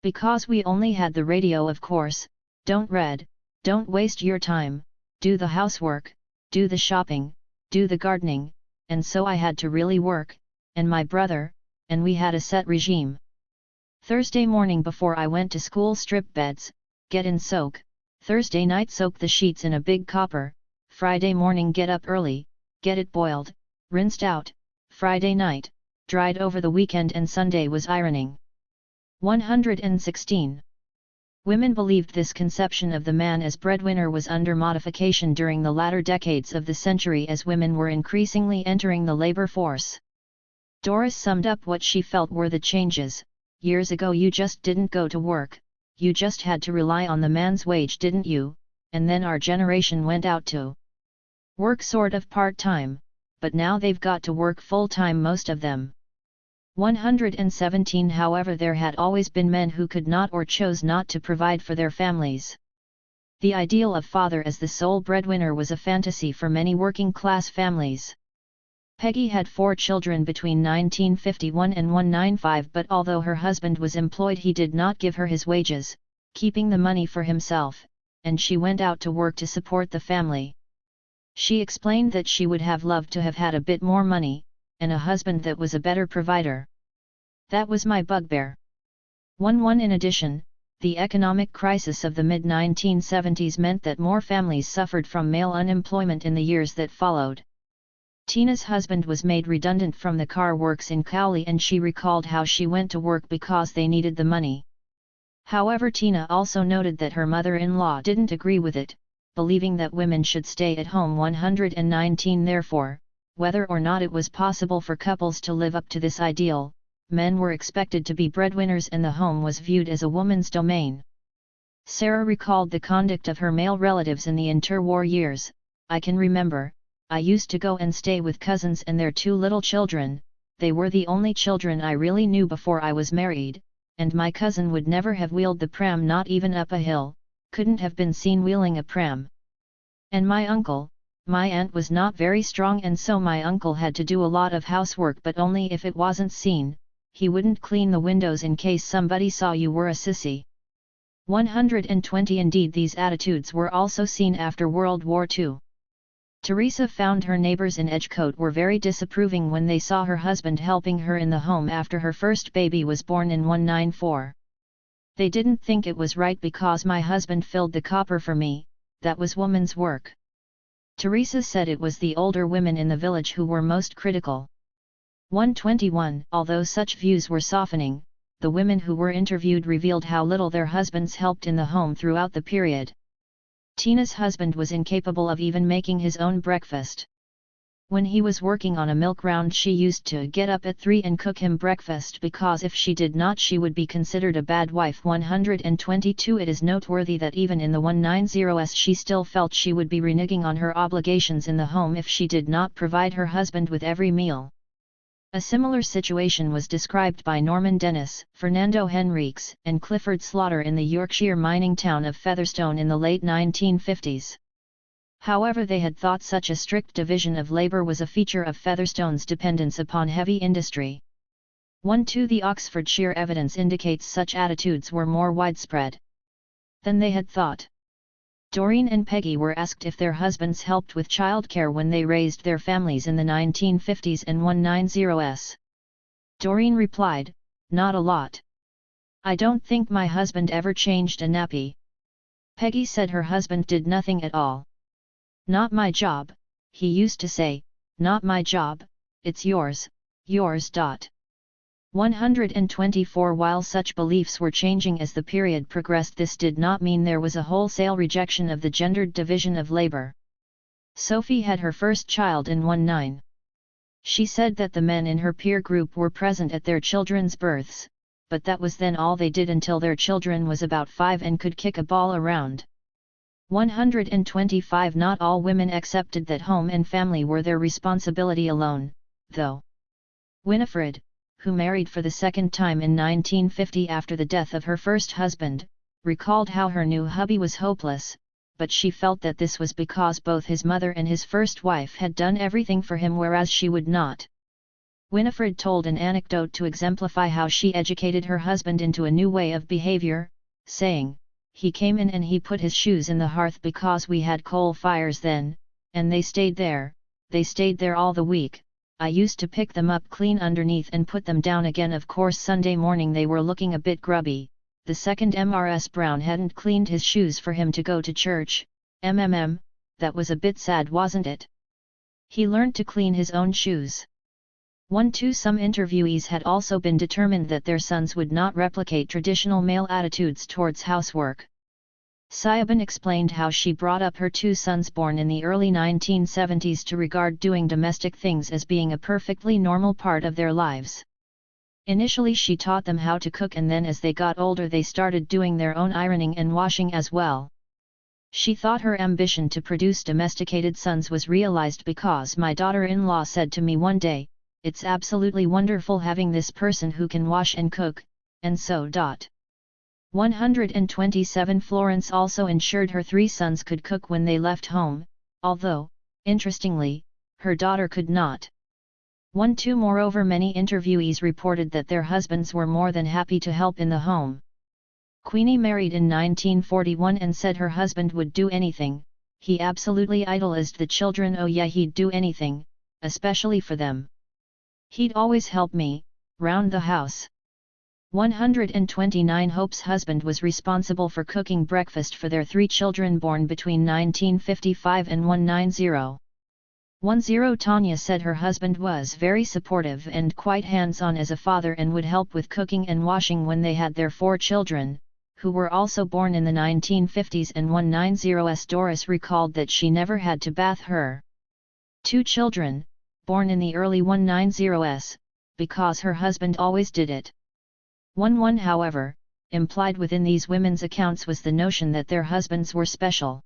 Because we only had the radio, of course, 'Don't read, don't waste your time, do the housework, do the shopping, do the gardening,' and so I had to really work, and my brother, and we had a set regime. Thursday morning before I went to school, strip beds, get in soak, Thursday night soak the sheets in a big copper, Friday morning get up early, get it boiled, rinsed out, Friday night, dried over the weekend, and Sunday was ironing." 116. Women believed this conception of the man as breadwinner was under modification during the latter decades of the century as women were increasingly entering the labor force. Doris summed up what she felt were the changes. "Years ago you just didn't go to work, you just had to rely on the man's wage, didn't you? And then our generation went out to work sort of part-time, but now they've got to work full-time, most of them." 117. However, there had always been men who could not or chose not to provide for their families. The ideal of father as the sole breadwinner was a fantasy for many working-class families. Peggy had 4 children between 1951 and 195, but although her husband was employed, he did not give her his wages, keeping the money for himself, and she went out to work to support the family. She explained that she would have loved to have had a bit more money, and a husband that was a better provider. "That was my bugbear." 1. In addition, the economic crisis of the mid-1970s meant that more families suffered from male unemployment in the years that followed. Tina's husband was made redundant from the car works in Cowley, and she recalled how she went to work because they needed the money. However, Tina also noted that her mother-in-law didn't agree with it, believing that women should stay at home. 119. Therefore, whether or not it was possible for couples to live up to this ideal, men were expected to be breadwinners and the home was viewed as a woman's domain. Sarah recalled the conduct of her male relatives in the interwar years. "I can remember, I used to go and stay with cousins and their 2 little children, they were the only children I really knew before I was married, and my cousin would never have wheeled the pram, not even up a hill, couldn't have been seen wheeling a pram. And my aunt was not very strong, and so my uncle had to do a lot of housework, but only if it wasn't seen. He wouldn't clean the windows in case somebody saw you were a sissy." 120. Indeed, these attitudes were also seen after World War II. Teresa found her neighbors in Edgecote were very disapproving when they saw her husband helping her in the home after her first baby was born in 194. "They didn't think it was right because my husband filled the copper for me, that was woman's work." Teresa said it was the older women in the village who were most critical. 121. Although such views were softening, the women who were interviewed revealed how little their husbands helped in the home throughout the period. Tina's husband was incapable of even making his own breakfast. When he was working on a milk round, she used to get up at 3 and cook him breakfast because if she did not, she would be considered a bad wife. 122. It is noteworthy that even in the 190s she still felt she would be reneging on her obligations in the home if she did not provide her husband with every meal. A similar situation was described by Norman Dennis, Fernando Henriques, and Clifford Slaughter in the Yorkshire mining town of Featherstone in the late 1950s. However, they had thought such a strict division of labour was a feature of Featherstone's dependence upon heavy industry. 1-2 The Oxfordshire evidence indicates such attitudes were more widespread than they had thought. Doreen and Peggy were asked if their husbands helped with childcare when they raised their families in the 1950s and 190s. Doreen replied, "Not a lot. I don't think my husband ever changed a nappy." Peggy said her husband did nothing at all. "Not my job," he used to say, "not my job, it's yours, yours." 124 While such beliefs were changing as the period progressed, this did not mean there was a wholesale rejection of the gendered division of labor. Sophie had her first child in 19. She said that the men in her peer group were present at their children's births, but that was then all they did until their children was about 5 and could kick a ball around. 125 Not all women accepted that home and family were their responsibility alone, though. Winifred, who married for the second time in 1950 after the death of her first husband, recalled how her new hubby was hopeless, but she felt that this was because both his mother and his first wife had done everything for him, whereas she would not. Winifred told an anecdote to exemplify how she educated her husband into a new way of behavior, saying, "He came in and he put his shoes in the hearth because we had coal fires then, and they stayed there all the week. I used to pick them up clean underneath and put them down again. Of course Sunday morning they were looking a bit grubby. The second Mrs. Brown hadn't cleaned his shoes for him to go to church. That was a bit sad, wasn't it? He learned to clean his own shoes." 1-2 Some interviewees had also been determined that their sons would not replicate traditional male attitudes towards housework. Siobhan explained how she brought up her 2 sons born in the early 1970s to regard doing domestic things as being a perfectly normal part of their lives. Initially she taught them how to cook, and then as they got older they started doing their own ironing and washing as well. She thought her ambition to produce domesticated sons was realized because my daughter-in-law said to me one day, "It's absolutely wonderful having this person who can wash and cook," and so. 127 Florence also ensured her 3 sons could cook when they left home, although, interestingly, her daughter could not. 1-2 Moreover, many interviewees reported that their husbands were more than happy to help in the home. Queenie married in 1941 and said her husband would do anything. "He absolutely idolized the children. Oh yeah, he'd do anything, especially for them. He'd always help me, round the house." 129 Hope's husband was responsible for cooking breakfast for their 3 children born between 1955 and 190. 10 Tanya said her husband was very supportive and quite hands-on as a father and would help with cooking and washing when they had their 4 children, who were also born in the 1950s and 190s. Doris recalled that she never had to bath her 2 children, born in the early 190s, because her husband always did it. 1 However, implied within these women's accounts was the notion that their husbands were special.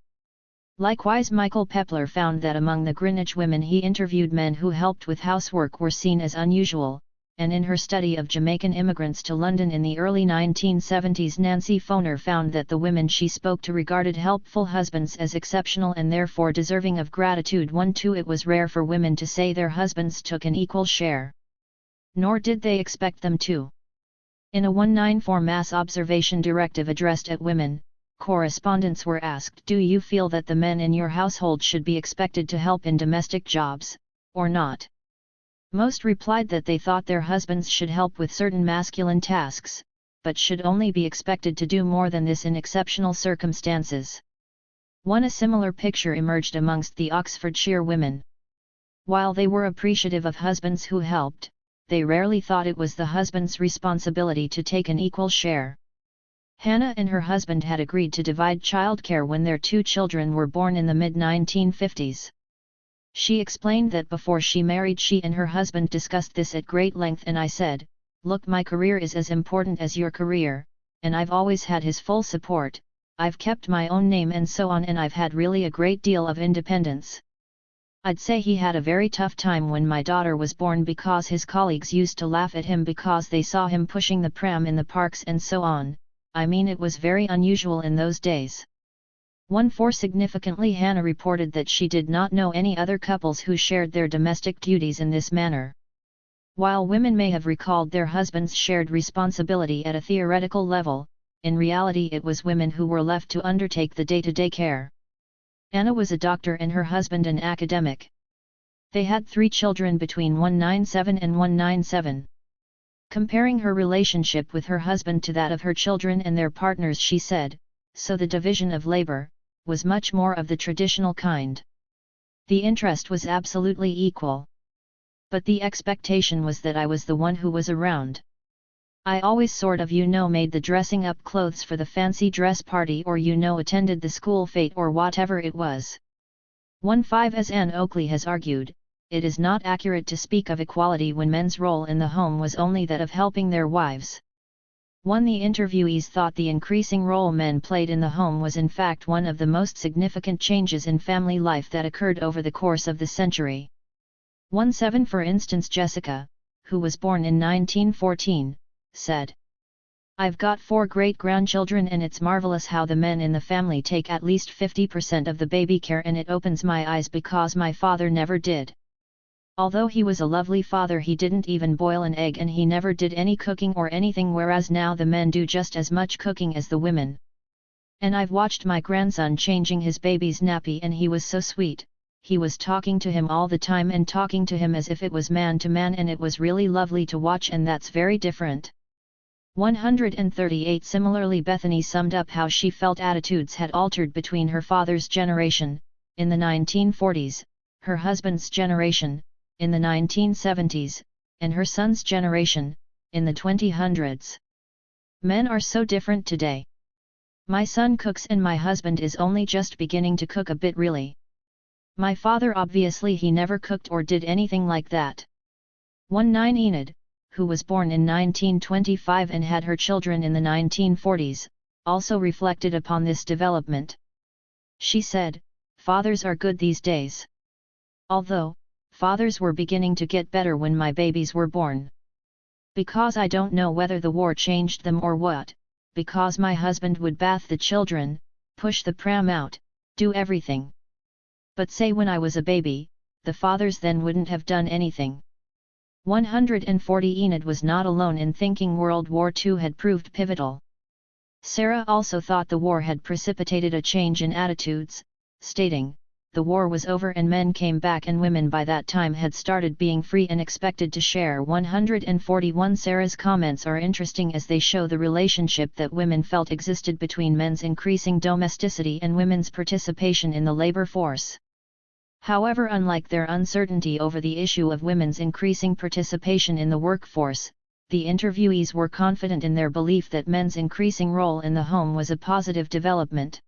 Likewise, Michael Pepler found that among the Greenwich women he interviewed, men who helped with housework were seen as unusual, and in her study of Jamaican immigrants to London in the early 1970s, Nancy Foner found that the women she spoke to regarded helpful husbands as exceptional and therefore deserving of gratitude. 1-2 It was rare for women to say their husbands took an equal share. Nor did they expect them to. In a 194 mass observation directive addressed at women, correspondents were asked, "Do you feel that the men in your household should be expected to help in domestic jobs, or not?" Most replied that they thought their husbands should help with certain masculine tasks, but should only be expected to do more than this in exceptional circumstances. A similar picture emerged amongst the Oxfordshire women. While they were appreciative of husbands who helped, they rarely thought it was the husband's responsibility to take an equal share. Hannah and her husband had agreed to divide childcare when their 2 children were born in the mid-1950s. She explained that before she married she and her husband discussed this at great length, and I said, "Look, my career is as important as your career, and I've always had his full support. I've kept my own name and so on, and I've had really a great deal of independence." I'd say he had a very tough time when my daughter was born because his colleagues used to laugh at him because they saw him pushing the pram in the parks and so on. I mean, it was very unusual in those days. 1-4 Significantly, Hannah reported that she did not know any other couples who shared their domestic duties in this manner. While women may have recalled their husbands' shared responsibility at a theoretical level, in reality it was women who were left to undertake the day-to-day care. Anna was a doctor and her husband an academic. They had 3 children between 197 and 197. Comparing her relationship with her husband to that of her children and their partners, she said, "So the division of labor was much more of the traditional kind. The interest was absolutely equal. But the expectation was that I was the one who was around. I always sort of made the dressing up clothes for the fancy dress party or attended the school fete or whatever it was. 1.5 As Anne Oakley has argued, it is not accurate to speak of equality when men's role in the home was only that of helping their wives. 1. The interviewees thought the increasing role men played in the home was in fact one of the most significant changes in family life that occurred over the course of the century. 1.7 For instance, Jessica, who was born in 1914, said, "I've got 4 great-grandchildren and it's marvelous how the men in the family take at least 50% of the baby care, and it opens my eyes because my father never did. Although he was a lovely father, he didn't even boil an egg and he never did any cooking or anything, whereas now the men do just as much cooking as the women. And I've watched my grandson changing his baby's nappy and he was so sweet, he was talking to him all the time and talking to him as if it was man to man, and it was really lovely to watch, and that's very different." 138 Similarly, Bethany summed up how she felt attitudes had altered between her father's generation, in the 1940s, her husband's generation, in the 1970s, and her son's generation, in the 2000s. "Men are so different today. My son cooks and my husband is only just beginning to cook a bit, really. My father, obviously he never cooked or did anything like that." 1.9 Enid, who was born in 1925 and had her children in the 1940s, also reflected upon this development. She said, "Fathers are good these days. Although, fathers were beginning to get better when my babies were born. Because I don't know whether the war changed them or what, because my husband would bath the children, push the pram out, do everything. But say when I was a baby, the fathers then wouldn't have done anything." 140 Enid was not alone in thinking World War II had proved pivotal. Sarah also thought the war had precipitated a change in attitudes, stating, "The war was over and men came back, and women by that time had started being free and expected to share." 141 Sarah's comments are interesting as they show the relationship that women felt existed between men's increasing domesticity and women's participation in the labor force. However, unlike their uncertainty over the issue of women's increasing participation in the workforce, the interviewees were confident in their belief that men's increasing role in the home was a positive development.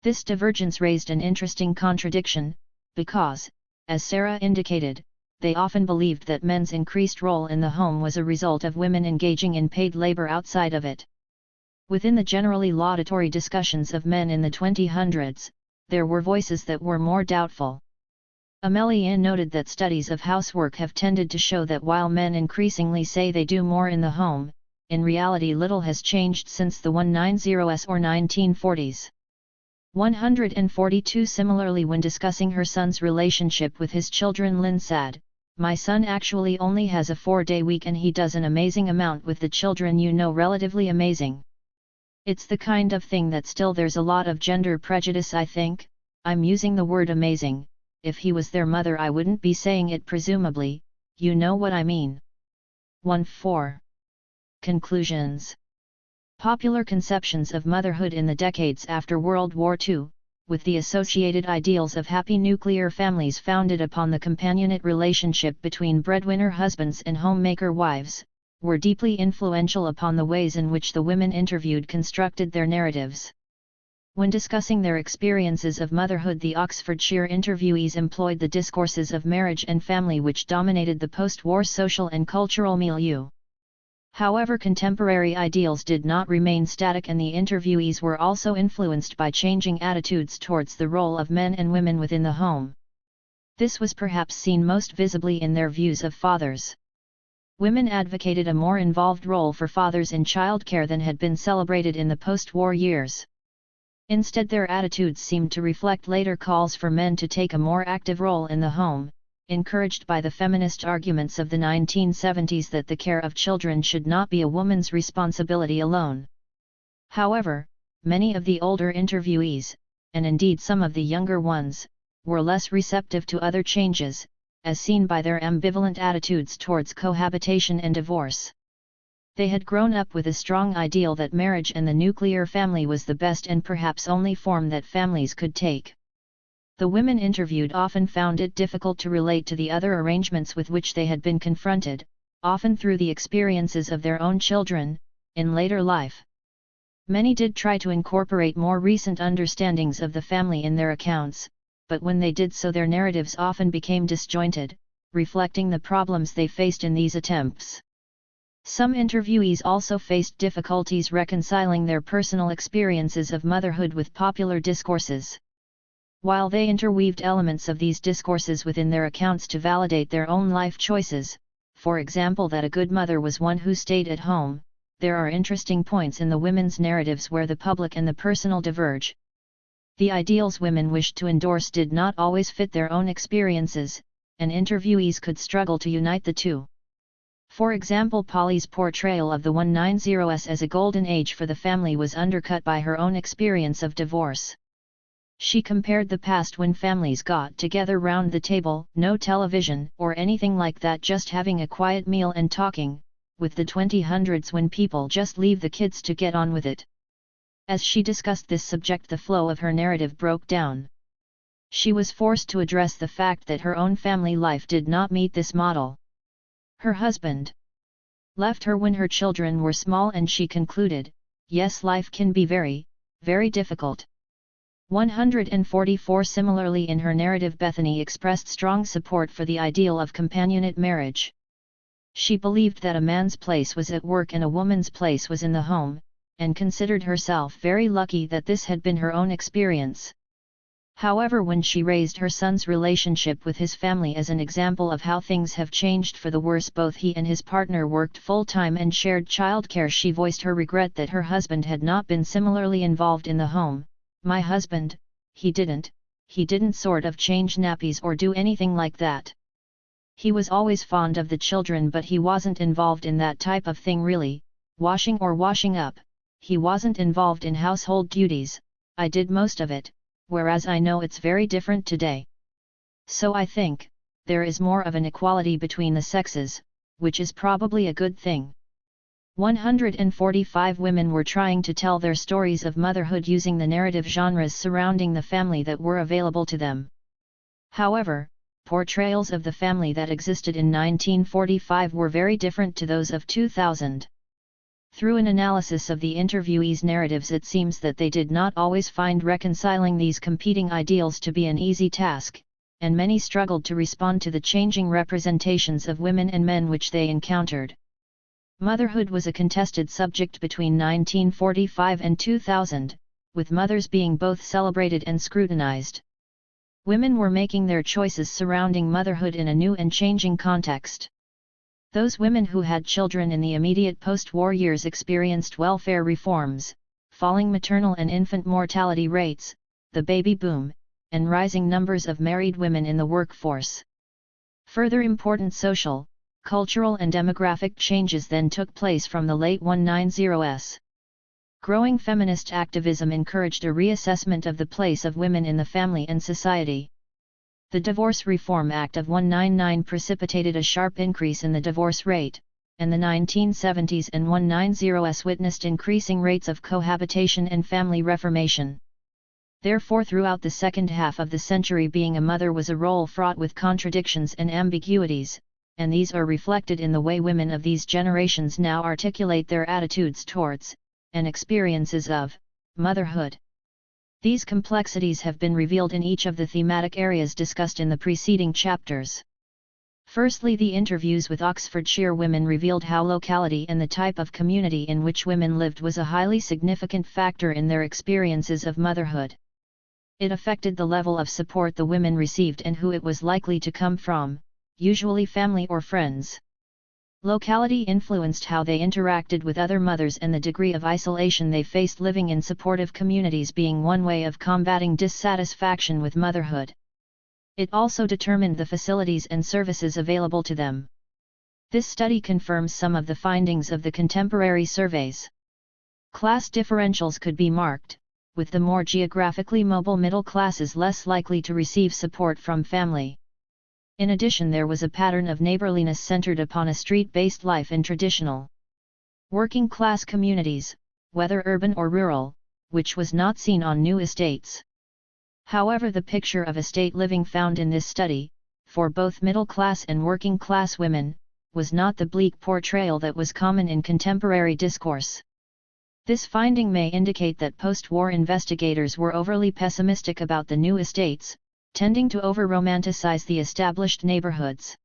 This divergence raised an interesting contradiction, because, as Sarah indicated, they often believed that men's increased role in the home was a result of women engaging in paid labor outside of it. Within the generally laudatory discussions of men in the 2000s, there were voices that were more doubtful. Amelie noted that studies of housework have tended to show that while men increasingly say they do more in the home, in reality little has changed since the 190s or 1940s. 142 Similarly, when discussing her son's relationship with his children, Lynn said, "My son actually only has a 4-day week and he does an amazing amount with the children, relatively amazing. It's the kind of thing that still there's a lot of gender prejudice, I think. I'm using the word amazing. If he was their mother I wouldn't be saying it, presumably, you know what I mean." 1.4 Conclusions. Popular conceptions of motherhood in the decades after World War II, with the associated ideals of happy nuclear families founded upon the companionate relationship between breadwinner husbands and homemaker wives, were deeply influential upon the ways in which the women interviewed constructed their narratives. When discussing their experiences of motherhood, the Oxfordshire interviewees employed the discourses of marriage and family which dominated the post-war social and cultural milieu. However, contemporary ideals did not remain static, and the interviewees were also influenced by changing attitudes towards the role of men and women within the home. This was perhaps seen most visibly in their views of fathers. Women advocated a more involved role for fathers in childcare than had been celebrated in the post-war years. Instead, their attitudes seemed to reflect later calls for men to take a more active role in the home, encouraged by the feminist arguments of the 1970s that the care of children should not be a woman's responsibility alone. However, many of the older interviewees, and indeed some of the younger ones, were less receptive to other changes, as seen by their ambivalent attitudes towards cohabitation and divorce. They had grown up with a strong ideal that marriage and the nuclear family was the best and perhaps only form that families could take. The women interviewed often found it difficult to relate to the other arrangements with which they had been confronted, often through the experiences of their own children, in later life. Many did try to incorporate more recent understandings of the family in their accounts, but when they did so their narratives often became disjointed, reflecting the problems they faced in these attempts. Some interviewees also faced difficulties reconciling their personal experiences of motherhood with popular discourses. While they interweaved elements of these discourses within their accounts to validate their own life choices, for example that a good mother was one who stayed at home, there are interesting points in the women's narratives where the public and the personal diverge. The ideals women wished to endorse did not always fit their own experiences, and interviewees could struggle to unite the two. For example, Polly's portrayal of the 190s as a golden age for the family was undercut by her own experience of divorce. She compared the past when families got together round the table, no television or anything like that, just having a quiet meal and talking, with the 2000s when people just leave the kids to get on with it. As she discussed this subject, the flow of her narrative broke down. She was forced to address the fact that her own family life did not meet this model. Her husband left her when her children were small, and she concluded, yes, life can be very, very difficult. 144. Similarly, in her narrative, Bethany expressed strong support for the ideal of companionate marriage. She believed that a man's place was at work and a woman's place was in the home, and considered herself very lucky that this had been her own experience. However, when she raised her son's relationship with his family as an example of how things have changed for the worse, both he and his partner worked full-time and shared childcare, she voiced her regret that her husband had not been similarly involved in the home. My husband, he didn't sort of change nappies or do anything like that. He was always fond of the children, but he wasn't involved in that type of thing really, washing or washing up. He wasn't involved in household duties. I did most of it, whereas I know it's very different today. So I think there is more of an equality between the sexes, which is probably a good thing. 145 women were trying to tell their stories of motherhood using the narrative genres surrounding the family that were available to them. However, portrayals of the family that existed in 1945 were very different to those of 2000. Through an analysis of the interviewees' narratives, it seems that they did not always find reconciling these competing ideals to be an easy task, and many struggled to respond to the changing representations of women and men which they encountered. Motherhood was a contested subject between 1945 and 2000, with mothers being both celebrated and scrutinized. Women were making their choices surrounding motherhood in a new and changing context. Those women who had children in the immediate post-war years experienced welfare reforms, falling maternal and infant mortality rates, the baby boom, and rising numbers of married women in the workforce. Further important social, cultural and demographic changes then took place from the late 190s. Growing feminist activism encouraged a reassessment of the place of women in the family and society. The Divorce Reform Act of 199 precipitated a sharp increase in the divorce rate, and the 1970s and 190s witnessed increasing rates of cohabitation and family reformation. Therefore, throughout the second half of the century, being a mother was a role fraught with contradictions and ambiguities, and these are reflected in the way women of these generations now articulate their attitudes towards, and experiences of, motherhood. These complexities have been revealed in each of the thematic areas discussed in the preceding chapters. Firstly, the interviews with Oxfordshire women revealed how locality and the type of community in which women lived was a highly significant factor in their experiences of motherhood. It affected the level of support the women received and who it was likely to come from, usually family or friends. Locality influenced how they interacted with other mothers and the degree of isolation they faced, living in supportive communities being one way of combating dissatisfaction with motherhood. It also determined the facilities and services available to them. This study confirms some of the findings of the contemporary surveys. Class differentials could be marked, with the more geographically mobile middle classes less likely to receive support from family. In addition, there was a pattern of neighborliness centered upon a street-based life in traditional working-class communities, whether urban or rural, which was not seen on new estates. However, the picture of estate living found in this study, for both middle-class and working-class women, was not the bleak portrayal that was common in contemporary discourse. This finding may indicate that post-war investigators were overly pessimistic about the new estates, tending to over-romanticize the established neighborhoods.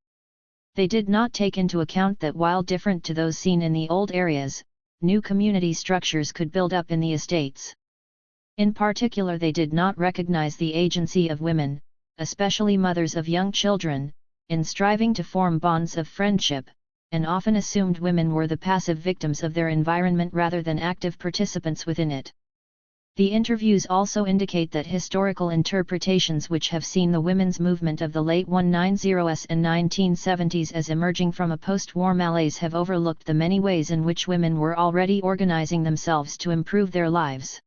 They did not take into account that while different to those seen in the old areas, new community structures could build up in the estates. In particular, they did not recognize the agency of women, especially mothers of young children, in striving to form bonds of friendship, and often assumed women were the passive victims of their environment rather than active participants within it. The interviews also indicate that historical interpretations which have seen the women's movement of the late 1990s and 1970s as emerging from a post-war malaise have overlooked the many ways in which women were already organizing themselves to improve their lives.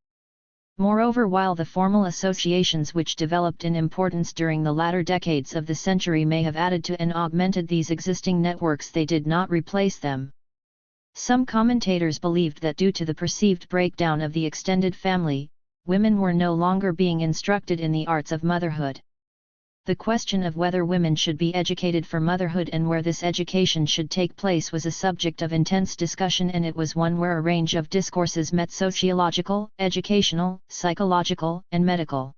Moreover, while the formal associations which developed in importance during the latter decades of the century may have added to and augmented these existing networks, they did not replace them. Some commentators believed that due to the perceived breakdown of the extended family, women were no longer being instructed in the arts of motherhood. The question of whether women should be educated for motherhood and where this education should take place was a subject of intense discussion, and it was one where a range of discourses met: sociological, educational, psychological, and medical.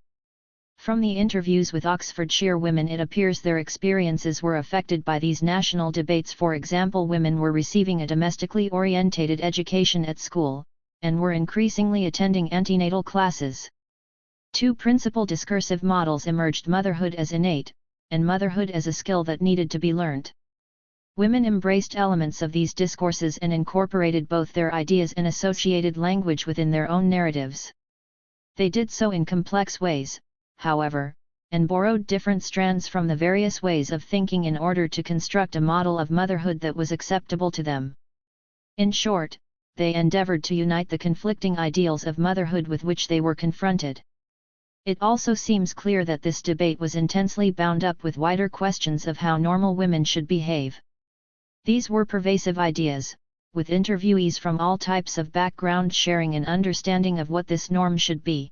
From the interviews with Oxfordshire women, it appears their experiences were affected by these national debates. For example, women were receiving a domestically orientated education at school, and were increasingly attending antenatal classes. Two principal discursive models emerged: motherhood as innate, and motherhood as a skill that needed to be learnt. Women embraced elements of these discourses and incorporated both their ideas and associated language within their own narratives. They did so in complex ways, however, and borrowed different strands from the various ways of thinking in order to construct a model of motherhood that was acceptable to them. In short, they endeavored to unite the conflicting ideals of motherhood with which they were confronted. It also seems clear that this debate was intensely bound up with wider questions of how normal women should behave. These were pervasive ideas, with interviewees from all types of background sharing an understanding of what this norm should be.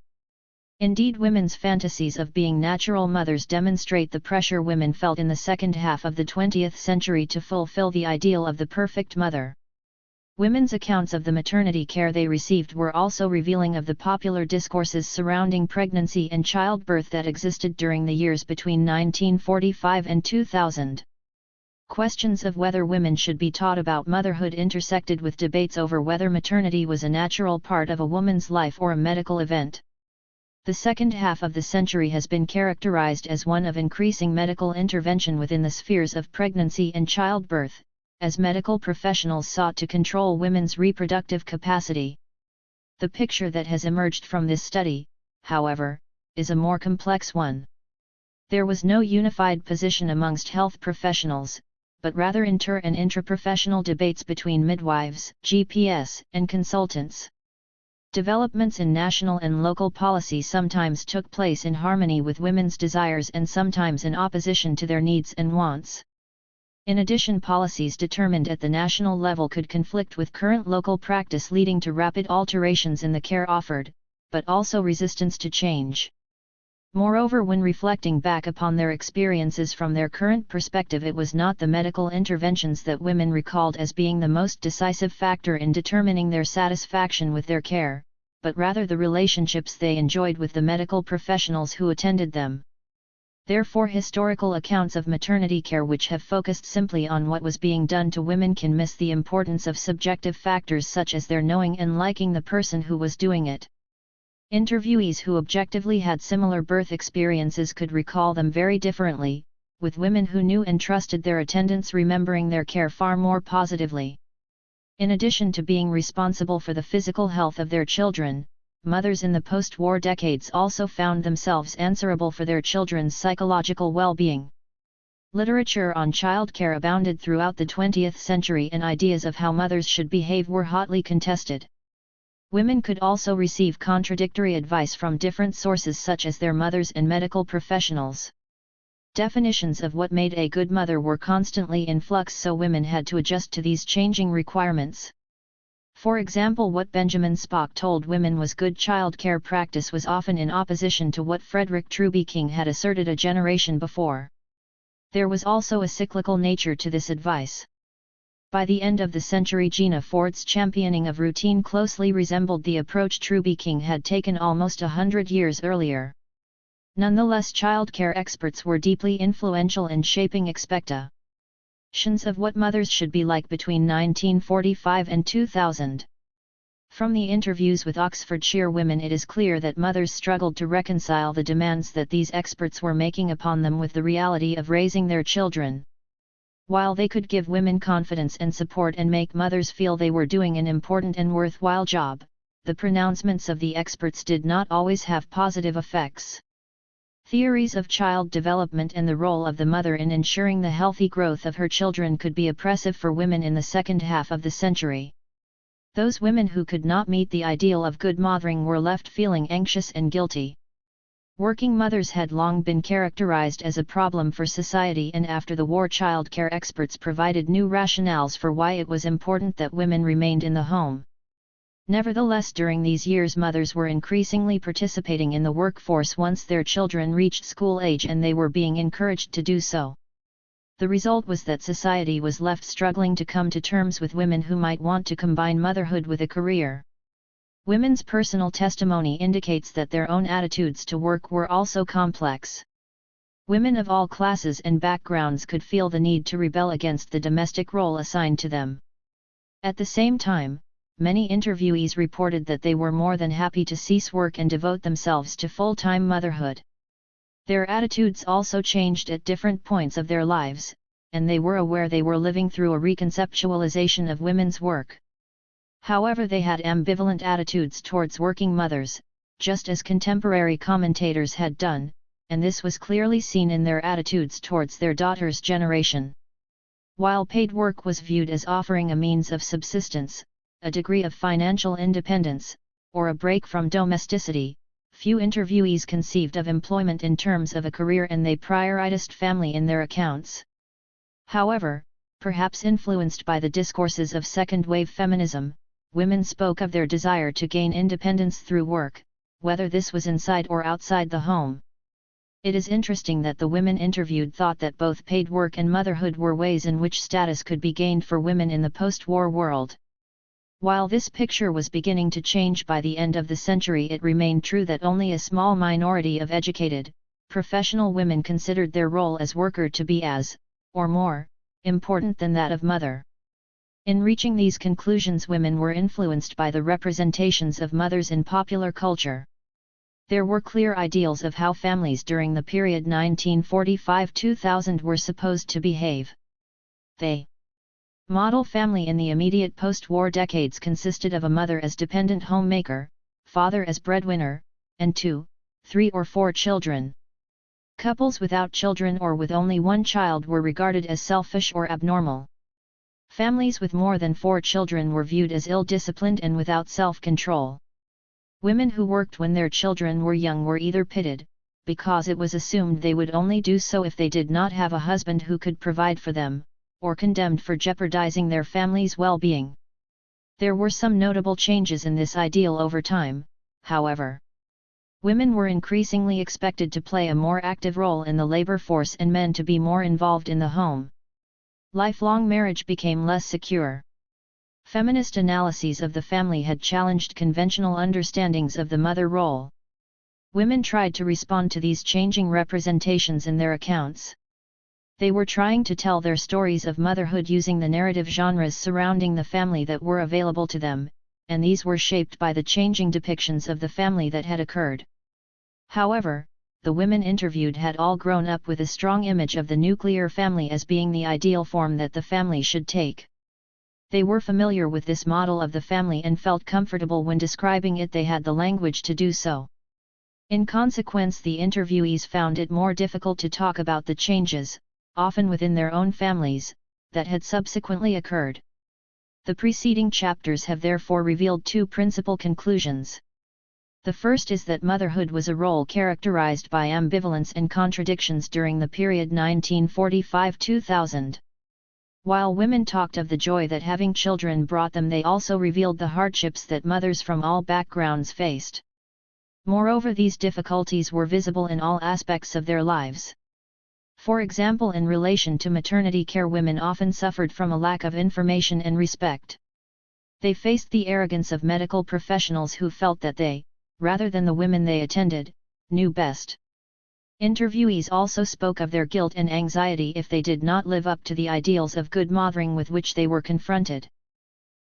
Indeed, women's fantasies of being natural mothers demonstrate the pressure women felt in the second half of the 20th century to fulfill the ideal of the perfect mother. Women's accounts of the maternity care they received were also revealing of the popular discourses surrounding pregnancy and childbirth that existed during the years between 1945 and 2000. Questions of whether women should be taught about motherhood intersected with debates over whether maternity was a natural part of a woman's life or a medical event. The second half of the century has been characterized as one of increasing medical intervention within the spheres of pregnancy and childbirth, as medical professionals sought to control women's reproductive capacity. The picture that has emerged from this study, however, is a more complex one. There was no unified position amongst health professionals, but rather inter- and intraprofessional debates between midwives, GPS, and consultants. Developments in national and local policy sometimes took place in harmony with women's desires and sometimes in opposition to their needs and wants. In addition, policies determined at the national level could conflict with current local practice, leading to rapid alterations in the care offered, but also resistance to change. Moreover, when reflecting back upon their experiences from their current perspective, it was not the medical interventions that women recalled as being the most decisive factor in determining their satisfaction with their care, but rather the relationships they enjoyed with the medical professionals who attended them. Therefore, historical accounts of maternity care which have focused simply on what was being done to women can miss the importance of subjective factors such as their knowing and liking the person who was doing it. Interviewees who objectively had similar birth experiences could recall them very differently, with women who knew and trusted their attendants remembering their care far more positively. In addition to being responsible for the physical health of their children, mothers in the post-war decades also found themselves answerable for their children's psychological well-being. Literature on childcare abounded throughout the 20th century, and ideas of how mothers should behave were hotly contested. Women could also receive contradictory advice from different sources such as their mothers and medical professionals. Definitions of what made a good mother were constantly in flux, so women had to adjust to these changing requirements. For example, what Benjamin Spock told women was good child care practice was often in opposition to what Frederick Truby King had asserted a generation before. There was also a cyclical nature to this advice. By the end of the century, Gina Ford's championing of routine closely resembled the approach Truby King had taken almost 100 years earlier. Nonetheless, childcare experts were deeply influential in shaping expectations of what mothers should be like between 1945 and 2000. From the interviews with Oxfordshire women, it is clear that mothers struggled to reconcile the demands that these experts were making upon them with the reality of raising their children. While they could give women confidence and support and make mothers feel they were doing an important and worthwhile job, the pronouncements of the experts did not always have positive effects. Theories of child development and the role of the mother in ensuring the healthy growth of her children could be oppressive for women in the second half of the century. Those women who could not meet the ideal of good mothering were left feeling anxious and guilty. Working mothers had long been characterized as a problem for society, and after the war, childcare experts provided new rationales for why it was important that women remained in the home. Nevertheless, during these years, mothers were increasingly participating in the workforce once their children reached school age, and they were being encouraged to do so. The result was that society was left struggling to come to terms with women who might want to combine motherhood with a career. Women's personal testimony indicates that their own attitudes to work were also complex. Women of all classes and backgrounds could feel the need to rebel against the domestic role assigned to them. At the same time, many interviewees reported that they were more than happy to cease work and devote themselves to full-time motherhood. Their attitudes also changed at different points of their lives, and they were aware they were living through a reconceptualization of women's work. However, they had ambivalent attitudes towards working mothers, just as contemporary commentators had done, and this was clearly seen in their attitudes towards their daughters' generation. While paid work was viewed as offering a means of subsistence, a degree of financial independence, or a break from domesticity, few interviewees conceived of employment in terms of a career, and they prioritized family in their accounts. However, perhaps influenced by the discourses of second-wave feminism, women spoke of their desire to gain independence through work, whether this was inside or outside the home. It is interesting that the women interviewed thought that both paid work and motherhood were ways in which status could be gained for women in the post-war world. While this picture was beginning to change by the end of the century, it remained true that only a small minority of educated, professional women considered their role as worker to be as, or more, important than that of mother. In reaching these conclusions, women were influenced by the representations of mothers in popular culture. There were clear ideals of how families during the period 1945-2000 were supposed to behave. The model family in the immediate post-war decades consisted of a mother as dependent homemaker, father as breadwinner, and 2, 3 or 4 children. Couples without children or with only one child were regarded as selfish or abnormal. Families with more than 4 children were viewed as ill-disciplined and without self-control. Women who worked when their children were young were either pitted, because it was assumed they would only do so if they did not have a husband who could provide for them, or condemned for jeopardizing their family's well-being. There were some notable changes in this ideal over time, however. Women were increasingly expected to play a more active role in the labor force and men to be more involved in the home. Lifelong marriage became less secure. Feminist analyses of the family had challenged conventional understandings of the mother role. Women tried to respond to these changing representations in their accounts. They were trying to tell their stories of motherhood using the narrative genres surrounding the family that were available to them, and these were shaped by the changing depictions of the family that had occurred. However, the women interviewed had all grown up with a strong image of the nuclear family as being the ideal form that the family should take. They were familiar with this model of the family and felt comfortable when describing it. They had the language to do so. In consequence, the interviewees found it more difficult to talk about the changes, often within their own families, that had subsequently occurred. The preceding chapters have therefore revealed 2 principal conclusions. The first is that motherhood was a role characterized by ambivalence and contradictions during the period 1945-2000. While women talked of the joy that having children brought them, they also revealed the hardships that mothers from all backgrounds faced. Moreover, these difficulties were visible in all aspects of their lives. For example, in relation to maternity care, women often suffered from a lack of information and respect. They faced the arrogance of medical professionals who felt that they, rather than the women they attended, knew best. Interviewees also spoke of their guilt and anxiety if they did not live up to the ideals of good mothering with which they were confronted.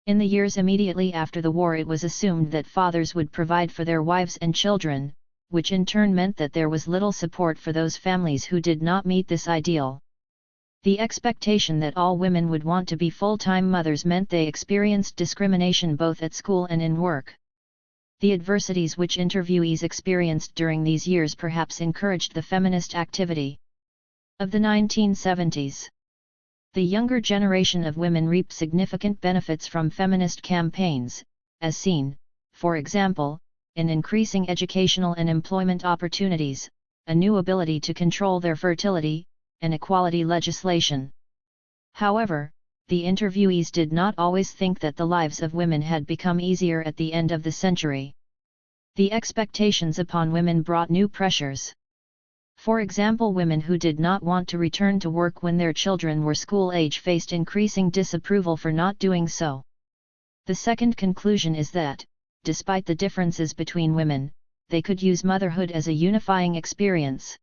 In the years immediately after the war, it was assumed that fathers would provide for their wives and children, which in turn meant that there was little support for those families who did not meet this ideal. The expectation that all women would want to be full-time mothers meant they experienced discrimination both at school and in work. The adversities which interviewees experienced during these years perhaps encouraged the feminist activity of the 1970s. The younger generation of women reaped significant benefits from feminist campaigns, as seen, for example, in increasing educational and employment opportunities, a new ability to control their fertility, and equality legislation. However, the interviewees did not always think that the lives of women had become easier at the end of the century. The expectations upon women brought new pressures. For example, women who did not want to return to work when their children were school age faced increasing disapproval for not doing so. The second conclusion is that, despite the differences between women, they could use motherhood as a unifying experience.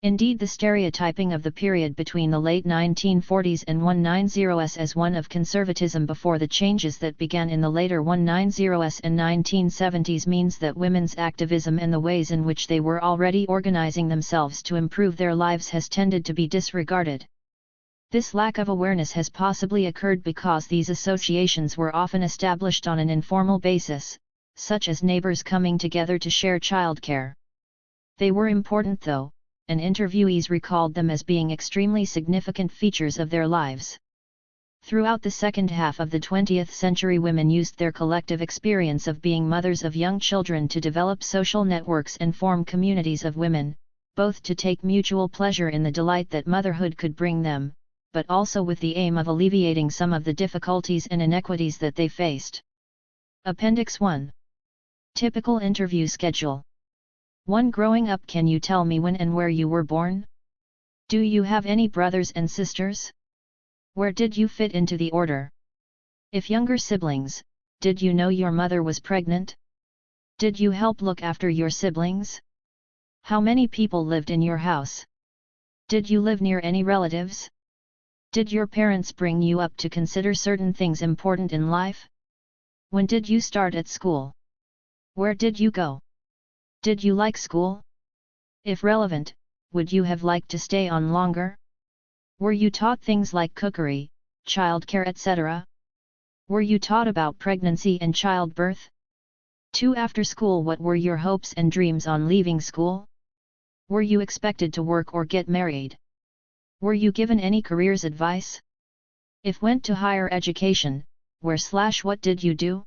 Indeed, the stereotyping of the period between the late 1940s and 190s as one of conservatism before the changes that began in the later 190s and 1970s means that women's activism and the ways in which they were already organizing themselves to improve their lives has tended to be disregarded. This lack of awareness has possibly occurred because these associations were often established on an informal basis, such as neighbors coming together to share childcare. They were important though, and interviewees recalled them as being extremely significant features of their lives. Throughout the second half of the 20th century, women used their collective experience of being mothers of young children to develop social networks and form communities of women, both to take mutual pleasure in the delight that motherhood could bring them, but also with the aim of alleviating some of the difficulties and inequities that they faced. Appendix 1. Typical interview schedule. 1. Growing up, can you tell me when and where you were born? Do you have any brothers and sisters? Where did you fit into the order? If younger siblings, did you know your mother was pregnant? Did you help look after your siblings? How many people lived in your house? Did you live near any relatives? Did your parents bring you up to consider certain things important in life? When did you start at school? Where did you go? Did you like school? If relevant, would you have liked to stay on longer? Were you taught things like cookery, childcare, etc.? Were you taught about pregnancy and childbirth? 2. After school, what were your hopes and dreams on leaving school? Were you expected to work or get married? Were you given any careers advice? If went to higher education, where/what did you do?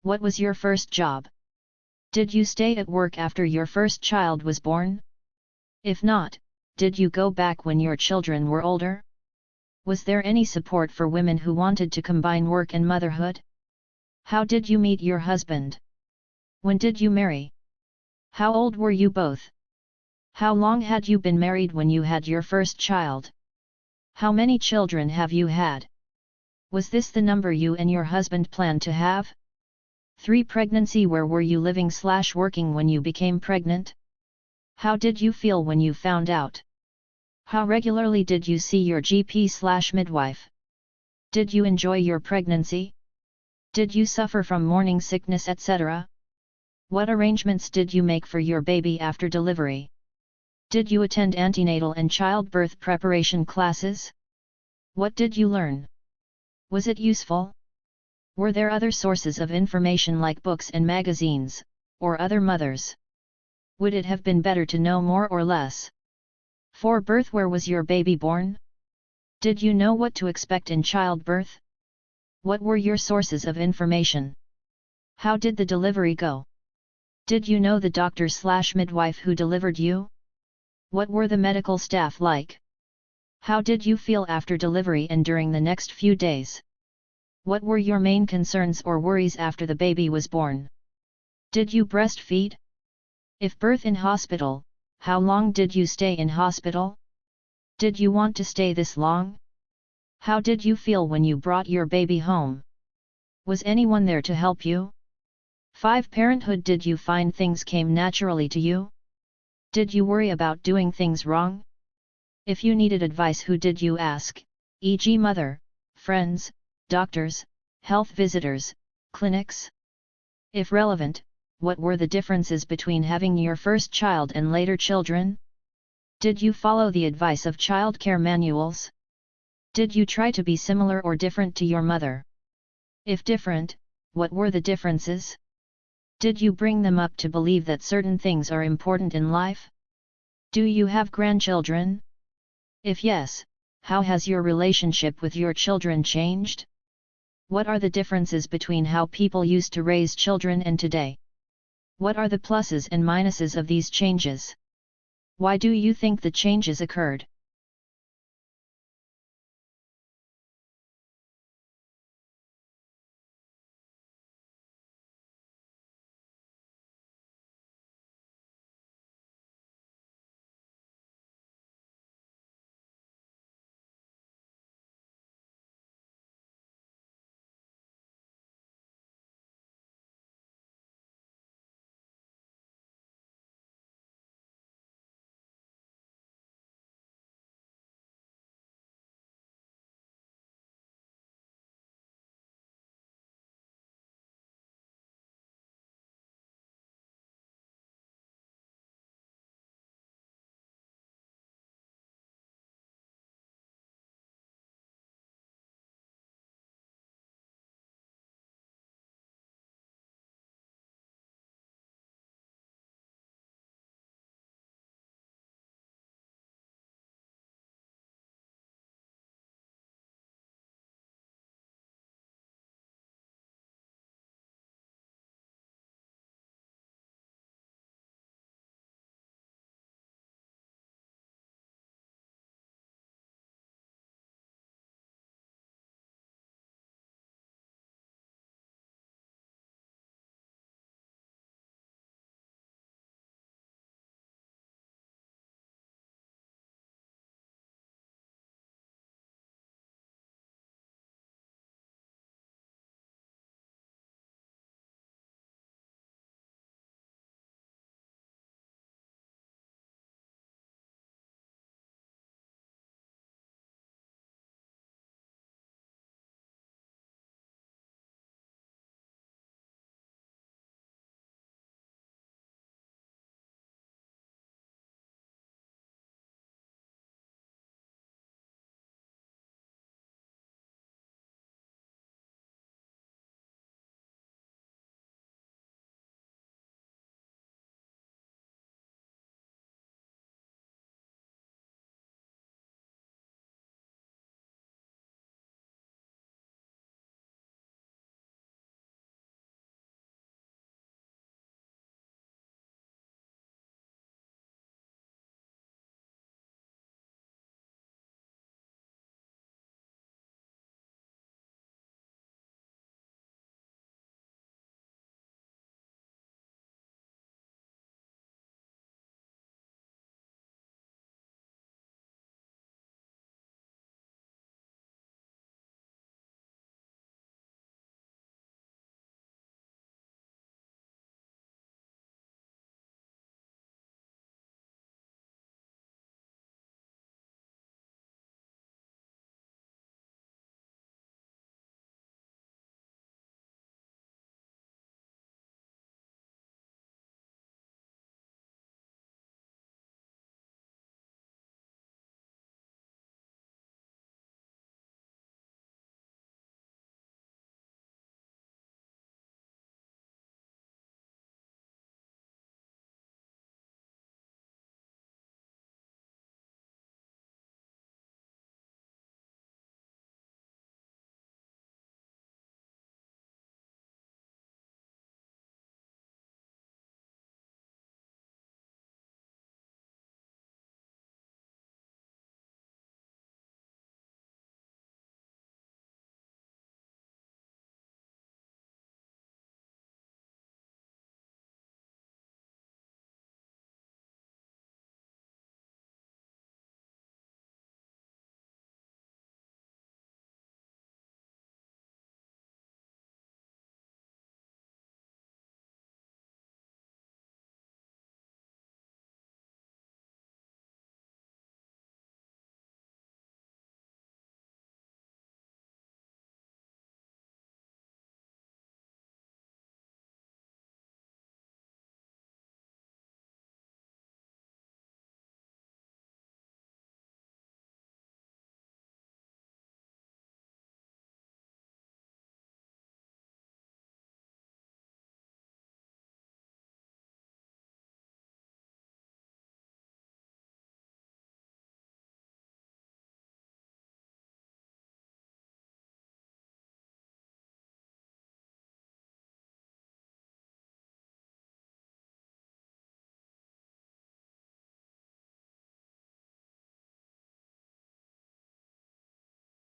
What was your first job? Did you stay at work after your first child was born? If not, did you go back when your children were older? Was there any support for women who wanted to combine work and motherhood? How did you meet your husband? When did you marry? How old were you both? How long had you been married when you had your first child? How many children have you had? Was this the number you and your husband planned to have? 3. Pregnancy. Where were you living/working when you became pregnant? How did you feel when you found out? How regularly did you see your GP/midwife? Did you enjoy your pregnancy? Did you suffer from morning sickness, etc.? What arrangements did you make for your baby after delivery? Did you attend antenatal and childbirth preparation classes? What did you learn? Was it useful? Were there other sources of information like books and magazines, or other mothers? Would it have been better to know more or less? 4. Birth. Where was your baby born? Did you know what to expect in childbirth? What were your sources of information? How did the delivery go? Did you know the doctor/midwife who delivered you? What were the medical staff like? How did you feel after delivery and during the next few days? What were your main concerns or worries after the baby was born? Did you breastfeed? If birth in hospital, how long did you stay in hospital? Did you want to stay this long? How did you feel when you brought your baby home? Was anyone there to help you? 5. Parenthood. Did you find things came naturally to you? Did you worry about doing things wrong? If you needed advice, who did you ask, e.g. mother, friends, doctors, health visitors, clinics? If relevant, what were the differences between having your first child and later children? Did you follow the advice of childcare manuals? Did you try to be similar or different to your mother? If different, what were the differences? Did you bring them up to believe that certain things are important in life? Do you have grandchildren? If yes, how has your relationship with your children changed? What are the differences between how people used to raise children and today? What are the pluses and minuses of these changes? Why do you think the changes occurred?